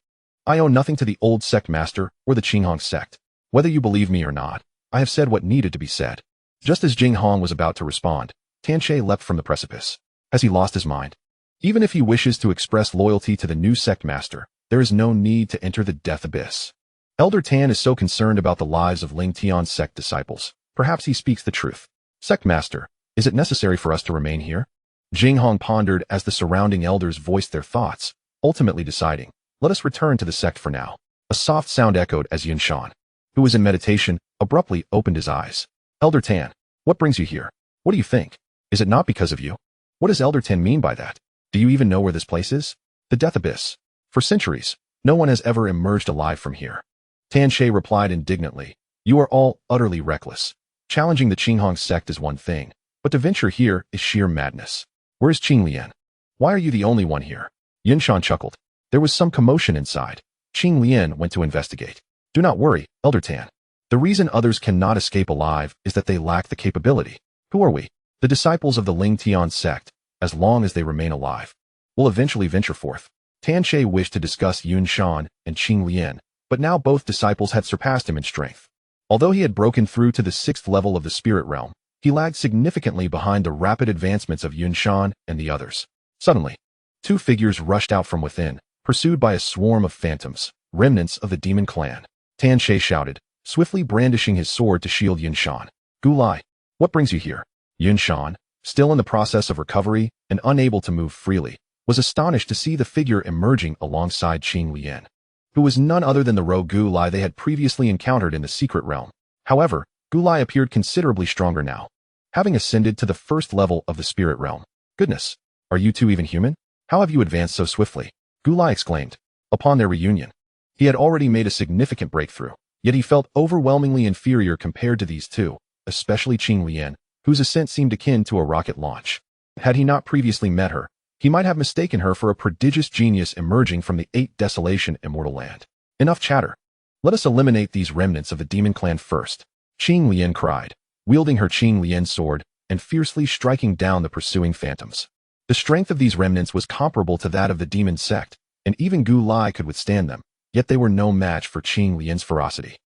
I owe nothing to the old sect master or the Qinghong sect. Whether you believe me or not, I have said what needed to be said. Just as Jing Hong was about to respond, Tanche leapt from the precipice. Has he lost his mind? Even if he wishes to express loyalty to the new sect master, there is no need to enter the Death Abyss. Elder Tan is so concerned about the lives of Lingtian Sect disciples. Perhaps he speaks the truth. Sect master, is it necessary for us to remain here? Jing Hong pondered as the surrounding elders voiced their thoughts, ultimately deciding, let us return to the sect for now. A soft sound echoed as Yun Shan, who was in meditation, abruptly opened his eyes. Elder Tan, what brings you here? What do you think? Is it not because of you? What does Elder Tan mean by that? Do you even know where this place is? The Death Abyss. For centuries, no one has ever emerged alive from here. Tan Shui replied indignantly. You are all utterly reckless. Challenging the Qinghong sect is one thing, but to venture here is sheer madness. Where is Qing Lian? Why are you the only one here? Yunshan chuckled. There was some commotion inside. Qing Lian went to investigate. Do not worry, Elder Tan. The reason others cannot escape alive is that they lack the capability. Who are we? The disciples of the Lingtian Sect, as long as they remain alive, will eventually venture forth. Tan Shui wished to discuss Yunshan and Qing Lian, but now both disciples had surpassed him in strength. Although he had broken through to the 6th level of the spirit realm, he lagged significantly behind the rapid advancements of Yunshan and the others. Suddenly, two figures rushed out from within, pursued by a swarm of phantoms, remnants of the demon clan. Tan Shui shouted, swiftly brandishing his sword to shield Yunshan. Gulai, what brings you here? Yunshan, still in the process of recovery and unable to move freely, was astonished to see the figure emerging alongside Qing Lian, who was none other than the rogue Gulai they had previously encountered in the secret realm. However, Gulai appeared considerably stronger now, having ascended to the 1st level of the spirit realm. Goodness, are you two even human? How have you advanced so swiftly? Gulai exclaimed. Upon their reunion, he had already made a significant breakthrough, yet he felt overwhelmingly inferior compared to these two, especially Qing Lian, whose ascent seemed akin to a rocket launch. Had he not previously met her, he might have mistaken her for a prodigious genius emerging from the 8th desolation immortal land. Enough chatter. Let us eliminate these remnants of the demon clan first, Qing Lian cried, wielding her Lingtian Sword and fiercely striking down the pursuing phantoms. The strength of these remnants was comparable to that of the demon sect, and even Gulai could withstand them, yet they were no match for Qing Lian's ferocity.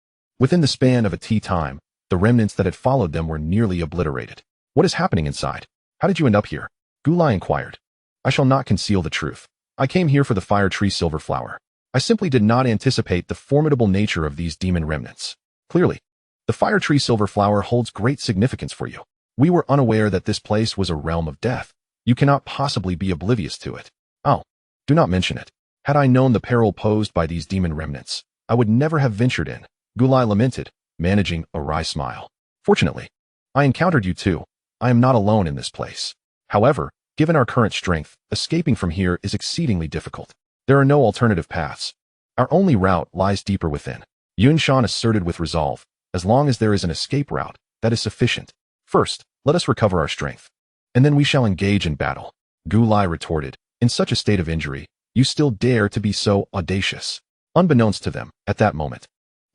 Within the span of a time, the remnants that had followed them were nearly obliterated. What is happening inside? How did you end up here? Gulai inquired. I shall not conceal the truth. I came here for the fire tree silver flower. I simply did not anticipate the formidable nature of these demon remnants. Clearly, the fire tree silver flower holds great significance for you. We were unaware that this place was a realm of death. You cannot possibly be oblivious to it. Oh, do not mention it. Had I known the peril posed by these demon remnants, I would never have ventured in, Gulai lamented, managing a wry smile. Fortunately, I encountered you too. I am not alone in this place. However, given our current strength, escaping from here is exceedingly difficult. There are no alternative paths. Our only route lies deeper within, Yunshan asserted with resolve. As long as there is an escape route, that is sufficient. First, let us recover our strength, and then we shall engage in battle. Gulai retorted, in such a state of injury, you still dare to be so audacious. Unbeknownst to them, at that moment,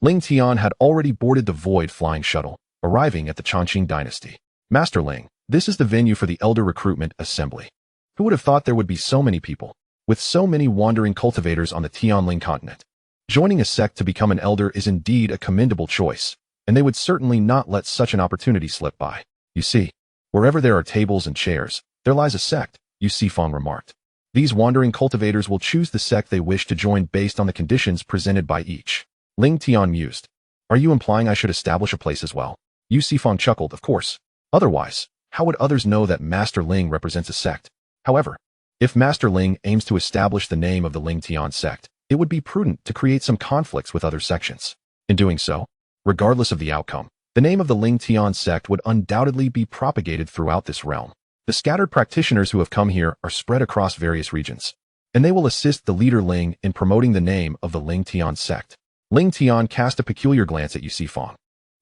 Lingtian had already boarded the Void flying shuttle, arriving at the Chongqing dynasty. Master Ling, this is the venue for the Elder Recruitment Assembly. Who would have thought there would be so many people, with so many wandering cultivators on the Tianling continent? Joining a sect to become an elder is indeed a commendable choice, and they would certainly not let such an opportunity slip by. You see, wherever there are tables and chairs, there lies a sect, Yu Sifang remarked. These wandering cultivators will choose the sect they wish to join based on the conditions presented by each. Lingtian mused. Are you implying I should establish a place as well? Yu Sifang chuckled, of course. Otherwise, how would others know that Master Ling represents a sect? However, if Master Ling aims to establish the name of the Lingtian Sect, it would be prudent to create some conflicts with other sections. In doing so, regardless of the outcome, the name of the Lingtian Sect would undoubtedly be propagated throughout this realm. The scattered practitioners who have come here are spread across various regions, and they will assist the leader Ling in promoting the name of the Lingtian Sect. Lingtian cast a peculiar glance at Yu Sifang,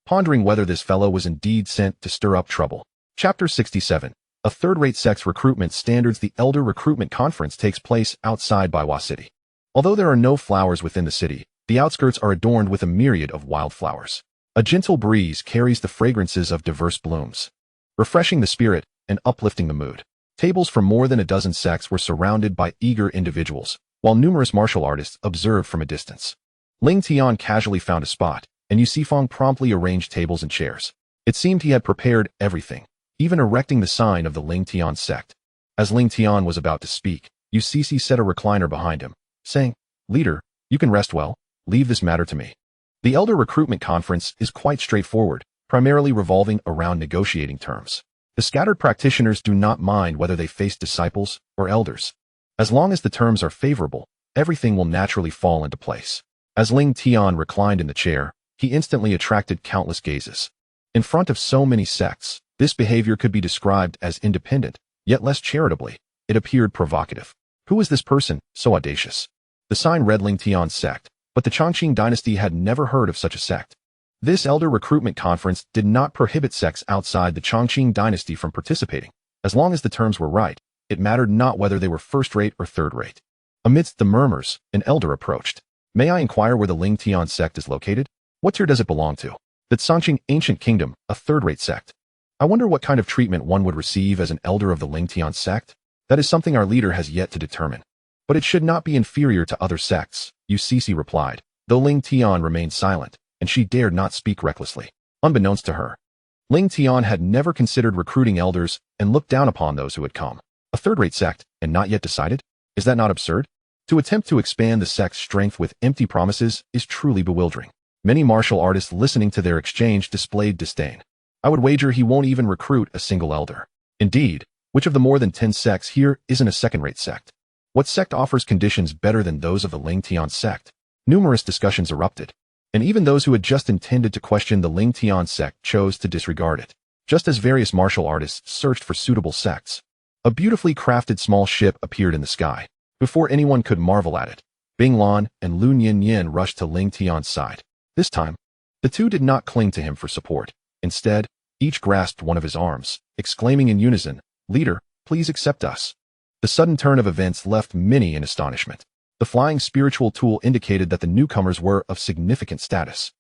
pondering whether this fellow was indeed sent to stir up trouble. Chapter 67. A third-rate sect's recruitment standards. The Elder Recruitment Conference takes place outside Baiwa City. Although there are no flowers within the city, the outskirts are adorned with a myriad of wildflowers. A gentle breeze carries the fragrances of diverse blooms, refreshing the spirit and uplifting the mood. Tables from more than a dozen sects were surrounded by eager individuals, while numerous martial artists observed from a distance. Lingtian casually found a spot, and Yu Sifang promptly arranged tables and chairs. It seemed he had prepared everything, even erecting the sign of the Lingtian Sect. As Lingtian was about to speak, Yu Sisi set a recliner behind him, saying, Leader, you can rest well, leave this matter to me. The Elder Recruitment Conference is quite straightforward, primarily revolving around negotiating terms. The scattered practitioners do not mind whether they face disciples or elders. As long as the terms are favorable, everything will naturally fall into place. As Lingtian reclined in the chair, he instantly attracted countless gazes. In front of so many sects, This behavior could be described as independent, yet less charitably. It appeared provocative. Who is this person, so audacious? The sign read Lingtian Sect, but the Chongqing dynasty had never heard of such a sect. This elder recruitment conference did not prohibit sects outside the Chongqing dynasty from participating. As long as the terms were right, it mattered not whether they were first-rate or third-rate. Amidst the murmurs, an elder approached. May I inquire where the Lingtian Sect is located? What tier does it belong to? The Chongqing Ancient Kingdom, a third-rate sect. I wonder what kind of treatment one would receive as an elder of the Lingtian Sect. That is something our leader has yet to determine. But it should not be inferior to other sects, Ucc replied, though Lingtian remained silent, and she dared not speak recklessly. Unbeknownst to her, Lingtian had never considered recruiting elders and looked down upon those who had come. A third-rate sect, and not yet decided? Is that not absurd? To attempt to expand the sect's strength with empty promises is truly bewildering. Many martial artists listening to their exchange displayed disdain. I would wager he won't even recruit a single elder. Indeed, which of the more than 10 sects here isn't a second-rate sect? What sect offers conditions better than those of the Lingtian Sect? Numerous discussions erupted, and even those who had just intended to question the Lingtian Sect chose to disregard it, just as various martial artists searched for suitable sects. A beautifully crafted small ship appeared in the sky. Before anyone could marvel at it, Bing Lan and Lu Nyin rushed to Lingtian's side. This time, the two did not cling to him for support. Instead, each grasped one of his arms, exclaiming in unison, "Leader, please accept us." The sudden turn of events left many in astonishment. The flying spiritual tool indicated that the newcomers were of significant status.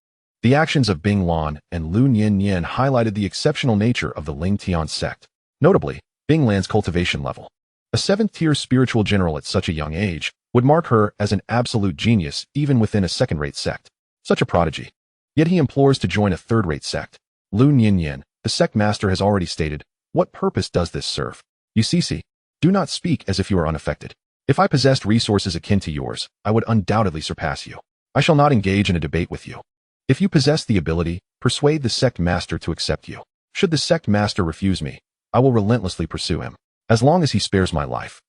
The actions of Bing Lan and Lu Nyin highlighted the exceptional nature of the Lingtian Sect. Notably, Bing Lan's cultivation level. A 7th-tier spiritual general at such a young age would mark her as an absolute genius even within a second-rate sect. Such a prodigy. Yet he implores to join a third-rate sect. Lu Nyin, the sect master, has already stated, "What purpose does this serve?" Ucc, do not speak as if you are unaffected. If I possessed resources akin to yours, I would undoubtedly surpass you. I shall not engage in a debate with you. If you possess the ability, persuade the sect master to accept you. Should the sect master refuse me, I will relentlessly pursue him. As long as he spares my life,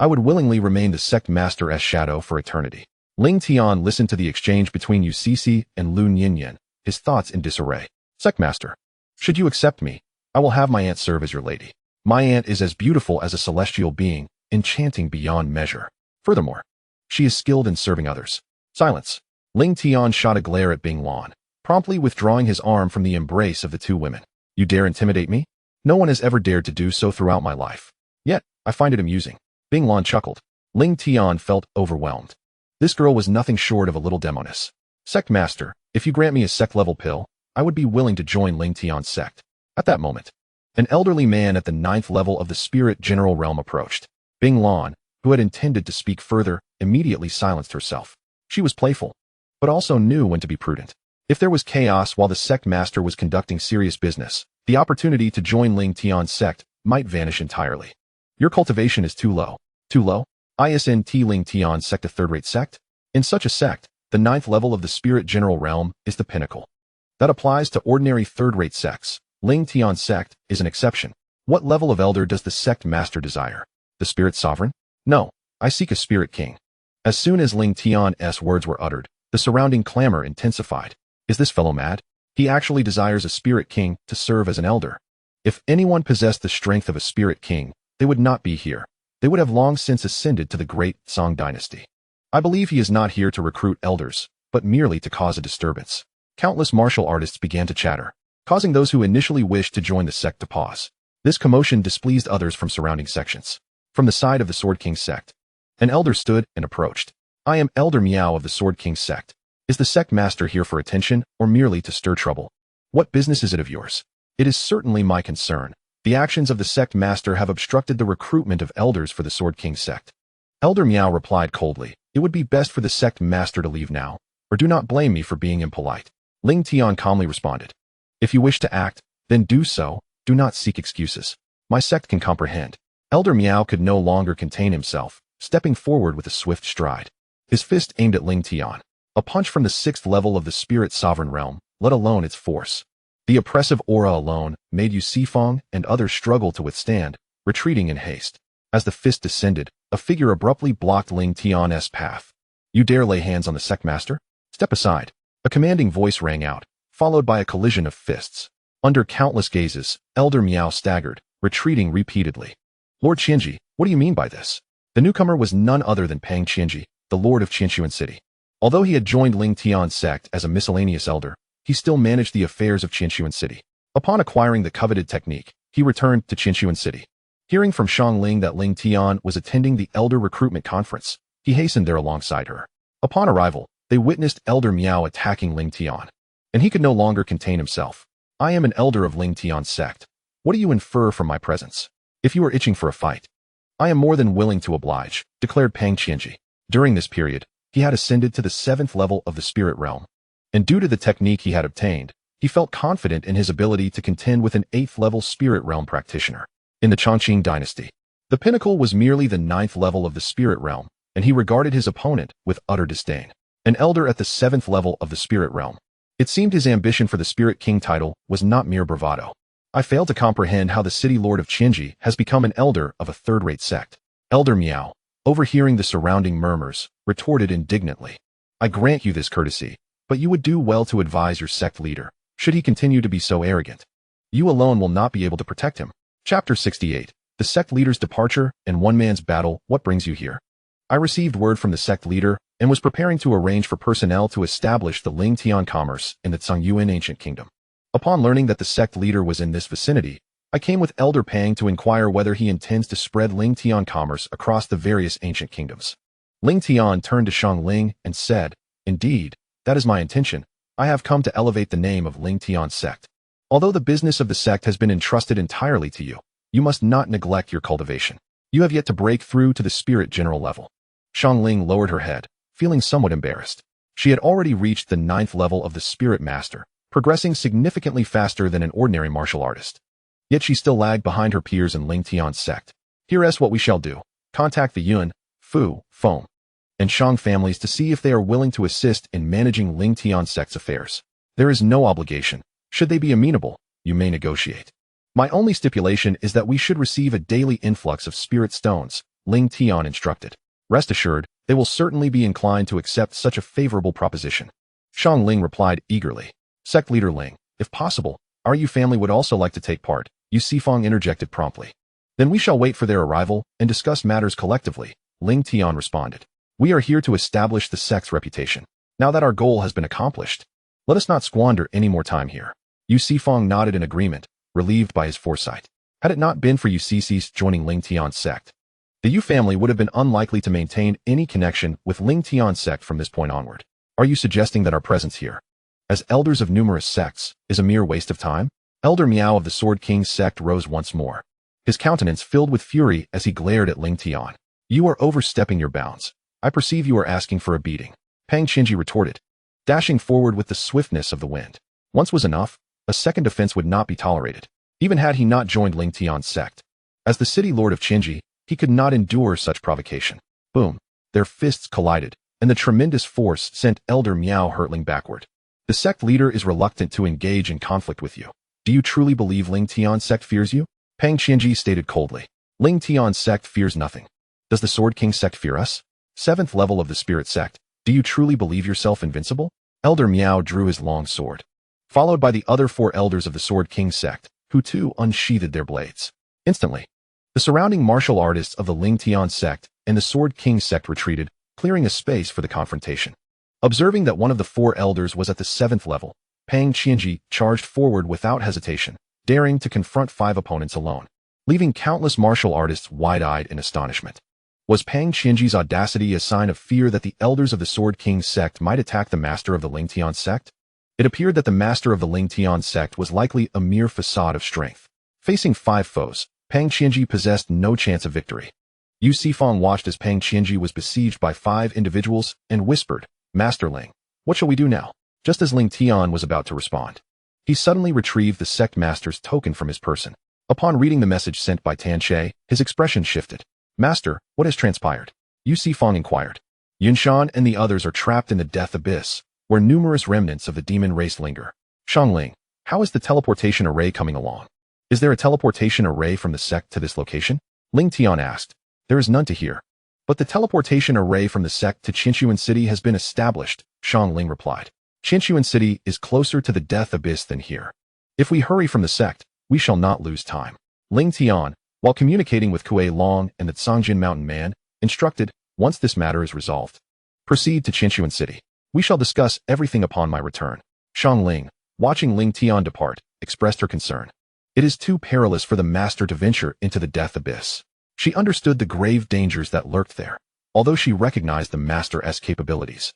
I would willingly remain the sect master's shadow for eternity. Lingtian listened to the exchange between Ucc and Lu Nyin, his thoughts in disarray. Sect master, should you accept me, I will have my aunt serve as your lady. My aunt is as beautiful as a celestial being, enchanting beyond measure. Furthermore, she is skilled in serving others. Silence. Lingtian shot a glare at Bing Lan, promptly withdrawing his arm from the embrace of the two women. You dare intimidate me? No one has ever dared to do so throughout my life. Yet, I find it amusing. Bing Lan chuckled. Lingtian felt overwhelmed. This girl was nothing short of a little demoness. Sect master, if you grant me a sect-level pill, I would be willing to join Lingtian's sect. At that moment, an elderly man at the 9th level of the spirit general realm approached. Bing Lan, who had intended to speak further, immediately silenced herself. She was playful, but also knew when to be prudent. If there was chaos while the sect master was conducting serious business, the opportunity to join Lingtian's sect might vanish entirely. Your cultivation is too low. Too low? Isn't Lingtian Sect a third-rate sect? In such a sect, the 9th level of the spirit general realm is the pinnacle. That applies to ordinary third-rate sects. Lingtian Sect is an exception. What level of elder does the sect master desire? The spirit sovereign? No, I seek a spirit king. As soon as Lingtian's words were uttered, the surrounding clamor intensified. Is this fellow mad? He actually desires a spirit king to serve as an elder. If anyone possessed the strength of a spirit king, they would not be here. They would have long since ascended to the great Song dynasty. I believe he is not here to recruit elders, but merely to cause a disturbance. Countless martial artists began to chatter, causing those who initially wished to join the sect to pause. This commotion displeased others from surrounding sections. From the side of the Sword King sect, an elder stood and approached. I am Elder Miao of the Sword King sect. Is the sect master here for attention or merely to stir trouble? What business is it of yours? It is certainly my concern. The actions of the sect master have obstructed the recruitment of elders for the Sword King sect. Elder Miao replied coldly, it would be best for the sect master to leave now, or do not blame me for being impolite. Lingtian calmly responded, if you wish to act, then do so, do not seek excuses. My sect can comprehend. Elder Miao could no longer contain himself, stepping forward with a swift stride. His fist aimed at Lingtian, a punch from the 6th level of the spirit sovereign realm, let alone its force. The oppressive aura alone made Yu Sifeng and others struggle to withstand, retreating in haste. As the fist descended, a figure abruptly blocked Lingtian's path. You dare lay hands on the sect master? Step aside. A commanding voice rang out, followed by a collision of fists. Under countless gazes, Elder Miao staggered, retreating repeatedly. Lord Qianji, what do you mean by this? The newcomer was none other than Pang Qianji, the lord of Qinshuan City. Although he had joined Lingtian Sect as a miscellaneous elder, he still managed the affairs of Qinshuan City. Upon acquiring the coveted technique, he returned to Qinshuan City. Hearing from Xiangling that Lingtian was attending the Elder Recruitment Conference, he hastened there alongside her. Upon arrival, they witnessed Elder Miao attacking Lingtian, and he could no longer contain himself. I am an elder of Lingtian Sect. What do you infer from my presence? If you are itching for a fight, I am more than willing to oblige, declared Pang Qianji. During this period, he had ascended to the 7th level of the spirit realm, and due to the technique he had obtained, he felt confident in his ability to contend with an 8th level spirit realm practitioner. In the Chongqing dynasty, the pinnacle was merely the 9th level of the spirit realm, and he regarded his opponent with utter disdain. An elder at the 7th level of the spirit realm. It seemed his ambition for the Spirit King title was not mere bravado. I fail to comprehend how the city lord of Qianji has become an elder of a third-rate sect. Elder Miao, overhearing the surrounding murmurs, retorted indignantly. I grant you this courtesy, but you would do well to advise your sect leader, should he continue to be so arrogant. You alone will not be able to protect him. Chapter 68. The sect leader's departure and one man's battle. What brings you here? I received word from the sect leader and was preparing to arrange for personnel to establish the Lingtian commerce in the Zhongyuan ancient kingdom. Upon learning that the sect leader was in this vicinity, I came with Elder Pang to inquire whether he intends to spread Lingtian commerce across the various ancient kingdoms. Lingtian turned to Xiangling and said, Indeed, that is my intention. I have come to elevate the name of Lingtian Sect. Although the business of the sect has been entrusted entirely to you, you must not neglect your cultivation. You have yet to break through to the spirit general level. Xiangling lowered her head, feeling somewhat embarrassed. She had already reached the 9th level of the spirit master, progressing significantly faster than an ordinary martial artist. Yet she still lagged behind her peers in Lingtian Sect. Here is what we shall do. Contact the Yuan, Fu, Feng, and Shang families to see if they are willing to assist in managing Lingtian Sect's affairs. There is no obligation. Should they be amenable, you may negotiate. My only stipulation is that we should receive a daily influx of spirit stones, Lingtian instructed. Rest assured, they will certainly be inclined to accept such a favorable proposition. Xiangling replied eagerly. Sect leader Ling, if possible, our Yu family would also like to take part. Yu Sifang interjected promptly. Then we shall wait for their arrival and discuss matters collectively, Lingtian responded. We are here to establish the sect's reputation. Now that our goal has been accomplished, let us not squander any more time here. Yu Sifang nodded in agreement, relieved by his foresight. Had it not been for Yu Sisi's joining Lingtian Sect, the Yu family would have been unlikely to maintain any connection with Lingtian Sect from this point onward. Are you suggesting that our presence here, as elders of numerous sects, is a mere waste of time? Elder Miao of the Sword King's sect rose once more, his countenance filled with fury as he glared at Lingtian. You are overstepping your bounds. I perceive you are asking for a beating. Pang Qianji retorted, dashing forward with the swiftness of the wind. Once was enough. A second offense would not be tolerated, even had he not joined Lingtian's sect. As the city lord of Qianji, he could not endure such provocation. Boom. Their fists collided, and the tremendous force sent Elder Miao hurtling backward. The sect leader is reluctant to engage in conflict with you. Do you truly believe Lingtian Sect fears you? Pang Qianji stated coldly. Lingtian Sect fears nothing. Does the Sword King Sect fear us? 7th level of the Spirit Sect. Do you truly believe yourself invincible? Elder Miao drew his long sword, followed by the other 4 elders of the Sword King Sect, who too unsheathed their blades. Instantly, the surrounding martial artists of the Lingtian Sect and the Sword King Sect retreated, clearing a space for the confrontation. Observing that one of the 4 elders was at the 7th level, Pang Qianji charged forward without hesitation, daring to confront 5 opponents alone, leaving countless martial artists wide-eyed in astonishment. Was Pang Qianji's audacity a sign of fear that the elders of the Sword King Sect might attack the master of the Lingtian Sect? It appeared that the master of the Lingtian Sect was likely a mere facade of strength. Facing 5 foes, Pang Qianji possessed no chance of victory. Yu Sifang watched as Pang Qianji was besieged by 5 individuals and whispered, Master Ling, what shall we do now? Just as Lingtian was about to respond, he suddenly retrieved the sect master's token from his person. Upon reading the message sent by Tan Che, his expression shifted. Master, what has transpired? Yu Sifang inquired. Yunshan and the others are trapped in the death abyss, where numerous remnants of the demon race linger. Xiangling, how is the teleportation array coming along? Is there a teleportation array from the sect to this location? Lingtian asked. There is none to here. But the teleportation array from the sect to Qinshuan City has been established, Xiangling replied. Qinshuan City is closer to the death abyss than here. If we hurry from the sect, we shall not lose time. Lingtian, while communicating with Kuei Long and the Cangjin Mountain Man, instructed, once this matter is resolved, proceed to Qinshuan City. We shall discuss everything upon my return. Xiangling, watching Lingtian depart, expressed her concern. It is too perilous for the master to venture into the death abyss. She understood the grave dangers that lurked there, although she recognized the master's capabilities.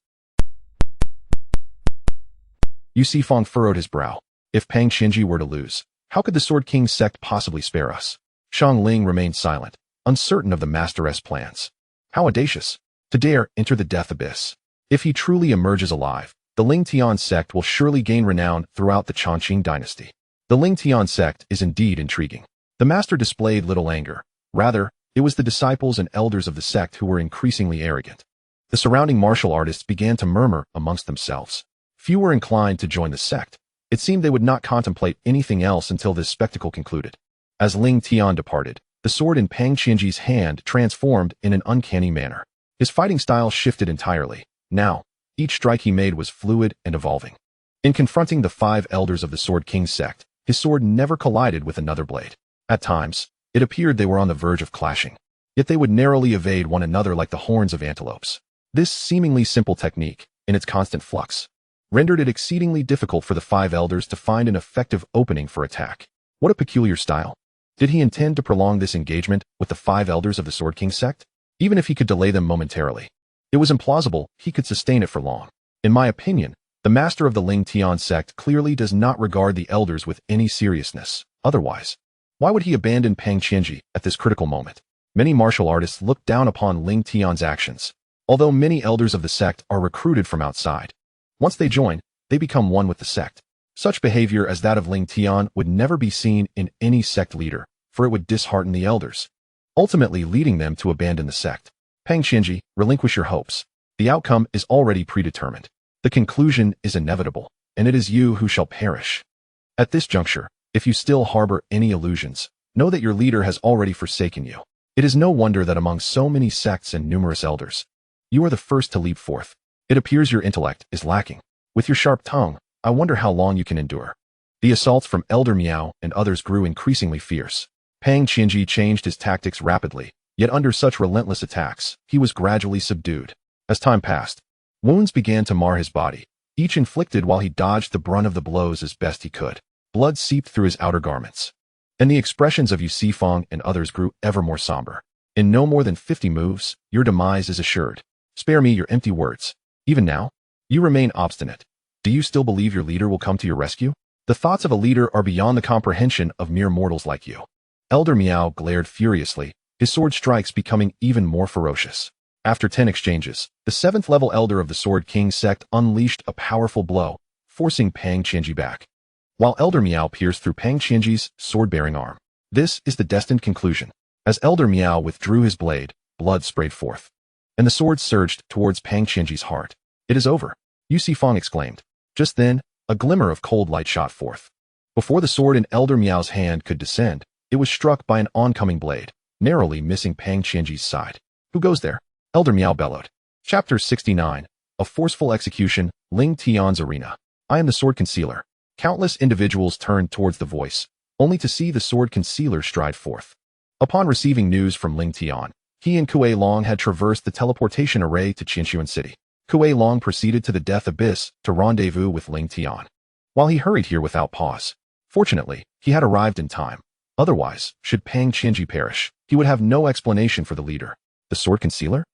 Yu Sifang furrowed his brow. If Pang Qinji were to lose, how could the Sword King sect possibly spare us? Xiangling remained silent, uncertain of the master's plans. How audacious, to dare enter the death abyss. If he truly emerges alive, the Lingtian sect will surely gain renown throughout the Chongqing dynasty. The Lingtian sect is indeed intriguing. The master displayed little anger. Rather, it was the disciples and elders of the sect who were increasingly arrogant. The surrounding martial artists began to murmur amongst themselves. Few were inclined to join the sect. It seemed they would not contemplate anything else until this spectacle concluded. As Lingtian departed, the sword in Pang Qinji's hand transformed in an uncanny manner. His fighting style shifted entirely. Now, each strike he made was fluid and evolving. In confronting the 5 elders of the Sword King sect, his sword never collided with another blade. At times, it appeared they were on the verge of clashing, yet they would narrowly evade one another like the horns of antelopes. This seemingly simple technique, in its constant flux, rendered it exceedingly difficult for the 5 elders to find an effective opening for attack. What a peculiar style. Did he intend to prolong this engagement with the 5 elders of the Sword King sect? Even if he could delay them momentarily, it was implausible he could sustain it for long. In my opinion, the master of the Lingtian sect clearly does not regard the elders with any seriousness. Otherwise, why would he abandon Pang Qinji at this critical moment? Many martial artists look down upon Lingtian's actions, although many elders of the sect are recruited from outside. Once they join, they become one with the sect. Such behavior as that of Lingtian would never be seen in any sect leader, for it would dishearten the elders, ultimately leading them to abandon the sect. Pang Qinji, relinquish your hopes. The outcome is already predetermined. The conclusion is inevitable, and it is you who shall perish. At this juncture, if you still harbor any illusions, know that your leader has already forsaken you. It is no wonder that among so many sects and numerous elders, you are the first to leap forth. It appears your intellect is lacking. With your sharp tongue, I wonder how long you can endure. The assaults from Elder Miao and others grew increasingly fierce. Pang Qinji changed his tactics rapidly, yet under such relentless attacks, he was gradually subdued. As time passed, wounds began to mar his body, each inflicted while he dodged the brunt of the blows as best he could. Blood seeped through his outer garments, and the expressions of Yu Sifang and others grew ever more somber. In no more than 50 moves, your demise is assured. Spare me your empty words. Even now, you remain obstinate. Do you still believe your leader will come to your rescue? The thoughts of a leader are beyond the comprehension of mere mortals like you. Elder Miao glared furiously, his sword strikes becoming even more ferocious. After 10 exchanges, the 7th level elder of the Sword King sect unleashed a powerful blow, forcing Pang Qinji back, while Elder Miao pierced through Pang Qinji's sword-bearing arm. This is the destined conclusion. As Elder Miao withdrew his blade, blood sprayed forth, and the sword surged towards Pang Qinji's heart. It is over, Yu Sifang exclaimed. Just then, a glimmer of cold light shot forth. Before the sword in Elder Miao's hand could descend, it was struck by an oncoming blade, narrowly missing Pang Qinji's side. Who goes there? Elder Miao bellowed. Chapter 69. A forceful execution, Lingtian's arena. I am the sword concealer. Countless individuals turned towards the voice, only to see the sword concealer stride forth. Upon receiving news from Lingtian, he and Kuei Long had traversed the teleportation array to Qinshuan City. Kuei Long proceeded to the death abyss to rendezvous with Lingtian, while he hurried here without pause. Fortunately, he had arrived in time. Otherwise, should Pang Qinji perish, he would have no explanation for the leader. The sword concealer?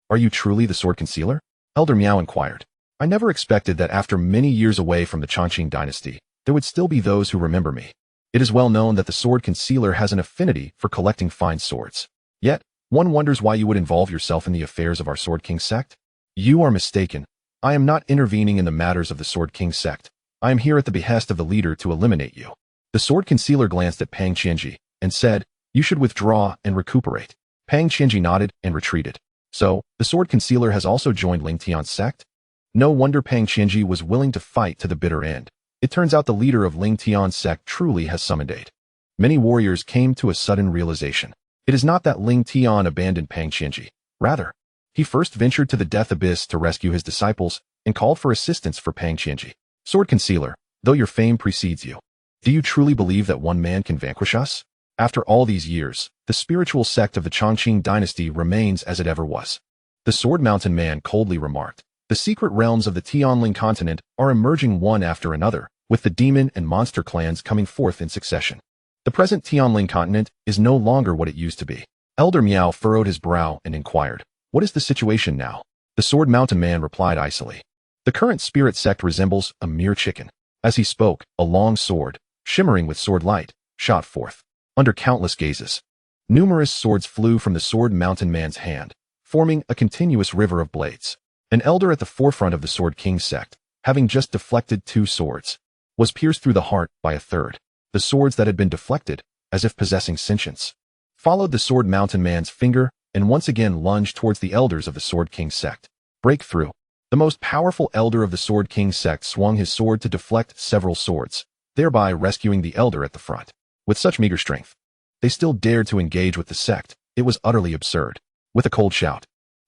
Are you truly the sword concealer? Elder Miao inquired. I never expected that after many years away from the Chongqing dynasty, there would still be those who remember me. It is well known that the sword concealer has an affinity for collecting fine swords. Yet, one wonders why you would involve yourself in the affairs of our Sword King sect. You are mistaken. I am not intervening in the matters of the Sword King sect. I am here at the behest of the leader to eliminate you. The sword concealer glanced at Pang Qinji and said, you should withdraw and recuperate. Pang Qinji nodded and retreated. So, the sword concealer has also joined Lingtian Sect? No wonder Pang Qinji was willing to fight to the bitter end. It turns out the leader of Lingtian Sect truly has summoned aid. Many warriors came to a sudden realization. It is not that Lingtian abandoned Pang Qinji. Rather, he first ventured to the death abyss to rescue his disciples and called for assistance for Pang Qinji. Sword concealer, though your fame precedes you, Do you truly believe that one man can vanquish us? After all these years, the spiritual sect of the Chongqing dynasty remains as it ever was. The Sword Mountain Man coldly remarked, the secret realms of the Tianling continent are emerging one after another, with the demon and monster clans coming forth in succession. The present Tianling continent is no longer what it used to be. Elder Miao furrowed his brow and inquired, what is the situation now? The Sword Mountain Man replied icily, the current spirit sect resembles a mere chicken. As he spoke, a long sword, shimmering with sword light, shot forth. Under countless gazes, numerous swords flew from the Sword Mountain Man's hand, forming a continuous river of blades. An elder at the forefront of the Sword King sect, having just deflected 2 swords, was pierced through the heart by a third. The swords that had been deflected, as if possessing sentience, followed the Sword Mountain Man's finger and once again lunged towards the elders of the Sword King sect. Breakthrough. The most powerful elder of the Sword King sect swung his sword to deflect several swords, thereby rescuing the elder at the front. With such meager strength, they still dared to engage with the sect. It was utterly absurd. With a cold shout,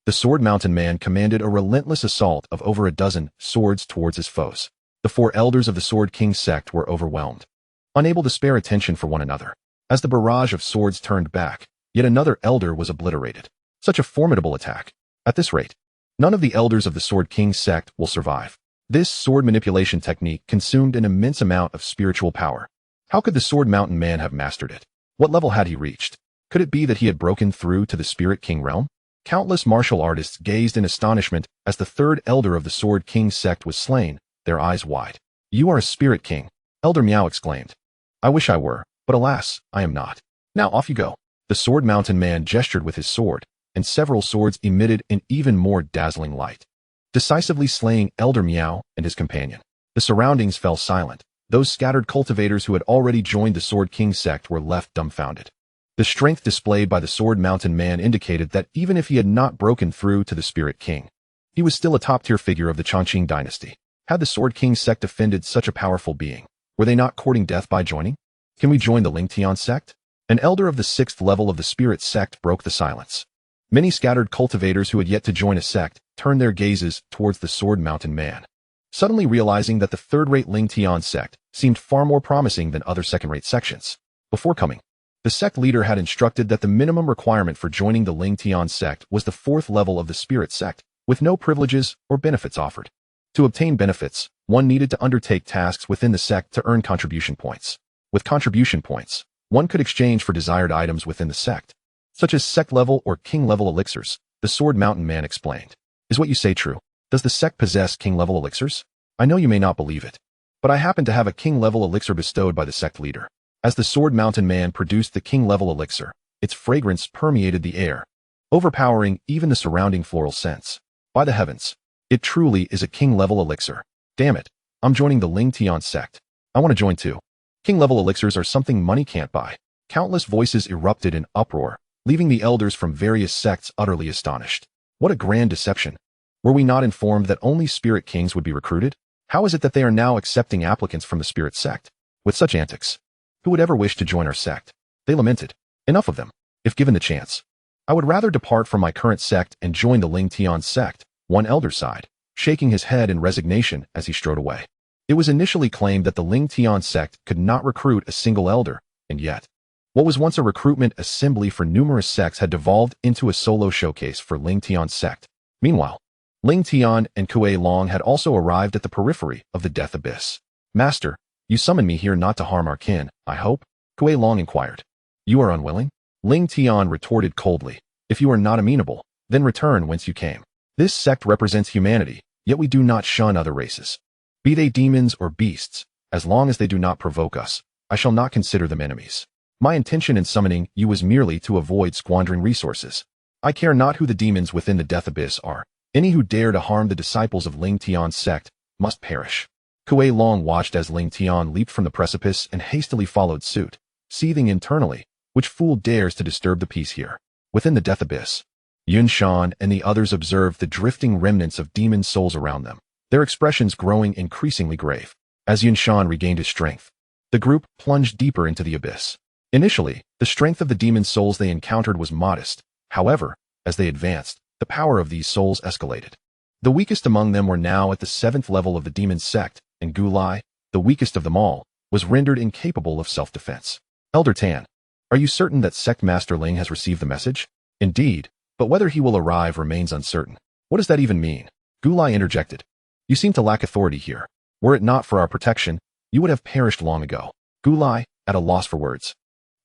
the Sword Mountain Man commanded a relentless assault of over a dozen swords towards his foes. The 4 elders of the Sword King sect were overwhelmed, unable to spare attention for one another. As the barrage of swords turned back, yet another elder was obliterated. Such a formidable attack. At this rate, none of the elders of the Sword King sect will survive. This sword manipulation technique consumed an immense amount of spiritual power. How could the Sword Mountain Man have mastered it? What level had he reached? Could it be that he had broken through to the Spirit King realm? Countless martial artists gazed in astonishment as the 3rd elder of the Sword King sect was slain, their eyes wide. You are a Spirit King, Elder Miao exclaimed. I wish I were, but alas, I am not. Now off you go. The Sword Mountain Man gestured with his sword, and several swords emitted an even more dazzling light, decisively slaying Elder Miao and his companion. The surroundings fell silent. Those scattered cultivators who had already joined the Sword King sect were left dumbfounded. The strength displayed by the Sword Mountain Man indicated that even if he had not broken through to the Spirit King, he was still a top-tier figure of the Chongqing dynasty. Had the Sword King sect offended such a powerful being? Were they not courting death by joining? Can we join the Lingtian Sect? An elder of the 6th level of the Spirit Sect broke the silence. Many scattered cultivators who had yet to join a sect turned their gazes towards the Sword Mountain Man, suddenly realizing that the 3rd-rate Lingtian Sect seemed far more promising than other second-rate sections. Before coming, the sect leader had instructed that the minimum requirement for joining the Lingtian Sect was the 4th level of the Spirit Sect, with no privileges or benefits offered. To obtain benefits, one needed to undertake tasks within the sect to earn contribution points. With contribution points, one could exchange for desired items within the sect, such as sect-level or king-level elixirs, the Sword Mountain Man explained. Is what you say true? Does the sect possess king-level elixirs? I know you may not believe it, but I happen to have a king-level elixir bestowed by the sect leader. As the Sword Mountain Man produced the king-level elixir, its fragrance permeated the air, overpowering even the surrounding floral scents. By the heavens, it truly is a king-level elixir. Damn it, I'm joining the Lingtian Sect. I want to join too. King-level elixirs are something money can't buy. Countless voices erupted in uproar, leaving the elders from various sects utterly astonished. What a grand deception. Were we not informed that only Spirit Kings would be recruited? How is it that they are now accepting applicants from the Spirit Sect? With such antics, who would ever wish to join our sect? They lamented. Enough of them. If given the chance, I would rather depart from my current sect and join the Lingtian Sect, one elder sighed, shaking his head in resignation as he strode away. It was initially claimed that the Lingtian Sect could not recruit a single elder, and yet, what was once a recruitment assembly for numerous sects had devolved into a solo showcase for Lingtian Sect. Meanwhile, Lingtian and Kuei Long had also arrived at the periphery of the death abyss. Master, you summoned me here not to harm our kin, I hope? Kuei Long inquired. You are unwilling? Lingtian retorted coldly. If you are not amenable, then return whence you came. This sect represents humanity, yet we do not shun other races. Be they demons or beasts, as long as they do not provoke us, I shall not consider them enemies. My intention in summoning you was merely to avoid squandering resources. I care not who the demons within the death abyss are. Any who dare to harm the disciples of Lingtian Sect must perish. Kuei Long watched as Lingtian leaped from the precipice and hastily followed suit, seething internally. Which fool dares to disturb the peace here? Within the death abyss, Yun Shan and the others observed the drifting remnants of demon souls around them, their expressions growing increasingly grave. As Yun Shan regained his strength, the group plunged deeper into the abyss. Initially, the strength of the demon souls they encountered was modest. However, as they advanced, the power of these souls escalated. The weakest among them were now at the 7th level of the demon sect, and Gulai, the weakest of them all, was rendered incapable of self-defense. Elder Tan, are you certain that Sect Master Ling has received the message? Indeed, but whether he will arrive remains uncertain. What does that even mean? Gulai interjected. You seem to lack authority here. Were it not for our protection, you would have perished long ago. Gulai, at a loss for words,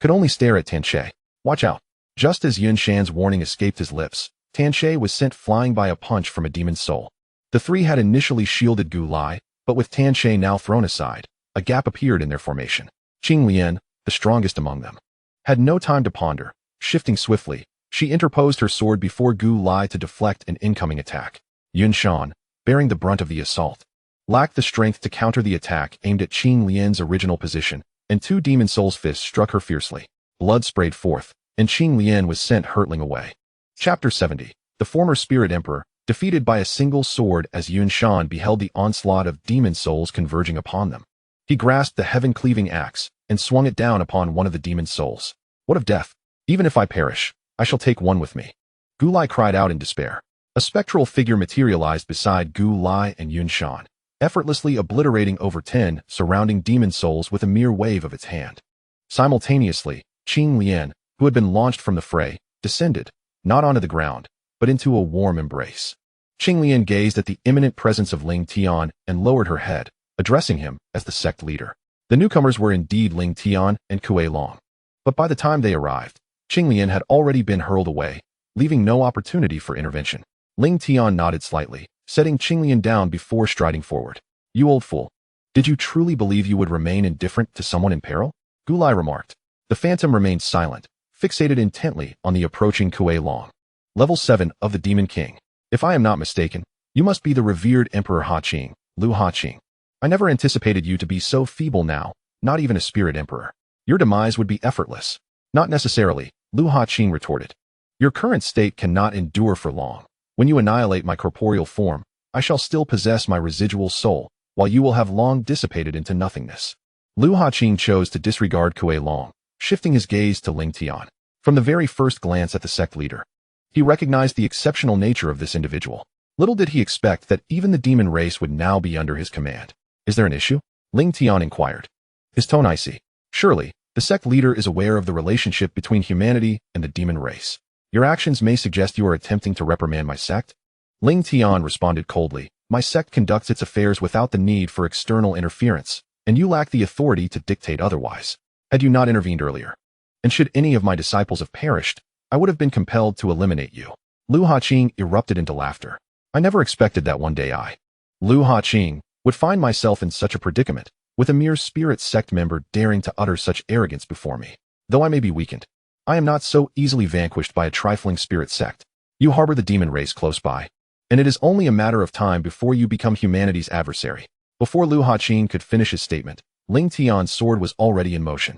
could only stare at Tan Shui. Watch out. Just as Yun Shan's warning escaped his lips, Tan Shui was sent flying by a punch from a demon's soul. The three had initially shielded Gulai, but with Tan Shui now thrown aside, a gap appeared in their formation. Qing Lian, the strongest among them, had no time to ponder. Shifting swiftly, she interposed her sword before Gulai to deflect an incoming attack. Yun Shan, bearing the brunt of the assault, lacked the strength to counter the attack aimed at Qing Lian's original position, and two demon souls' fists struck her fiercely. Blood sprayed forth, and Qing Lian was sent hurtling away. Chapter 70. The former Spirit Emperor, defeated by a single sword as Yun Shan beheld the onslaught of demon souls converging upon them. He grasped the heaven-cleaving axe and swung it down upon one of the demon souls. What of death? Even if I perish, I shall take one with me. Gulai cried out in despair. A spectral figure materialized beside Gulai and Yun Shan, effortlessly obliterating over 10 surrounding demon souls with a mere wave of its hand. Simultaneously, Qing Lian, who had been launched from the fray, descended, not onto the ground, but into a warm embrace. Qing Lian gazed at the imminent presence of Ling Tian and lowered her head, addressing him as the sect leader. The newcomers were indeed Ling Tian and Kuei Long. But by the time they arrived, Qing Lian had already been hurled away, leaving no opportunity for intervention. Ling Tian nodded slightly, setting Qing Lian down before striding forward. You old fool. Did you truly believe you would remain indifferent to someone in peril? Gulai remarked. The phantom remained silent, fixated intently on the approaching Kuei Long. Level 7 of the Demon King. If I am not mistaken, you must be the revered Emperor Ha Qing, Lu Ha Qing. I never anticipated you to be so feeble now, not even a spirit emperor. Your demise would be effortless. Not necessarily, Lu Ha Qing retorted. Your current state cannot endure for long. When you annihilate my corporeal form, I shall still possess my residual soul, while you will have long dissipated into nothingness. Lu Ha Qing chose to disregard Kuei Long, shifting his gaze to Ling Tian. From the very first glance at the sect leader, he recognized the exceptional nature of this individual. Little did he expect that even the demon race would now be under his command. Is there an issue? Ling Tian inquired. His tone icy. Surely, the sect leader is aware of the relationship between humanity and the demon race. Your actions may suggest you are attempting to reprimand my sect? Ling Tian responded coldly. My sect conducts its affairs without the need for external interference, and you lack the authority to dictate otherwise. Had you not intervened earlier, and should any of my disciples have perished, I would have been compelled to eliminate you. Lu Ha Qing erupted into laughter. I never expected that one day I, Lu Ha Qing, would find myself in such a predicament, with a mere spirit sect member daring to utter such arrogance before me. Though I may be weakened, I am not so easily vanquished by a trifling spirit sect. You harbor the demon race close by, and it is only a matter of time before you become humanity's adversary. Before Lu Ha Qing could finish his statement, Ling Tian's sword was already in motion.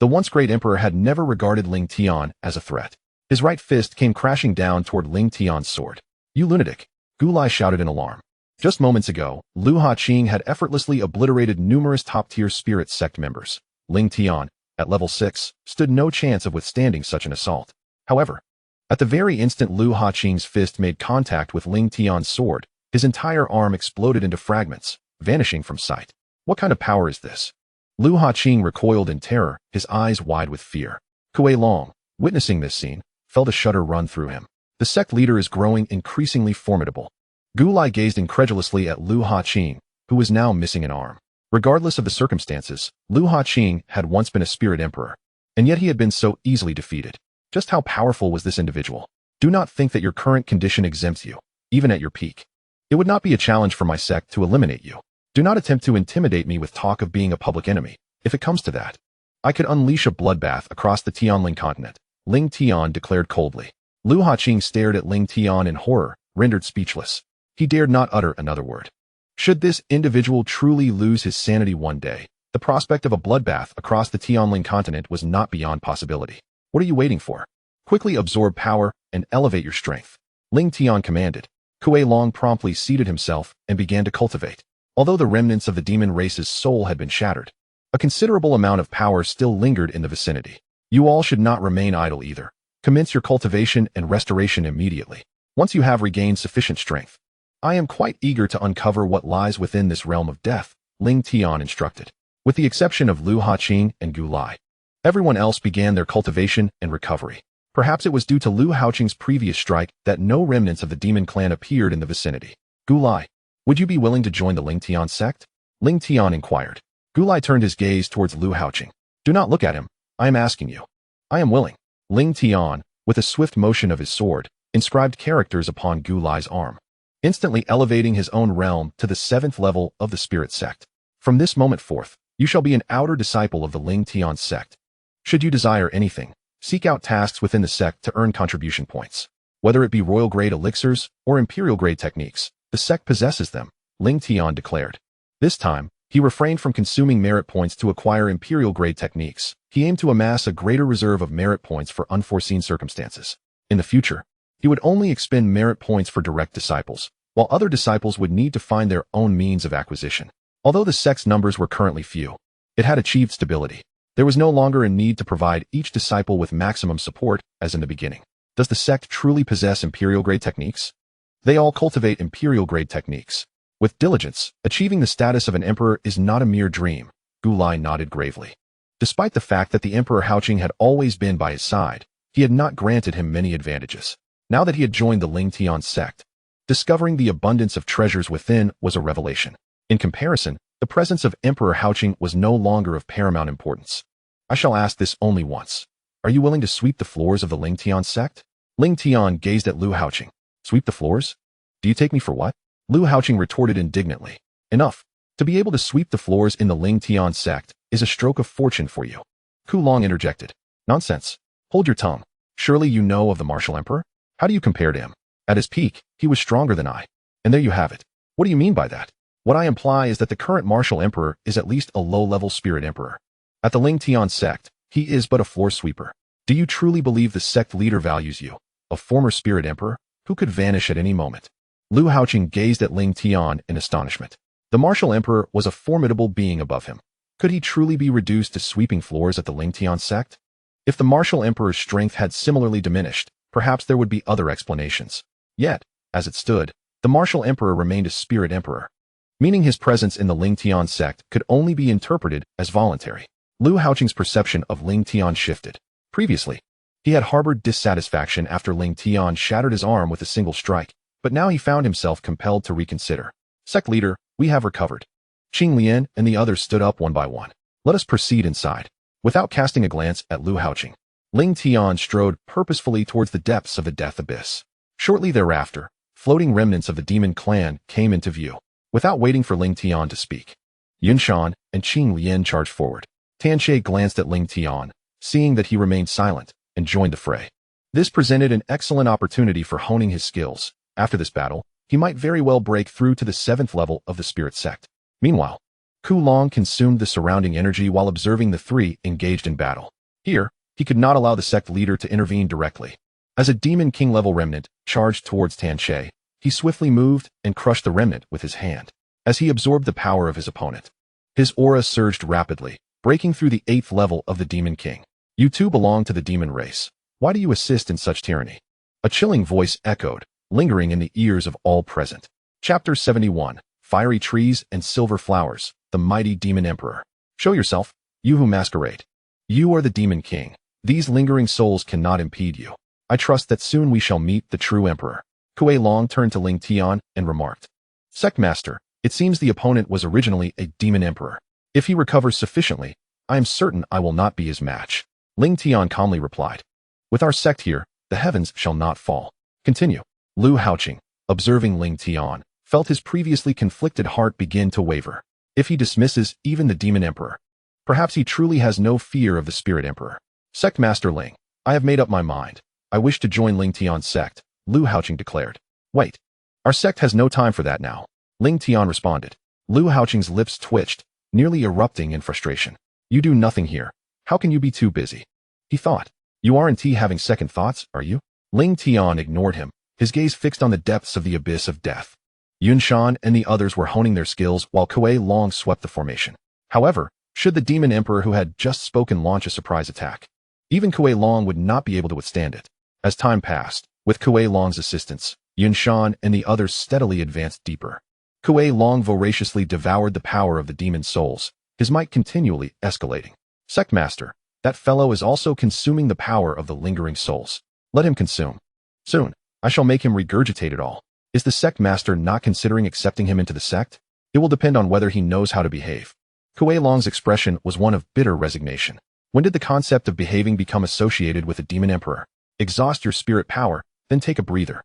The once great emperor had never regarded Ling Tian as a threat. His right fist came crashing down toward Ling Tian's sword. You lunatic! Gulai shouted in alarm. Just moments ago, Lu Ha Qing had effortlessly obliterated numerous top-tier spirit sect members. Ling Tian, at level 6, stood no chance of withstanding such an assault. However, at the very instant Lu Ha Qing's fist made contact with Ling Tian's sword, his entire arm exploded into fragments, vanishing from sight. What kind of power is this? Lu Ha Qing recoiled in terror, his eyes wide with fear. Kuei Long, witnessing this scene, felt a shudder run through him. The sect leader is growing increasingly formidable. Gulai gazed incredulously at Lu Ha Qing, who was now missing an arm. Regardless of the circumstances, Lu Ha Qing had once been a spirit emperor, and yet he had been so easily defeated. Just how powerful was this individual? Do not think that your current condition exempts you, even at your peak. It would not be a challenge for my sect to eliminate you. Do not attempt to intimidate me with talk of being a public enemy. If it comes to that, I could unleash a bloodbath across the Tianling continent, Ling Tian declared coldly. Lu Ha Qing stared at Ling Tian in horror, rendered speechless. He dared not utter another word. Should this individual truly lose his sanity one day, the prospect of a bloodbath across the Tianling continent was not beyond possibility. What are you waiting for? Quickly absorb power and elevate your strength. Ling Tian commanded. Kuei Long promptly seated himself and began to cultivate. Although the remnants of the demon race's soul had been shattered, a considerable amount of power still lingered in the vicinity. You all should not remain idle either. Commence your cultivation and restoration immediately. Once you have regained sufficient strength, I am quite eager to uncover what lies within this realm of death, Ling Tian instructed. with the exception of Lu Haoqing and Gu Lai. Everyone else began their cultivation and recovery. Perhaps it was due to Lu Haoqing's previous strike that no remnants of the demon clan appeared in the vicinity. Gu Lai, would you be willing to join the Lingtian Sect? Lingtian inquired. Gu Lai turned his gaze towards Lu Haoqing. Do not look at him. I am asking you. I am willing. Lingtian, with a swift motion of his sword, inscribed characters upon Gu Lai's arm, instantly elevating his own realm to the 7th level of the Spirit Sect. From this moment forth, you shall be an outer disciple of the Lingtian Sect. Should you desire anything, seek out tasks within the sect to earn contribution points. Whether it be royal-grade elixirs or imperial-grade techniques, the sect possesses them, Lingtian declared. This time, he refrained from consuming merit points to acquire imperial-grade techniques. He aimed to amass a greater reserve of merit points for unforeseen circumstances. In the future, he would only expend merit points for direct disciples, while other disciples would need to find their own means of acquisition. Although the sect's numbers were currently few, it had achieved stability. There was no longer a need to provide each disciple with maximum support, as in the beginning. Does the sect truly possess imperial-grade techniques? They all cultivate imperial-grade techniques. With diligence, achieving the status of an emperor is not a mere dream, Gu Lai nodded gravely. Despite the fact that the Emperor Haoqing had always been by his side, he had not granted him many advantages. Now that he had joined the Lingtian Sect, discovering the abundance of treasures within was a revelation. In comparison, the presence of Emperor Haoqing was no longer of paramount importance. I shall ask this only once. Are you willing to sweep the floors of the Lingtian Sect? Lingtian gazed at Lu Haoqing. Sweep the floors? Do you take me for what? Lu Haoqing retorted indignantly. Enough. To be able to sweep the floors in the Lingtian Sect is a stroke of fortune for you. Ku Long interjected. Nonsense. Hold your tongue. Surely you know of the martial emperor? How do you compare to him? At his peak, he was stronger than I. And there you have it. What do you mean by that? What I imply is that the current martial emperor is at least a low-level spirit emperor. At the Lingtian Sect, he is but a floor sweeper. Do you truly believe the sect leader values you, a former spirit emperor, who could vanish at any moment? Lu Haoqing gazed at Lingtian in astonishment. The martial emperor was a formidable being above him. Could he truly be reduced to sweeping floors at the Lingtian Sect? If the martial emperor's strength had similarly diminished, perhaps there would be other explanations. Yet, as it stood, the martial emperor remained a spirit emperor, meaning his presence in the Lingtian Sect could only be interpreted as voluntary. Lu Haoqing's perception of Lingtian shifted. Previously, he had harbored dissatisfaction after Lingtian shattered his arm with a single strike, but now he found himself compelled to reconsider. Sect leader, we have recovered. Qing Lian and the others stood up one by one. Let us proceed inside. Without casting a glance at Lu Haoqing, Lingtian strode purposefully towards the depths of the death abyss. Shortly thereafter, floating remnants of the demon clan came into view. Without waiting for Lingtian to speak, Yunshan and Qing Lian charged forward. Tianxie glanced at Lingtian, seeing that he remained silent, and joined the fray. This presented an excellent opportunity for honing his skills. After this battle, he might very well break through to the 7th level of the Spirit Sect. Meanwhile, Ku Long consumed the surrounding energy while observing the three engaged in battle. Here, he could not allow the sect leader to intervene directly. As a demon king-level remnant charged towards Tianxie, he swiftly moved and crushed the remnant with his hand. As he absorbed the power of his opponent, his aura surged rapidly, breaking through the 8th level of the Demon King. You too belong to the demon race. Why do you assist in such tyranny? A chilling voice echoed, lingering in the ears of all present. Chapter 71, Fiery Trees and Silver Flowers, the Mighty Demon Emperor. Show yourself, you who masquerade. You are the Demon King. These lingering souls cannot impede you. I trust that soon we shall meet the true emperor. Kuei Long turned to Lingtian and remarked. Sectmaster, it seems the opponent was originally a demon emperor. If he recovers sufficiently, I am certain I will not be his match. Lingtian calmly replied. With our sect here, the heavens shall not fall. Continue. Lu Haoqing, observing Lingtian, felt his previously conflicted heart begin to waver. If he dismisses even the demon emperor, perhaps he truly has no fear of the spirit emperor. Sectmaster Ling, I have made up my mind. I wish to join Lingtian Sect, Lu Haoqing declared. Wait. Our sect has no time for that now. Lingtian responded. Lu Haoqing's lips twitched, nearly erupting in frustration. You do nothing here. How can you be too busy? He thought. You aren't having second thoughts, are you? Lingtian ignored him, his gaze fixed on the depths of the abyss of death. Yunshan and the others were honing their skills while Kuei Long swept the formation. However, should the demon emperor who had just spoken launch a surprise attack, even Kuei Long would not be able to withstand it. As time passed, with Kuei Long's assistance, Yunshan and the others steadily advanced deeper. Kuei Long voraciously devoured the power of the demon souls, his might continually escalating. Sect Master, that fellow is also consuming the power of the lingering souls. Let him consume. Soon, I shall make him regurgitate it all. Is the Sect Master not considering accepting him into the sect? It will depend on whether he knows how to behave. Kuei Long's expression was one of bitter resignation. When did the concept of behaving become associated with a demon emperor? Exhaust your spirit power, then take a breather.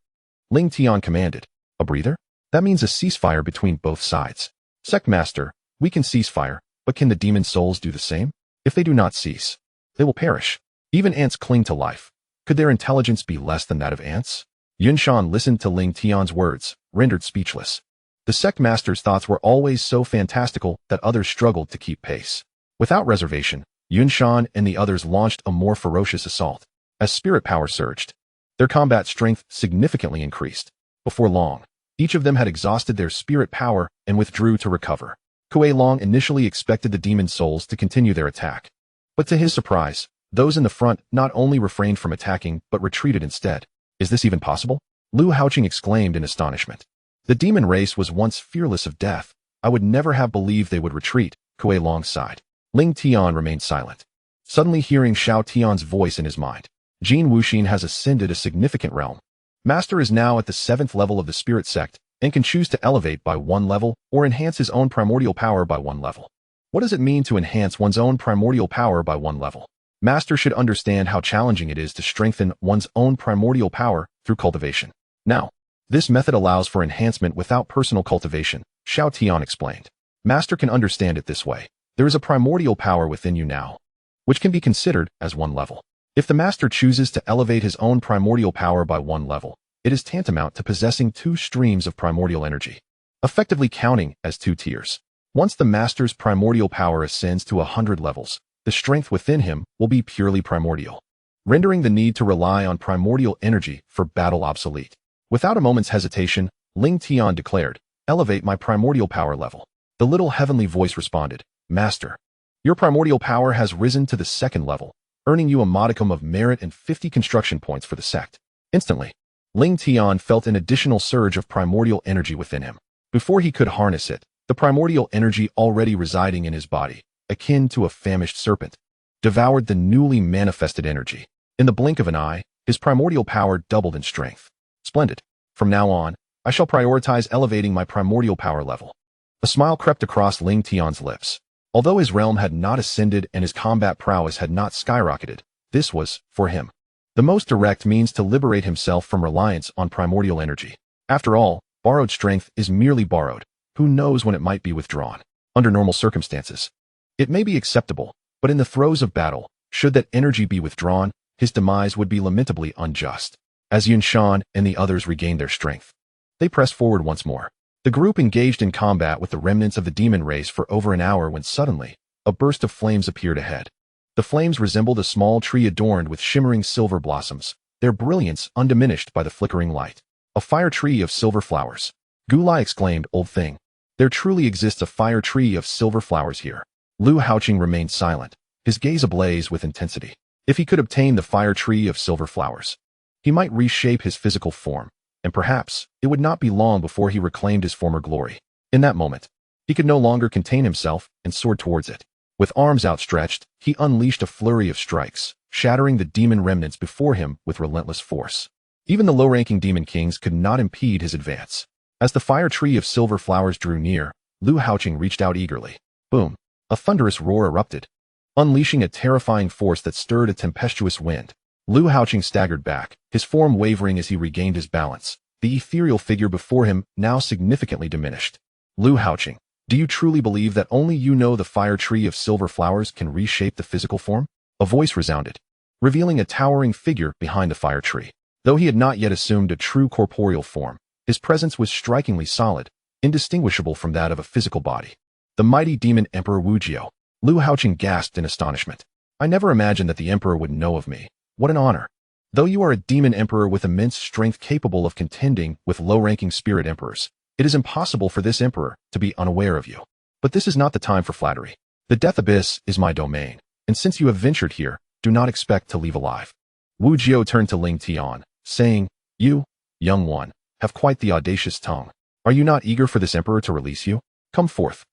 Ling Tian commanded. A breather? That means a ceasefire between both sides. Sect Master, we can ceasefire, but can the demon souls do the same? If they do not cease, they will perish. Even ants cling to life. Could their intelligence be less than that of ants? Yunshan listened to Ling Tian's words, rendered speechless. The Sect Master's thoughts were always so fantastical that others struggled to keep pace. Without reservation, Yunshan and the others launched a more ferocious assault. As spirit power surged, their combat strength significantly increased. Before long, each of them had exhausted their spirit power and withdrew to recover. Kuei Long initially expected the demon souls to continue their attack. But to his surprise, those in the front not only refrained from attacking but retreated instead. Is this even possible? Lu Haoqing exclaimed in astonishment. The demon race was once fearless of death. I would never have believed they would retreat, Kuei Long sighed. Ling Tian remained silent, suddenly hearing Xiao Tian's voice in his mind. Jin Wuxin has ascended a significant realm. Master is now at the 7th level of the Spirit Sect and can choose to elevate by 1 level or enhance his own primordial power by 1 level. What does it mean to enhance one's own primordial power by 1 level? Master should understand how challenging it is to strengthen one's own primordial power through cultivation. Now, this method allows for enhancement without personal cultivation, Xiao Tian explained. Master can understand it this way. There is a primordial power within you now, which can be considered as 1 level. If the master chooses to elevate his own primordial power by 1 level, it is tantamount to possessing 2 streams of primordial energy, effectively counting as 2 tiers. Once the master's primordial power ascends to 100 levels, the strength within him will be purely primordial, rendering the need to rely on primordial energy for battle obsolete. Without a moment's hesitation, Ling Tian declared, elevate my primordial power level. The little heavenly voice responded, Master, your primordial power has risen to the 2nd level, earning you a modicum of merit and 50 construction points for the sect. Instantly, Ling Tian felt an additional surge of primordial energy within him. Before he could harness it, the primordial energy already residing in his body, akin to a famished serpent, devoured the newly manifested energy. In the blink of an eye, his primordial power doubled in strength. Splendid. From now on, I shall prioritize elevating my primordial power level. A smile crept across Ling Tian's lips. Although his realm had not ascended and his combat prowess had not skyrocketed, this was, for him, the most direct means to liberate himself from reliance on primordial energy. After all, borrowed strength is merely borrowed. Who knows when it might be withdrawn? Under normal circumstances, it may be acceptable, but in the throes of battle, should that energy be withdrawn, his demise would be lamentably unjust. As Yunshan and the others regained their strength, they pressed forward once more. The group engaged in combat with the remnants of the demon race for over an hour when suddenly, a burst of flames appeared ahead. The flames resembled a small tree adorned with shimmering silver blossoms, their brilliance undiminished by the flickering light. A fire tree of silver flowers. Gulai exclaimed, Old thing. There truly exists a fire tree of silver flowers here. Lu Haoqing remained silent, his gaze ablaze with intensity. If he could obtain the fire tree of silver flowers, he might reshape his physical form, and perhaps it would not be long before he reclaimed his former glory. In that moment, he could no longer contain himself and soared towards it. With arms outstretched, he unleashed a flurry of strikes, shattering the demon remnants before him with relentless force. Even the low-ranking demon kings could not impede his advance. As the fire tree of silver flowers drew near, Lu Haoqing reached out eagerly. Boom! A thunderous roar erupted, unleashing a terrifying force that stirred a tempestuous wind. Lu Haoqing staggered back, his form wavering as he regained his balance. The ethereal figure before him now significantly diminished. Lu Haoqing, do you truly believe that only you know the fire tree of silver flowers can reshape the physical form? A voice resounded, revealing a towering figure behind the fire tree. Though he had not yet assumed a true corporeal form, his presence was strikingly solid, indistinguishable from that of a physical body. The mighty demon Emperor Wu Jiao. Lu Haoqing gasped in astonishment. I never imagined that the Emperor would know of me. What an honor. Though you are a demon emperor with immense strength capable of contending with low-ranking spirit emperors, it is impossible for this emperor to be unaware of you. But this is not the time for flattery. The death abyss is my domain, and since you have ventured here, do not expect to leave alive. Wu Jiao turned to Ling Tian, saying, You, young one, have quite the audacious tongue. Are you not eager for this emperor to release you? Come forth.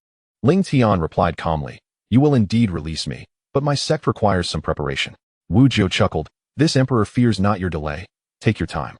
Ling Tian replied calmly, You will indeed release me, but my sect requires some preparation. Wu Jiu chuckled. This emperor fears not your delay. Take your time.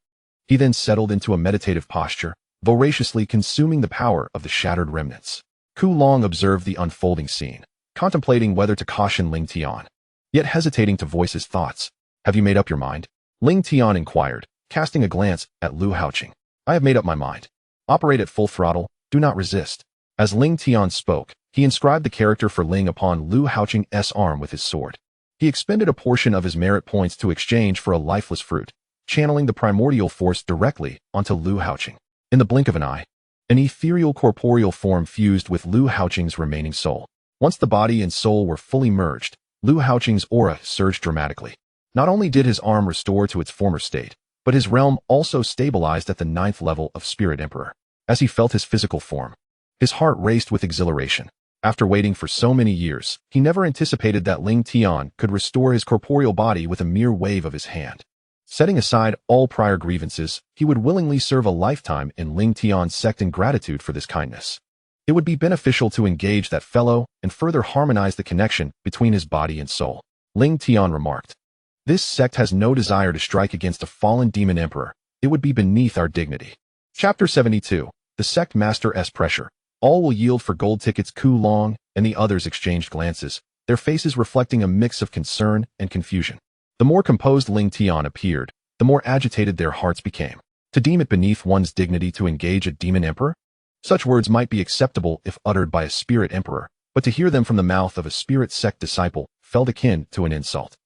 He then settled into a meditative posture, voraciously consuming the power of the shattered remnants. Ku Long observed the unfolding scene, contemplating whether to caution Lingtian, yet hesitating to voice his thoughts. Have you made up your mind? Lingtian inquired, casting a glance at Lu Haoqing. I have made up my mind. Operate at full throttle, do not resist. As Lingtian spoke, he inscribed the character for Ling upon Lu Haoqing's arm with his sword. He expended a portion of his merit points to exchange for a lifeless fruit, channeling the primordial force directly onto Lu Haoqing. In the blink of an eye, an ethereal corporeal form fused with Lu Haoqing's remaining soul. Once the body and soul were fully merged, Lu Haoqing's aura surged dramatically. Not only did his arm restore to its former state, but his realm also stabilized at the 9th level of Spirit Emperor. As he felt his physical form, his heart raced with exhilaration. After waiting for so many years, he never anticipated that Lingtian could restore his corporeal body with a mere wave of his hand. Setting aside all prior grievances, he would willingly serve a lifetime in Lingtian Sect in gratitude for this kindness. It would be beneficial to engage that fellow and further harmonize the connection between his body and soul. Lingtian remarked. This sect has no desire to strike against a fallen demon emperor. It would be beneath our dignity. Chapter 72. The Sect Master's Pressure. All will yield for gold tickets. Ku Long and the others exchanged glances, their faces reflecting a mix of concern and confusion. The more composed Lingtian appeared, the more agitated their hearts became. To deem it beneath one's dignity to engage a demon emperor? Such words might be acceptable if uttered by a spirit emperor, but to hear them from the mouth of a spirit sect disciple felt akin to an insult.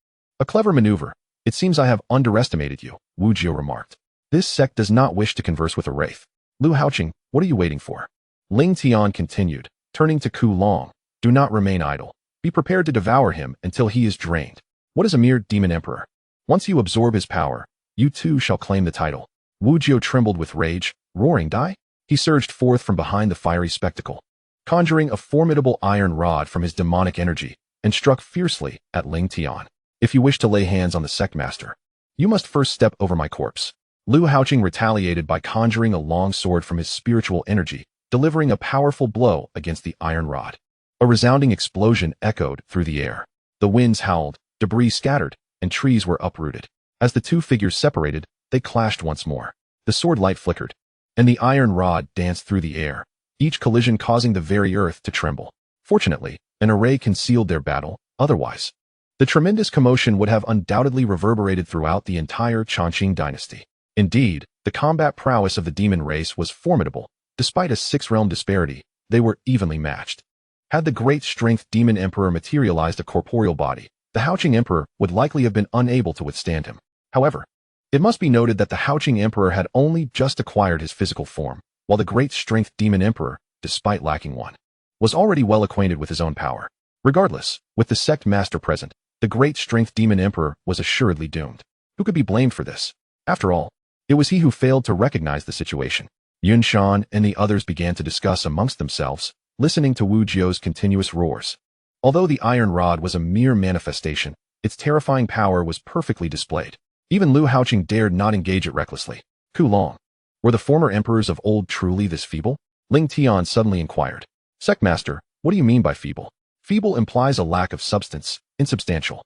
A clever maneuver. It seems I have underestimated you, Wu Jiu remarked. This sect does not wish to converse with a wraith. Lu Haoqing, what are you waiting for? Lingtian continued, turning to Ku Long. Do not remain idle. Be prepared to devour him until he is drained. What is a mere demon emperor? Once you absorb his power, you too shall claim the title. Wu Jiu trembled with rage, roaring, die? He surged forth from behind the fiery spectacle, conjuring a formidable iron rod from his demonic energy, and struck fiercely at Lingtian. If you wish to lay hands on the sect master, you must first step over my corpse. Lu Haoqing retaliated by conjuring a long sword from his spiritual energy, delivering a powerful blow against the iron rod. A resounding explosion echoed through the air. The winds howled, debris scattered, and trees were uprooted. As the two figures separated, they clashed once more. The sword light flickered, and the iron rod danced through the air, each collision causing the very earth to tremble. Fortunately, an array concealed their battle, otherwise the tremendous commotion would have undoubtedly reverberated throughout the entire Chongqing dynasty. Indeed, the combat prowess of the demon race was formidable. Despite a 6-realm disparity, they were evenly matched. Had the great strength demon emperor materialized a corporeal body, the Haoqing emperor would likely have been unable to withstand him. However, it must be noted that the Haoqing emperor had only just acquired his physical form, while the great strength demon emperor, despite lacking one, was already well acquainted with his own power. Regardless, with the sect master present, the great strength demon emperor was assuredly doomed. Who could be blamed for this? After all, it was he who failed to recognize the situation. Yun Shan and the others began to discuss amongst themselves, listening to Wu Jiu's continuous roars. Although the iron rod was a mere manifestation, its terrifying power was perfectly displayed. Even Lu Haoqing dared not engage it recklessly. Ku Long, were the former emperors of old truly this feeble? Lingtian suddenly inquired. Sectmaster, what do you mean by feeble? Feeble implies a lack of substance, insubstantial.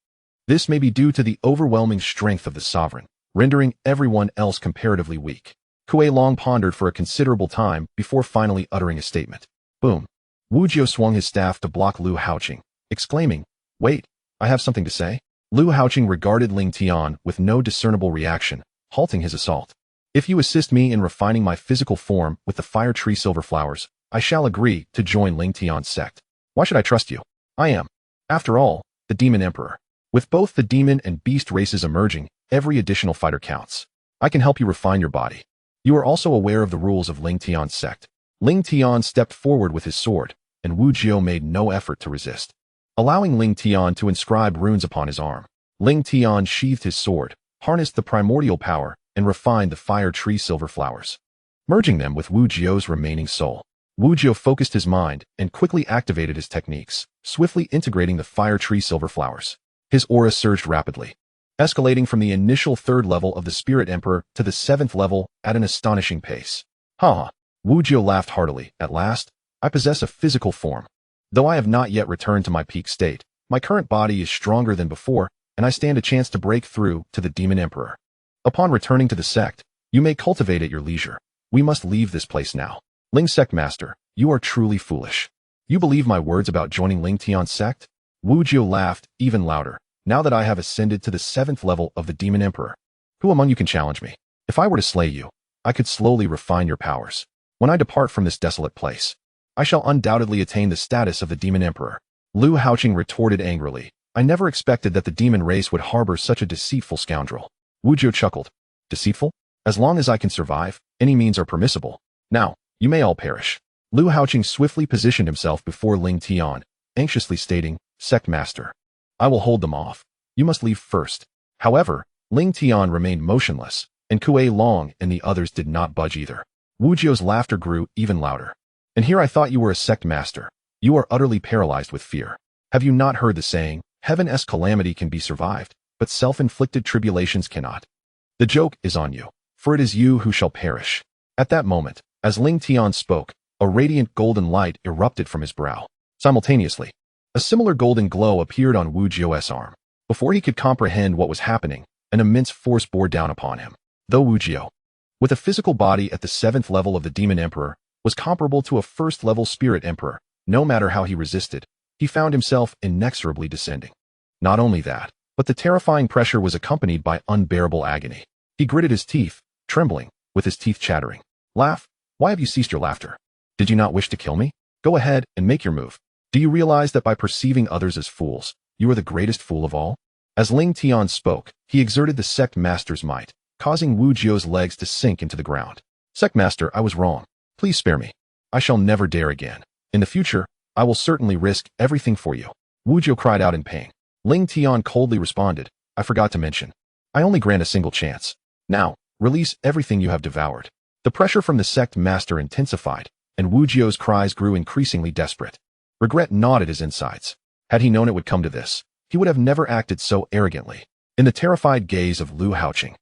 This may be due to the overwhelming strength of the sovereign, rendering everyone else comparatively weak. Ku Long pondered for a considerable time before finally uttering a statement. Boom. Wu Jiu swung his staff to block Lu Haoqing, exclaiming, Wait, I have something to say. Lu Haoqing regarded Lingtian with no discernible reaction, halting his assault. If you assist me in refining my physical form with the fire tree silver flowers, I shall agree to join Lingtian Sect. Why should I trust you? I am, after all, the demon emperor. With both the demon and beast races emerging, every additional fighter counts. I can help you refine your body. You are also aware of the rules of Lingtian Sect. Lingtian stepped forward with his sword, and Wu Jiu made no effort to resist. Allowing Lingtian to inscribe runes upon his arm, Lingtian sheathed his sword, harnessed the primordial power, and refined the fire tree silver flowers, merging them with Wu Jiu's remaining soul. Wu Jiu focused his mind and quickly activated his techniques, swiftly integrating the fire tree silver flowers. His aura surged rapidly, escalating from the initial 3rd level of the Spirit Emperor to the 7th level at an astonishing pace. Ha! Wu Jiu laughed heartily. At last, I possess a physical form. Though I have not yet returned to my peak state, my current body is stronger than before, and I stand a chance to break through to the Demon Emperor. Upon returning to the sect, you may cultivate at your leisure. We must leave this place now. Ling Sect Master, you are truly foolish. You believe my words about joining Lingtian Sect? Wu Jiu laughed even louder. Now that I have ascended to the 7th level of the Demon Emperor, who among you can challenge me? If I were to slay you, I could slowly refine your powers. When I depart from this desolate place, I shall undoubtedly attain the status of the Demon Emperor. Lu Haoqing retorted angrily. I never expected that the demon race would harbor such a deceitful scoundrel. Wu Jiu chuckled. Deceitful? As long as I can survive, any means are permissible. Now, you may all perish. Lu Haoqing swiftly positioned himself before Ling Tian, anxiously stating, Sect Master, I will hold them off. You must leave first. However, Ling Tian remained motionless, and Kuei Long and the others did not budge either. Wu Jiu's laughter grew even louder. And here I thought you were a sect master. You are utterly paralyzed with fear. Have you not heard the saying, Heaven's calamity can be survived, but self-inflicted tribulations cannot? The joke is on you, for it is you who shall perish. At that moment, as Ling Tian spoke, a radiant golden light erupted from his brow. Simultaneously, a similar golden glow appeared on Wu Jiu's arm. Before he could comprehend what was happening, an immense force bore down upon him. Though Wu Jiu, with a physical body at the 7th level of the Demon Emperor, was comparable to a 1st-level Spirit Emperor, no matter how he resisted, he found himself inexorably descending. Not only that, but the terrifying pressure was accompanied by unbearable agony. He gritted his teeth, trembling, with his teeth chattering. Laugh? Why have you ceased your laughter? Did you not wish to kill me? Go ahead and make your move. Do you realize that by perceiving others as fools, you are the greatest fool of all? As Ling Tian spoke, he exerted the Sect Master's might, causing Wu Jiu's legs to sink into the ground. Sect Master, I was wrong. Please spare me. I shall never dare again. In the future, I will certainly risk everything for you. Wu Jiu cried out in pain. Ling Tian coldly responded, I forgot to mention. I only grant a single chance. Now, release everything you have devoured. The pressure from the Sect Master intensified, and Wu Jiu's cries grew increasingly desperate. Regret gnawed at his insides. Had he known it would come to this, he would have never acted so arrogantly. In the terrified gaze of Lu Haoqing,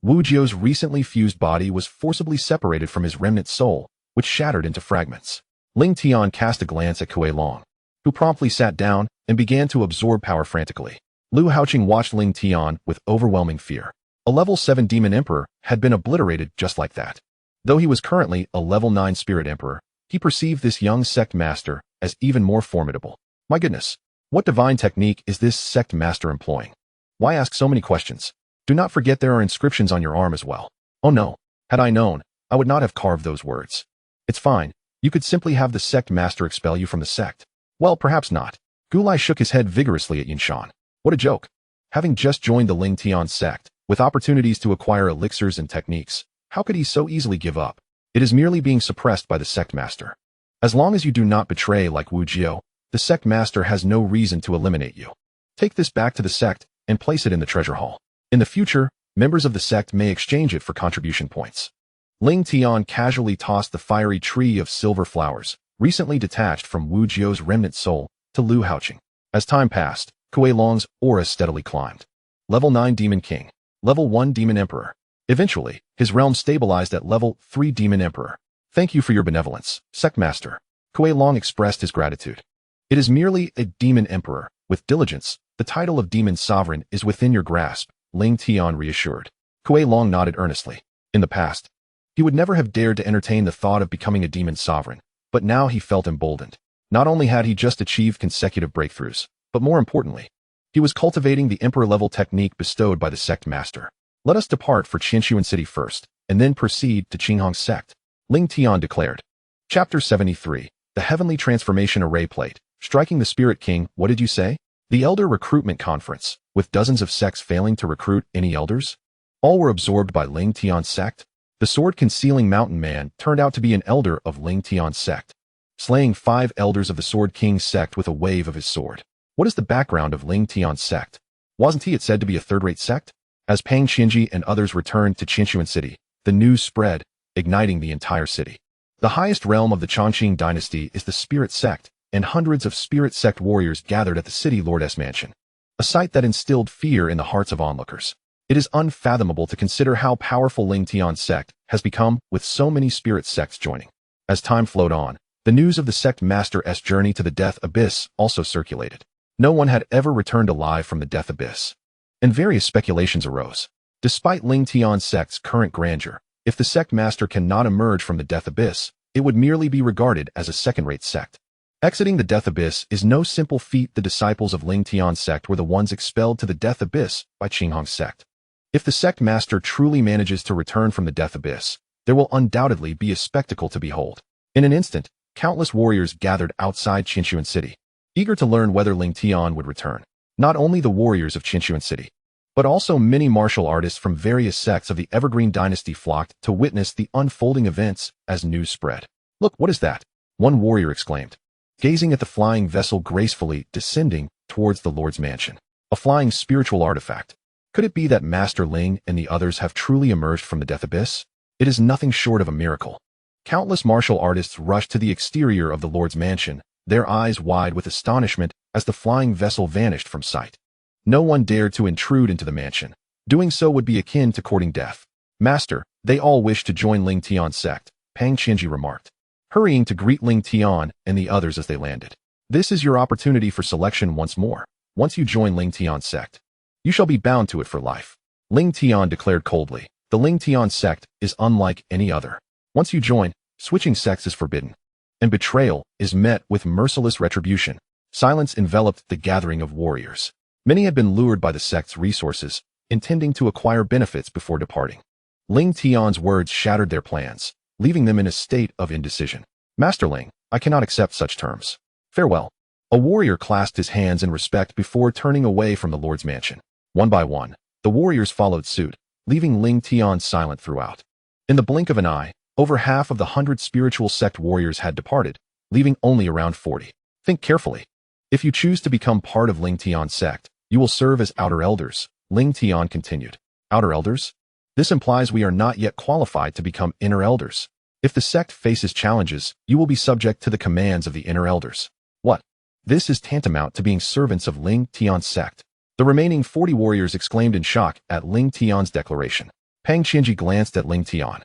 Wu Jiu's recently fused body was forcibly separated from his remnant soul, which shattered into fragments. Ling Tian cast a glance at Kuei Long, who promptly sat down and began to absorb power frantically. Lu Haoqing watched Ling Tian with overwhelming fear. A level 7 Demon Emperor had been obliterated just like that. Though he was currently a level 9 Spirit Emperor, he perceived this young Sect Master as even more formidable. My goodness, what divine technique is this Sect Master employing? Why ask so many questions? Do not forget there are inscriptions on your arm as well. Oh no, had I known, I would not have carved those words. It's fine, you could simply have the Sect Master expel you from the sect. Well, perhaps not. Gulai shook his head vigorously at Yinshan. What a joke. Having just joined the Lingtian Sect, with opportunities to acquire elixirs and techniques, how could he so easily give up? It is merely being suppressed by the Sect Master. As long as you do not betray like Wu Jiu, the Sect Master has no reason to eliminate you. Take this back to the sect and place it in the treasure hall. In the future, members of the sect may exchange it for contribution points. Ling Tian casually tossed the fiery tree of silver flowers, recently detached from Wu Jiu's remnant soul, to Lu Haoqing. As time passed, Kuei Long's aura steadily climbed. Level 9 Demon King. Level 1 Demon Emperor. Eventually, his realm stabilized at level 3 Demon Emperor. Thank you for your benevolence, Sect Master. Kuei Long expressed his gratitude. It is merely a Demon Emperor. With diligence, the title of Demon Sovereign is within your grasp, Ling Tian reassured. Kuei Long nodded earnestly. In the past, he would never have dared to entertain the thought of becoming a Demon Sovereign, but now he felt emboldened. Not only had he just achieved consecutive breakthroughs, but more importantly, he was cultivating the Emperor-level technique bestowed by the Sect Master. Let us depart for Qinshuan City first, and then proceed to Qinghong Sect, Ling Tian declared. Chapter 73, The Heavenly Transformation Array Plate. Striking the Spirit King, what did you say? The Elder Recruitment Conference, with dozens of sects failing to recruit any elders? All were absorbed by Lingtian Sect. The sword-concealing mountain man turned out to be an elder of Lingtian Sect, slaying 5 elders of the Sword King sect with a wave of his sword. What is the background of Lingtian Sect? Wasn't he said to be a third-rate sect? As Pang Xinji and others returned to Qinshuan City, the news spread, igniting the entire city. The highest realm of the Chongqing dynasty is the Spirit Sect, and hundreds of Spirit Sect warriors gathered at the city lord's mansion, a sight that instilled fear in the hearts of onlookers. It is unfathomable to consider how powerful Lingtian Sect has become with so many Spirit Sects joining. As time flowed on, The news of the sect master's journey to the death abyss also circulated. No one had ever returned alive from the death abyss, and various speculations arose. Despite Lingtian Sect's current grandeur, if the sect master cannot emerge from the death abyss, it would merely be regarded as a second-rate sect. Exiting the death abyss is no simple feat. The disciples of Lingtian Sect were the ones expelled to the death abyss by Qinghong's sect. If the sect master truly manages to return from the death abyss, there will undoubtedly be a spectacle to behold. In an instant, countless warriors gathered outside Qinchuan City, eager to learn whether Lingtian would return. Not only the warriors of Qinchuan City, but also many martial artists from various sects of the Evergreen Dynasty flocked to witness the unfolding events as news spread. "Look, what is that?" one warrior exclaimed, gazing at the flying vessel gracefully descending towards the Lord's mansion. A flying spiritual artifact. Could it be that Master Ling and the others have truly emerged from the death abyss? It is nothing short of a miracle. Countless martial artists rushed to the exterior of the Lord's mansion, their eyes wide with astonishment as the flying vessel vanished from sight. No one dared to intrude into the mansion. Doing so would be akin to courting death. "Master, they all wish to join Lingtian Sect," Pang Qianji remarked, hurrying to greet Lingtian and the others as they landed. "This is your opportunity for selection once more. Once you join Lingtian Sect, you shall be bound to it for life." Lingtian declared coldly, "The Lingtian Sect is unlike any other. Once you join, switching sects is forbidden, and betrayal is met with merciless retribution." Silence enveloped the gathering of warriors. Many had been lured by the sect's resources, intending to acquire benefits before departing. Lingtian's words shattered their plans, leaving them in a state of indecision. "Master Ling, I cannot accept such terms. Farewell." A warrior clasped his hands in respect before turning away from the Lord's mansion. One by one, the warriors followed suit, leaving Lingtian silent throughout. In the blink of an eye, over half of the 100 spiritual sect warriors had departed, leaving only around 40. Think carefully. If you choose to become part of Lingtian Sect, you will serve as outer elders, Lingtian continued. Outer elders? This implies we are not yet qualified to become inner elders. If the sect faces challenges, you will be subject to the commands of the inner elders. What? This is tantamount to being servants of Lingtian Sect. The remaining 40 warriors exclaimed in shock at Lingtian's declaration. Pang Qianji glanced at Lingtian,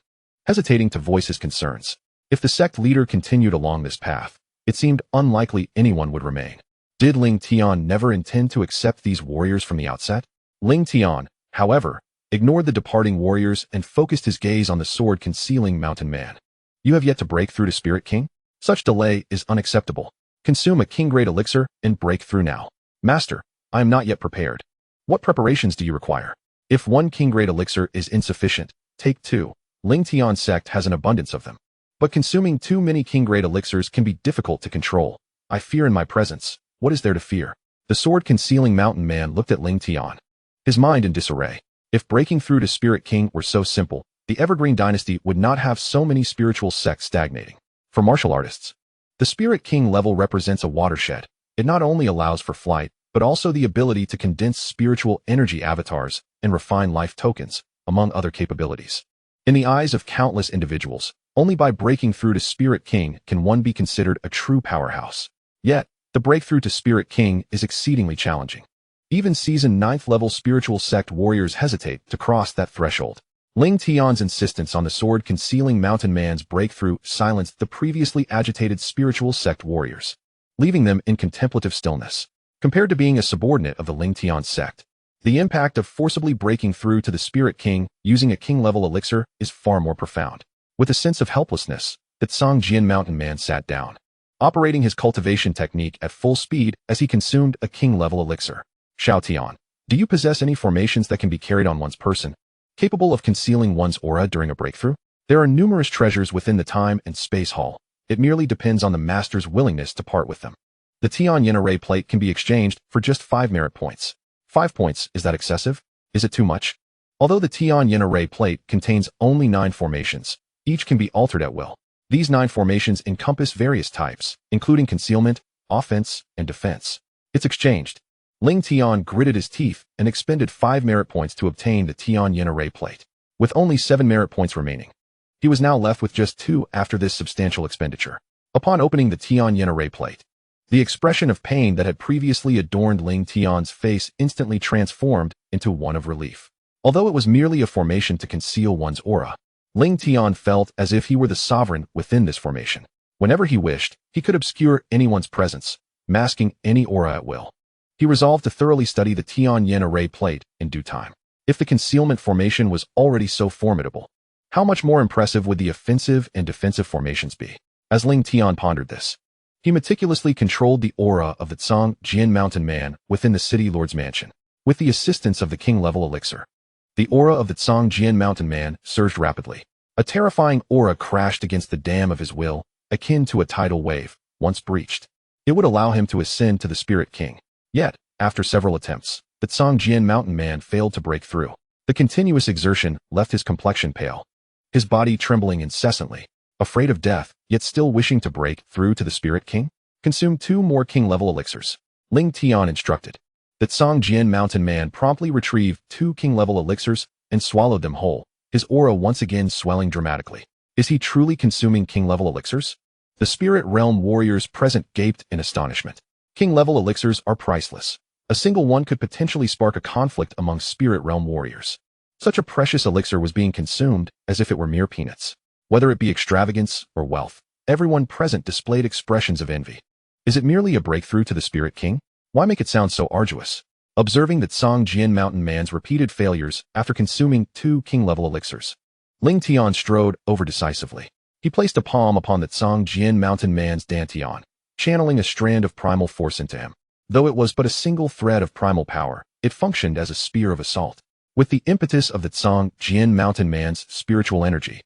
hesitating to voice his concerns. If the sect leader continued along this path, it seemed unlikely anyone would remain. Did Lingtian never intend to accept these warriors from the outset? Lingtian, however, ignored the departing warriors and focused his gaze on the sword concealing Mountain Man. "You have yet to break through to Spirit King? Such delay is unacceptable. Consume a king-grade elixir and break through now." "Master, I am not yet prepared." "What preparations do you require?" "If one king-grade elixir is insufficient, take 2. Lingtian Sect has an abundance of them. But consuming too many king-grade elixirs can be difficult to control. I fear in my presence. What is there to fear?" The sword concealing Mountain Man looked at Lingtian, his mind in disarray. If breaking through to Spirit King were so simple, the Evergreen Dynasty would not have so many spiritual sects stagnating. For martial artists, the Spirit King level represents a watershed. It not only allows for flight, but also the ability to condense spiritual energy avatars and refine life tokens, among other capabilities. In the eyes of countless individuals, only by breaking through to Spirit King can one be considered a true powerhouse. Yet, the breakthrough to Spirit King is exceedingly challenging. Even seasoned 9th level spiritual sect warriors hesitate to cross that threshold. Lingtian's insistence on the sword concealing Mountain Man's breakthrough silenced the previously agitated spiritual sect warriors, leaving them in contemplative stillness. Compared to being a subordinate of the Lingtian Sect, the impact of forcibly breaking through to the Spirit King using a king-level elixir is far more profound. With a sense of helplessness, the Tsangjian Mountain Man sat down, operating his cultivation technique at full speed as he consumed a king-level elixir. Xiaotian, do you possess any formations that can be carried on one's person, capable of concealing one's aura during a breakthrough? There are numerous treasures within the time and space hall. It merely depends on the master's willingness to part with them. The Tian Yin array plate can be exchanged for just 5 merit points. 5 points, is that excessive? Is it too much? Although the Tian Yin array plate contains only 9 formations, each can be altered at will. These 9 formations encompass various types, including concealment, offense, and defense. It's exchanged. Lingtian gritted his teeth and expended 5 merit points to obtain the Tian Yin array plate. With only 7 merit points remaining, he was now left with just 2 after this substantial expenditure. Upon opening the Tian Yin array plate, the expression of pain that had previously adorned Lingtian's face instantly transformed into one of relief. Although it was merely a formation to conceal one's aura, Lingtian felt as if he were the sovereign within this formation. Whenever he wished, he could obscure anyone's presence, masking any aura at will. He resolved to thoroughly study the Tianyin array plate in due time. If the concealment formation was already so formidable, how much more impressive would the offensive and defensive formations be? As Lingtian pondered this, he meticulously controlled the aura of the Tsang-Jian mountain man within the city lord's mansion. With the assistance of the king-level elixir, the aura of the Tsang-Jian mountain man surged rapidly. A terrifying aura crashed against the dam of his will, akin to a tidal wave. Once breached, it would allow him to ascend to the Spirit King. Yet, after several attempts, the Tsang-Jian mountain man failed to break through. The continuous exertion left his complexion pale, his body trembling incessantly, afraid of death, yet still wishing to break through to the Spirit King. Consume 2 more king-level elixirs. Lingtian instructed. The Tsang-Jian mountain man promptly retrieved 2 king-level elixirs and swallowed them whole, his aura once again swelling dramatically. Is he truly consuming king-level elixirs? The spirit realm warriors present gaped in astonishment. King-level elixirs are priceless. A single one could potentially spark a conflict among spirit realm warriors. Such a precious elixir was being consumed as if it were mere peanuts. Whether it be extravagance or wealth, everyone present displayed expressions of envy. Is it merely a breakthrough to the Spirit King? Why make it sound so arduous? Observing the Tsang-Jian mountain man's repeated failures after consuming 2 king-level elixirs, Lingtian strode over decisively. He placed a palm upon the Tsang-Jian mountain man's dantian, channeling a strand of primal force into him. Though it was but a single thread of primal power, it functioned as a spear of assault. With the impetus of the Tsang-Jian mountain man's spiritual energy,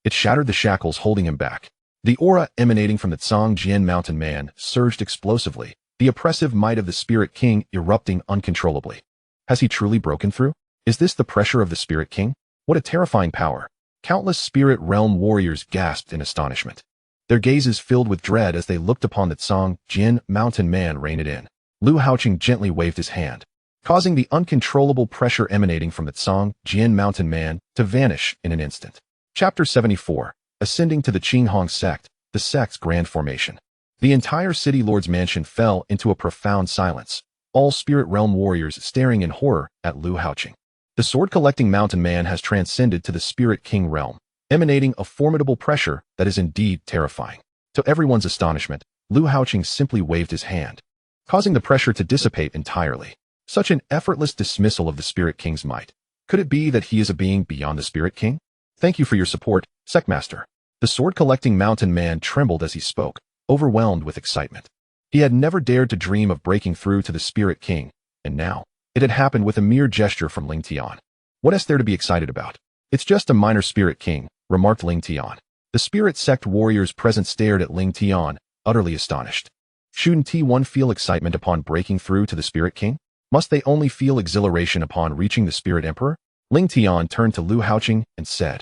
it shattered the shackles holding him back. The aura emanating from the Tsang-Jian mountain man surged explosively, the oppressive might of the Spirit King erupting uncontrollably. Has he truly broken through? Is this the pressure of the Spirit King? What a terrifying power! Countless spirit realm warriors gasped in astonishment. Their gazes filled with dread as they looked upon the Tsang-Jian mountain man rein it in. Lu Haoqing gently waved his hand, causing the uncontrollable pressure emanating from the Tsang-Jian mountain man to vanish in an instant. Chapter 74. Ascending to the Qinghong Sect, the sect's grand formation. The entire city lord's mansion fell into a profound silence, all spirit realm warriors staring in horror at Lu Haoqing. The sword-collecting mountain man has transcended to the Spirit King realm, emanating a formidable pressure that is indeed terrifying. To everyone's astonishment, Lu Haoqing simply waved his hand, causing the pressure to dissipate entirely. Such an effortless dismissal of the Spirit King's might. Could it be that he is a being beyond the Spirit King? Thank you for your support, Sectmaster. The sword-collecting mountain man trembled as he spoke, overwhelmed with excitement. He had never dared to dream of breaking through to the Spirit King, and now, it had happened with a mere gesture from Lingtian. What is there to be excited about? It's just a minor Spirit King, remarked Lingtian. The Spirit Sect warriors present stared at Lingtian, utterly astonished. Shouldn't T1 feel excitement upon breaking through to the Spirit King? Must they only feel exhilaration upon reaching the Spirit Emperor? Lingtian turned to Lu Haoqing and said,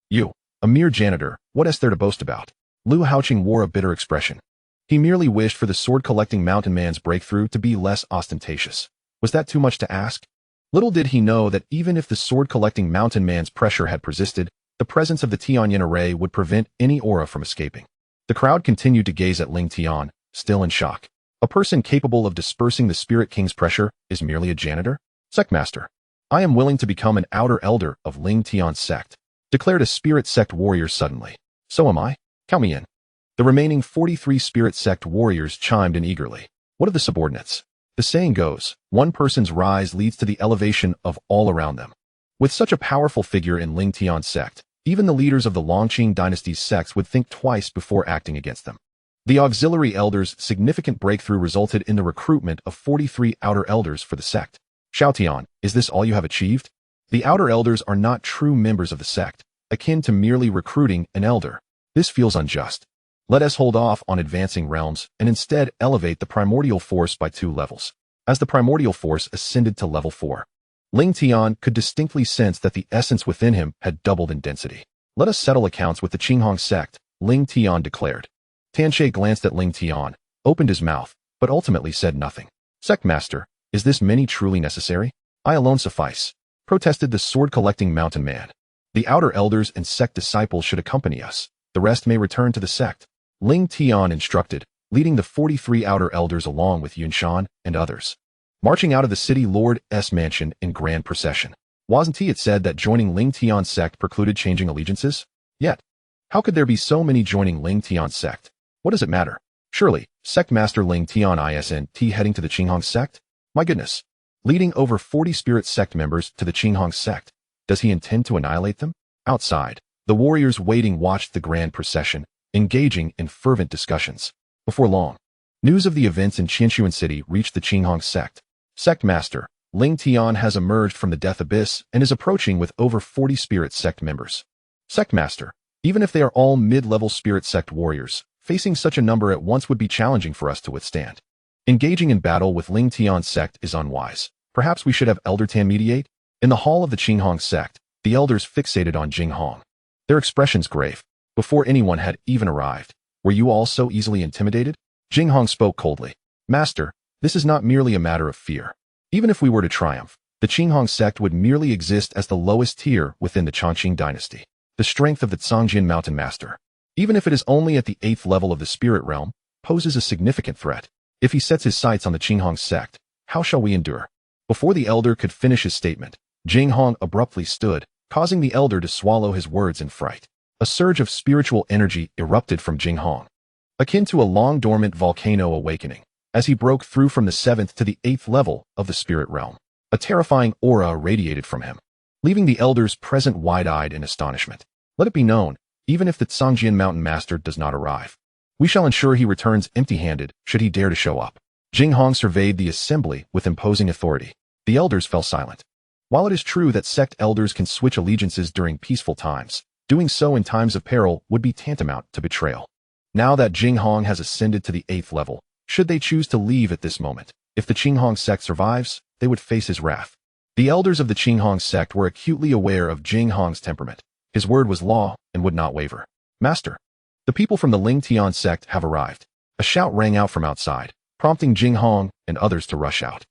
You, a mere janitor, what is there to boast about? Lu Haoqing wore a bitter expression. He merely wished for the sword-collecting mountain man's breakthrough to be less ostentatious. Was that too much to ask? Little did he know that even if the sword-collecting mountain man's pressure had persisted, the presence of the Tianyin array would prevent any aura from escaping. The crowd continued to gaze at Lingtian, still in shock. A person capable of dispersing the Spirit King's pressure is merely a janitor? Sectmaster, I am willing to become an outer elder of Lingtian Sect, declared a Spirit Sect warrior suddenly. So am I. Count me in. The remaining 43 Spirit Sect warriors chimed in eagerly. What of the subordinates? The saying goes, one person's rise leads to the elevation of all around them. With such a powerful figure in Lingtian Sect, even the leaders of the Longqing dynasty's sects would think twice before acting against them. The auxiliary elders' significant breakthrough resulted in the recruitment of 43 outer elders for the sect. Xiaotian, is this all you have achieved? The outer elders are not true members of the sect, akin to merely recruiting an elder. This feels unjust. Let us hold off on advancing realms and instead elevate the primordial force by 2 levels. As the primordial force ascended to level 4, Lingtian could distinctly sense that the essence within him had doubled in density. Let us settle accounts with the Qinghong Sect, Lingtian declared. Tanshe glanced at Lingtian, opened his mouth, but ultimately said nothing. Sectmaster, is this many truly necessary? I alone suffice, protested the sword-collecting mountain man. The outer elders and sect disciples should accompany us. The rest may return to the sect. Lingtian instructed, leading the 43 outer elders along with Yunshan and others, marching out of the city lord's mansion in grand procession. Wasn't it said that joining Lingtian Sect precluded changing allegiances? Yet, how could there be so many joining Lingtian Sect? What does it matter? Surely, Sect Master Lingtian Isnt heading to the Qinghong Sect? My goodness. Leading over 40 spirit sect members to the Qinghong Sect. Does he intend to annihilate them? Outside, the warriors waiting watched the grand procession, engaging in fervent discussions. Before long, news of the events in Qinshuan City reached the Qinghong Sect. Sect Master Lingtian has emerged from the death abyss and is approaching with over 40 spirit sect members. Sect Master, even if they are all mid-level spirit sect warriors, facing such a number at once would be challenging for us to withstand. Engaging in battle with Lingtian Sect is unwise. Perhaps we should have Elder Tan mediate? In the hall of the Qinghong Sect, the elders fixated on Jinghong. Their expressions grave. Before anyone had even arrived, were you all so easily intimidated? Jinghong spoke coldly. Master, this is not merely a matter of fear. Even if we were to triumph, the Qinghong Sect would merely exist as the lowest tier within the Chongqing dynasty. The strength of the Cangjian Mountain Master, even if it is only at the 8th level of the spirit realm, poses a significant threat. If he sets his sights on the Qinghong Sect, how shall we endure? Before the elder could finish his statement, Jinghong abruptly stood, causing the elder to swallow his words in fright. A surge of spiritual energy erupted from Jinghong, akin to a long-dormant volcano awakening, as he broke through from the 7th to the 8th level of the spirit realm. A terrifying aura radiated from him, leaving the elders present wide-eyed in astonishment. Let it be known, even if the Cangjian Mountain Master does not arrive, we shall ensure he returns empty-handed should he dare to show up. Jinghong surveyed the assembly with imposing authority. The elders fell silent. While it is true that sect elders can switch allegiances during peaceful times, doing so in times of peril would be tantamount to betrayal. Now that Jinghong has ascended to the 8th level, should they choose to leave at this moment, if the Qinghong Sect survives, they would face his wrath. The elders of the Qinghong Sect were acutely aware of Jinghong's temperament. His word was law and would not waver. Master, the people from the Lingtian Sect have arrived. A shout rang out from outside, prompting Jinghong and others to rush out.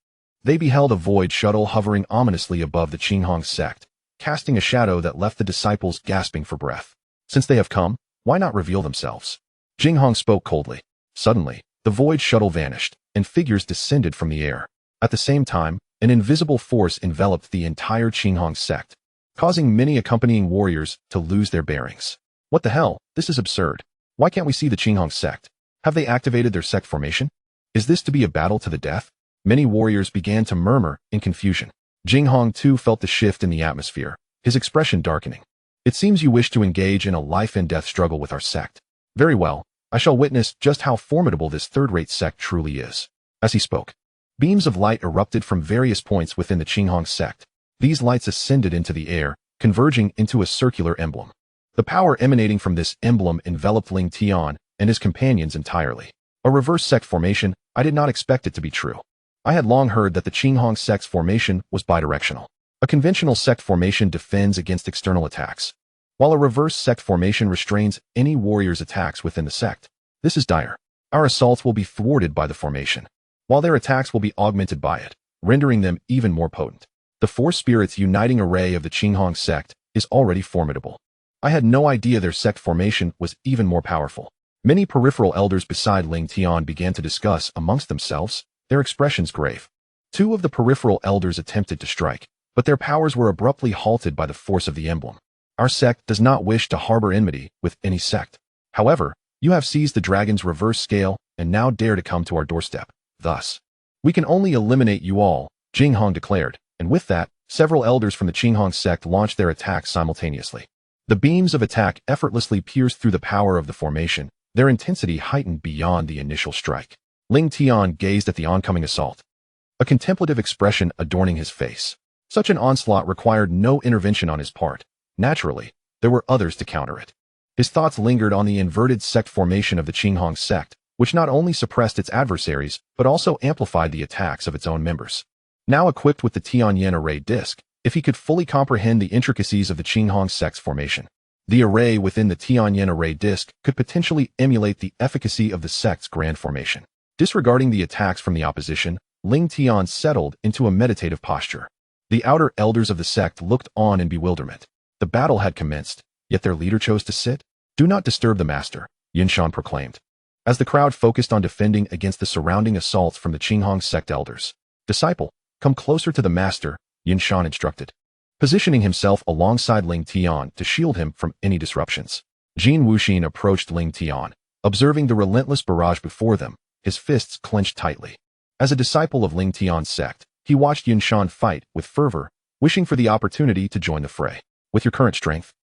They beheld a void shuttle hovering ominously above the Qinghong Sect, casting a shadow that left the disciples gasping for breath. Since they have come, why not reveal themselves? Jinghong spoke coldly. Suddenly, the void shuttle vanished, and figures descended from the air. At the same time, an invisible force enveloped the entire Qinghong Sect, causing many accompanying warriors to lose their bearings. What the hell? This is absurd. Why can't we see the Qinghong Sect? Have they activated their sect formation? Is this to be a battle to the death? Many warriors began to murmur in confusion. Jinghong too felt the shift in the atmosphere, his expression darkening. It seems you wish to engage in a life-and-death struggle with our sect. Very well, I shall witness just how formidable this third-rate sect truly is. As he spoke, beams of light erupted from various points within the Qinghong Sect. These lights ascended into the air, converging into a circular emblem. The power emanating from this emblem enveloped Lingtian and his companions entirely. A reverse sect formation, I did not expect it to be true. I had long heard that the Qinghong Sect's formation was bidirectional. A conventional sect formation defends against external attacks, while a reverse sect formation restrains any warrior's attacks within the sect. This is dire. Our assaults will be thwarted by the formation, while their attacks will be augmented by it, rendering them even more potent. The four spirits uniting array of the Qinghong Sect is already formidable. I had no idea their sect formation was even more powerful. Many peripheral elders beside Lingtian began to discuss amongst themselves, their expressions grave. Two of the peripheral elders attempted to strike, but their powers were abruptly halted by the force of the emblem. Our sect does not wish to harbor enmity with any sect. However, you have seized the dragon's reverse scale and now dare to come to our doorstep. Thus, we can only eliminate you all, Jinghong declared, and with that, several elders from the Qinghong Sect launched their attacks simultaneously. The beams of attack effortlessly pierced through the power of the formation, their intensity heightened beyond the initial strike. Lingtian gazed at the oncoming assault, a contemplative expression adorning his face. Such an onslaught required no intervention on his part. Naturally, there were others to counter it. His thoughts lingered on the inverted sect formation of the Qinghong Sect, which not only suppressed its adversaries, but also amplified the attacks of its own members. Now equipped with the Tianyan array disc, if he could fully comprehend the intricacies of the Qinghong Sect's formation, the array within the Tianyan array disc could potentially emulate the efficacy of the sect's grand formation. Disregarding the attacks from the opposition, Lingtian settled into a meditative posture. The outer elders of the sect looked on in bewilderment. The battle had commenced, yet their leader chose to sit. Do not disturb the master, Yinshan proclaimed, as the crowd focused on defending against the surrounding assaults from the Qinghong Sect elders. Disciple, come closer to the master, Yinshan instructed, positioning himself alongside Lingtian to shield him from any disruptions. Jin Wuxin approached Lingtian, Observing the relentless barrage before them, his fists clenched tightly. As a disciple of Lingtian Sect, he watched Yunshan fight with fervor, wishing for the opportunity to join the fray. With your current strength,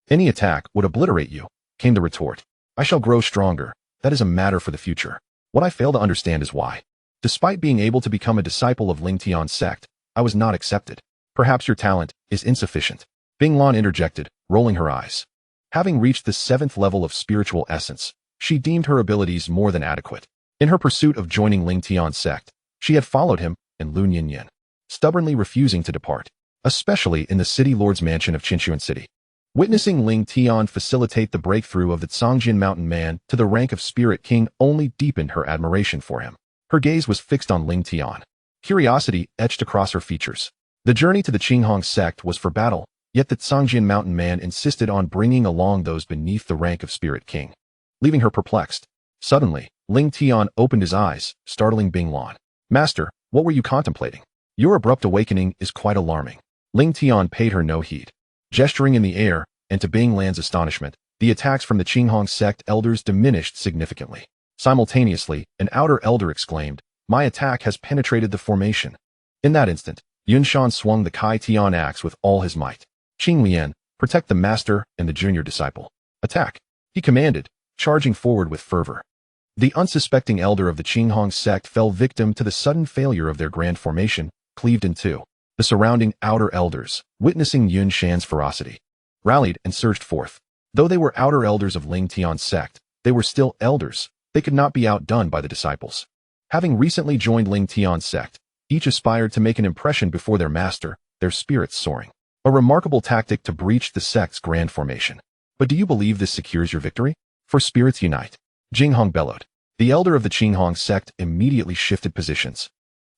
any attack would obliterate you, came the retort. I shall grow stronger. That is a matter for the future. What I fail to understand is why. Despite being able to become a disciple of Lingtian Sect, I was not accepted. Perhaps your talent is insufficient. Binglan interjected, rolling her eyes. Having reached the 7th level of spiritual essence, she deemed her abilities more than adequate. In her pursuit of joining Lingtian Sect, she had followed him and Lun Yinyin, stubbornly refusing to depart, especially in the city lord's mansion of Qinchuan City. Witnessing Ling Tian facilitate the breakthrough of the Cangjin mountain man to the rank of spirit king only deepened her admiration for him. Her gaze was fixed on Ling Tian. Curiosity etched across her features. The journey to the Qinghong sect was for battle, yet the Cangjin mountain man insisted on bringing along those beneath the rank of spirit king, leaving her perplexed. Suddenly, Ling Tian opened his eyes, startling Binglan. Master, what were you contemplating? Your abrupt awakening is quite alarming. Ling Tian paid her no heed. Gesturing in the air, and to Binglan's astonishment, the attacks from the Qinghong sect elders diminished significantly. Simultaneously, an outer elder exclaimed, "My attack has penetrated the formation." In that instant, Yunshan swung the Kai Tian axe with all his might. Qing Lian, protect the master and the junior disciple. Attack, he commanded, charging forward with fervor. The unsuspecting elder of the Qinghong sect fell victim to the sudden failure of their grand formation, cleaved in two. The surrounding outer elders, witnessing Yunshan's ferocity, rallied and surged forth. Though they were outer elders of Lingtian Sect, they were still elders. They could not be outdone by the disciples. Having recently joined Lingtian Sect, each aspired to make an impression before their master, their spirits soaring. A remarkable tactic to breach the sect's grand formation. But do you believe this secures your victory? For spirits unite. Jinghong bellowed. The elder of the Qinghong Sect immediately shifted positions,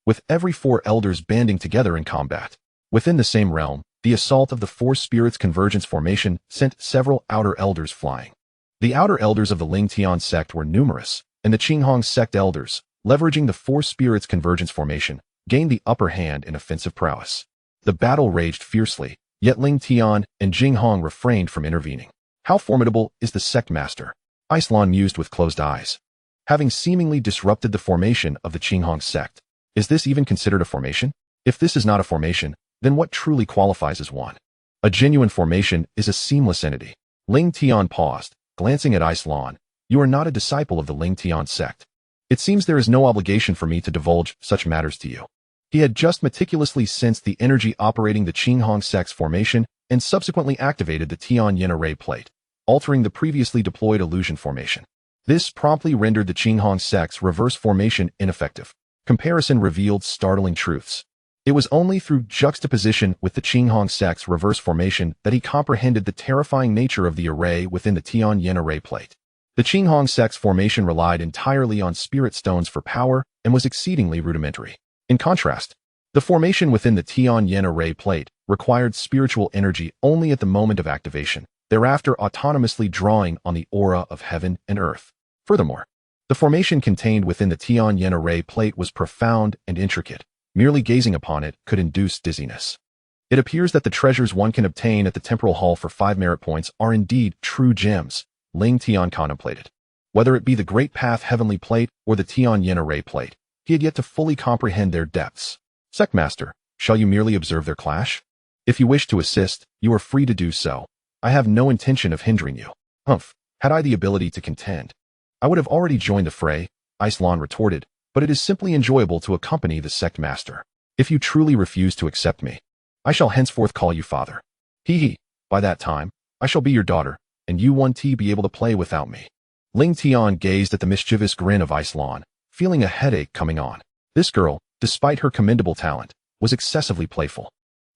with every 4 elders banding together in combat. Within the same realm, the assault of the 4 spirits convergence formation sent several outer elders flying. The outer elders of the Lingtian Sect were numerous, and the Qinghong Sect elders, leveraging the 4 spirits convergence formation, gained the upper hand in offensive prowess. The battle raged fiercely, yet Ling Tian and Jinghong refrained from intervening. How formidable is the sect master? Aislan mused with closed eyes. Having seemingly disrupted the formation of the Qinghong Sect, is this even considered a formation? If this is not a formation, then what truly qualifies as one? A genuine formation is a seamless entity. Ling Tian paused, glancing at Aislan. You are not a disciple of the Lingtian Sect. It seems there is no obligation for me to divulge such matters to you. He had just meticulously sensed the energy operating the Qinghong Sect's formation and subsequently activated the Tian Yin array plate, altering the previously deployed illusion formation. This promptly rendered the Qinghong Sect's reverse formation ineffective. Comparison revealed startling truths. It was only through juxtaposition with the Qinghong Sect's reverse formation that he comprehended the terrifying nature of the array within the Tian Yin array plate. The Qinghong Sect's formation relied entirely on spirit stones for power and was exceedingly rudimentary. In contrast, the formation within the Tian Yin array plate required spiritual energy only at the moment of activation, thereafter autonomously drawing on the aura of heaven and earth. Furthermore, the formation contained within the Tian Yin array plate was profound and intricate. Merely gazing upon it could induce dizziness. It appears that the treasures one can obtain at the temporal hall for 5 merit points are indeed true gems, Ling Tian contemplated. Whether it be the Great Path Heavenly Plate or the Tian Yin array plate, he had yet to fully comprehend their depths. Sectmaster, shall you merely observe their clash? If you wish to assist, you are free to do so. I have no intention of hindering you. Humph, had I the ability to contend, I would have already joined the fray, Aislan retorted, but it is simply enjoyable to accompany the sect master. If you truly refuse to accept me, I shall henceforth call you father. Hee. By that time, I shall be your daughter, and you 1T be able to play without me. Ling Tian gazed at the mischievous grin of Aislan, feeling a headache coming on. This girl, despite her commendable talent, was excessively playful.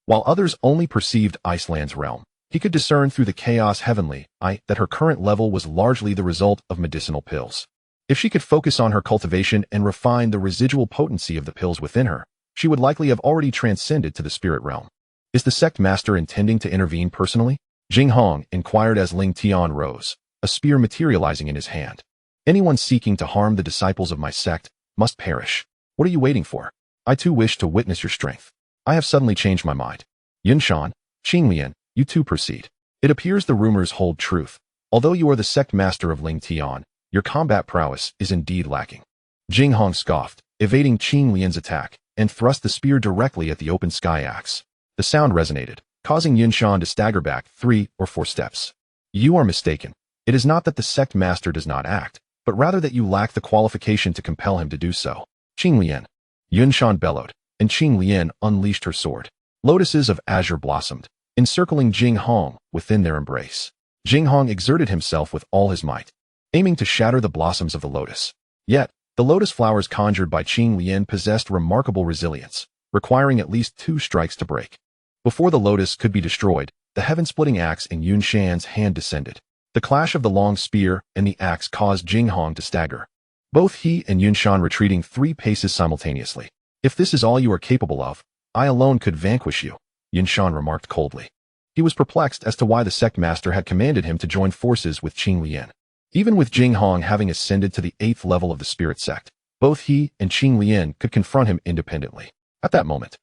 While others only perceived Aislan's realm, he could discern through the chaos heavenly that her current level was largely the result of medicinal pills. If she could focus on her cultivation and refine the residual potency of the pills within her, she would likely have already transcended to the spirit realm. Is the sect master intending to intervene personally? Jinghong inquired as Ling Tian rose, a spear materializing in his hand. Anyone seeking to harm the disciples of my sect must perish. What are you waiting for? I too wish to witness your strength. I have suddenly changed my mind. Yunshan, Qinglian, you too proceed. It appears the rumors hold truth. Although you are the sect master of Lingtian, your combat prowess is indeed lacking. Jing Hong scoffed, evading Qing Lian's attack, and thrust the spear directly at the open sky axe. The sound resonated, causing Yunshan to stagger back 3 or 4 steps. You are mistaken. It is not that the sect master does not act, but rather that you lack the qualification to compel him to do so. Qing Lian. Yunshan bellowed, and Qing Lian unleashed her sword. Lotuses of azure blossomed, encircling Jing Hong within their embrace. Jing Hong exerted himself with all his might, aiming to shatter the blossoms of the lotus. Yet, the lotus flowers conjured by Qing Lian possessed remarkable resilience, requiring at least 2 strikes to break. Before the lotus could be destroyed, the heaven-splitting axe in Yunshan's hand descended. The clash of the long spear and the axe caused Jing Hong to stagger, both he and Yunshan retreating 3 paces simultaneously. If this is all you are capable of, I alone could vanquish you, Yunshan remarked coldly. He was perplexed as to why the sect master had commanded him to join forces with Qing Lian. Even with Jing Hong having ascended to the 8th level of the spirit sect, both he and Qing Lian could confront him independently. At that moment,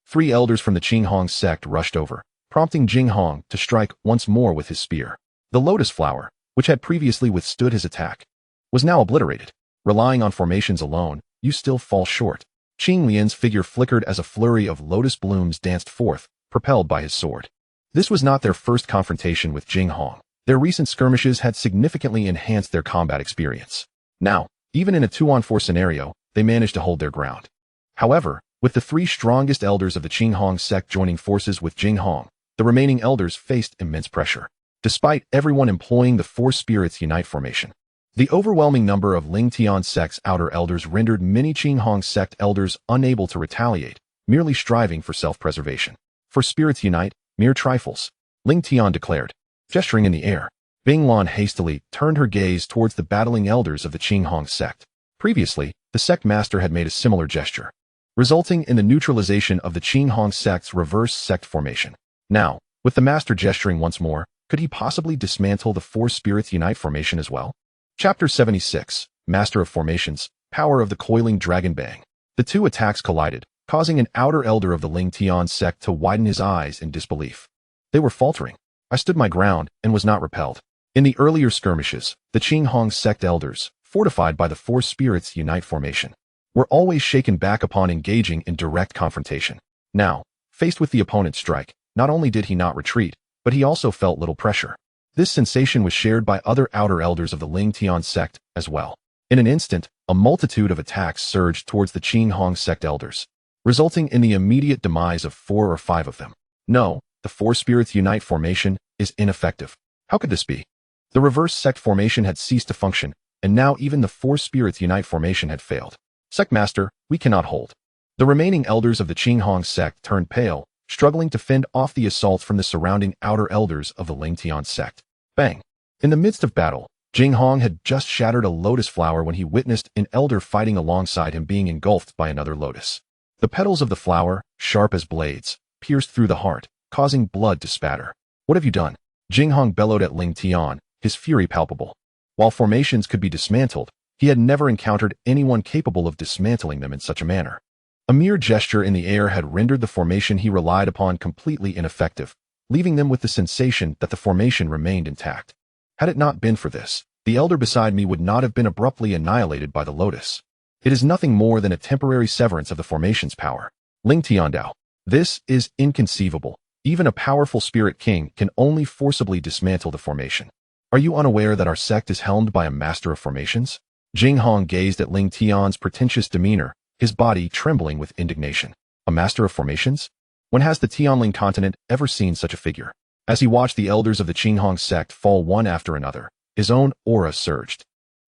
3 elders from the Qing Hong sect rushed over, prompting Jing Hong to strike once more with his spear. The lotus flower, which had previously withstood his attack, was now obliterated. Relying on formations alone, you still fall short. Qing Lian's figure flickered as a flurry of lotus blooms danced forth, propelled by his sword. This was not their first confrontation with Jing Hong. Their recent skirmishes had significantly enhanced their combat experience. Now, even in a 2-on-4 scenario, they managed to hold their ground. However, with the 3 strongest elders of the Qing Hong sect joining forces with Jing Hong, the remaining elders faced immense pressure. Despite everyone employing the 4 spirits unite formation, the overwhelming number of Lingtian Sect's outer elders rendered many Qing Hong sect elders unable to retaliate, merely striving for self-preservation. For spirits unite, mere trifles, Lingtian declared. Gesturing in the air, Binglan hastily turned her gaze towards the battling elders of the Qing Hong sect. Previously, the sect master had made a similar gesture, resulting in the neutralization of the Qing Hong sect's reverse sect formation. Now, with the master gesturing once more, could he possibly dismantle the 4 spirits unite formation as well? Chapter 76, Master of Formations, Power of the Coiling Dragon Bang. The 2 attacks collided, causing an outer elder of the Lingtian sect to widen his eyes in disbelief. They were faltering. I stood my ground and was not repelled. In the earlier skirmishes, the Qing Hong sect elders, fortified by the 4 spirits unite formation, were always shaken back upon engaging in direct confrontation. Now, faced with the opponent's strike, not only did he not retreat, but he also felt little pressure. This sensation was shared by other outer elders of the Lingtian sect as well. In an instant, a multitude of attacks surged towards the Qing Hong sect elders, resulting in the immediate demise of 4 or 5 of them. No, the 4 spirits unite formation is ineffective. How could this be? The reverse sect formation had ceased to function, and now even the 4 spirits unite formation had failed. Sect master, we cannot hold. The remaining elders of the Qing Hong sect turned pale, struggling to fend off the assaults from the surrounding outer elders of the Lingtian sect. Bang! In the midst of battle, Jing Hong had just shattered a lotus flower when he witnessed an elder fighting alongside him being engulfed by another lotus. The petals of the flower, sharp as blades, pierced through the heart, causing blood to spatter. What have you done? Jing Hong bellowed at Lingtian, his fury palpable. While formations could be dismantled, he had never encountered anyone capable of dismantling them in such a manner. A mere gesture in the air had rendered the formation he relied upon completely ineffective, leaving them with the sensation that the formation remained intact. Had it not been for this, the elder beside me would not have been abruptly annihilated by the lotus. It is nothing more than a temporary severance of the formation's power. Lingtian Dao. This is inconceivable. Even a powerful spirit king can only forcibly dismantle the formation. Are you unaware that our sect is helmed by a master of formations? Jing Hong gazed at Lingtian's pretentious demeanor, his body trembling with indignation. A master of formations? When has the Tianling continent ever seen such a figure? As he watched the elders of the Qing Hong sect fall one after another, his own aura surged,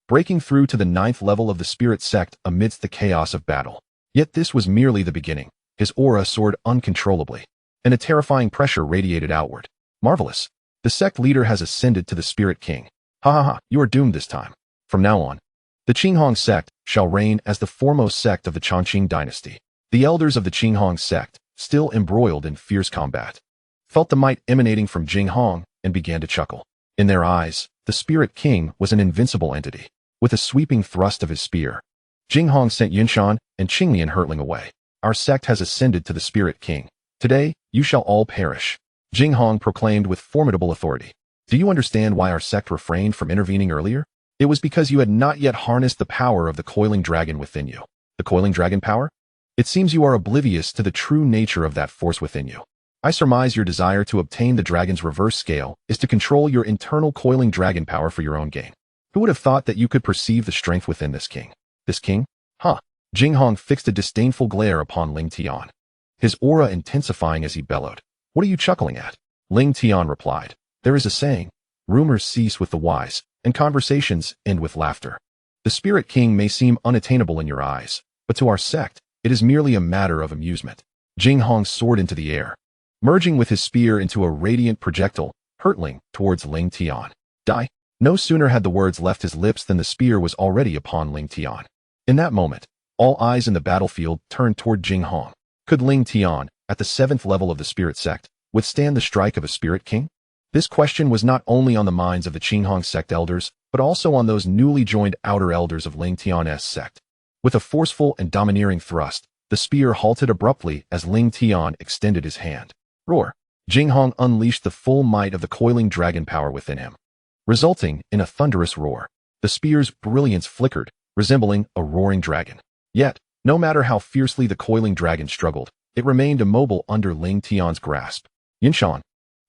breaking through to the 9th level of the spirit sect amidst the chaos of battle. Yet this was merely the beginning. His aura soared uncontrollably, and a terrifying pressure radiated outward. Marvelous. The sect leader has ascended to the spirit king. Ha ha ha, you are doomed this time. From now on, the Qing Hong sect shall reign as the foremost sect of the Chongqing dynasty. The elders of the Qing Hong sect, still embroiled in fierce combat, felt the might emanating from Jing Hong and began to chuckle. In their eyes, the spirit king was an invincible entity. With a sweeping thrust of his spear, Jing Hong sent Yunshan and Qinglian hurtling away. Our sect has ascended to the spirit king. Today, you shall all perish. Jing Hong proclaimed with formidable authority. Do you understand why our sect refrained from intervening earlier? It was because you had not yet harnessed the power of the coiling dragon within you. The coiling dragon power? It seems you are oblivious to the true nature of that force within you. I surmise your desire to obtain the dragon's reverse scale is to control your internal coiling dragon power for your own gain. Who would have thought that you could perceive the strength within this king? This king? Huh. Jinghong fixed a disdainful glare upon Lingtian, his aura intensifying as he bellowed. What are you chuckling at? Lingtian replied. There is a saying, rumors cease with the wise, and conversations end with laughter. The spirit king may seem unattainable in your eyes, but to our sect, it is merely a matter of amusement. Jinghong soared into the air, merging with his spear into a radiant projectile, hurtling towards Lingtian. Die! No sooner had the words left his lips than the spear was already upon Lingtian. In that moment, all eyes in the battlefield turned toward Jinghong. Could Lingtian, at the 7th level of the spirit sect, withstand the strike of a spirit king? This question was not only on the minds of the Jinghong sect elders, but also on those newly joined outer elders of Lingtian's sect. With a forceful and domineering thrust, the spear halted abruptly as Lingtian extended his hand. Roar! Jinghong unleashed the full might of the coiling dragon power within him, resulting in a thunderous roar. The spear's brilliance flickered, resembling a roaring dragon. Yet, no matter how fiercely the coiling dragon struggled, it remained immobile under Lingtian's grasp. Yinshan,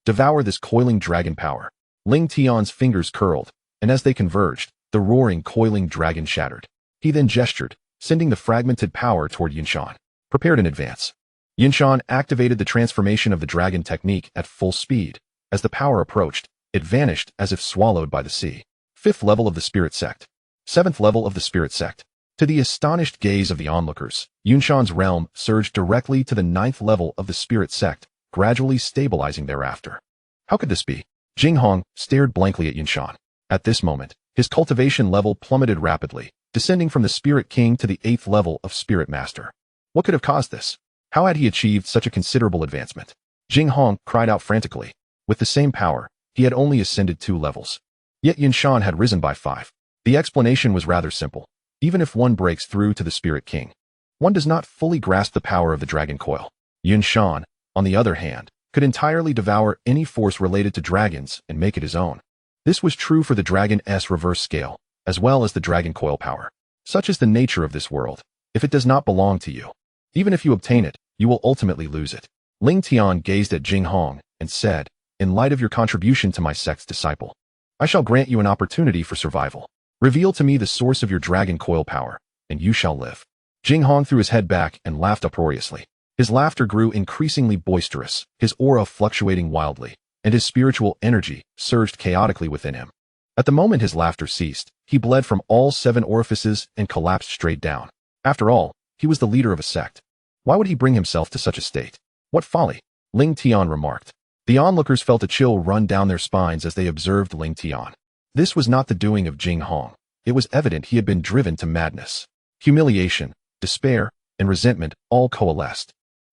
devour this coiling dragon power. Lingtian's fingers curled, and as they converged, the roaring coiling dragon shattered. He then gestured, sending the fragmented power toward Yinshan. Prepared in advance. Yinshan activated the transformation of the dragon technique at full speed. As the power approached, it vanished as if swallowed by the sea. 5th level of the spirit sect. 7th level of the spirit sect. To the astonished gaze of the onlookers, Yinshan's realm surged directly to the 9th level of the spirit sect, gradually stabilizing thereafter. How could this be? Jinghong stared blankly at Yinshan. At this moment, his cultivation level plummeted rapidly, descending from the spirit king to the 8th level of spirit master. What could have caused this? How had he achieved such a considerable advancement? Jinghong cried out frantically. With the same power, he had only ascended 2 levels. Yet Yinshan had risen by 5. The explanation was rather simple. Even if one breaks through to the spirit king, one does not fully grasp the power of the dragon coil. Yinshan, on the other hand, could entirely devour any force related to dragons and make it his own. This was true for the dragon's reverse scale, as well as the dragon coil power. Such is the nature of this world. If it does not belong to you, even if you obtain it, you will ultimately lose it. Lingtian gazed at Jinghong and said, in light of your contribution to my sect's disciple, I shall grant you an opportunity for survival. Reveal to me the source of your dragon coil power, and you shall live. Jinghong threw his head back and laughed uproariously. His laughter grew increasingly boisterous, his aura fluctuating wildly, and his spiritual energy surged chaotically within him. At the moment his laughter ceased, he bled from all 7 orifices and collapsed straight down. After all, he was the leader of a sect. Why would he bring himself to such a state? What folly! Lingtian remarked. The onlookers felt a chill run down their spines as they observed Lingtian. This was not the doing of Jinghong. It was evident he had been driven to madness. Humiliation, despair, and resentment all coalesced.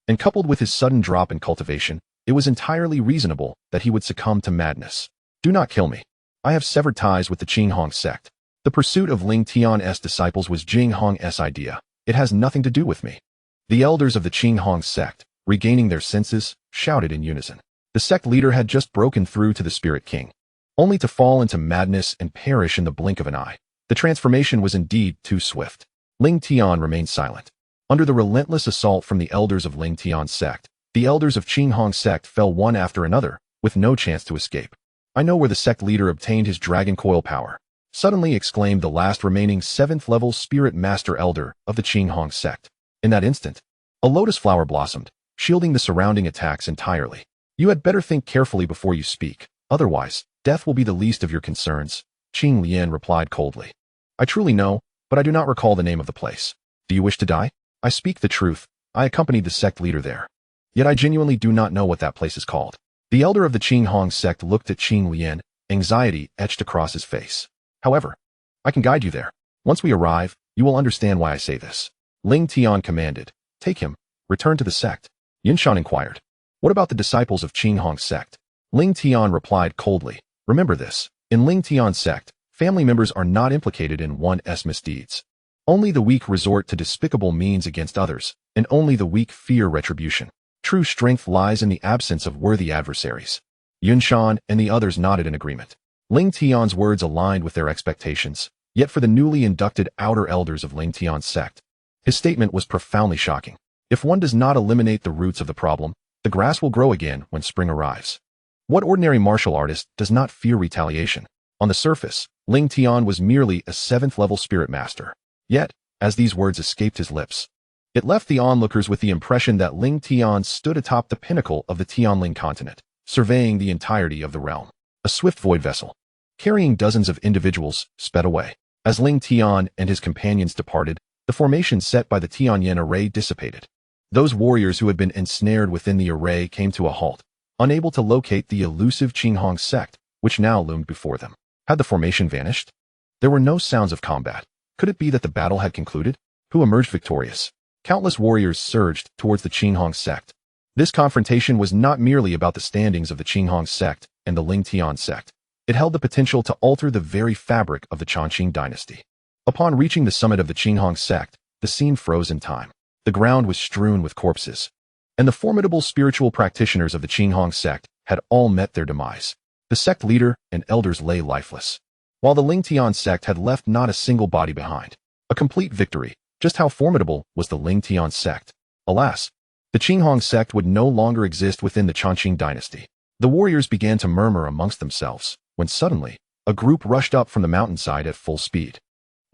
And coupled with his sudden drop in cultivation, it was entirely reasonable that he would succumb to madness. Do not kill me. I have severed ties with the Jinghong sect. The pursuit of Lingtian's disciples was Jinghong's idea. It has nothing to do with me. The elders of the Jinghong sect, regaining their senses, shouted in unison. The sect leader had just broken through to the spirit king, only to fall into madness and perish in the blink of an eye. The transformation was indeed too swift. Lingtian remained silent. Under the relentless assault from the elders of Lingtian sect, the elders of Jinghong sect fell one after another, with no chance to escape. I know where the sect leader obtained his dragon coil power, suddenly exclaimed the last remaining 7th level spirit master elder of the Jinghong sect. In that instant, a lotus flower blossomed, shielding the surrounding attacks entirely. You had better think carefully before you speak, otherwise, death will be the least of your concerns, Qing Lian replied coldly. I truly know, but I do not recall the name of the place. Do you wish to die? I speak the truth. I accompanied the sect leader there. Yet I genuinely do not know what that place is called. The elder of the Jinghong sect looked at Qing Lian, anxiety etched across his face. However, I can guide you there. Once we arrive, you will understand why I say this. Lingtian commanded. Take him. Return to the sect. Yinshan inquired. What about the disciples of Jinghong sect? Lingtian replied coldly. Remember this. In Lingtian sect, family members are not implicated in one's misdeeds. Only the weak resort to despicable means against others, and only the weak fear retribution. True strength lies in the absence of worthy adversaries. Yinshan and the others nodded in agreement. Lingtian's words aligned with their expectations, yet for the newly inducted outer elders of Lingtian Sect, his statement was profoundly shocking. If one does not eliminate the roots of the problem, the grass will grow again when spring arrives. What ordinary martial artist does not fear retaliation? On the surface, Lingtian was merely a 7th-level spirit master. Yet, as these words escaped his lips, it left the onlookers with the impression that Lingtian stood atop the pinnacle of the Tianling continent, surveying the entirety of the realm. A swift void vessel, carrying dozens of individuals, sped away. As Lingtian and his companions departed, the formation set by the Tianyin array dissipated. Those warriors who had been ensnared within the array came to a halt, unable to locate the elusive Qinghong sect, which now loomed before them. Had the formation vanished? There were no sounds of combat. Could it be that the battle had concluded? Who emerged victorious? Countless warriors surged towards the Qinghong sect. This confrontation was not merely about the standings of the Qinghong sect and the Lingtian sect. It held the potential to alter the very fabric of the Chongqing dynasty. Upon reaching the summit of the Qinghong sect, the scene froze in time. The ground was strewn with corpses, and the formidable spiritual practitioners of the Qinghong sect had all met their demise. The sect leader and elders lay lifeless, while the Lingtian sect had left not a single body behind. A complete victory. Just how formidable was the Lingtian sect? Alas, the Qinghong sect would no longer exist within the Chongqing dynasty. The warriors began to murmur amongst themselves, when suddenly, a group rushed up from the mountainside at full speed.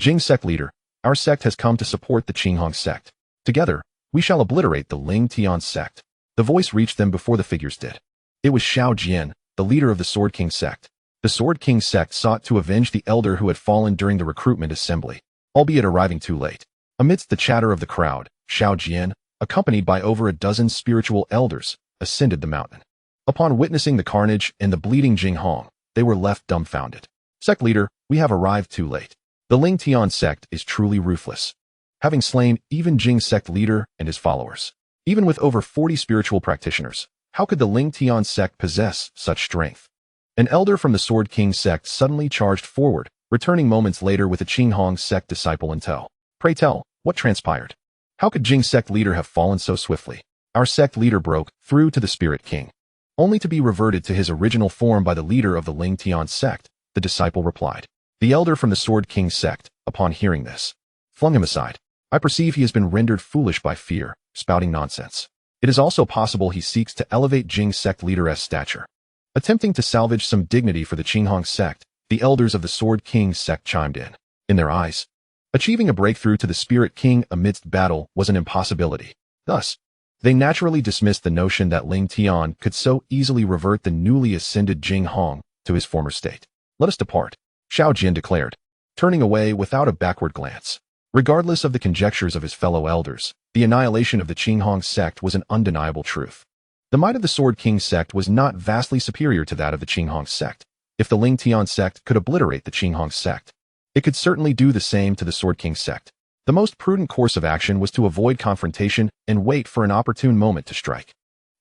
Jing sect leader, our sect has come to support the Qinghong sect. Together, we shall obliterate the Lingtian sect. The voice reached them before the figures did. It was Xiao Jian, the leader of the Sword King sect. The Sword King sect sought to avenge the elder who had fallen during the recruitment assembly, albeit arriving too late. Amidst the chatter of the crowd, Xiao Jian, accompanied by over a dozen spiritual elders, ascended the mountain. Upon witnessing the carnage and the bleeding Jinghong, they were left dumbfounded. Sect leader, we have arrived too late. The Lingtian sect is truly ruthless, having slain even Jing sect leader and his followers. Even with over 40 spiritual practitioners, how could the Lingtian sect possess such strength? An elder from the Sword King sect suddenly charged forward, returning moments later with a Qinghong sect disciple in tow. Pray tell, what transpired? How could Jing sect leader have fallen so swiftly? Our sect leader broke through to the Spirit King, only to be reverted to his original form by the leader of the Lingtian sect, the disciple replied. The elder from the Sword King sect, upon hearing this, flung him aside. I perceive he has been rendered foolish by fear, spouting nonsense. It is also possible he seeks to elevate Jing sect leader's stature. Attempting to salvage some dignity for the Qinghong sect, the elders of the Sword King sect chimed in. In their eyes, achieving a breakthrough to the Spirit King amidst battle was an impossibility. Thus, they naturally dismissed the notion that Lingtian could so easily revert the newly ascended Jinghong to his former state. Let us depart, Xiao Jian declared, turning away without a backward glance. Regardless of the conjectures of his fellow elders, the annihilation of the Qinghong sect was an undeniable truth. The might of the Sword King sect was not vastly superior to that of the Qinghong sect. If the Lingtian sect could obliterate the Qinghong sect, it could certainly do the same to the Sword King sect. The most prudent course of action was to avoid confrontation and wait for an opportune moment to strike.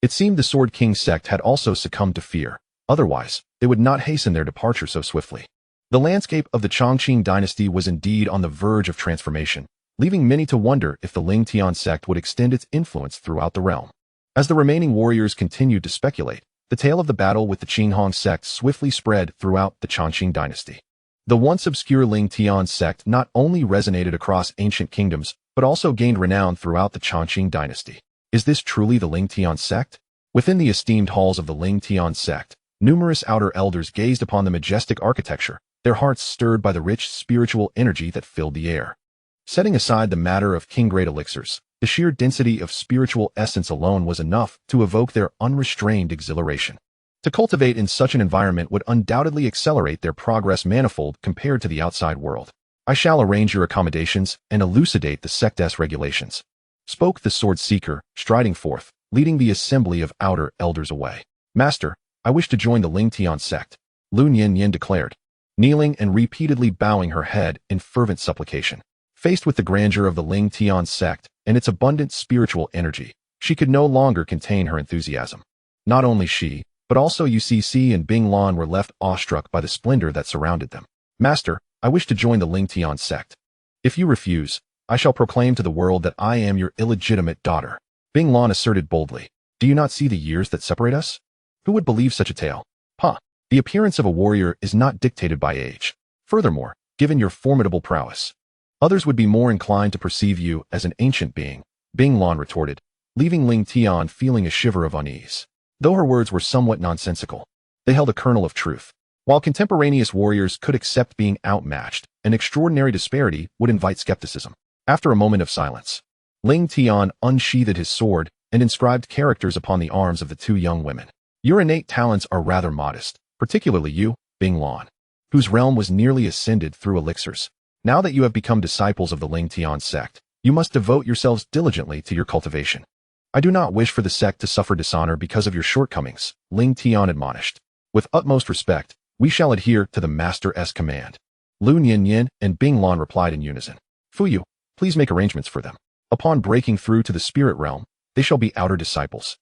It seemed the Sword King sect had also succumbed to fear. Otherwise, they would not hasten their departure so swiftly. The landscape of the Chongqing dynasty was indeed on the verge of transformation, leaving many to wonder if the Lingtian sect would extend its influence throughout the realm. As the remaining warriors continued to speculate, the tale of the battle with the Qinghong sect swiftly spread throughout the Chongqing dynasty. The once obscure Lingtian sect not only resonated across ancient kingdoms, but also gained renown throughout the Chongqing dynasty. Is this truly the Lingtian sect? Within the esteemed halls of the Lingtian sect, numerous outer elders gazed upon the majestic architecture, their hearts stirred by the rich spiritual energy that filled the air. Setting aside the matter of king-grade elixirs, the sheer density of spiritual essence alone was enough to evoke their unrestrained exhilaration. To cultivate in such an environment would undoubtedly accelerate their progress manifold compared to the outside world. I shall arrange your accommodations and elucidate the sect's regulations, spoke the sword seeker, striding forth, leading the assembly of outer elders away. Master, I wish to join the Lingtian sect, Lu Nian declared, kneeling and repeatedly bowing her head in fervent supplication. Faced with the grandeur of the Lingtian sect and its abundant spiritual energy, she could no longer contain her enthusiasm. Not only she, but also UCC and Bing Lan were left awestruck by the splendor that surrounded them. Master, I wish to join the Lingtian sect. If you refuse, I shall proclaim to the world that I am your illegitimate daughter. Bing Lan asserted boldly. Do you not see the years that separate us? Who would believe such a tale? The The appearance of a warrior is not dictated by age. Furthermore, given your formidable prowess, others would be more inclined to perceive you as an ancient being, Bing Lan retorted, leaving Ling Tian feeling a shiver of unease. Though her words were somewhat nonsensical, they held a kernel of truth. While contemporaneous warriors could accept being outmatched, an extraordinary disparity would invite skepticism. After a moment of silence, Ling Tian unsheathed his sword and inscribed characters upon the arms of the two young women. Your innate talents are rather modest, particularly you, Bing Lan, whose realm was nearly ascended through elixirs. Now that you have become disciples of the Lingtian Sect, you must devote yourselves diligently to your cultivation. I do not wish for the sect to suffer dishonor because of your shortcomings, Ling Tian admonished. With utmost respect, we shall adhere to the Master's command. Lu Nianyin and Bing Lan replied in unison. Fuyu, please make arrangements for them. Upon breaking through to the spirit realm, they shall be outer disciples.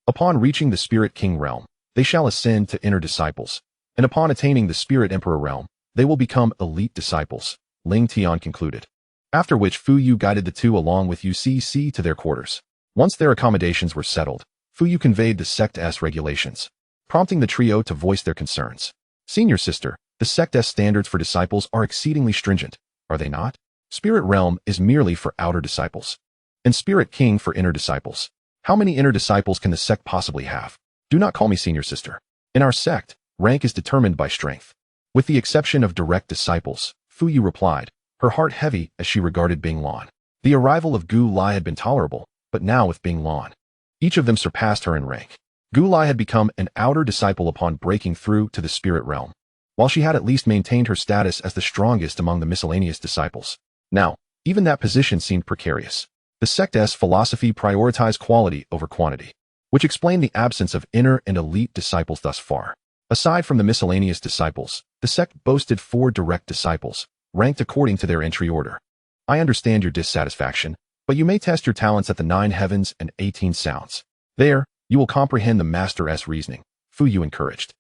Upon reaching the spirit king realm, they shall ascend to inner disciples. And upon attaining the spirit emperor realm, they will become elite disciples, Ling Tian concluded. After which Fuyu guided the two along with UCC to their quarters. Once their accommodations were settled, Fuyu conveyed the sect's regulations, prompting the trio to voice their concerns. Senior sister, the sect's standards for disciples are exceedingly stringent, are they not? Spirit realm is merely for outer disciples, and spirit king for inner disciples. How many inner disciples can the sect possibly have? Do not call me senior sister. In our sect, rank is determined by strength. With the exception of direct disciples, Fuyu replied, her heart heavy as she regarded Bing Lan. The arrival of Gu Lai had been tolerable, but now with Bing Lan, each of them surpassed her in rank. Gu Lai had become an outer disciple upon breaking through to the spirit realm, while she had at least maintained her status as the strongest among the miscellaneous disciples. Now, even that position seemed precarious. The sect's philosophy prioritized quality over quantity, which explained the absence of inner and elite disciples thus far. Aside from the miscellaneous disciples, the sect boasted 4 direct disciples, ranked according to their entry order. I understand your dissatisfaction, but you may test your talents at the 9 heavens and 18 sounds. There, you will comprehend the Master's reasoning, Fuyu encouraged.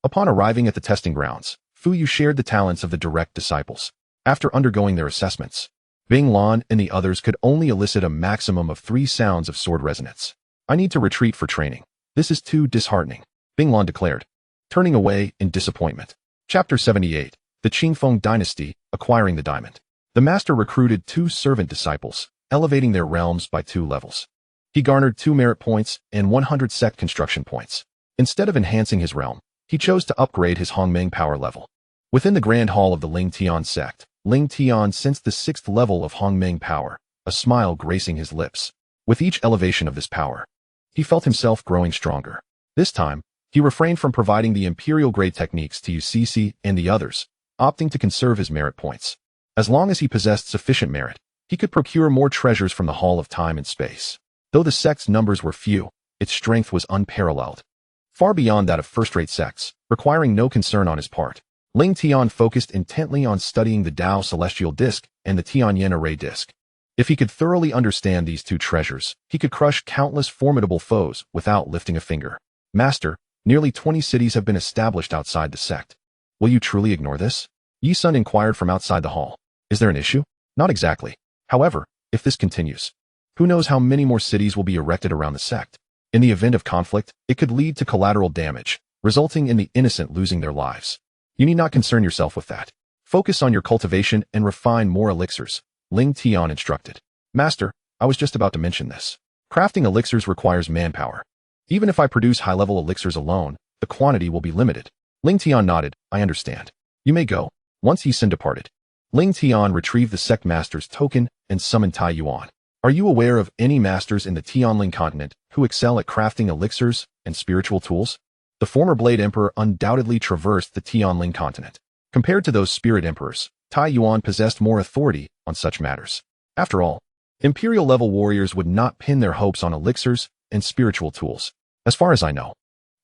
Upon arriving at the testing grounds, Fuyu shared the talents of the direct disciples. After undergoing their assessments, Bing Lan and the others could only elicit a maximum of 3 sounds of sword resonance. I need to retreat for training. This is too disheartening, Bing Lan declared, turning away in disappointment. Chapter 78, The Qingfeng Dynasty, Acquiring the Diamond. The master recruited 2 servant disciples, elevating their realms by 2 levels. He garnered 2 merit points and 100 sect construction points. Instead of enhancing his realm, he chose to upgrade his Hongmeng power level. Within the grand hall of the Lingtian Sect, Ling Tian sensed the 6th level of Hongmeng power, a smile gracing his lips. With each elevation of this power, he felt himself growing stronger. This time, he refrained from providing the imperial-grade techniques to UCC and the others, opting to conserve his merit points. As long as he possessed sufficient merit, he could procure more treasures from the Hall of Time and Space. Though the sect's numbers were few, its strength was unparalleled, far beyond that of first-rate sects, requiring no concern on his part. Ling Tian focused intently on studying the Dao Celestial Disc and the Tianyan Array Disc. If he could thoroughly understand these 2 treasures, he could crush countless formidable foes without lifting a finger. Master, nearly 20 cities have been established outside the sect. Will you truly ignore this? Yi Sun inquired from outside the hall. Is there an issue? Not exactly. However, if this continues, who knows how many more cities will be erected around the sect? In the event of conflict, it could lead to collateral damage, resulting in the innocent losing their lives. You need not concern yourself with that. Focus on your cultivation and refine more elixirs, Ling Tian instructed. Master, I was just about to mention this. Crafting elixirs requires manpower. Even if I produce high-level elixirs alone, the quantity will be limited. Ling Tian nodded. I understand. You may go. Once Yi Sun departed, Ling Tian retrieved the sect master's token and summoned Tai Yuan. Are you aware of any masters in the Tianling continent who excel at crafting elixirs and spiritual tools? The former Blade Emperor undoubtedly traversed the Tianling continent. Compared to those spirit emperors, Tai Yuan possessed more authority on such matters. After all, imperial-level warriors would not pin their hopes on elixirs and spiritual tools. As far as I know,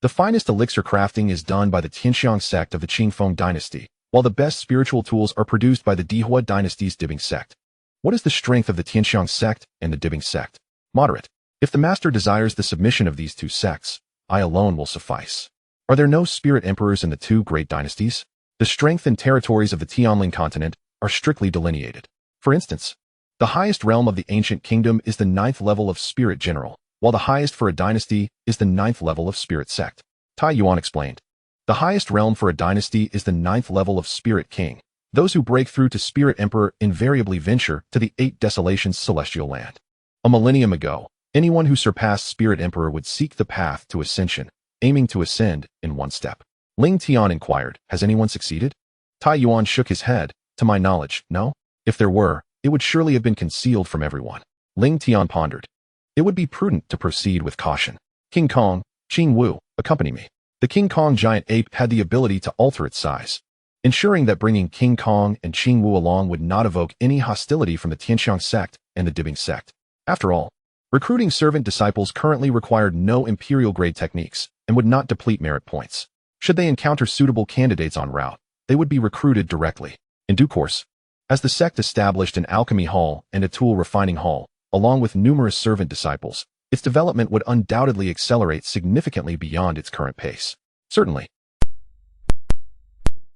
the finest elixir crafting is done by the Lingtian Sect of the Qingfeng Dynasty, while the best spiritual tools are produced by the Dihua Dynasty's Dibbing Sect. What is the strength of the Lingtian Sect and the Dibbing Sect? Moderate. If the master desires the submission of these 2 sects, I alone will suffice. Are there no spirit emperors in the 2 great dynasties? The strength and territories of the Tianling continent are strictly delineated. For instance, the highest realm of the ancient kingdom is the 9th level of spirit general, while the highest for a dynasty is the 9th level of spirit sect. Tai Yuan explained. The highest realm for a dynasty is the 9th level of Spirit King. Those who break through to Spirit Emperor invariably venture to the 8 Desolations celestial land. A millennium ago, anyone who surpassed Spirit Emperor would seek the path to ascension, aiming to ascend in one step. Lingtian inquired, has anyone succeeded? Tai Yuan shook his head. To my knowledge, no. If there were, it would surely have been concealed from everyone. Lingtian pondered. It would be prudent to proceed with caution. King Kong, Qing Wu, accompany me. The King Kong giant ape had the ability to alter its size, ensuring that bringing King Kong and Qing Wu along would not evoke any hostility from the Lingtian Sect and the Dibbing Sect. After all, recruiting servant disciples currently required no imperial-grade techniques and would not deplete merit points. Should they encounter suitable candidates en route, they would be recruited directly. In due course, as the sect established an alchemy hall and a tool refining hall, along with numerous servant disciples, its development would undoubtedly accelerate significantly beyond its current pace. Certainly.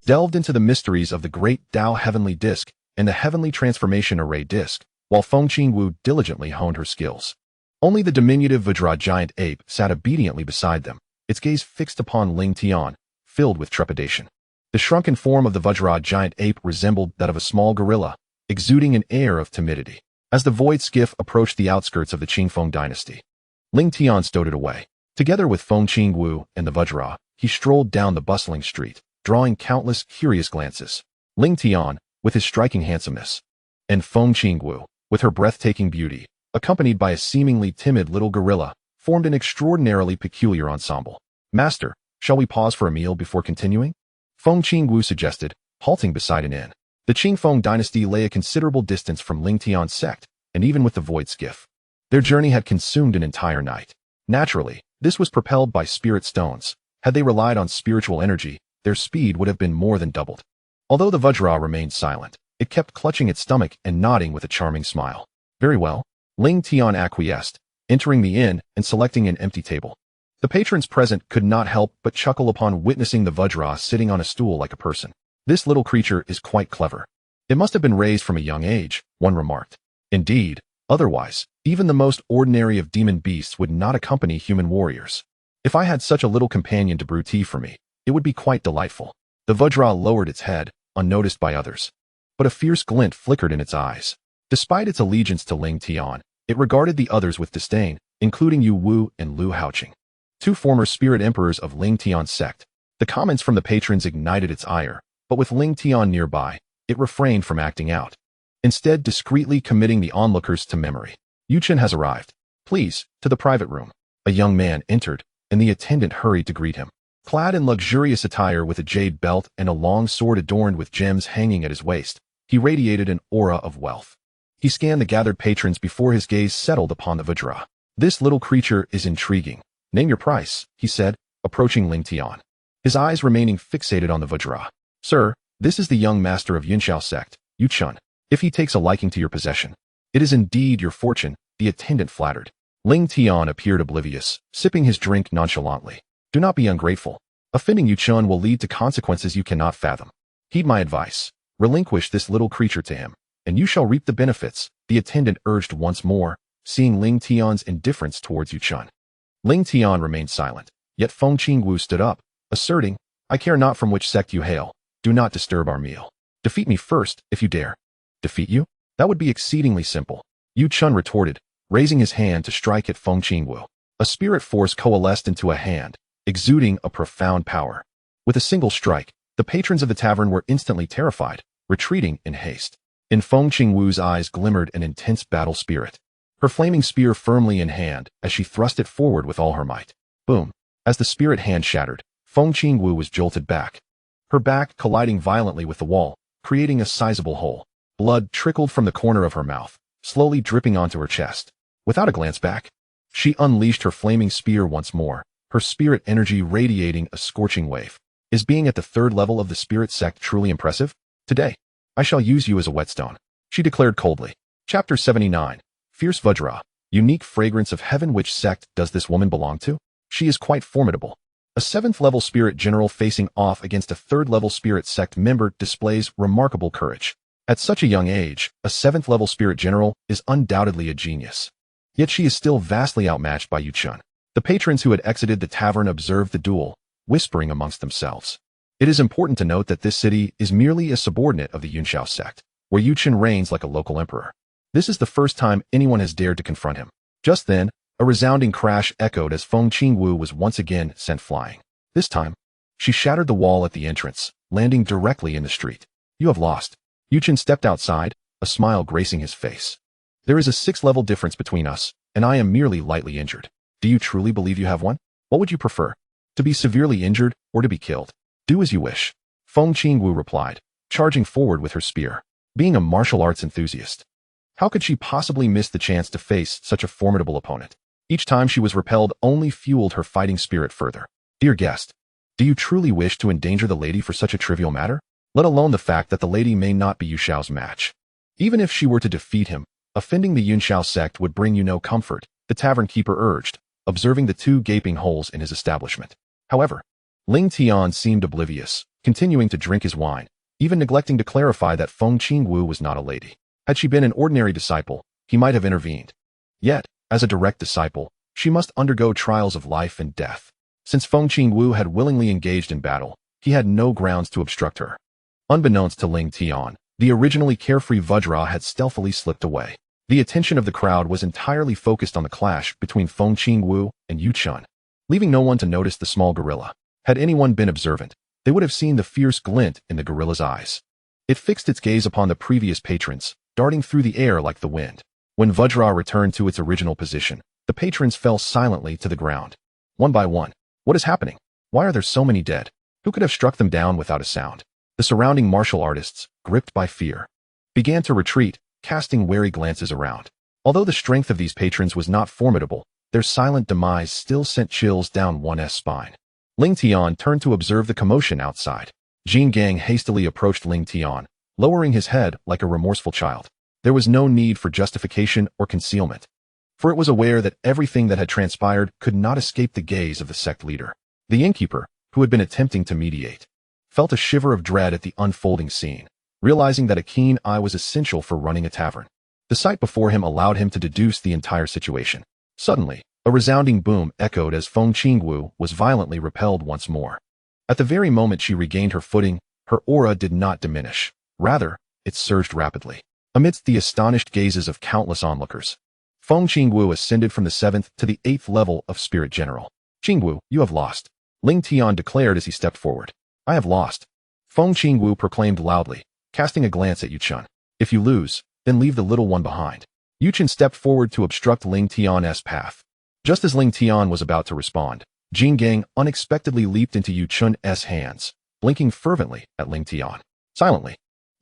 Delved into the mysteries of the Great Tao Heavenly Disc and the Heavenly Transformation Array Disc, while Feng Qingwu diligently honed her skills. Only the diminutive Vajra giant ape sat obediently beside them, its gaze fixed upon Lingtian, filled with trepidation. The shrunken form of the Vajra giant ape resembled that of a small gorilla, exuding an air of timidity. As the void skiff approached the outskirts of the Qingfeng dynasty, Lingtian stowed it away. Together with Feng Qingwu and the Vajra, he strolled down the bustling street, drawing countless curious glances. Lingtian, with his striking handsomeness, and Feng Qingwu, with her breathtaking beauty, accompanied by a seemingly timid little gorilla, formed an extraordinarily peculiar ensemble. Master, shall we pause for a meal before continuing? Feng Qingwu suggested, halting beside an inn. The Qingfeng dynasty lay a considerable distance from Lingtian Sect, and even with the void skiff, their journey had consumed an entire night. Naturally, this was propelled by spirit stones. Had they relied on spiritual energy, their speed would have been more than doubled. Although the Vajra remained silent, it kept clutching its stomach and nodding with a charming smile. Very well. Lingtian acquiesced, entering the inn and selecting an empty table. The patrons present could not help but chuckle upon witnessing the Vajra sitting on a stool like a person. This little creature is quite clever. It must have been raised from a young age, one remarked. Indeed, otherwise, even the most ordinary of demon beasts would not accompany human warriors. If I had such a little companion to brew tea for me, it would be quite delightful. The Vajra lowered its head, unnoticed by others. But a fierce glint flickered in its eyes. Despite its allegiance to Lingtian, it regarded the others with disdain, including Yu Wu and Lu Haoqing, 2 former spirit emperors of Lingtian Sect. The comments from the patrons ignited its ire, but with Lingtian nearby, it refrained from acting out, instead discreetly committing the onlookers to memory. Yuchen has arrived. Please, to the private room. A young man entered, and the attendant hurried to greet him. Clad in luxurious attire with a jade belt and a long sword adorned with gems hanging at his waist, he radiated an aura of wealth. He scanned the gathered patrons before his gaze settled upon the Vajra. This little creature is intriguing. Name your price, he said, approaching Lingtian, his eyes remaining fixated on the Vajra. Sir, this is the young master of Lingtian Sect, Yuchen. If he takes a liking to your possession, it is indeed your fortune, the attendant flattered. Lingtian appeared oblivious, sipping his drink nonchalantly. Do not be ungrateful. Offending Yuchen will lead to consequences you cannot fathom. Heed my advice. Relinquish this little creature to him, and you shall reap the benefits, the attendant urged once more, seeing Lingtian's indifference towards Yuchen. Lingtian remained silent, yet Feng Qingwu stood up, asserting, I care not from which sect you hail. Do not disturb our meal. Defeat me first, if you dare. Defeat you? That would be exceedingly simple. Yuchen retorted, raising his hand to strike at Feng Qingwu. A spirit force coalesced into a hand, exuding a profound power. With a single strike, the patrons of the tavern were instantly terrified, retreating in haste. In Feng Qingwu's eyes glimmered an intense battle spirit, her flaming spear firmly in hand as she thrust it forward with all her might. Boom! As the spirit hand shattered, Feng Qingwu was jolted back, her back colliding violently with the wall, creating a sizable hole. Blood trickled from the corner of her mouth, slowly dripping onto her chest. Without a glance back, she unleashed her flaming spear once more, her spirit energy radiating a scorching wave. Is being at the 3rd level of the Spirit Sect truly impressive? Today, I shall use you as a whetstone, she declared coldly. Chapter 79. Fierce Vajra. Unique fragrance of heaven. Which sect does this woman belong to? She is quite formidable. A 7th level spirit general facing off against a 3rd level Spirit Sect member displays remarkable courage. At such a young age, a 7th level spirit general is undoubtedly a genius. Yet she is still vastly outmatched by Yuchen. The patrons who had exited the tavern observed the duel, whispering amongst themselves. It is important to note that this city is merely a subordinate of the Lingtian Sect, where Yuchen reigns like a local emperor. This is the first time anyone has dared to confront him. Just then, a resounding crash echoed as Feng Qingwu was once again sent flying. This time, she shattered the wall at the entrance, landing directly in the street. You have lost. Yuchen stepped outside, a smile gracing his face. There is a 6-level difference between us, and I am merely lightly injured. Do you truly believe you have won? What would you prefer? To be severely injured or to be killed? Do as you wish. Feng Qingwu replied, charging forward with her spear. Being a martial arts enthusiast, how could she possibly miss the chance to face such a formidable opponent? Each time she was repelled only fueled her fighting spirit further. Dear guest, do you truly wish to endanger the lady for such a trivial matter? Let alone the fact that the lady may not be Yu Xiao's match. Even if she were to defeat him, offending the Lingtian Sect would bring you no comfort, the tavern keeper urged, observing the 2 gaping holes in his establishment. However, Lingtian seemed oblivious, continuing to drink his wine, even neglecting to clarify that Feng Qingwu was not a lady. Had she been an ordinary disciple, he might have intervened. Yet, as a direct disciple, she must undergo trials of life and death. Since Feng Qingwu had willingly engaged in battle, he had no grounds to obstruct her. Unbeknownst to Lingtian, the originally carefree Vajra had stealthily slipped away. The attention of the crowd was entirely focused on the clash between Feng Qingwu and Yuchen, leaving no one to notice the small gorilla. Had anyone been observant, they would have seen the fierce glint in the gorilla's eyes. It fixed its gaze upon the previous patrons, darting through the air like the wind. When Vajra returned to its original position, the patrons fell silently to the ground. One by one. What is happening? Why are there so many dead? Who could have struck them down without a sound? The surrounding martial artists, gripped by fear, began to retreat, casting wary glances around. Although the strength of these patrons was not formidable, their silent demise still sent chills down one's spine. Lingtian turned to observe the commotion outside. Jin Gang hastily approached Lingtian, lowering his head like a remorseful child. There was no need for justification or concealment, for it was aware that everything that had transpired could not escape the gaze of the sect leader. The innkeeper, who had been attempting to mediate, felt a shiver of dread at the unfolding scene, realizing that a keen eye was essential for running a tavern. The sight before him allowed him to deduce the entire situation. Suddenly, a resounding boom echoed as Feng Qingwu was violently repelled once more. At the very moment she regained her footing, her aura did not diminish. Rather, it surged rapidly. Amidst the astonished gazes of countless onlookers, Feng Qingwu ascended from the 7th to the 8th level of Spirit General. Qingwu, you have lost, Lingtian declared as he stepped forward. I have lost, Feng Qingwu proclaimed loudly, casting a glance at Yuchen. If you lose, then leave the little one behind. Yuchen stepped forward to obstruct Lingtian's path. Just as Lingtian was about to respond, Jin Gang unexpectedly leaped into Yuchen's hands, blinking fervently at Lingtian. Silently,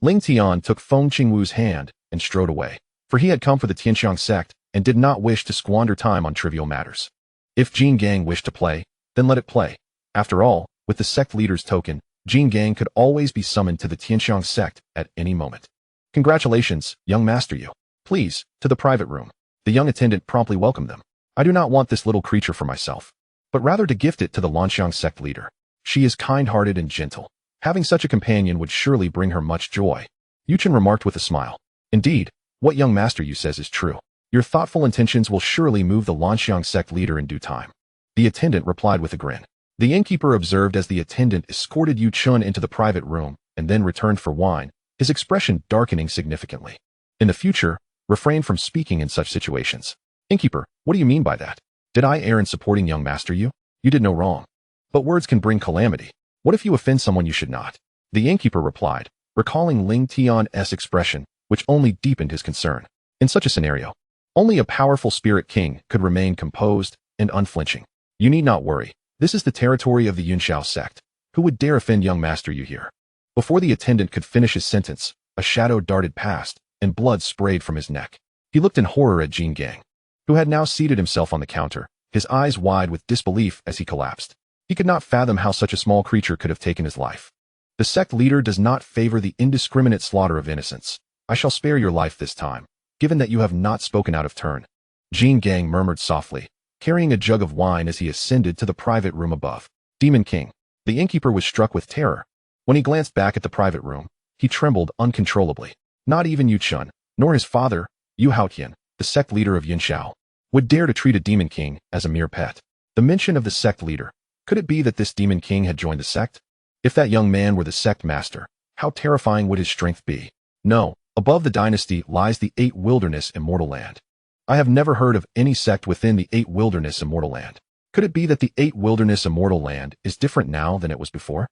Lingtian took Feng Qingwu's hand and strode away, for he had come for the Lingtian Sect and did not wish to squander time on trivial matters. If Jin Gang wished to play, then let it play. After all, with the sect leader's token, Jin Gang could always be summoned to the Lingtian Sect at any moment. Congratulations, young master Yu. Please, to the private room. The young attendant promptly welcomed them. I do not want this little creature for myself, but rather to gift it to the Lingtian Sect leader. She is kind-hearted and gentle. Having such a companion would surely bring her much joy. Yuchen remarked with a smile. Indeed, what young master Yu says is true. Your thoughtful intentions will surely move the Lingtian Sect leader in due time. The attendant replied with a grin. The innkeeper observed as the attendant escorted Yuchen into the private room and then returned for wine, his expression darkening significantly. In the future, refrain from speaking in such situations. Innkeeper, what do you mean by that? Did I err in supporting young master Yu? You did no wrong. But words can bring calamity. What if you offend someone you should not? The innkeeper replied, recalling Lingtian's expression, which only deepened his concern. In such a scenario, only a powerful spirit king could remain composed and unflinching. You need not worry. This is the territory of the Lingtian Sect. Who would dare offend young master Yu here? Before the attendant could finish his sentence, a shadow darted past, and blood sprayed from his neck. He looked in horror at Jin Gang, who had now seated himself on the counter, his eyes wide with disbelief as he collapsed. He could not fathom how such a small creature could have taken his life. The sect leader does not favor the indiscriminate slaughter of innocents. I shall spare your life this time, given that you have not spoken out of turn. Jin Gang murmured softly, carrying a jug of wine as he ascended to the private room above. Demon King. The innkeeper was struck with terror. When he glanced back at the private room, he trembled uncontrollably. Not even Yuchen, nor his father, Yu Haotian, the sect leader of Yinshao, would dare to treat a demon king as a mere pet. The mention of the sect leader Could it be that this demon king had joined the sect? If that young man were the sect master, how terrifying would his strength be? No, above the dynasty lies the 8 wilderness immortal land. I have never heard of any sect within the 8 wilderness immortal land. Could it be that the 8 wilderness immortal land is different now than it was before?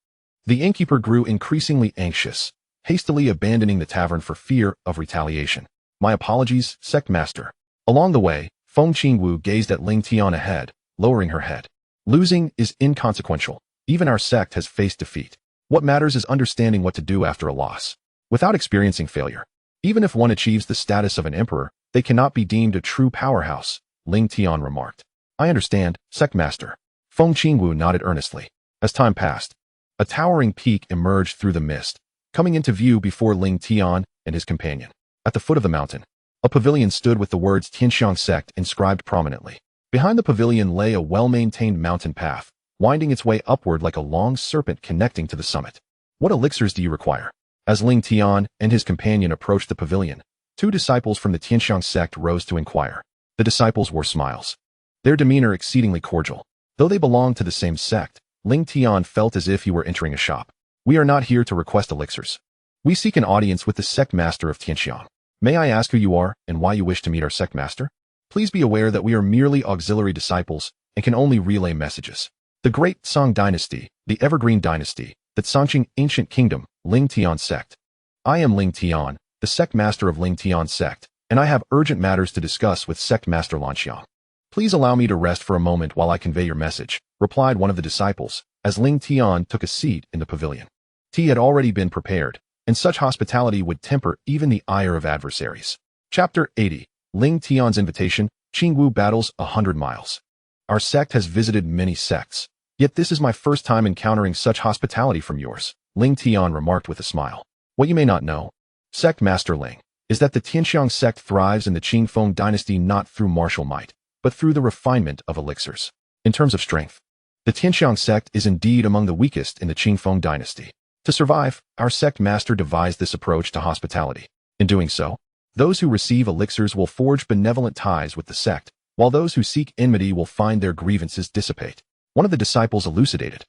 The innkeeper grew increasingly anxious, hastily abandoning the tavern for fear of retaliation. My apologies, sect master. Along the way, Feng Qingwu gazed at Lingtian ahead, lowering her head. Losing is inconsequential. Even our sect has faced defeat. What matters is understanding what to do after a loss. Without experiencing failure, even if one achieves the status of an emperor, they cannot be deemed a true powerhouse, Lingtian remarked. I understand, sect master. Feng Qingwu nodded earnestly. As time passed, a towering peak emerged through the mist, coming into view before Lingtian and his companion. At the foot of the mountain, a pavilion stood with the words Lingtian Sect inscribed prominently. Behind the pavilion lay a well-maintained mountain path, winding its way upward like a long serpent connecting to the summit. What elixirs do you require? As Lingtian and his companion approached the pavilion, 2 disciples from the Lingtian Sect rose to inquire. The disciples wore smiles, their demeanor exceedingly cordial. Though they belonged to the same sect, Lingtian felt as if he were entering a shop. We are not here to request elixirs. We seek an audience with the sect master of Lingtian. May I ask who you are and why you wish to meet our sect master? Please be aware that we are merely auxiliary disciples and can only relay messages. The Great Song Dynasty, the Evergreen Dynasty, the Songqing Ancient Kingdom, Lingtian Sect. I am Lingtian, the sect master of Lingtian Sect, and I have urgent matters to discuss with sect master Lanxiang. Please allow me to rest for a moment while I convey your message, replied one of the disciples, as Lingtian took a seat in the pavilion. Tea had already been prepared, and such hospitality would temper even the ire of adversaries. Chapter 80. Lingtian's Invitation, Qingwu Battles 100 Miles. Our sect has visited many sects, yet this is my first time encountering such hospitality from yours, Lingtian remarked with a smile. What you may not know, Sect Master Ling, is that the Lingtian Sect thrives in the Qingfeng dynasty not through martial might, but through the refinement of elixirs. In terms of strength, the Lingtian Sect is indeed among the weakest in the Qingfeng dynasty. To survive, our sect master devised this approach to hospitality. In doing so, those who receive elixirs will forge benevolent ties with the sect, while those who seek enmity will find their grievances dissipate. One of the disciples elucidated.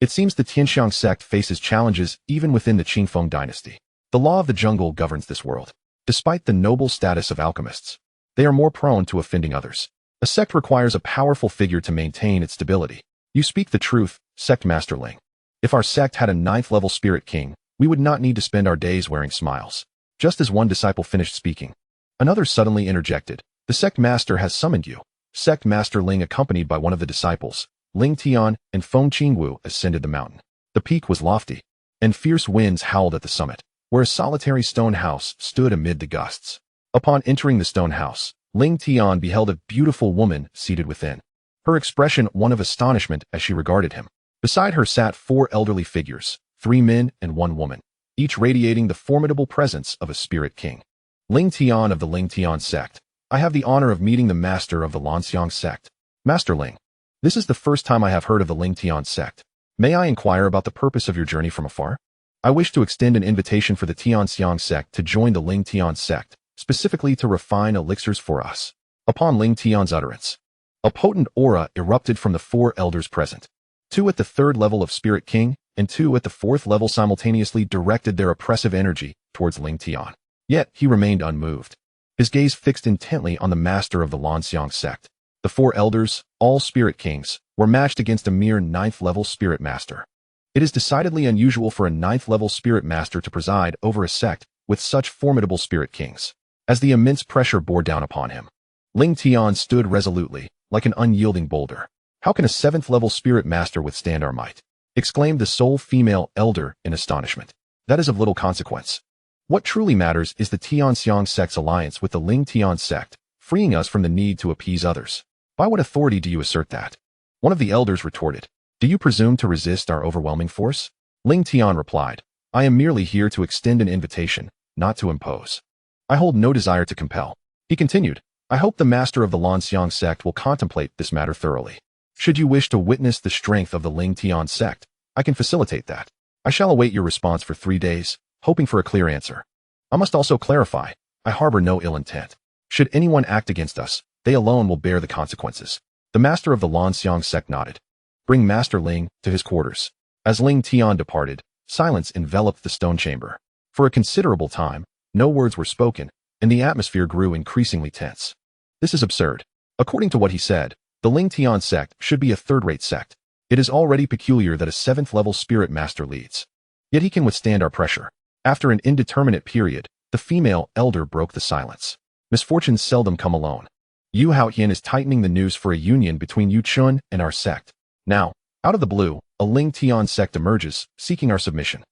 It seems the Lingtian Sect faces challenges even within the Qingfeng dynasty. The law of the jungle governs this world. Despite the noble status of alchemists, they are more prone to offending others. A sect requires a powerful figure to maintain its stability. You speak the truth, Sect Master Ling. If our sect had a 9th level spirit king, we would not need to spend our days wearing smiles. Just as one disciple finished speaking, another suddenly interjected. The sect master has summoned you. Sect Master Ling, accompanied by one of the disciples, Lingtian and Feng Qingwu, ascended the mountain. The peak was lofty, and fierce winds howled at the summit, where a solitary stone house stood amid the gusts. Upon entering the stone house, Lingtian beheld a beautiful woman seated within, her expression one of astonishment as she regarded him. Beside her sat 4 elderly figures, 3 men and 1 woman, each radiating the formidable presence of a spirit king. Lingtian of the Lingtian Sect. I have the honor of meeting the master of the Lingtian Sect. Master Ling, this is the first time I have heard of the Lingtian Sect. May I inquire about the purpose of your journey from afar? I wish to extend an invitation for the Lingtian Sect to join the Lingtian Sect, specifically to refine elixirs for us. Upon Lingtian's utterance, a potent aura erupted from the 4 elders present. 2 at the 3rd level of Spirit King, and 2 at the 4th level simultaneously directed their oppressive energy towards Lingtian. Yet he remained unmoved, his gaze fixed intently on the master of the Lingtian Sect. The 4 elders, all Spirit Kings, were matched against a mere 9th level Spirit Master. It is decidedly unusual for a 9th level Spirit Master to preside over a sect with such formidable Spirit Kings. As the immense pressure bore down upon him, Lingtian stood resolutely, like an unyielding boulder. How can a 7th level Spirit Master withstand our might? Exclaimed the sole female elder in astonishment. That is of little consequence. What truly matters is the Lingtian Sect's alliance with the Lingtian Sect, freeing us from the need to appease others. By what authority do you assert that? One of the elders retorted. Do you presume to resist our overwhelming force? Lingtian replied. I am merely here to extend an invitation, not to impose. I hold no desire to compel. He continued. I hope the master of the Lingtian Sect will contemplate this matter thoroughly. Should you wish to witness the strength of the Lingtian Sect, I can facilitate that. I shall await your response for 3 days, hoping for a clear answer. I must also clarify, I harbor no ill intent. Should anyone act against us, they alone will bear the consequences. The master of the Lingtian Sect nodded. Bring Master Ling to his quarters. As Ling Tian departed, silence enveloped the stone chamber. For a considerable time, no words were spoken, and the atmosphere grew increasingly tense. This is absurd. According to what he said, the Lingtian Sect should be a third-rate sect. It is already peculiar that a 7th-level spirit master leads. Yet he can withstand our pressure. After an indeterminate period, the female elder broke the silence. Misfortunes seldom come alone. Yu Haotian is tightening the noose for a union between Yu Chun and our sect. Now, out of the blue, a Lingtian Sect emerges, seeking our submission.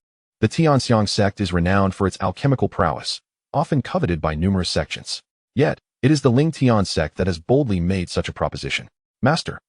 The Tianxiang Sect is renowned for its alchemical prowess, often coveted by numerous sections. Yet, it is the Lingtian Sect that has boldly made such a proposition. Master,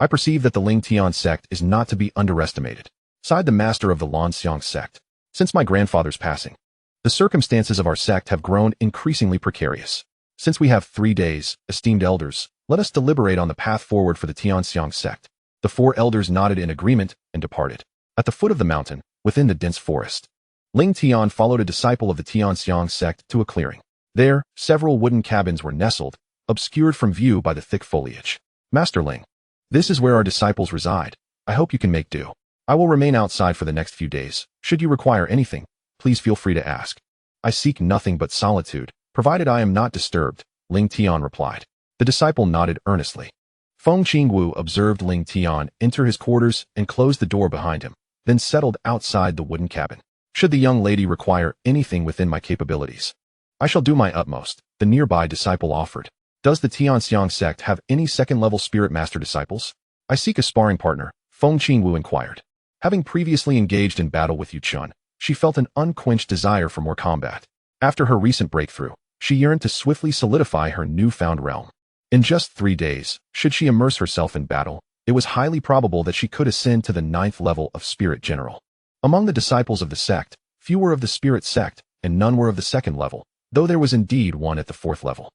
I perceive that the Lingtian Sect is not to be underestimated, sighed the master of the Lingtian Sect. Since my grandfather's passing, the circumstances of our sect have grown increasingly precarious. Since we have 3 days, esteemed elders, let us deliberate on the path forward for the Tianxiang Sect. The 4 elders nodded in agreement and departed. At the foot of the mountain, within the dense forest, Ling Tian followed a disciple of the Tianxiang Sect to a clearing. There, several wooden cabins were nestled, obscured from view by the thick foliage. Master Ling, this is where our disciples reside. I hope you can make do. I will remain outside for the next few days. Should you require anything, please feel free to ask. I seek nothing but solitude, provided I am not disturbed, Ling Tian replied. The disciple nodded earnestly. Feng Qingwu observed Ling Tian enter his quarters and close the door behind him, then settled outside the wooden cabin. Should the young lady require anything within my capabilities, I shall do my utmost, the nearby disciple offered. Does the Tianxiang Sect have any 2nd-level spirit master disciples? I seek a sparring partner, Feng Qingwu inquired. Having previously engaged in battle with Yu Chun, she felt an unquenched desire for more combat. After her recent breakthrough, she yearned to swiftly solidify her newfound realm. In just 3 days, should she immerse herself in battle, it was highly probable that she could ascend to the 9th level of Spirit General. Among the disciples of the sect, few were of the Spirit Sect, and none were of the 2nd level, though there was indeed one at the 4th level.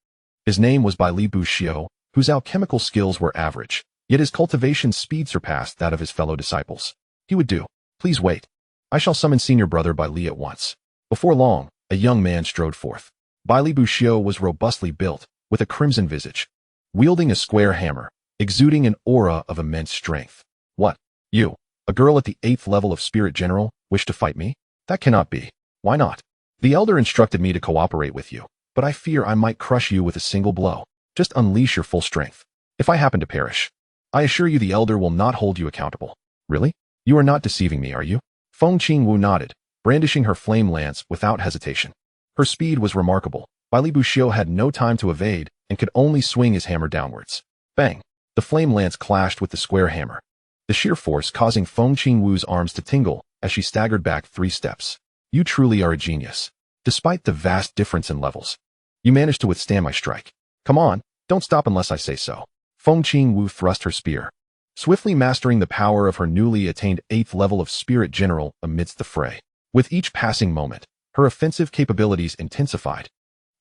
His name was Bai Li Buxiu, whose alchemical skills were average, yet his cultivation speed surpassed that of his fellow disciples. He would do. Please wait. I shall summon senior brother Bai Li at once. Before long, a young man strode forth. Bai Li Buxiu was robustly built, with a crimson visage, wielding a square hammer, exuding an aura of immense strength. What? You, a girl at the 8th level of Spirit General, wish to fight me? That cannot be. Why not? The elder instructed me to cooperate with you, but I fear I might crush you with a single blow. Just unleash your full strength. If I happen to perish, I assure you the elder will not hold you accountable. Really? You are not deceiving me, are you? Feng Qingwu nodded, brandishing her flame lance without hesitation. Her speed was remarkable. Bai Li Buxiu had no time to evade and could only swing his hammer downwards. Bang! The flame lance clashed with the square hammer, the sheer force causing Feng Qingwu's arms to tingle as she staggered back 3 steps. You truly are a genius. Despite the vast difference in levels, you managed to withstand my strike. Come on, don't stop unless I say so. Feng Qingwu thrust her spear, swiftly mastering the power of her newly attained 8th level of Spirit General amidst the fray. With each passing moment, her offensive capabilities intensified,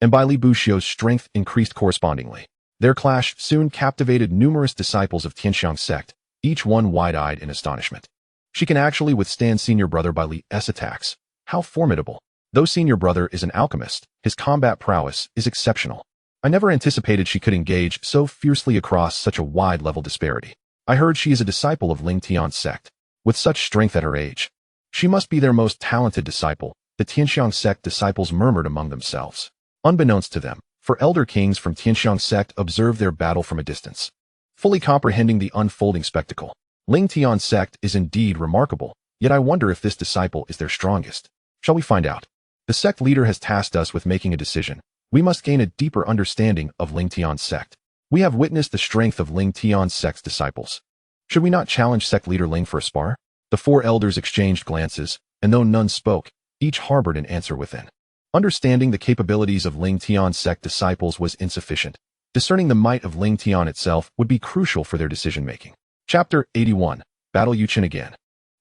and Bai Li Buxiu's strength increased correspondingly. Their clash soon captivated numerous disciples of Tianxiang Sect, each one wide-eyed in astonishment. She can actually withstand senior brother Bai Li's attacks. How formidable. Though senior brother is an alchemist, his combat prowess is exceptional. I never anticipated she could engage so fiercely across such a wide level disparity. I heard she is a disciple of Lingtian Sect. With such strength at her age, she must be their most talented disciple, the Tianxiang Sect disciples murmured among themselves. Unbeknownst to them, for elder kings from Tianxiang Sect observed their battle from a distance, fully comprehending the unfolding spectacle. Lingtian Sect is indeed remarkable, yet I wonder if this disciple is their strongest. Shall we find out? The sect leader has tasked us with making a decision. We must gain a deeper understanding of Lingtian Sect. We have witnessed the strength of Lingtian Sect's disciples. Should we not challenge sect leader Ling for a spar? The 4 elders exchanged glances, and though none spoke, each harbored an answer within. Understanding the capabilities of Lingtian Sect disciples was insufficient. Discerning the might of Lingtian itself would be crucial for their decision-making. Chapter 81. Battle Yuchen again.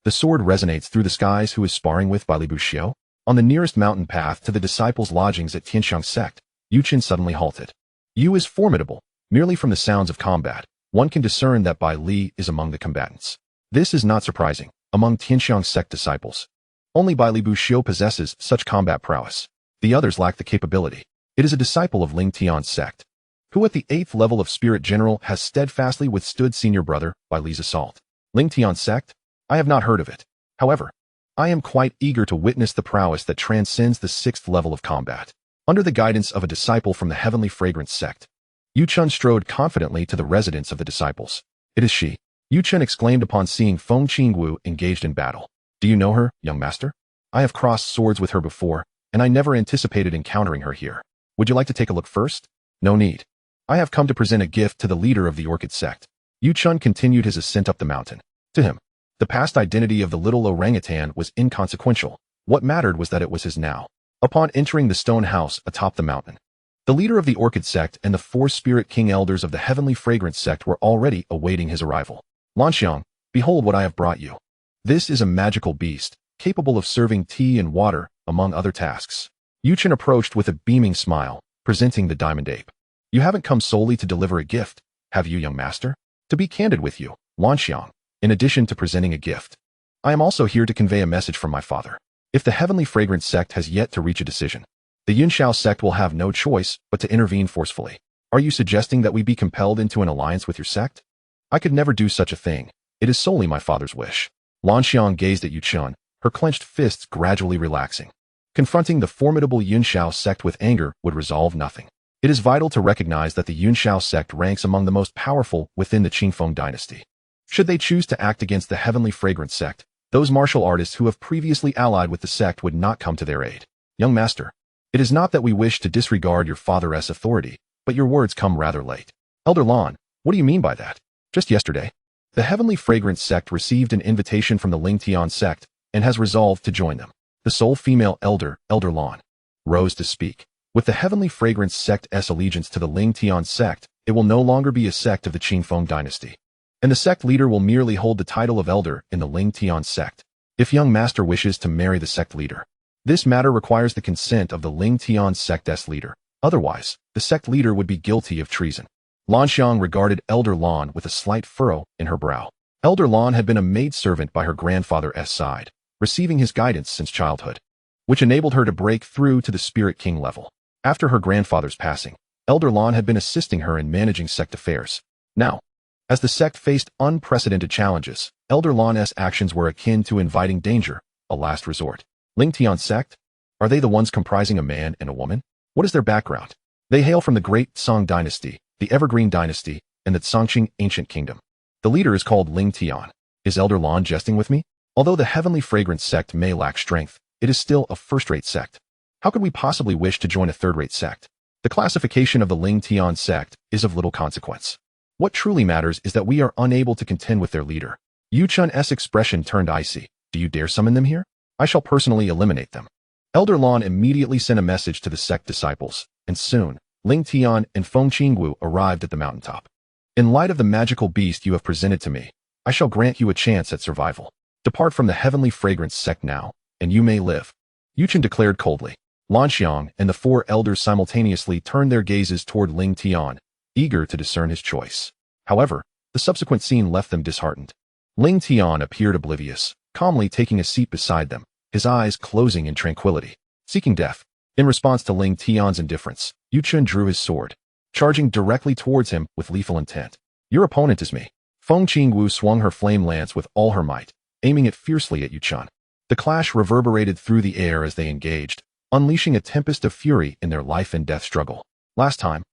The sword resonates through the skies. Who is sparring with Bai Li Buxiu? On the nearest mountain path to the disciples' lodgings at Tianxiang Sect, Yuchen suddenly halted. Yu is formidable. Merely from the sounds of combat, one can discern that Bai Li is among the combatants. This is not surprising. Among Tianxiang Sect disciples, only Bai Li Buxiu possesses such combat prowess. The others lack the capability. It is a disciple of Lingtian Sect, who at the 8th level of Spirit General has steadfastly withstood senior brother Bai Li's assault. Lingtian Sect? I have not heard of it. However, I am quite eager to witness the prowess that transcends the 6th level of combat. Under the guidance of a disciple from the Heavenly Fragrance Sect, Yu Chun strode confidently to the residence of the disciples. It is she. Yu Chun exclaimed upon seeing Feng Qingwu engaged in battle. Do you know her, young master? I have crossed swords with her before, and I never anticipated encountering her here. Would you like to take a look first? No need. I have come to present a gift to the leader of the Orchid Sect. Yu Chun continued his ascent up the mountain. To him, the past identity of the little orangutan was inconsequential. What mattered was that it was his now. Upon entering the stone house atop the mountain, the leader of the Orchid Sect and the 4 Spirit King Elders of the Heavenly Fragrance Sect were already awaiting his arrival. Lanxiang, behold what I have brought you. This is a magical beast, capable of serving tea and water, among other tasks. Yu Chun approached with a beaming smile, presenting the diamond ape. You haven't come solely to deliver a gift, have you, young master? To be candid with you, Lanxiang, in addition to presenting a gift, I am also here to convey a message from my father. If the Heavenly Fragrance Sect has yet to reach a decision, the Yunxiao Sect will have no choice but to intervene forcefully. Are you suggesting that we be compelled into an alliance with your sect? I could never do such a thing. It is solely my father's wish. Lanxiang gazed at Yu Chun, her clenched fists gradually relaxing. Confronting the formidable Yunxiao Sect with anger would resolve nothing. It is vital to recognize that the Yunxiao Sect ranks among the most powerful within the Qingfeng dynasty. Should they choose to act against the Heavenly Fragrance Sect, those martial artists who have previously allied with the sect would not come to their aid. Young master, it is not that we wish to disregard your father's authority, but your words come rather late. Elder Lan, what do you mean by that? Just yesterday, the Heavenly Fragrance Sect received an invitation from the Lingtian Sect and has resolved to join them. The sole female elder, Elder Lan, rose to speak. With the Heavenly Fragrance Sect's allegiance to the Lingtian Sect, it will no longer be a sect of the Qingfeng dynasty, and the sect leader will merely hold the title of elder in the Lingtian Sect. If young master wishes to marry the sect leader, this matter requires the consent of the Lingtian Sect's leader. Otherwise, the sect leader would be guilty of treason. Lanxiang regarded Elder Lan with a slight furrow in her brow. Elder Lan had been a maidservant by her grandfather's side, receiving his guidance since childhood, which enabled her to break through to the Spirit King level. After her grandfather's passing, Elder Lan had been assisting her in managing sect affairs. Now, as the sect faced unprecedented challenges, Elder Lan's actions were akin to inviting danger, a last resort. Lingtian Sect? Are they the ones comprising a man and a woman? What is their background? They hail from the Great Song Dynasty, the Evergreen Dynasty, and the Tsongqing Ancient Kingdom. The leader is called Lingtian. Is Elder Lan jesting with me? Although the Heavenly Fragrance Sect may lack strength, it is still a first-rate sect. How could we possibly wish to join a third-rate sect? The classification of the Lingtian Sect is of little consequence. What truly matters is that we are unable to contend with their leader. Yu Chun's expression turned icy. Do you dare summon them here? I shall personally eliminate them. Elder Lan immediately sent a message to the sect disciples, and soon, Lingtian and Feng Qingwu arrived at the mountaintop. In light of the magical beast you have presented to me, I shall grant you a chance at survival. Depart from the Heavenly Fragrance Sect now, and you may live. Yu Chun declared coldly. Lanxiang and the 4 elders simultaneously turned their gazes toward Lingtian, eager to discern his choice. However, the subsequent scene left them disheartened. Lingtian appeared oblivious, calmly taking a seat beside them, his eyes closing in tranquility, seeking death. In response to Lingtian's indifference, Yu Chun drew his sword, charging directly towards him with lethal intent. Your opponent is me. Feng Qingwu swung her flame lance with all her might, aiming it fiercely at Yu Chun. The clash reverberated through the air as they engaged, unleashing a tempest of fury in their life and death struggle. Last time,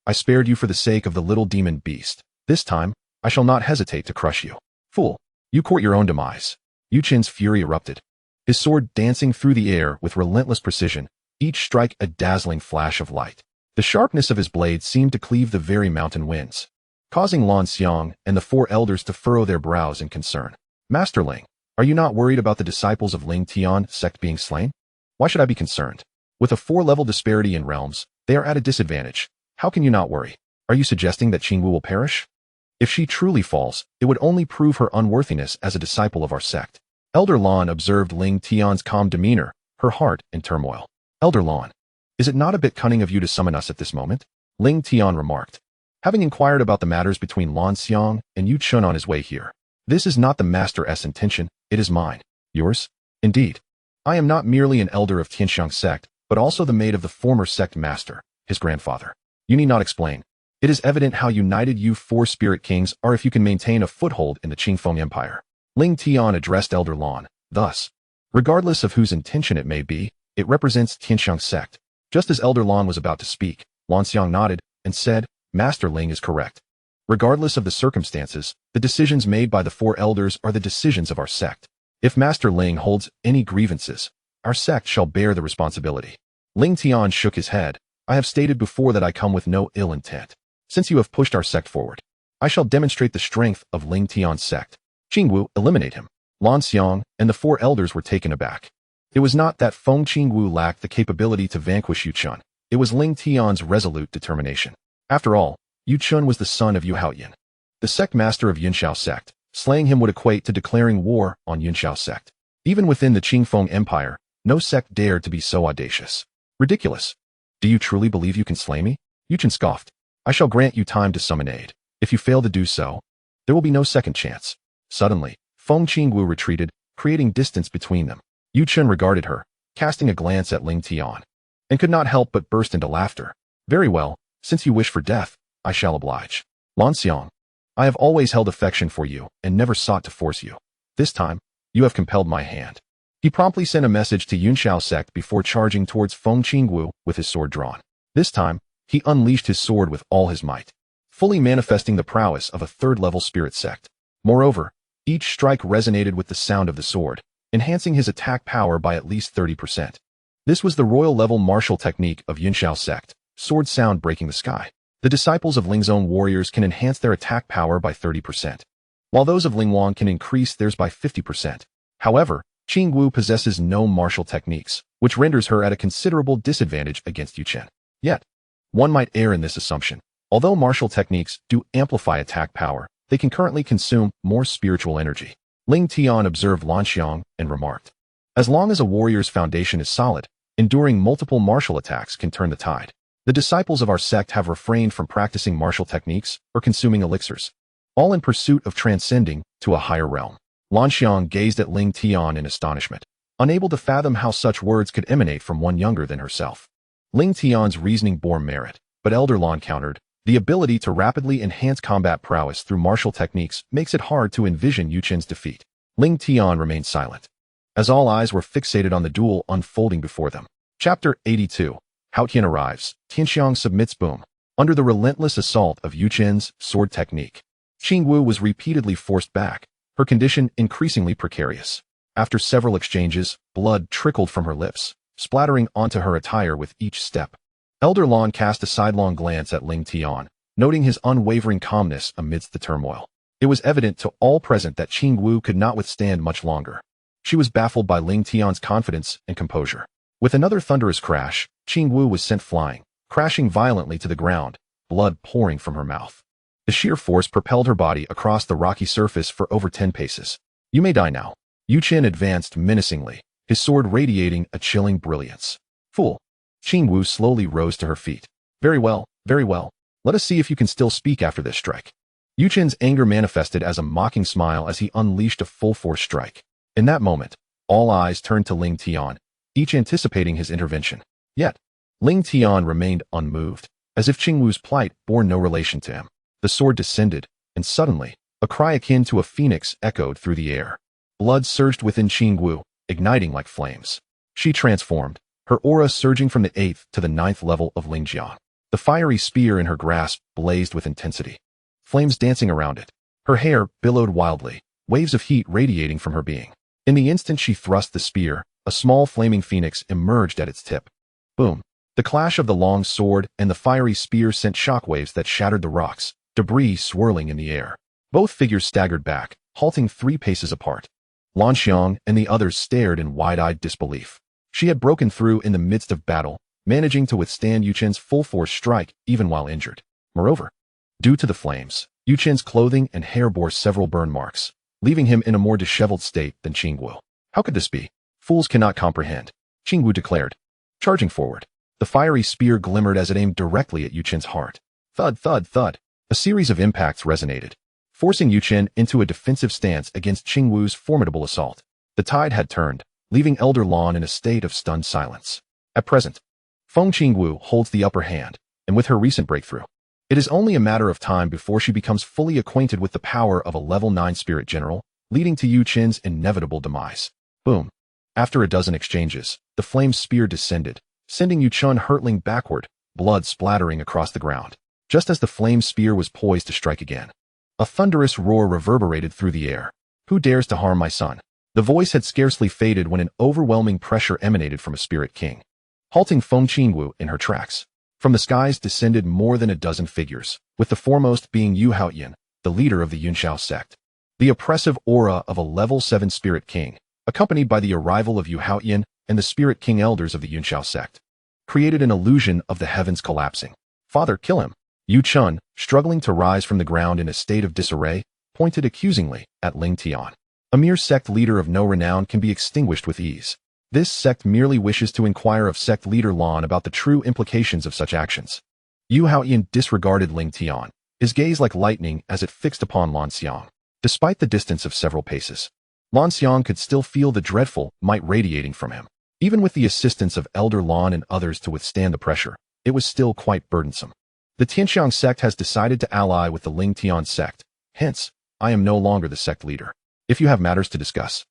I spared you for the sake of the little demon beast. This time, I shall not hesitate to crush you. Fool, you court your own demise. Yu Chun's fury erupted, his sword dancing through the air with relentless precision, each strike a dazzling flash of light. The sharpness of his blade seemed to cleave the very mountain winds, causing Lanxiang and the 4 elders to furrow their brows in concern. Master Ling, are you not worried about the disciples of Lingtian Sect being slain? Why should I be concerned? With a 4-level disparity in realms, they are at a disadvantage. How can you not worry? Are you suggesting that Qingwu will perish? If she truly falls, it would only prove her unworthiness as a disciple of our sect. Elder Lan observed Lingtian's calm demeanor, her heart in turmoil. Elder Lan, is it not a bit cunning of you to summon us at this moment? Lingtian remarked, having inquired about the matters between Lanxiang and Yu Chun on his way here. This is not the master's intention, it is mine. Yours? Indeed. I am not merely an elder of Tianxiang Sect, but also the maid of the former sect master, his grandfather. You need not explain. It is evident how united you four spirit kings are if you can maintain a foothold in the Qingfeng Empire. Lingtian addressed Elder Lan, thus. Regardless of whose intention it may be, it represents Lingtian Sect. Just as Elder Lan was about to speak, Lanxiang nodded and said, Master Ling is correct. Regardless of the circumstances, the decisions made by the four elders are the decisions of our sect. If Master Ling holds any grievances, our sect shall bear the responsibility. Lingtian shook his head. I have stated before that I come with no ill intent. Since you have pushed our sect forward, I shall demonstrate the strength of Lingtian Sect. Qingwu, eliminate him. Lanxiang and the four elders were taken aback. It was not that Feng Qingwu lacked the capability to vanquish Yu Chun. It was Lingtian's resolute determination. After all, Yu Chun was the son of Yu Haoyan, the sect master of Yunxiao Sect. Slaying him would equate to declaring war on Yunxiao Sect. Even within the Qingfeng Empire, no sect dared to be so audacious. Ridiculous. Do you truly believe you can slay me? Yu Chun scoffed. I shall grant you time to summon aid. If you fail to do so, there will be no second chance. Suddenly, Feng Qingwu retreated, creating distance between them. Yu Chun regarded her, casting a glance at Lingtian, and could not help but burst into laughter. Very well, since you wish for death, I shall oblige. Lanxiang, I have always held affection for you and never sought to force you. This time, you have compelled my hand. He promptly sent a message to Yunxiao Sect before charging towards Feng Qingwu with his sword drawn. This time, he unleashed his sword with all his might, fully manifesting the prowess of a third-level spirit sect. Moreover, each strike resonated with the sound of the sword, enhancing his attack power by at least 30%. This was the royal-level martial technique of Yunxiao Sect, sword sound breaking the sky. The disciples of Ling's own warriors can enhance their attack power by 30%, while those of Lingwang can increase theirs by 50%. However, Qingwu possesses no martial techniques, which renders her at a considerable disadvantage against Yu Chen. Yet, one might err in this assumption. Although martial techniques do amplify attack power, they can currently consume more spiritual energy. Lingtian observed Lanxiang and remarked, as long as a warrior's foundation is solid, enduring multiple martial attacks can turn the tide. The disciples of our sect have refrained from practicing martial techniques or consuming elixirs, all in pursuit of transcending to a higher realm. Lanxiang gazed at Lingtian in astonishment, unable to fathom how such words could emanate from one younger than herself. Lingtian's reasoning bore merit, but Elder Lan countered, the ability to rapidly enhance combat prowess through martial techniques makes it hard to envision Yu Chen's defeat. Lingtian remained silent, as all eyes were fixated on the duel unfolding before them. Chapter 82. Haotian arrives. Tianxiang submits. Boom. Under the relentless assault of Yu Chen's sword technique, Qingwu was repeatedly forced back, her condition increasingly precarious. After several exchanges, blood trickled from her lips, splattering onto her attire with each step. Elder Lan cast a sidelong glance at Lingtian, noting his unwavering calmness amidst the turmoil. It was evident to all present that Qingwu could not withstand much longer. She was baffled by Lingtian's confidence and composure. With another thunderous crash, Qingwu was sent flying, crashing violently to the ground, blood pouring from her mouth. The sheer force propelled her body across the rocky surface for over 10 paces. You may die now. Yu Chen advanced menacingly, his sword radiating a chilling brilliance. Fool. Qingwu slowly rose to her feet. Very well, very well. Let us see if you can still speak after this strike. Yu Chen's anger manifested as a mocking smile as he unleashed a full-force strike. In that moment, all eyes turned to Lingtian, each anticipating his intervention. Yet, Lingtian remained unmoved, as if Qingwu's plight bore no relation to him. The sword descended, and suddenly, a cry akin to a phoenix echoed through the air. Blood surged within Qingwu, igniting like flames. She transformed, her aura surging from the 8th to the 9th level of Lingjiang. The fiery spear in her grasp blazed with intensity, flames dancing around it. Her hair billowed wildly, waves of heat radiating from her being. In the instant she thrust the spear, a small flaming phoenix emerged at its tip. Boom. The clash of the long sword and the fiery spear sent shockwaves that shattered the rocks, debris swirling in the air. Both figures staggered back, halting 3 paces apart. Lanxiang and the others stared in wide-eyed disbelief. She had broken through in the midst of battle, managing to withstand Yu Chen's full-force strike even while injured. Moreover, due to the flames, Yu Chen's clothing and hair bore several burn marks, leaving him in a more disheveled state than Qingwu. How could this be? Fools cannot comprehend, Qingwu declared. Charging forward, the fiery spear glimmered as it aimed directly at Yu Chen's heart. Thud, thud, thud. A series of impacts resonated, forcing Yu Chen into a defensive stance against Qingwu's formidable assault. The tide had turned, leaving Elder Lan in a state of stunned silence. At present, Feng Qingwu holds the upper hand, and with her recent breakthrough, It is only a matter of time before she becomes fully acquainted with the power of a level 9 spirit general, leading to Yu Qin's inevitable demise. Boom. After a dozen exchanges, the flame spear descended, sending Yu Qin hurtling backward, blood splattering across the ground. Just as the flame spear was poised to strike again, a thunderous roar reverberated through the air. Who dares to harm my son? The voice had scarcely faded when an overwhelming pressure emanated from a spirit king, halting Feng Qingwu in her tracks. From the skies descended more than a dozen figures, with the foremost being Yu Haoyan, the leader of the Yunxiao sect. The oppressive aura of a level 7 spirit king, accompanied by the arrival of Yu Haoyan and the spirit king elders of the Yunxiao sect, created an illusion of the heavens collapsing. Father, kill him. Yu Qin, struggling to rise from the ground in a state of disarray, pointed accusingly at Lingtian. A mere sect leader of no renown can be extinguished with ease. This sect merely wishes to inquire of sect leader Lan about the true implications of such actions. Yu Haoyan disregarded Lingtian, his gaze like lightning as it fixed upon Lan Xiang. Despite the distance of several paces, Lan Xiang could still feel the dreadful might radiating from him. Even with the assistance of Elder Lan and others to withstand the pressure, it was still quite burdensome. The Lingtian Sect has decided to ally with the Lingtian Sect. Hence, I am no longer the sect leader. If you have matters to discuss,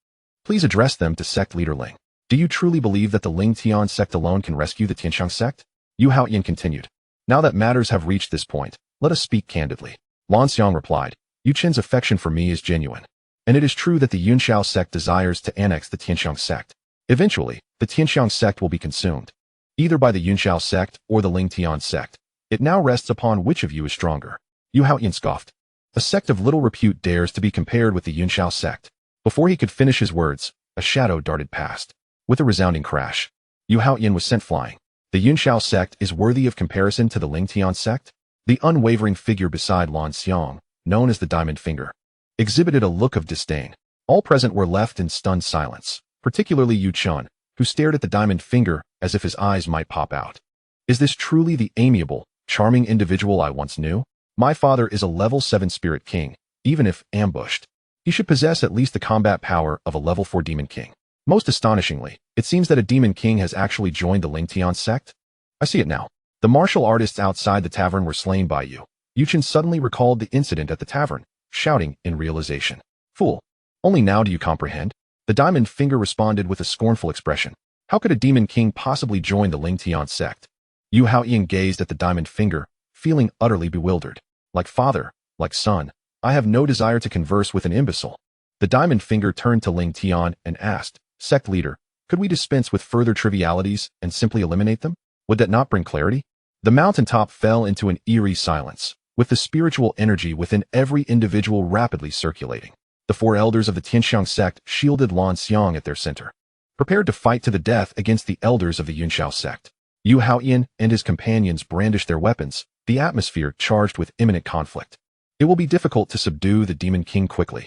please address them to sect leader Ling. Do you truly believe that the Lingtian Sect alone can rescue the Lingtian Sect? Yu Haoyan continued. Now that matters have reached this point, let us speak candidly. Lan Xiang replied, Yu Qin's affection for me is genuine, and it is true that the Yunxiao Sect desires to annex the Lingtian Sect. Eventually, the Lingtian Sect will be consumed, either by the Yunxiao Sect or the Lingtian Sect. It now rests upon which of you is stronger. Yu Haoyan scoffed. A sect of little repute dares to be compared with the Yunxiao Sect. Before he could finish his words, a shadow darted past. With a resounding crash, Yu Haoyan was sent flying. The Yunxiao Sect is worthy of comparison to the Lingtian Sect? The unwavering figure beside Lan Xiang, known as the Diamond Finger, exhibited a look of disdain. All present were left in stunned silence, particularly Yu Qin, who stared at the Diamond Finger as if his eyes might pop out. Is this truly the amiable, charming individual I once knew? My father is a level 7 spirit king. Even if ambushed, he should possess at least the combat power of a level 4 demon king. Most astonishingly, it seems that a demon king has actually joined the Lingtian Sect. I see it now. The martial artists outside the tavern were slain by you. Yu Qin suddenly recalled the incident at the tavern, shouting in realization. Fool! Only now do you comprehend? The Diamond Finger responded with a scornful expression. How could a demon king possibly join the Lingtian Sect? Yu Haoyan gazed at the Diamond Finger, feeling utterly bewildered. Like father, like son, I have no desire to converse with an imbecile. The Diamond Finger turned to Lingtian and asked, Sect leader, could we dispense with further trivialities and simply eliminate them? Would that not bring clarity? The mountaintop fell into an eerie silence, with the spiritual energy within every individual rapidly circulating. The 4 elders of the Lingtian Sect shielded Lan Xiang at their center, prepared to fight to the death against the elders of the Yunxiao Sect. Yu Haoyan and his companions brandished their weapons, the atmosphere charged with imminent conflict. It will be difficult to subdue the Demon King quickly.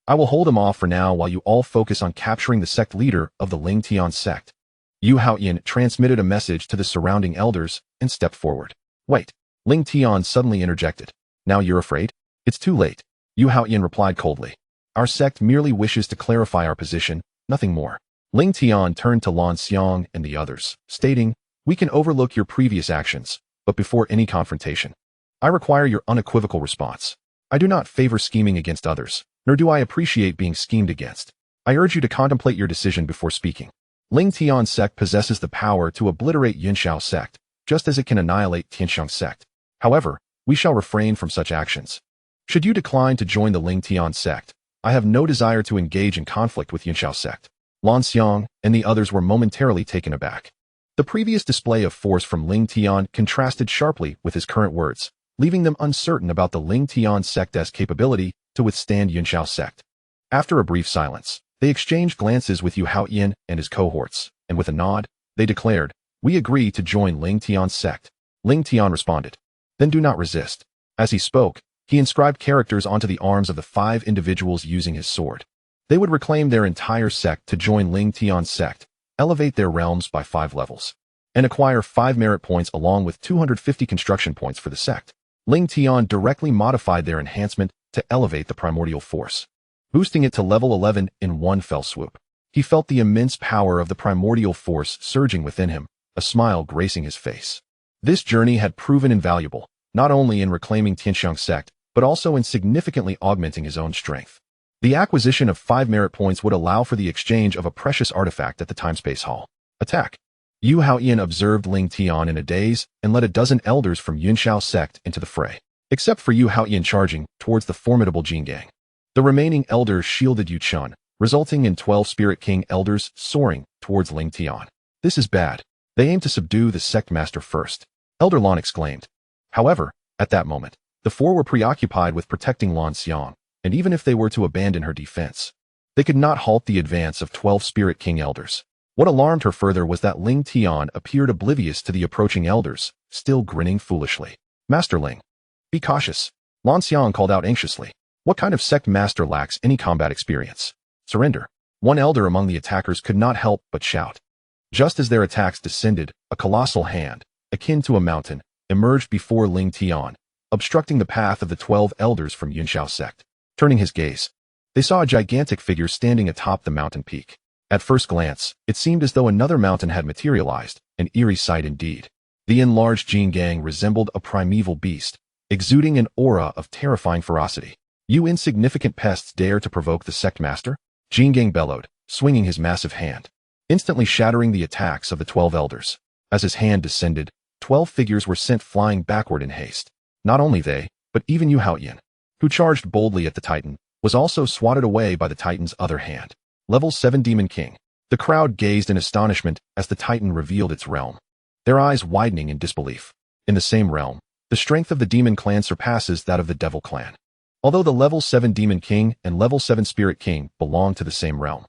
I will hold him off for now while you all focus on capturing the sect leader of the Lingtian Sect. Yu Haoyan transmitted a message to the surrounding elders and stepped forward. Wait, Lingtian suddenly interjected. Now you're afraid? It's too late. Yu Haoyan replied coldly. Our sect merely wishes to clarify our position, nothing more. Lingtian turned to Lan Xiang and the others, stating, We can overlook your previous actions, but before any confrontation, I require your unequivocal response. I do not favor scheming against others, nor do I appreciate being schemed against. I urge you to contemplate your decision before speaking. Lingtian Sect possesses the power to obliterate Yunxiao Sect, just as it can annihilate Lingtian Sect. However, we shall refrain from such actions. Should you decline to join the Lingtian Sect, I have no desire to engage in conflict with Yunxiao Sect. Lan Xiang and the others were momentarily taken aback. The previous display of force from Lingtian contrasted sharply with his current words, leaving them uncertain about the Lingtian Sect's capability to withstand Yunxiao Sect. After a brief silence, they exchanged glances with Yu Haoyan and his cohorts, and with a nod, they declared, We agree to join Lingtian Sect. Lingtian responded, Then do not resist. As he spoke, he inscribed characters onto the arms of the 5 individuals using his sword. They would reclaim their entire sect to join Lingtian Sect, elevate their realms by 5 levels, and acquire 5 merit points along with 250 construction points for the sect. Lingtian directly modified their enhancement to elevate the primordial force, boosting it to level 11 in one fell swoop. He felt the immense power of the primordial force surging within him, a smile gracing his face. This journey had proven invaluable, not only in reclaiming Lingtian Sect, but also in significantly augmenting his own strength. The acquisition of 5 merit points would allow for the exchange of a precious artifact at the time-space hall. Attack. Yu Haoyan observed Lingtian in a daze and led a dozen elders from Yunxiao Sect into the fray, except for Yu Haoyan charging towards the formidable Jin gang. The remaining elders shielded Yu Chun, resulting in 12 Spirit King elders soaring towards Lingtian. This is bad. They aim to subdue the sect master first, Elder Lan exclaimed. However, at that moment, the 4 were preoccupied with protecting Lan Xiang, and even if they were to abandon her defense, they could not halt the advance of 12 Spirit King elders. What alarmed her further was that Lingtian appeared oblivious to the approaching elders, still grinning foolishly. Master Ling, be cautious, Lan Xiang called out anxiously. What kind of sect master lacks any combat experience? Surrender. One elder among the attackers could not help but shout. Just as their attacks descended, a colossal hand, akin to a mountain, emerged before Lingtian, obstructing the path of the 12 elders from Yunxiao Sect. Turning his gaze, they saw a gigantic figure standing atop the mountain peak. At first glance, it seemed as though another mountain had materialized, an eerie sight indeed. The enlarged Jin gang resembled a primeval beast, exuding an aura of terrifying ferocity. You insignificant pests dare to provoke the sect master? Jin gang bellowed, swinging his massive hand, instantly shattering the attacks of the 12 elders. As his hand descended, 12 figures were sent flying backward in haste. Not only they, but even Yu Haoyan, who charged boldly at the Titan, was also swatted away by the Titan's other hand. Level 7 Demon King. The crowd gazed in astonishment as the Titan revealed its realm, their eyes widening in disbelief. In the same realm, the strength of the Demon Clan surpasses that of the Devil Clan. Although the Level 7 Demon King and Level 7 Spirit King belong to the same realm,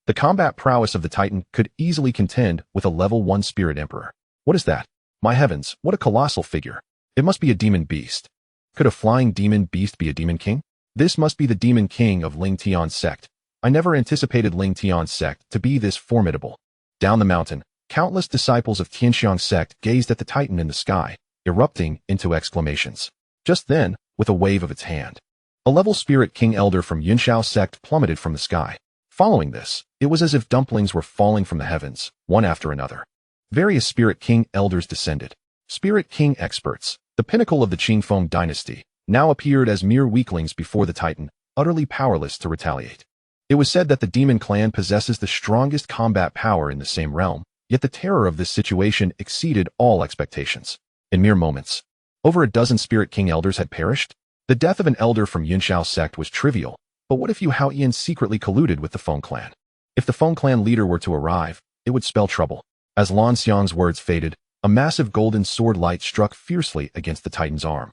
the combat prowess of the Titan could easily contend with a Level 1 Spirit Emperor. What is that? My heavens, what a colossal figure. It must be a demon beast. Could a flying demon beast be a demon king? This must be the demon king of Lingtian Sect. I never anticipated Lingtian Sect to be this formidable. Down the mountain, countless disciples of Lingtian Sect gazed at the Titan in the sky, erupting into exclamations. Just then, with a wave of its hand, a level Spirit King elder from Yunxiao Sect plummeted from the sky. Following this, it was as if dumplings were falling from the heavens, one after another. Various Spirit King elders descended. Spirit King experts, the pinnacle of the Qingfeng dynasty, now appeared as mere weaklings before the Titan, utterly powerless to retaliate. It was said that the Demon Clan possesses the strongest combat power in the same realm, yet the terror of this situation exceeded all expectations. In mere moments, over a dozen Spirit King elders had perished. The death of an elder from Yunxiao Sect was trivial, but what if Yu Haoyan secretly colluded with the Feng Clan? If the Feng Clan leader were to arrive, it would spell trouble. As Lan Xiang's words faded, a massive golden sword light struck fiercely against the Titan's arm.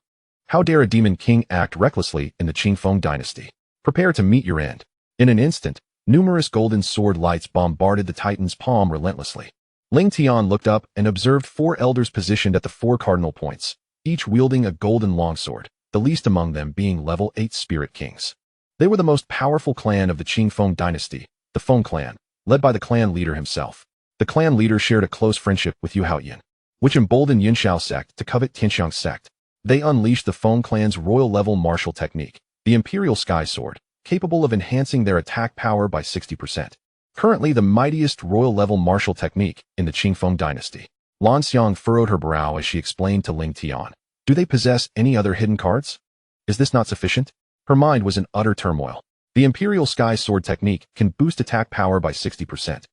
How dare a Demon King act recklessly in the Qingfeng dynasty? Prepare to meet your end. In an instant, numerous golden sword lights bombarded the Titan's palm relentlessly. Lingtian looked up and observed 4 elders positioned at the 4 cardinal points, each wielding a golden longsword, the least among them being level 8 Spirit Kings. They were the most powerful clan of the Qingfeng dynasty, the Feng Clan, led by the clan leader himself. The clan leader shared a close friendship with Yu Haoyan, which emboldened Yunxiao Sect to covet Lingtian Sect. They unleashed the Feng Clan's royal-level martial technique, the Imperial Sky Sword, capable of enhancing their attack power by 60%. Currently the mightiest royal-level martial technique in the Qingfeng dynasty. Lan Xiang furrowed her brow as she explained to Lingtian. Do they possess any other hidden cards? Is this not sufficient? Her mind was in utter turmoil. The Imperial Sky Sword technique can boost attack power by 60%.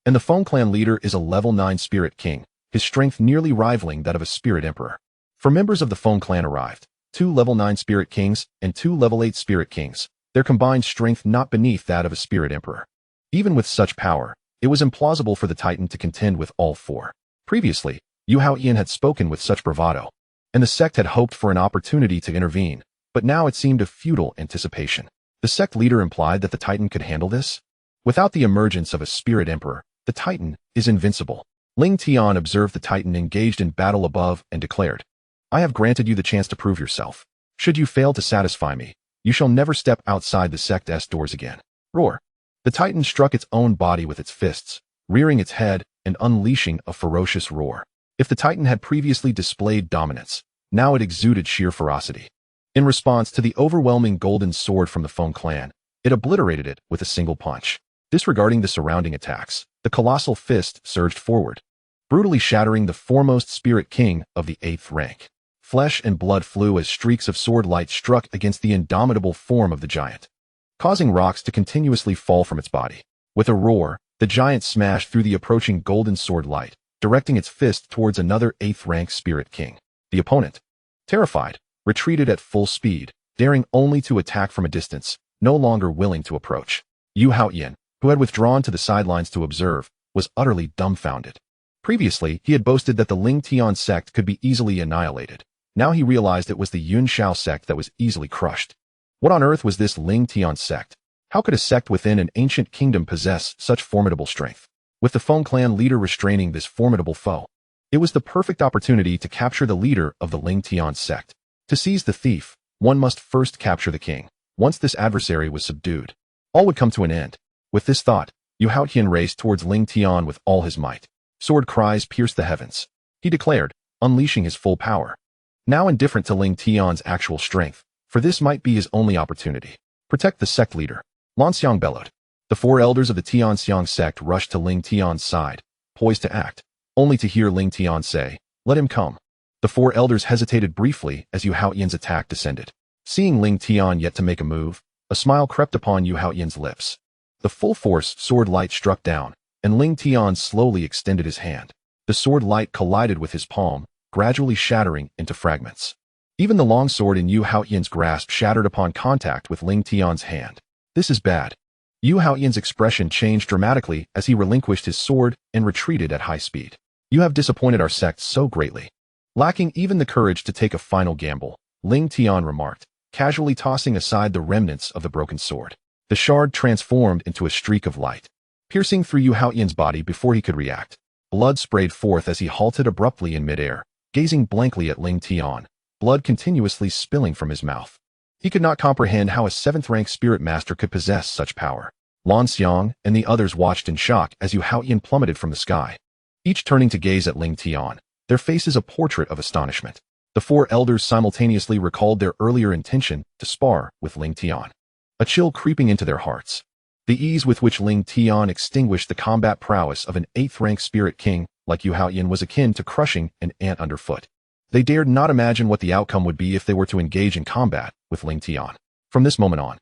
And the Feng Clan leader is a level 9 Spirit King, his strength nearly rivaling that of a Spirit Emperor. 4 members of the Feng Clan arrived, 2 level 9 Spirit Kings and 2 level 8 Spirit Kings, their combined strength not beneath that of a Spirit Emperor. Even with such power, it was implausible for the Titan to contend with all 4. Previously, Yu Haoyan had spoken with such bravado, and the sect had hoped for an opportunity to intervene, but now it seemed a futile anticipation. The sect leader implied that the Titan could handle this? Without the emergence of a Spirit Emperor, the Titan is invincible. Lingtian observed the Titan engaged in battle above and declared, I have granted you the chance to prove yourself. Should you fail to satisfy me, you shall never step outside the sect's doors again. Roar. The Titan struck its own body with its fists, rearing its head and unleashing a ferocious roar. If the Titan had previously displayed dominance, now it exuded sheer ferocity. In response to the overwhelming golden sword from the Feng Clan, it obliterated it with a single punch. Disregarding the surrounding attacks, the colossal fist surged forward, brutally shattering the foremost Spirit King of the 8th rank. Flesh and blood flew as streaks of sword light struck against the indomitable form of the giant, causing rocks to continuously fall from its body. With a roar, the giant smashed through the approaching golden sword light, directing its fist towards another 8th-rank spirit king. The opponent, terrified, retreated at full speed, daring only to attack from a distance, no longer willing to approach. Yu Haoyan, who had withdrawn to the sidelines to observe, was utterly dumbfounded. Previously, he had boasted that the Lingtian Sect could be easily annihilated. Now he realized it was the Lingtian Sect that was easily crushed. What on earth was this Lingtian Sect? How could a sect within an ancient kingdom possess such formidable strength? With the Feng clan leader restraining this formidable foe, it was the perfect opportunity to capture the leader of the Lingtian Sect. To seize the thief, one must first capture the king. Once this adversary was subdued, all would come to an end. With this thought, Yu Haoyan raced towards Lingtian with all his might. Sword cries pierced the heavens. He declared, unleashing his full power. Now indifferent to Lingtian's actual strength, for this might be his only opportunity. Protect the sect leader. Lanxiang bellowed. The 4 elders of the Tianxiang sect rushed to Lingtian's side, poised to act, only to hear Lingtian say, let him come. The 4 elders hesitated briefly as Yu Haoyan's attack descended. Seeing Lingtian yet to make a move, a smile crept upon Yu Haoyan's lips. The full force sword light struck down, and Lingtian slowly extended his hand. The sword light collided with his palm, gradually shattering into fragments. Even the long sword in Yu Haoyan's grasp shattered upon contact with Lingtian's hand. This is bad. Yu Haoyan's expression changed dramatically as he relinquished his sword and retreated at high speed. You have disappointed our sect so greatly. Lacking even the courage to take a final gamble, Lingtian remarked, casually tossing aside the remnants of the broken sword. The shard transformed into a streak of light, piercing through Yu Haoyan's body before he could react. Blood sprayed forth as he halted abruptly in midair, gazing blankly at Lingtian, blood continuously spilling from his mouth. He could not comprehend how a 7th-rank spirit master could possess such power. Lanxiang and the others watched in shock as Yu Haoyan plummeted from the sky, each turning to gaze at Lingtian, their faces a portrait of astonishment. The 4 elders simultaneously recalled their earlier intention to spar with Lingtian, a chill creeping into their hearts. The ease with which Lingtian extinguished the combat prowess of an 8th-rank spirit king like Yu Haoyan was akin to crushing an ant underfoot. They dared not imagine what the outcome would be if they were to engage in combat with Lingtian. From this moment on,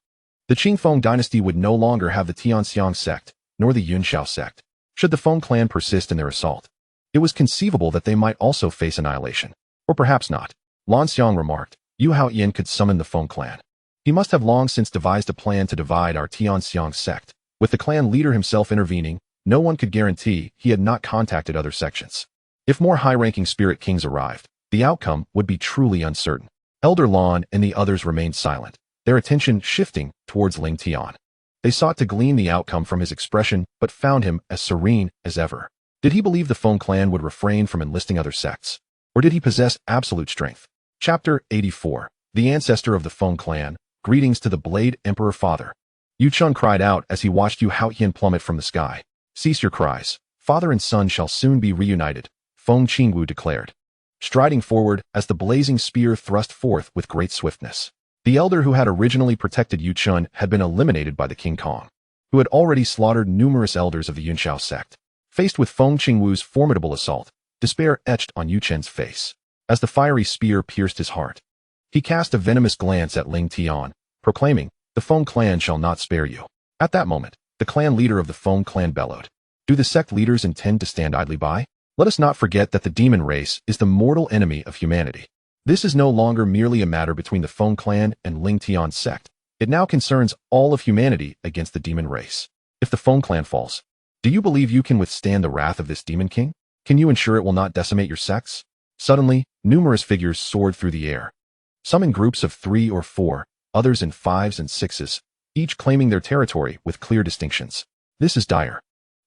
the Qingfeng dynasty would no longer have the Tianxiang sect, nor the Yunxiao sect. Should the Feng clan persist in their assault, it was conceivable that they might also face annihilation. Or perhaps not. Lanxiang remarked, Yu Haoyan could summon the Feng clan. He must have long since devised a plan to divide our Tianxiang sect. With the clan leader himself intervening, no one could guarantee he had not contacted other sections. If more high-ranking spirit kings arrived, the outcome would be truly uncertain. Elder Lan and the others remained silent, their attention shifting towards Lingtian. They sought to glean the outcome from his expression, but found him as serene as ever. Did he believe the Feng clan would refrain from enlisting other sects? Or did he possess absolute strength? Chapter 84. The ancestor of the Feng clan. Greetings to the Blade Emperor Father. Yu Chun cried out as he watched Yu Haoyan plummet from the sky. Cease your cries. Father and son shall soon be reunited, Feng Qingwu declared, striding forward as the blazing spear thrust forth with great swiftness. The elder who had originally protected Yu Chun had been eliminated by the King Kong, who had already slaughtered numerous elders of the Yunxiao sect. Faced with Feng Qingwu's formidable assault, despair etched on Yu Chen's face. As the fiery spear pierced his heart, he cast a venomous glance at Lingtian, proclaiming, the Feng clan shall not spare you. At that moment, the clan leader of the Feng clan bellowed. Do the sect leaders intend to stand idly by? Let us not forget that the demon race is the mortal enemy of humanity. This is no longer merely a matter between the Feng clan and Lingtian sect. It now concerns all of humanity against the demon race. If the Feng clan falls, do you believe you can withstand the wrath of this demon king? Can you ensure it will not decimate your sects? Suddenly, numerous figures soared through the air. Some in groups of 3 or 4, others in 5s and 6s, each claiming their territory with clear distinctions. This is dire.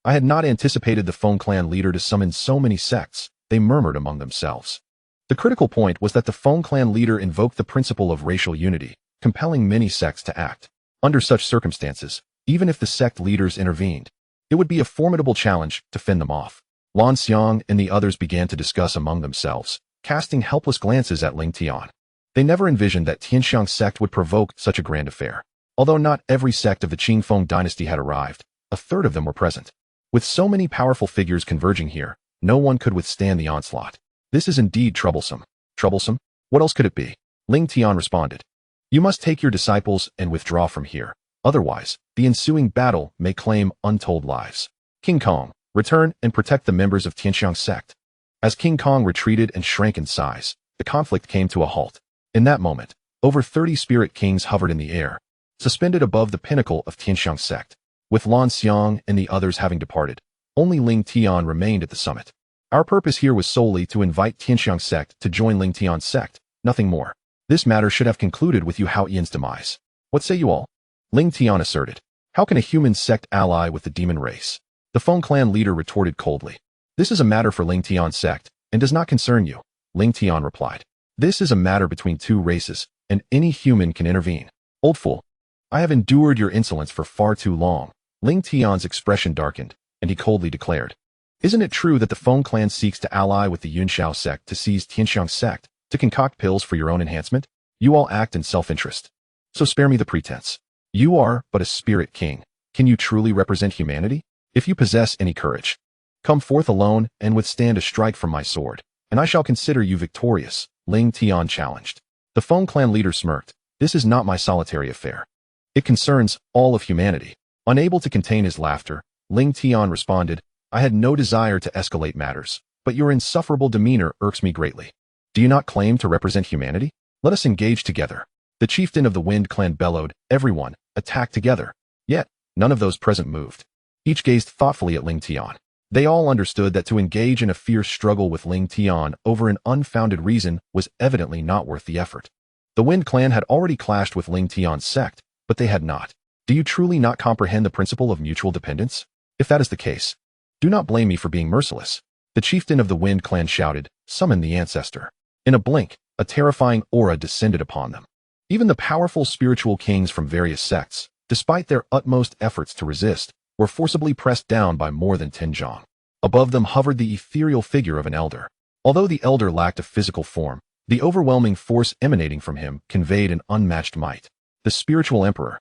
I had not anticipated the Feng clan leader to summon so many sects, they murmured among themselves. The critical point was that the Feng clan leader invoked the principle of racial unity, compelling many sects to act. Under such circumstances, even if the sect leaders intervened, it would be a formidable challenge to fend them off. Lanxiang and the others began to discuss among themselves, casting helpless glances at Lingtian. They never envisioned that Tianxiang sect would provoke such a grand affair. Although not every sect of the Qingfeng dynasty had arrived, a third of them were present. With so many powerful figures converging here, no one could withstand the onslaught. This is indeed troublesome. Troublesome? What else could it be? Lingtian responded. You must take your disciples and withdraw from here. Otherwise, the ensuing battle may claim untold lives. King Kong, return and protect the members of Lingtian Sect. As King Kong retreated and shrank in size, the conflict came to a halt. In that moment, over 30 spirit kings hovered in the air, suspended above the pinnacle of Lingtian Sect. With Lan Xiang and the others having departed, only Lingtian remained at the summit. Our purpose here was solely to invite Lingtian Sect to join Lingtian Sect, nothing more. This matter should have concluded with Yu Haoyan's demise. What say you all? Lingtian asserted. How can a human sect ally with the demon race? The Feng clan leader retorted coldly. This is a matter for Lingtian Sect, and does not concern you. Lingtian replied. This is a matter between two races, and any human can intervene. Old fool. I have endured your insolence for far too long. Lingtian's expression darkened, and he coldly declared. Isn't it true that the Feng clan seeks to ally with the Yunshao sect to seize Lingtian Sect, to concoct pills for your own enhancement? You all act in self-interest. So spare me the pretense. You are but a spirit king. Can you truly represent humanity? If you possess any courage, come forth alone and withstand a strike from my sword, and I shall consider you victorious, Lingtian challenged. The Feng clan leader smirked. This is not my solitary affair. It concerns all of humanity. Unable to contain his laughter, Lingtian responded, I had no desire to escalate matters, but your insufferable demeanor irks me greatly. Do you not claim to represent humanity? Let us engage together. The chieftain of the Wind clan bellowed, everyone, attack together. Yet, none of those present moved. Each gazed thoughtfully at Lingtian. They all understood that to engage in a fierce struggle with Lingtian over an unfounded reason was evidently not worth the effort. The Wind clan had already clashed with Lingtian's sect, but they had not. Do you truly not comprehend the principle of mutual dependence? If that is the case, do not blame me for being merciless. The chieftain of the Wind clan shouted, summon the ancestor. In a blink, a terrifying aura descended upon them. Even the powerful spiritual kings from various sects, despite their utmost efforts to resist, were forcibly pressed down by more than 10 zhang. Above them hovered the ethereal figure of an elder. Although the elder lacked a physical form, the overwhelming force emanating from him conveyed an unmatched might. The spiritual emperor.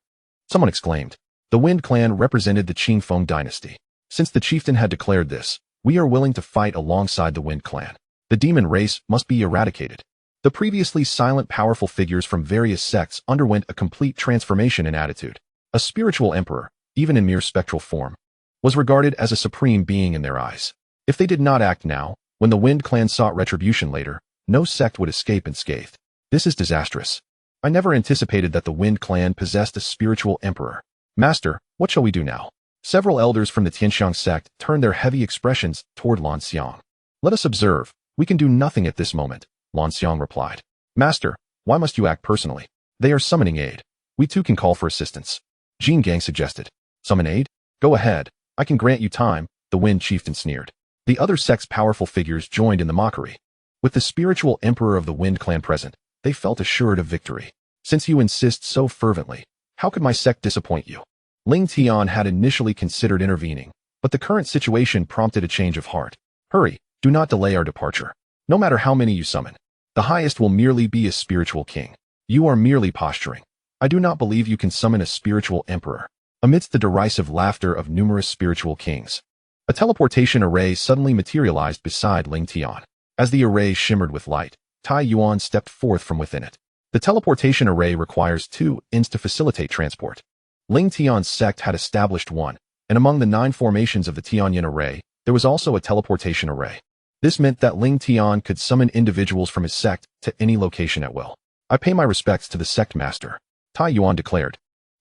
Someone exclaimed. The Wind clan represented the Qingfeng dynasty. Since the chieftain had declared this, we are willing to fight alongside the Wind clan. The demon race must be eradicated. The previously silent powerful figures from various sects underwent a complete transformation in attitude. A spiritual emperor, even in mere spectral form, was regarded as a supreme being in their eyes. If they did not act now, when the Wind clan sought retribution later, no sect would escape unscathed. This is disastrous. I never anticipated that the Wind clan possessed a spiritual emperor. Master, what shall we do now? Several elders from the Lingtian Sect turned their heavy expressions toward Lan Xiang. Let us observe. We can do nothing at this moment, Lan Xiang replied. Master, why must you act personally? They are summoning aid. We too can call for assistance. Jin Gang suggested. Summon aid? Go ahead. I can grant you time, the Wind chieftain sneered. The other sect's powerful figures joined in the mockery. With the spiritual emperor of the Wind clan present, they felt assured of victory. Since you insist so fervently, how could my sect disappoint you? Lingtian had initially considered intervening, but the current situation prompted a change of heart. Hurry, do not delay our departure. No matter how many you summon, the highest will merely be a spiritual king. You are merely posturing. I do not believe you can summon a spiritual emperor. Amidst the derisive laughter of numerous spiritual kings, a teleportation array suddenly materialized beside Lingtian. As the array shimmered with light, Tai Yuan stepped forth from within it. The teleportation array requires 2 ints to facilitate transport. Lingtian's sect had established one, and among the 9 formations of the Tianyin array, there was also a teleportation array. This meant that Lingtian could summon individuals from his sect to any location at will. I pay my respects to the sect master, Tai Yuan declared,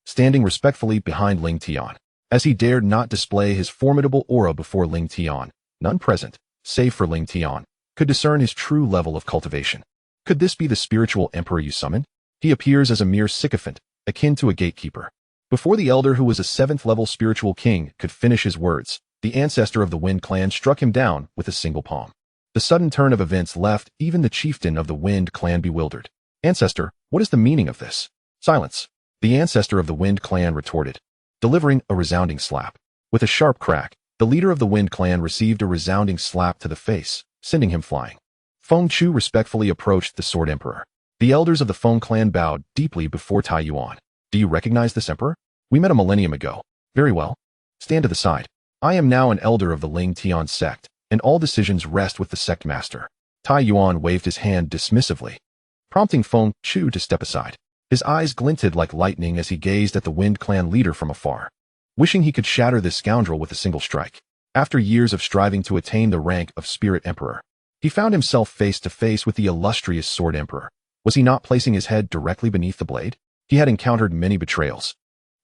standing respectfully behind Lingtian. As he dared not display his formidable aura before Lingtian, none present, save for Lingtian, could discern his true level of cultivation. Could this be the spiritual emperor you summoned? He appears as a mere sycophant, akin to a gatekeeper. Before the elder who was a 7th-level spiritual king could finish his words, the ancestor of the Wind clan struck him down with a single palm. The sudden turn of events left even the chieftain of the Wind clan bewildered. Ancestor, what is the meaning of this? Silence. The ancestor of the Wind clan retorted, delivering a resounding slap. With a sharp crack, the leader of the Wind clan received a resounding slap to the face, sending him flying. Feng Chu respectfully approached the Sword Emperor. The elders of the Feng clan bowed deeply before Tai Yuan. Do you recognize this emperor? We met a millennium ago. Very well. Stand to the side. I am now an elder of the Lingtian Sect, and all decisions rest with the sect master. Tai Yuan waved his hand dismissively. prompting Feng Chu to step aside. His eyes glinted like lightning as he gazed at the Wind Clan leader from afar, wishing he could shatter this scoundrel with a single strike. After years of striving to attain the rank of Spirit Emperor, he found himself face to face with the illustrious Sword Emperor. Was he not placing his head directly beneath the blade? He had encountered many betrayals,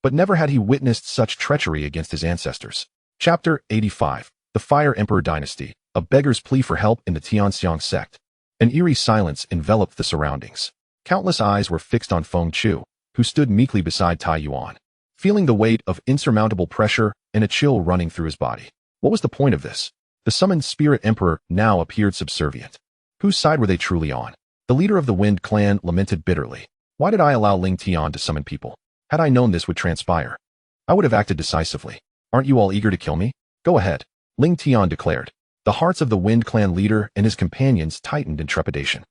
but never had he witnessed such treachery against his ancestors. Chapter 85. The Fire Emperor Dynasty. A beggar's plea for help in the Lingtian Sect. An eerie silence enveloped the surroundings. Countless eyes were fixed on Feng Chu, who stood meekly beside Tai Yuan, feeling the weight of insurmountable pressure and a chill running through his body. What was the point of this? The summoned Spirit Emperor now appeared subservient. Whose side were they truly on? The leader of the Wind Clan lamented bitterly. Why did I allow Lingtian to summon people? Had I known this would transpire, I would have acted decisively. Aren't you all eager to kill me? Go ahead, Lingtian declared. The hearts of the Wind Clan leader and his companions tightened in trepidation.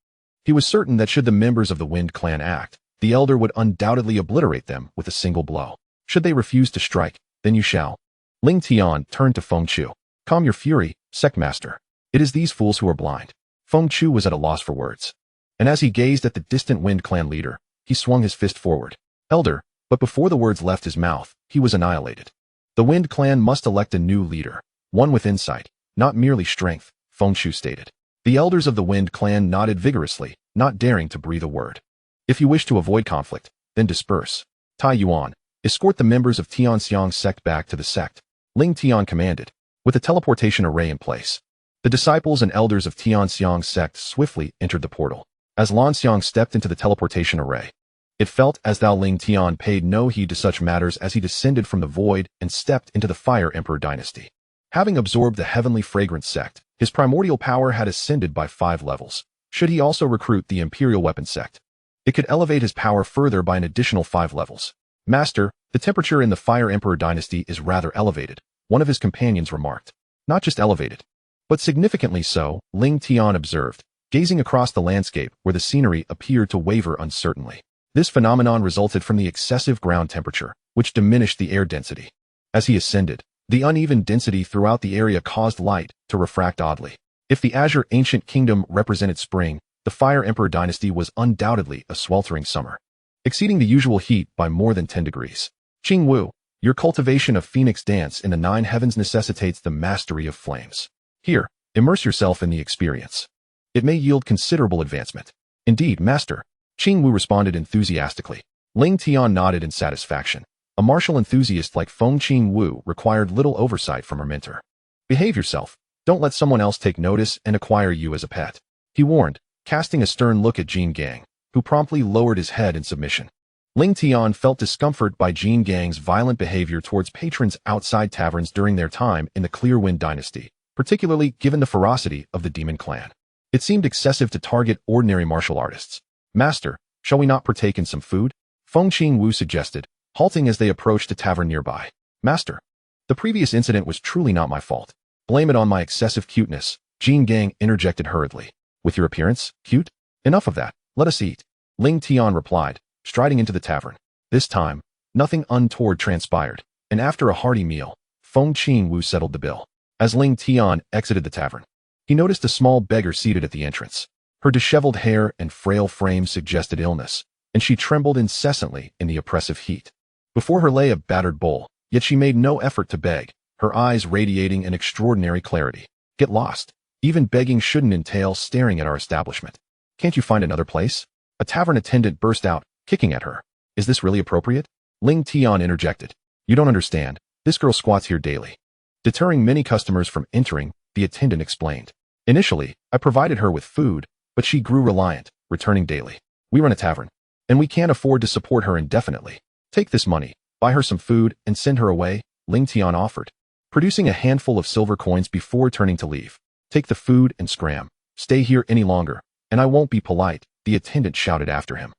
He was certain that should the members of the Wind Clan act, the elder would undoubtedly obliterate them with a single blow. Should they refuse to strike, then you shall. Lingtian turned to Feng Chu. Calm your fury, Sectmaster. It is these fools who are blind. Feng Chu was at a loss for words. And as he gazed at the distant Wind Clan leader, he swung his fist forward. Elder, but before the words left his mouth, he was annihilated. The Wind Clan must elect a new leader, one with insight, not merely strength, Feng Chu stated. The elders of the Wind Clan nodded vigorously, not daring to breathe a word. If you wish to avoid conflict, then disperse. Tai Yuan, escort the members of Lingtian Sect back to the sect, Lingtian commanded, with a teleportation array in place. The disciples and elders of Lingtian Sect swiftly entered the portal. As Lingtian stepped into the teleportation array, it felt as though Lingtian paid no heed to such matters as he descended from the void and stepped into the Fire Emperor Dynasty. Having absorbed the heavenly fragrance sect, his primordial power had ascended by 5 levels. Should he also recruit the Imperial Weapon Sect, it could elevate his power further by an additional 5 levels. Master, the temperature in the Fire Emperor Dynasty is rather elevated, one of his companions remarked. Not just elevated, but significantly so, Lingtian observed, gazing across the landscape where the scenery appeared to waver uncertainly. This phenomenon resulted from the excessive ground temperature, which diminished the air density. As he ascended, the uneven density throughout the area caused light to refract oddly. If the Azure Ancient Kingdom represented spring, the Fire Emperor Dynasty was undoubtedly a sweltering summer, exceeding the usual heat by more than 10 degrees. Qing Wu, your cultivation of Phoenix Dance in the 9 heavens necessitates the mastery of flames. Here, immerse yourself in the experience. It may yield considerable advancement. Indeed, Master, Qing Wu responded enthusiastically. Lingtian nodded in satisfaction. A martial enthusiast like Feng Qing Wu required little oversight from her mentor. Behave yourself. Don't let someone else take notice and acquire you as a pet, he warned, casting a stern look at Jin Gang, who promptly lowered his head in submission. Lingtian felt discomfort by Jin Gang's violent behavior towards patrons outside taverns during their time in the Clearwind Dynasty, particularly given the ferocity of the Demon Clan. It seemed excessive to target ordinary martial artists. Master, shall we not partake in some food? Feng Qing Wu suggested, halting as they approached a tavern nearby. Master, the previous incident was truly not my fault. Blame it on my excessive cuteness, Jin Gang interjected hurriedly. With your appearance, cute? Enough of that, let us eat. Lingtian replied, striding into the tavern. This time, nothing untoward transpired, and after a hearty meal, Feng Qing Wu settled the bill. As Lingtian exited the tavern, he noticed a small beggar seated at the entrance. Her disheveled hair and frail frame suggested illness, and she trembled incessantly in the oppressive heat. Before her lay a battered bowl, yet she made no effort to beg, her eyes radiating an extraordinary clarity. Get lost. Even begging shouldn't entail staring at our establishment. Can't you find another place? A tavern attendant burst out, kicking at her. Is this really appropriate? Lingtian interjected. You don't understand. This girl squats here daily, deterring many customers from entering, the attendant explained. Initially, I provided her with food, but she grew reliant, returning daily. We run a tavern, and we can't afford to support her indefinitely. Take this money, buy her some food, and send her away, Lingtian offered, producing a handful of silver coins before turning to leave. Take the food and scram. Stay here any longer, and I won't be polite, the attendant shouted after him.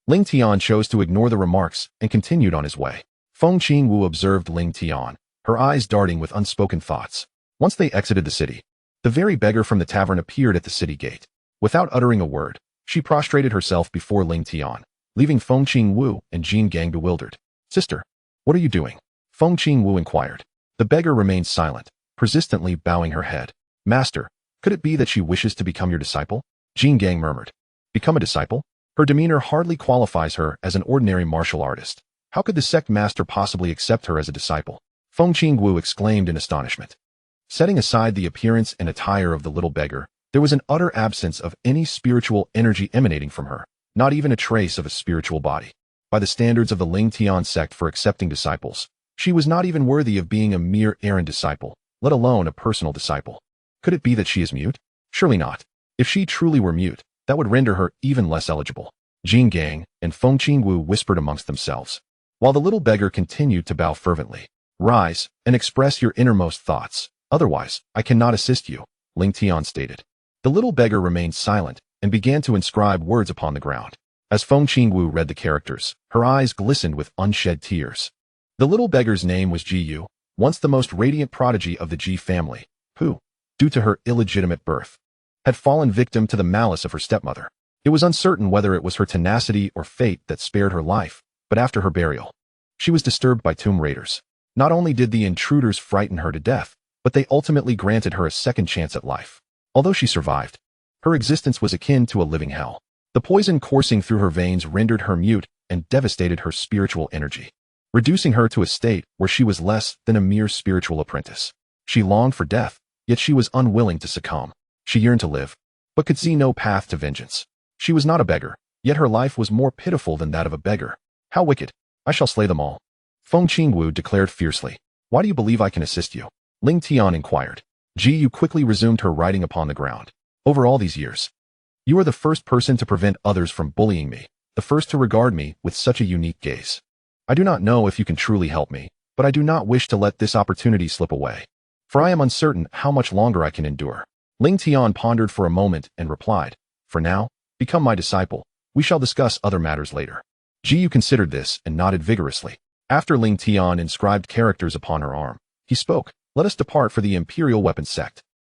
Lingtian chose to ignore the remarks and continued on his way. Feng Qing Wu observed Lingtian, her eyes darting with unspoken thoughts. Once they exited the city, the very beggar from the tavern appeared at the city gate. Without uttering a word, she prostrated herself before Lingtian, leaving Feng Qing Wu and Jin Gang bewildered. Sister, what are you doing? Feng Qing Wu inquired. The beggar remained silent, persistently bowing her head. Master, could it be that she wishes to become your disciple? Jin Gang murmured. Become a disciple? Her demeanor hardly qualifies her as an ordinary martial artist. How could the sect master possibly accept her as a disciple? Feng Qingwu exclaimed in astonishment. Setting aside the appearance and attire of the little beggar, there was an utter absence of any spiritual energy emanating from her, not even a trace of a spiritual body. By the standards of the Lingtian Sect for accepting disciples, she was not even worthy of being a mere errand disciple, let alone a personal disciple. Could it be that she is mute? Surely not. If she truly were mute, that would render her even less eligible. Jing Gang and Feng Qingwu whispered amongst themselves, while the little beggar continued to bow fervently. Rise and express your innermost thoughts. Otherwise, I cannot assist you, Lingtian stated. The little beggar remained silent and began to inscribe words upon the ground. As Feng Qingwu read the characters, her eyes glistened with unshed tears. The little beggar's name was Jiyu, once the most radiant prodigy of the Ji family, who, due to her illegitimate birth, had fallen victim to the malice of her stepmother. It was uncertain whether it was her tenacity or fate that spared her life, but after her burial, she was disturbed by tomb raiders. Not only did the intruders frighten her to death, but they ultimately granted her a second chance at life. Although she survived, her existence was akin to a living hell. The poison coursing through her veins rendered her mute and devastated her spiritual energy, reducing her to a state where she was less than a mere spiritual apprentice. She longed for death, yet she was unwilling to succumb. She yearned to live, but could see no path to vengeance. She was not a beggar, yet her life was more pitiful than that of a beggar. How wicked! I shall slay them all. Feng Qingwu declared fiercely. Why do you believe I can assist you? Lingtian inquired. Jiyu quickly resumed her writing upon the ground. Over all these years, you are the first person to prevent others from bullying me, the first to regard me with such a unique gaze. I do not know if you can truly help me, but I do not wish to let this opportunity slip away, for I am uncertain how much longer I can endure. Lingtian pondered for a moment and replied, For now, become my disciple. We shall discuss other matters later. Jiyu considered this and nodded vigorously. After Lingtian inscribed characters upon her arm, he spoke, Let us depart for the Imperial Weapon Sect.